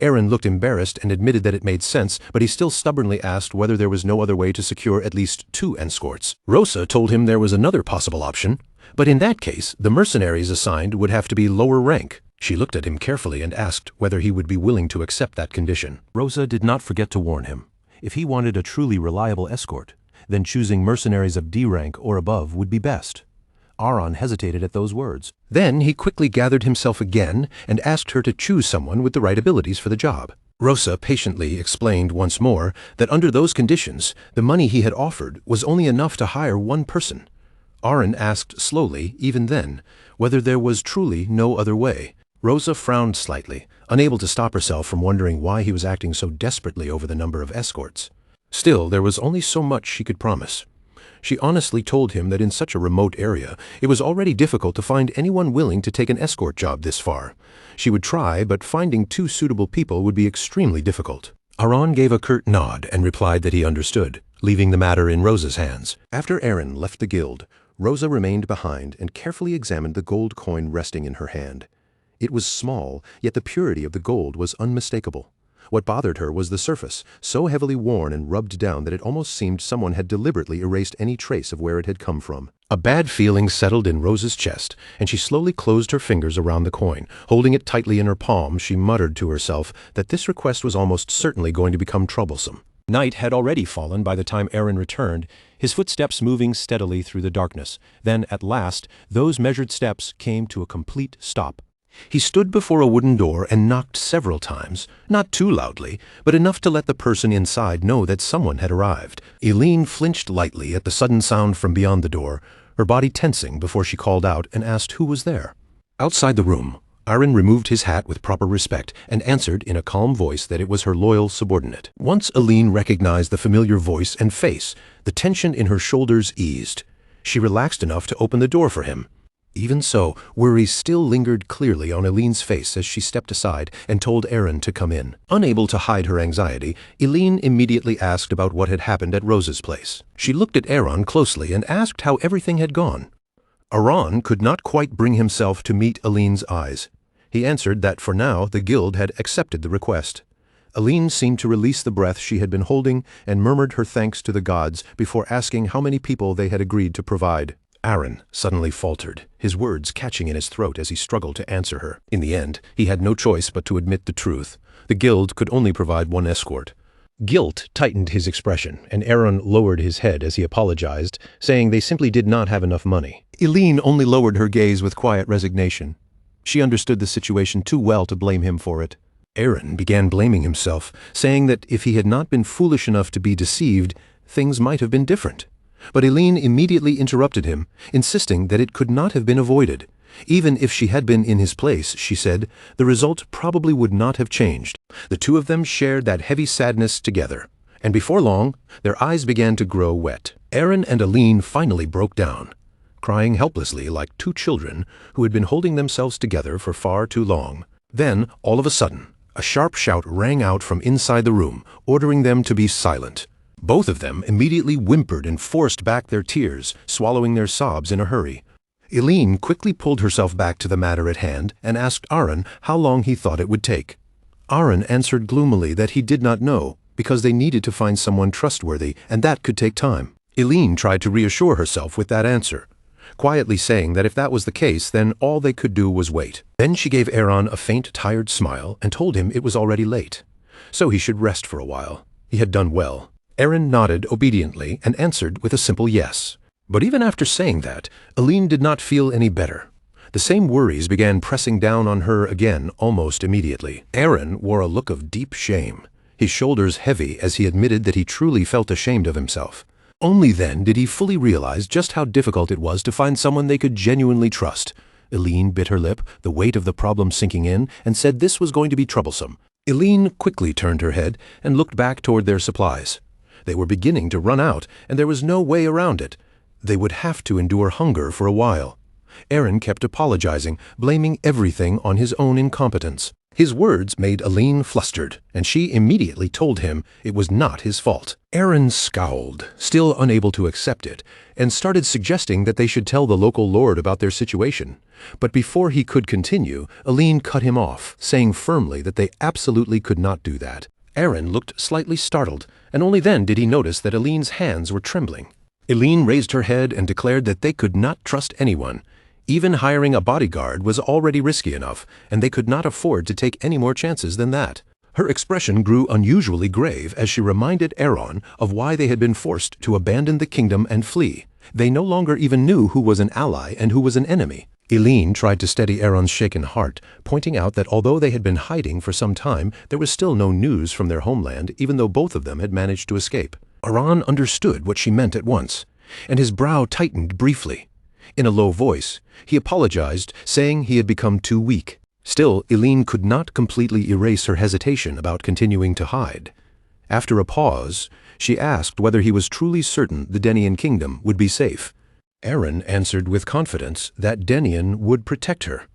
Speaker 1: Aaron looked embarrassed and admitted that it made sense, but he still stubbornly asked whether there was no other way to secure at least 2 escorts. Rosa told him there was another possible option, but in that case, the mercenaries assigned would have to be lower rank. She looked at him carefully and asked whether he would be willing to accept that condition. Rosa did not forget to warn him. If he wanted a truly reliable escort, then choosing mercenaries of D rank or above would be best. Aaron hesitated at those words. Then he quickly gathered himself again and asked her to choose someone with the right abilities for the job. Rosa patiently explained once more that under those conditions, the money he had offered was only enough to hire one person. Aaron asked slowly, even then, whether there was truly no other way. Rosa frowned slightly, unable to stop herself from wondering why he was acting so desperately over the number of escorts. Still, there was only so much she could promise. She honestly told him that in such a remote area, it was already difficult to find anyone willing to take an escort job this far. She would try, but finding two suitable people would be extremely difficult. Aaron gave a curt nod and replied that he understood, leaving the matter in Rosa's hands. After Aaron left the guild, Rosa remained behind and carefully examined the gold coin resting in her hand. It was small, yet the purity of the gold was unmistakable. What bothered her was the surface, so heavily worn and rubbed down that it almost seemed someone had deliberately erased any trace of where it had come from. A bad feeling settled in Rosa's chest, and she slowly closed her fingers around the coin. Holding it tightly in her palm, she muttered to herself that this request was almost certainly going to become troublesome. Night had already fallen by the time Aaron returned, his footsteps moving steadily through the darkness. Then, at last, those measured steps came to a complete stop. He stood before a wooden door and knocked several times, not too loudly, but enough to let the person inside know that someone had arrived. Eileen flinched lightly at the sudden sound from beyond the door, her body tensing before she called out and asked who was there. Outside the room, Aaron removed his hat with proper respect and answered in a calm voice that it was her loyal subordinate. Once Eileen recognized the familiar voice and face, the tension in her shoulders eased. She relaxed enough to open the door for him. Even so, worry still lingered clearly on Eileen's face as she stepped aside and told Aaron to come in. Unable to hide her anxiety, Eileen immediately asked about what had happened at Rosa's place. She looked at Aaron closely and asked how everything had gone. Aaron could not quite bring himself to meet Eileen's eyes. He answered that for now the guild had accepted the request. Eileen seemed to release the breath she had been holding and murmured her thanks to the gods before asking how many people they had agreed to provide. Aaron suddenly faltered, his words catching in his throat as he struggled to answer her. In the end, he had no choice but to admit the truth. The guild could only provide one escort. Guilt tightened his expression, and Aaron lowered his head as he apologized, saying they simply did not have enough money. Eileen only lowered her gaze with quiet resignation. She understood the situation too well to blame him for it. Aaron began blaming himself, saying that if he had not been foolish enough to be deceived, things might have been different. But Eileen immediately interrupted him, insisting that it could not have been avoided. Even if she had been in his place, she said, the result probably would not have changed. The two of them shared that heavy sadness together, and before long, their eyes began to grow wet. Aaron and Eileen finally broke down, crying helplessly like two children who had been holding themselves together for far too long. Then, all of a sudden, a sharp shout rang out from inside the room, ordering them to be silent. Both of them immediately whimpered and forced back their tears, swallowing their sobs in a hurry. Eileen quickly pulled herself back to the matter at hand and asked Aaron how long he thought it would take. Aaron answered gloomily that he did not know, because they needed to find someone trustworthy, and that could take time. Eileen tried to reassure herself with that answer, quietly saying that if that was the case, then all they could do was wait. Then she gave Aaron a faint, tired smile and told him it was already late, so he should rest for a while. He had done well. Aaron nodded obediently and answered with a simple yes. But even after saying that, Eileen did not feel any better. The same worries began pressing down on her again almost immediately. Aaron wore a look of deep shame, his shoulders heavy as he admitted that he truly felt ashamed of himself. Only then did he fully realize just how difficult it was to find someone they could genuinely trust. Eileen bit her lip, the weight of the problem sinking in, and said this was going to be troublesome. Eileen quickly turned her head and looked back toward their supplies. They were beginning to run out, and there was no way around it. They would have to endure hunger for a while. Aaron kept apologizing, blaming everything on his own incompetence. His words made Eileen flustered, and she immediately told him it was not his fault. Aaron scowled, still unable to accept it, and started suggesting that they should tell the local lord about their situation. But before he could continue, Eileen cut him off, saying firmly that they absolutely could not do that. Aaron looked slightly startled, and only then did he notice that Eileen's hands were trembling. Eileen raised her head and declared that they could not trust anyone. Even hiring a bodyguard was already risky enough, and they could not afford to take any more chances than that. Her expression grew unusually grave as she reminded Aaron of why they had been forced to abandon the kingdom and flee. They no longer even knew who was an ally and who was an enemy. Eileen tried to steady Aaron's shaken heart, pointing out that although they had been hiding for some time, there was still no news from their homeland, even though both of them had managed to escape. Aaron understood what she meant at once, and his brow tightened briefly. In a low voice, he apologized, saying he had become too weak. Still, Eileen could not completely erase her hesitation about continuing to hide. After a pause, she asked whether he was truly certain the Denian kingdom would be safe. Aaron answered with confidence that Denian would protect her.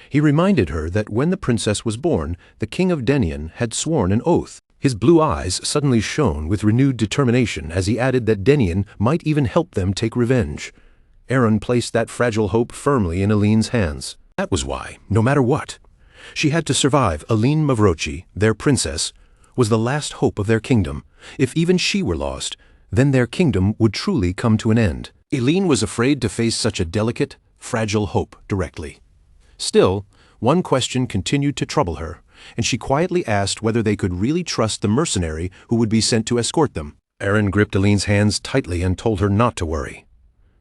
Speaker 1: He reminded her that when the princess was born, the king of Denian had sworn an oath. His blue eyes suddenly shone with renewed determination as he added that Denian might even help them take revenge. Aaron placed that fragile hope firmly in Eileen's hands. That was why, no matter what, she had to survive. Eileen Mavrochi, their princess, was the last hope of their kingdom. If even she were lost, then their kingdom would truly come to an end. Eileen was afraid to face such a delicate, fragile hope directly. Still, one question continued to trouble her, and she quietly asked whether they could really trust the mercenary who would be sent to escort them. Aaron gripped Eileen's hands tightly and told her not to worry.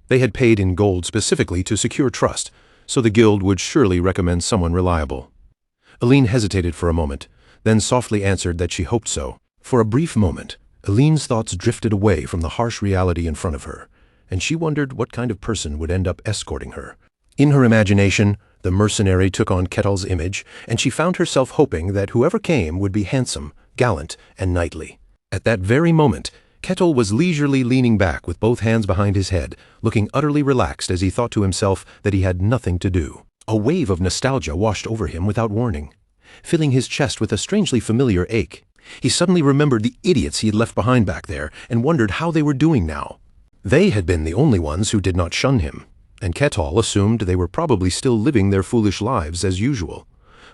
Speaker 1: They had paid in gold specifically to secure trust, so the guild would surely recommend someone reliable. Eileen hesitated for a moment, then softly answered that she hoped so. For a brief moment, Eileen's thoughts drifted away from the harsh reality in front of her, and she wondered what kind of person would end up escorting her. In her imagination, the mercenary took on Ketil's image, and she found herself hoping that whoever came would be handsome, gallant, and knightly. At that very moment, Ketil was leisurely leaning back with both hands behind his head, looking utterly relaxed as he thought to himself that he had nothing to do. A wave of nostalgia washed over him without warning, filling his chest with a strangely familiar ache. He suddenly remembered the idiots he had left behind back there and wondered how they were doing now. They had been the only ones who did not shun him, and Ketil assumed they were probably still living their foolish lives as usual.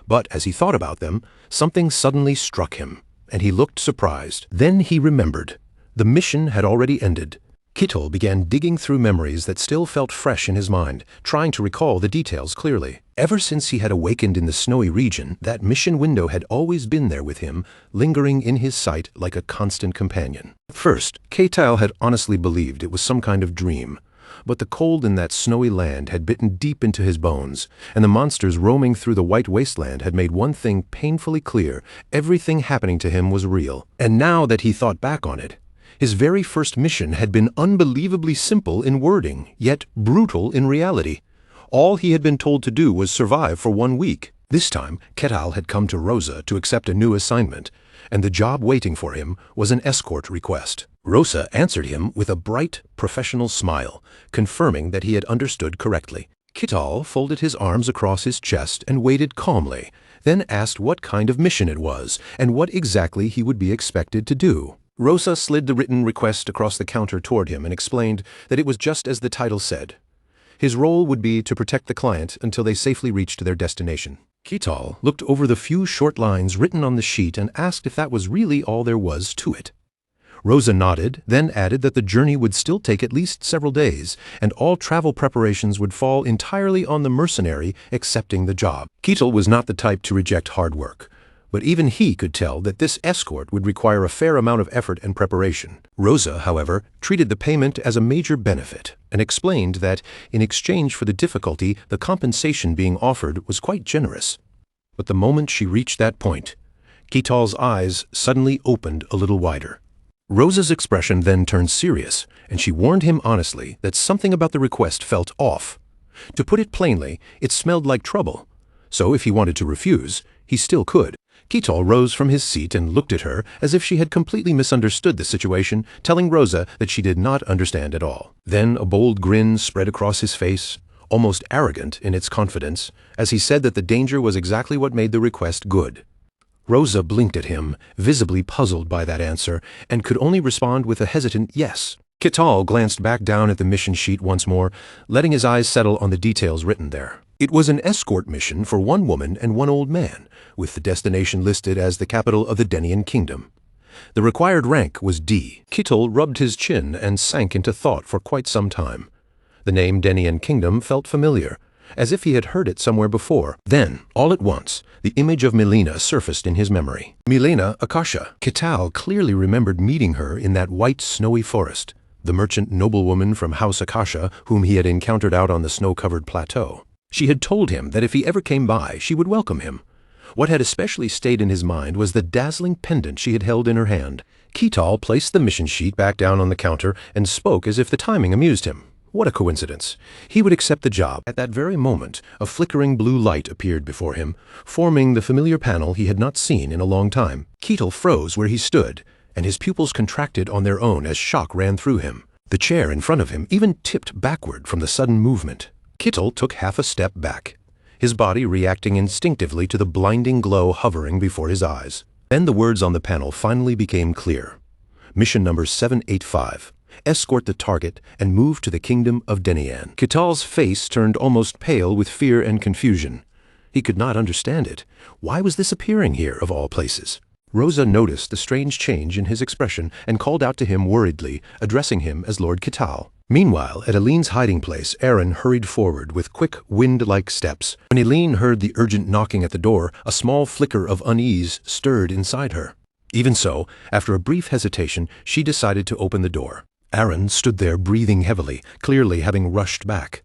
Speaker 1: But as he thought about them, something suddenly struck him, and he looked surprised. Then he remembered. The mission had already ended. Ketil began digging through memories that still felt fresh in his mind, trying to recall the details clearly. Ever since he had awakened in the snowy region, that mission window had always been there with him, lingering in his sight like a constant companion. At first, Ketil had honestly believed it was some kind of dream, but the cold in that snowy land had bitten deep into his bones, and the monsters roaming through the white wasteland had made one thing painfully clear: everything happening to him was real. And now that he thought back on it, his very first mission had been unbelievably simple in wording, yet brutal in reality. All he had been told to do was survive for 1 week. This time, Ketil had come to Rosa to accept a new assignment, and the job waiting for him was an escort request. Rosa answered him with a bright, professional smile, confirming that he had understood correctly. Ketil folded his arms across his chest and waited calmly, then asked what kind of mission it was and what exactly he would be expected to do. Rosa slid the written request across the counter toward him and explained that it was just as the title said. His role would be to protect the client until they safely reached their destination. Ketil looked over the few short lines written on the sheet and asked if that was really all there was to it. Rosa nodded, then added that the journey would still take at least several days, and all travel preparations would fall entirely on the mercenary accepting the job. Ketil was not the type to reject hard work, but even he could tell that this escort would require a fair amount of effort and preparation. Rosa, however, treated the payment as a major benefit and explained that, in exchange for the difficulty, the compensation being offered was quite generous. But the moment she reached that point, Ketil's eyes suddenly opened a little wider. Rosa's expression then turned serious, and she warned him honestly that something about the request felt off. To put it plainly, it smelled like trouble. So if he wanted to refuse, he still could. Ketil rose from his seat and looked at her as if she had completely misunderstood the situation, telling Rosa that she did not understand at all. Then a bold grin spread across his face, almost arrogant in its confidence, as he said that the danger was exactly what made the request good. Rosa blinked at him, visibly puzzled by that answer, and could only respond with a hesitant yes. Ketil glanced back down at the mission sheet once more, letting his eyes settle on the details written there. It was an escort mission for 1 woman and 1 old man, with the destination listed as the capital of the Denian kingdom. The required rank was D. Ketil rubbed his chin and sank into thought for quite some time. The name Denian kingdom felt familiar, as if he had heard it somewhere before. Then, all at once, the image of Milena surfaced in his memory. Milena Akasha. Ketil clearly remembered meeting her in that white, snowy forest. the merchant noblewoman from House Akasha whom he had encountered out on the snow-covered plateau. She had told him that if he ever came by, she would welcome him. What had especially stayed in his mind was the dazzling pendant she had held in her hand. Ketal placed the mission sheet back down on the counter and spoke as if the timing amused him. What a coincidence. He would accept the job. At that very moment, a flickering blue light appeared before him, forming the familiar panel he had not seen in a long time. Ketal froze where he stood, and his pupils contracted on their own as shock ran through him. The chair in front of him even tipped backward from the sudden movement. Ketal took half a step back, his body reacting instinctively to the blinding glow hovering before his eyes. Then the words on the panel finally became clear. Mission number 785. Escort the target and move to the kingdom of Denian. Ketal's face turned almost pale with fear and confusion. He could not understand it. Why was this appearing here, of all places? Rosa noticed the strange change in his expression and called out to him worriedly, addressing him as Lord Ketal. Meanwhile, at Eileen's hiding place, Aaron hurried forward with quick, wind-like steps. When Eileen heard the urgent knocking at the door, a small flicker of unease stirred inside her. Even so, after a brief hesitation, she decided to open the door. Aaron stood there breathing heavily, clearly having rushed back.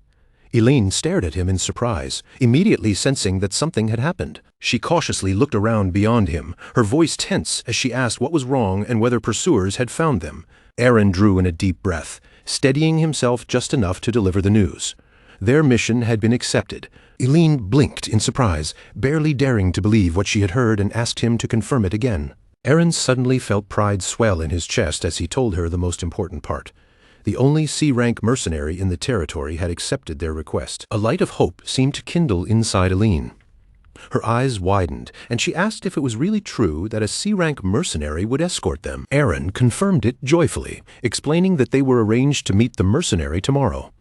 Speaker 1: Eileen stared at him in surprise, immediately sensing that something had happened. She cautiously looked around beyond him, her voice tense as she asked what was wrong and whether pursuers had found them. Aaron drew in a deep breath, steadying himself just enough to deliver the news. Their mission had been accepted. Eileen blinked in surprise, barely daring to believe what she had heard, and asked him to confirm it again. Aaron suddenly felt pride swell in his chest as he told her the most important part. The only C-rank mercenary in the territory had accepted their request. A light of hope seemed to kindle inside Eileen. Her eyes widened, and she asked if it was really true that a C-rank mercenary would escort them. Aaron confirmed it joyfully, explaining that they were arranged to meet the mercenary tomorrow.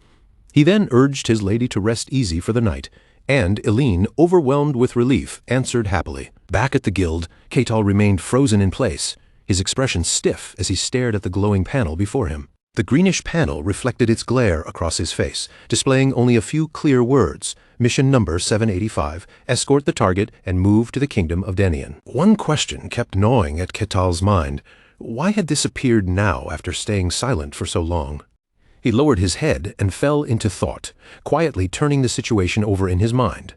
Speaker 1: He then urged his lady to rest easy for the night, and Eileen, overwhelmed with relief, answered happily. Back at the guild, Ketal remained frozen in place, his expression stiff as he stared at the glowing panel before him. The greenish panel reflected its glare across his face, displaying only a few clear words. Mission number 785, escort the target and move to the kingdom of Denian. One question kept gnawing at Ketal's mind. Why had this appeared now after staying silent for so long? He lowered his head and fell into thought, quietly turning the situation over in his mind.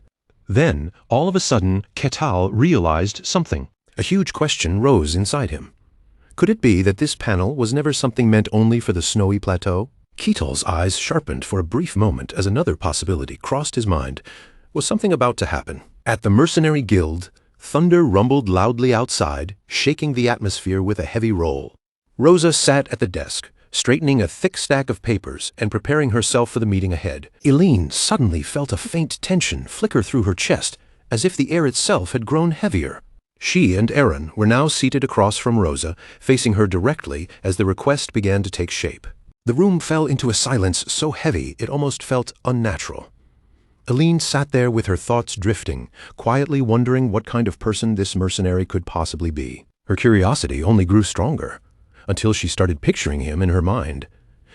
Speaker 1: Then, all of a sudden, Ketal realized something. A huge question rose inside him. Could it be that this panel was never something meant only for the snowy plateau? Ketal's eyes sharpened for a brief moment as another possibility crossed his mind. Was something about to happen? At the mercenary guild, thunder rumbled loudly outside, shaking the atmosphere with a heavy roll. Rosa sat at the desk, straightening a thick stack of papers and preparing herself for the meeting ahead. Eileen suddenly felt a faint tension flicker through her chest, as if the air itself had grown heavier. She and Aaron were now seated across from Rosa, facing her directly as the request began to take shape. The room fell into a silence so heavy it almost felt unnatural. Eileen sat there with her thoughts drifting, quietly wondering what kind of person this mercenary could possibly be. Her curiosity only grew stronger, until she started picturing him in her mind.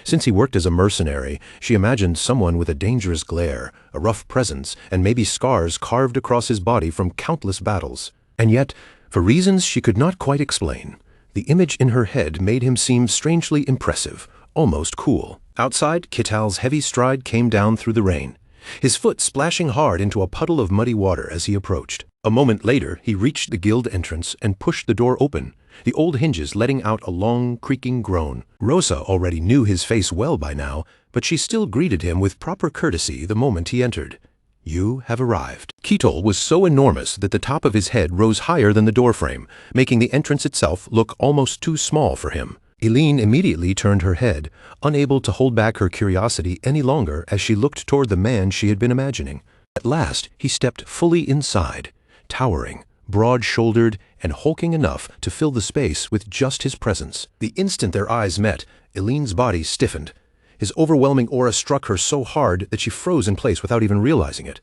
Speaker 1: Since he worked as a mercenary, she imagined someone with a dangerous glare, a rough presence, and maybe scars carved across his body from countless battles. And yet, for reasons she could not quite explain, the image in her head made him seem strangely impressive, almost cool. Outside, Ketal's heavy stride came down through the rain, his foot splashing hard into a puddle of muddy water as he approached. A moment later, he reached the guild entrance and pushed the door open, the old hinges letting out a long, creaking groan. Rosa already knew his face well by now, but she still greeted him with proper courtesy the moment he entered. You have arrived. Ketal was so enormous that the top of his head rose higher than the doorframe, making the entrance itself look almost too small for him. Eileen immediately turned her head, unable to hold back her curiosity any longer as she looked toward the man she had been imagining. At last, he stepped fully inside, towering, broad-shouldered, and hulking enough to fill the space with just his presence. The instant their eyes met, Eileen's body stiffened. His overwhelming aura struck her so hard that she froze in place without even realizing it.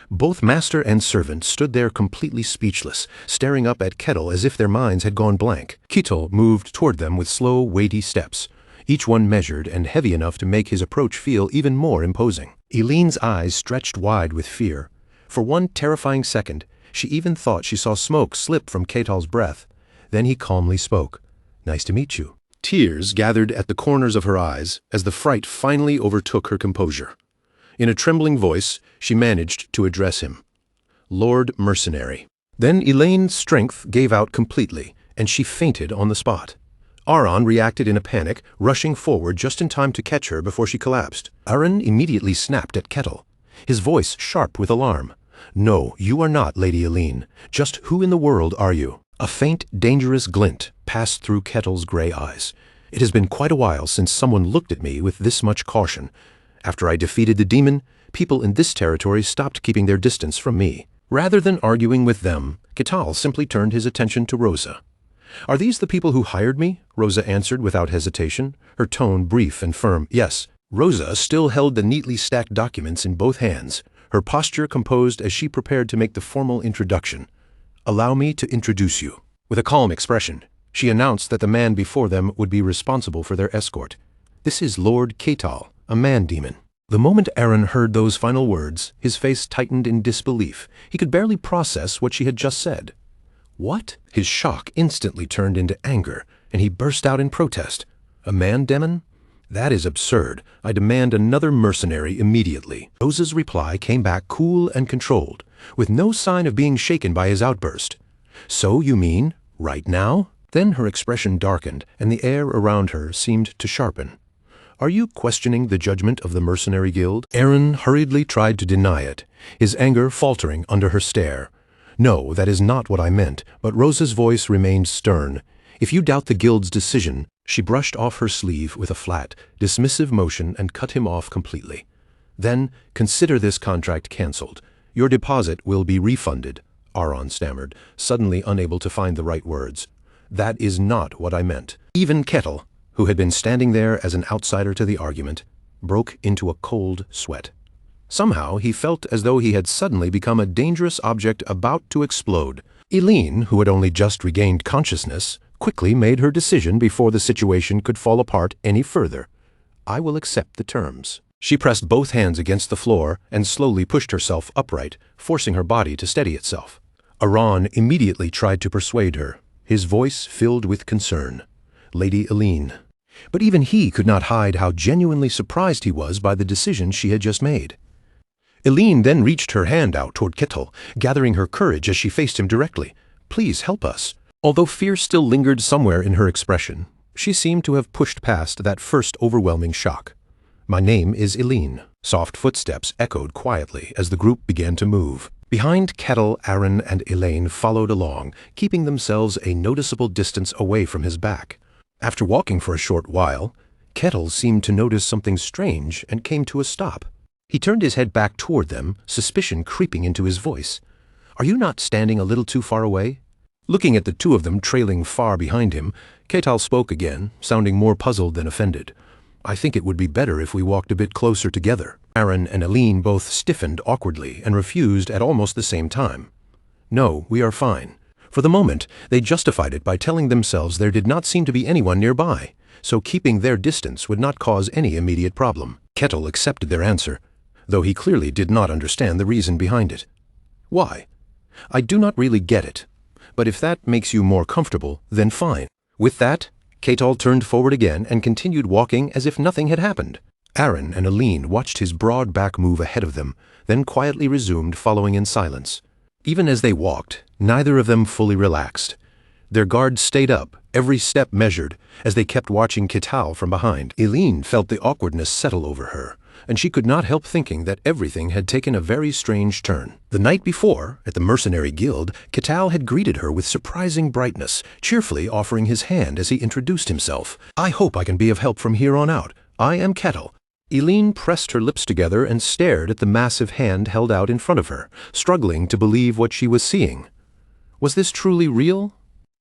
Speaker 1: Both master and servant stood there completely speechless, staring up at Ketal as if their minds had gone blank. Ketal moved toward them with slow, weighty steps, each one measured and heavy enough to make his approach feel even more imposing. Eileen's eyes stretched wide with fear. For one terrifying second, she even thought she saw smoke slip from Ketal's breath. Then he calmly spoke. "Nice to meet you." Tears gathered at the corners of her eyes as the fright finally overtook her composure. In a trembling voice, she managed to address him. "Lord Mercenary." Then Elaine's strength gave out completely, and she fainted on the spot. Aron reacted in a panic, rushing forward just in time to catch her before she collapsed. Aron immediately snapped at Kettle, his voice sharp with alarm. "No, you are not Lady Elaine. Just who in the world are you?" A faint, dangerous glint passed through Kettle's gray eyes. "It has been quite a while since someone looked at me with this much caution. After I defeated the demon, people in this territory stopped keeping their distance from me." Rather than arguing with them, Kettle simply turned his attention to Rosa. "Are these the people who hired me?" Rosa answered without hesitation, her tone brief and firm. "Yes." Rosa still held the neatly stacked documents in both hands, her posture composed as she prepared to make the formal introduction. "Allow me to introduce you." With a calm expression, she announced that the man before them would be responsible for their escort. "This is Lord Kettle, a man-demon." The moment Aron heard those final words, his face tightened in disbelief. He could barely process what she had just said. "What?" His shock instantly turned into anger, and he burst out in protest. "A man-demon? That is absurd. I demand another mercenary immediately." Rosa's reply came back cool and controlled, with no sign of being shaken by his outburst. "So you mean, right now?" Then her expression darkened, and the air around her seemed to sharpen. "Are you questioning the judgment of the Mercenary Guild?" Aron hurriedly tried to deny it, his anger faltering under her stare. "No, that is not what I meant," but Rosa's voice remained stern. "If you doubt the Guild's decision—" She brushed off her sleeve with a flat, dismissive motion and cut him off completely. "Then consider this contract cancelled. Your deposit will be refunded," Aron stammered, suddenly unable to find the right words. "That is not what I meant." Even Kettle, who had been standing there as an outsider to the argument, broke into a cold sweat. Somehow he felt as though he had suddenly become a dangerous object about to explode. Elaine, who had only just regained consciousness, quickly made her decision before the situation could fall apart any further. "I will accept the terms." She pressed both hands against the floor and slowly pushed herself upright, forcing her body to steady itself. Aron immediately tried to persuade her, his voice filled with concern. "Lady Elaine." But even he could not hide how genuinely surprised he was by the decision she had just made. Elaine then reached her hand out toward Kettle, gathering her courage as she faced him directly. "Please help us." Although fear still lingered somewhere in her expression, she seemed to have pushed past that first overwhelming shock. "My name is Elaine." Soft footsteps echoed quietly as the group began to move. Behind Kettle, Aron, and Elaine followed along, keeping themselves a noticeable distance away from his back. After walking for a short while, Kettle seemed to notice something strange and came to a stop. He turned his head back toward them, suspicion creeping into his voice. "Are you not standing a little too far away?" Looking at the two of them trailing far behind him, Kettle spoke again, sounding more puzzled than offended. "I think it would be better if we walked a bit closer together." Aron and Elaine both stiffened awkwardly and refused at almost the same time. "No, we are fine." For the moment, they justified it by telling themselves there did not seem to be anyone nearby, so keeping their distance would not cause any immediate problem. Kettle accepted their answer, though he clearly did not understand the reason behind it. "Why? I do not really get it. But if that makes you more comfortable, then fine." With that, Kettle turned forward again and continued walking as if nothing had happened. Aron and Elaine watched his broad back move ahead of them, then quietly resumed following in silence. Even as they walked, neither of them fully relaxed. Their guard stayed up, every step measured, as they kept watching Kettle from behind. Elaine felt the awkwardness settle over her, and she could not help thinking that everything had taken a very strange turn. The night before, at the Mercenary Guild, Kettle had greeted her with surprising brightness, cheerfully offering his hand as he introduced himself. "I hope I can be of help from here on out. I am Kettle." Elaine pressed her lips together and stared at the massive hand held out in front of her, struggling to believe what she was seeing. Was this truly real?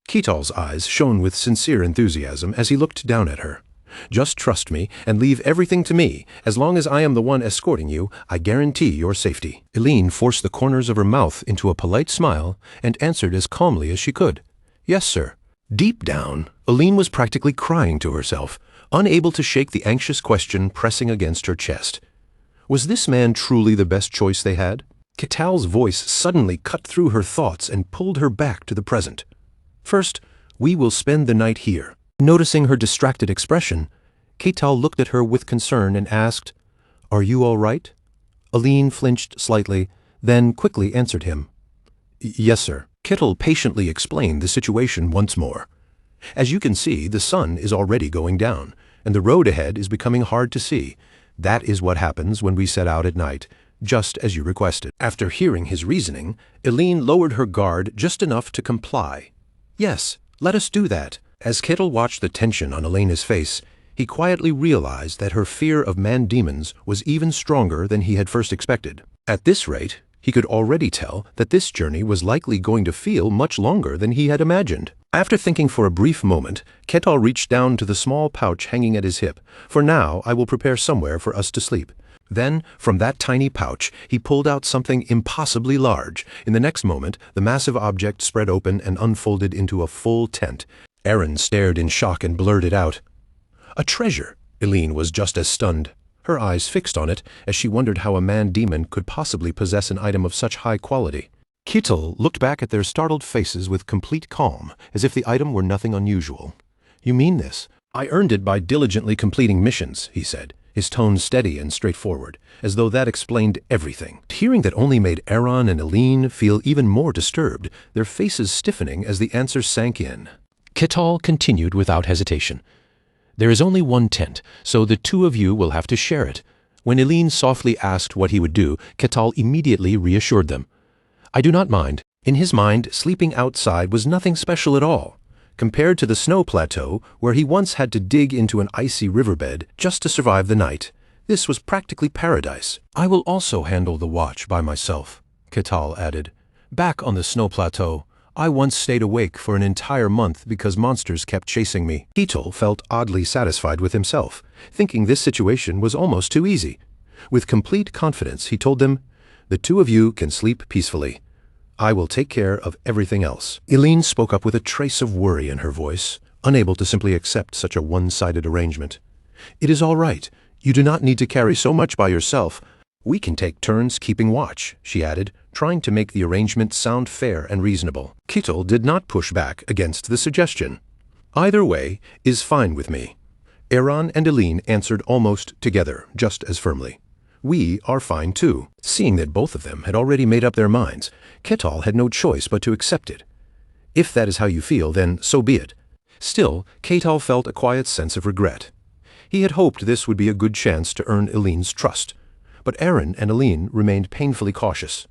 Speaker 1: Kettle's eyes shone with sincere enthusiasm as he looked down at her. "Just trust me and leave everything to me. As long as I am the one escorting you, I guarantee your safety." Elaine forced the corners of her mouth into a polite smile and answered as calmly as she could. "Yes, sir." Deep down, Elaine was practically crying to herself, unable to shake the anxious question pressing against her chest. Was this man truly the best choice they had? Kettle's voice suddenly cut through her thoughts and pulled her back to the present. "First, we will spend the night here. Noticing her distracted expression, Ketal looked at her with concern and asked, "Are you all right?" Aline flinched slightly, then quickly answered him. "Yes, sir." Ketal patiently explained the situation once more. "As you can see, the sun is already going down, and the road ahead is becoming hard to see. That is what happens when we set out at night, just as you requested." After hearing his reasoning, Aline lowered her guard just enough to comply. "Yes, let us do that." As Ketal watched the tension on Elena's face, he quietly realized that her fear of man-demons was even stronger than he had first expected. At this rate, he could already tell that this journey was likely going to feel much longer than he had imagined. After thinking for a brief moment, Ketal reached down to the small pouch hanging at his hip. "For now, I will prepare somewhere for us to sleep." Then, from that tiny pouch, he pulled out something impossibly large. In the next moment, the massive object spread open and unfolded into a full tent. Aaron stared in shock and blurted out, "A treasure!" Aline was just as stunned, her eyes fixed on it as she wondered how a man-demon could possibly possess an item of such high quality. Ketal looked back at their startled faces with complete calm, as if the item were nothing unusual. "You mean this?" "I earned it by diligently completing missions," he said, his tone steady and straightforward, as though that explained everything. Hearing that only made Aaron and Aline feel even more disturbed, their faces stiffening as the answer sank in. Ketal continued without hesitation. "There is only one tent, so the two of you will have to share it." When Aline softly asked what he would do, Ketal immediately reassured them. "I do not mind." In his mind, sleeping outside was nothing special at all. Compared to the snow plateau, where he once had to dig into an icy riverbed just to survive the night, this was practically paradise. "I will also handle the watch by myself," Ketal added. "Back on the snow plateau, I once stayed awake for an entire month because monsters kept chasing me." Ketal felt oddly satisfied with himself, thinking this situation was almost too easy. With complete confidence, he told them, "The two of you can sleep peacefully. I will take care of everything else." Aline spoke up with a trace of worry in her voice, unable to simply accept such a one-sided arrangement. "It is all right. You do not need to carry so much by yourself. We can take turns keeping watch," she added, trying to make the arrangement sound fair and reasonable. Ketal did not push back against the suggestion. "Either way is fine with me." Aaron and Aline answered almost together, just as firmly. "We are fine too." Seeing that both of them had already made up their minds, Ketal had no choice but to accept it. "If that is how you feel, then so be it." Still, Ketal felt a quiet sense of regret. He had hoped this would be a good chance to earn Aline's trust. But Aaron and Aline remained painfully cautious.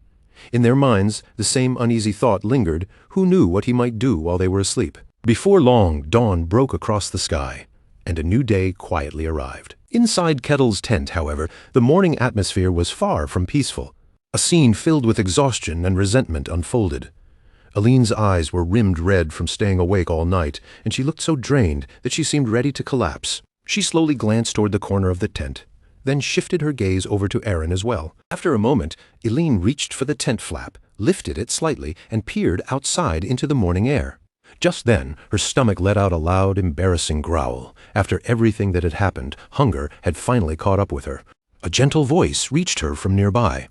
Speaker 1: In their minds, the same uneasy thought lingered, who knew what he might do while they were asleep. Before long, dawn broke across the sky, and a new day quietly arrived. Inside Ketal's tent, however, the morning atmosphere was far from peaceful. A scene filled with exhaustion and resentment unfolded. Aline's eyes were rimmed red from staying awake all night, and she looked so drained that she seemed ready to collapse. She slowly glanced toward the corner of the tent, then shifted her gaze over to Aaron as well. After a moment, Aline reached for the tent flap, lifted it slightly, and peered outside into the morning air. Just then, her stomach let out a loud, embarrassing growl. After everything that had happened, hunger had finally caught up with her. A gentle voice reached her from nearby.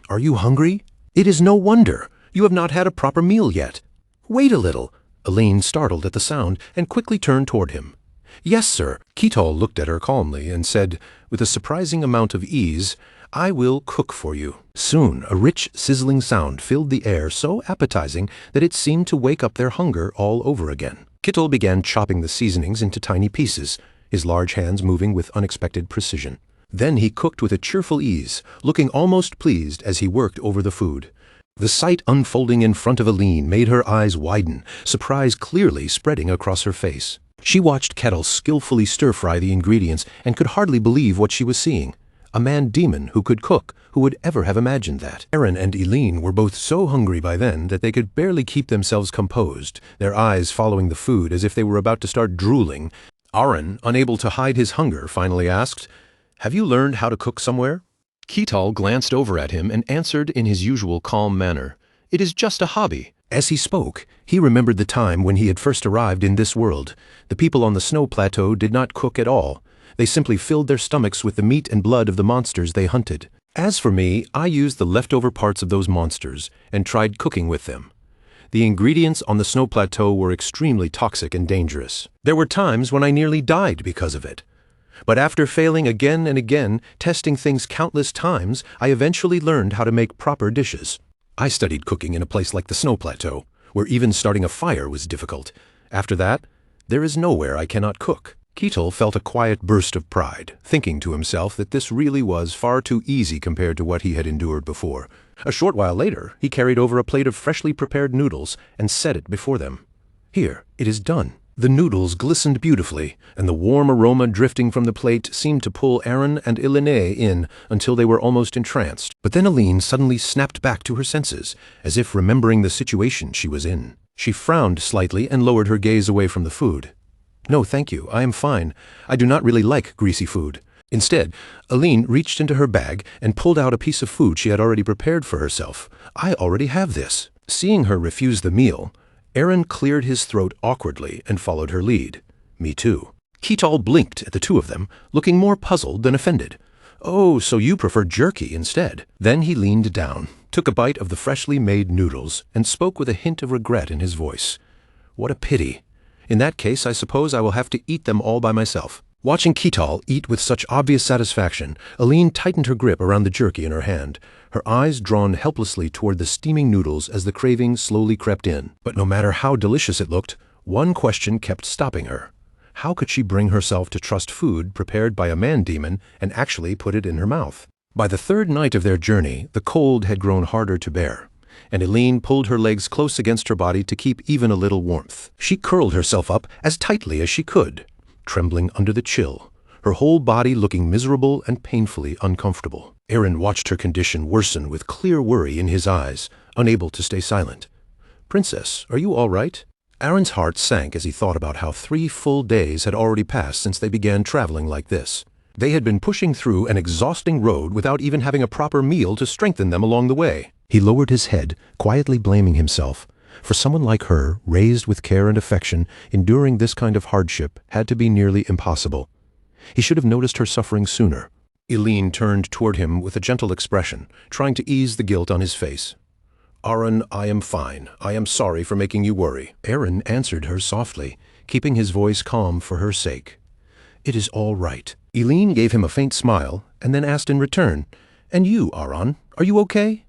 Speaker 1: "Are you hungry? It is no wonder. You have not had a proper meal yet. Wait a little." Aline startled at the sound and quickly turned toward him. "Yes, sir." Ketal looked at her calmly and said, with a surprising amount of ease, "I will cook for you." Soon, a rich, sizzling sound filled the air so appetizing that it seemed to wake up their hunger all over again. Ketal began chopping the seasonings into tiny pieces, his large hands moving with unexpected precision. Then he cooked with a cheerful ease, looking almost pleased as he worked over the food. The sight unfolding in front of Aline made her eyes widen, surprise clearly spreading across her face. She watched Ketal skillfully stir-fry the ingredients and could hardly believe what she was seeing. A man-demon who could cook, who would ever have imagined that? Aaron and Aline were both so hungry by then that they could barely keep themselves composed, their eyes following the food as if they were about to start drooling. Aaron, unable to hide his hunger, finally asked, "Have you learned how to cook somewhere?" Ketal glanced over at him and answered in his usual calm manner, "It is just a hobby." As he spoke, he remembered the time when he had first arrived in this world. The people on the snow plateau did not cook at all. They simply filled their stomachs with the meat and blood of the monsters they hunted. As for me, I used the leftover parts of those monsters and tried cooking with them. The ingredients on the snow plateau were extremely toxic and dangerous. There were times when I nearly died because of it. But after failing again and again, testing things countless times, I eventually learned how to make proper dishes. I studied cooking in a place like the snow plateau, where even starting a fire was difficult. After that, there is nowhere I cannot cook. Ketil felt a quiet burst of pride, thinking to himself that this really was far too easy compared to what he had endured before. A short while later, he carried over a plate of freshly prepared noodles and set it before them. Here, it is done. The noodles glistened beautifully, and the warm aroma drifting from the plate seemed to pull Aaron and Iline in until they were almost entranced. But then Aline suddenly snapped back to her senses, as if remembering the situation she was in. She frowned slightly and lowered her gaze away from the food. "No, thank you. I am fine. I do not really like greasy food." Instead, Aline reached into her bag and pulled out a piece of food she had already prepared for herself. "I already have this." Seeing her refuse the meal, Aaron cleared his throat awkwardly and followed her lead. Me too. Ketil blinked at the two of them, looking more puzzled than offended. "Oh, so you prefer jerky instead." Then he leaned down, took a bite of the freshly made noodles, and spoke with a hint of regret in his voice. "What a pity. In that case, I suppose I will have to eat them all by myself." Watching Ketil eat with such obvious satisfaction, Aline tightened her grip around the jerky in her hand, her eyes drawn helplessly toward the steaming noodles as the craving slowly crept in. But no matter how delicious it looked, one question kept stopping her. How could she bring herself to trust food prepared by a man-demon and actually put it in her mouth? By the third night of their journey, the cold had grown harder to bear, and Aline pulled her legs close against her body to keep even a little warmth. She curled herself up as tightly as she could, trembling under the chill, her whole body looking miserable and painfully uncomfortable. Aaron watched her condition worsen with clear worry in his eyes, unable to stay silent. "Princess, are you all right?" Aaron's heart sank as he thought about how 3 full days had already passed since they began traveling like this. They had been pushing through an exhausting road without even having a proper meal to strengthen them along the way. He lowered his head, quietly blaming himself. For someone like her, raised with care and affection, enduring this kind of hardship had to be nearly impossible. He should have noticed her suffering sooner. Aline turned toward him with a gentle expression, trying to ease the guilt on his face. "Aaron, I am fine. I am sorry for making you worry." Aaron answered her softly, keeping his voice calm for her sake. "It is all right." Aline gave him a faint smile, and then asked in return, "And you, Aaron, are you okay?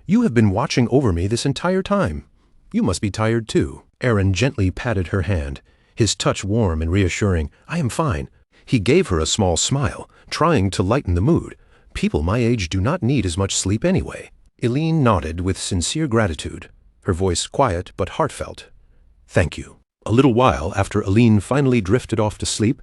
Speaker 1: You have been watching over me this entire time. You must be tired too." Aaron gently patted her hand, his touch warm and reassuring. "I am fine." He gave her a small smile, trying to lighten the mood. People my age do not need as much sleep anyway. Aline nodded with sincere gratitude, her voice quiet but heartfelt. "Thank you." A little while after Aline finally drifted off to sleep,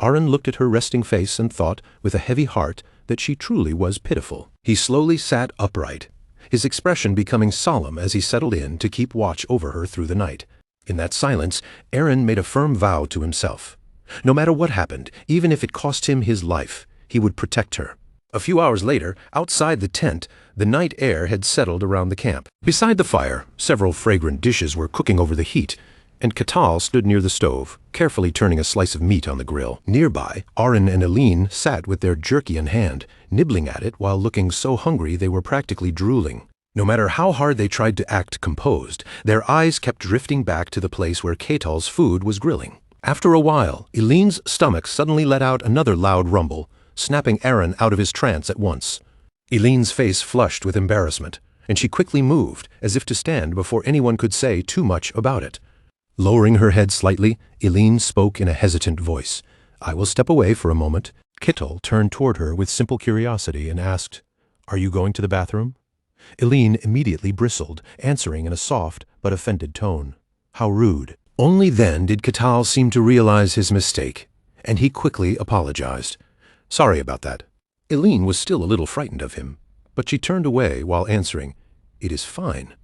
Speaker 1: Aaron looked at her resting face and thought, with a heavy heart, that she truly was pitiful. He slowly sat upright, his expression becoming solemn as he settled in to keep watch over her through the night. In that silence, Aaron made a firm vow to himself. No matter what happened, even if it cost him his life, he would protect her. A few hours later, outside the tent, the night air had settled around the camp. Beside the fire, several fragrant dishes were cooking over the heat, and Ketil stood near the stove, carefully turning a slice of meat on the grill. Nearby, Aaron and Aline sat with their jerky in hand, nibbling at it while looking so hungry they were practically drooling. No matter how hard they tried to act composed, their eyes kept drifting back to the place where Ketil's food was grilling. After a while, Aline's stomach suddenly let out another loud rumble, snapping Aaron out of his trance at once. Aline's face flushed with embarrassment, and she quickly moved, as if to stand before anyone could say too much about it. Lowering her head slightly, Aline spoke in a hesitant voice. "I will step away for a moment." Ketil turned toward her with simple curiosity and asked, "Are you going to the bathroom?" Aline immediately bristled, answering in a soft but offended tone. How rude. Only then did Ketil seem to realize his mistake, and he quickly apologized. "Sorry about that." Aline was still a little frightened of him, but she turned away while answering, "It is fine."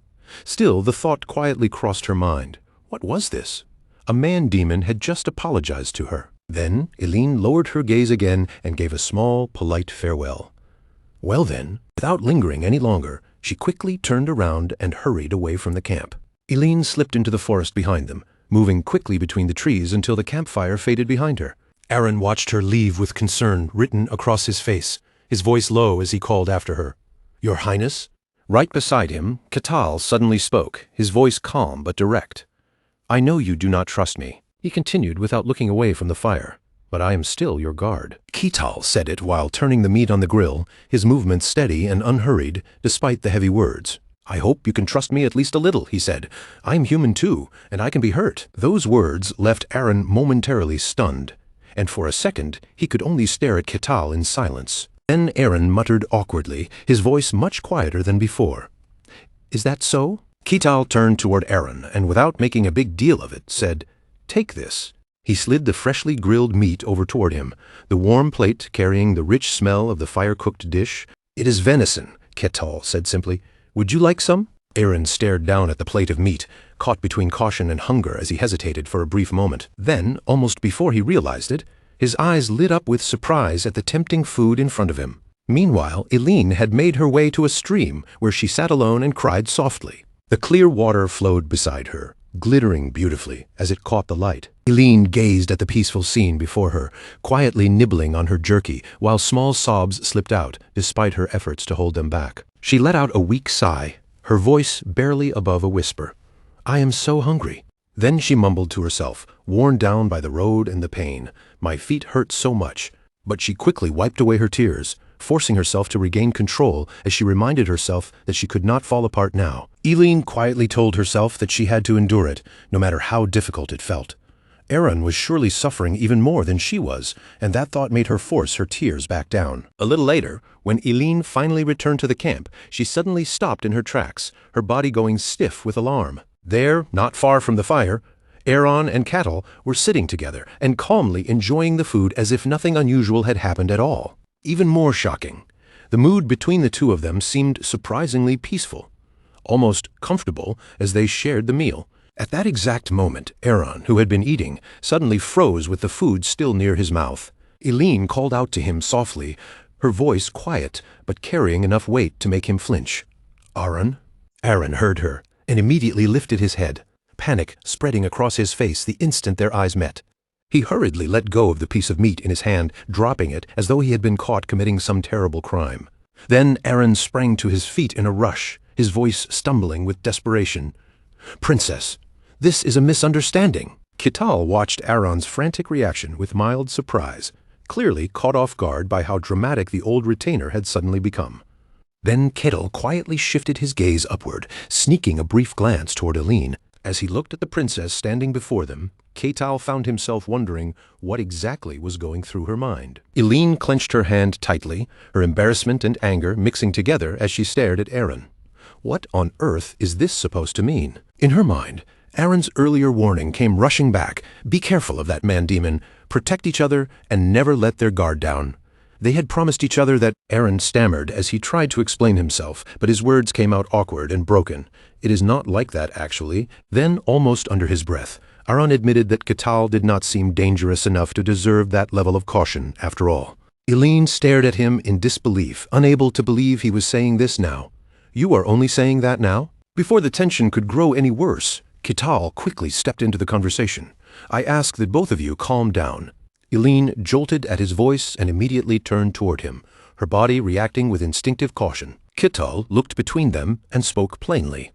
Speaker 1: Still, the thought quietly crossed her mind. What was this? A man-demon had just apologized to her. Then Aline lowered her gaze again and gave a small, polite farewell. Well then, without lingering any longer, she quickly turned around and hurried away from the camp. Aline slipped into the forest behind them, moving quickly between the trees until the campfire faded behind her. Aaron watched her leave with concern written across his face, his voice low as he called after her. "Your Highness?" Right beside him, Ketal suddenly spoke, his voice calm but direct. "I know you do not trust me," he continued without looking away from the fire, "but I am still your guard." Ketal said it while turning the meat on the grill, his movements steady and unhurried, despite the heavy words. "I hope you can trust me at least a little," he said. "I'm human too, and I can be hurt." Those words left Aaron momentarily stunned, and for a second he could only stare at Ketal in silence. Then Aaron muttered awkwardly, his voice much quieter than before. "Is that so?" Ketal turned toward Aaron, and without making a big deal of it, said, "Take this." He slid the freshly grilled meat over toward him, the warm plate carrying the rich smell of the fire-cooked dish. "It is venison," Ketal said simply. "Would you like some?" Aaron stared down at the plate of meat, caught between caution and hunger as he hesitated for a brief moment. Then, almost before he realized it, his eyes lit up with surprise at the tempting food in front of him. Meanwhile, Eileen had made her way to a stream where she sat alone and cried softly. The clear water flowed beside her, glittering beautifully as it caught the light. Eileen gazed at the peaceful scene before her, quietly nibbling on her jerky, while small sobs slipped out, despite her efforts to hold them back. She let out a weak sigh, her voice barely above a whisper. "I am so hungry." Then she mumbled to herself, worn down by the road and the pain. "My feet hurt so much." But she quickly wiped away her tears, forcing herself to regain control as she reminded herself that she could not fall apart now. Eileen quietly told herself that she had to endure it, no matter how difficult it felt. Aaron was surely suffering even more than she was, and that thought made her force her tears back down. A little later, when Eileen finally returned to the camp, she suddenly stopped in her tracks, her body going stiff with alarm. There, not far from the fire, Aaron and Ketal were sitting together and calmly enjoying the food as if nothing unusual had happened at all. Even more shocking, the mood between the two of them seemed surprisingly peaceful, almost comfortable as they shared the meal. At that exact moment, Aaron, who had been eating, suddenly froze with the food still near his mouth. Eileen called out to him softly, her voice quiet but carrying enough weight to make him flinch. "Aaron?" Aaron heard her and immediately lifted his head, panic spreading across his face the instant their eyes met. He hurriedly let go of the piece of meat in his hand, dropping it as though he had been caught committing some terrible crime. Then Aaron sprang to his feet in a rush, his voice stumbling with desperation. "Princess, this is a misunderstanding." Ketal watched Aaron's frantic reaction with mild surprise, clearly caught off guard by how dramatic the old retainer had suddenly become. Then Ketal quietly shifted his gaze upward, sneaking a brief glance toward Eileen. As he looked at the princess standing before them, Ketal found himself wondering what exactly was going through her mind. Eileen clenched her hand tightly, her embarrassment and anger mixing together as she stared at Aaron. What on earth is this supposed to mean? In her mind, Aaron's earlier warning came rushing back. Be careful of that man-demon, protect each other, and never let their guard down. They had promised each other that. Aaron stammered as he tried to explain himself, but his words came out awkward and broken. "It is not like that, actually." Then, almost under his breath, Aaron admitted that Ketal did not seem dangerous enough to deserve that level of caution, after all. Eileen stared at him in disbelief, unable to believe he was saying this now. "You are only saying that now?" Before the tension could grow any worse, Ketal quickly stepped into the conversation. "I ask that both of you calm down." Eileen jolted at his voice and immediately turned toward him, her body reacting with instinctive caution. Ketal looked between them and spoke plainly.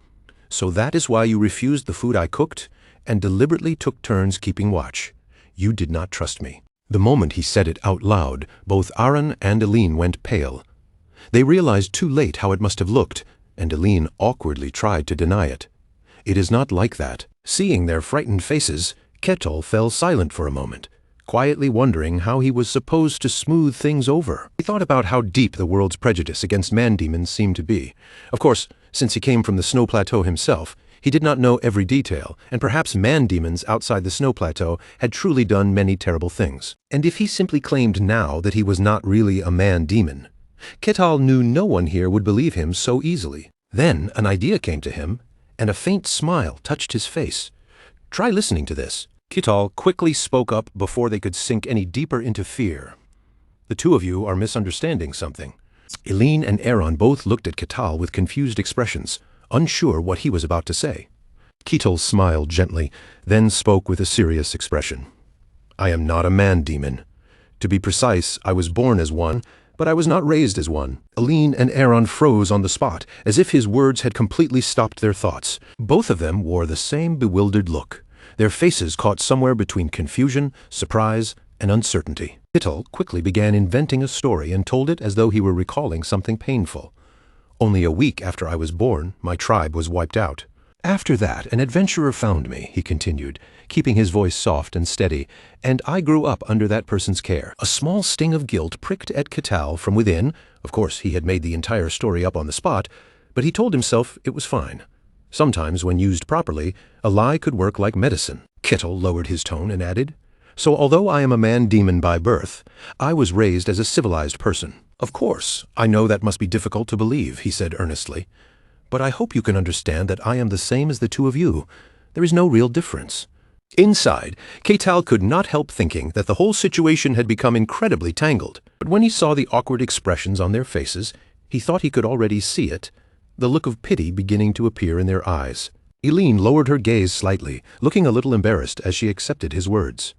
Speaker 1: "So that is why you refused the food I cooked, and deliberately took turns keeping watch. You did not trust me." The moment he said it out loud, both Aaron and Eileen went pale. They realized too late how it must have looked, and Eileen awkwardly tried to deny it. "It is not like that." Seeing their frightened faces, Ketal fell silent for a moment, quietly wondering how he was supposed to smooth things over. He thought about how deep the world's prejudice against man-demons seemed to be. Of course, since he came from the Snow Plateau himself, he did not know every detail, and perhaps man-demons outside the Snow Plateau had truly done many terrible things. And if he simply claimed now that he was not really a man-demon, Ketal knew no one here would believe him so easily. Then an idea came to him, and a faint smile touched his face. "Try listening to this." Ketal quickly spoke up before they could sink any deeper into fear. "The two of you are misunderstanding something." Eileen and Aaron both looked at Ketal with confused expressions, unsure what he was about to say. Ketal smiled gently, then spoke with a serious expression. "I am not a man-demon. To be precise, I was born as one, But I was not raised as one. Aline and Aaron froze on the spot, as if his words had completely stopped their thoughts. Both of them wore the same bewildered look, their faces caught somewhere between confusion, surprise, and uncertainty. Kittel quickly began inventing a story and told it as though he were recalling something painful. Only a week after I was born, my tribe was wiped out. After that, an adventurer found me, he continued, keeping his voice soft and steady, and I grew up under that person's care. A small sting of guilt pricked at Kittel from within. Of course, he had made the entire story up on the spot, but he told himself it was fine. Sometimes, when used properly, a lie could work like medicine. Kittel lowered his tone and added, "So although I am a man-demon by birth, I was raised as a civilized person. Of course, I know that must be difficult to believe," he said earnestly. "But I hope you can understand that I am the same as the two of you. There is no real difference." Inside, Kittel could not help thinking that the whole situation had become incredibly tangled. But when he saw the awkward expressions on their faces, he thought he could already see it, the look of pity beginning to appear in their eyes. Eileen lowered her gaze slightly, looking a little embarrassed as she accepted his words.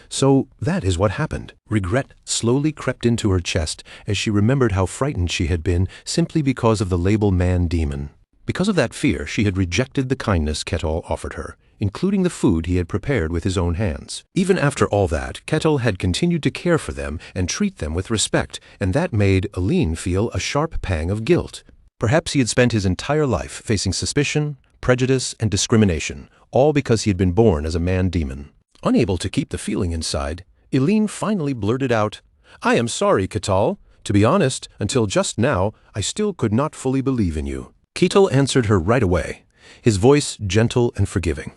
Speaker 1: So that is what happened. Regret slowly crept into her chest as she remembered how frightened she had been simply because of the label man-demon. Because of that fear, she had rejected the kindness Kittel offered her, including the food he had prepared with his own hands. Even after all that, Kittel had continued to care for them and treat them with respect, and that made Eileen feel a sharp pang of guilt. Perhaps he had spent his entire life facing suspicion, prejudice, and discrimination, all because he had been born as a man-demon. Unable to keep the feeling inside, Eileen finally blurted out, "I am sorry, Kittel. To be honest, until just now, I still could not fully believe in you." Kittel answered her right away, his voice gentle and forgiving.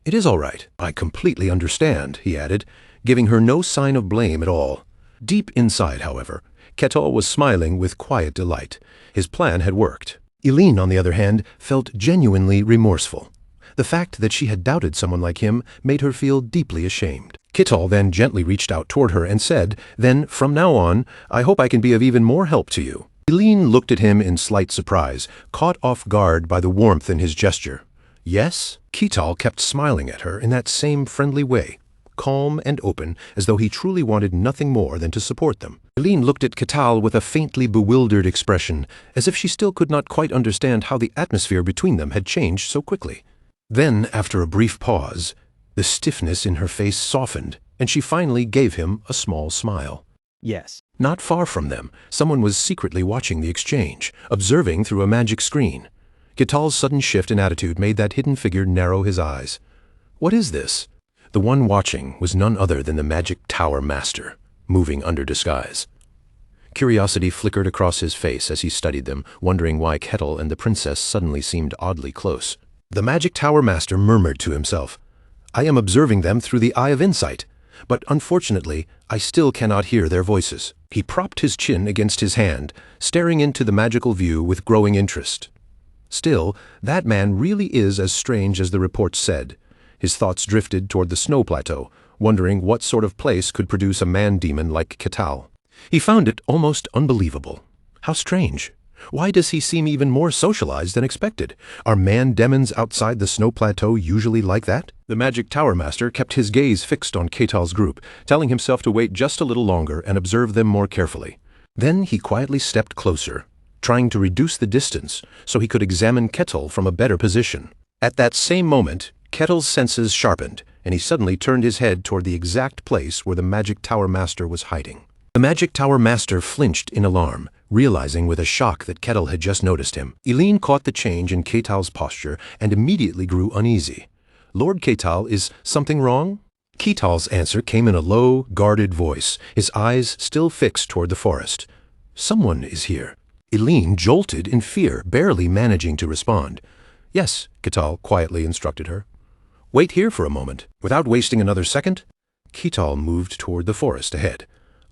Speaker 1: "It is all right. I completely understand," he added, giving her no sign of blame at all. Deep inside, however, Kittel was smiling with quiet delight. His plan had worked. Eileen, on the other hand, felt genuinely remorseful. The fact that she had doubted someone like him made her feel deeply ashamed. Kittel then gently reached out toward her and said, "Then, from now on, I hope I can be of even more help to you." Eileen looked at him in slight surprise, caught off guard by the warmth in his gesture. "Yes?" Kittel kept smiling at her in that same friendly way, calm and open, as though he truly wanted nothing more than to support them. Eileen looked at Kittel with a faintly bewildered expression, as if she still could not quite understand how the atmosphere between them had changed so quickly. Then, after a brief pause, the stiffness in her face softened, and she finally gave him a small smile.
Speaker 2: Yes.
Speaker 1: Not far from them, someone was secretly watching the exchange, observing through a magic screen. Kittel's sudden shift in attitude made that hidden figure narrow his eyes. "What is this?" The one watching was none other than the Magic Tower Master, moving under disguise. Curiosity flickered across his face as he studied them, wondering why Kittel and the princess suddenly seemed oddly close. The Magic Tower Master murmured to himself, "I am observing them through the Eye of Insight, but unfortunately, I still cannot hear their voices." He propped his chin against his hand, staring into the magical view with growing interest. Still, that man really is as strange as the reports said. His thoughts drifted toward the snow plateau, wondering what sort of place could produce a man-demon like Kittel. He found it almost unbelievable. How strange. Why does he seem even more socialized than expected? Are man-demons outside the snow plateau usually like that? The Magic Tower Master kept his gaze fixed on Kittel's group, telling himself to wait just a little longer and observe them more carefully. Then he quietly stepped closer, trying to reduce the distance so he could examine Kittel from a better position. At that same moment, Kittel's senses sharpened, and he suddenly turned his head toward the exact place where the Magic Tower Master was hiding. The Magic Tower Master flinched in alarm, realizing with a shock that Kittel had just noticed him. Eileen caught the change in Kittel's posture and immediately grew uneasy. "Lord Kittel, is something wrong?" Kittel's answer came in a low, guarded voice, his eyes still fixed toward the forest. "Someone is here." Eileen jolted in fear, barely managing to respond. "Yes," Kittel quietly instructed her. "Wait here for a moment." Without wasting another second, Kittel moved toward the forest ahead.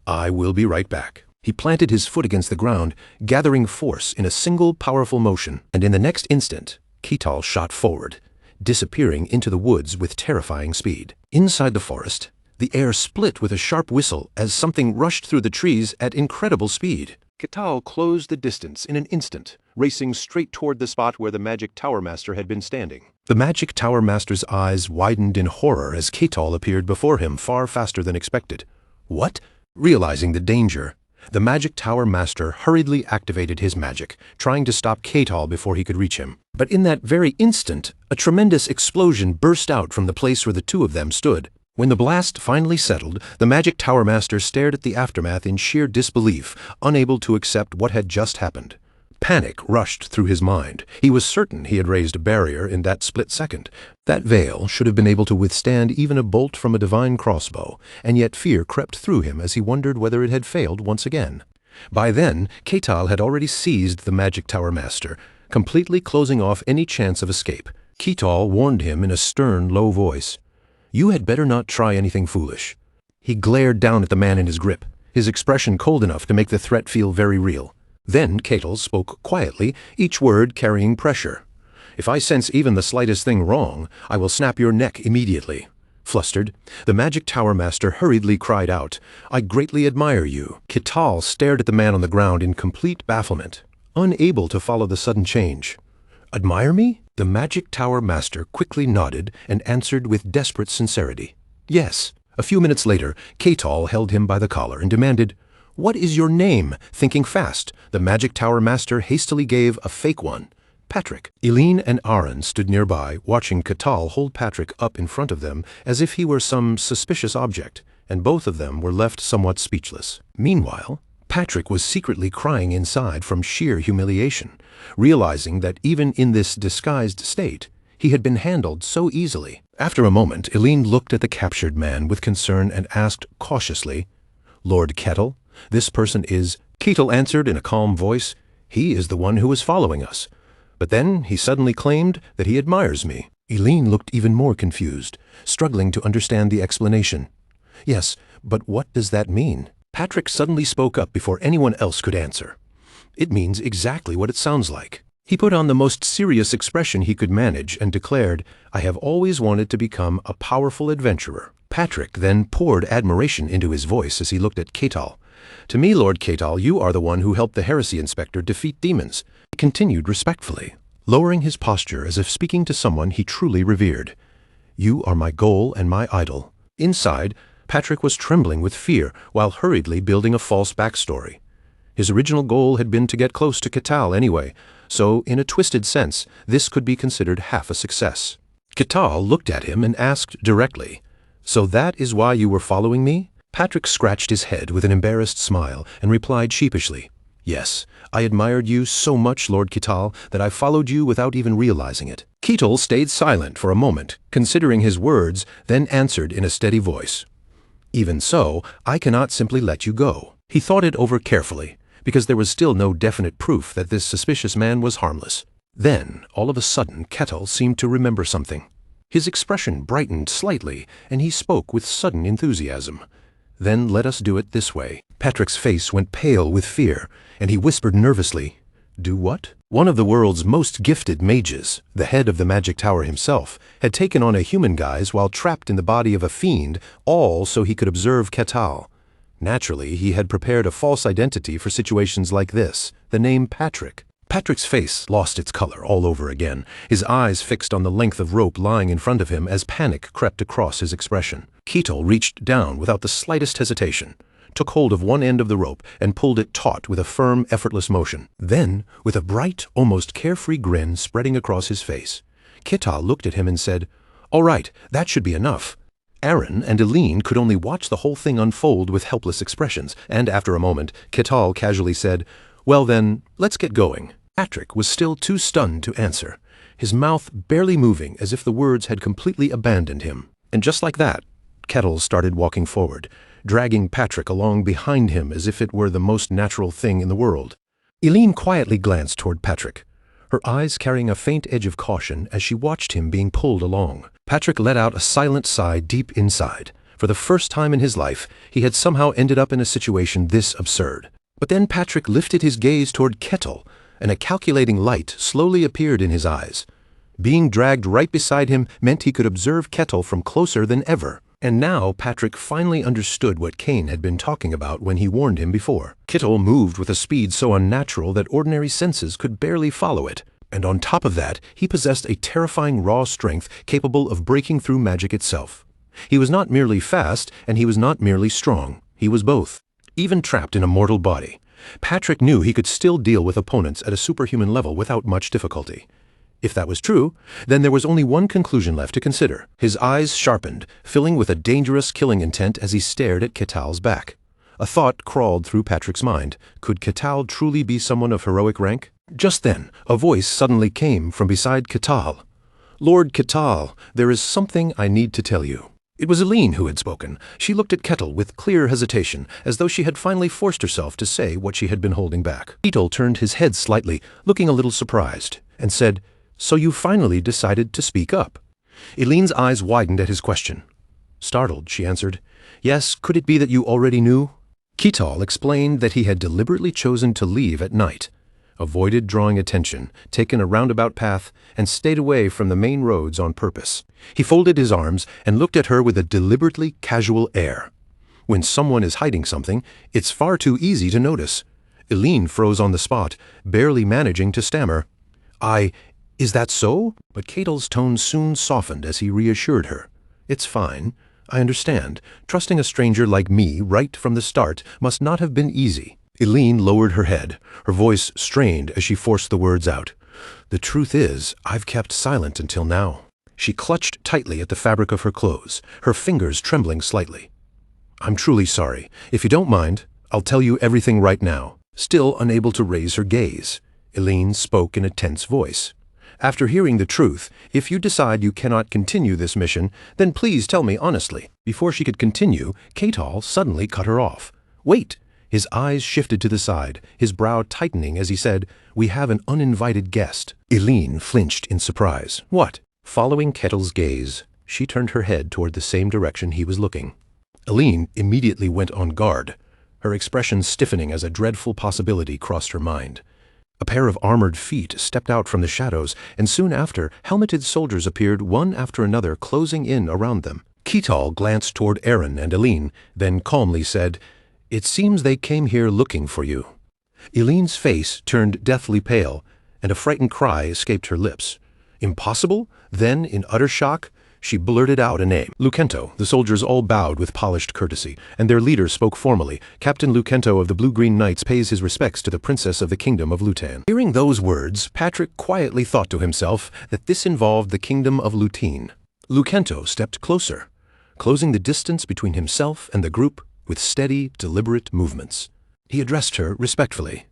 Speaker 1: "I will be right back." He planted his foot against the ground, gathering force in a single powerful motion, and in the next instant, Kittel shot forward, disappearing into the woods with terrifying speed. Inside the forest, the air split with a sharp whistle as something rushed through the trees at incredible speed. Kittel closed the distance in an instant, racing straight toward the spot where the Magic Tower Master had been standing. The Magic Tower Master's eyes widened in horror as Kittel appeared before him far faster than expected. "What?" Realizing the danger, The Magic Tower Master hurriedly activated his magic, trying to stop Ketal before he could reach him. But in that very instant, a tremendous explosion burst out from the place where the two of them stood. When the blast finally settled, the Magic Tower Master stared at the aftermath in sheer disbelief, unable to accept what had just happened. Panic rushed through his mind. He was certain he had raised a barrier in that split second. That veil should have been able to withstand even a bolt from a divine crossbow, and yet fear crept through him as he wondered whether it had failed once again. By then, Ketal had already seized the Magic Tower Master, completely closing off any chance of escape. Ketal warned him in a stern, low voice. "You had better not try anything foolish." He glared down at the man in his grip, his expression cold enough to make the threat feel very real. Then Ketal spoke quietly, each word carrying pressure. "If I sense even the slightest thing wrong, I will snap your neck immediately." Flustered, the Magic Tower Master hurriedly cried out, "I greatly admire you." Ketal stared at the man on the ground in complete bafflement, unable to follow the sudden change. "Admire me?" The Magic Tower Master quickly nodded and answered with desperate sincerity. "Yes." A few minutes later, Ketal held him by the collar and demanded, "What is your name?" Thinking fast, the Magic Tower Master hastily gave a fake one. "Patrick." Eileen and Aaron stood nearby, watching Ketal hold Patrick up in front of them as if he were some suspicious object, and both of them were left somewhat speechless. Meanwhile, Patrick was secretly crying inside from sheer humiliation, realizing that even in this disguised state, he had been handled so easily. After a moment, Eileen looked at the captured man with concern and asked cautiously, "Lord Ketal, this person is—" Ketal answered in a calm voice, "He is the one who is following us. But then he suddenly claimed that he admires me." Eileen looked even more confused, struggling to understand the explanation. "Yes, but what does that mean?" Patrick suddenly spoke up before anyone else could answer. "It means exactly what it sounds like." He put on the most serious expression he could manage and declared, "I have always wanted to become a powerful adventurer." Patrick then poured admiration into his voice as he looked at Ketal. "To me, Lord Ketal, you are the one who helped the Heresy Inspector defeat demons." He continued respectfully, lowering his posture as if speaking to someone he truly revered. "You are my goal and my idol." Inside, Patrick was trembling with fear while hurriedly building a false backstory. His original goal had been to get close to Ketal anyway, so in a twisted sense, this could be considered half a success. Ketal looked at him and asked directly, "So that is why you were following me?" Patrick scratched his head with an embarrassed smile and replied sheepishly, "Yes, I admired you so much, Lord Ketal, that I followed you without even realizing it." Ketal stayed silent for a moment, considering his words, then answered in a steady voice, "Even so, I cannot simply let you go." He thought it over carefully, because there was still no definite proof that this suspicious man was harmless. Then, all of a sudden, Ketal seemed to remember something. His expression brightened slightly, and he spoke with sudden enthusiasm. "Then let us do it this way." Patrick's face went pale with fear, and he whispered nervously, "Do what?" One of the world's most gifted mages, the head of the Magic Tower himself, had taken on a human guise while trapped in the body of a fiend, all so he could observe Ketal. Naturally, he had prepared a false identity for situations like this, the name Patrick. Patrick's face lost its color all over again, his eyes fixed on the length of rope lying in front of him as panic crept across his expression. Ketal reached down without the slightest hesitation, took hold of one end of the rope and pulled it taut with a firm, effortless motion. Then, with a bright, almost carefree grin spreading across his face, Ketal looked at him and said, "All right, that should be enough." Aaron and Eileen could only watch the whole thing unfold with helpless expressions, and after a moment, Ketal casually said, "Well then, let's get going." Patrick was still too stunned to answer, his mouth barely moving as if the words had completely abandoned him. And just like that, Ketal started walking forward, dragging Patrick along behind him as if it were the most natural thing in the world. Eileen quietly glanced toward Patrick, her eyes carrying a faint edge of caution as she watched him being pulled along. Patrick let out a silent sigh deep inside. For the first time in his life, he had somehow ended up in a situation this absurd. But then Patrick lifted his gaze toward Ketal, and a calculating light slowly appeared in his eyes. Being dragged right beside him meant he could observe Ketal from closer than ever. And now Patrick finally understood what Cain had been talking about when he warned him before. Ketal moved with a speed so unnatural that ordinary senses could barely follow it. And on top of that, he possessed a terrifying raw strength capable of breaking through magic itself. He was not merely fast, and he was not merely strong. He was both. even trapped in a mortal body. Patrick knew he could still deal with opponents at a superhuman level without much difficulty. If that was true, then there was only one conclusion left to consider. His eyes sharpened, filling with a dangerous killing intent as he stared at Ketal's back. A thought crawled through Patrick's mind. Could Ketal truly be someone of heroic rank? Just then, a voice suddenly came from beside Ketal. "Lord Ketal, there is something I need to tell you." It was Eileen who had spoken. She looked at Ketal with clear hesitation, as though she had finally forced herself to say what she had been holding back. Ketal turned his head slightly, looking a little surprised, and said, "So you finally decided to speak up?" Eileen's eyes widened at his question. Startled, she answered, "Yes, could it be that you already knew?" Ketal explained that he had deliberately chosen to leave at night, avoided drawing attention, taken a roundabout path, and stayed away from the main roads on purpose. He folded his arms and looked at her with a deliberately casual air. When someone is hiding something, it's far too easy to notice. Eileen froze on the spot, barely managing to stammer, Is that so?" But Ketal's tone soon softened as he reassured her. "It's fine. I understand. Trusting a stranger like me right from the start must not have been easy." Eileen lowered her head, her voice strained as she forced the words out. "The truth is, I've kept silent until now." She clutched tightly at the fabric of her clothes, her fingers trembling slightly. "I'm truly sorry. If you don't mind, I'll tell you everything right now." Still unable to raise her gaze, Eileen spoke in a tense voice. "After hearing the truth, if you decide you cannot continue this mission, then please tell me honestly." Before she could continue, Ketal suddenly cut her off. "Wait!" His eyes shifted to the side, his brow tightening as he said, "We have an uninvited guest." Eileen flinched in surprise. "What?" Following Ketal's gaze, she turned her head toward the same direction he was looking. Eileen immediately went on guard, her expression stiffening as a dreadful possibility crossed her mind. A pair of armored feet stepped out from the shadows, and soon after, helmeted soldiers appeared one after another, closing in around them. Ketal glanced toward Aaron and Eileen, then calmly said, "It seems they came here looking for you." Eileen's face turned deathly pale, and a frightened cry escaped her lips. "Impossible?" Then, in utter shock, she blurted out a name. "Lucento." The soldiers all bowed with polished courtesy, and their leader spoke formally. "Captain Lucento of the Blue-Green Knights pays his respects to the Princess of the Kingdom of Lutan." Hearing those words, Patrick quietly thought to himself that this involved the Kingdom of Lutin. Lucento stepped closer, closing the distance between himself and the group with steady, deliberate movements. He addressed her respectfully.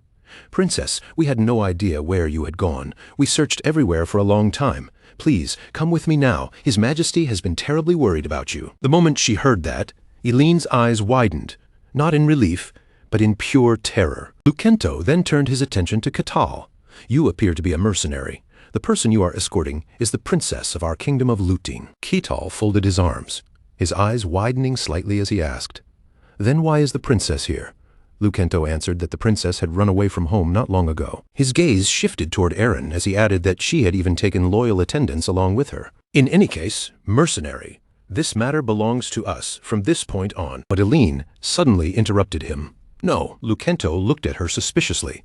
Speaker 1: "Princess, we had no idea where you had gone. We searched everywhere for a long time. Please, come with me now. His Majesty has been terribly worried about you." The moment she heard that, Eileen's eyes widened, not in relief, but in pure terror. Lucento then turned his attention to Ketal. "You appear to be a mercenary. The person you are escorting is the princess of our kingdom of Lutin." Ketal folded his arms, his eyes widening slightly as he asked, "Then why is the princess here?" Lucento answered that the princess had run away from home not long ago. His gaze shifted toward Aaron as he added that she had even taken loyal attendants along with her. "In any case, mercenary, this matter belongs to us from this point on." But Eileen suddenly interrupted him. "No." Lucento looked at her suspiciously.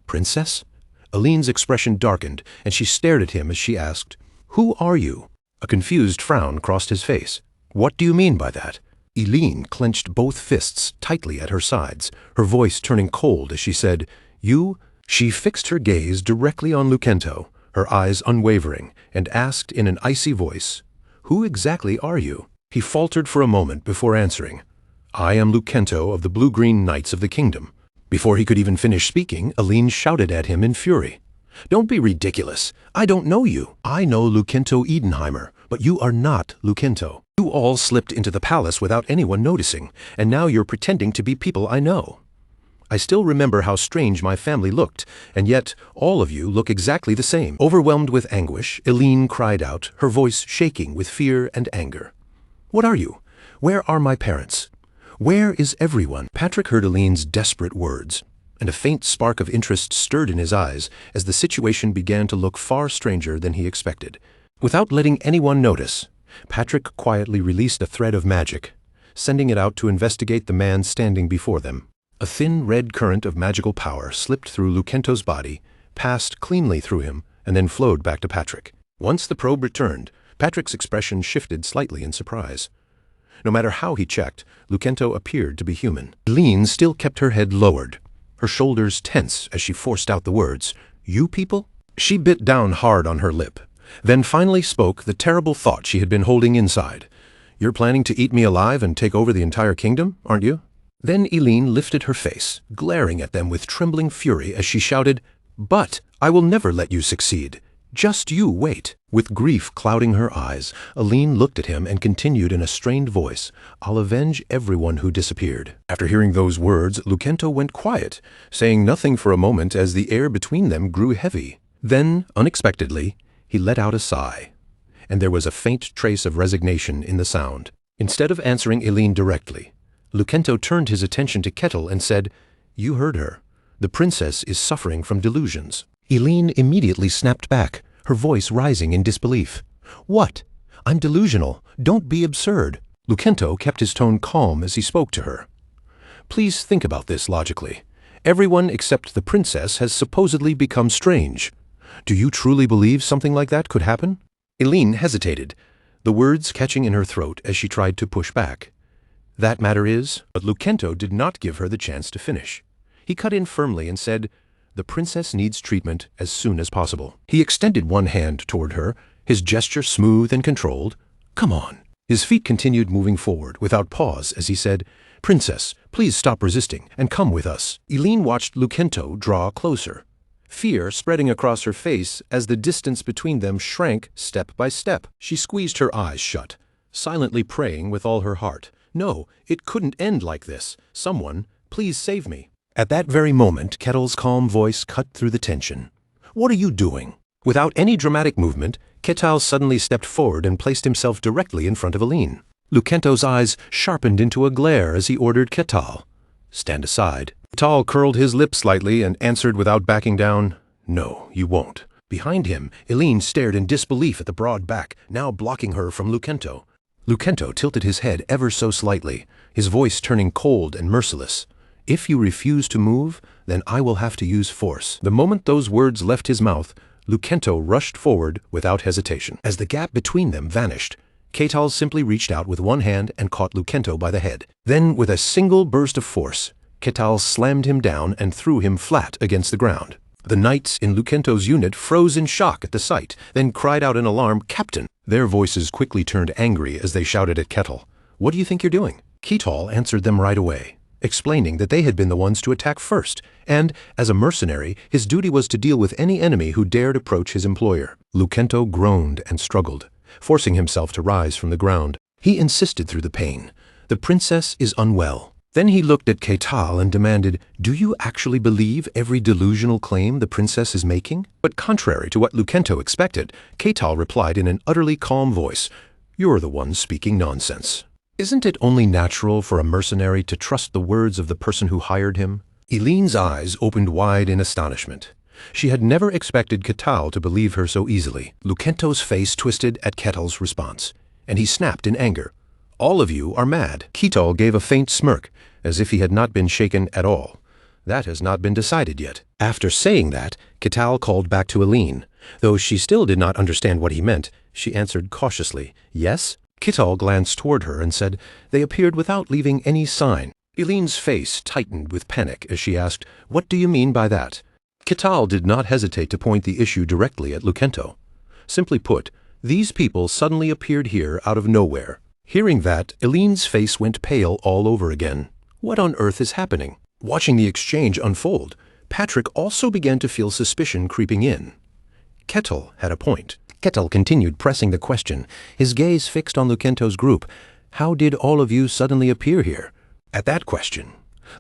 Speaker 1: "Princess?" Eileen's expression darkened, and she stared at him as she asked, "Who are you?" A confused frown crossed his face. "What do you mean by that?" Eileen clenched both fists tightly at her sides, her voice turning cold as she said, "You?" She fixed her gaze directly on Lucento, her eyes unwavering, and asked in an icy voice, "Who exactly are you?" He faltered for a moment before answering, "I am Lucento of the Blue-Green Knights of the Kingdom." Before he could even finish speaking, Eileen shouted at him in fury, "Don't be ridiculous. I don't know you. I know Lucento Edenheimer, but you are not Lucento. You all slipped into the palace without anyone noticing, and now you're pretending to be people I know. I still remember how strange my family looked, and yet all of you look exactly the same." Overwhelmed with anguish, Eileen cried out, her voice shaking with fear and anger. "What are you? Where are my parents? Where is everyone?" Patrick heard Eileen's desperate words, and a faint spark of interest stirred in his eyes as the situation began to look far stranger than he expected. Without letting anyone notice, Patrick quietly released a thread of magic, sending it out to investigate the man standing before them. A thin red current of magical power slipped through Lucento's body, passed cleanly through him, and then flowed back to Patrick. Once the probe returned, Patrick's expression shifted slightly in surprise. No matter how he checked, Lucento appeared to be human. Eileen still kept her head lowered, her shoulders tense as she forced out the words, "You people?" She bit down hard on her lip, then finally spoke the terrible thought she had been holding inside. "You're planning to eat me alive and take over the entire kingdom, aren't you?" Then Eileen lifted her face, glaring at them with trembling fury as she shouted, "But I will never let you succeed. Just you wait." With grief clouding her eyes, Eileen looked at him and continued in a strained voice, "I'll avenge everyone who disappeared." After hearing those words, Lucento went quiet, saying nothing for a moment as the air between them grew heavy. Then, unexpectedly, he let out a sigh, and there was a faint trace of resignation in the sound. Instead of answering Eileen directly, Lucento turned his attention to Kettle and said, "You heard her. The princess is suffering from delusions." Eileen immediately snapped back, her voice rising in disbelief. "What? I'm delusional. Don't be absurd." Lucento kept his tone calm as he spoke to her. "Please think about this logically. Everyone except the princess has supposedly become strange. Do you truly believe something like that could happen?" Eileen hesitated, the words catching in her throat as she tried to push back. "That matter is," but Lucento did not give her the chance to finish. He cut in firmly and said, "The princess needs treatment as soon as possible." He extended one hand toward her, his gesture smooth and controlled. "Come on." His feet continued moving forward without pause as he said, "Princess, please stop resisting and come with us." Eileen watched Lucento draw closer, fear spreading across her face as the distance between them shrank step by step. She squeezed her eyes shut, silently praying with all her heart. No, it couldn't end like this. Someone, please save me. At that very moment, Kettle's calm voice cut through the tension. "What are you doing?" Without any dramatic movement, Kettle suddenly stepped forward and placed himself directly in front of Eileen. Lucento's eyes sharpened into a glare as he ordered Kettle, "Stand aside." Kettle curled his lips slightly and answered without backing down, "No, you won't." Behind him, Eileen stared in disbelief at the broad back, now blocking her from Lucento. Lucento tilted his head ever so slightly, his voice turning cold and merciless. "If you refuse to move, then I will have to use force." The moment those words left his mouth, Lucento rushed forward without hesitation. As the gap between them vanished, Kettle simply reached out with one hand and caught Lucento by the head. Then, with a single burst of force, Kettle slammed him down and threw him flat against the ground. The knights in Lucento's unit froze in shock at the sight, then cried out in alarm, "Captain!" Their voices quickly turned angry as they shouted at Kettle, "What do you think you're doing?" Kettle answered them right away, explaining that they had been the ones to attack first, and, as a mercenary, his duty was to deal with any enemy who dared approach his employer. Lucento groaned and struggled, forcing himself to rise from the ground. He insisted through the pain, "The princess is unwell." Then he looked at Kettle and demanded, "Do you actually believe every delusional claim the princess is making?" But contrary to what Lucento expected, Kettle replied in an utterly calm voice, "You're the one speaking nonsense. Isn't it only natural for a mercenary to trust the words of the person who hired him?" Eileen's eyes opened wide in astonishment. She had never expected Kettle to believe her so easily. Lucento's face twisted at Kettle's response, and he snapped in anger, "All of you are mad." Kettle gave a faint smirk, as if he had not been shaken at all. "That has not been decided yet." After saying that, Kettle called back to Eileen. Though she still did not understand what he meant, she answered cautiously, "Yes?" Kettle glanced toward her and said, "They appeared without leaving any sign." Eileen's face tightened with panic as she asked, "What do you mean by that?" Kettle did not hesitate to point the issue directly at Lucento. Simply put, these people suddenly appeared here out of nowhere. Hearing that, Eileen's face went pale all over again. What on earth is happening? Watching the exchange unfold, Patrick also began to feel suspicion creeping in. Kettle had a point. Kettle continued pressing the question, his gaze fixed on Lucento's group. "How did all of you suddenly appear here?" At that question,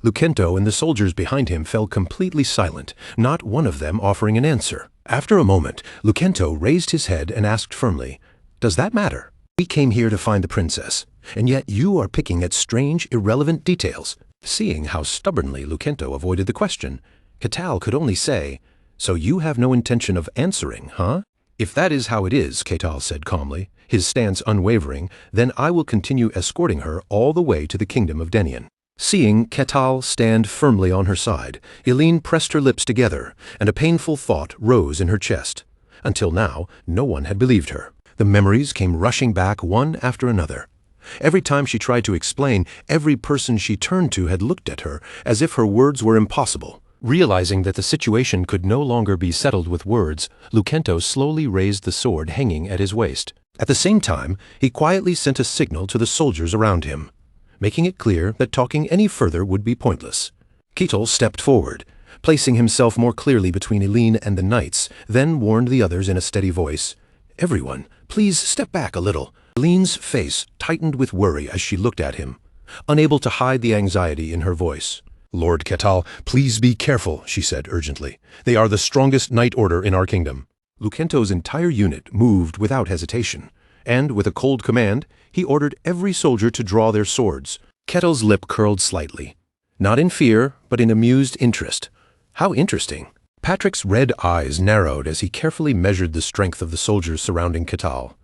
Speaker 1: Lucento and the soldiers behind him fell completely silent, not one of them offering an answer. After a moment, Lucento raised his head and asked firmly, "Does that matter? We came here to find the princess, and yet you are picking at strange, irrelevant details." Seeing how stubbornly Lucento avoided the question, Kettle could only say, "So you have no intention of answering, huh?" "If that is how it is," Kettle said calmly, his stance unwavering, "then I will continue escorting her all the way to the kingdom of Denian." Seeing Kettle stand firmly on her side, Eileen pressed her lips together, and a painful thought rose in her chest. Until now, no one had believed her. The memories came rushing back one after another. Every time she tried to explain, every person she turned to had looked at her as if her words were impossible. Realizing that the situation could no longer be settled with words, Lucento slowly raised the sword hanging at his waist. At the same time, he quietly sent a signal to the soldiers around him, making it clear that talking any further would be pointless. Ketel stepped forward, placing himself more clearly between Eileen and the knights, then warned the others in a steady voice, "Everyone, please step back a little." Eileen's face tightened with worry as she looked at him, unable to hide the anxiety in her voice. "Lord Ketal, please be careful," she said urgently. "They are the strongest knight order in our kingdom." Lucento's entire unit moved without hesitation, and with a cold command, he ordered every soldier to draw their swords. Ketel's lip curled slightly, not in fear, but in amused interest. How interesting. Patrick's red eyes narrowed as he carefully measured the strength of the soldiers surrounding Ketal.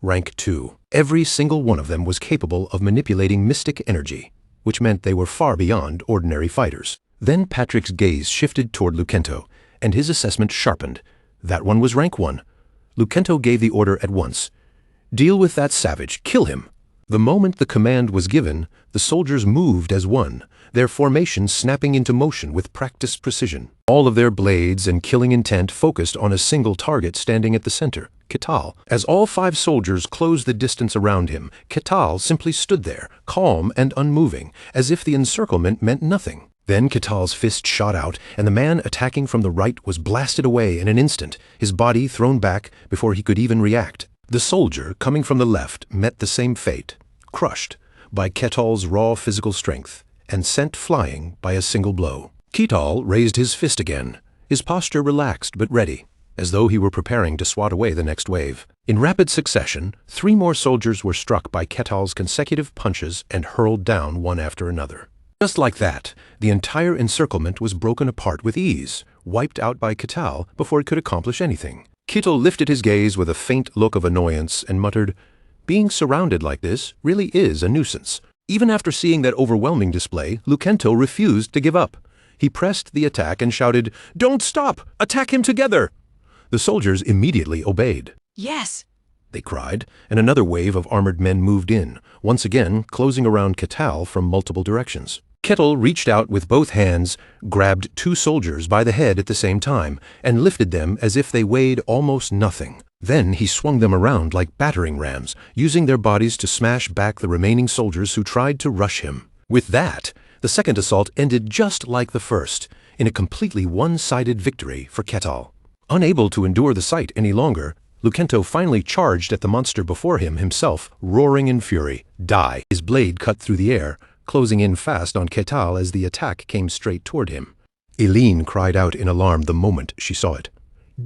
Speaker 1: Rank 2. Every single one of them was capable of manipulating mystic energy, which meant they were far beyond ordinary fighters. Then Patrick's gaze shifted toward Lucento, and his assessment sharpened. That one was rank 1. Lucento gave the order at once. "Deal with that savage, kill him." The moment the command was given, the soldiers moved as one, their formation snapping into motion with practiced precision. All of their blades and killing intent focused on a single target standing at the center, Ketal. As all 5 soldiers closed the distance around him, Ketal simply stood there, calm and unmoving, as if the encirclement meant nothing. Then Ketal's fist shot out, and the man attacking from the right was blasted away in an instant, his body thrown back before he could even react. The soldier coming from the left met the same fate, crushed by Ketal's raw physical strength, and sent flying by a single blow. Ketal raised his fist again, his posture relaxed but ready, as though he were preparing to swat away the next wave. In rapid succession, 3 more soldiers were struck by Ketal's consecutive punches and hurled down one after another. Just like that, the entire encirclement was broken apart with ease, wiped out by Ketal before it could accomplish anything. Ketel lifted his gaze with a faint look of annoyance and muttered, "Being surrounded like this really is a nuisance." Even after seeing that overwhelming display, Lucento refused to give up. He pressed the attack and shouted, "Don't stop! Attack him together!" The soldiers immediately obeyed.
Speaker 5: "Yes!"
Speaker 1: they cried, and another wave of armored men moved in, once again closing around Ketal from multiple directions. Ketel reached out with both hands, grabbed 2 soldiers by the head at the same time, and lifted them as if they weighed almost nothing. Then he swung them around like battering rams, using their bodies to smash back the remaining soldiers who tried to rush him. With that, the second assault ended just like the first, in a completely one-sided victory for Ketal. Unable to endure the sight any longer, Lucento finally charged at the monster before him himself, roaring in fury. "Die!" His blade cut through the air, closing in fast on Ketal as the attack came straight toward him. Eileen cried out in alarm the moment she saw it.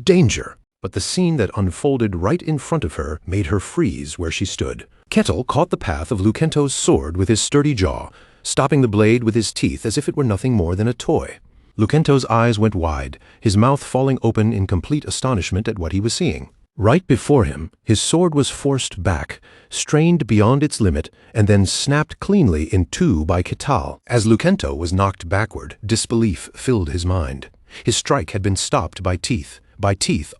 Speaker 1: "Danger!" But the scene that unfolded right in front of her made her freeze where she stood. Ketel caught the path of Lucento's sword with his sturdy jaw, stopping the blade with his teeth as if it were nothing more than a toy. Lucento's eyes went wide, his mouth falling open in complete astonishment at what he was seeing. Right before him, his sword was forced back, strained beyond its limit, and then snapped cleanly in 2 by Ketal. As Lucento was knocked backward, disbelief filled his mind. His strike had been stopped by teeth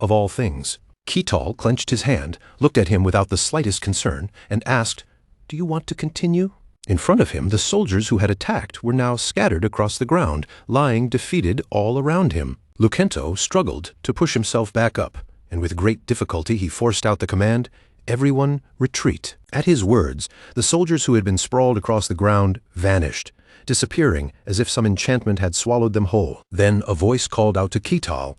Speaker 1: of all things. Ketal clenched his hand, looked at him without the slightest concern, and asked, "Do you want to continue?" In front of him, the soldiers who had attacked were now scattered across the ground, lying defeated all around him. Lucento struggled to push himself back up, and with great difficulty he forced out the command, "Everyone, retreat." At his words, the soldiers who had been sprawled across the ground vanished, disappearing as if some enchantment had swallowed them whole. Then a voice called out to Ketal,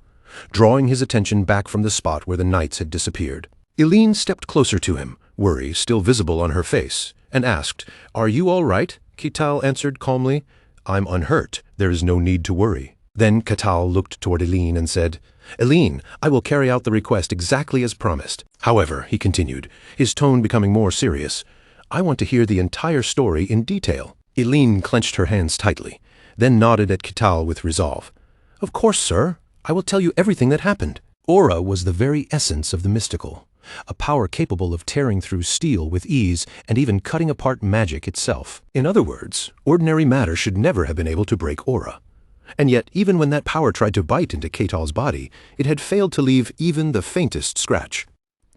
Speaker 1: drawing his attention back from the spot where the knights had disappeared. Eileen stepped closer to him, worry still visible on her face, and asked, "Are you all right?" Ketal answered calmly, "I'm unhurt. There is no need to worry." Then Ketal looked toward Eileen and said, "Eileen, I will carry out the request exactly as promised. However," he continued, his tone becoming more serious, "I want to hear the entire story in detail." Eileen clenched her hands tightly, then nodded at Ketal with resolve. "Of course, sir. I will tell you everything that happened." Aura was the very essence of the mystical, a power capable of tearing through steel with ease and even cutting apart magic itself. In other words, ordinary matter should never have been able to break aura. And yet, even when that power tried to bite into Ketal's body, it had failed to leave even the faintest scratch.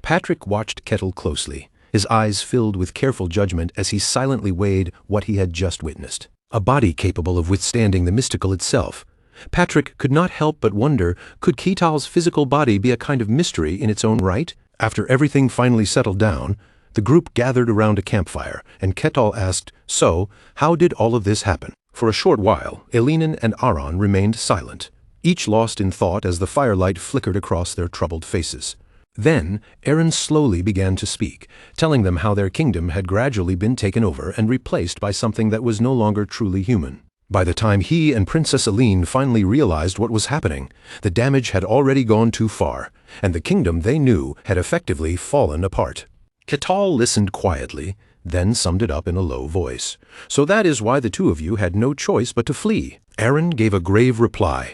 Speaker 1: Patrick watched Ketal closely, his eyes filled with careful judgment as he silently weighed what he had just witnessed. A body capable of withstanding the mystical itself. Patrick could not help but wonder, could Ketal's physical body be a kind of mystery in its own right? After everything finally settled down, the group gathered around a campfire, and Ketal asked, "So, how did all of this happen?" For a short while, Elinen and Aron remained silent, each lost in thought as the firelight flickered across their troubled faces. Then, Eren slowly began to speak, telling them how their kingdom had gradually been taken over and replaced by something that was no longer truly human. By the time he and Princess Aline finally realized what was happening, the damage had already gone too far, and the kingdom they knew had effectively fallen apart. Ketal listened quietly, then summed it up in a low voice. "So that is why the two of you had no choice but to flee." Eren gave a grave reply.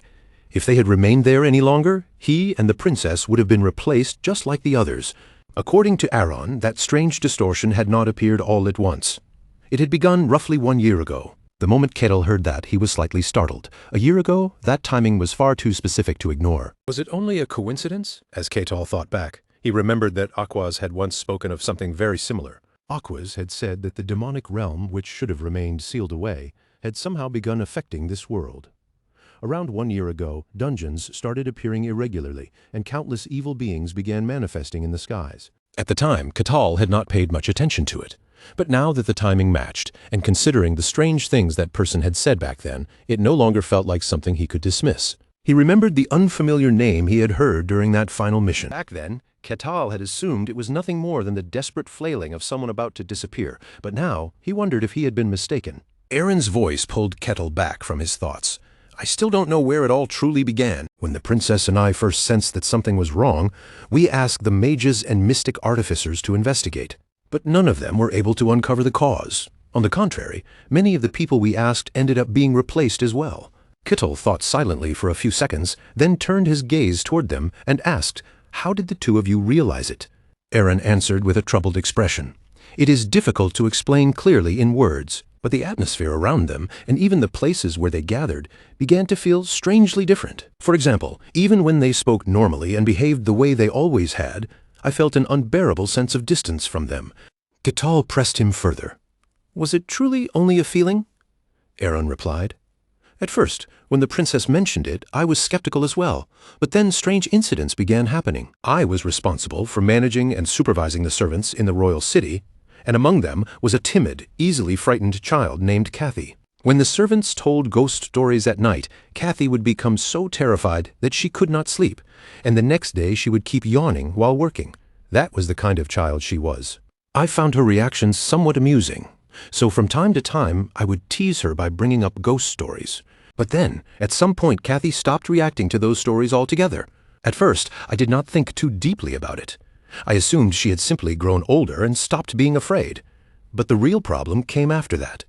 Speaker 1: If they had remained there any longer, he and the princess would have been replaced just like the others. According to Aaron, that strange distortion had not appeared all at once. It had begun roughly 1 year ago. The moment Ketal heard that, he was slightly startled. A year ago, that timing was far too specific to ignore. Was it only a coincidence? As Ketal thought back, he remembered that Aquas had once spoken of something very similar. Aquas had said that the demonic realm, which should have remained sealed away, had somehow begun affecting this world. Around 1 year ago, dungeons started appearing irregularly, and countless evil beings began manifesting in the skies. At the time, Ketal had not paid much attention to it. But now that the timing matched, and considering the strange things that person had said back then, it no longer felt like something he could dismiss. He remembered the unfamiliar name he had heard during that final mission. Back then, Ketal had assumed it was nothing more than the desperate flailing of someone about to disappear, but now he wondered if he had been mistaken. Eren's voice pulled Ketal back from his thoughts. "I still don't know where it all truly began. When the princess and I first sensed that something was wrong, we asked the mages and mystic artificers to investigate. But none of them were able to uncover the cause. On the contrary, many of the people we asked ended up being replaced as well." Ketal thought silently for a few seconds, then turned his gaze toward them and asked, "How did the two of you realize it?" Eren answered with a troubled expression. "It is difficult to explain clearly in words, but the atmosphere around them, and even the places where they gathered, began to feel strangely different. For example, even when they spoke normally and behaved the way they always had, I felt an unbearable sense of distance from them." Ketal pressed him further. "Was it truly only a feeling?" Eren replied. "At first, when the princess mentioned it, I was skeptical as well, but then strange incidents began happening. I was responsible for managing and supervising the servants in the royal city, and among them was a timid, easily frightened child named Kathy. When the servants told ghost stories at night, Kathy would become so terrified that she could not sleep, and the next day she would keep yawning while working. That was the kind of child she was. I found her reactions somewhat amusing, so from time to time I would tease her by bringing up ghost stories. But then, at some point, Kathy stopped reacting to those stories altogether. At first, I did not think too deeply about it. I assumed she had simply grown older and stopped being afraid. But the real problem came after that.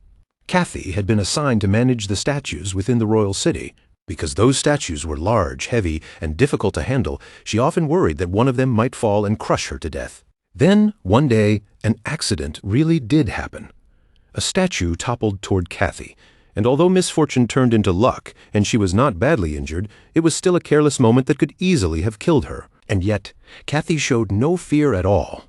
Speaker 1: Kathy had been assigned to manage the statues within the royal city. Because those statues were large, heavy, and difficult to handle, she often worried that one of them might fall and crush her to death. Then, one day, an accident really did happen. A statue toppled toward Kathy, and although misfortune turned into luck and she was not badly injured, it was still a careless moment that could easily have killed her. And yet, Kathy showed no fear at all.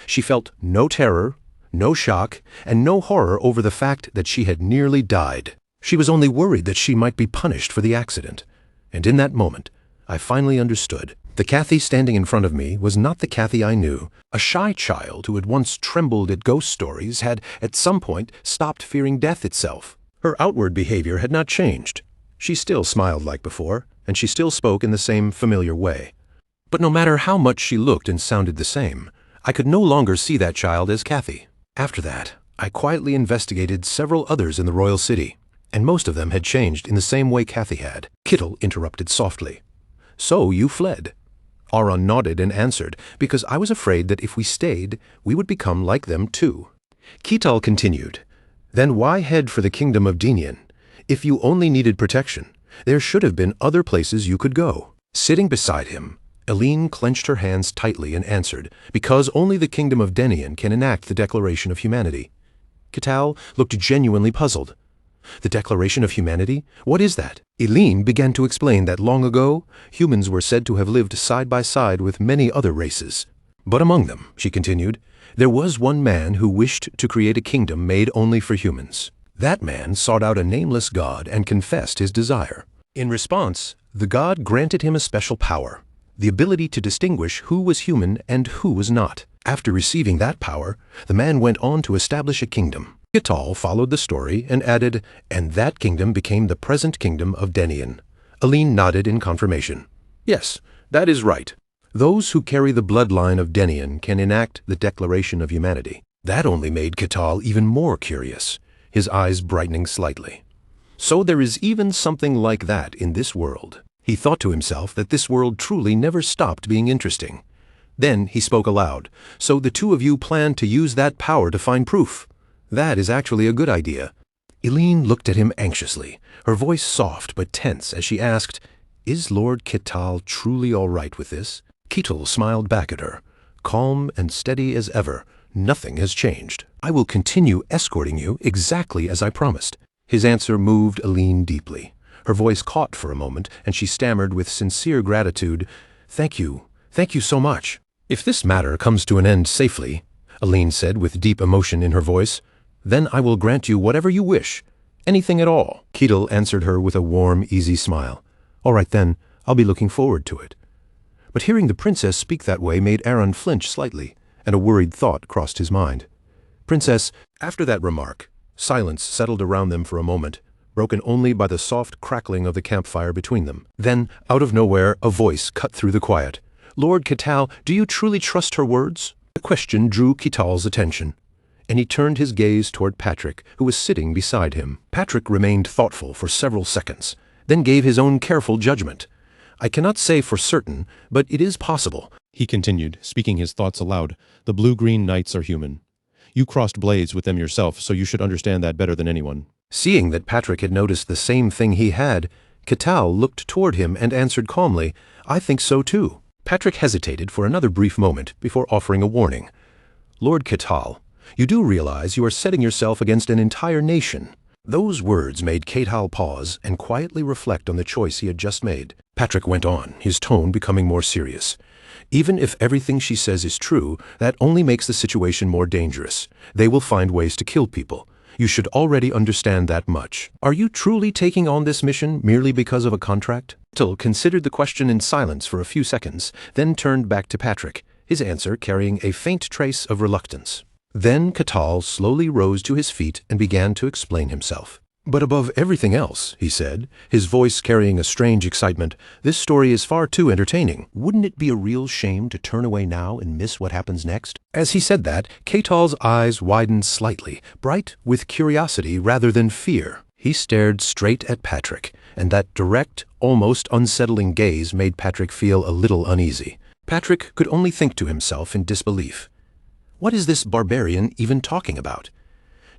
Speaker 1: She felt no terror, no shock, and no horror over the fact that she had nearly died. She was only worried that she might be punished for the accident. And in that moment, I finally understood. The Kathy standing in front of me was not the Kathy I knew. A shy child who had once trembled at ghost stories had, at some point, stopped fearing death itself. Her outward behavior had not changed. She still smiled like before, and she still spoke in the same familiar way. But no matter how much she looked and sounded the same, I could no longer see that child as Kathy. After that, I quietly investigated several others in the royal city, and most of them had changed in the same way Kathy had. Ketal interrupted softly. "So you fled?" Aron nodded and answered, "Because I was afraid that if we stayed, we would become like them too." Ketal continued, "Then why head for the kingdom of Dinian? If you only needed protection, there should have been other places you could go." Sitting beside him, Aline clenched her hands tightly and answered, "Because only the kingdom of Denian can enact the Declaration of Humanity." Ketal looked genuinely puzzled. "The Declaration of Humanity? What is that?" Aline began to explain that long ago, humans were said to have lived side by side with many other races. But among them, she continued, there was one man who wished to create a kingdom made only for humans. That man sought out a nameless god and confessed his desire. In response, the god granted him a special power, the ability to distinguish who was human and who was not. After receiving that power, the man went on to establish a kingdom. Ketal followed the story and added, and that kingdom became the present kingdom of Denian. Aline nodded in confirmation. Yes, that is right. Those who carry the bloodline of Denian can enact the Declaration of Humanity. That only made Ketal even more curious, his eyes brightening slightly. So there is even something like that in this world. He thought to himself that this world truly never stopped being interesting. Then he spoke aloud. So the two of you plan to use that power to find proof. That is actually a good idea. Eileen looked at him anxiously, her voice soft but tense as she asked, is Lord Ketal truly all right with this? Ketal smiled back at her, calm and steady as ever. Nothing has changed. I will continue escorting you exactly as I promised. His answer moved Eileen deeply. Her voice caught for a moment, and she stammered with sincere gratitude, Thank you so much. If this matter comes to an end safely, Eileen said with deep emotion in her voice, then I will grant you whatever you wish, anything at all. Ketal answered her with a warm, easy smile. All right then, I'll be looking forward to it. But hearing the princess speak that way made Aaron flinch slightly, and a worried thought crossed his mind. Princess, after that remark, silence settled around them for a moment, broken only by the soft crackling of the campfire between them. Then, out of nowhere, a voice cut through the quiet. Lord Ketal, do you truly trust her words? The question drew Ketal's attention, and he turned his gaze toward Patrick, who was sitting beside him. Patrick remained thoughtful for several seconds, then gave his own careful judgment. I cannot say for certain, but it is possible,
Speaker 5: he continued, speaking his thoughts aloud. The blue-green knights are human. You crossed blades with them yourself, so you should understand that better than anyone.
Speaker 1: Seeing that Patrick had noticed the same thing he had, Ketal looked toward him and answered calmly, I think so too. Patrick hesitated for another brief moment before offering a warning. Lord Ketal, you do realize you are setting yourself against an entire nation. Those words made Ketal pause and quietly reflect on the choice he had just made. Patrick went on, his tone becoming more serious. Even if everything she says is true, that only makes the situation more dangerous. They will find ways to kill people. You should already understand that much. Are you truly taking on this mission merely because of a contract? Ketal considered the question in silence for a few seconds, then turned back to Patrick, his answer carrying a faint trace of reluctance. Then Ketal slowly rose to his feet and began to explain himself. But above everything else, he said, his voice carrying a strange excitement, this story is far too entertaining. Wouldn't it be a real shame to turn away now and miss what happens next? As he said that, Ketal's eyes widened slightly, bright with curiosity rather than fear. He stared straight at Patrick, and that direct, almost unsettling gaze made Patrick feel a little uneasy. Patrick could only think to himself in disbelief. What is this barbarian even talking about?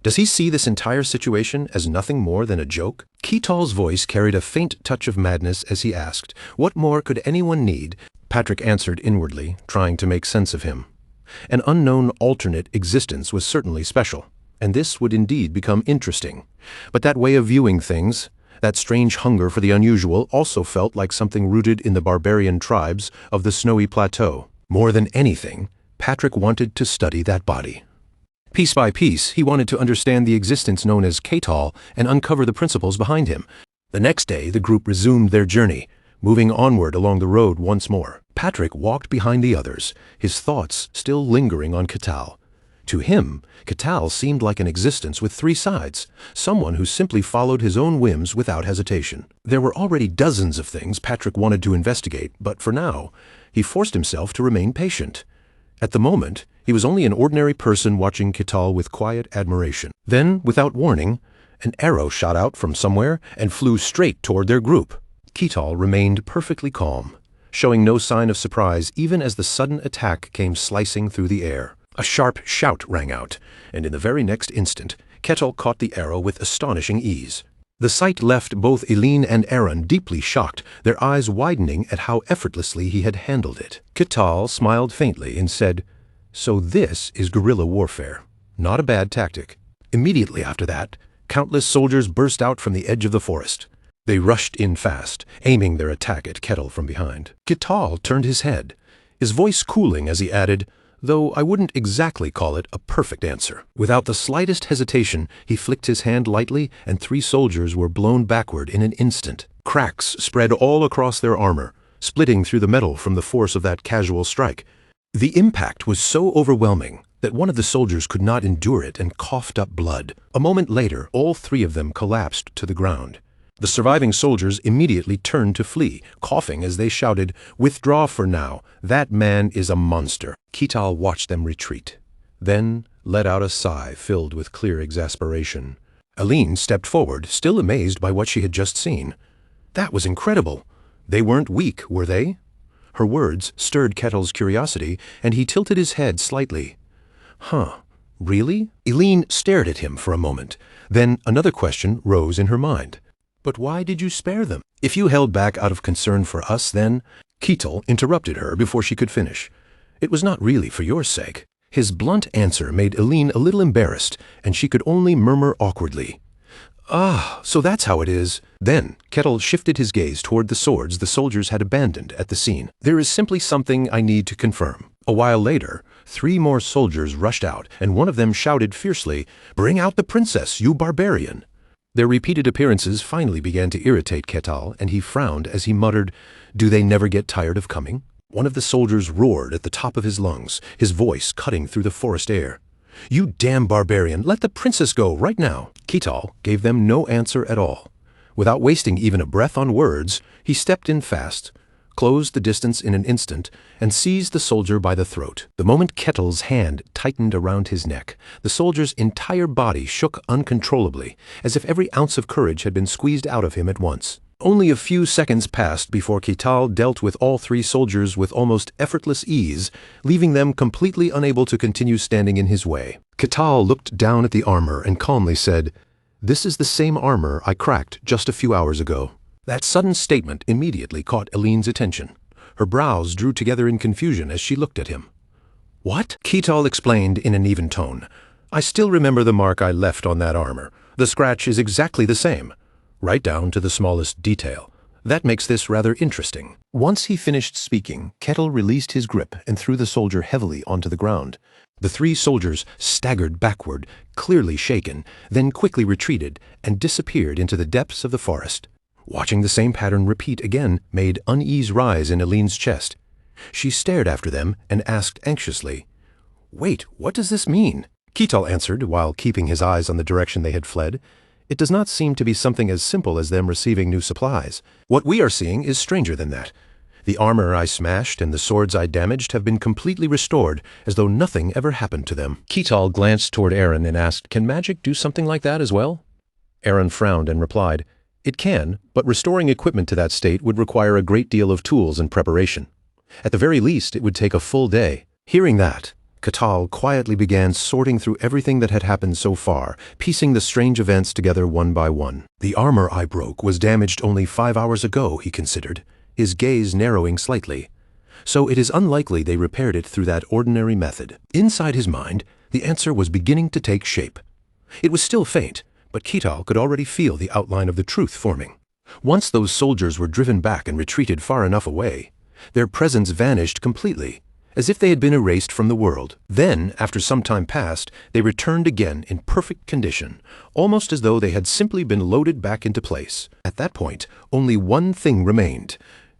Speaker 1: Does he see this entire situation as nothing more than a joke? Ketal's voice carried a faint touch of madness as he asked, what more could anyone need? Patrick answered inwardly, trying to make sense of him. An unknown alternate existence was certainly special, and this would indeed become interesting. But that way of viewing things, that strange hunger for the unusual, also felt like something rooted in the barbarian tribes of the snowy plateau. More than anything, Patrick wanted to study that body. Piece by piece, he wanted to understand the existence known as Ketal and uncover the principles behind him. The next day, the group resumed their journey, moving onward along the road once more. Patrick walked behind the others, his thoughts still lingering on Ketal. To him, Ketal seemed like an existence with three sides, someone who simply followed his own whims without hesitation. There were already dozens of things Patrick wanted to investigate, but for now, he forced himself to remain patient. At the moment, he was only an ordinary person watching Ketal with quiet admiration. Then, without warning, an arrow shot out from somewhere and flew straight toward their group. Ketal remained perfectly calm, showing no sign of surprise even as the sudden attack came slicing through the air. A sharp shout rang out, and in the very next instant, Ketal caught the arrow with astonishing ease. The sight left both Eileen and Aaron deeply shocked, their eyes widening at how effortlessly he had handled it. Ketal smiled faintly and said, So this is guerrilla warfare. Not a bad tactic. Immediately after that, countless soldiers burst out from the edge of the forest. They rushed in fast, aiming their attack at Ketal from behind. Ketal turned his head. his voice cooling as he added, "Though I wouldn't exactly call it a perfect answer." Without the slightest hesitation, he flicked his hand lightly, and 3 soldiers were blown backward in an instant. Cracks spread all across their armor, splitting through the metal from the force of that casual strike. The impact was so overwhelming that one of the soldiers could not endure it and coughed up blood. A moment later, all 3 of them collapsed to the ground. The surviving soldiers immediately turned to flee, coughing as they shouted, "Withdraw for now. That man is a monster." Ketal watched them retreat, then let out a sigh filled with clear exasperation. Aline stepped forward, still amazed by what she had just seen. That was incredible. They weren't weak, were they? Her words stirred Ketel's curiosity, and he tilted his head slightly. Huh, really? Aline stared at him for a moment. Then another question rose in her mind. But why did you spare them? If you held back out of concern for us, then— Ketal interrupted her before she could finish. It was not really for your sake. His blunt answer made Aline a little embarrassed, and she could only murmur awkwardly, "Ah, so that's how it is." Then Ketal shifted his gaze toward the swords the soldiers had abandoned at the scene. "There is simply something I need to confirm." A while later, 3 more soldiers rushed out, and one of them shouted fiercely, "Bring out the princess, you barbarian!" Their repeated appearances finally began to irritate Ketal, and he frowned as he muttered, "Do they never get tired of coming?" One of the soldiers roared at the top of his lungs, his voice cutting through the forest air. "You damn barbarian, let the princess go right now!" Ketal gave them no answer at all. Without wasting even a breath on words, he stepped in fast, closed the distance in an instant, and seized the soldier by the throat. The moment Ketal's hand tightened around his neck, the soldier's entire body shook uncontrollably, as if every ounce of courage had been squeezed out of him at once. Only a few seconds passed before Ketal dealt with all 3 soldiers with almost effortless ease, leaving them completely unable to continue standing in his way. Ketal looked down at the armor and calmly said, "This is the same armor I cracked just a few hours ago." That sudden statement immediately caught Aline's attention. Her brows drew together in confusion as she looked at him. "What?" Ketal explained in an even tone. "I still remember the mark I left on that armor. The scratch is exactly the same, right down to the smallest detail. That makes this rather interesting." Once he finished speaking, Ketal released his grip and threw the soldier heavily onto the ground. The 3 soldiers staggered backward, clearly shaken, then quickly retreated and disappeared into the depths of the forest. Watching the same pattern repeat again made unease rise in Aline's chest. She stared after them and asked anxiously, "Wait, what does this mean?" Ketal answered while keeping his eyes on the direction they had fled. "It does not seem to be something as simple as them receiving new supplies. What we are seeing is stranger than that. The armor I smashed and the swords I damaged have been completely restored, as though nothing ever happened to them." Ketal glanced toward Aaron and asked, "Can magic do something like that as well?" Aaron frowned and replied, "It can, but restoring equipment to that state would require a great deal of tools and preparation. At the very least, it would take a full day." Hearing that, Ketal quietly began sorting through everything that had happened so far, piecing the strange events together one by one. "The armor I broke was damaged only 5 hours ago," he considered, his gaze narrowing slightly. "So it is unlikely they repaired it through that ordinary method." Inside his mind, the answer was beginning to take shape. It was still faint, but Ketal could already feel the outline of the truth forming. Once those soldiers were driven back and retreated far enough away, their presence vanished completely, as if they had been erased from the world. Then, after some time passed, they returned again in perfect condition, almost as though they had simply been loaded back into place. At that point, only one thing remained.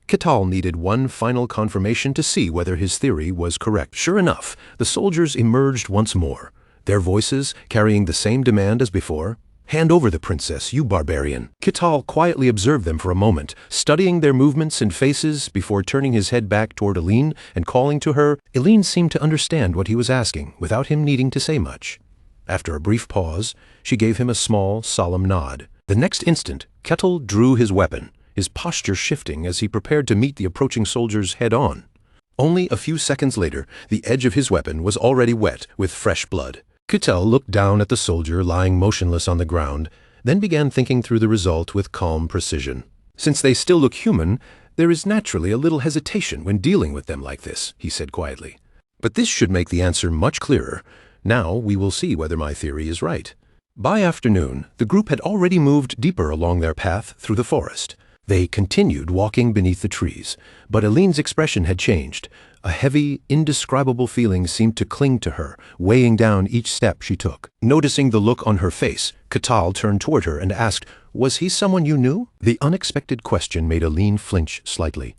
Speaker 1: Ketal needed one final confirmation to see whether his theory was correct. Sure enough, the soldiers emerged once more, their voices carrying the same demand as before. "Hand over the princess, you barbarian." Ketal quietly observed them for a moment, studying their movements and faces before turning his head back toward Aline and calling to her. Aline seemed to understand what he was asking without him needing to say much. After a brief pause, she gave him a small, solemn nod. The next instant, Ketal drew his weapon, his posture shifting as he prepared to meet the approaching soldiers head-on. Only a few seconds later, the edge of his weapon was already wet with fresh blood. Ketal looked down at the soldier lying motionless on the ground, then began thinking through the result with calm precision. "Since they still look human, there is naturally a little hesitation when dealing with them like this," he said quietly. "But this should make the answer much clearer. Now we will see whether my theory is right." By afternoon, the group had already moved deeper along their path through the forest. They continued walking beneath the trees, but Eline's expression had changed. A heavy, indescribable feeling seemed to cling to her, weighing down each step she took. Noticing the look on her face, Catal turned toward her and asked, "Was he someone you knew?" The unexpected question made Aline flinch slightly.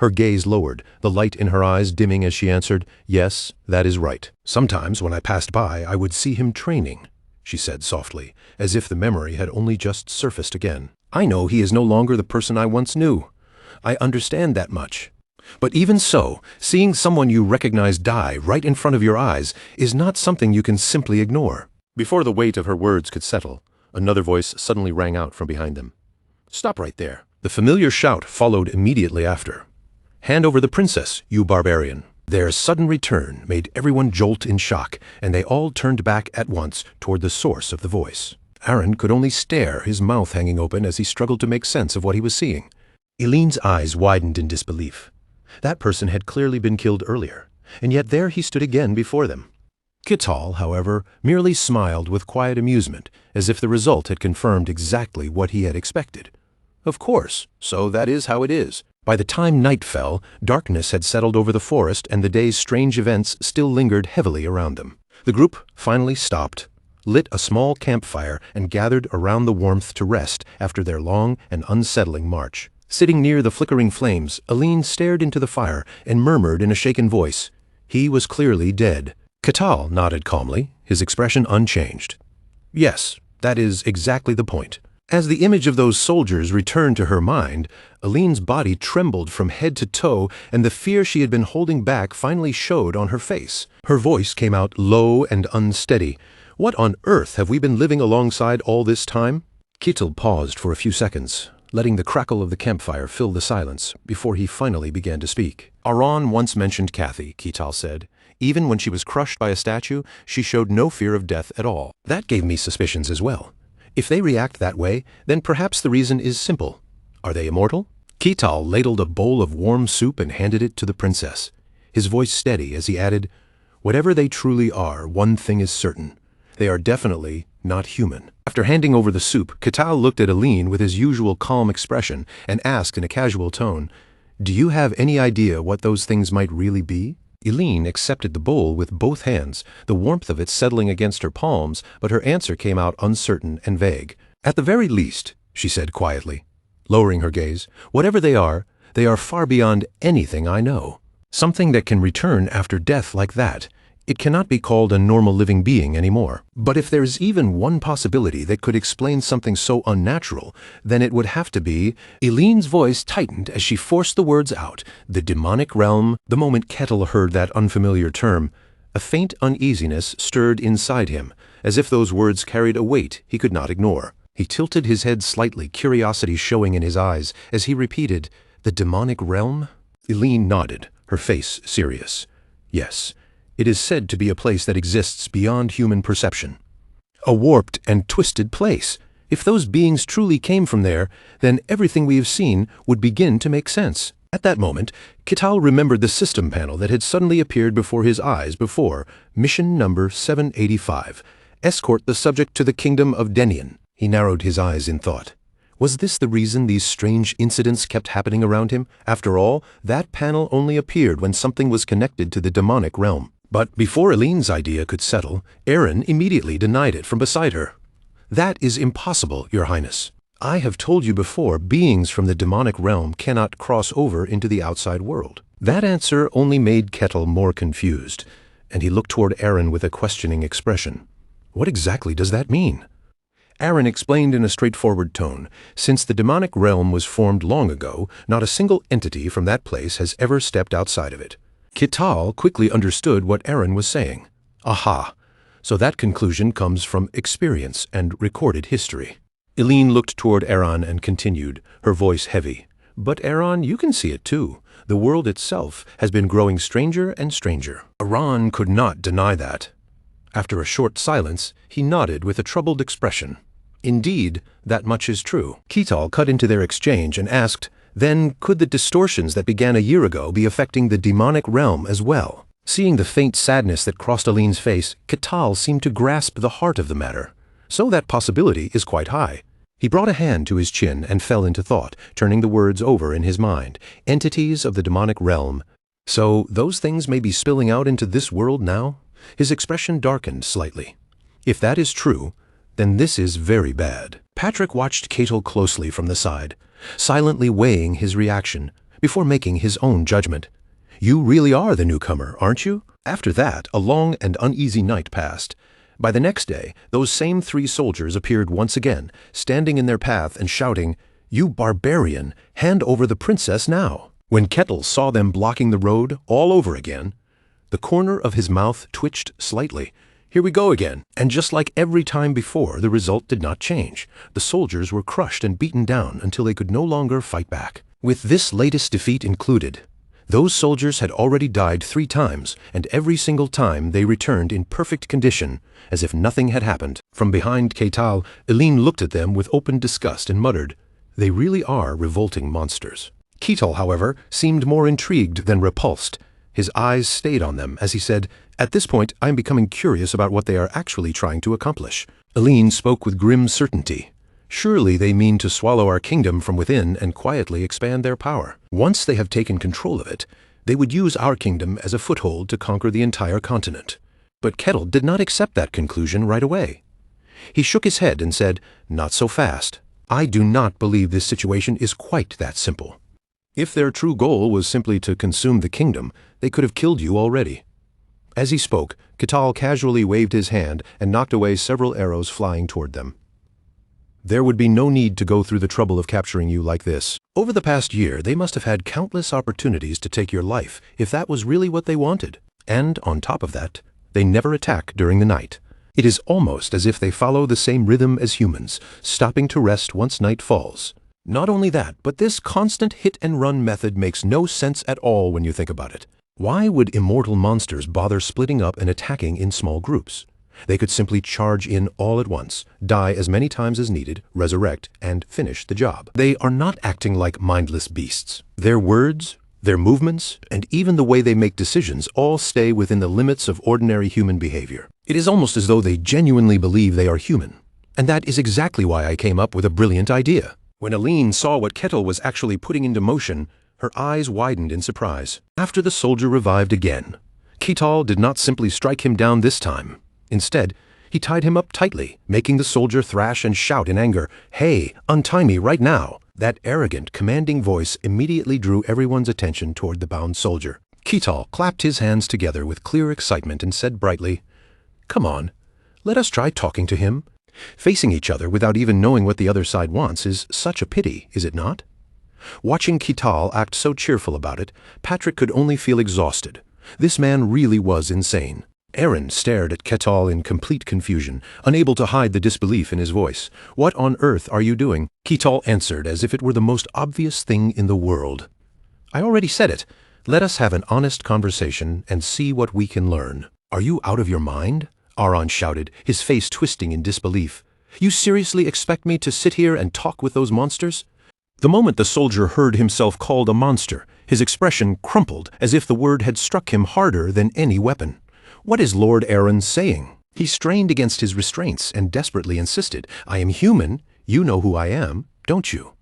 Speaker 1: Her gaze lowered, the light in her eyes dimming as she answered, "Yes, that is right. Sometimes when I passed by, I would see him training," she said softly, as if the memory had only just surfaced again. "I know he is no longer the person I once knew. I understand that much. But even so, seeing someone you recognize die right in front of your eyes is not something you can simply ignore." Before the weight of her words could settle, another voice suddenly rang out from behind them. "Stop right there." The familiar shout followed immediately after. "Hand over the princess, you barbarian." Their sudden return made everyone jolt in shock, and they all turned back at once toward the source of the voice. Aaron could only stare, his mouth hanging open as he struggled to make sense of what he was seeing. Eline's eyes widened in disbelief. That person had clearly been killed earlier, and yet there he stood again before them. Catal, however, merely smiled with quiet amusement, as if the result had confirmed exactly what he had expected. Of course, so that is how it is. By the time night fell, darkness had settled over the forest and the day's strange events still lingered heavily around them. The group finally stopped, lit a small campfire, and gathered around the warmth to rest after their long and unsettling march. Sitting near the flickering flames, Aline stared into the fire and murmured in a shaken voice, "He was clearly dead." Catal nodded calmly, his expression unchanged. "Yes, that is exactly the point." As the image of those soldiers returned to her mind, Aline's body trembled from head to toe, and the fear she had been holding back finally showed on her face. Her voice came out low and unsteady. "What on earth have we been living alongside all this time?" Kittel paused for a few seconds, letting the crackle of the campfire fill the silence, before he finally began to speak. "Aran once mentioned Kathy," Kittel said. "Even when she was crushed by a statue, she showed no fear of death at all. That gave me suspicions as well. If they react that way, then perhaps the reason is simple. Are they immortal?" Kittel ladled a bowl of warm soup and handed it to the princess, his voice steady as he added, "Whatever they truly are, one thing is certain. They are definitely not human." After handing over the soup, Catal looked at Aline with his usual calm expression and asked in a casual tone, "Do you have any idea what those things might really be?" Aline accepted the bowl with both hands, the warmth of it settling against her palms, but her answer came out uncertain and vague. "At the very least," she said quietly, lowering her gaze, "whatever they are far beyond anything I know. Something that can return after death like that. It cannot be called a normal living being anymore. But if there is even one possibility that could explain something so unnatural, then it would have to be—" Eline's voice tightened as she forced the words out. "The demonic realm." The moment Kettle heard that unfamiliar term, a faint uneasiness stirred inside him, as if those words carried a weight he could not ignore. He tilted his head slightly, curiosity showing in his eyes, as he repeated, "The demonic realm?" Eline nodded, her face serious. "Yes. It is said to be a place that exists beyond human perception. A warped and twisted place. If those beings truly came from there, then everything we have seen would begin to make sense." At that moment, Catal remembered the system panel that had suddenly appeared before his eyes before, Mission Number 785. Escort the subject to the kingdom of Denian. He narrowed his eyes in thought. Was this the reason these strange incidents kept happening around him? After all, that panel only appeared when something was connected to the demonic realm. But before Eline's idea could settle, Aaron immediately denied it from beside her. "That is impossible, Your Highness. I have told you before, beings from the demonic realm cannot cross over into the outside world." That answer only made Kettle more confused, and he looked toward Aaron with a questioning expression. "What exactly does that mean?" Aaron explained in a straightforward tone, "Since the demonic realm was formed long ago, not a single entity from that place has ever stepped outside of it." Catal quickly understood what Aaron was saying. Aha! So that conclusion comes from experience and recorded history. Eline looked toward Aaron and continued, her voice heavy. "But Aaron, you can see it too. The world itself has been growing stranger and stranger." Aaron could not deny that. After a short silence, he nodded with a troubled expression. "Indeed, that much is true." Catal cut into their exchange and asked, "Then could the distortions that began a year ago be affecting the demonic realm as well?" Seeing the faint sadness that crossed Aline's face, Catal seemed to grasp the heart of the matter. "So that possibility is quite high. He brought a hand to his chin and fell into thought, turning the words over in his mind. Entities of the demonic realm. So those things may be spilling out into this world now? His expression darkened slightly. If that is true, then this is very bad. Patrick watched Catel closely from the side, silently weighing his reaction before making his own judgment. You really are the newcomer, aren't you? After that, a long and uneasy night passed. By the next day, those same 3 soldiers appeared once again, standing in their path and shouting, "You barbarian, hand over the princess now." When Catel saw them blocking the road all over again, the corner of his mouth twitched slightly. Here we go again. And just like every time before, the result did not change. The soldiers were crushed and beaten down until they could no longer fight back. With this latest defeat included, those soldiers had already died 3 times, and every single time they returned in perfect condition, as if nothing had happened. From behind Catel, Eileen looked at them with open disgust and muttered, "They really are revolting monsters." Catel, however, seemed more intrigued than repulsed. His eyes stayed on them as he said, "At this point, I am becoming curious about what they are actually trying to accomplish." Eileen spoke with grim certainty. "Surely they mean to swallow our kingdom from within and quietly expand their power. Once they have taken control of it, they would use our kingdom as a foothold to conquer the entire continent." But Catel did not accept that conclusion right away. He shook his head and said, "Not so fast. I do not believe this situation is quite that simple. If their true goal was simply to consume the kingdom, they could have killed you already." As he spoke, Catel casually waved his hand and knocked away several arrows flying toward them. "There would be no need to go through the trouble of capturing you like this. Over the past year, they must have had countless opportunities to take your life, if that was really what they wanted. And, on top of that, they never attack during the night. It is almost as if they follow the same rhythm as humans, stopping to rest once night falls. Not only that, but this constant hit-and-run method makes no sense at all when you think about it. Why would immortal monsters bother splitting up and attacking in small groups? They could simply charge in all at once, die as many times as needed, resurrect, and finish the job. They are not acting like mindless beasts. Their words, their movements, and even the way they make decisions all stay within the limits of ordinary human behavior. It is almost as though they genuinely believe they are human. And that is exactly why I came up with a brilliant idea." When Eileen saw what Catel was actually putting into motion, her eyes widened in surprise. After the soldier revived again, Catel did not simply strike him down this time. Instead, he tied him up tightly, making the soldier thrash and shout in anger, "Hey, untie me right now!" That arrogant, commanding voice immediately drew everyone's attention toward the bound soldier. Catel clapped his hands together with clear excitement and said brightly, "Come on, let us try talking to him. Facing each other without even knowing what the other side wants is such a pity, is it not?" Watching Catel act so cheerful about it, Patrick could only feel exhausted. This man really was insane. Aaron stared at Catel in complete confusion, unable to hide the disbelief in his voice. "What on earth are you doing?" Catel answered as if it were the most obvious thing in the world. "I already said it. Let us have an honest conversation and see what we can learn." "Are you out of your mind?" Aaron shouted, his face twisting in disbelief. "You seriously expect me to sit here and talk with those monsters?" The moment the soldier heard himself called a monster, his expression crumpled as if the word had struck him harder than any weapon. What is Lord Aaron saying? He strained against his restraints and desperately insisted, "I am human. You know who I am, don't you?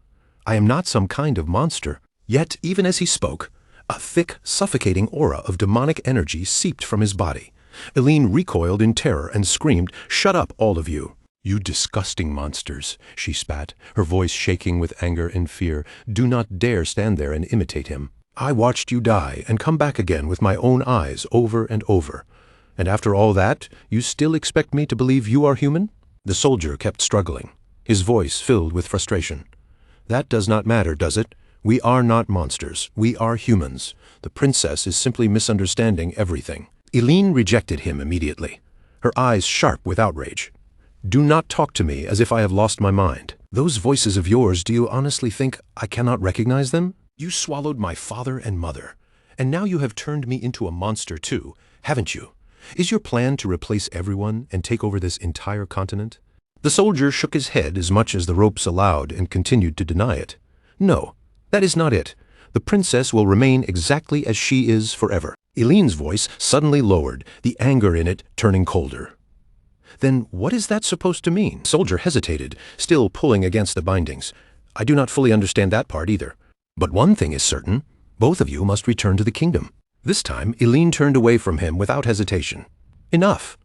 Speaker 1: I am not some kind of monster." Yet, even as he spoke, a thick, suffocating aura of demonic energy seeped from his body. Eileen recoiled in terror and screamed, "Shut up, all of you!" "You disgusting monsters," she spat, her voice shaking with anger and fear. "Do not dare stand there and imitate him. I watched you die and come back again with my own eyes over and over. And after all that, you still expect me to believe you are human?" The soldier kept struggling, his voice filled with frustration. "That does not matter, does it? We are not monsters. We are humans. The princess is simply misunderstanding everything." Eileen rejected him immediately, her eyes sharp with outrage. "Do not talk to me as if I have lost my mind. Those voices of yours, do you honestly think I cannot recognize them? You swallowed my father and mother, and now you have turned me into a monster too, haven't you? Is your plan to replace everyone and take over this entire continent?" The soldier shook his head as much as the ropes allowed and continued to deny it. "No, that is not it. The princess will remain exactly as she is forever." Eileen's voice suddenly lowered, the anger in it turning colder. Then what is that supposed to mean? Soldier hesitated, still pulling against the bindings. I do not fully understand that part either. But one thing is certain. Both of you must return to the kingdom. This time, Eileen turned away from him without hesitation. Enough.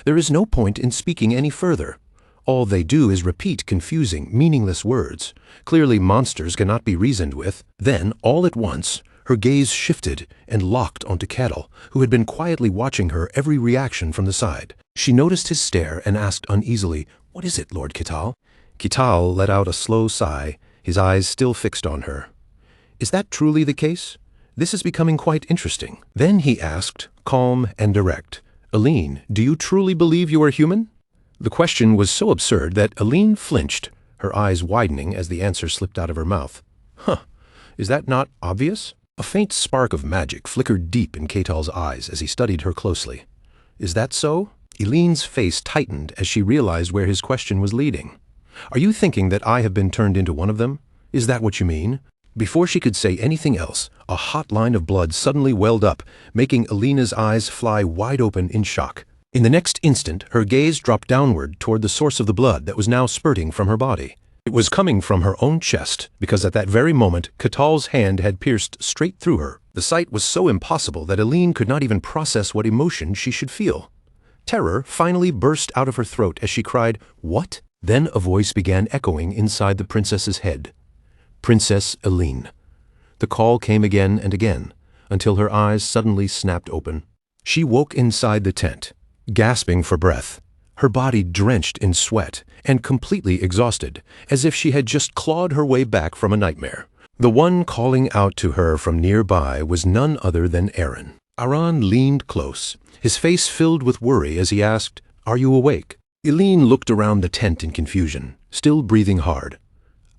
Speaker 1: There is no point in speaking any further. All they do is repeat confusing, meaningless words. Clearly monsters cannot be reasoned with. Then, all at once, her gaze shifted and locked onto Kettle, who had been quietly watching her every reaction from the side. She noticed his stare and asked uneasily, "What is it, Lord Kittal?" Kittal let out a slow sigh, his eyes still fixed on her. "Is that truly the case? This is becoming quite interesting." Then he asked, calm and direct, "Eileen, do you truly believe you are human?" The question was so absurd that Eileen flinched, her eyes widening as the answer slipped out of her mouth. "Huh, is that not obvious?" A faint spark of magic flickered deep in Ketal's eyes as he studied her closely. "Is that so?" Eileen's face tightened as she realized where his question was leading. "Are you thinking that I have been turned into one of them? Is that what you mean?" Before she could say anything else, a hot line of blood suddenly welled up, making Alina's eyes fly wide open in shock. In the next instant, her gaze dropped downward toward the source of the blood that was now spurting from her body. It was coming from her own chest, because at that very moment, Ketal's hand had pierced straight through her. The sight was so impossible that Eileen could not even process what emotion she should feel. Terror finally burst out of her throat as she cried, "What?" Then a voice began echoing inside the princess's head. "Princess Eileen." The call came again and again, until her eyes suddenly snapped open. She woke inside the tent, gasping for breath, her body drenched in sweat and completely exhausted, as if she had just clawed her way back from a nightmare. The one calling out to her from nearby was none other than Aaron. Aaron leaned close, his face filled with worry as he asked, "Are you awake?" Eileen looked around the tent in confusion, still breathing hard.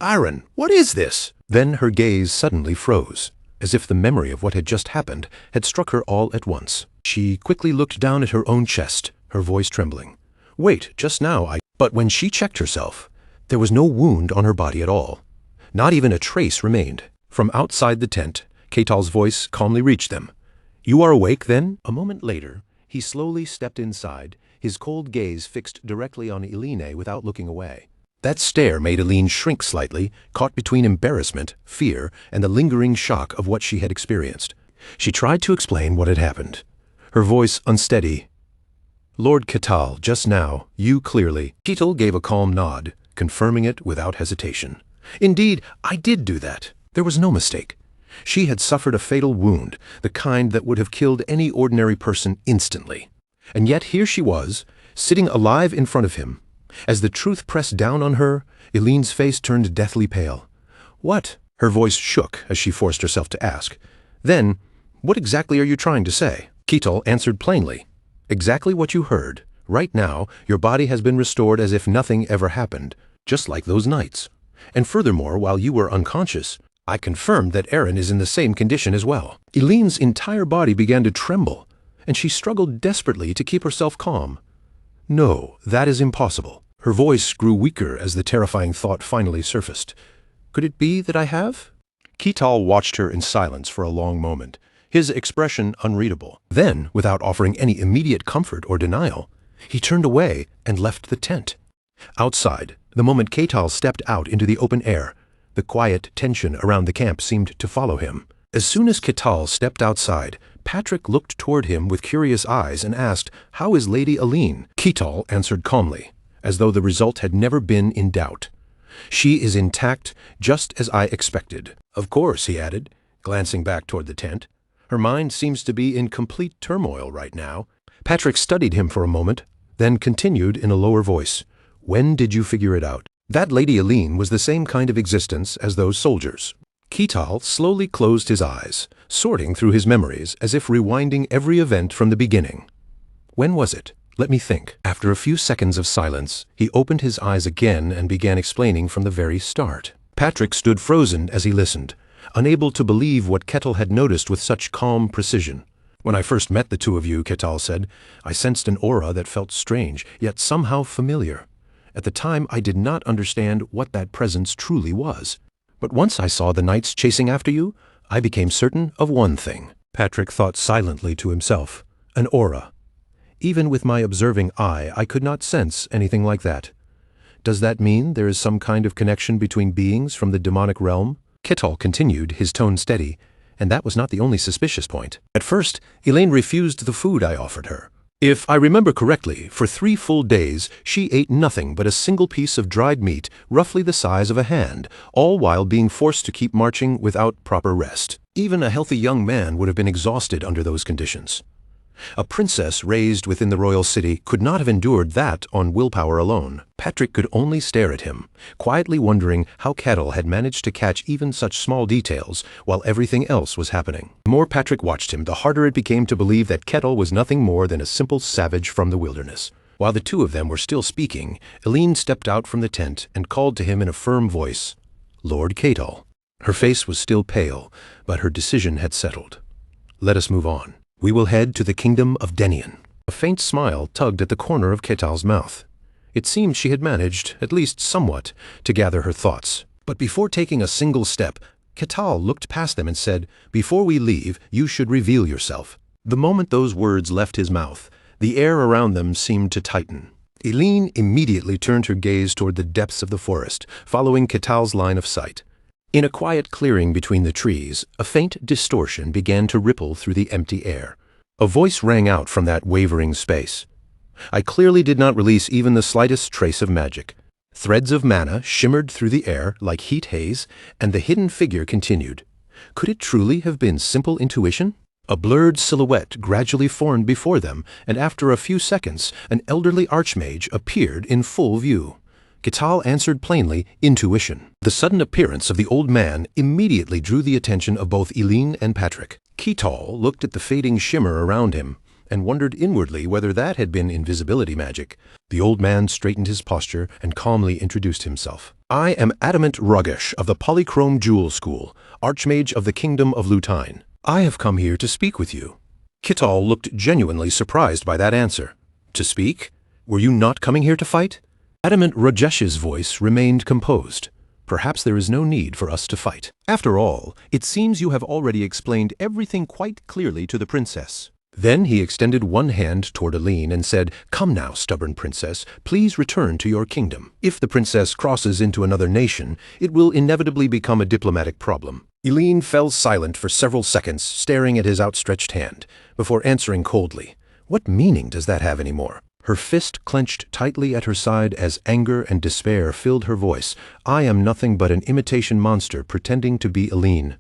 Speaker 1: "Aaron, what is this?" Then her gaze suddenly froze, as if the memory of what had just happened had struck her all at once. She quickly looked down at her own chest, her voice trembling. "Wait, just now But when she checked herself, there was no wound on her body at all. Not even a trace remained. From outside the tent, Ketal's voice calmly reached them. "You are awake, then?" A moment later, he slowly stepped inside, his cold gaze fixed directly on Eileen without looking away. That stare made Eileen shrink slightly, caught between embarrassment, fear, and the lingering shock of what she had experienced. She tried to explain what had happened, her voice unsteady. "Lord Ketal, just now, you clearly..." Ketal gave a calm nod, confirming it without hesitation. "Indeed, I did do that. There was no mistake. She had suffered a fatal wound, the kind that would have killed any ordinary person instantly. And yet here she was, sitting alive in front of him. As the truth pressed down on her, Eileen's face turned deathly pale. "What?" Her voice shook as she forced herself to ask. "Then, what exactly are you trying to say?" Ketal answered plainly. "Exactly what you heard. Right now, your body has been restored as if nothing ever happened, just like those nights. And furthermore, while you were unconscious, I confirmed that Aaron is in the same condition as well." Eileen's entire body began to tremble, and she struggled desperately to keep herself calm. "No, that is impossible." Her voice grew weaker as the terrifying thought finally surfaced. "Could it be that I have?" Ketal watched her in silence for a long moment, his expression unreadable. Then, without offering any immediate comfort or denial, he turned away and left the tent. Outside, the moment Ketal stepped out into the open air, the quiet tension around the camp seemed to follow him. As soon as Ketal stepped outside, Patrick looked toward him with curious eyes and asked, "How is Lady Eileen?" Ketal answered calmly, as though the result had never been in doubt. "She is intact, just as I expected." "Of course," he added, glancing back toward the tent. "Her mind seems to be in complete turmoil right now." Patrick studied him for a moment, then continued in a lower voice. "When did you figure it out?" That Lady Eileen was the same kind of existence as those soldiers. Ketal slowly closed his eyes, sorting through his memories as if rewinding every event from the beginning. "When was it? Let me think." After a few seconds of silence, he opened his eyes again and began explaining from the very start. Patrick stood frozen as he listened, unable to believe what Ketal had noticed with such calm precision. "When I first met the two of you," Ketal said, "I sensed an aura that felt strange, yet somehow familiar. At the time, I did not understand what that presence truly was. But once I saw the knights chasing after you, I became certain of one thing." Patrick thought silently to himself. An aura. Even with my observing eye, I could not sense anything like that. Does that mean there is some kind of connection between beings from the demonic realm? Ketal continued, his tone steady, and that was not the only suspicious point. At first, Elaine refused the food I offered her. If I remember correctly, for 3 full days, she ate nothing but a single piece of dried meat, roughly the size of a hand, all while being forced to keep marching without proper rest. Even a healthy young man would have been exhausted under those conditions. A princess raised within the royal city could not have endured that on willpower alone. Patrick could only stare at him, quietly wondering how Ketal had managed to catch even such small details while everything else was happening. The more Patrick watched him, the harder it became to believe that Ketal was nothing more than a simple savage from the wilderness. While the two of them were still speaking, Elaine stepped out from the tent and called to him in a firm voice, "Lord Ketal." Her face was still pale, but her decision had settled. "Let us move on. We will head to the kingdom of Denian." A faint smile tugged at the corner of Ketal's mouth. It seemed she had managed, at least somewhat, to gather her thoughts. But before taking a single step, Ketal looked past them and said, "Before we leave, you should reveal yourself." The moment those words left his mouth, the air around them seemed to tighten. Elaine immediately turned her gaze toward the depths of the forest, following Ketal's line of sight. In a quiet clearing between the trees, a faint distortion began to ripple through the empty air. A voice rang out from that wavering space. I clearly did not release even the slightest trace of magic. Threads of mana shimmered through the air like heat haze, and the hidden figure continued. Could it truly have been simple intuition? A blurred silhouette gradually formed before them, and after a few seconds, an elderly archmage appeared in full view. Ketal answered plainly, "Intuition." The sudden appearance of the old man immediately drew the attention of both Elaine and Patrick. Ketal looked at the fading shimmer around him and wondered inwardly whether that had been invisibility magic. The old man straightened his posture and calmly introduced himself. "I am Addict Rugesh of the Polychrome Jewel School, Archmage of the Kingdom of Lutine. I have come here to speak with you." Ketal looked genuinely surprised by that answer. "To speak? Were you not coming here to fight?" Addict Rugesh's voice remained composed. "Perhaps there is no need for us to fight. After all, it seems you have already explained everything quite clearly to the princess." Then he extended one hand toward Elaine and said, "Come now, stubborn princess, please return to your kingdom. If the princess crosses into another nation, it will inevitably become a diplomatic problem." Elaine fell silent for several seconds, staring at his outstretched hand, before answering coldly, "What meaning does that have anymore?" Her fist clenched tightly at her side as anger and despair filled her voice. "I am nothing but an imitation monster pretending to be Elaine."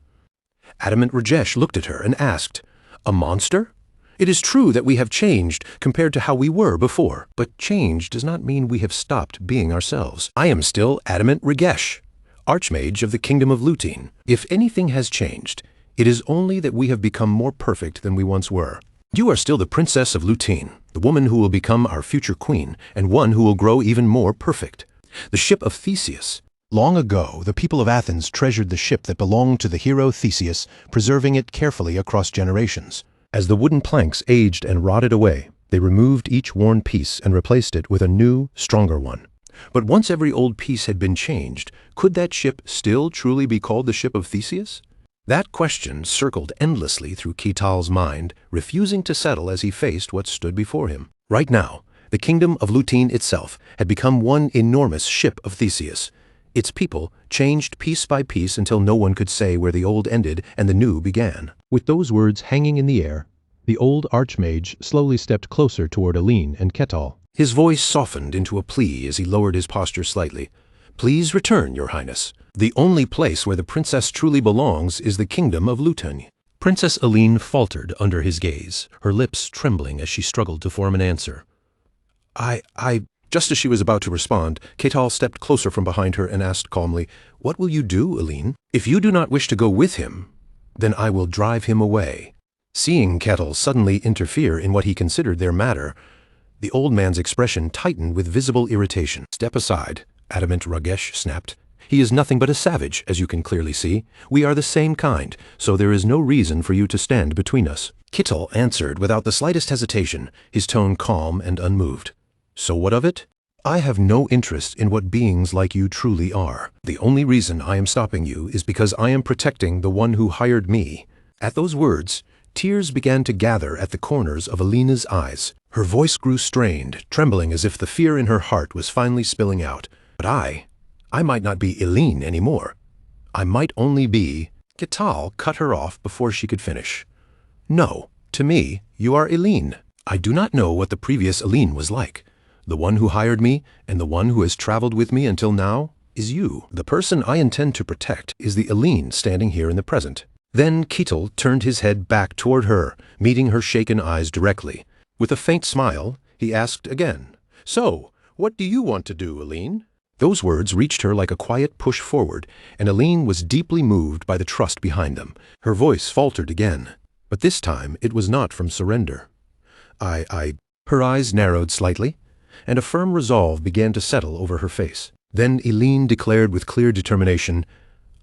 Speaker 1: Addict Rugesh looked at her and asked, "A monster? It is true that we have changed compared to how we were before, but change does not mean we have stopped being ourselves. I am still Addict Rugesh, Archmage of the Kingdom of Lutine. If anything has changed, it is only that we have become more perfect than we once were. You are still the Princess of Lutine, the woman who will become our future queen, and one who will grow even more perfect. The ship of Theseus. Long ago, the people of Athens treasured the ship that belonged to the hero Theseus, preserving it carefully across generations. As the wooden planks aged and rotted away, they removed each worn piece and replaced it with a new, stronger one. But once every old piece had been changed, could that ship still truly be called the ship of Theseus? That question circled endlessly through Ketal's mind, refusing to settle as he faced what stood before him. Right now, the kingdom of Lutine itself had become one enormous ship of Theseus. Its people changed piece by piece until no one could say where the old ended and the new began. With those words hanging in the air, the old archmage slowly stepped closer toward Elaine and Ketal. His voice softened into a plea as he lowered his posture slightly. "Please return, Your Highness. The only place where the princess truly belongs is the kingdom of Lutine." Princess Elaine faltered under his gaze, her lips trembling as she struggled to form an answer. Just as she was about to respond, Ketal stepped closer from behind her and asked calmly, "What will you do, Elaine? If you do not wish to go with him, then I will drive him away." Seeing Ketal suddenly interfere in what he considered their matter, the old man's expression tightened with visible irritation. "Step aside," Addict Rugesh snapped. "He is nothing but a savage, as you can clearly see. We are the same kind, so there is no reason for you to stand between us." Ketal answered without the slightest hesitation, his tone calm and unmoved. "So what of it? I have no interest in what beings like you truly are. The only reason I am stopping you is because I am protecting the one who hired me." At those words, Tears began to gather at the corners of Alina's eyes. Her voice grew strained, trembling as if the fear in her heart was finally spilling out. But I might not be Eileen anymore. I might only be... Ketal cut her off before she could finish. No, to me, you are Eileen. I do not know what the previous Eileen was like. The one who hired me, and the one who has traveled with me until now, is you. The person I intend to protect is the Eileen standing here in the present. Then Ketal turned his head back toward her, meeting her shaken eyes directly. With a faint smile, he asked again, "So, what do you want to do, Eileen?" Those words reached her like a quiet push forward, and Eileen was deeply moved by the trust behind them. Her voice faltered again, but this time it was not from surrender. Her eyes narrowed slightly, and a firm resolve began to settle over her face. Then Eileen declared with clear determination,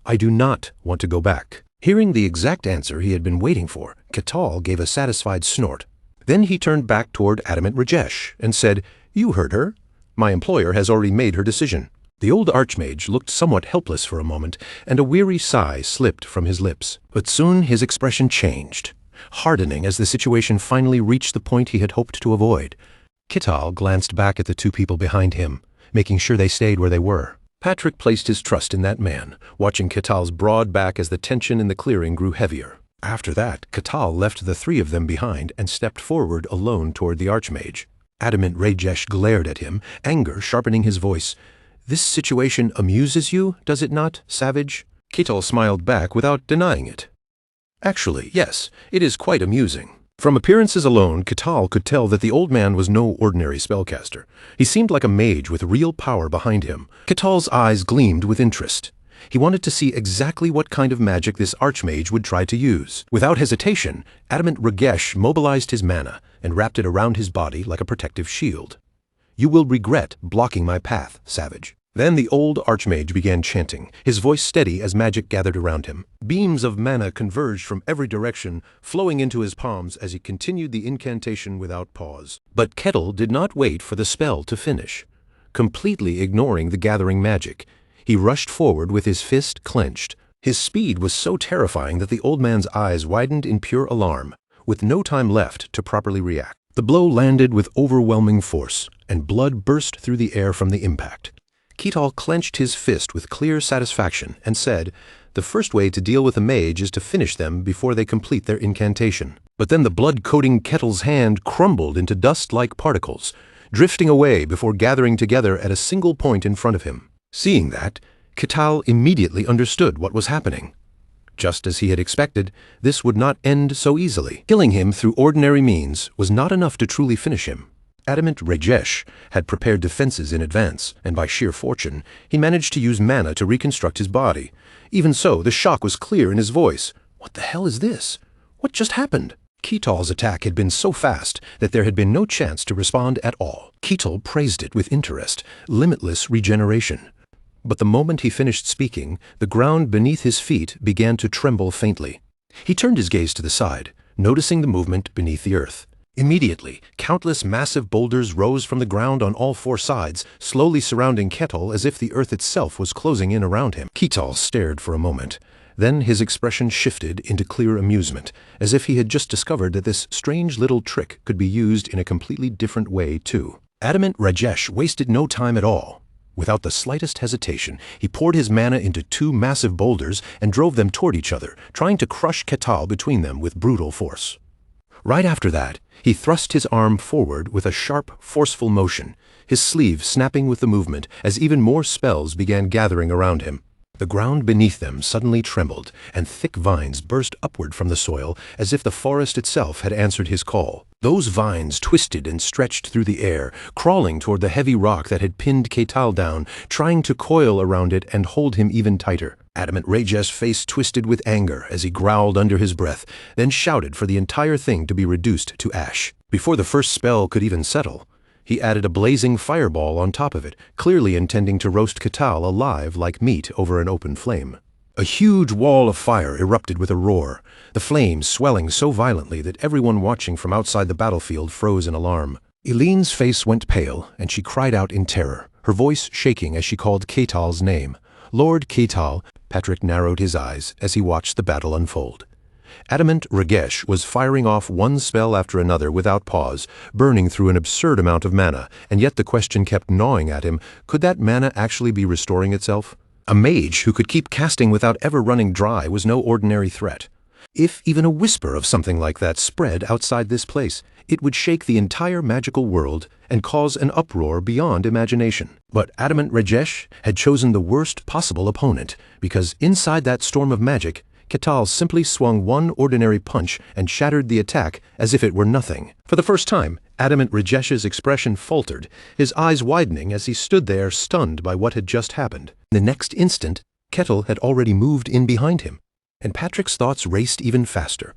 Speaker 1: "I do not want to go back." Hearing the exact answer he had been waiting for, Ketal gave a satisfied snort. Then he turned back toward Addict Rajesh and said, "You heard her. My employer has already made her decision." The old archmage looked somewhat helpless for a moment, and a weary sigh slipped from his lips. But soon his expression changed, hardening as the situation finally reached the point he had hoped to avoid. Ketal glanced back at the two people behind him, making sure they stayed where they were. Patrick placed his trust in that man, watching Ketal's broad back as the tension in the clearing grew heavier. After that, Ketal left the three of them behind and stepped forward alone toward the archmage. Addict Rajesh glared at him, anger sharpening his voice. "This situation amuses you, does it not, savage?" Ketal smiled back without denying it. "Actually, yes, it is quite amusing." From appearances alone, Ketal could tell that the old man was no ordinary spellcaster. He seemed like a mage with real power behind him. Ketal's eyes gleamed with interest. He wanted to see exactly what kind of magic this archmage would try to use. Without hesitation, Addict Rajesh mobilized his mana and wrapped it around his body like a protective shield. "You will regret blocking my path, savage." Then the old archmage began chanting, his voice steady as magic gathered around him. Beams of mana converged from every direction, flowing into his palms as he continued the incantation without pause. But Ketal did not wait for the spell to finish. Completely ignoring the gathering magic, he rushed forward with his fist clenched. His speed was so terrifying that the old man's eyes widened in pure alarm, with no time left to properly react. The blow landed with overwhelming force, and blood burst through the air from the impact. Ketal clenched his fist with clear satisfaction and said, "The first way to deal with a mage is to finish them before they complete their incantation." But then the blood-coating Ketal's hand crumbled into dust-like particles, drifting away before gathering together at a single point in front of him. Seeing that, Ketal immediately understood what was happening. Just as he had expected, this would not end so easily. Killing him through ordinary means was not enough to truly finish him. Addict Rajesh had prepared defenses in advance, and by sheer fortune, he managed to use mana to reconstruct his body. Even so, the shock was clear in his voice. "What the hell is this? What just happened?" Ketal's attack had been so fast that there had been no chance to respond at all. Ketal praised it with interest, limitless regeneration. But the moment he finished speaking, the ground beneath his feet began to tremble faintly. He turned his gaze to the side, noticing the movement beneath the earth. Immediately, countless massive boulders rose from the ground on all four sides, slowly surrounding Ketal as if the earth itself was closing in around him. Ketal stared for a moment. Then his expression shifted into clear amusement, as if he had just discovered that this strange little trick could be used in a completely different way, too. Addict Rajesh wasted no time at all. Without the slightest hesitation, he poured his mana into two massive boulders and drove them toward each other, trying to crush Ketal between them with brutal force. Right after that, he thrust his arm forward with a sharp, forceful motion, his sleeve snapping with the movement as even more spells began gathering around him. The ground beneath them suddenly trembled, and thick vines burst upward from the soil as if the forest itself had answered his call. Those vines twisted and stretched through the air, crawling toward the heavy rock that had pinned Ketal down, trying to coil around it and hold him even tighter. Addict Rajesh's face twisted with anger as he growled under his breath, then shouted for the entire thing to be reduced to ash. Before the first spell could even settle, he added a blazing fireball on top of it, clearly intending to roast Ketal alive like meat over an open flame. A huge wall of fire erupted with a roar, the flames swelling so violently that everyone watching from outside the battlefield froze in alarm. Eileen's face went pale, and she cried out in terror, her voice shaking as she called Ketal's name. "Lord Ketal." Patrick narrowed his eyes as he watched the battle unfold. Adamant Ragesh was firing off one spell after another without pause, burning through an absurd amount of mana, and yet the question kept gnawing at him, could that mana actually be restoring itself? A mage who could keep casting without ever running dry was no ordinary threat. If even a whisper of something like that spread outside this place, it would shake the entire magical world and cause an uproar beyond imagination. But Adamant Ragesh had chosen the worst possible opponent, because inside that storm of magic, Ketal simply swung one ordinary punch and shattered the attack as if it were nothing. For the first time, Adamant Rajesh's expression faltered, his eyes widening as he stood there stunned by what had just happened. The next instant, Ketal had already moved in behind him, and Patrick's thoughts raced even faster.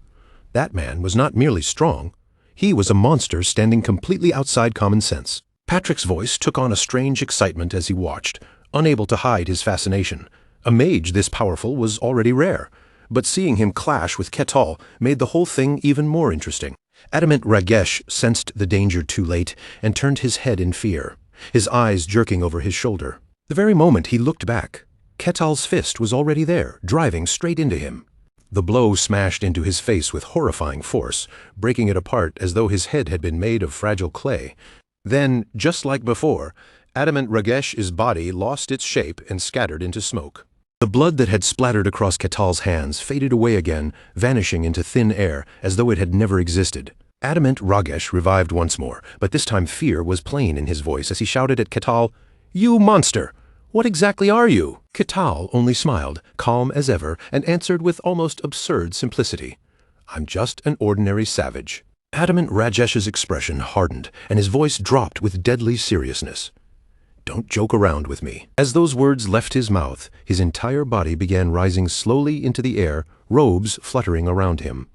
Speaker 1: That man was not merely strong, he was a monster standing completely outside common sense. Patrick's voice took on a strange excitement as he watched, unable to hide his fascination. A mage this powerful was already rare, but seeing him clash with Ketal made the whole thing even more interesting. Adamant Ragesh sensed the danger too late and turned his head in fear, his eyes jerking over his shoulder. The very moment he looked back, Ketal's fist was already there, driving straight into him. The blow smashed into his face with horrifying force, breaking it apart as though his head had been made of fragile clay. Then, just like before, Adamant Ragesh's body lost its shape and scattered into smoke. The blood that had splattered across Ketal's hands faded away again, vanishing into thin air as though it had never existed. Adamant Ragesh revived once more, but this time fear was plain in his voice as he shouted at Ketal, "You monster! What exactly are you?" Ketal only smiled, calm as ever, and answered with almost absurd simplicity, "I'm just an ordinary savage." Adamant Rajesh's expression hardened, and his voice dropped with deadly seriousness. "Don't joke around with me." As those words left his mouth, his entire body began rising slowly into the air, robes fluttering around him.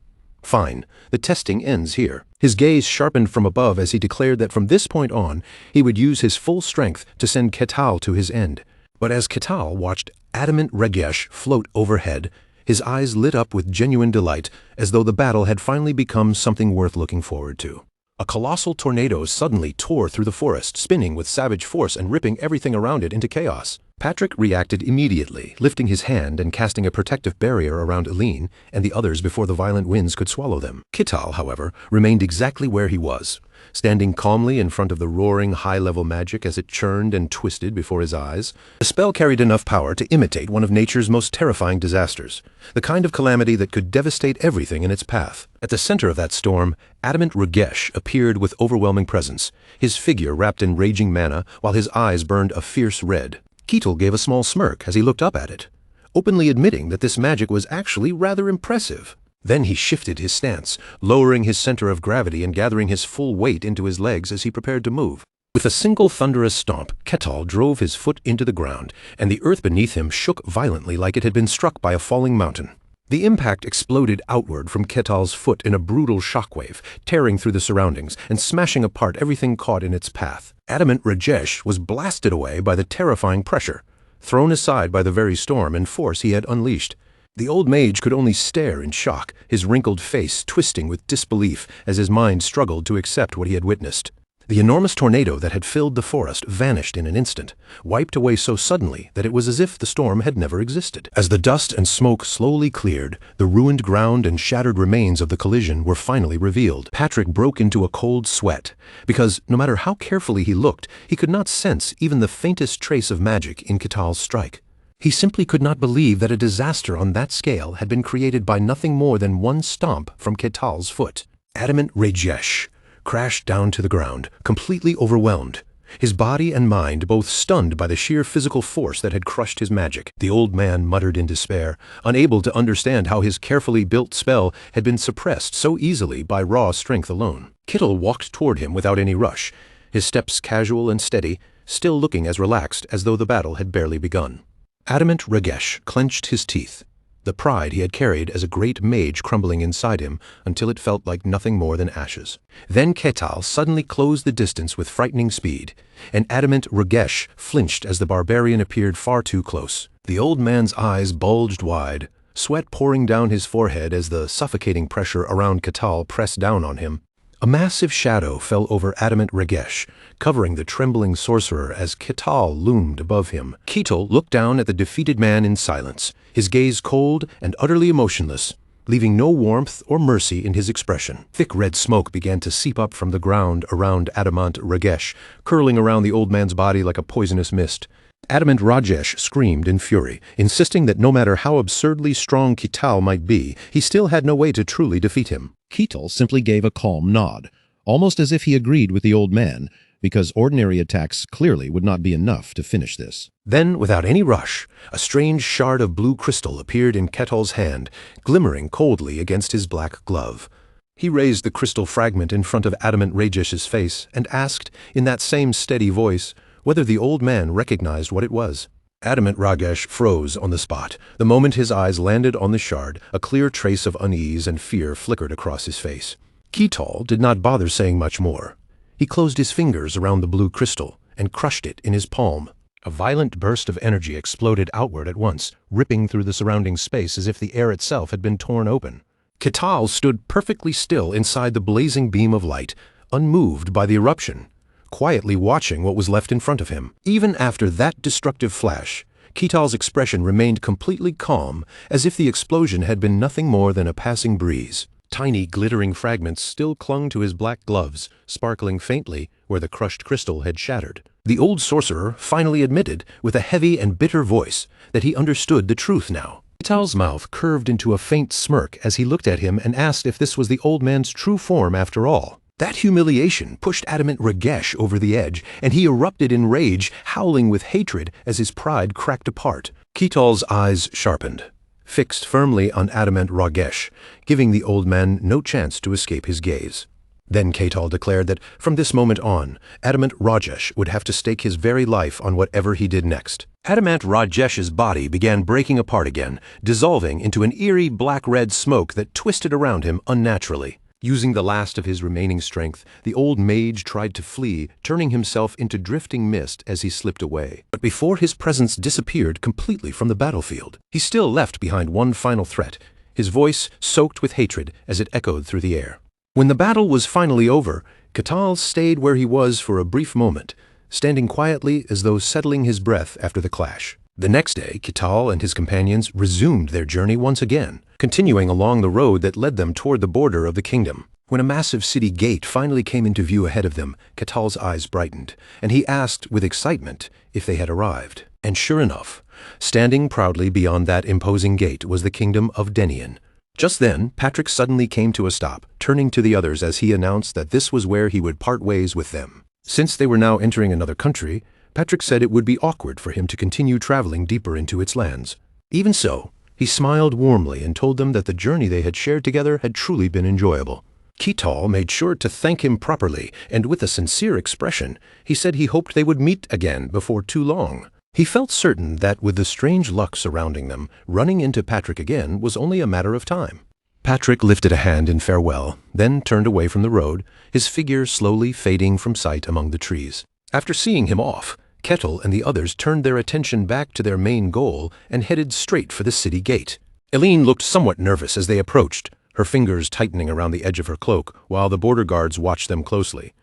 Speaker 1: Fine, the testing ends here. His gaze sharpened from above as he declared that from this point on, he would use his full strength to send Ketal to his end. But as Ketal watched Adamant Ragesh float overhead, his eyes lit up with genuine delight, as though the battle had finally become something worth looking forward to. A colossal tornado suddenly tore through the forest, spinning with savage force and ripping everything around it into chaos. Patrick reacted immediately, lifting his hand and casting a protective barrier around Eileen and the others before the violent winds could swallow them. Ketal, however, remained exactly where he was, standing calmly in front of the roaring high-level magic as it churned and twisted before his eyes. The spell carried enough power to imitate one of nature's most terrifying disasters, the kind of calamity that could devastate everything in its path. At the center of that storm, Adamant Ragesh appeared with overwhelming presence, his figure wrapped in raging mana while his eyes burned a fierce red. Ketal gave a small smirk as he looked up at it, openly admitting that this magic was actually rather impressive. Then he shifted his stance, lowering his center of gravity and gathering his full weight into his legs as he prepared to move. With a single thunderous stomp, Ketal drove his foot into the ground, and the earth beneath him shook violently like it had been struck by a falling mountain. The impact exploded outward from Ketal's foot in a brutal shockwave, tearing through the surroundings and smashing apart everything caught in its path. Adamant Ragesh was blasted away by the terrifying pressure, thrown aside by the very storm and force he had unleashed. The old mage could only stare in shock, his wrinkled face twisting with disbelief as his mind struggled to accept what he had witnessed. The enormous tornado that had filled the forest vanished in an instant, wiped away so suddenly that it was as if the storm had never existed. As the dust and smoke slowly cleared, the ruined ground and shattered remains of the collision were finally revealed. Patrick broke into a cold sweat, because no matter how carefully he looked, he could not sense even the faintest trace of magic in Ketal's strike. He simply could not believe that a disaster on that scale had been created by nothing more than one stomp from Ketal's foot. Adamant Ragesh crashed down to the ground, completely overwhelmed, his body and mind both stunned by the sheer physical force that had crushed his magic. The old man muttered in despair, unable to understand how his carefully built spell had been suppressed so easily by raw strength alone. Ketal walked toward him without any rush, his steps casual and steady, still looking as relaxed as though the battle had barely begun. Adamant Ragesh clenched his teeth, the pride he had carried as a great mage crumbling inside him until it felt like nothing more than ashes. Then Ketal suddenly closed the distance with frightening speed, and Adamant Ragesh flinched as the barbarian appeared far too close. The old man's eyes bulged wide, sweat pouring down his forehead as the suffocating pressure around Ketal pressed down on him. A massive shadow fell over Adamant Ragesh, covering the trembling sorcerer as Ketal loomed above him. Ketal looked down at the defeated man in silence, his gaze cold and utterly emotionless, leaving no warmth or mercy in his expression. Thick red smoke began to seep up from the ground around Adamant Ragesh, curling around the old man's body like a poisonous mist. Adamant Rajesh screamed in fury, insisting that no matter how absurdly strong Kital might be, he still had no way to truly defeat him.
Speaker 5: Kital simply gave a calm nod, almost as if he agreed with the old man, because ordinary attacks clearly would not be enough to finish this.
Speaker 1: Then, without any rush, a strange shard of blue crystal appeared in Ketal's hand, glimmering coldly against his black glove. He raised the crystal fragment in front of Adamant Rajesh's face and asked, in that same steady voice, whether the old man recognized what it was. Adamant Ragesh froze on the spot. The moment his eyes landed on the shard, a clear trace of unease and fear flickered across his face. Kital did not bother saying much more. He closed his fingers around the blue crystal and crushed it in his palm. A violent burst of energy exploded outward at once, ripping through the surrounding space as if the air itself had been torn open. Kital stood perfectly still inside the blazing beam of light, unmoved by the eruption, quietly watching what was left in front of him. Even after that destructive flash, Kital's expression remained completely calm, as if the explosion had been nothing more than a passing breeze. Tiny glittering fragments still clung to his black gloves, sparkling faintly where the crushed crystal had shattered. The old sorcerer finally admitted, with a heavy and bitter voice, that he understood the truth now. Kital's mouth curved into a faint smirk as he looked at him and asked if this was the old man's true form after all. That humiliation pushed Adamant Ragesh over the edge, and he erupted in rage, howling with hatred as his pride cracked apart. Kital's eyes sharpened, fixed firmly on Adamant Ragesh, giving the old man no chance to escape his gaze. Then Kital declared that from this moment on, Adamant Rajesh would have to stake his very life on whatever he did next. Adamant Rajesh's body began breaking apart again, dissolving into an eerie black-red smoke that twisted around him unnaturally. Using the last of his remaining strength, the old mage tried to flee, turning himself into drifting mist as he slipped away. But before his presence disappeared completely from the battlefield, he still left behind one final threat, his voice soaked with hatred as it echoed through the air. When the battle was finally over, Kital stayed where he was for a brief moment, standing quietly as though settling his breath after the clash. The next day, Kital and his companions resumed their journey once again, continuing along the road that led them toward the border of the kingdom. When a massive city gate finally came into view ahead of them, Kital's eyes brightened, and he asked with excitement if they had arrived. And sure enough, standing proudly beyond that imposing gate was the kingdom of Denian. Just then, Patrick suddenly came to a stop, turning to the others as he announced that this was where he would part ways with them. Since they were now entering another country, Patrick said it would be awkward for him to continue traveling deeper into its lands. Even so, he smiled warmly and told them that the journey they had shared together had truly been enjoyable. Kital made sure to thank him properly, and with a sincere expression, he said he hoped they would meet again before too long. He felt certain that with the strange luck surrounding them, running into Patrick again was only a matter of time. Patrick lifted a hand in farewell, then turned away from the road, his figure slowly fading from sight among the trees. After seeing him off, Ketil and the others turned their attention back to their main goal and headed straight for the city gate. Eileen looked somewhat nervous as they approached, her fingers tightening around the edge of her cloak, while the border guards watched them closely.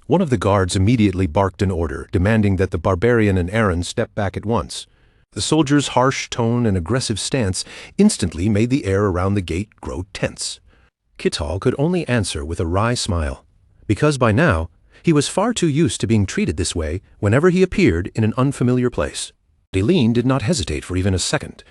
Speaker 1: One of the guards immediately barked an order, demanding that the barbarian and Aaron step back at once. The soldier's harsh tone and aggressive stance instantly made the air around the gate grow tense. Kital could only answer with a wry smile, because by now, he was far too used to being treated this way whenever he appeared in an unfamiliar place. Eileen did not hesitate for even a second.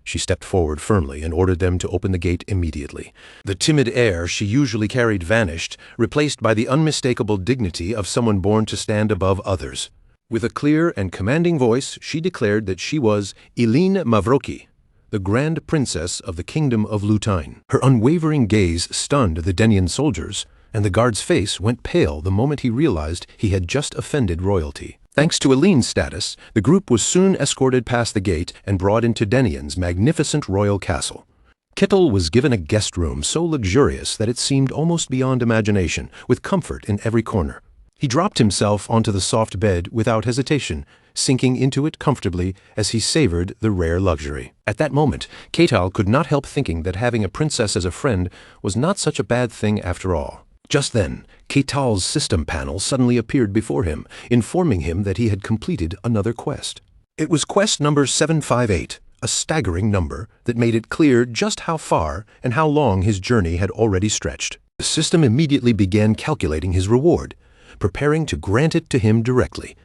Speaker 1: She stepped forward firmly and ordered them to open the gate immediately. The timid air she usually carried vanished, replaced by the unmistakable dignity of someone born to stand above others. With a clear and commanding voice, she declared that she was Eileen Mavroki, the Grand Princess of the Kingdom of Lutine. Her unwavering gaze stunned the Denian soldiers, and the guard's face went pale the moment he realized he had just offended royalty. Thanks to Eileen's status, the group was soon escorted past the gate and brought into Denian's magnificent royal castle. Kital was given a guest room so luxurious that it seemed almost beyond imagination, with comfort in every corner. He dropped himself onto the soft bed without hesitation, sinking into it comfortably as he savored the rare luxury. At that moment, Kital could not help thinking that having a princess as a friend was not such a bad thing after all. Just then, Kital's system panel suddenly appeared before him, informing him that he had completed another quest. It was quest number 758, a staggering number that made it clear just how far and how long his journey had already stretched. The system immediately began calculating his reward, preparing to grant it to him directly.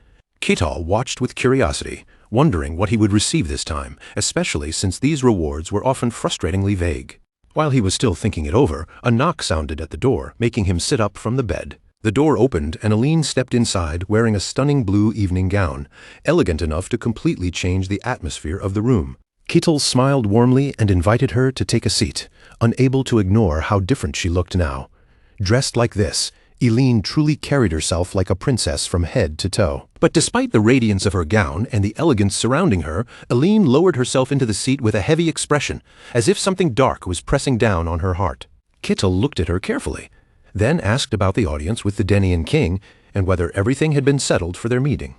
Speaker 1: Ketal watched with curiosity, wondering what he would receive this time, especially since these rewards were often frustratingly vague. While he was still thinking it over, a knock sounded at the door, making him sit up from the bed. The door opened and Aline stepped inside wearing a stunning blue evening gown, elegant enough to completely change the atmosphere of the room. Ketal smiled warmly and invited her to take a seat, unable to ignore how different she looked now. Dressed like this, Aline truly carried herself like a princess from head to toe. But despite the radiance of her gown and the elegance surrounding her, Aline lowered herself into the seat with a heavy expression, as if something dark was pressing down on her heart. Ketal looked at her carefully, then asked about the audience with the Denian king and whether everything had been settled for their meeting.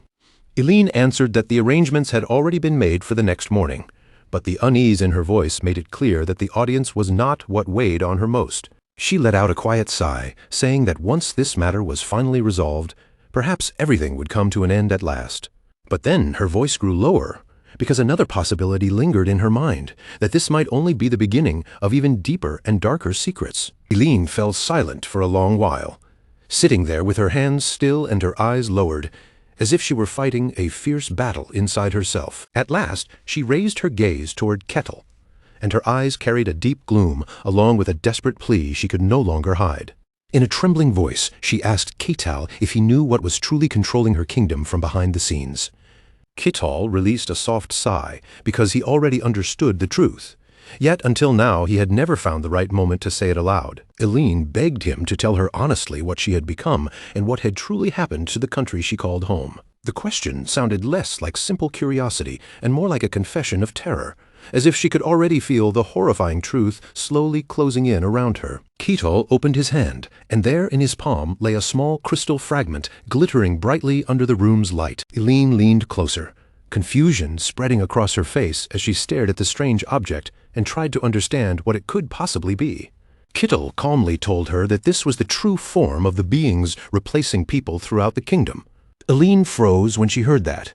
Speaker 1: Aline answered that the arrangements had already been made for the next morning, but the unease in her voice made it clear that the audience was not what weighed on her most. She let out a quiet sigh, saying that once this matter was finally resolved, perhaps everything would come to an end at last. But then her voice grew lower, because another possibility lingered in her mind, that this might only be the beginning of even deeper and darker secrets. Aline fell silent for a long while, sitting there with her hands still and her eyes lowered, as if she were fighting a fierce battle inside herself. At last, she raised her gaze toward Ketal, and her eyes carried a deep gloom along with a desperate plea she could no longer hide. In a trembling voice, she asked Ketal if he knew what was truly controlling her kingdom from behind the scenes. Ketal released a soft sigh because he already understood the truth. Yet until now he had never found the right moment to say it aloud. Aline begged him to tell her honestly what she had become and what had truly happened to the country she called home. The question sounded less like simple curiosity and more like a confession of terror, as if she could already feel the horrifying truth slowly closing in around her. Ketal opened his hand, and there in his palm lay a small crystal fragment glittering brightly under the room's light. Aline leaned closer, confusion spreading across her face as she stared at the strange object and tried to understand what it could possibly be. Ketal calmly told her that this was the true form of the beings replacing people throughout the kingdom. Aline froze when she heard that.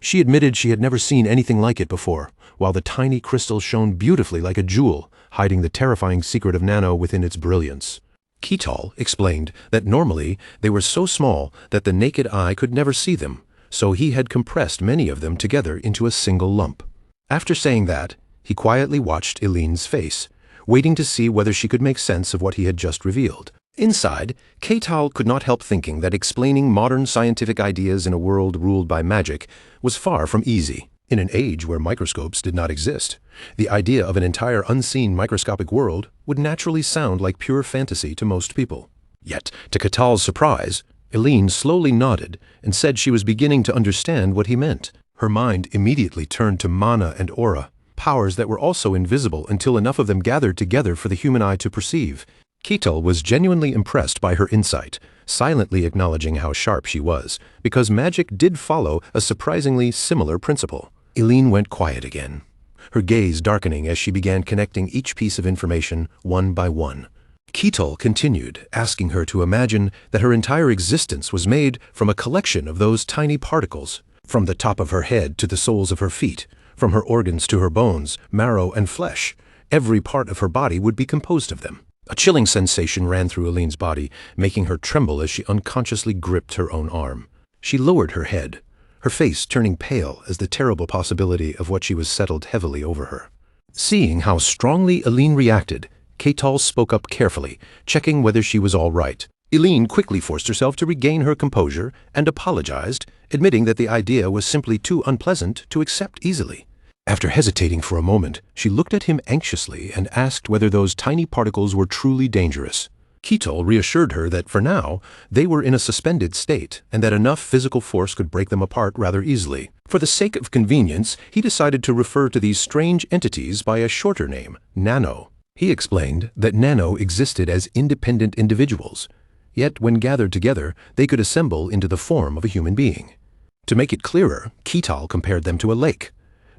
Speaker 1: She admitted she had never seen anything like it before, while the tiny crystal shone beautifully like a jewel, hiding the terrifying secret of Nano within its brilliance. Ketal explained that normally they were so small that the naked eye could never see them, so he had compressed many of them together into a single lump. After saying that, he quietly watched Aline's face, waiting to see whether she could make sense of what he had just revealed. Inside, Ketal could not help thinking that explaining modern scientific ideas in a world ruled by magic was far from easy. In an age where microscopes did not exist, the idea of an entire unseen microscopic world would naturally sound like pure fantasy to most people. Yet, to Ketal's surprise, Aline slowly nodded and said she was beginning to understand what he meant. Her mind immediately turned to mana and aura, powers that were also invisible until enough of them gathered together for the human eye to perceive. Ketal was genuinely impressed by her insight, silently acknowledging how sharp she was, because magic did follow a surprisingly similar principle. Aline went quiet again, her gaze darkening as she began connecting each piece of information one by one. Ketal continued, asking her to imagine that her entire existence was made from a collection of those tiny particles, from the top of her head to the soles of her feet, from her organs to her bones, marrow, and flesh. Every part of her body would be composed of them. A chilling sensation ran through Aline's body, making her tremble as she unconsciously gripped her own arm. She lowered her head, her face turning pale as the terrible possibility of what she was settled heavily over her. Seeing how strongly Aline reacted, Ketal spoke up carefully, checking whether she was all right. Aline quickly forced herself to regain her composure and apologized, admitting that the idea was simply too unpleasant to accept easily. After hesitating for a moment, she looked at him anxiously and asked whether those tiny particles were truly dangerous. Ketal reassured her that for now, they were in a suspended state and that enough physical force could break them apart rather easily. For the sake of convenience, he decided to refer to these strange entities by a shorter name, Nano. He explained that Nano existed as independent individuals, yet when gathered together, they could assemble into the form of a human being. To make it clearer, Ketal compared them to a lake.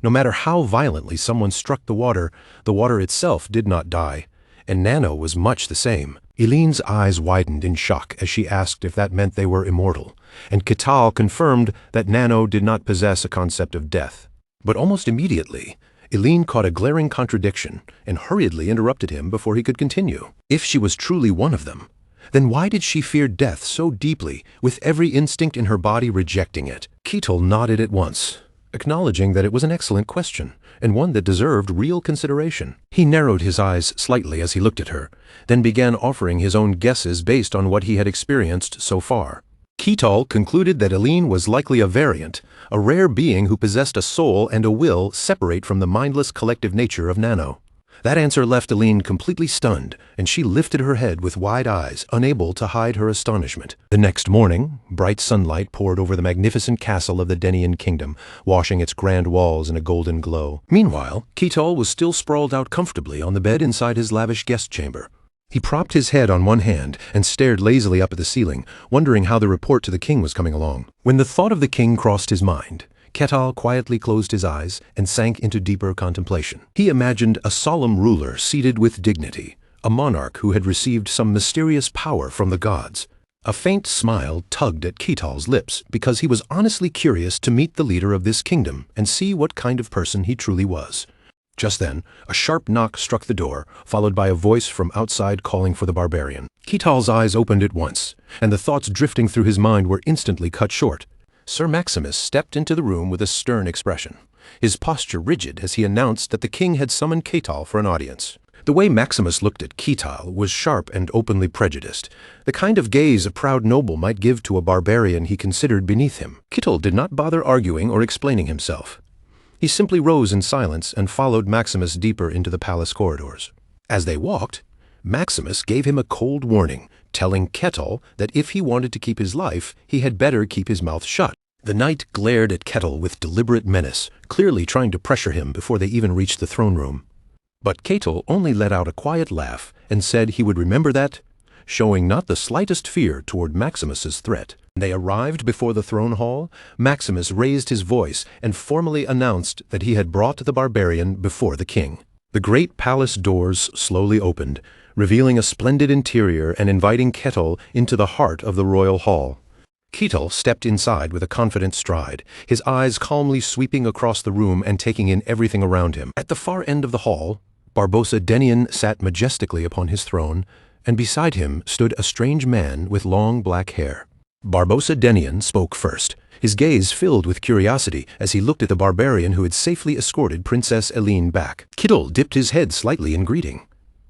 Speaker 1: No matter how violently someone struck the water itself did not die, and Nano was much the same. Aline's eyes widened in shock as she asked if that meant they were immortal, and Ketal confirmed that Nano did not possess a concept of death. But almost immediately, Eileen caught a glaring contradiction and hurriedly interrupted him before he could continue. If she was truly one of them, then why did she fear death so deeply, with every instinct in her body rejecting it? Ketel nodded at once, acknowledging that it was an excellent question, and one that deserved real consideration. He narrowed his eyes slightly as he looked at her, then began offering his own guesses based on what he had experienced so far. Ketel concluded that Eileen was likely a variant, a rare being who possessed a soul and a will separate from the mindless collective nature of Nano. That answer left Eileen completely stunned, and she lifted her head with wide eyes, unable to hide her astonishment. The next morning, bright sunlight poured over the magnificent castle of the Denian kingdom, washing its grand walls in a golden glow. Meanwhile, Ketel was still sprawled out comfortably on the bed inside his lavish guest chamber. He propped his head on one hand and stared lazily up at the ceiling, wondering how the report to the king was coming along. When the thought of the king crossed his mind, Ketal quietly closed his eyes and sank into deeper contemplation. He imagined a solemn ruler seated with dignity, a monarch who had received some mysterious power from the gods. A faint smile tugged at Ketal's lips because he was honestly curious to meet the leader of this kingdom and see what kind of person he truly was. Just then, a sharp knock struck the door, followed by a voice from outside calling for the barbarian. Ketal's eyes opened at once, and the thoughts drifting through his mind were instantly cut short. Sir Maximus stepped into the room with a stern expression, his posture rigid as he announced that the king had summoned Ketal for an audience. The way Maximus looked at Ketal was sharp and openly prejudiced, the kind of gaze a proud noble might give to a barbarian he considered beneath him. Ketal did not bother arguing or explaining himself. He simply rose in silence and followed Maximus deeper into the palace corridors. As they walked, Maximus gave him a cold warning, telling Ketal that if he wanted to keep his life, he had better keep his mouth shut. The knight glared at Ketal with deliberate menace, clearly trying to pressure him before they even reached the throne room. But Ketal only let out a quiet laugh and said he would remember that, showing not the slightest fear toward Maximus's threat. When they arrived before the throne hall, Maximus raised his voice and formally announced that he had brought the barbarian before the king. The great palace doors slowly opened, revealing a splendid interior and inviting Ketal into the heart of the royal hall. Ketal stepped inside with a confident stride, his eyes calmly sweeping across the room and taking in everything around him. At the far end of the hall, Barbossa Denian sat majestically upon his throne, and beside him stood a strange man with long black hair. Barbossa Denian spoke first, his gaze filled with curiosity as he looked at the barbarian who had safely escorted Princess Eileen back. Ketal dipped his head slightly in greeting.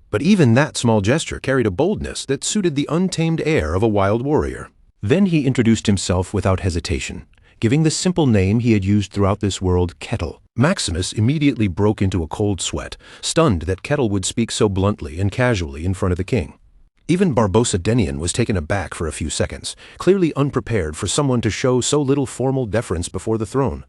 Speaker 1: But even that small gesture carried a boldness that suited the untamed air of a wild warrior. Then he introduced himself without hesitation, giving the simple name he had used throughout this world, Ketal. Maximus immediately broke into a cold sweat, stunned that Ketal would speak so bluntly and casually in front of the king. Even Barbossa Denian was taken aback for a few seconds, clearly unprepared for someone to show so little formal deference before the throne.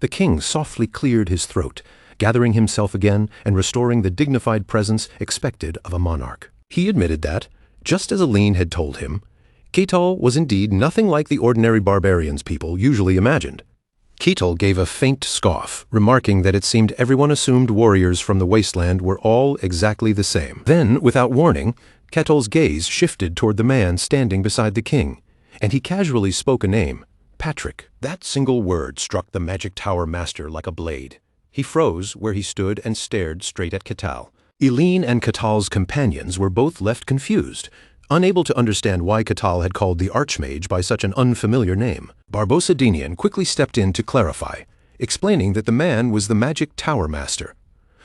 Speaker 1: The king softly cleared his throat, gathering himself again and restoring the dignified presence expected of a monarch. He admitted that, just as Eileen had told him, Ketal was indeed nothing like the ordinary barbarians people usually imagined. Ketal gave a faint scoff, remarking that it seemed everyone assumed warriors from the wasteland were all exactly the same. Then, without warning, Ketal's gaze shifted toward the man standing beside the king, and he casually spoke a name, Patrick. That single word struck the magic tower master like a blade. He froze where he stood and stared straight at Ketal. Eileen and Ketal's companions were both left confused, unable to understand why Ketal had called the Archmage by such an unfamiliar name. Barbossa Denian quickly stepped in to clarify, explaining that the man was the Magic Tower Master,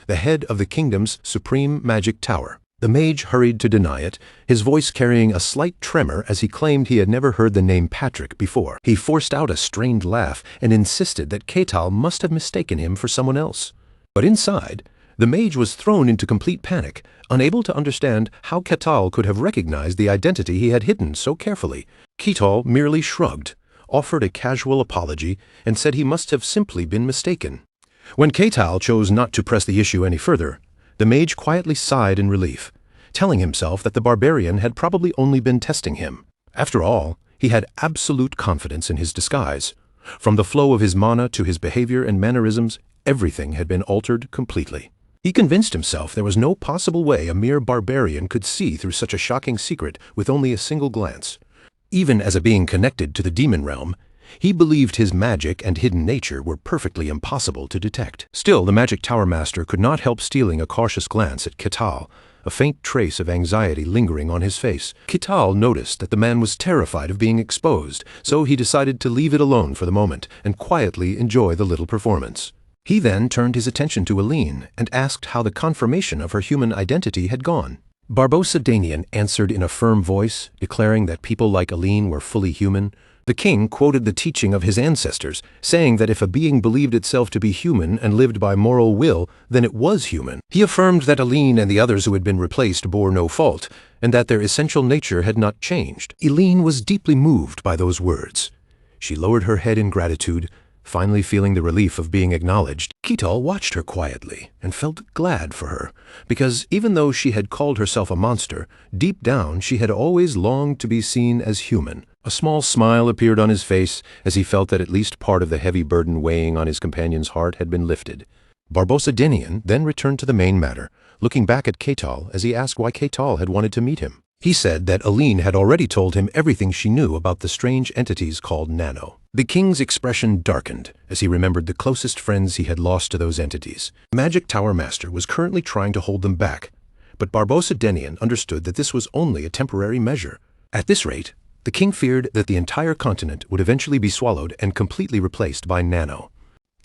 Speaker 1: the head of the kingdom's supreme magic tower. The mage hurried to deny it, his voice carrying a slight tremor as he claimed he had never heard the name Patrick before. He forced out a strained laugh and insisted that Ketal must have mistaken him for someone else. But inside, the mage was thrown into complete panic, unable to understand how Ketal could have recognized the identity he had hidden so carefully. Ketal merely shrugged, offered a casual apology, and said he must have simply been mistaken. When Ketal chose not to press the issue any further, the mage quietly sighed in relief, telling himself that the barbarian had probably only been testing him. After all, he had absolute confidence in his disguise. From the flow of his mana to his behavior and mannerisms, everything had been altered completely. He convinced himself there was no possible way a mere barbarian could see through such a shocking secret with only a single glance. Even as a being connected to the demon realm, He believed his magic and hidden nature were perfectly impossible to detect. Still, the Magic Tower Master could not help stealing a cautious glance at Ketal, a faint trace of anxiety lingering on his face. Ketal noticed that the man was terrified of being exposed, so he decided to leave it alone for the moment and quietly enjoy the little performance. He then turned his attention to Aline and asked how the confirmation of her human identity had gone. Barbossa Danian answered in a firm voice, declaring that people like Aline were fully human. The king quoted the teaching of his ancestors, saying that if a being believed itself to be human and lived by moral will, then it was human. He affirmed that Aline and the others who had been replaced bore no fault, and that their essential nature had not changed. Aline was deeply moved by those words. She lowered her head in gratitude, finally feeling the relief of being acknowledged. Ketal watched her quietly and felt glad for her, because even though she had called herself a monster, deep down she had always longed to be seen as human. A small smile appeared on his face as he felt that at least part of the heavy burden weighing on his companion's heart had been lifted. Barbossa Danian then returned to the main matter, looking back at Ketal as he asked why Ketal had wanted to meet him. He said that Aline had already told him everything she knew about the strange entities called Nano. The king's expression darkened as he remembered the closest friends he had lost to those entities. The Magic Tower Master was currently trying to hold them back, but Barbossa Danian understood that this was only a temporary measure. At this rate, the king feared that the entire continent would eventually be swallowed and completely replaced by Nano.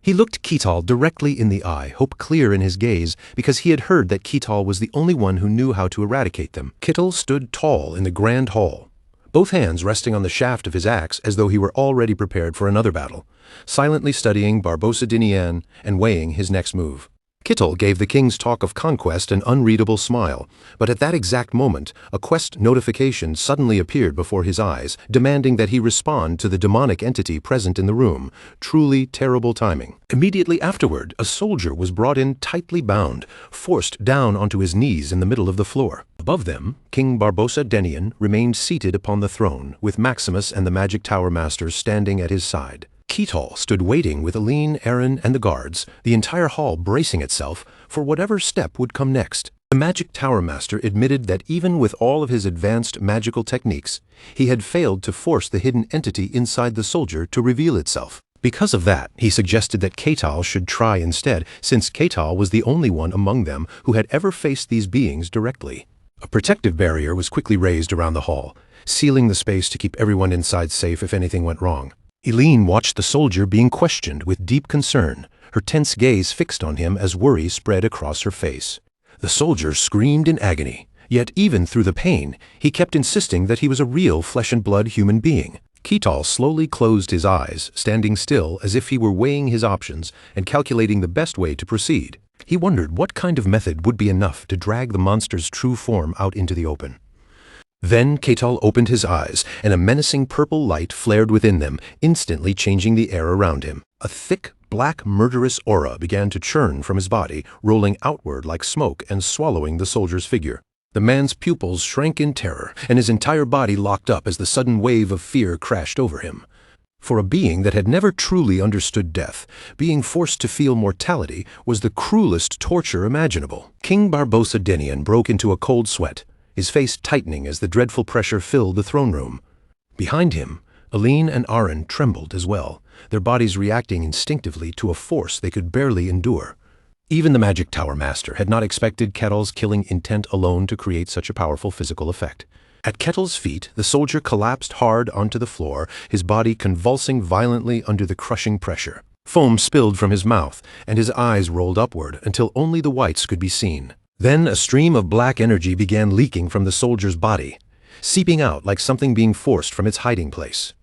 Speaker 1: He looked Ketal directly in the eye, hope clear in his gaze, because he had heard that Ketal was the only one who knew how to eradicate them. Ketal stood tall in the grand hall, both hands resting on the shaft of his axe as though he were already prepared for another battle, silently studying Barbossa Danian and weighing his next move. Ketal gave the king's talk of conquest an unreadable smile, but at that exact moment, a quest notification suddenly appeared before his eyes, demanding that he respond to the demonic entity present in the room. Truly terrible timing. Immediately afterward, a soldier was brought in tightly bound, forced down onto his knees in the middle of the floor. Above them, King Barbossa Danian remained seated upon the throne, with Maximus and the Magic Tower Master standing at his side. Ketal stood waiting with Aline, Aaron, and the guards, the entire hall bracing itself for whatever step would come next. The Magic Tower Master admitted that even with all of his advanced magical techniques, he had failed to force the hidden entity inside the soldier to reveal itself. Because of that, he suggested that Ketal should try instead, since Ketal was the only one among them who had ever faced these beings directly. A protective barrier was quickly raised around the hall, sealing the space to keep everyone inside safe if anything went wrong. Aline watched the soldier being questioned with deep concern, her tense gaze fixed on him as worry spread across her face. The soldier screamed in agony, yet even through the pain, he kept insisting that he was a real flesh-and-blood human being. Ketal slowly closed his eyes, standing still as if he were weighing his options and calculating the best way to proceed. He wondered what kind of method would be enough to drag the monster's true form out into the open. Then Ketal opened his eyes, and a menacing purple light flared within them, instantly changing the air around him. A thick, black, murderous aura began to churn from his body, rolling outward like smoke and swallowing the soldier's figure. The man's pupils shrank in terror, and his entire body locked up as the sudden wave of fear crashed over him. For a being that had never truly understood death, being forced to feel mortality was the cruelest torture imaginable. King Barbossa Danian broke into a cold sweat, his face tightening as the dreadful pressure filled the throne room. Behind him, Aline and Aaron trembled as well, their bodies reacting instinctively to a force they could barely endure. Even the Magic Tower Master had not expected Ketal's killing intent alone to create such a powerful physical effect. At Ketal's feet, the soldier collapsed hard onto the floor, his body convulsing violently under the crushing pressure. Foam spilled from his mouth, and his eyes rolled upward until only the whites could be seen. Then a stream of black energy began leaking from the soldier's body, seeping out like something being forced from its hiding place.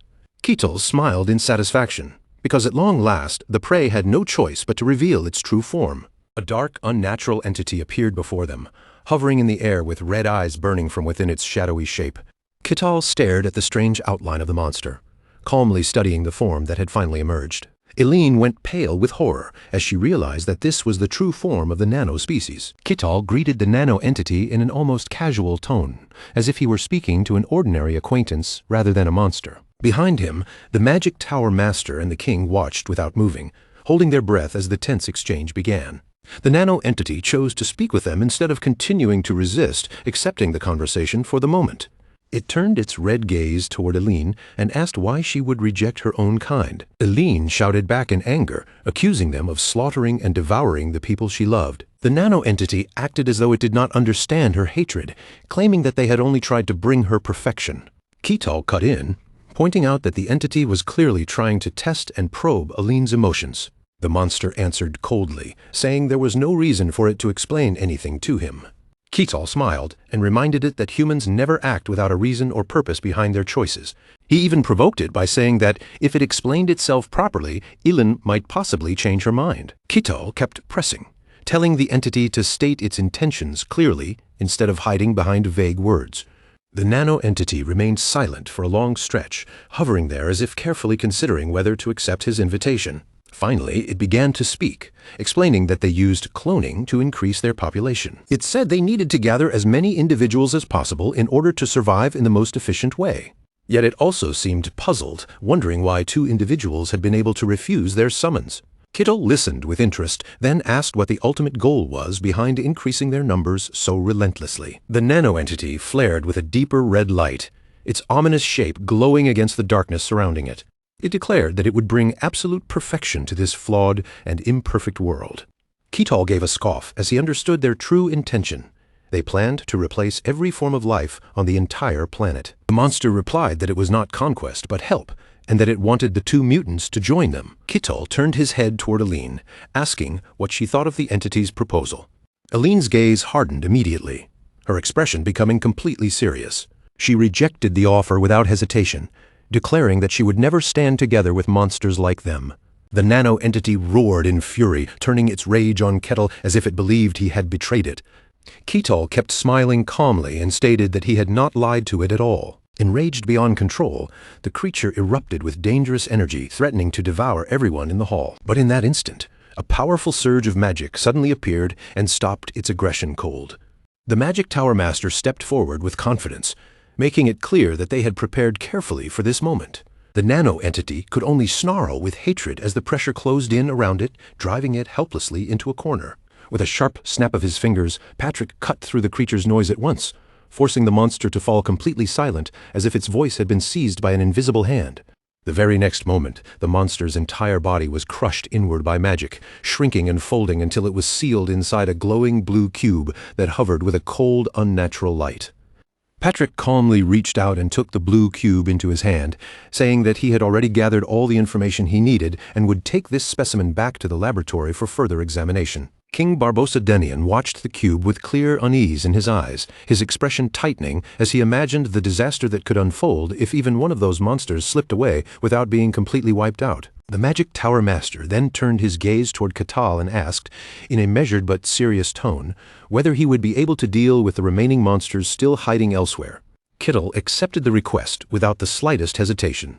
Speaker 1: Ketal smiled in satisfaction, because at long last the prey had no choice but to reveal its true form. A dark, unnatural entity appeared before them, hovering in the air with red eyes burning from within its shadowy shape. Ketal stared at the strange outline of the monster, calmly studying the form that had finally emerged. Aline went pale with horror as she realized that this was the true form of the nano species. Ketal greeted the nano entity in an almost casual tone, as if he were speaking to an ordinary acquaintance rather than a monster. Behind him, the Magic Tower Master and the king watched without moving, holding their breath as the tense exchange began. The nano entity chose to speak with them instead of continuing to resist, accepting the conversation for the moment. It turned its red gaze toward Eileen and asked why she would reject her own kind. Eileen shouted back in anger, accusing them of slaughtering and devouring the people she loved. The nano-entity acted as though it did not understand her hatred, claiming that they had only tried to bring her perfection. Ketal cut in, pointing out that the entity was clearly trying to test and probe Eileen's emotions. The monster answered coldly, saying there was no reason for it to explain anything to him. Ketal smiled and reminded it that humans never act without a reason or purpose behind their choices. He even provoked it by saying that if it explained itself properly, Eileen might possibly change her mind. Ketal kept pressing, telling the entity to state its intentions clearly instead of hiding behind vague words. The nano-entity remained silent for a long stretch, hovering there as if carefully considering whether to accept his invitation. Finally, it began to speak, explaining that they used cloning to increase their population. It said they needed to gather as many individuals as possible in order to survive in the most efficient way. Yet it also seemed puzzled, wondering why 2 individuals had been able to refuse their summons. Ketal listened with interest, then asked what the ultimate goal was behind increasing their numbers so relentlessly. The nano-entity flared with a deeper red light, its ominous shape glowing against the darkness surrounding it. It declared that it would bring absolute perfection to this flawed and imperfect world. Ketal gave a scoff as he understood their true intention. They planned to replace every form of life on the entire planet. The monster replied that it was not conquest but help, and that it wanted the 2 mutants to join them. Ketal turned his head toward Eileen, asking what she thought of the entity's proposal. Eileen's gaze hardened immediately, her expression becoming completely serious. She rejected the offer without hesitation, declaring that she would never stand together with monsters like them. The nano-entity roared in fury, turning its rage on Ketal as if it believed he had betrayed it. Ketal kept smiling calmly and stated that he had not lied to it at all. Enraged beyond control, the creature erupted with dangerous energy, threatening to devour everyone in the hall. But in that instant, a powerful surge of magic suddenly appeared and stopped its aggression cold. The Magic Tower Master stepped forward with confidence, making it clear that they had prepared carefully for this moment. The nano-entity could only snarl with hatred as the pressure closed in around it, driving it helplessly into a corner. With a sharp snap of his fingers, Patrick cut through the creature's noise at once, forcing the monster to fall completely silent as if its voice had been seized by an invisible hand. The very next moment, the monster's entire body was crushed inward by magic, shrinking and folding until it was sealed inside a glowing blue cube that hovered with a cold, unnatural light. Patrick calmly reached out and took the blue cube into his hand, saying that he had already gathered all the information he needed and would take this specimen back to the laboratory for further examination. King Barbossa Denian watched the cube with clear unease in his eyes, his expression tightening as he imagined the disaster that could unfold if even one of those monsters slipped away without being completely wiped out. The Magic Tower Master then turned his gaze toward Ketal and asked, in a measured but serious tone, whether he would be able to deal with the remaining monsters still hiding elsewhere. Ketal accepted the request without the slightest hesitation,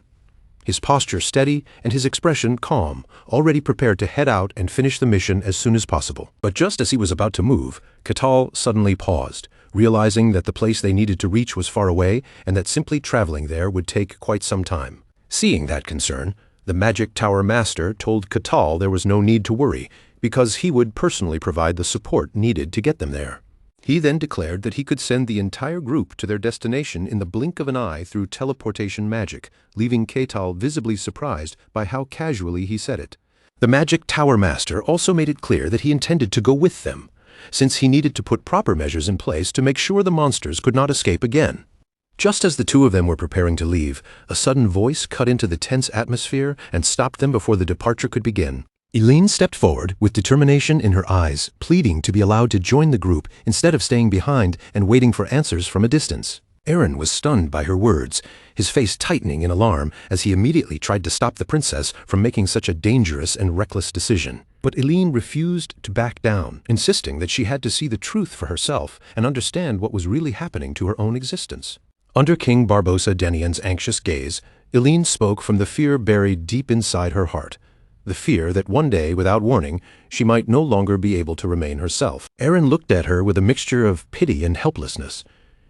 Speaker 1: his posture steady and his expression calm, already prepared to head out and finish the mission as soon as possible. But just as he was about to move, Ketal suddenly paused, realizing that the place they needed to reach was far away and that simply traveling there would take quite some time. Seeing that concern, the Magic Tower Master told Ketal there was no need to worry, because he would personally provide the support needed to get them there. He then declared that he could send the entire group to their destination in the blink of an eye through teleportation magic, leaving Ketal visibly surprised by how casually he said it. The Magic Tower Master also made it clear that he intended to go with them, since he needed to put proper measures in place to make sure the monsters could not escape again. Just as the 2 of them were preparing to leave, a sudden voice cut into the tense atmosphere and stopped them before the departure could begin. Eileen stepped forward with determination in her eyes, pleading to be allowed to join the group instead of staying behind and waiting for answers from a distance. Aaron was stunned by her words, his face tightening in alarm as he immediately tried to stop the princess from making such a dangerous and reckless decision. But Eileen refused to back down, insisting that she had to see the truth for herself and understand what was really happening to her own existence. Under King Barbossa Denian's anxious gaze, Eileen spoke from the fear buried deep inside her heart, the fear that one day, without warning, she might no longer be able to remain herself. Aaron looked at her with a mixture of pity and helplessness,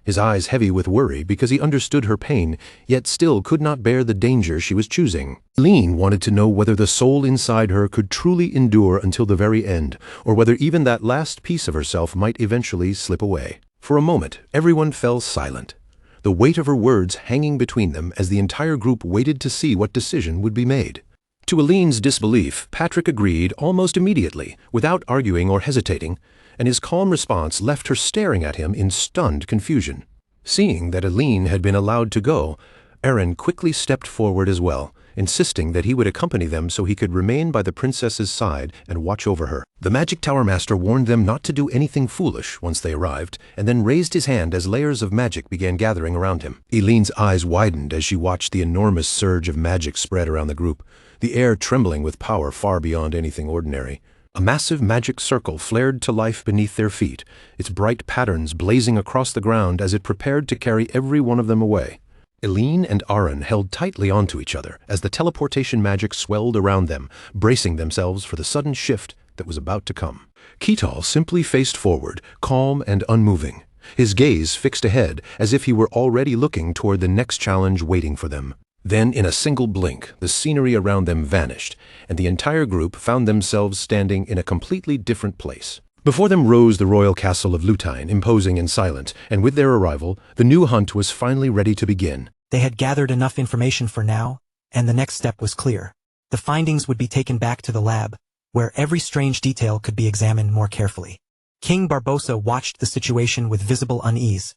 Speaker 1: his eyes heavy with worry because he understood her pain, yet still could not bear the danger she was choosing. Eileen wanted to know whether the soul inside her could truly endure until the very end, or whether even that last piece of herself might eventually slip away. For a moment, everyone fell silent. the weight of her words hanging between them as the entire group waited to see what decision would be made. To Aline's disbelief, Patrick agreed almost immediately, without arguing or hesitating, and his calm response left her staring at him in stunned confusion. Seeing that Aline had been allowed to go, Aaron quickly stepped forward as well, insisting that he would accompany them so he could remain by the princess's side and watch over her. The Magic Tower Master warned them not to do anything foolish once they arrived, and then raised his hand as layers of magic began gathering around him. Aline's eyes widened as she watched the enormous surge of magic spread around the group, the air trembling with power far beyond anything ordinary. A massive magic circle flared to life beneath their feet, its bright patterns blazing across the ground as it prepared to carry every one of them away. Aline and Aaron held tightly onto each other as the teleportation magic swelled around them, bracing themselves for the sudden shift that was about to come. Ketal simply faced forward, calm and unmoving, his gaze fixed ahead as if he were already looking toward the next challenge waiting for them. Then, in a single blink, the scenery around them vanished, and the entire group found themselves standing in a completely different place. Before them rose the royal castle of Lutine, imposing and silent, and with their arrival, the new hunt was finally ready to begin.
Speaker 6: They had gathered enough information for now, and the next step was clear. The findings would be taken back to the lab, where every strange detail could be examined more carefully. King Barbossa watched the situation with visible unease,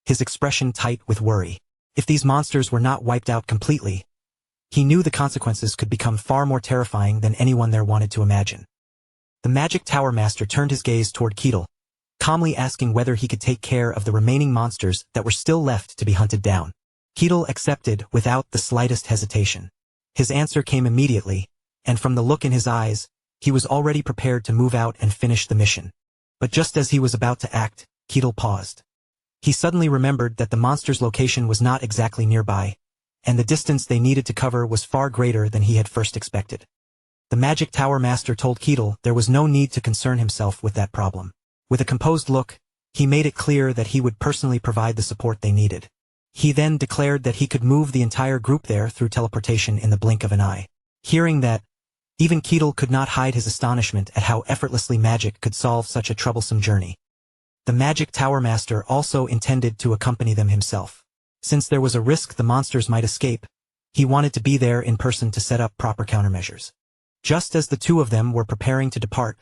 Speaker 6: his expression tight with worry. If these monsters were not wiped out completely, he knew the consequences could become far more terrifying than anyone there wanted to imagine. The Magic Tower Master turned his gaze toward Ketal, calmly asking whether he could take care of the remaining monsters that were still left to be hunted down. Ketal accepted without the slightest hesitation. His answer came immediately, and from the look in his eyes, he was already prepared to move out and finish the mission. But just as he was about to act, Ketal paused. He suddenly remembered that the monster's location was not exactly nearby, and the distance they needed to cover was far greater than he had first expected. The Magic Tower Master told Ketal there was no need to concern himself with that problem. With a composed look, he made it clear that he would personally provide the support they needed. He then declared that he could move the entire group there through teleportation in the blink of an eye. Hearing that, even Ketal could not hide his astonishment at how effortlessly magic could solve such a troublesome journey. The Magic Tower Master also intended to accompany them himself. Since there was a risk the monsters might escape, he wanted to be there in person to set up proper countermeasures. Just as the two of them were preparing to depart,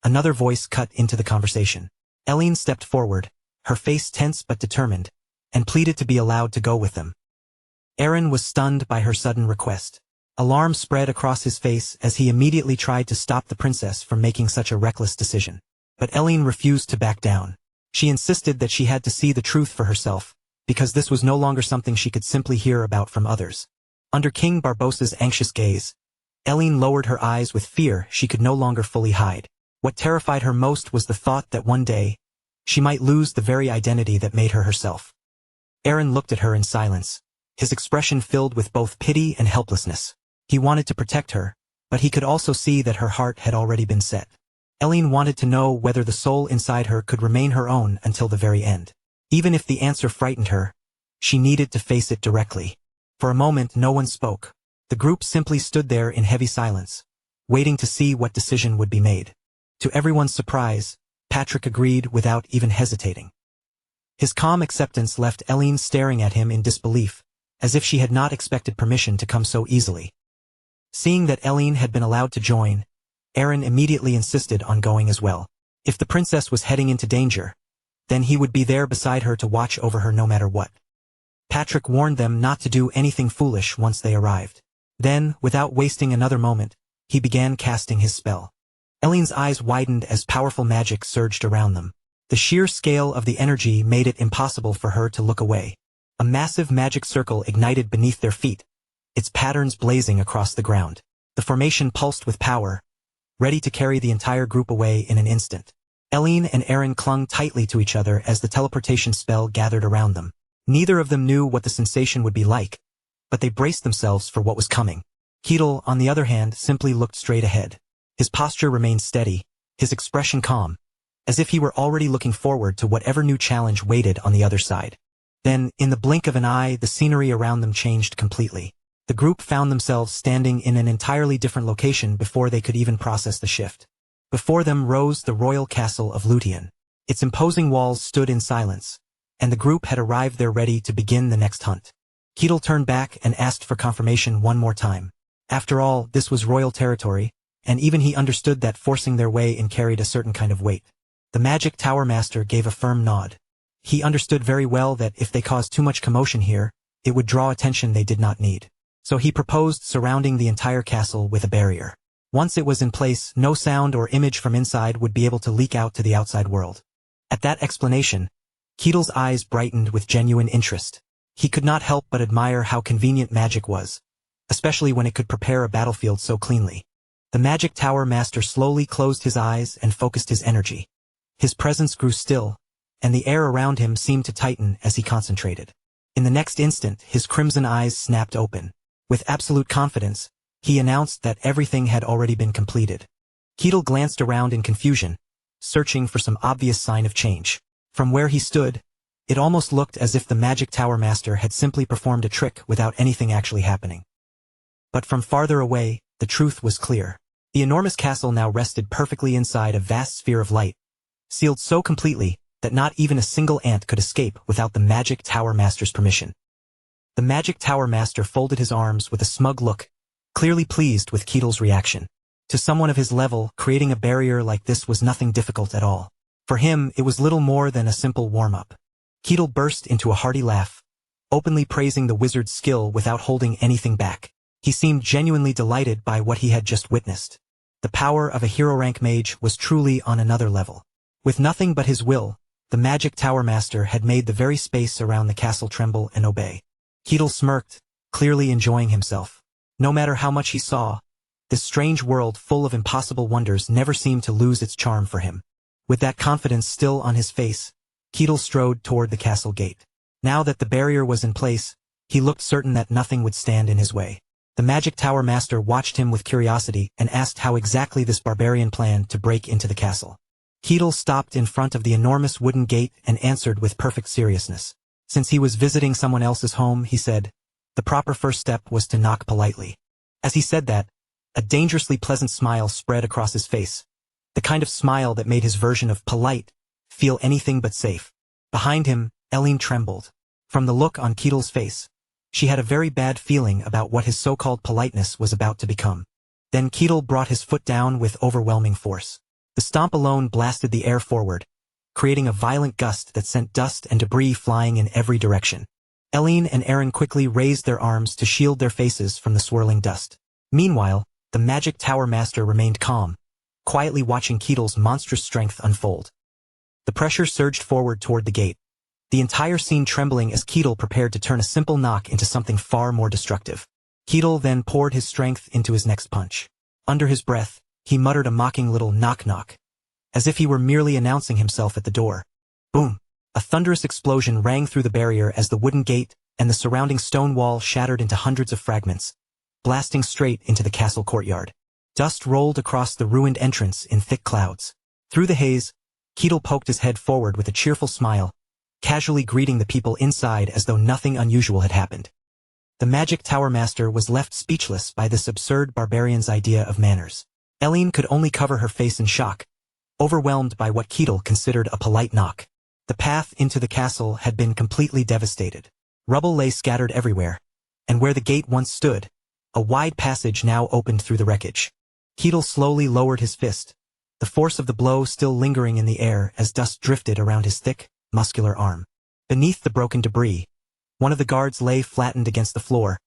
Speaker 6: another voice cut into the conversation. Aline stepped forward, her face tense but determined, and pleaded to be allowed to go with them. Aaron was stunned by her sudden request. Alarm spread across his face as he immediately tried to stop the princess from making such a reckless decision. But Aline refused to back down. She insisted that she had to see the truth for herself, because this was no longer something she could simply hear about from others. Under King Barbossa's anxious gaze, Aline lowered her eyes with fear she could no longer fully hide. What terrified her most was the thought that one day, she might lose the very identity that made her herself. Aaron looked at her in silence, his expression filled with both pity and helplessness. He wanted to protect her, but he could also see that her heart had already been set. Aline wanted to know whether the soul inside her could remain her own until the very end. Even if the answer frightened her, she needed to face it directly. For a moment no one spoke. The group simply stood there in heavy silence, waiting to see what decision would be made. To everyone's surprise, Patrick agreed without even hesitating. His calm acceptance left Aline staring at him in disbelief, as if she had not expected permission to come so easily. Seeing that Aline had been allowed to join, Aaron immediately insisted on going as well. If the princess was heading into danger, then he would be there beside her to watch over her no matter what. Patrick warned them not to do anything foolish once they arrived. Then, without wasting another moment, he began casting his spell. Aline's eyes widened as powerful magic surged around them. The sheer scale of the energy made it impossible for her to look away. A massive magic circle ignited beneath their feet, its patterns blazing across the ground. The formation pulsed with power, ready to carry the entire group away in an instant. Aline and Aaron clung tightly to each other as the teleportation spell gathered around them. Neither of them knew what the sensation would be like, but they braced themselves for what was coming. Ketal, on the other hand, simply looked straight ahead. His posture remained steady, his expression calm, as if he were already looking forward to whatever new challenge waited on the other side. Then, in the blink of an eye, the scenery around them changed completely. The group found themselves standing in an entirely different location before they could even process the shift. Before them rose the royal castle of Lutine. Its imposing walls stood in silence, and the group had arrived there ready to begin the next hunt. Ketil turned back and asked for confirmation one more time. After all, this was royal territory, and even he understood that forcing their way in carried a certain kind of weight. The Magic Tower Master gave a firm nod. He understood very well that if they caused too much commotion here, it would draw attention they did not need. So he proposed surrounding the entire castle with a barrier. Once it was in place, no sound or image from inside would be able to leak out to the outside world. At that explanation, Ketil's eyes brightened with genuine interest. He could not help but admire how convenient magic was, especially when it could prepare a battlefield so cleanly. The Magic Tower Master slowly closed his eyes and focused his energy. His presence grew still, and the air around him seemed to tighten as he concentrated. In the next instant, his crimson eyes snapped open. With absolute confidence, he announced that everything had already been completed. Ketil glanced around in confusion, searching for some obvious sign of change. From where he stood, it almost looked as if the Magic Tower Master had simply performed a trick without anything actually happening. But from farther away, the truth was clear. The enormous castle now rested perfectly inside a vast sphere of light, sealed so completely that not even a single ant could escape without the Magic Tower Master's permission. The Magic Tower Master folded his arms with a smug look, clearly pleased with Ketil's reaction. To someone of his level, creating a barrier like this was nothing difficult at all. For him, it was little more than a simple warm-up. Ketil burst into a hearty laugh, openly praising the wizard's skill without holding anything back. He seemed genuinely delighted by what he had just witnessed. The power of a hero-rank mage was truly on another level. With nothing but his will, the Magic Tower Master had made the very space around the castle tremble and obey. Ketil smirked, clearly enjoying himself. No matter how much he saw, this strange world full of impossible wonders never seemed to lose its charm for him. With that confidence still on his face, Ketil strode toward the castle gate. Now that the barrier was in place, he looked certain that nothing would stand in his way. The Magic Tower Master watched him with curiosity and asked how exactly this barbarian planned to break into the castle. Ketil stopped in front of the enormous wooden gate and answered with perfect seriousness. Since he was visiting someone else's home, he said, the proper first step was to knock politely. As he said that, a dangerously pleasant smile spread across his face, the kind of smile that made his version of polite feel anything but safe. Behind him, Eileen trembled. From the look on Ketil's face, she had a very bad feeling about what his so-called politeness was about to become. Then Ketil brought his foot down with overwhelming force. The stomp alone blasted the air forward, creating a violent gust that sent dust and debris flying in every direction. Eileen and Aaron quickly raised their arms to shield their faces from the swirling dust. Meanwhile, the Magic Tower Master remained calm, quietly watching Ketil's monstrous strength unfold. The pressure surged forward toward the gate, the entire scene trembling as Ketil prepared to turn a simple knock into something far more destructive. Ketil then poured his strength into his next punch. Under his breath, he muttered a mocking little knock-knock, as if he were merely announcing himself at the door. Boom! A thunderous explosion rang through the barrier as the wooden gate and the surrounding stone wall shattered into hundreds of fragments, blasting straight into the castle courtyard. Dust rolled across the ruined entrance in thick clouds. Through the haze, Ketil poked his head forward with a cheerful smile, casually greeting the people inside as though nothing unusual had happened. The Magic Tower Master was left speechless by this absurd barbarian's idea of manners. Eileen could only cover her face in shock, overwhelmed by what Ketil considered a polite knock. The path into the castle had been completely devastated. Rubble lay scattered everywhere, and where the gate once stood, a wide passage now opened through the wreckage. Ketil slowly lowered his fist, the force of the blow still lingering in the air as dust drifted around his thick, muscular arm. Beneath the broken debris, one of the guards lay flattened against the floor,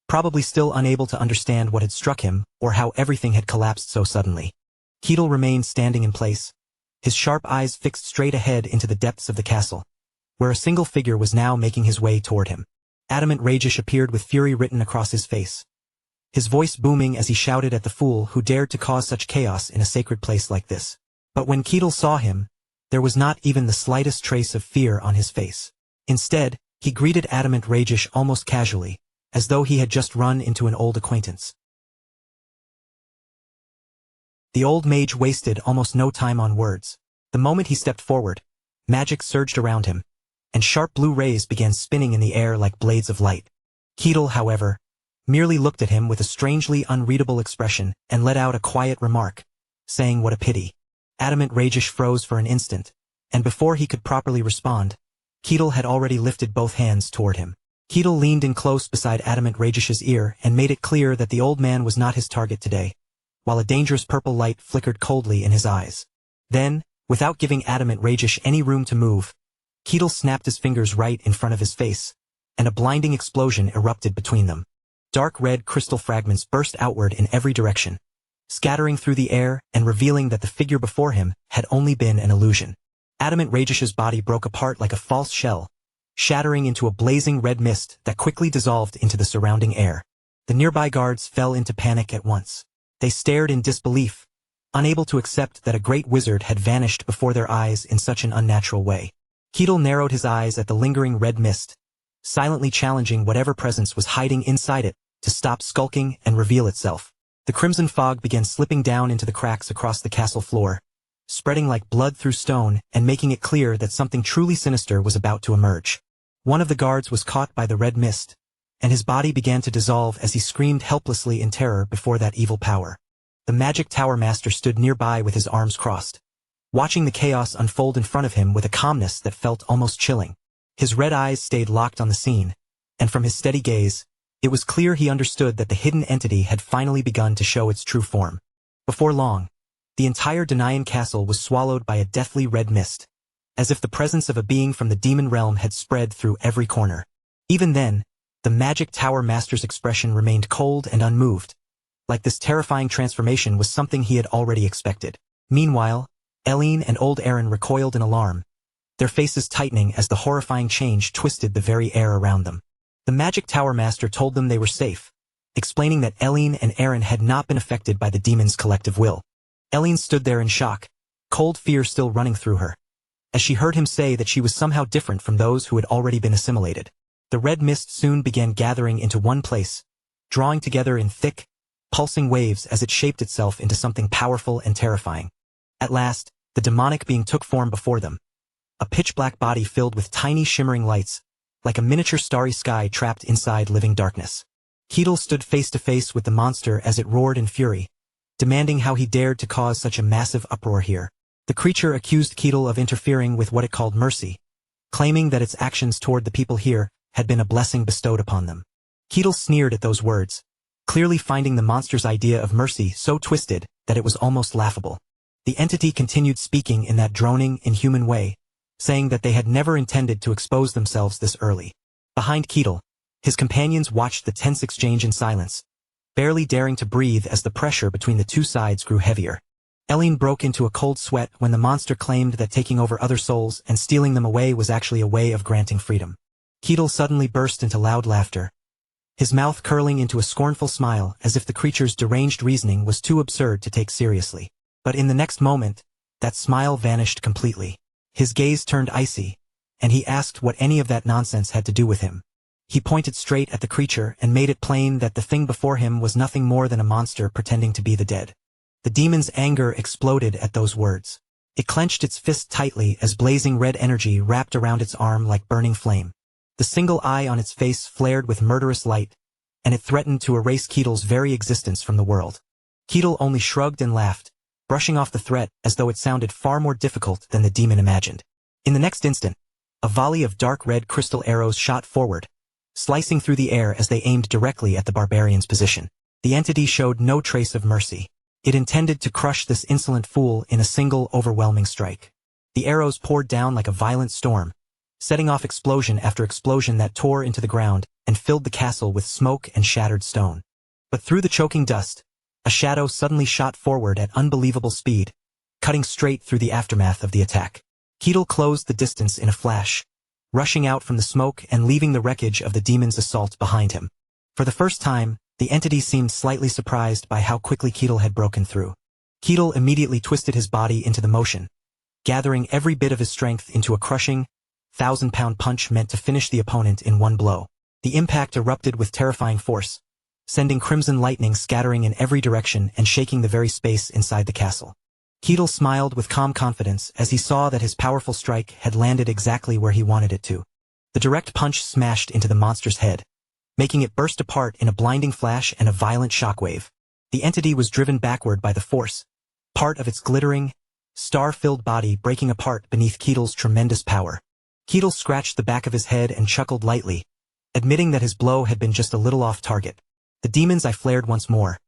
Speaker 6: probably still unable to understand what had struck him or how everything had collapsed so suddenly. Ketil remained standing in place, his sharp eyes fixed straight ahead into the depths of the castle, where a single figure was now making his way toward him. Adamant Ragesh appeared with fury written across his face, his voice booming as he shouted at the fool who dared to cause such chaos in a sacred place like this. But when Ketil saw him, there was not even the slightest trace of fear on his face. Instead, he greeted Adamant Ragesh almost casually, as though he had just run into an old acquaintance. The old mage wasted almost no time on words. The moment he stepped forward, magic surged around him, and sharp blue rays began spinning in the air like blades of light. Ketil, however, merely looked at him with a strangely unreadable expression and let out a quiet remark, saying what a pity. Adamant Ragesh froze for an instant, and before he could properly respond, Ketil had already lifted both hands toward him. Ketil leaned in close beside Adamant Rajesh's ear and made it clear that the old man was not his target today, while a dangerous purple light flickered coldly in his eyes. Then, without giving Adamant Rajesh any room to move, Ketil snapped his fingers right in front of his face, and a blinding explosion erupted between them. Dark red crystal fragments burst outward in every direction, scattering through the air and revealing that the figure before him had only been an illusion. Adamant Rajesh's body broke apart like a false shell, shattering into a blazing red mist that quickly dissolved into the surrounding air. The nearby guards fell into panic at once. They stared in disbelief, unable to accept that a great wizard had vanished before their eyes in such an unnatural way. Ketil narrowed his eyes at the lingering red mist, silently challenging whatever presence was hiding inside it to stop skulking and reveal itself. The crimson fog began slipping down into the cracks across the castle floor, spreading like blood through stone and making it clear that something truly sinister was about to emerge. One of the guards was caught by the red mist, and his body began to dissolve as he screamed helplessly in terror before that evil power. The magic tower master stood nearby with his arms crossed, watching the chaos unfold in front of him with a calmness that felt almost chilling. His red eyes stayed locked on the scene, and from his steady gaze, it was clear he understood that the hidden entity had finally begun to show its true form. Before long, the entire Denayan castle was swallowed by a deathly red mist, as if the presence of a being from the demon realm had spread through every corner. Even then, the magic tower master's expression remained cold and unmoved, like this terrifying transformation was something he had already expected. Meanwhile, Eileen and old Aaron recoiled in alarm, their faces tightening as the horrifying change twisted the very air around them. The magic tower master told them they were safe, explaining that Eileen and Aaron had not been affected by the demon's collective will. Eileen stood there in shock, cold fear still running through her, as she heard him say that she was somehow different from those who had already been assimilated. The red mist soon began gathering into one place, drawing together in thick, pulsing waves as it shaped itself into something powerful and terrifying. At last, the demonic being took form before them, a pitch-black body filled with tiny shimmering lights, like a miniature starry sky trapped inside living darkness. Ketil stood face to face with the monster as it roared in fury, demanding how he dared to cause such a massive uproar here. The creature accused Ketil of interfering with what it called mercy, claiming that its actions toward the people here had been a blessing bestowed upon them. Ketil sneered at those words, clearly finding the monster's idea of mercy so twisted that it was almost laughable. The entity continued speaking in that droning, inhuman way, saying that they had never intended to expose themselves this early. Behind Ketil, his companions watched the tense exchange in silence, barely daring to breathe as the pressure between the two sides grew heavier. Eileen broke into a cold sweat when the monster claimed that taking over other souls and stealing them away was actually a way of granting freedom. Ketil suddenly burst into loud laughter, his mouth curling into a scornful smile as if the creature's deranged reasoning was too absurd to take seriously. But in the next moment, that smile vanished completely. His gaze turned icy, and he asked what any of that nonsense had to do with him. He pointed straight at the creature and made it plain that the thing before him was nothing more than a monster pretending to be the dead. The demon's anger exploded at those words. It clenched its fist tightly as blazing red energy wrapped around its arm like burning flame. The single eye on its face flared with murderous light, and it threatened to erase Ketil's very existence from the world. Ketil only shrugged and laughed, brushing off the threat as though it sounded far more difficult than the demon imagined. In the next instant, a volley of dark red crystal arrows shot forward, slicing through the air as they aimed directly at the barbarian's position. The entity showed no trace of mercy. It intended to crush this insolent fool in a single overwhelming strike. The arrows poured down like a violent storm, setting off explosion after explosion that tore into the ground and filled the castle with smoke and shattered stone. But through the choking dust, a shadow suddenly shot forward at unbelievable speed, cutting straight through the aftermath of the attack. Ketil closed the distance in a flash, rushing out from the smoke and leaving the wreckage of the demon's assault behind him. For the first time, the entity seemed slightly surprised by how quickly Ketil had broken through. Ketil immediately twisted his body into the motion, gathering every bit of his strength into a crushing, 1,000-pound punch meant to finish the opponent in one blow. The impact erupted with terrifying force, sending crimson lightning scattering in every direction and shaking the very space inside the castle. Ketil smiled with calm confidence as he saw that his powerful strike had landed exactly where he wanted it to. The direct punch smashed into the monster's head, making it burst apart in a blinding flash and a violent shockwave. The entity was driven backward by the force, part of its glittering, star-filled body breaking apart beneath Ketil's tremendous power. Ketel scratched the back of his head and chuckled lightly, admitting that his blow had been just a little off target. The demon's eye flared once more,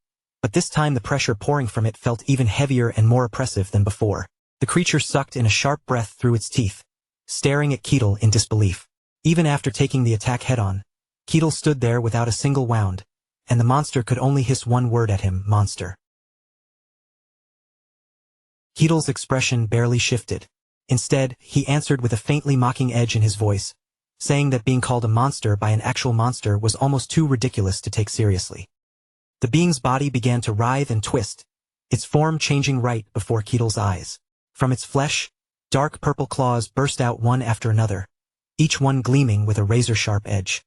Speaker 6: but this time the pressure pouring from it felt even heavier and more oppressive than before. The creature sucked in a sharp breath through its teeth, staring at Ketel in disbelief. Even after taking the attack head-on, Ketel stood there without a single wound, and the monster could only hiss one word at him, monster. Ketel's expression barely shifted. Instead, he answered with a faintly mocking edge in his voice, saying that being called a monster by an actual monster was almost too ridiculous to take seriously. The being's body began to writhe and twist, its form changing right before Ketel's eyes. From its flesh, dark purple claws burst out one after another, each one gleaming with a razor-sharp edge.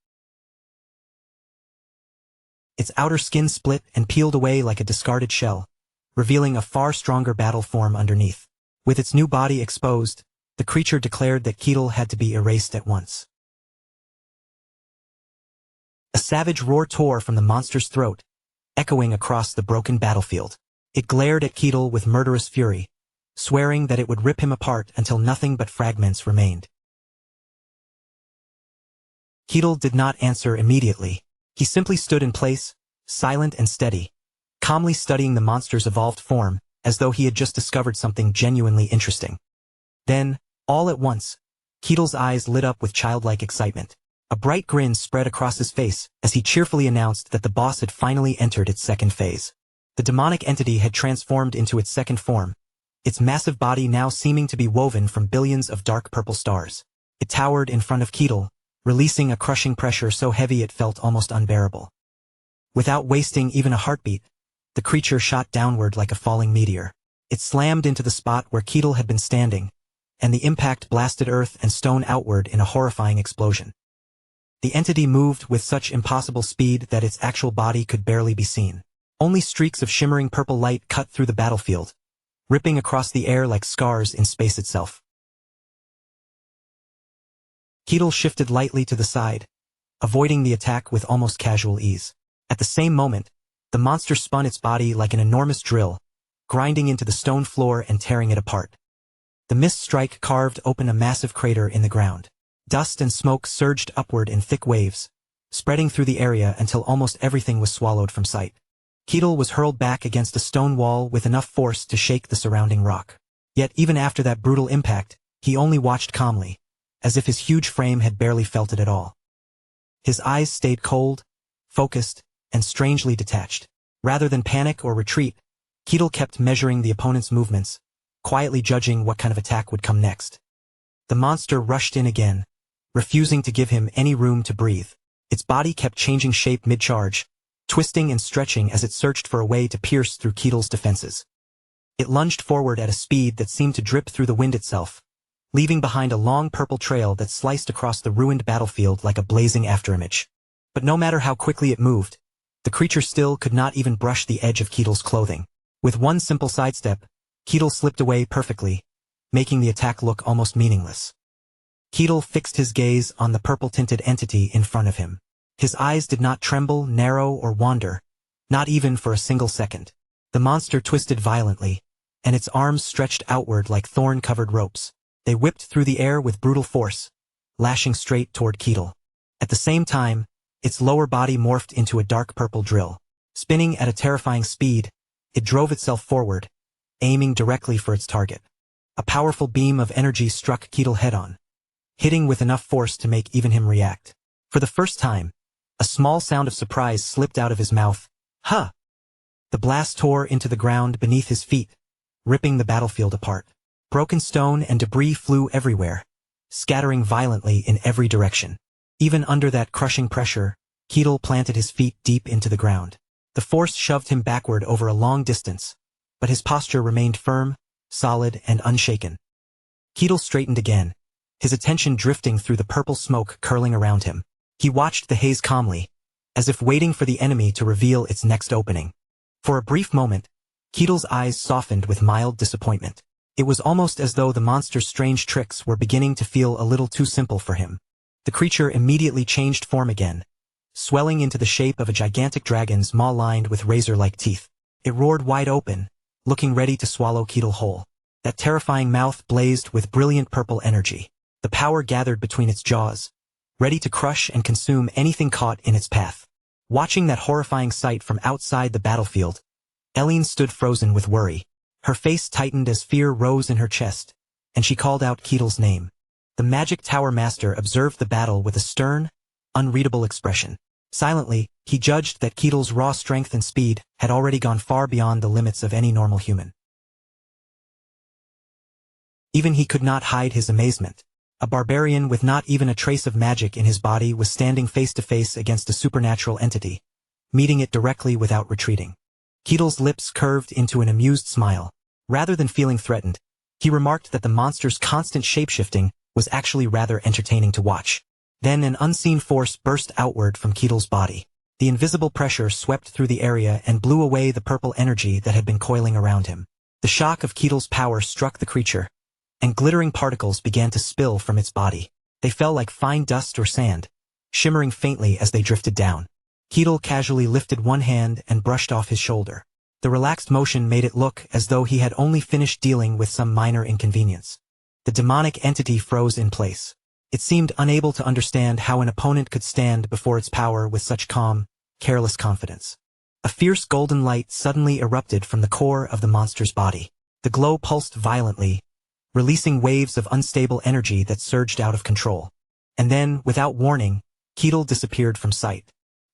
Speaker 6: Its outer skin split and peeled away like a discarded shell, revealing a far stronger battle form underneath. With its new body exposed, the creature declared that Ketel had to be erased at once. A savage roar tore from the monster's throat, echoing across the broken battlefield. It glared at Ketel with murderous fury, swearing that it would rip him apart until nothing but fragments remained. Ketel did not answer immediately. He simply stood in place, silent and steady, calmly studying the monster's evolved form, as though he had just discovered something genuinely interesting. Then, all at once, Ketel's eyes lit up with childlike excitement. A bright grin spread across his face as he cheerfully announced that the boss had finally entered its second phase. The demonic entity had transformed into its second form, its massive body now seeming to be woven from billions of dark purple stars. It towered in front of Ketel, releasing a crushing pressure so heavy it felt almost unbearable. Without wasting even a heartbeat, the creature shot downward like a falling meteor. It slammed into the spot where Ketel had been standing, and the impact blasted earth and stone outward in a horrifying explosion. The entity moved with such impossible speed that its actual body could barely be seen. Only streaks of shimmering purple light cut through the battlefield, ripping across the air like scars in space itself. Ketel shifted lightly to the side, avoiding the attack with almost casual ease. At the same moment, the monster spun its body like an enormous drill, grinding into the stone floor and tearing it apart. The mist strike carved open a massive crater in the ground. Dust and smoke surged upward in thick waves, spreading through the area until almost everything was swallowed from sight. Ketel was hurled back against a stone wall with enough force to shake the surrounding rock. Yet even after that brutal impact, he only watched calmly, as if his huge frame had barely felt it at all. His eyes stayed cold, focused, and strangely detached. Rather than panic or retreat, Ketel kept measuring the opponent's movements, quietly judging what kind of attack would come next. The monster rushed in again, refusing to give him any room to breathe. Its body kept changing shape mid-charge, twisting and stretching as it searched for a way to pierce through Ketel's defenses. It lunged forward at a speed that seemed to drip through the wind itself, leaving behind a long purple trail that sliced across the ruined battlefield like a blazing afterimage. But no matter how quickly it moved, the creature still could not even brush the edge of Ketel's clothing. With one simple sidestep, Ketel slipped away perfectly, making the attack look almost meaningless. Ketel fixed his gaze on the purple-tinted entity in front of him. His eyes did not tremble, narrow, or wander, not even for a single second. The monster twisted violently, and its arms stretched outward like thorn-covered ropes. They whipped through the air with brutal force, lashing straight toward Ketel. At the same time, its lower body morphed into a dark purple drill. Spinning at a terrifying speed, it drove itself forward, aiming directly for its target. A powerful beam of energy struck Ketel head-on, hitting with enough force to make even him react. For the first time, a small sound of surprise slipped out of his mouth. Huh! The blast tore into the ground beneath his feet, ripping the battlefield apart. Broken stone and debris flew everywhere, scattering violently in every direction. Even under that crushing pressure, Ketel planted his feet deep into the ground. The force shoved him backward over a long distance, but his posture remained firm, solid, and unshaken. Ketel straightened again, his attention drifting through the purple smoke curling around him. He watched the haze calmly, as if waiting for the enemy to reveal its next opening. For a brief moment, Ketel's eyes softened with mild disappointment. It was almost as though the monster's strange tricks were beginning to feel a little too simple for him. The creature immediately changed form again, swelling into the shape of a gigantic dragon's maw lined with razor-like teeth. It roared wide open, looking ready to swallow Ketel whole. That terrifying mouth blazed with brilliant purple energy. The power gathered between its jaws, ready to crush and consume anything caught in its path. Watching that horrifying sight from outside the battlefield, Eileen stood frozen with worry. Her face tightened as fear rose in her chest, and she called out Ketel's name. The Magic Tower Master observed the battle with a stern, unreadable expression. Silently, he judged that Ketel's raw strength and speed had already gone far beyond the limits of any normal human. Even he could not hide his amazement. A barbarian with not even a trace of magic in his body was standing face to face against a supernatural entity, meeting it directly without retreating. Ketel's lips curved into an amused smile. Rather than feeling threatened, he remarked that the monster's constant shapeshifting was actually rather entertaining to watch. Then an unseen force burst outward from Ketel's body. The invisible pressure swept through the area and blew away the purple energy that had been coiling around him. The shock of Ketel's power struck the creature, and glittering particles began to spill from its body. They fell like fine dust or sand, shimmering faintly as they drifted down. Ketel casually lifted one hand and brushed off his shoulder. The relaxed motion made it look as though he had only finished dealing with some minor inconvenience. The demonic entity froze in place. It seemed unable to understand how an opponent could stand before its power with such calm, careless confidence. A fierce golden light suddenly erupted from the core of the monster's body. The glow pulsed violently, releasing waves of unstable energy that surged out of control. And then, without warning, Ketel disappeared from sight.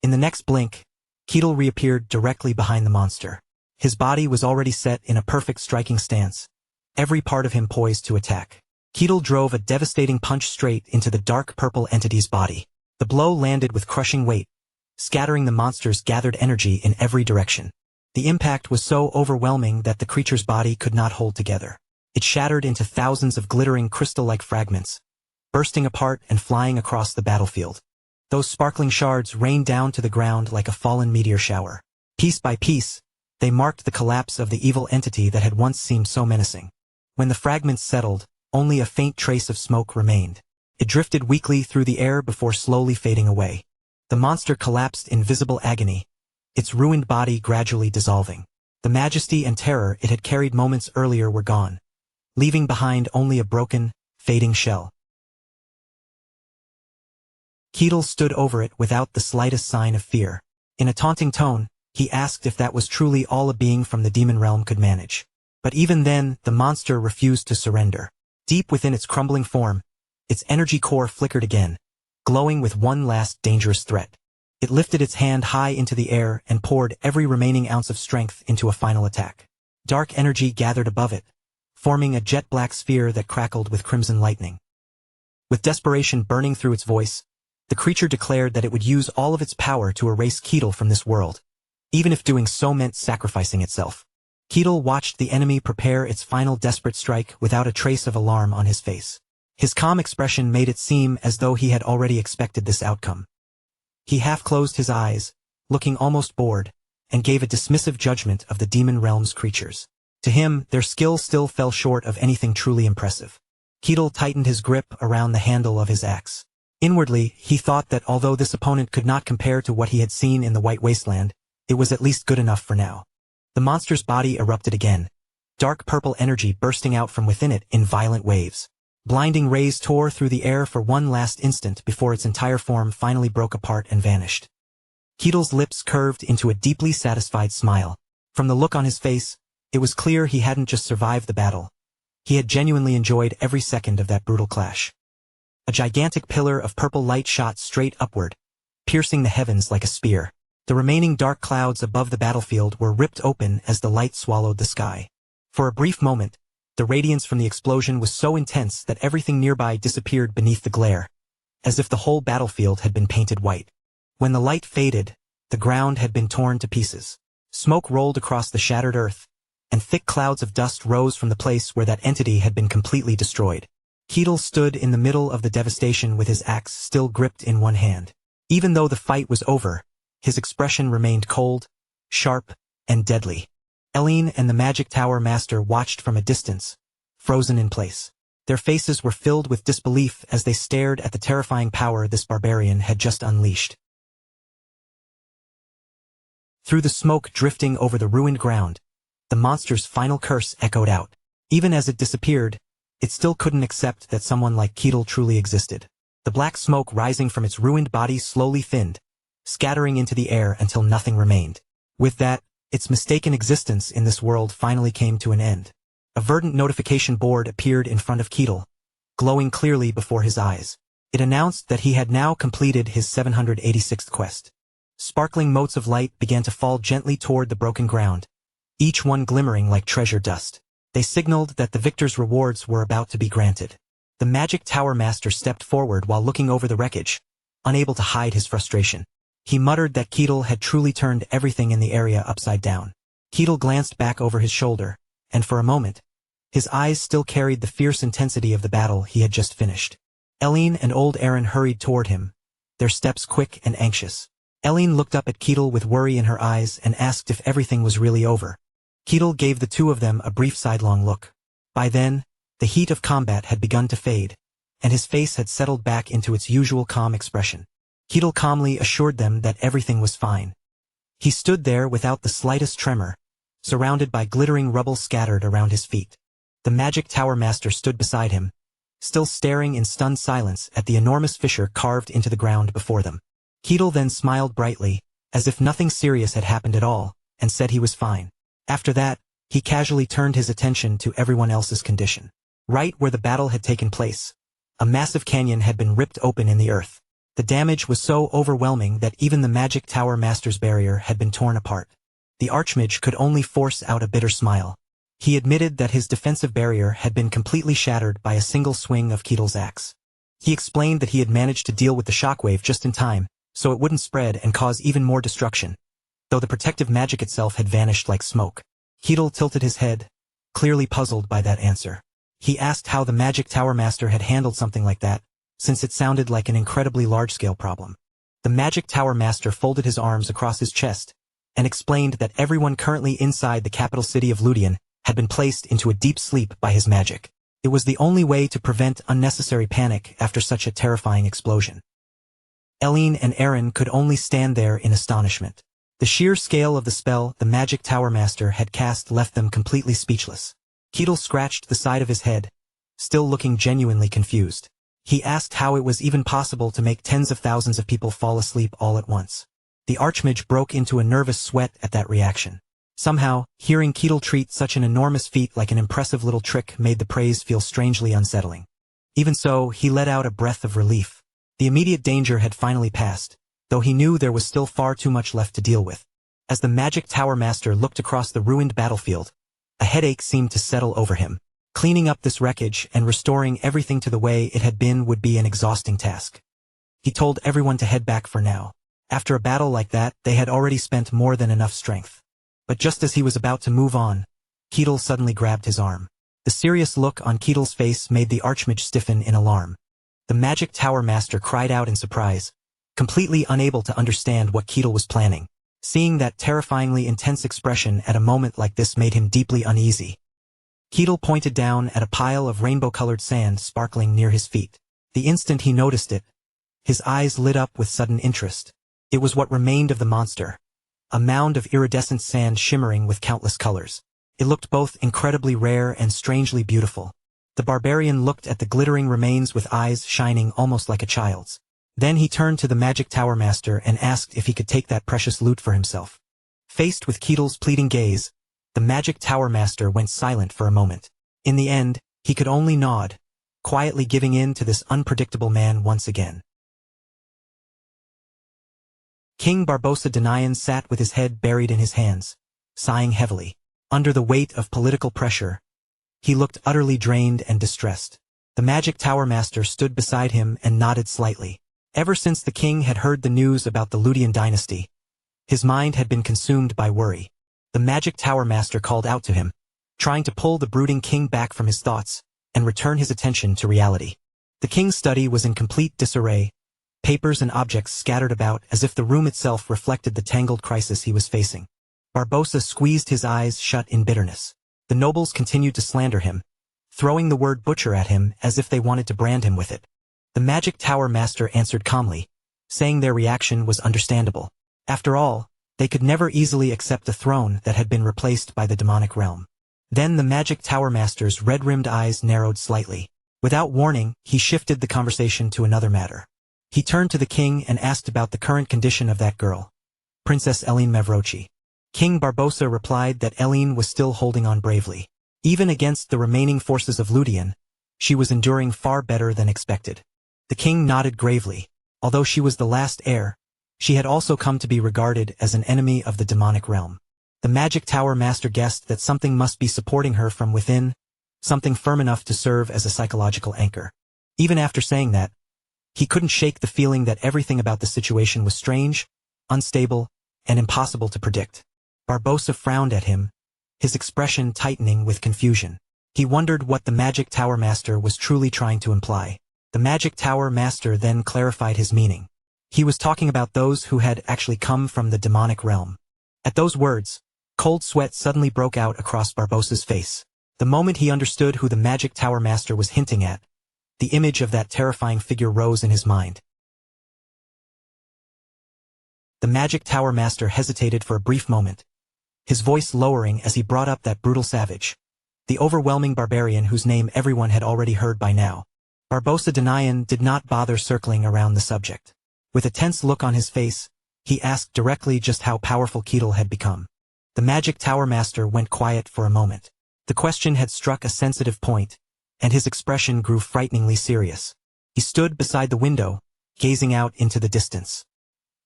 Speaker 6: In the next blink, Ketel reappeared directly behind the monster. His body was already set in a perfect striking stance, every part of him poised to attack. Ketel drove a devastating punch straight into the dark purple entity's body. The blow landed with crushing weight, scattering the monster's gathered energy in every direction. The impact was so overwhelming that the creature's body could not hold together. It shattered into thousands of glittering crystal-like fragments, bursting apart and flying across the battlefield. Those sparkling shards rained down to the ground like a fallen meteor shower. Piece by piece, they marked the collapse of the evil entity that had once seemed so menacing. When the fragments settled, only a faint trace of smoke remained. It drifted weakly through the air before slowly fading away. The monster collapsed in visible agony, its ruined body gradually dissolving. The majesty and terror it had carried moments earlier were gone, leaving behind only a broken, fading shell. Ketel stood over it without the slightest sign of fear. In a taunting tone, he asked if that was truly all a being from the demon realm could manage. But even then, the monster refused to surrender. Deep within its crumbling form, its energy core flickered again, glowing with one last dangerous threat. It lifted its hand high into the air and poured every remaining ounce of strength into a final attack. Dark energy gathered above it, forming a jet-black sphere that crackled with crimson lightning. With desperation burning through its voice, the creature declared that it would use all of its power to erase Ketel from this world, even if doing so meant sacrificing itself. Ketel watched the enemy prepare its final desperate strike without a trace of alarm on his face. His calm expression made it seem as though he had already expected this outcome. He half closed his eyes, looking almost bored, and gave a dismissive judgment of the demon realm's creatures. To him, their skill still fell short of anything truly impressive. Ketel tightened his grip around the handle of his axe. Inwardly, he thought that although this opponent could not compare to what he had seen in the White Wasteland, it was at least good enough for now. The monster's body erupted again, dark purple energy bursting out from within it in violent waves. Blinding rays tore through the air for one last instant before its entire form finally broke apart and vanished. Ketel's lips curved into a deeply satisfied smile. From the look on his face, it was clear he hadn't just survived the battle. He had genuinely enjoyed every second of that brutal clash. A gigantic pillar of purple light shot straight upward, piercing the heavens like a spear. The remaining dark clouds above the battlefield were ripped open as the light swallowed the sky. For a brief moment, the radiance from the explosion was so intense that everything nearby disappeared beneath the glare, as if the whole battlefield had been painted white. When the light faded, the ground had been torn to pieces. Smoke rolled across the shattered earth, and thick clouds of dust rose from the place where that entity had been completely destroyed. Ketel stood in the middle of the devastation with his axe still gripped in one hand. Even though the fight was over, his expression remained cold, sharp, and deadly. Eileen and the Magic Tower Master watched from a distance, frozen in place. Their faces were filled with disbelief as they stared at the terrifying power this barbarian had just unleashed. Through the smoke drifting over the ruined ground, the monster's final curse echoed out. Even as it disappeared, it still couldn't accept that someone like Ketil truly existed. The black smoke rising from its ruined body slowly thinned, scattering into the air until nothing remained. With that, its mistaken existence in this world finally came to an end. A verdant notification board appeared in front of Ketil, glowing clearly before his eyes. It announced that he had now completed his 786th quest. Sparkling motes of light began to fall gently toward the broken ground, each one glimmering like treasure dust. They signaled that the victor's rewards were about to be granted. The Magic Tower Master stepped forward while looking over the wreckage, unable to hide his frustration. He muttered that Ketil had truly turned everything in the area upside down. Ketil glanced back over his shoulder, and for a moment, his eyes still carried the fierce intensity of the battle he had just finished. Eileen and old Aaron hurried toward him, their steps quick and anxious. Eileen looked up at Ketil with worry in her eyes and asked if everything was really over. Ketil gave the two of them a brief sidelong look. By then, the heat of combat had begun to fade, and his face had settled back into its usual calm expression. Ketil calmly assured them that everything was fine. He stood there without the slightest tremor, surrounded by glittering rubble scattered around his feet. The Magic Tower Master stood beside him, still staring in stunned silence at the enormous fissure carved into the ground before them. Ketil then smiled brightly, as if nothing serious had happened at all, and said he was fine. After that, he casually turned his attention to everyone else's condition. Right where the battle had taken place, a massive canyon had been ripped open in the earth. The damage was so overwhelming that even the Magic Tower Master's barrier had been torn apart. The Archmage could only force out a bitter smile. He admitted that his defensive barrier had been completely shattered by a single swing of Ketil's axe. He explained that he had managed to deal with the shockwave just in time, so it wouldn't spread and cause even more destruction, though the protective magic itself had vanished like smoke. Ketil tilted his head, clearly puzzled by that answer. He asked how the Magic Tower Master had handled something like that, since it sounded like an incredibly large-scale problem. The Magic Tower Master folded his arms across his chest, and explained that everyone currently inside the capital city of Ludian had been placed into a deep sleep by his magic. It was the only way to prevent unnecessary panic after such a terrifying explosion. Eileen and Aaron could only stand there in astonishment. The sheer scale of the spell the Magic Tower Master had cast left them completely speechless. Ketil scratched the side of his head, still looking genuinely confused. He asked how it was even possible to make tens of thousands of people fall asleep all at once. The Archmage broke into a nervous sweat at that reaction. Somehow, hearing Ketil treat such an enormous feat like an impressive little trick made the praise feel strangely unsettling. Even so, he let out a breath of relief. The immediate danger had finally passed, though he knew there was still far too much left to deal with. As the Magic Tower Master looked across the ruined battlefield, a headache seemed to settle over him. Cleaning up this wreckage and restoring everything to the way it had been would be an exhausting task. He told everyone to head back for now. After a battle like that, they had already spent more than enough strength. But just as he was about to move on, Ketil suddenly grabbed his arm. The serious look on Ketil's face made the Archmage stiffen in alarm. The Magic Tower Master cried out in surprise, completely unable to understand what Ketil was planning. Seeing that terrifyingly intense expression at a moment like this made him deeply uneasy. Ketil pointed down at a pile of rainbow-colored sand sparkling near his feet. The instant he noticed it, his eyes lit up with sudden interest. It was what remained of the monster, a mound of iridescent sand shimmering with countless colors. It looked both incredibly rare and strangely beautiful. The barbarian looked at the glittering remains with eyes shining almost like a child's. Then he turned to the Magic Tower Master and asked if he could take that precious loot for himself. Faced with Ketil's pleading gaze, the Magic Tower Master went silent for a moment. In the end, he could only nod, quietly giving in to this unpredictable man once again. King Barbossa Denayan sat with his head buried in his hands, sighing heavily. Under the weight of political pressure, he looked utterly drained and distressed. The Magic Tower Master stood beside him and nodded slightly. Ever since the king had heard the news about the Ludian dynasty, his mind had been consumed by worry. The Magic Tower Master called out to him, trying to pull the brooding king back from his thoughts and return his attention to reality. The king's study was in complete disarray, papers and objects scattered about as if the room itself reflected the tangled crisis he was facing. Barbossa squeezed his eyes shut in bitterness. The nobles continued to slander him, throwing the word butcher at him as if they wanted to brand him with it. The Magic Tower Master answered calmly, saying their reaction was understandable. After all, they could never easily accept a throne that had been replaced by the demonic realm. Then the Magic Tower Master's red-rimmed eyes narrowed slightly. Without warning, he shifted the conversation to another matter. He turned to the king and asked about the current condition of that girl, Princess Eline Mavrochi. King Barbossa replied that Eline was still holding on bravely. Even against the remaining forces of Ludian, she was enduring far better than expected. The king nodded gravely. Although she was the last heir, she had also come to be regarded as an enemy of the demonic realm. The Magic Tower Master guessed that something must be supporting her from within, something firm enough to serve as a psychological anchor. Even after saying that, he couldn't shake the feeling that everything about the situation was strange, unstable, and impossible to predict. Barbossa frowned at him, his expression tightening with confusion. He wondered what the Magic Tower Master was truly trying to imply. The Magic Tower Master then clarified his meaning. He was talking about those who had actually come from the demonic realm. At those words, cold sweat suddenly broke out across Barbossa's face. The moment he understood who the Magic Tower Master was hinting at, the image of that terrifying figure rose in his mind. The Magic Tower Master hesitated for a brief moment, his voice lowering as he brought up that brutal savage, the overwhelming barbarian whose name everyone had already heard by now. Barbossa Danayan did not bother circling around the subject. With a tense look on his face, he asked directly just how powerful Ketil had become. The Magic Tower Master went quiet for a moment. The question had struck a sensitive point, and his expression grew frighteningly serious. He stood beside the window, gazing out into the distance.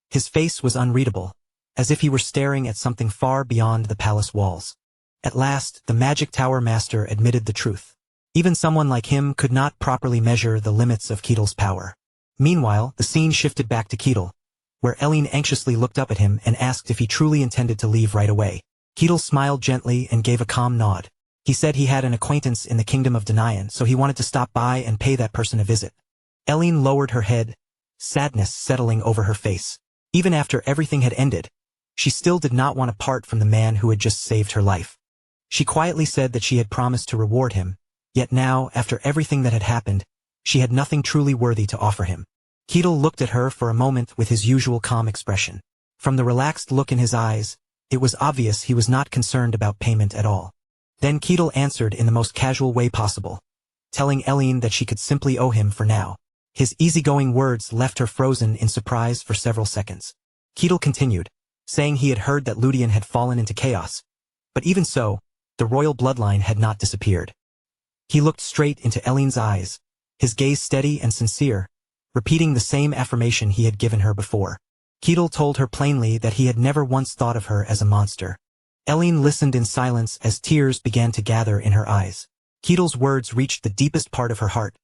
Speaker 6: His face was unreadable, as if he were staring at something far beyond the palace walls. At last, the Magic Tower Master admitted the truth. Even someone like him could not properly measure the limits of Ketil's power. Meanwhile, the scene shifted back to Ketil, where Eline anxiously looked up at him and asked if he truly intended to leave right away. Ketil smiled gently and gave a calm nod. He said he had an acquaintance in the kingdom of Danayan, so he wanted to stop by and pay that person a visit. Eline lowered her head, sadness settling over her face. Even after everything had ended, she still did not want to part from the man who had just saved her life. She quietly said that she had promised to reward him, yet now, after everything that had happened, she had nothing truly worthy to offer him. Ketil looked at her for a moment with his usual calm expression. From the relaxed look in his eyes, it was obvious he was not concerned about payment at all. Then Ketil answered in the most casual way possible, telling Eline that she could simply owe him for now. His easygoing words left her frozen in surprise for several seconds. Ketil continued, saying he had heard that Ludian had fallen into chaos, but even so, the royal bloodline had not disappeared. He looked straight into Eline's eyes, his gaze steady and sincere, repeating the same affirmation he had given her before. Ketil told her plainly that he had never once thought of her as a monster. Eline listened in silence as tears began to gather in her eyes. Ketil's words reached the deepest part of her heart,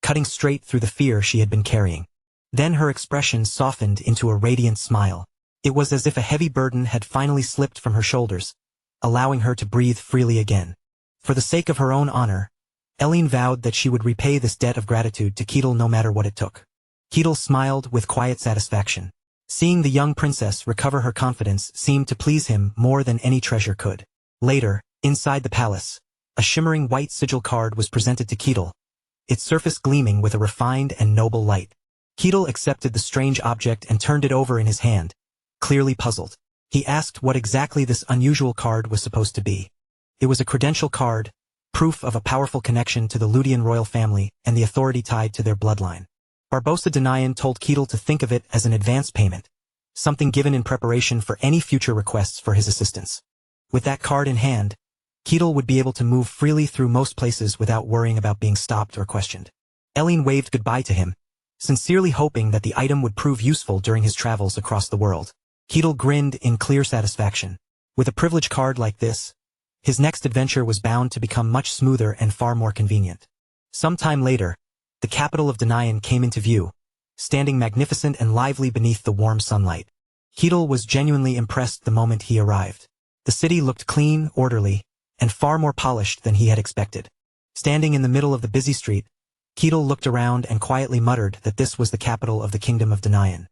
Speaker 6: cutting straight through the fear she had been carrying. Then her expression softened into a radiant smile. It was as if a heavy burden had finally slipped from her shoulders, allowing her to breathe freely again. For the sake of her own honor, Eline vowed that she would repay this debt of gratitude to Ketil no matter what it took. Ketil smiled with quiet satisfaction. Seeing the young princess recover her confidence seemed to please him more than any treasure could. Later, inside the palace, a shimmering white sigil card was presented to Ketil, its surface gleaming with a refined and noble light. Ketil accepted the strange object and turned it over in his hand, clearly puzzled. He asked what exactly this unusual card was supposed to be. It was a credential card, proof of a powerful connection to the Ludian royal family and the authority tied to their bloodline. Barbossa Danayan told Ketil to think of it as an advance payment, something given in preparation for any future requests for his assistance. With that card in hand, Ketil would be able to move freely through most places without worrying about being stopped or questioned. Eline waved goodbye to him, sincerely hoping that the item would prove useful during his travels across the world. Ketil grinned in clear satisfaction. With a privilege card like this, his next adventure was bound to become much smoother and far more convenient. Some time later, the capital of Danayan came into view, standing magnificent and lively beneath the warm sunlight. Ketil was genuinely impressed the moment he arrived. The city looked clean, orderly, and far more polished than he had expected. Standing in the middle of the busy street, Ketil looked around and quietly muttered that this was the capital of the kingdom of Danayan.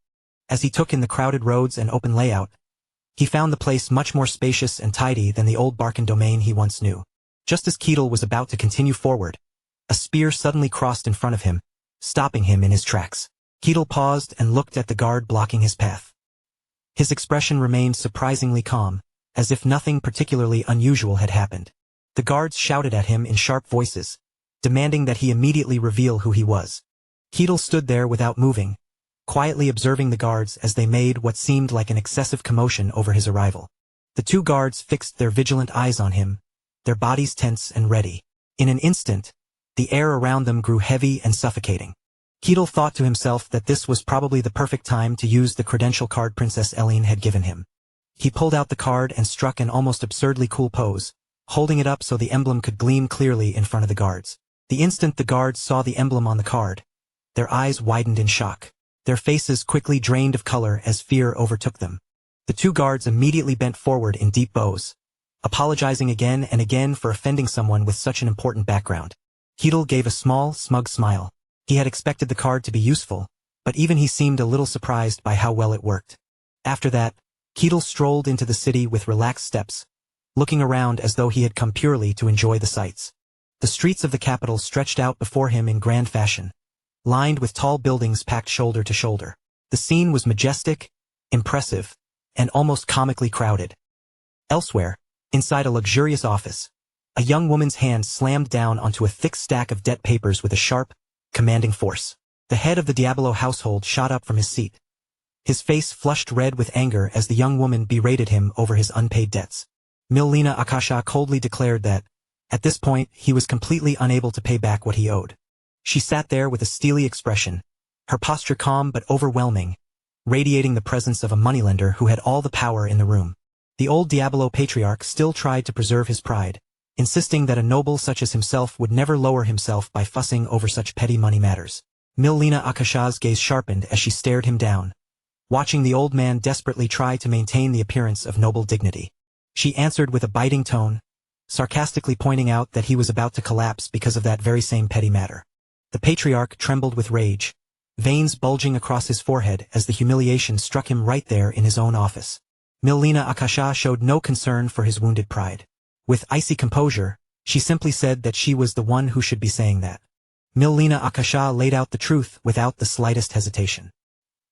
Speaker 6: As he took in the crowded roads and open layout, he found the place much more spacious and tidy than the old Barkan domain he once knew. Just as Ketil was about to continue forward, a spear suddenly crossed in front of him, stopping him in his tracks. Ketil paused and looked at the guard blocking his path. His expression remained surprisingly calm, as if nothing particularly unusual had happened. The guards shouted at him in sharp voices, demanding that he immediately reveal who he was. Keatle stood there without moving, quietly observing the guards as they made what seemed like an excessive commotion over his arrival. The two guards fixed their vigilant eyes on him, their bodies tense and ready. In an instant, the air around them grew heavy and suffocating. Keatle thought to himself that this was probably the perfect time to use the credential card Princess Eileen had given him. He pulled out the card and struck an almost absurdly cool pose, holding it up so the emblem could gleam clearly in front of the guards. The instant the guards saw the emblem on the card, their eyes widened in shock. Their faces quickly drained of color as fear overtook them. The two guards immediately bent forward in deep bows, apologizing again and again for offending someone with such an important background. Keatle gave a small, smug smile. He had expected the card to be useful, but even he seemed a little surprised by how well it worked. After that, Keatle strolled into the city with relaxed steps, looking around as though he had come purely to enjoy the sights. The streets of the capital stretched out before him in grand fashion, lined with tall buildings packed shoulder to shoulder. The scene was majestic, impressive, and almost comically crowded. Elsewhere, inside a luxurious office, a young woman's hand slammed down onto a thick stack of debt papers with a sharp, commanding force. The head of the Diablo household shot up from his seat, his face flushed red with anger as the young woman berated him over his unpaid debts. Milena Akasha coldly declared that, at this point, he was completely unable to pay back what he owed. She sat there with a steely expression, her posture calm but overwhelming, radiating the presence of a moneylender who had all the power in the room. The old Diablo patriarch still tried to preserve his pride, insisting that a noble such as himself would never lower himself by fussing over such petty money matters. Milena Akasha's gaze sharpened as she stared him down, watching the old man desperately try to maintain the appearance of noble dignity. She answered with a biting tone, sarcastically pointing out that he was about to collapse because of that very same petty matter. The patriarch trembled with rage, veins bulging across his forehead as the humiliation struck him right there in his own office. Milena Akasha showed no concern for his wounded pride. With icy composure, she simply said that she was the one who should be saying that. Milena Akasha laid out the truth without the slightest hesitation.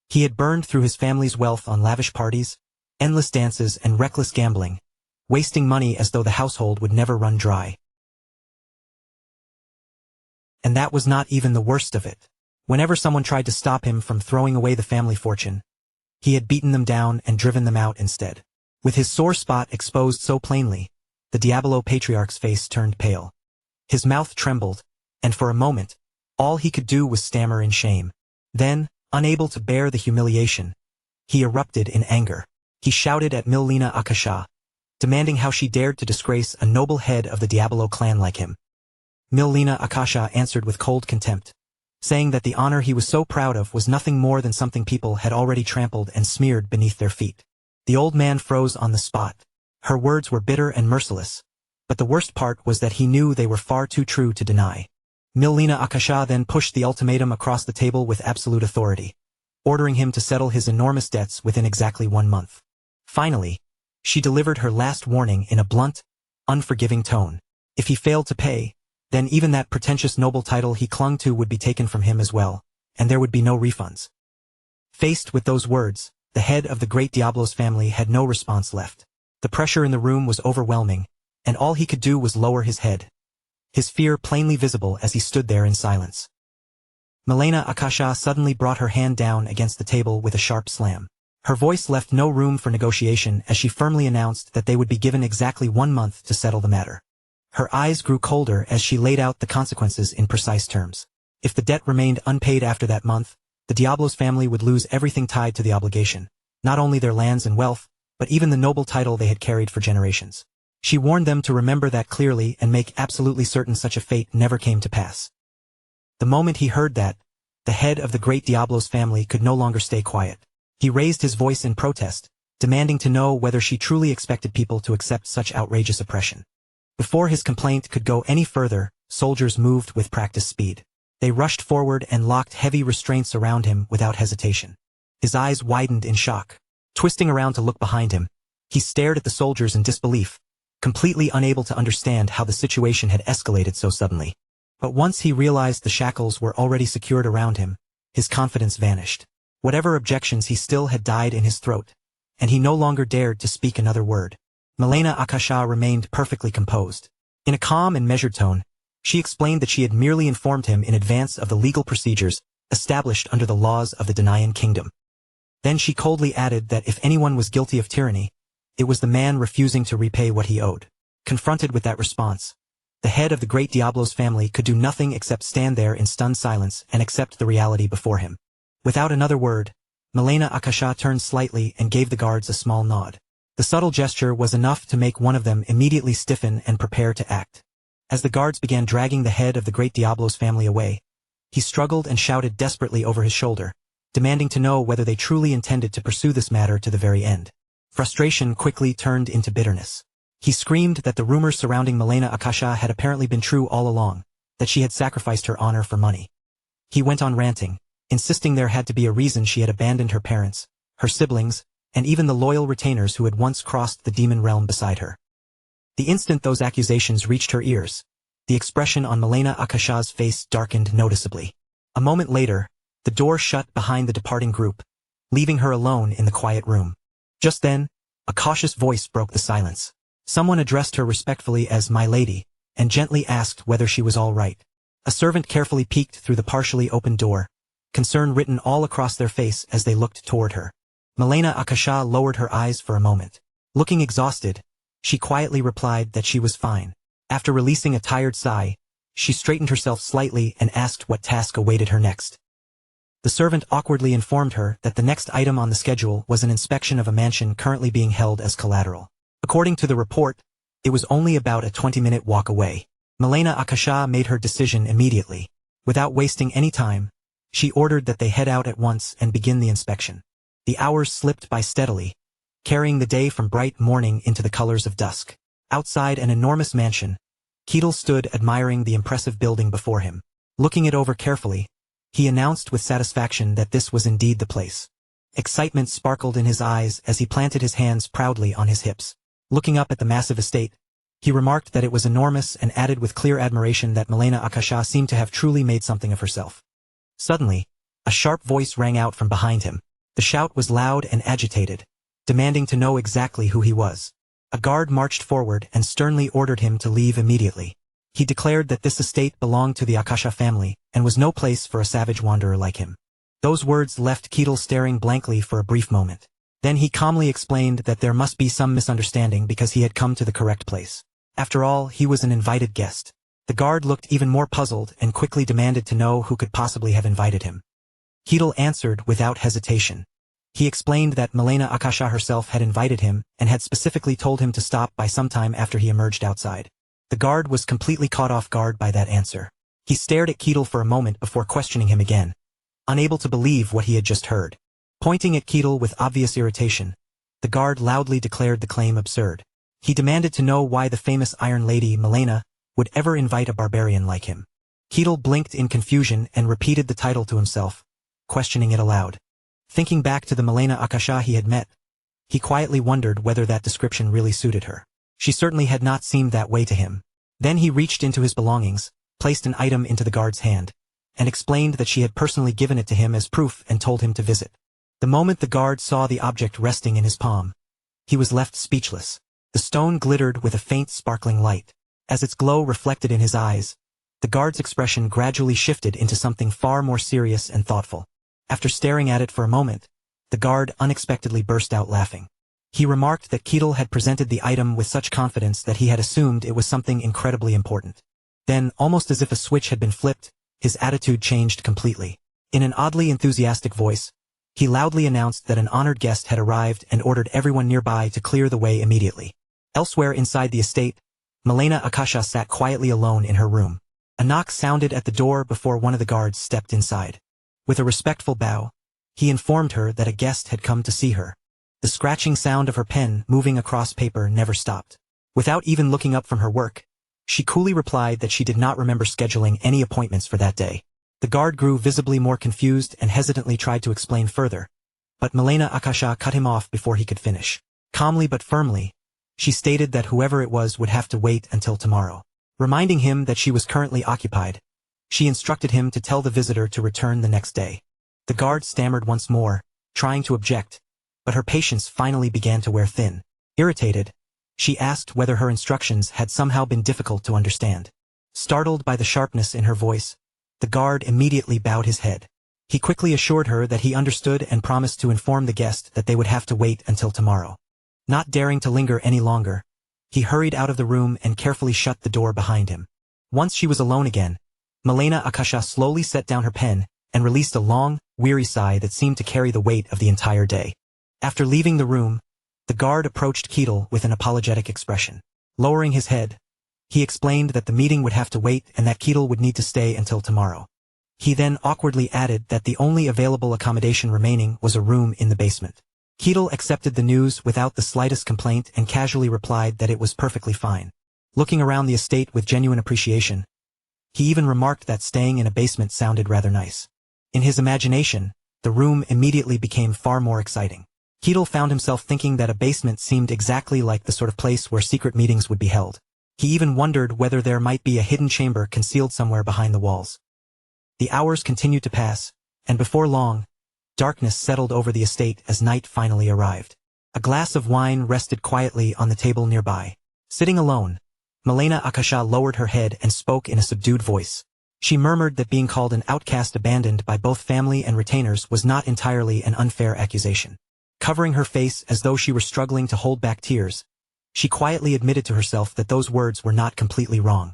Speaker 6: He had burned through his family's wealth on lavish parties, endless dances, and reckless gambling, wasting money as though the household would never run dry. And that was not even the worst of it. Whenever someone tried to stop him from throwing away the family fortune, he had beaten them down and driven them out instead. With his sore spot exposed so plainly, the Diablo patriarch's face turned pale. His mouth trembled, and for a moment, all he could do was stammer in shame. Then, unable to bear the humiliation, he erupted in anger. He shouted at Milena Akasha, demanding how she dared to disgrace a noble head of the Diablo clan like him. Milena Akasha answered with cold contempt, saying that the honor he was so proud of was nothing more than something people had already trampled and smeared beneath their feet. The old man froze on the spot. Her words were bitter and merciless, but the worst part was that he knew they were far too true to deny. Milena Akasha then pushed the ultimatum across the table with absolute authority, ordering him to settle his enormous debts within exactly 1 month. Finally, she delivered her last warning in a blunt, unforgiving tone. If he failed to pay, then even that pretentious noble title he clung to would be taken from him as well, and there would be no refunds. Faced with those words, the head of the great Diablo's family had no response left. The pressure in the room was overwhelming, and all he could do was lower his head, his fear plainly visible as he stood there in silence. Milena Akasha suddenly brought her hand down against the table with a sharp slam. Her voice left no room for negotiation as she firmly announced that they would be given exactly 1 month to settle the matter. Her eyes grew colder as she laid out the consequences in precise terms. If the debt remained unpaid after that month, the Diablo's family would lose everything tied to the obligation, not only their lands and wealth, but even the noble title they had carried for generations. She warned them to remember that clearly and make absolutely certain such a fate never came to pass. The moment he heard that, the head of the great Diablo's family could no longer stay quiet. He raised his voice in protest, demanding to know whether she truly expected people to accept such outrageous oppression. Before his complaint could go any further, soldiers moved with practiced speed. They rushed forward and locked heavy restraints around him without hesitation. His eyes widened in shock. Twisting around to look behind him, he stared at the soldiers in disbelief, completely unable to understand how the situation had escalated so suddenly. But once he realized the shackles were already secured around him, his confidence vanished. Whatever objections he still had died in his throat, and he no longer dared to speak another word. Milena Akasha remained perfectly composed. In a calm and measured tone, she explained that she had merely informed him in advance of the legal procedures established under the laws of the Danaan kingdom. Then she coldly added that if anyone was guilty of tyranny, it was the man refusing to repay what he owed. Confronted with that response, the head of the great Diablo's family could do nothing except stand there in stunned silence and accept the reality before him. Without another word, Milena Akasha turned slightly and gave the guards a small nod. The subtle gesture was enough to make one of them immediately stiffen and prepare to act. As the guards began dragging the head of the great Diablo's family away, he struggled and shouted desperately over his shoulder, demanding to know whether they truly intended to pursue this matter to the very end. Frustration quickly turned into bitterness. He screamed that the rumors surrounding Milena Akasha had apparently been true all along, that she had sacrificed her honor for money. He went on ranting, insisting there had to be a reason she had abandoned her parents, her siblings, and even the loyal retainers who had once crossed the demon realm beside her. The instant those accusations reached her ears, the expression on Milena Akasha's face darkened noticeably. A moment later, the door shut behind the departing group, leaving her alone in the quiet room. Just then, a cautious voice broke the silence. Someone addressed her respectfully as "my lady," and gently asked whether she was all right. A servant carefully peeked through the partially opened door, concern written all across their face as they looked toward her. Milena Akasha lowered her eyes for a moment. Looking exhausted, she quietly replied that she was fine. After releasing a tired sigh, she straightened herself slightly and asked what task awaited her next. The servant awkwardly informed her that the next item on the schedule was an inspection of a mansion currently being held as collateral. According to the report, it was only about a 20-minute walk away. Milena Akasha made her decision immediately. Without wasting any time, she ordered that they head out at once and begin the inspection. The hours slipped by steadily, carrying the day from bright morning into the colors of dusk. Outside an enormous mansion, Keatle stood admiring the impressive building before him. Looking it over carefully, he announced with satisfaction that this was indeed the place. Excitement sparkled in his eyes as he planted his hands proudly on his hips. Looking up at the massive estate, he remarked that it was enormous and added with clear admiration that Milena Akasha seemed to have truly made something of herself. Suddenly, a sharp voice rang out from behind him. The shout was loud and agitated, demanding to know exactly who he was. A guard marched forward and sternly ordered him to leave immediately. He declared that this estate belonged to the Akasha family and was no place for a savage wanderer like him. Those words left Keatle staring blankly for a brief moment. Then he calmly explained that there must be some misunderstanding because he had come to the correct place. After all, he was an invited guest. The guard looked even more puzzled and quickly demanded to know who could possibly have invited him. Keatle answered without hesitation. He explained that Milena Akasha herself had invited him and had specifically told him to stop by some time after he emerged outside. The guard was completely caught off guard by that answer. He stared at Keatle for a moment before questioning him again, unable to believe what he had just heard. Pointing at Keatle with obvious irritation, the guard loudly declared the claim absurd. He demanded to know why the famous Iron Lady, Milena, would ever invite a barbarian like him. Keatle blinked in confusion and repeated the title to himself, questioning it aloud. Thinking back to the Milena Akasha he had met, he quietly wondered whether that description really suited her. She certainly had not seemed that way to him. Then he reached into his belongings, placed an item into the guard's hand, and explained that she had personally given it to him as proof and told him to visit. The moment the guard saw the object resting in his palm, he was left speechless. The stone glittered with a faint sparkling light. As its glow reflected in his eyes, the guard's expression gradually shifted into something far more serious and thoughtful. After staring at it for a moment, the guard unexpectedly burst out laughing. He remarked that Keatle had presented the item with such confidence that he had assumed it was something incredibly important. Then, almost as if a switch had been flipped, his attitude changed completely. In an oddly enthusiastic voice, he loudly announced that an honored guest had arrived and ordered everyone nearby to clear the way immediately. Elsewhere inside the estate, Milena Akasha sat quietly alone in her room. A knock sounded at the door before one of the guards stepped inside. With a respectful bow, he informed her that a guest had come to see her. The scratching sound of her pen moving across paper never stopped. Without even looking up from her work, she coolly replied that she did not remember scheduling any appointments for that day. The guard grew visibly more confused and hesitantly tried to explain further, but Milena Akasha cut him off before he could finish. Calmly but firmly, she stated that whoever it was would have to wait until tomorrow. Reminding him that she was currently occupied, she instructed him to tell the visitor to return the next day. The guard stammered once more, trying to object, but her patience finally began to wear thin. Irritated, She asked whether her instructions had somehow been difficult to understand. Startled by the sharpness in her voice, the guard immediately bowed his head. He quickly assured her that he understood and promised to inform the guest that they would have to wait until tomorrow. Not daring to linger any longer, he hurried out of the room and carefully shut the door behind him. Once she was alone again, Milena Akasha slowly set down her pen and released a long, weary sigh that seemed to carry the weight of the entire day. After leaving the room, the guard approached Ketil with an apologetic expression. Lowering his head, he explained that the meeting would have to wait and that Ketil would need to stay until tomorrow. He then awkwardly added that the only available accommodation remaining was a room in the basement. Ketil accepted the news without the slightest complaint and casually replied that it was perfectly fine. Looking around the estate with genuine appreciation, he even remarked that staying in a basement sounded rather nice. In his imagination, the room immediately became far more exciting. Ketil found himself thinking that a basement seemed exactly like the sort of place where secret meetings would be held. He even wondered whether there might be a hidden chamber concealed somewhere behind the walls. The hours continued to pass, and before long, darkness settled over the estate as night finally arrived. A glass of wine rested quietly on the table nearby. Sitting alone, Milena Akasha lowered her head and spoke in a subdued voice. She murmured that being called an outcast abandoned by both family and retainers was not entirely an unfair accusation. Covering her face as though she were struggling to hold back tears, she quietly admitted to herself that those words were not completely wrong.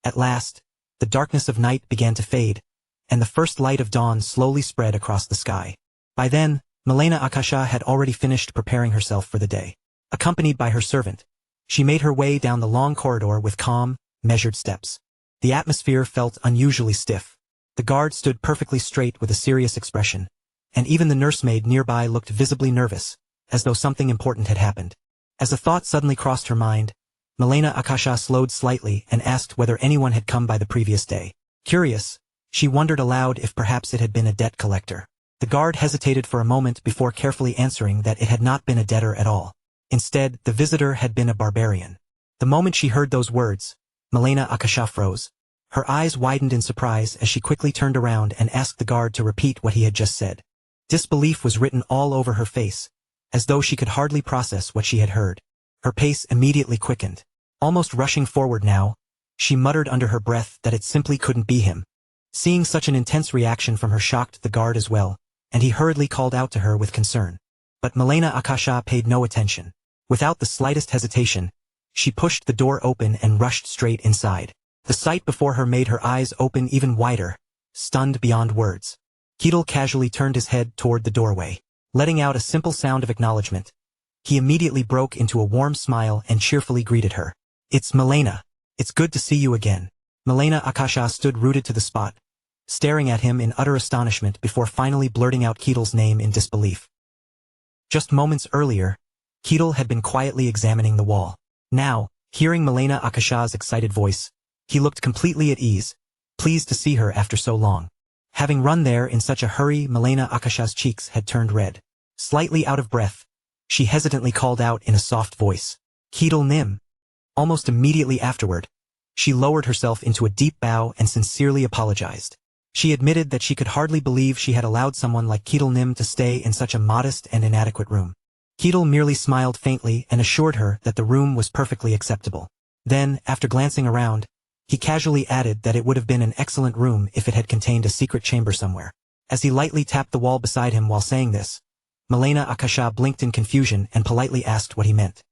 Speaker 6: At last, the darkness of night began to fade, and the first light of dawn slowly spread across the sky. By then, Milena Akasha had already finished preparing herself for the day. Accompanied by her servant, she made her way down the long corridor with calm, measured steps. The atmosphere felt unusually stiff. The guard stood perfectly straight with a serious expression, and even the nursemaid nearby looked visibly nervous, as though something important had happened. As a thought suddenly crossed her mind, Milena Akasha slowed slightly and asked whether anyone had come by the previous day. Curious, she wondered aloud if perhaps it had been a debt collector. The guard hesitated for a moment before carefully answering that it had not been a debtor at all. Instead, the visitor had been a barbarian. The moment she heard those words, Milena Akasha froze. Her eyes widened in surprise as she quickly turned around and asked the guard to repeat what he had just said. Disbelief was written all over her face, as though she could hardly process what she had heard. Her pace immediately quickened. Almost rushing forward now, she muttered under her breath that it simply couldn't be him. Seeing such an intense reaction from her shocked the guard as well, and he hurriedly called out to her with concern. But Milena Akasha paid no attention. Without the slightest hesitation, she pushed the door open and rushed straight inside. The sight before her made her eyes open even wider, stunned beyond words. Ketil casually turned his head toward the doorway. Letting out a simple sound of acknowledgement, he immediately broke into a warm smile and cheerfully greeted her. "It's Milena. It's good to see you again." Milena Akasha stood rooted to the spot, staring at him in utter astonishment before finally blurting out Ketil's name in disbelief. Just moments earlier, Ketil had been quietly examining the wall. Now, hearing Milena Akasha's excited voice, he looked completely at ease, pleased to see her after so long. Having run there in such a hurry, Milena Akasha's cheeks had turned red. Slightly out of breath, she hesitantly called out in a soft voice, "Ketil Nim." Almost immediately afterward, she lowered herself into a deep bow and sincerely apologized. She admitted that she could hardly believe she had allowed someone like Ketil Nim to stay in such a modest and inadequate room. Ketil merely smiled faintly and assured her that the room was perfectly acceptable. Then, after glancing around, he casually added that it would have been an excellent room if it had contained a secret chamber somewhere. As he lightly tapped the wall beside him while saying this, Milena Akasha blinked in confusion and politely asked what he meant.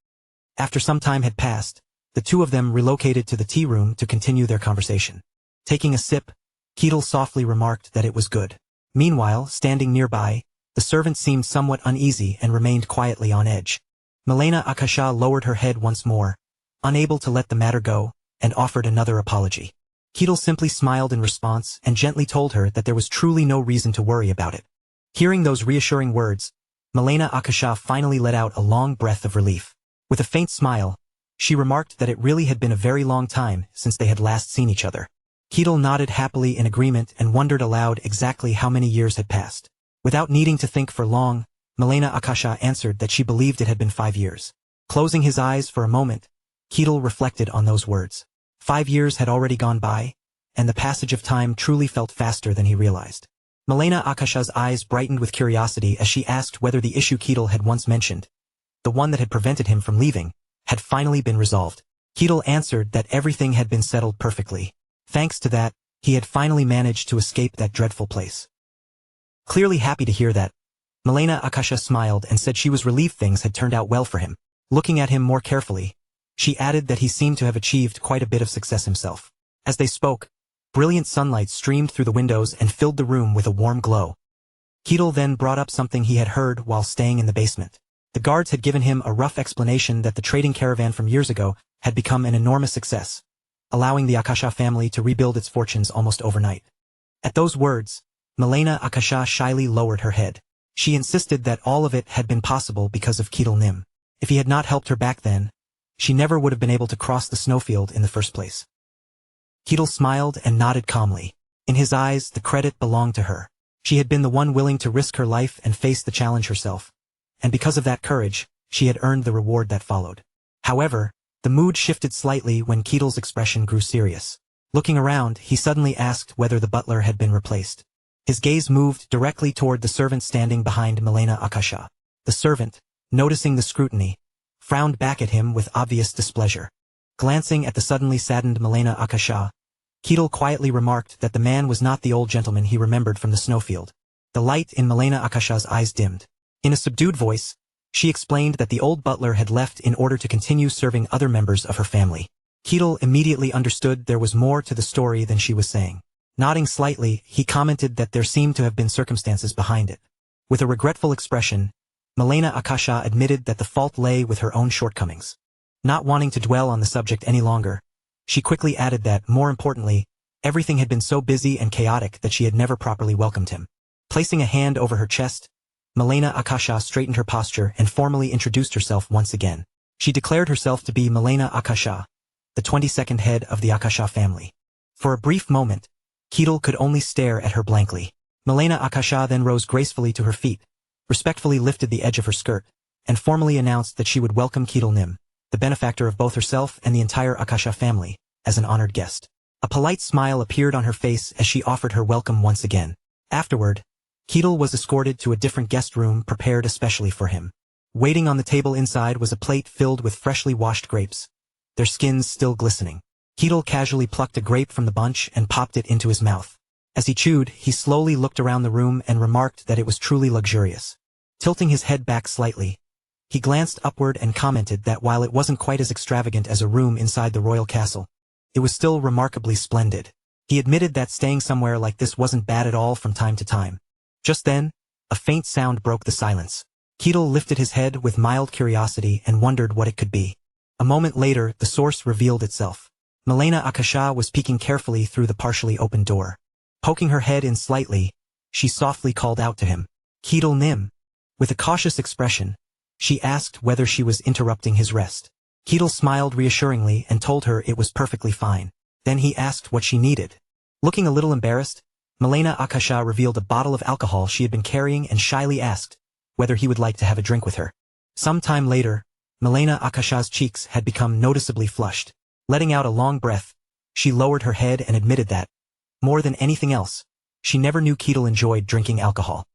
Speaker 6: After some time had passed, the two of them relocated to the tea room to continue their conversation. Taking a sip, Ketil softly remarked that it was good. Meanwhile, standing nearby, the servant seemed somewhat uneasy and remained quietly on edge. Milena Akasha lowered her head once more, unable to let the matter go, and offered another apology. Ketil simply smiled in response and gently told her that there was truly no reason to worry about it. Hearing those reassuring words, Milena Akasha finally let out a long breath of relief. With a faint smile, she remarked that it really had been a very long time since they had last seen each other. Ketil nodded happily in agreement and wondered aloud exactly how many years had passed. Without needing to think for long, Milena Akasha answered that she believed it had been 5 years. Closing his eyes for a moment, Ketil reflected on those words. 5 years had already gone by, and the passage of time truly felt faster than he realized. Milena Akasha's eyes brightened with curiosity as she asked whether the issue Ketil had once mentioned, the one that had prevented him from leaving, had finally been resolved. Ketil answered that everything had been settled perfectly. Thanks to that, he had finally managed to escape that dreadful place. Clearly happy to hear that, Milena Akasha smiled and said she was relieved things had turned out well for him. Looking at him more carefully, she added that he seemed to have achieved quite a bit of success himself. As they spoke, brilliant sunlight streamed through the windows and filled the room with a warm glow. Ketil then brought up something he had heard while staying in the basement. The guards had given him a rough explanation that the trading caravan from years ago had become an enormous success, allowing the Akasha family to rebuild its fortunes almost overnight. At those words, Milena Akasha shyly lowered her head. She insisted that all of it had been possible because of Ketil Nim. If he had not helped her back then, she never would have been able to cross the Snowfield in the first place. Ketil smiled and nodded calmly. In his eyes, the credit belonged to her. She had been the one willing to risk her life and face the challenge herself, and because of that courage, she had earned the reward that followed. However, the mood shifted slightly when Ketil's expression grew serious. Looking around, he suddenly asked whether the butler had been replaced. His gaze moved directly toward the servant standing behind Milena Akasha. The servant, noticing the scrutiny, frowned back at him with obvious displeasure. Glancing at the suddenly saddened Milena Akasha, Ketil quietly remarked that the man was not the old gentleman he remembered from the Snowfield. The light in Milena Akasha's eyes dimmed. In a subdued voice, she explained that the old butler had left in order to continue serving other members of her family. Ketil immediately understood there was more to the story than she was saying. Nodding slightly, he commented that there seemed to have been circumstances behind it. With a regretful expression, Milena Akasha admitted that the fault lay with her own shortcomings. Not wanting to dwell on the subject any longer, she quickly added that, more importantly, everything had been so busy and chaotic that she had never properly welcomed him. Placing a hand over her chest, Milena Akasha straightened her posture and formally introduced herself once again. She declared herself to be Milena Akasha, the 22nd head of the Akasha family. For a brief moment, Ketil could only stare at her blankly. Milena Akasha then rose gracefully to her feet, respectfully lifted the edge of her skirt, and formally announced that she would welcome Ketil Nim, the benefactor of both herself and the entire Akasha family, as an honored guest. A polite smile appeared on her face as she offered her welcome once again. Afterward, Ketil was escorted to a different guest room prepared especially for him. Waiting on the table inside was a plate filled with freshly washed grapes, their skins still glistening. Ketil casually plucked a grape from the bunch and popped it into his mouth. As he chewed, he slowly looked around the room and remarked that it was truly luxurious. Tilting his head back slightly, he glanced upward and commented that while it wasn't quite as extravagant as a room inside the royal castle, it was still remarkably splendid. He admitted that staying somewhere like this wasn't bad at all from time to time. Just then, a faint sound broke the silence. Ketil lifted his head with mild curiosity and wondered what it could be. A moment later, the source revealed itself. Milena Akasha was peeking carefully through the partially open door. Poking her head in slightly, she softly called out to him, "Ketil Nim." With a cautious expression, she asked whether she was interrupting his rest. Ketil smiled reassuringly and told her it was perfectly fine. Then he asked what she needed. Looking a little embarrassed, Milena Akasha revealed a bottle of alcohol she had been carrying and shyly asked whether he would like to have a drink with her. Some time later, Milena Akasha's cheeks had become noticeably flushed. Letting out a long breath, she lowered her head and admitted that, more than anything else, she never knew Ketil enjoyed drinking alcohol.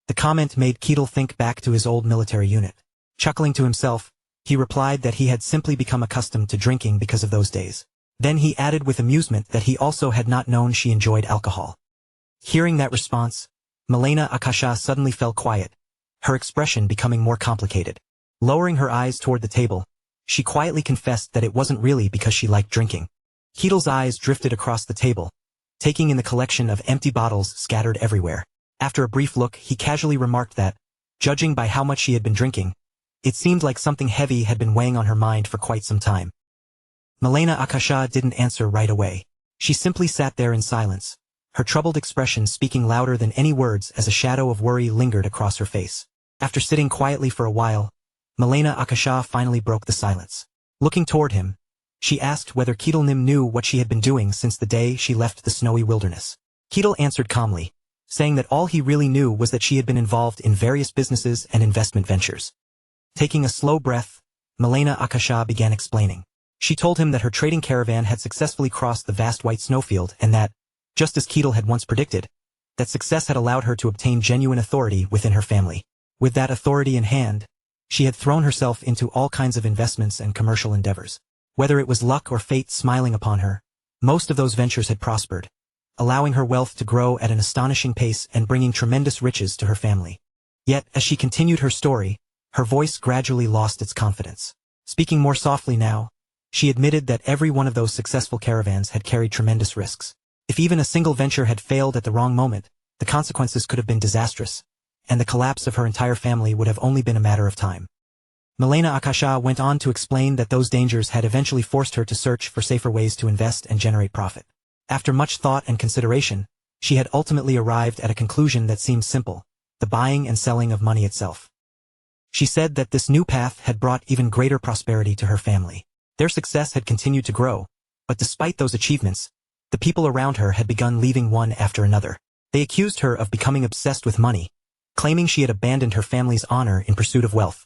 Speaker 6: The comment made Ketil think back to his old military unit. Chuckling to himself, he replied that he had simply become accustomed to drinking because of those days. Then he added with amusement that he also had not known she enjoyed alcohol. Hearing that response, Milena Akasha suddenly fell quiet, her expression becoming more complicated. Lowering her eyes toward the table, she quietly confessed that it wasn't really because she liked drinking. Ketil's eyes drifted across the table, taking in the collection of empty bottles scattered everywhere. After a brief look, he casually remarked that, judging by how much she had been drinking, it seemed like something heavy had been weighing on her mind for quite some time. Milena Akasha didn't answer right away. She simply sat there in silence, her troubled expression speaking louder than any words as a shadow of worry lingered across her face. After sitting quietly for a while, Milena Akasha finally broke the silence. Looking toward him, she asked whether Ketil Nim knew what she had been doing since the day she left the snowy wilderness. Ketil answered calmly, saying that all he really knew was that she had been involved in various businesses and investment ventures. Taking a slow breath, Milena Akasha began explaining. She told him that her trading caravan had successfully crossed the vast white snowfield and that, just as Ketil had once predicted, that success had allowed her to obtain genuine authority within her family. With that authority in hand, She had thrown herself into all kinds of investments and commercial endeavors. Whether it was luck or fate smiling upon her, most of those ventures had prospered, allowing her wealth to grow at an astonishing pace and bringing tremendous riches to her family. Yet, as she continued her story, her voice gradually lost its confidence. Speaking more softly now, she admitted that every one of those successful caravans had carried tremendous risks. If even a single venture had failed at the wrong moment, the consequences could have been disastrous, and the collapse of her entire family would have only been a matter of time. Milena Akasha went on to explain that those dangers had eventually forced her to search for safer ways to invest and generate profit. After much thought and consideration, she had ultimately arrived at a conclusion that seemed simple: the buying and selling of money itself. She said that this new path had brought even greater prosperity to her family. Their success had continued to grow, but despite those achievements, the people around her had begun leaving one after another. They accused her of becoming obsessed with money, claiming she had abandoned her family's honor in pursuit of wealth.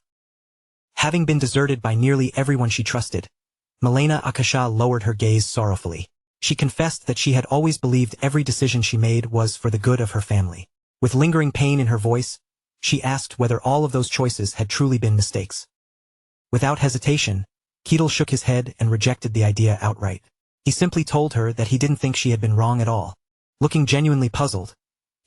Speaker 6: Having been deserted by nearly everyone she trusted, Milena Akasha lowered her gaze sorrowfully. She confessed that she had always believed every decision she made was for the good of her family. With lingering pain in her voice, she asked whether all of those choices had truly been mistakes. Without hesitation, Keatle shook his head and rejected the idea outright. He simply told her that he didn't think she had been wrong at all. Looking genuinely puzzled,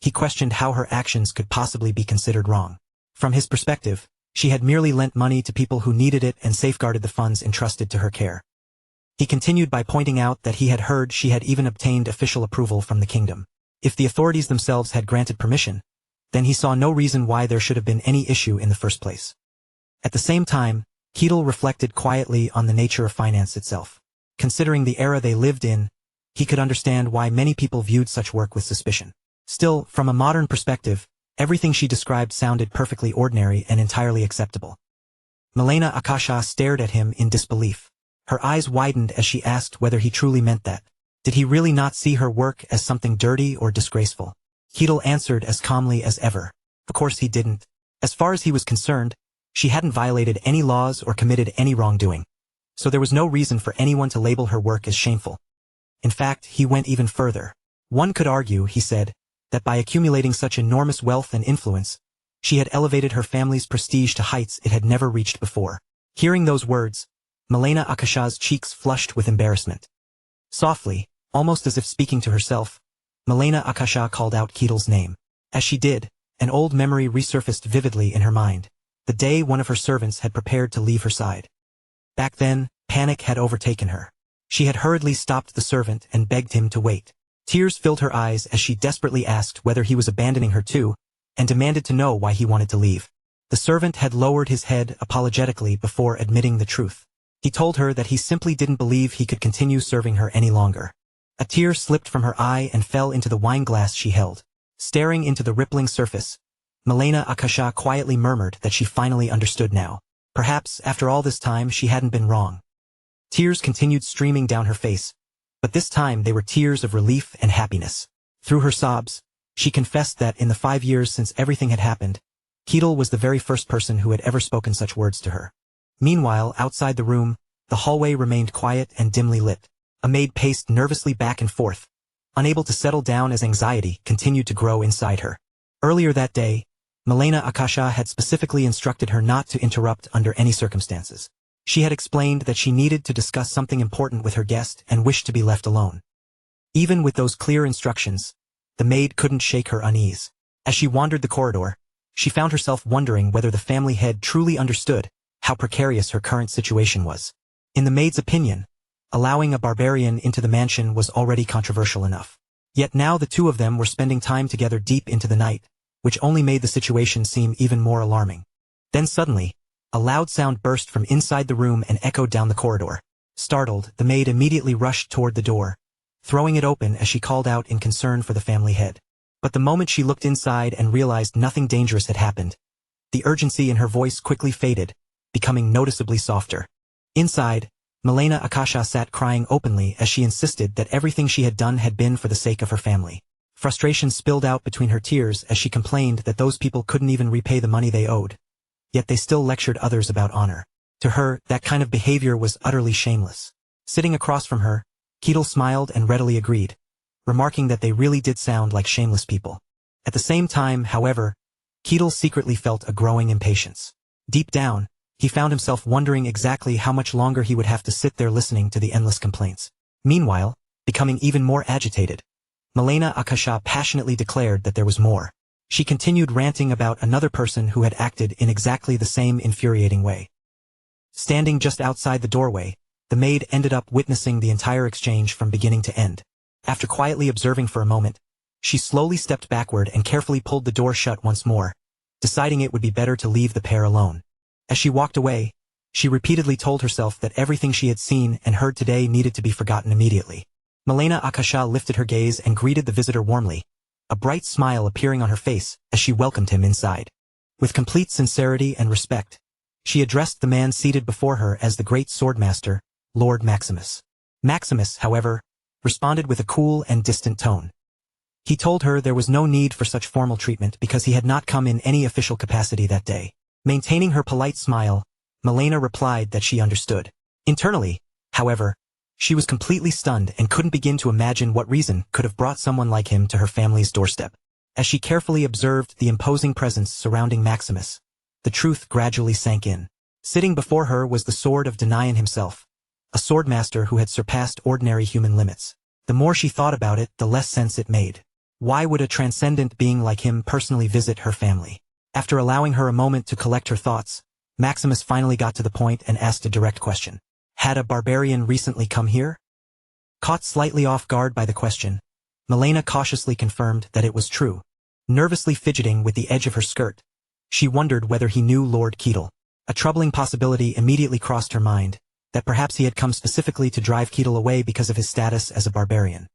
Speaker 6: he questioned how her actions could possibly be considered wrong. From his perspective, she had merely lent money to people who needed it and safeguarded the funds entrusted to her care. He continued by pointing out that he had heard she had even obtained official approval from the kingdom. If the authorities themselves had granted permission, then he saw no reason why there should have been any issue in the first place. At the same time, Keatle reflected quietly on the nature of finance itself. Considering the era they lived in, he could understand why many people viewed such work with suspicion. Still, from a modern perspective, everything she described sounded perfectly ordinary and entirely acceptable. Milena Akasha stared at him in disbelief. Her eyes widened as she asked whether he truly meant that. Did he really not see her work as something dirty or disgraceful? Keatle answered as calmly as ever. Of course he didn't. As far as he was concerned, she hadn't violated any laws or committed any wrongdoing. So there was no reason for anyone to label her work as shameful. In fact, he went even further. One could argue, he said, that by accumulating such enormous wealth and influence, she had elevated her family's prestige to heights it had never reached before. Hearing those words, Milena Akasha's cheeks flushed with embarrassment. Softly, almost as if speaking to herself, Milena Akasha called out Keatle's name. As she did, an old memory resurfaced vividly in her mind, the day one of her servants had prepared to leave her side. Back then, panic had overtaken her. She had hurriedly stopped the servant and begged him to wait. Tears filled her eyes as she desperately asked whether he was abandoning her too, and demanded to know why he wanted to leave. The servant had lowered his head apologetically before admitting the truth. He told her that he simply didn't believe he could continue serving her any longer. A tear slipped from her eye and fell into the wine glass she held. Staring into the rippling surface, Milena Akasha quietly murmured that she finally understood now. Perhaps, after all this time, she hadn't been wrong. Tears continued streaming down her face, but this time they were tears of relief and happiness. Through her sobs, she confessed that in the 5 years since everything had happened, Keatle was the very first person who had ever spoken such words to her. Meanwhile, outside the room, the hallway remained quiet and dimly lit. A maid paced nervously back and forth, unable to settle down as anxiety continued to grow inside her. Earlier that day, Milena Akasha had specifically instructed her not to interrupt under any circumstances. She had explained that she needed to discuss something important with her guest and wished to be left alone. Even with those clear instructions, the maid couldn't shake her unease. As she wandered the corridor, she found herself wondering whether the family head truly understood how precarious her current situation was. In the maid's opinion, allowing a barbarian into the mansion was already controversial enough. Yet now the two of them were spending time together deep into the night, which only made the situation seem even more alarming. Then suddenly, a loud sound burst from inside the room and echoed down the corridor. Startled, the maid immediately rushed toward the door, throwing it open as she called out in concern for the family head. But the moment she looked inside and realized nothing dangerous had happened, the urgency in her voice quickly faded, becoming noticeably softer. Inside, Milena Akasha sat crying openly as she insisted that everything she had done had been for the sake of her family. Frustration spilled out between her tears as she complained that those people couldn't even repay the money they owed. Yet they still lectured others about honor. To her, that kind of behavior was utterly shameless. Sitting across from her, Keatle smiled and readily agreed, remarking that they really did sound like shameless people. At the same time, however, Keatle secretly felt a growing impatience. Deep down, he found himself wondering exactly how much longer he would have to sit there listening to the endless complaints. Meanwhile, becoming even more agitated, Milena Akasha passionately declared that there was more. She continued ranting about another person who had acted in exactly the same infuriating way. Standing just outside the doorway, the maid ended up witnessing the entire exchange from beginning to end. After quietly observing for a moment, she slowly stepped backward and carefully pulled the door shut once more, deciding it would be better to leave the pair alone. As she walked away, she repeatedly told herself that everything she had seen and heard today needed to be forgotten immediately. Milena Akasha lifted her gaze and greeted the visitor warmly, a bright smile appearing on her face as she welcomed him inside. With complete sincerity and respect, she addressed the man seated before her as the great swordmaster, Lord Maximus. Maximus, however, responded with a cool and distant tone. He told her there was no need for such formal treatment because he had not come in any official capacity that day. Maintaining her polite smile, Milena replied that she understood. Internally, however, she was completely stunned and couldn't begin to imagine what reason could have brought someone like him to her family's doorstep. As she carefully observed the imposing presence surrounding Maximus, the truth gradually sank in. Sitting before her was the sword of Denian himself, a swordmaster who had surpassed ordinary human limits. The more she thought about it, the less sense it made. Why would a transcendent being like him personally visit her family? After allowing her a moment to collect her thoughts, Maximus finally got to the point and asked a direct question. Had a barbarian recently come here? Caught slightly off guard by the question, Milena cautiously confirmed that it was true. Nervously fidgeting with the edge of her skirt, she wondered whether he knew Lord Keetle. A troubling possibility immediately crossed her mind, that perhaps he had come specifically to drive Keetle away because of his status as a barbarian.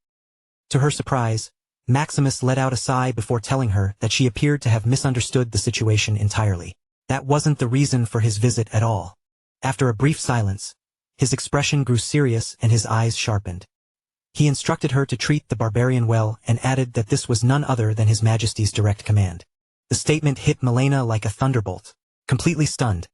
Speaker 6: To her surprise, Maximus let out a sigh before telling her that she appeared to have misunderstood the situation entirely. That wasn't the reason for his visit at all. After a brief silence, his expression grew serious and his eyes sharpened. He instructed her to treat the barbarian well and added that this was none other than His Majesty's direct command. The statement hit Milena like a thunderbolt. Completely stunned,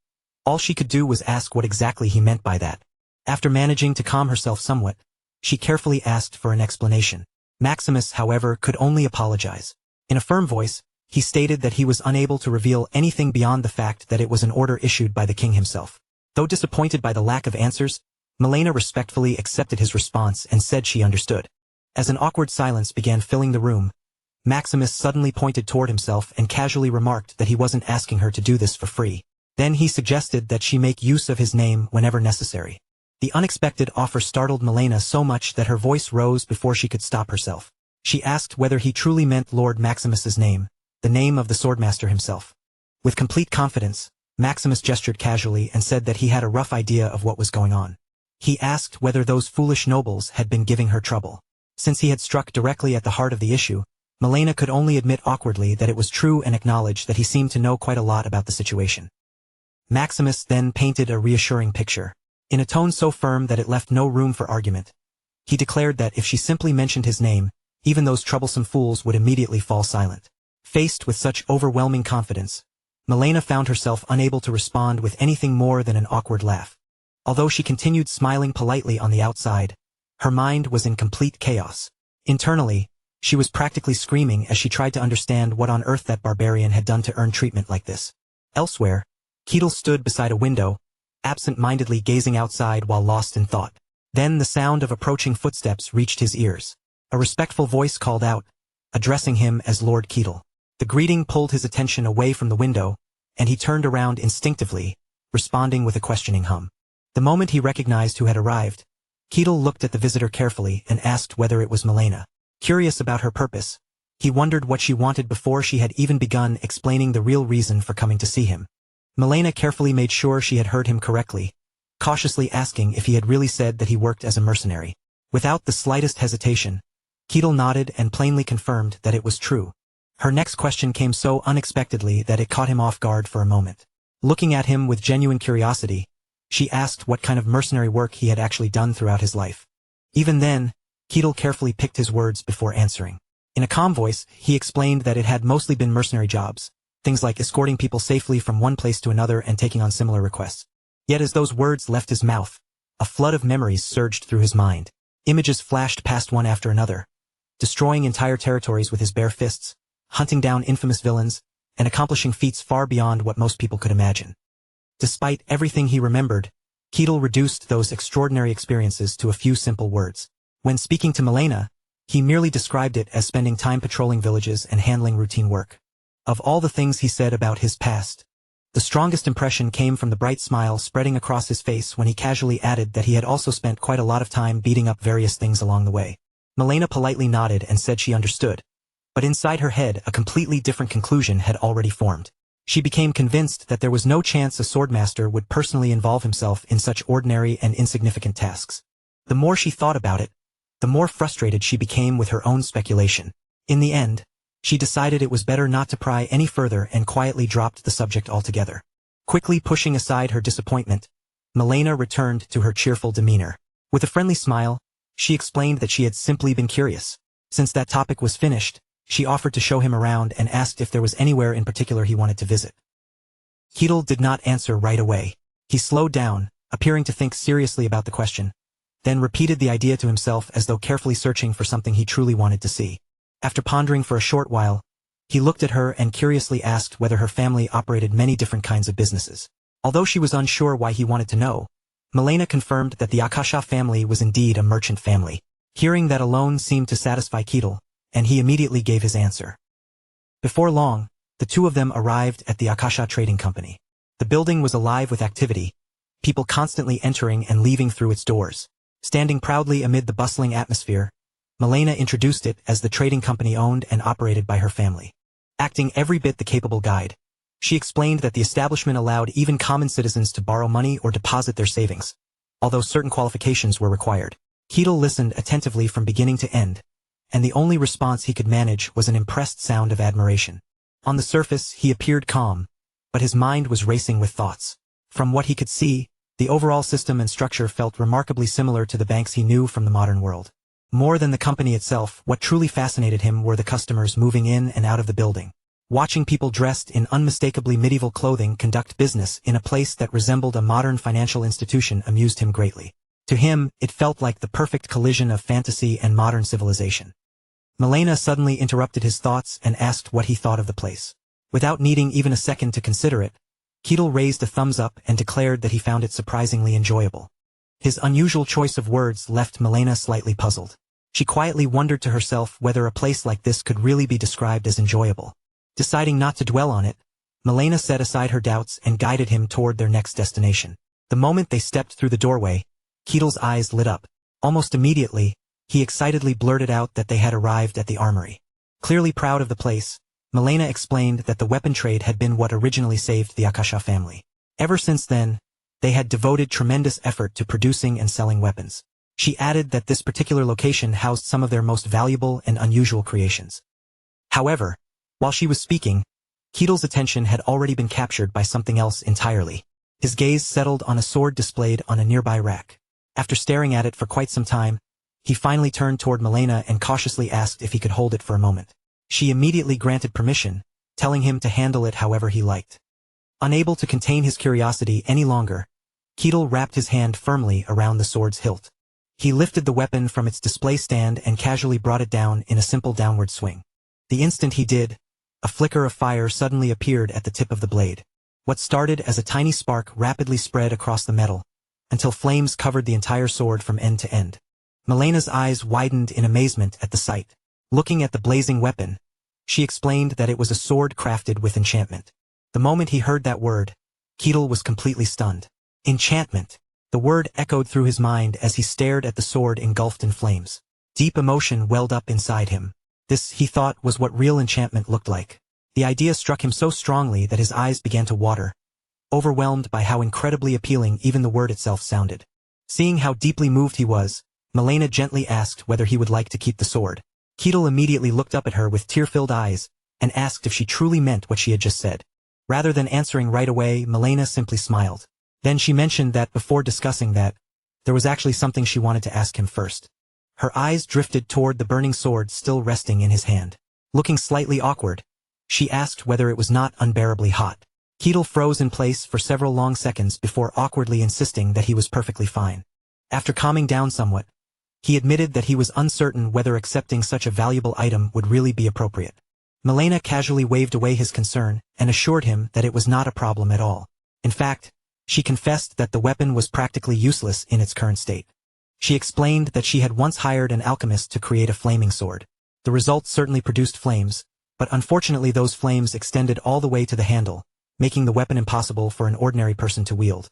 Speaker 6: all she could do was ask what exactly he meant by that. After managing to calm herself somewhat, she carefully asked for an explanation. Maximus, however, could only apologize. In a firm voice, he stated that he was unable to reveal anything beyond the fact that it was an order issued by the king himself. Though disappointed by the lack of answers, Milena respectfully accepted his response and said she understood. As an awkward silence began filling the room, Maximus suddenly pointed toward himself and casually remarked that he wasn't asking her to do this for free. Then he suggested that she make use of his name whenever necessary. The unexpected offer startled Milena so much that her voice rose before she could stop herself. She asked whether he truly meant Lord Maximus's name, the name of the swordmaster himself. With complete confidence, Maximus gestured casually and said that he had a rough idea of what was going on. He asked whether those foolish nobles had been giving her trouble. Since he had struck directly at the heart of the issue, Milena could only admit awkwardly that it was true and acknowledge that he seemed to know quite a lot about the situation. Maximus then painted a reassuring picture. In a tone so firm that it left no room for argument, he declared that if she simply mentioned his name, even those troublesome fools would immediately fall silent. Faced with such overwhelming confidence, Milena found herself unable to respond with anything more than an awkward laugh. Although she continued smiling politely on the outside, her mind was in complete chaos. Internally, she was practically screaming as she tried to understand what on earth that barbarian had done to earn treatment like this. Elsewhere, Keetle stood beside a window, absent-mindedly gazing outside while lost in thought. Then the sound of approaching footsteps reached his ears. A respectful voice called out, addressing him as Lord Keetle. The greeting pulled his attention away from the window, and he turned around instinctively, responding with a questioning hum. The moment he recognized who had arrived, Keetle looked at the visitor carefully and asked whether it was Milena. Curious about her purpose, he wondered what she wanted before she had even begun explaining the real reason for coming to see him. Milena carefully made sure she had heard him correctly, cautiously asking if he had really said that he worked as a mercenary. Without the slightest hesitation, Keetle nodded and plainly confirmed that it was true. Her next question came so unexpectedly that it caught him off guard for a moment. Looking at him with genuine curiosity, she asked what kind of mercenary work he had actually done throughout his life. Even then, Keetle carefully picked his words before answering. In a calm voice, he explained that it had mostly been mercenary jobs, things like escorting people safely from one place to another and taking on similar requests. Yet as those words left his mouth, a flood of memories surged through his mind. Images flashed past one after another, destroying entire territories with his bare fists, hunting down infamous villains, and accomplishing feats far beyond what most people could imagine. Despite everything he remembered, Ketil reduced those extraordinary experiences to a few simple words. When speaking to Milena, he merely described it as spending time patrolling villages and handling routine work. Of all the things he said about his past, the strongest impression came from the bright smile spreading across his face when he casually added that he had also spent quite a lot of time beating up various things along the way. Milena politely nodded and said she understood, but inside her head a completely different conclusion had already formed. She became convinced that there was no chance a swordmaster would personally involve himself in such ordinary and insignificant tasks. The more she thought about it, the more frustrated she became with her own speculation. In the end, she decided it was better not to pry any further and quietly dropped the subject altogether. Quickly pushing aside her disappointment, Milena returned to her cheerful demeanor. With a friendly smile, she explained that she had simply been curious. Since that topic was finished, she offered to show him around and asked if there was anywhere in particular he wanted to visit. Ketil did not answer right away. He slowed down, appearing to think seriously about the question, then repeated the idea to himself as though carefully searching for something he truly wanted to see. After pondering for a short while, he looked at her and curiously asked whether her family operated many different kinds of businesses. Although she was unsure why he wanted to know, Milena confirmed that the Akasha family was indeed a merchant family. Hearing that alone seemed to satisfy Ketil, and he immediately gave his answer. Before long, the two of them arrived at the Akasha Trading Company. The building was alive with activity, people constantly entering and leaving through its doors. Standing proudly amid the bustling atmosphere, Milena introduced it as the trading company owned and operated by her family. Acting every bit the capable guide, she explained that the establishment allowed even common citizens to borrow money or deposit their savings, although certain qualifications were required. Ketil listened attentively from beginning to end, and the only response he could manage was an impressed sound of admiration. On the surface, he appeared calm, but his mind was racing with thoughts. From what he could see, the overall system and structure felt remarkably similar to the banks he knew from the modern world. More than the company itself, what truly fascinated him were the customers moving in and out of the building. Watching people dressed in unmistakably medieval clothing conduct business in a place that resembled a modern financial institution amused him greatly. To him, it felt like the perfect collision of fantasy and modern civilization. Milena suddenly interrupted his thoughts and asked what he thought of the place. Without needing even a second to consider it, Ketil raised a thumbs up and declared that he found it surprisingly enjoyable. His unusual choice of words left Milena slightly puzzled. She quietly wondered to herself whether a place like this could really be described as enjoyable. Deciding not to dwell on it, Milena set aside her doubts and guided him toward their next destination. The moment they stepped through the doorway, Ketil's eyes lit up. Almost immediately, he excitedly blurted out that they had arrived at the armory. Clearly proud of the place, Milena explained that the weapon trade had been what originally saved the Akasha family. Ever since then, they had devoted tremendous effort to producing and selling weapons. She added that this particular location housed some of their most valuable and unusual creations. However, while she was speaking, Ketil's attention had already been captured by something else entirely. His gaze settled on a sword displayed on a nearby rack. After staring at it for quite some time, he finally turned toward Milena and cautiously asked if he could hold it for a moment. She immediately granted permission, telling him to handle it however he liked. Unable to contain his curiosity any longer, Ketil wrapped his hand firmly around the sword's hilt. He lifted the weapon from its display stand and casually brought it down in a simple downward swing. The instant he did, a flicker of fire suddenly appeared at the tip of the blade. What started as a tiny spark rapidly spread across the metal, until flames covered the entire sword from end to end. Milena's eyes widened in amazement at the sight. Looking at the blazing weapon, she explained that it was a sword crafted with enchantment. The moment he heard that word, Ketil was completely stunned. Enchantment. The word echoed through his mind as he stared at the sword engulfed in flames. Deep emotion welled up inside him. This, he thought, was what real enchantment looked like. The idea struck him so strongly that his eyes began to water, overwhelmed by how incredibly appealing even the word itself sounded. Seeing how deeply moved he was, Milena gently asked whether he would like to keep the sword. Ketil immediately looked up at her with tear-filled eyes and asked if she truly meant what she had just said. Rather than answering right away, Milena simply smiled. Then she mentioned that before discussing that, there was actually something she wanted to ask him first. Her eyes drifted toward the burning sword still resting in his hand. Looking slightly awkward, she asked whether it was not unbearably hot. Ketil froze in place for several long seconds before awkwardly insisting that he was perfectly fine. After calming down somewhat, he admitted that he was uncertain whether accepting such a valuable item would really be appropriate. Milena casually waved away his concern and assured him that it was not a problem at all. In fact, She confessed that the weapon was practically useless in its current state. She explained that she had once hired an alchemist to create a flaming sword. The result certainly produced flames, but unfortunately those flames extended all the way to the handle, making the weapon impossible for an ordinary person to wield.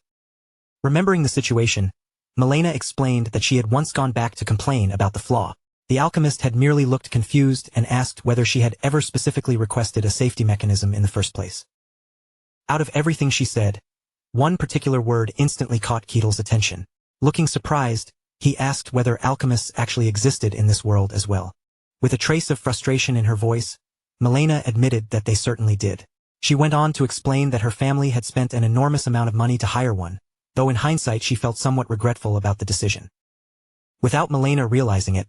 Speaker 6: Remembering the situation, Milena explained that she had once gone back to complain about the flaw. The alchemist had merely looked confused and asked whether she had ever specifically requested a safety mechanism in the first place. Out of everything she said, one particular word instantly caught Ketel's attention. Looking surprised, he asked whether alchemists actually existed in this world as well. With a trace of frustration in her voice, Milena admitted that they certainly did. She went on to explain that her family had spent an enormous amount of money to hire one, though in hindsight she felt somewhat regretful about the decision. Without Milena realizing it,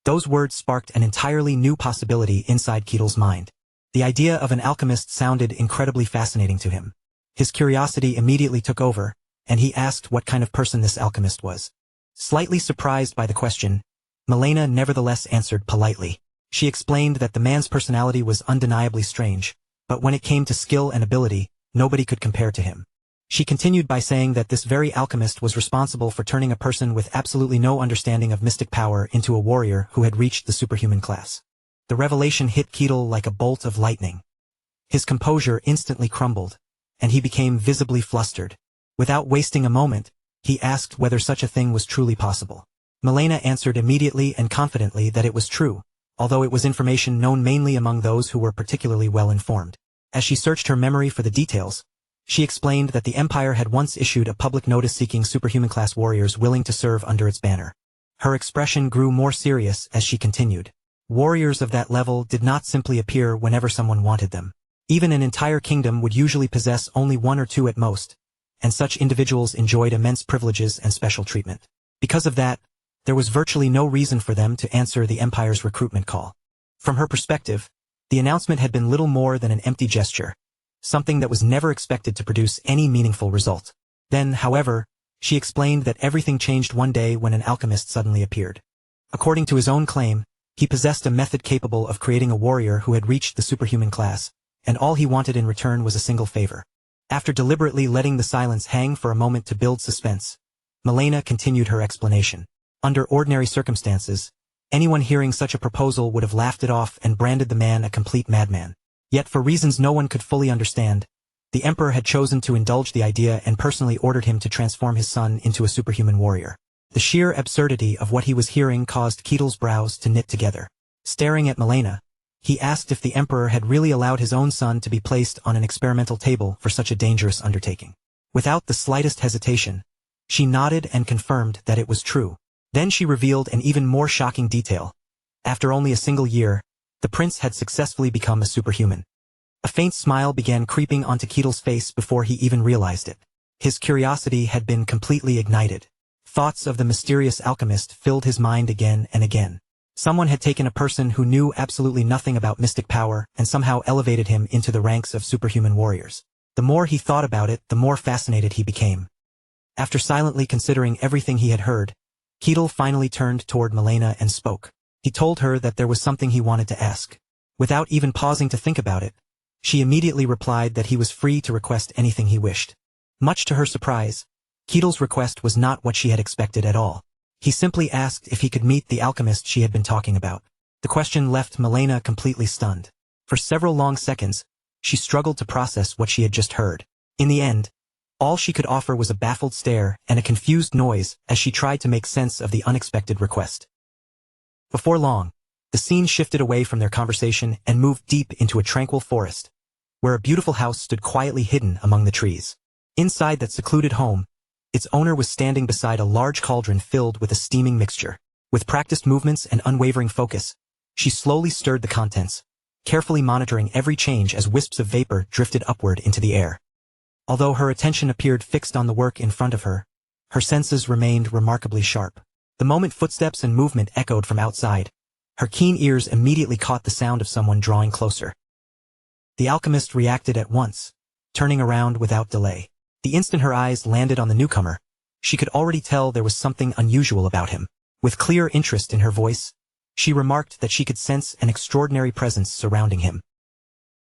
Speaker 6: those words sparked an entirely new possibility inside Ketel's mind. The idea of an alchemist sounded incredibly fascinating to him. His curiosity immediately took over, and he asked what kind of person this alchemist was. Slightly surprised by the question, Milena nevertheless answered politely. She explained that the man's personality was undeniably strange, but when it came to skill and ability, nobody could compare to him. She continued by saying that this very alchemist was responsible for turning a person with absolutely no understanding of mystic power into a warrior who had reached the superhuman class. The revelation hit Ketel like a bolt of lightning. His composure instantly crumbled, and he became visibly flustered. Without wasting a moment, he asked whether such a thing was truly possible. Milena answered immediately and confidently that it was true, although it was information known mainly among those who were particularly well informed. As she searched her memory for the details, she explained that the Empire had once issued a public notice seeking superhuman-class warriors willing to serve under its banner. Her expression grew more serious as she continued. Warriors of that level did not simply appear whenever someone wanted them. Even an entire kingdom would usually possess only one or two at most, and such individuals enjoyed immense privileges and special treatment. Because of that, there was virtually no reason for them to answer the Empire's recruitment call. From her perspective, the announcement had been little more than an empty gesture, something that was never expected to produce any meaningful result. Then, however, she explained that everything changed one day when an alchemist suddenly appeared. According to his own claim, he possessed a method capable of creating a warrior who had reached the superhuman class, and all he wanted in return was a single favor. After deliberately letting the silence hang for a moment to build suspense, Milena continued her explanation. Under ordinary circumstances, anyone hearing such a proposal would have laughed it off and branded the man a complete madman. Yet for reasons no one could fully understand, the Emperor had chosen to indulge the idea and personally ordered him to transform his son into a superhuman warrior. The sheer absurdity of what he was hearing caused Ketel's brows to knit together. Staring at Milena, he asked if the Emperor had really allowed his own son to be placed on an experimental table for such a dangerous undertaking. Without the slightest hesitation, she nodded and confirmed that it was true. Then she revealed an even more shocking detail. After only a single year, the prince had successfully become a superhuman. A faint smile began creeping onto Ketel's face before he even realized it. His curiosity had been completely ignited. Thoughts of the mysterious alchemist filled his mind again and again. Someone had taken a person who knew absolutely nothing about mystic power and somehow elevated him into the ranks of superhuman warriors. The more he thought about it, the more fascinated he became. After silently considering everything he had heard, Ketel finally turned toward Milena and spoke. He told her that there was something he wanted to ask. Without even pausing to think about it, she immediately replied that he was free to request anything he wished. Much to her surprise, Ketel's request was not what she had expected at all. He simply asked if he could meet the alchemist she had been talking about. The question left Milena completely stunned. For several long seconds, she struggled to process what she had just heard. In the end, all she could offer was a baffled stare and a confused noise as she tried to make sense of the unexpected request. Before long, the scene shifted away from their conversation and moved deep into a tranquil forest, where a beautiful house stood quietly hidden among the trees. Inside that secluded home, its owner was standing beside a large cauldron filled with a steaming mixture. With practiced movements and unwavering focus, she slowly stirred the contents, carefully monitoring every change as wisps of vapor drifted upward into the air. Although her attention appeared fixed on the work in front of her, her senses remained remarkably sharp. The moment footsteps and movement echoed from outside, her keen ears immediately caught the sound of someone drawing closer. The alchemist reacted at once, turning around without delay. The instant her eyes landed on the newcomer, she could already tell there was something unusual about him. With clear interest in her voice, she remarked that she could sense an extraordinary presence surrounding him.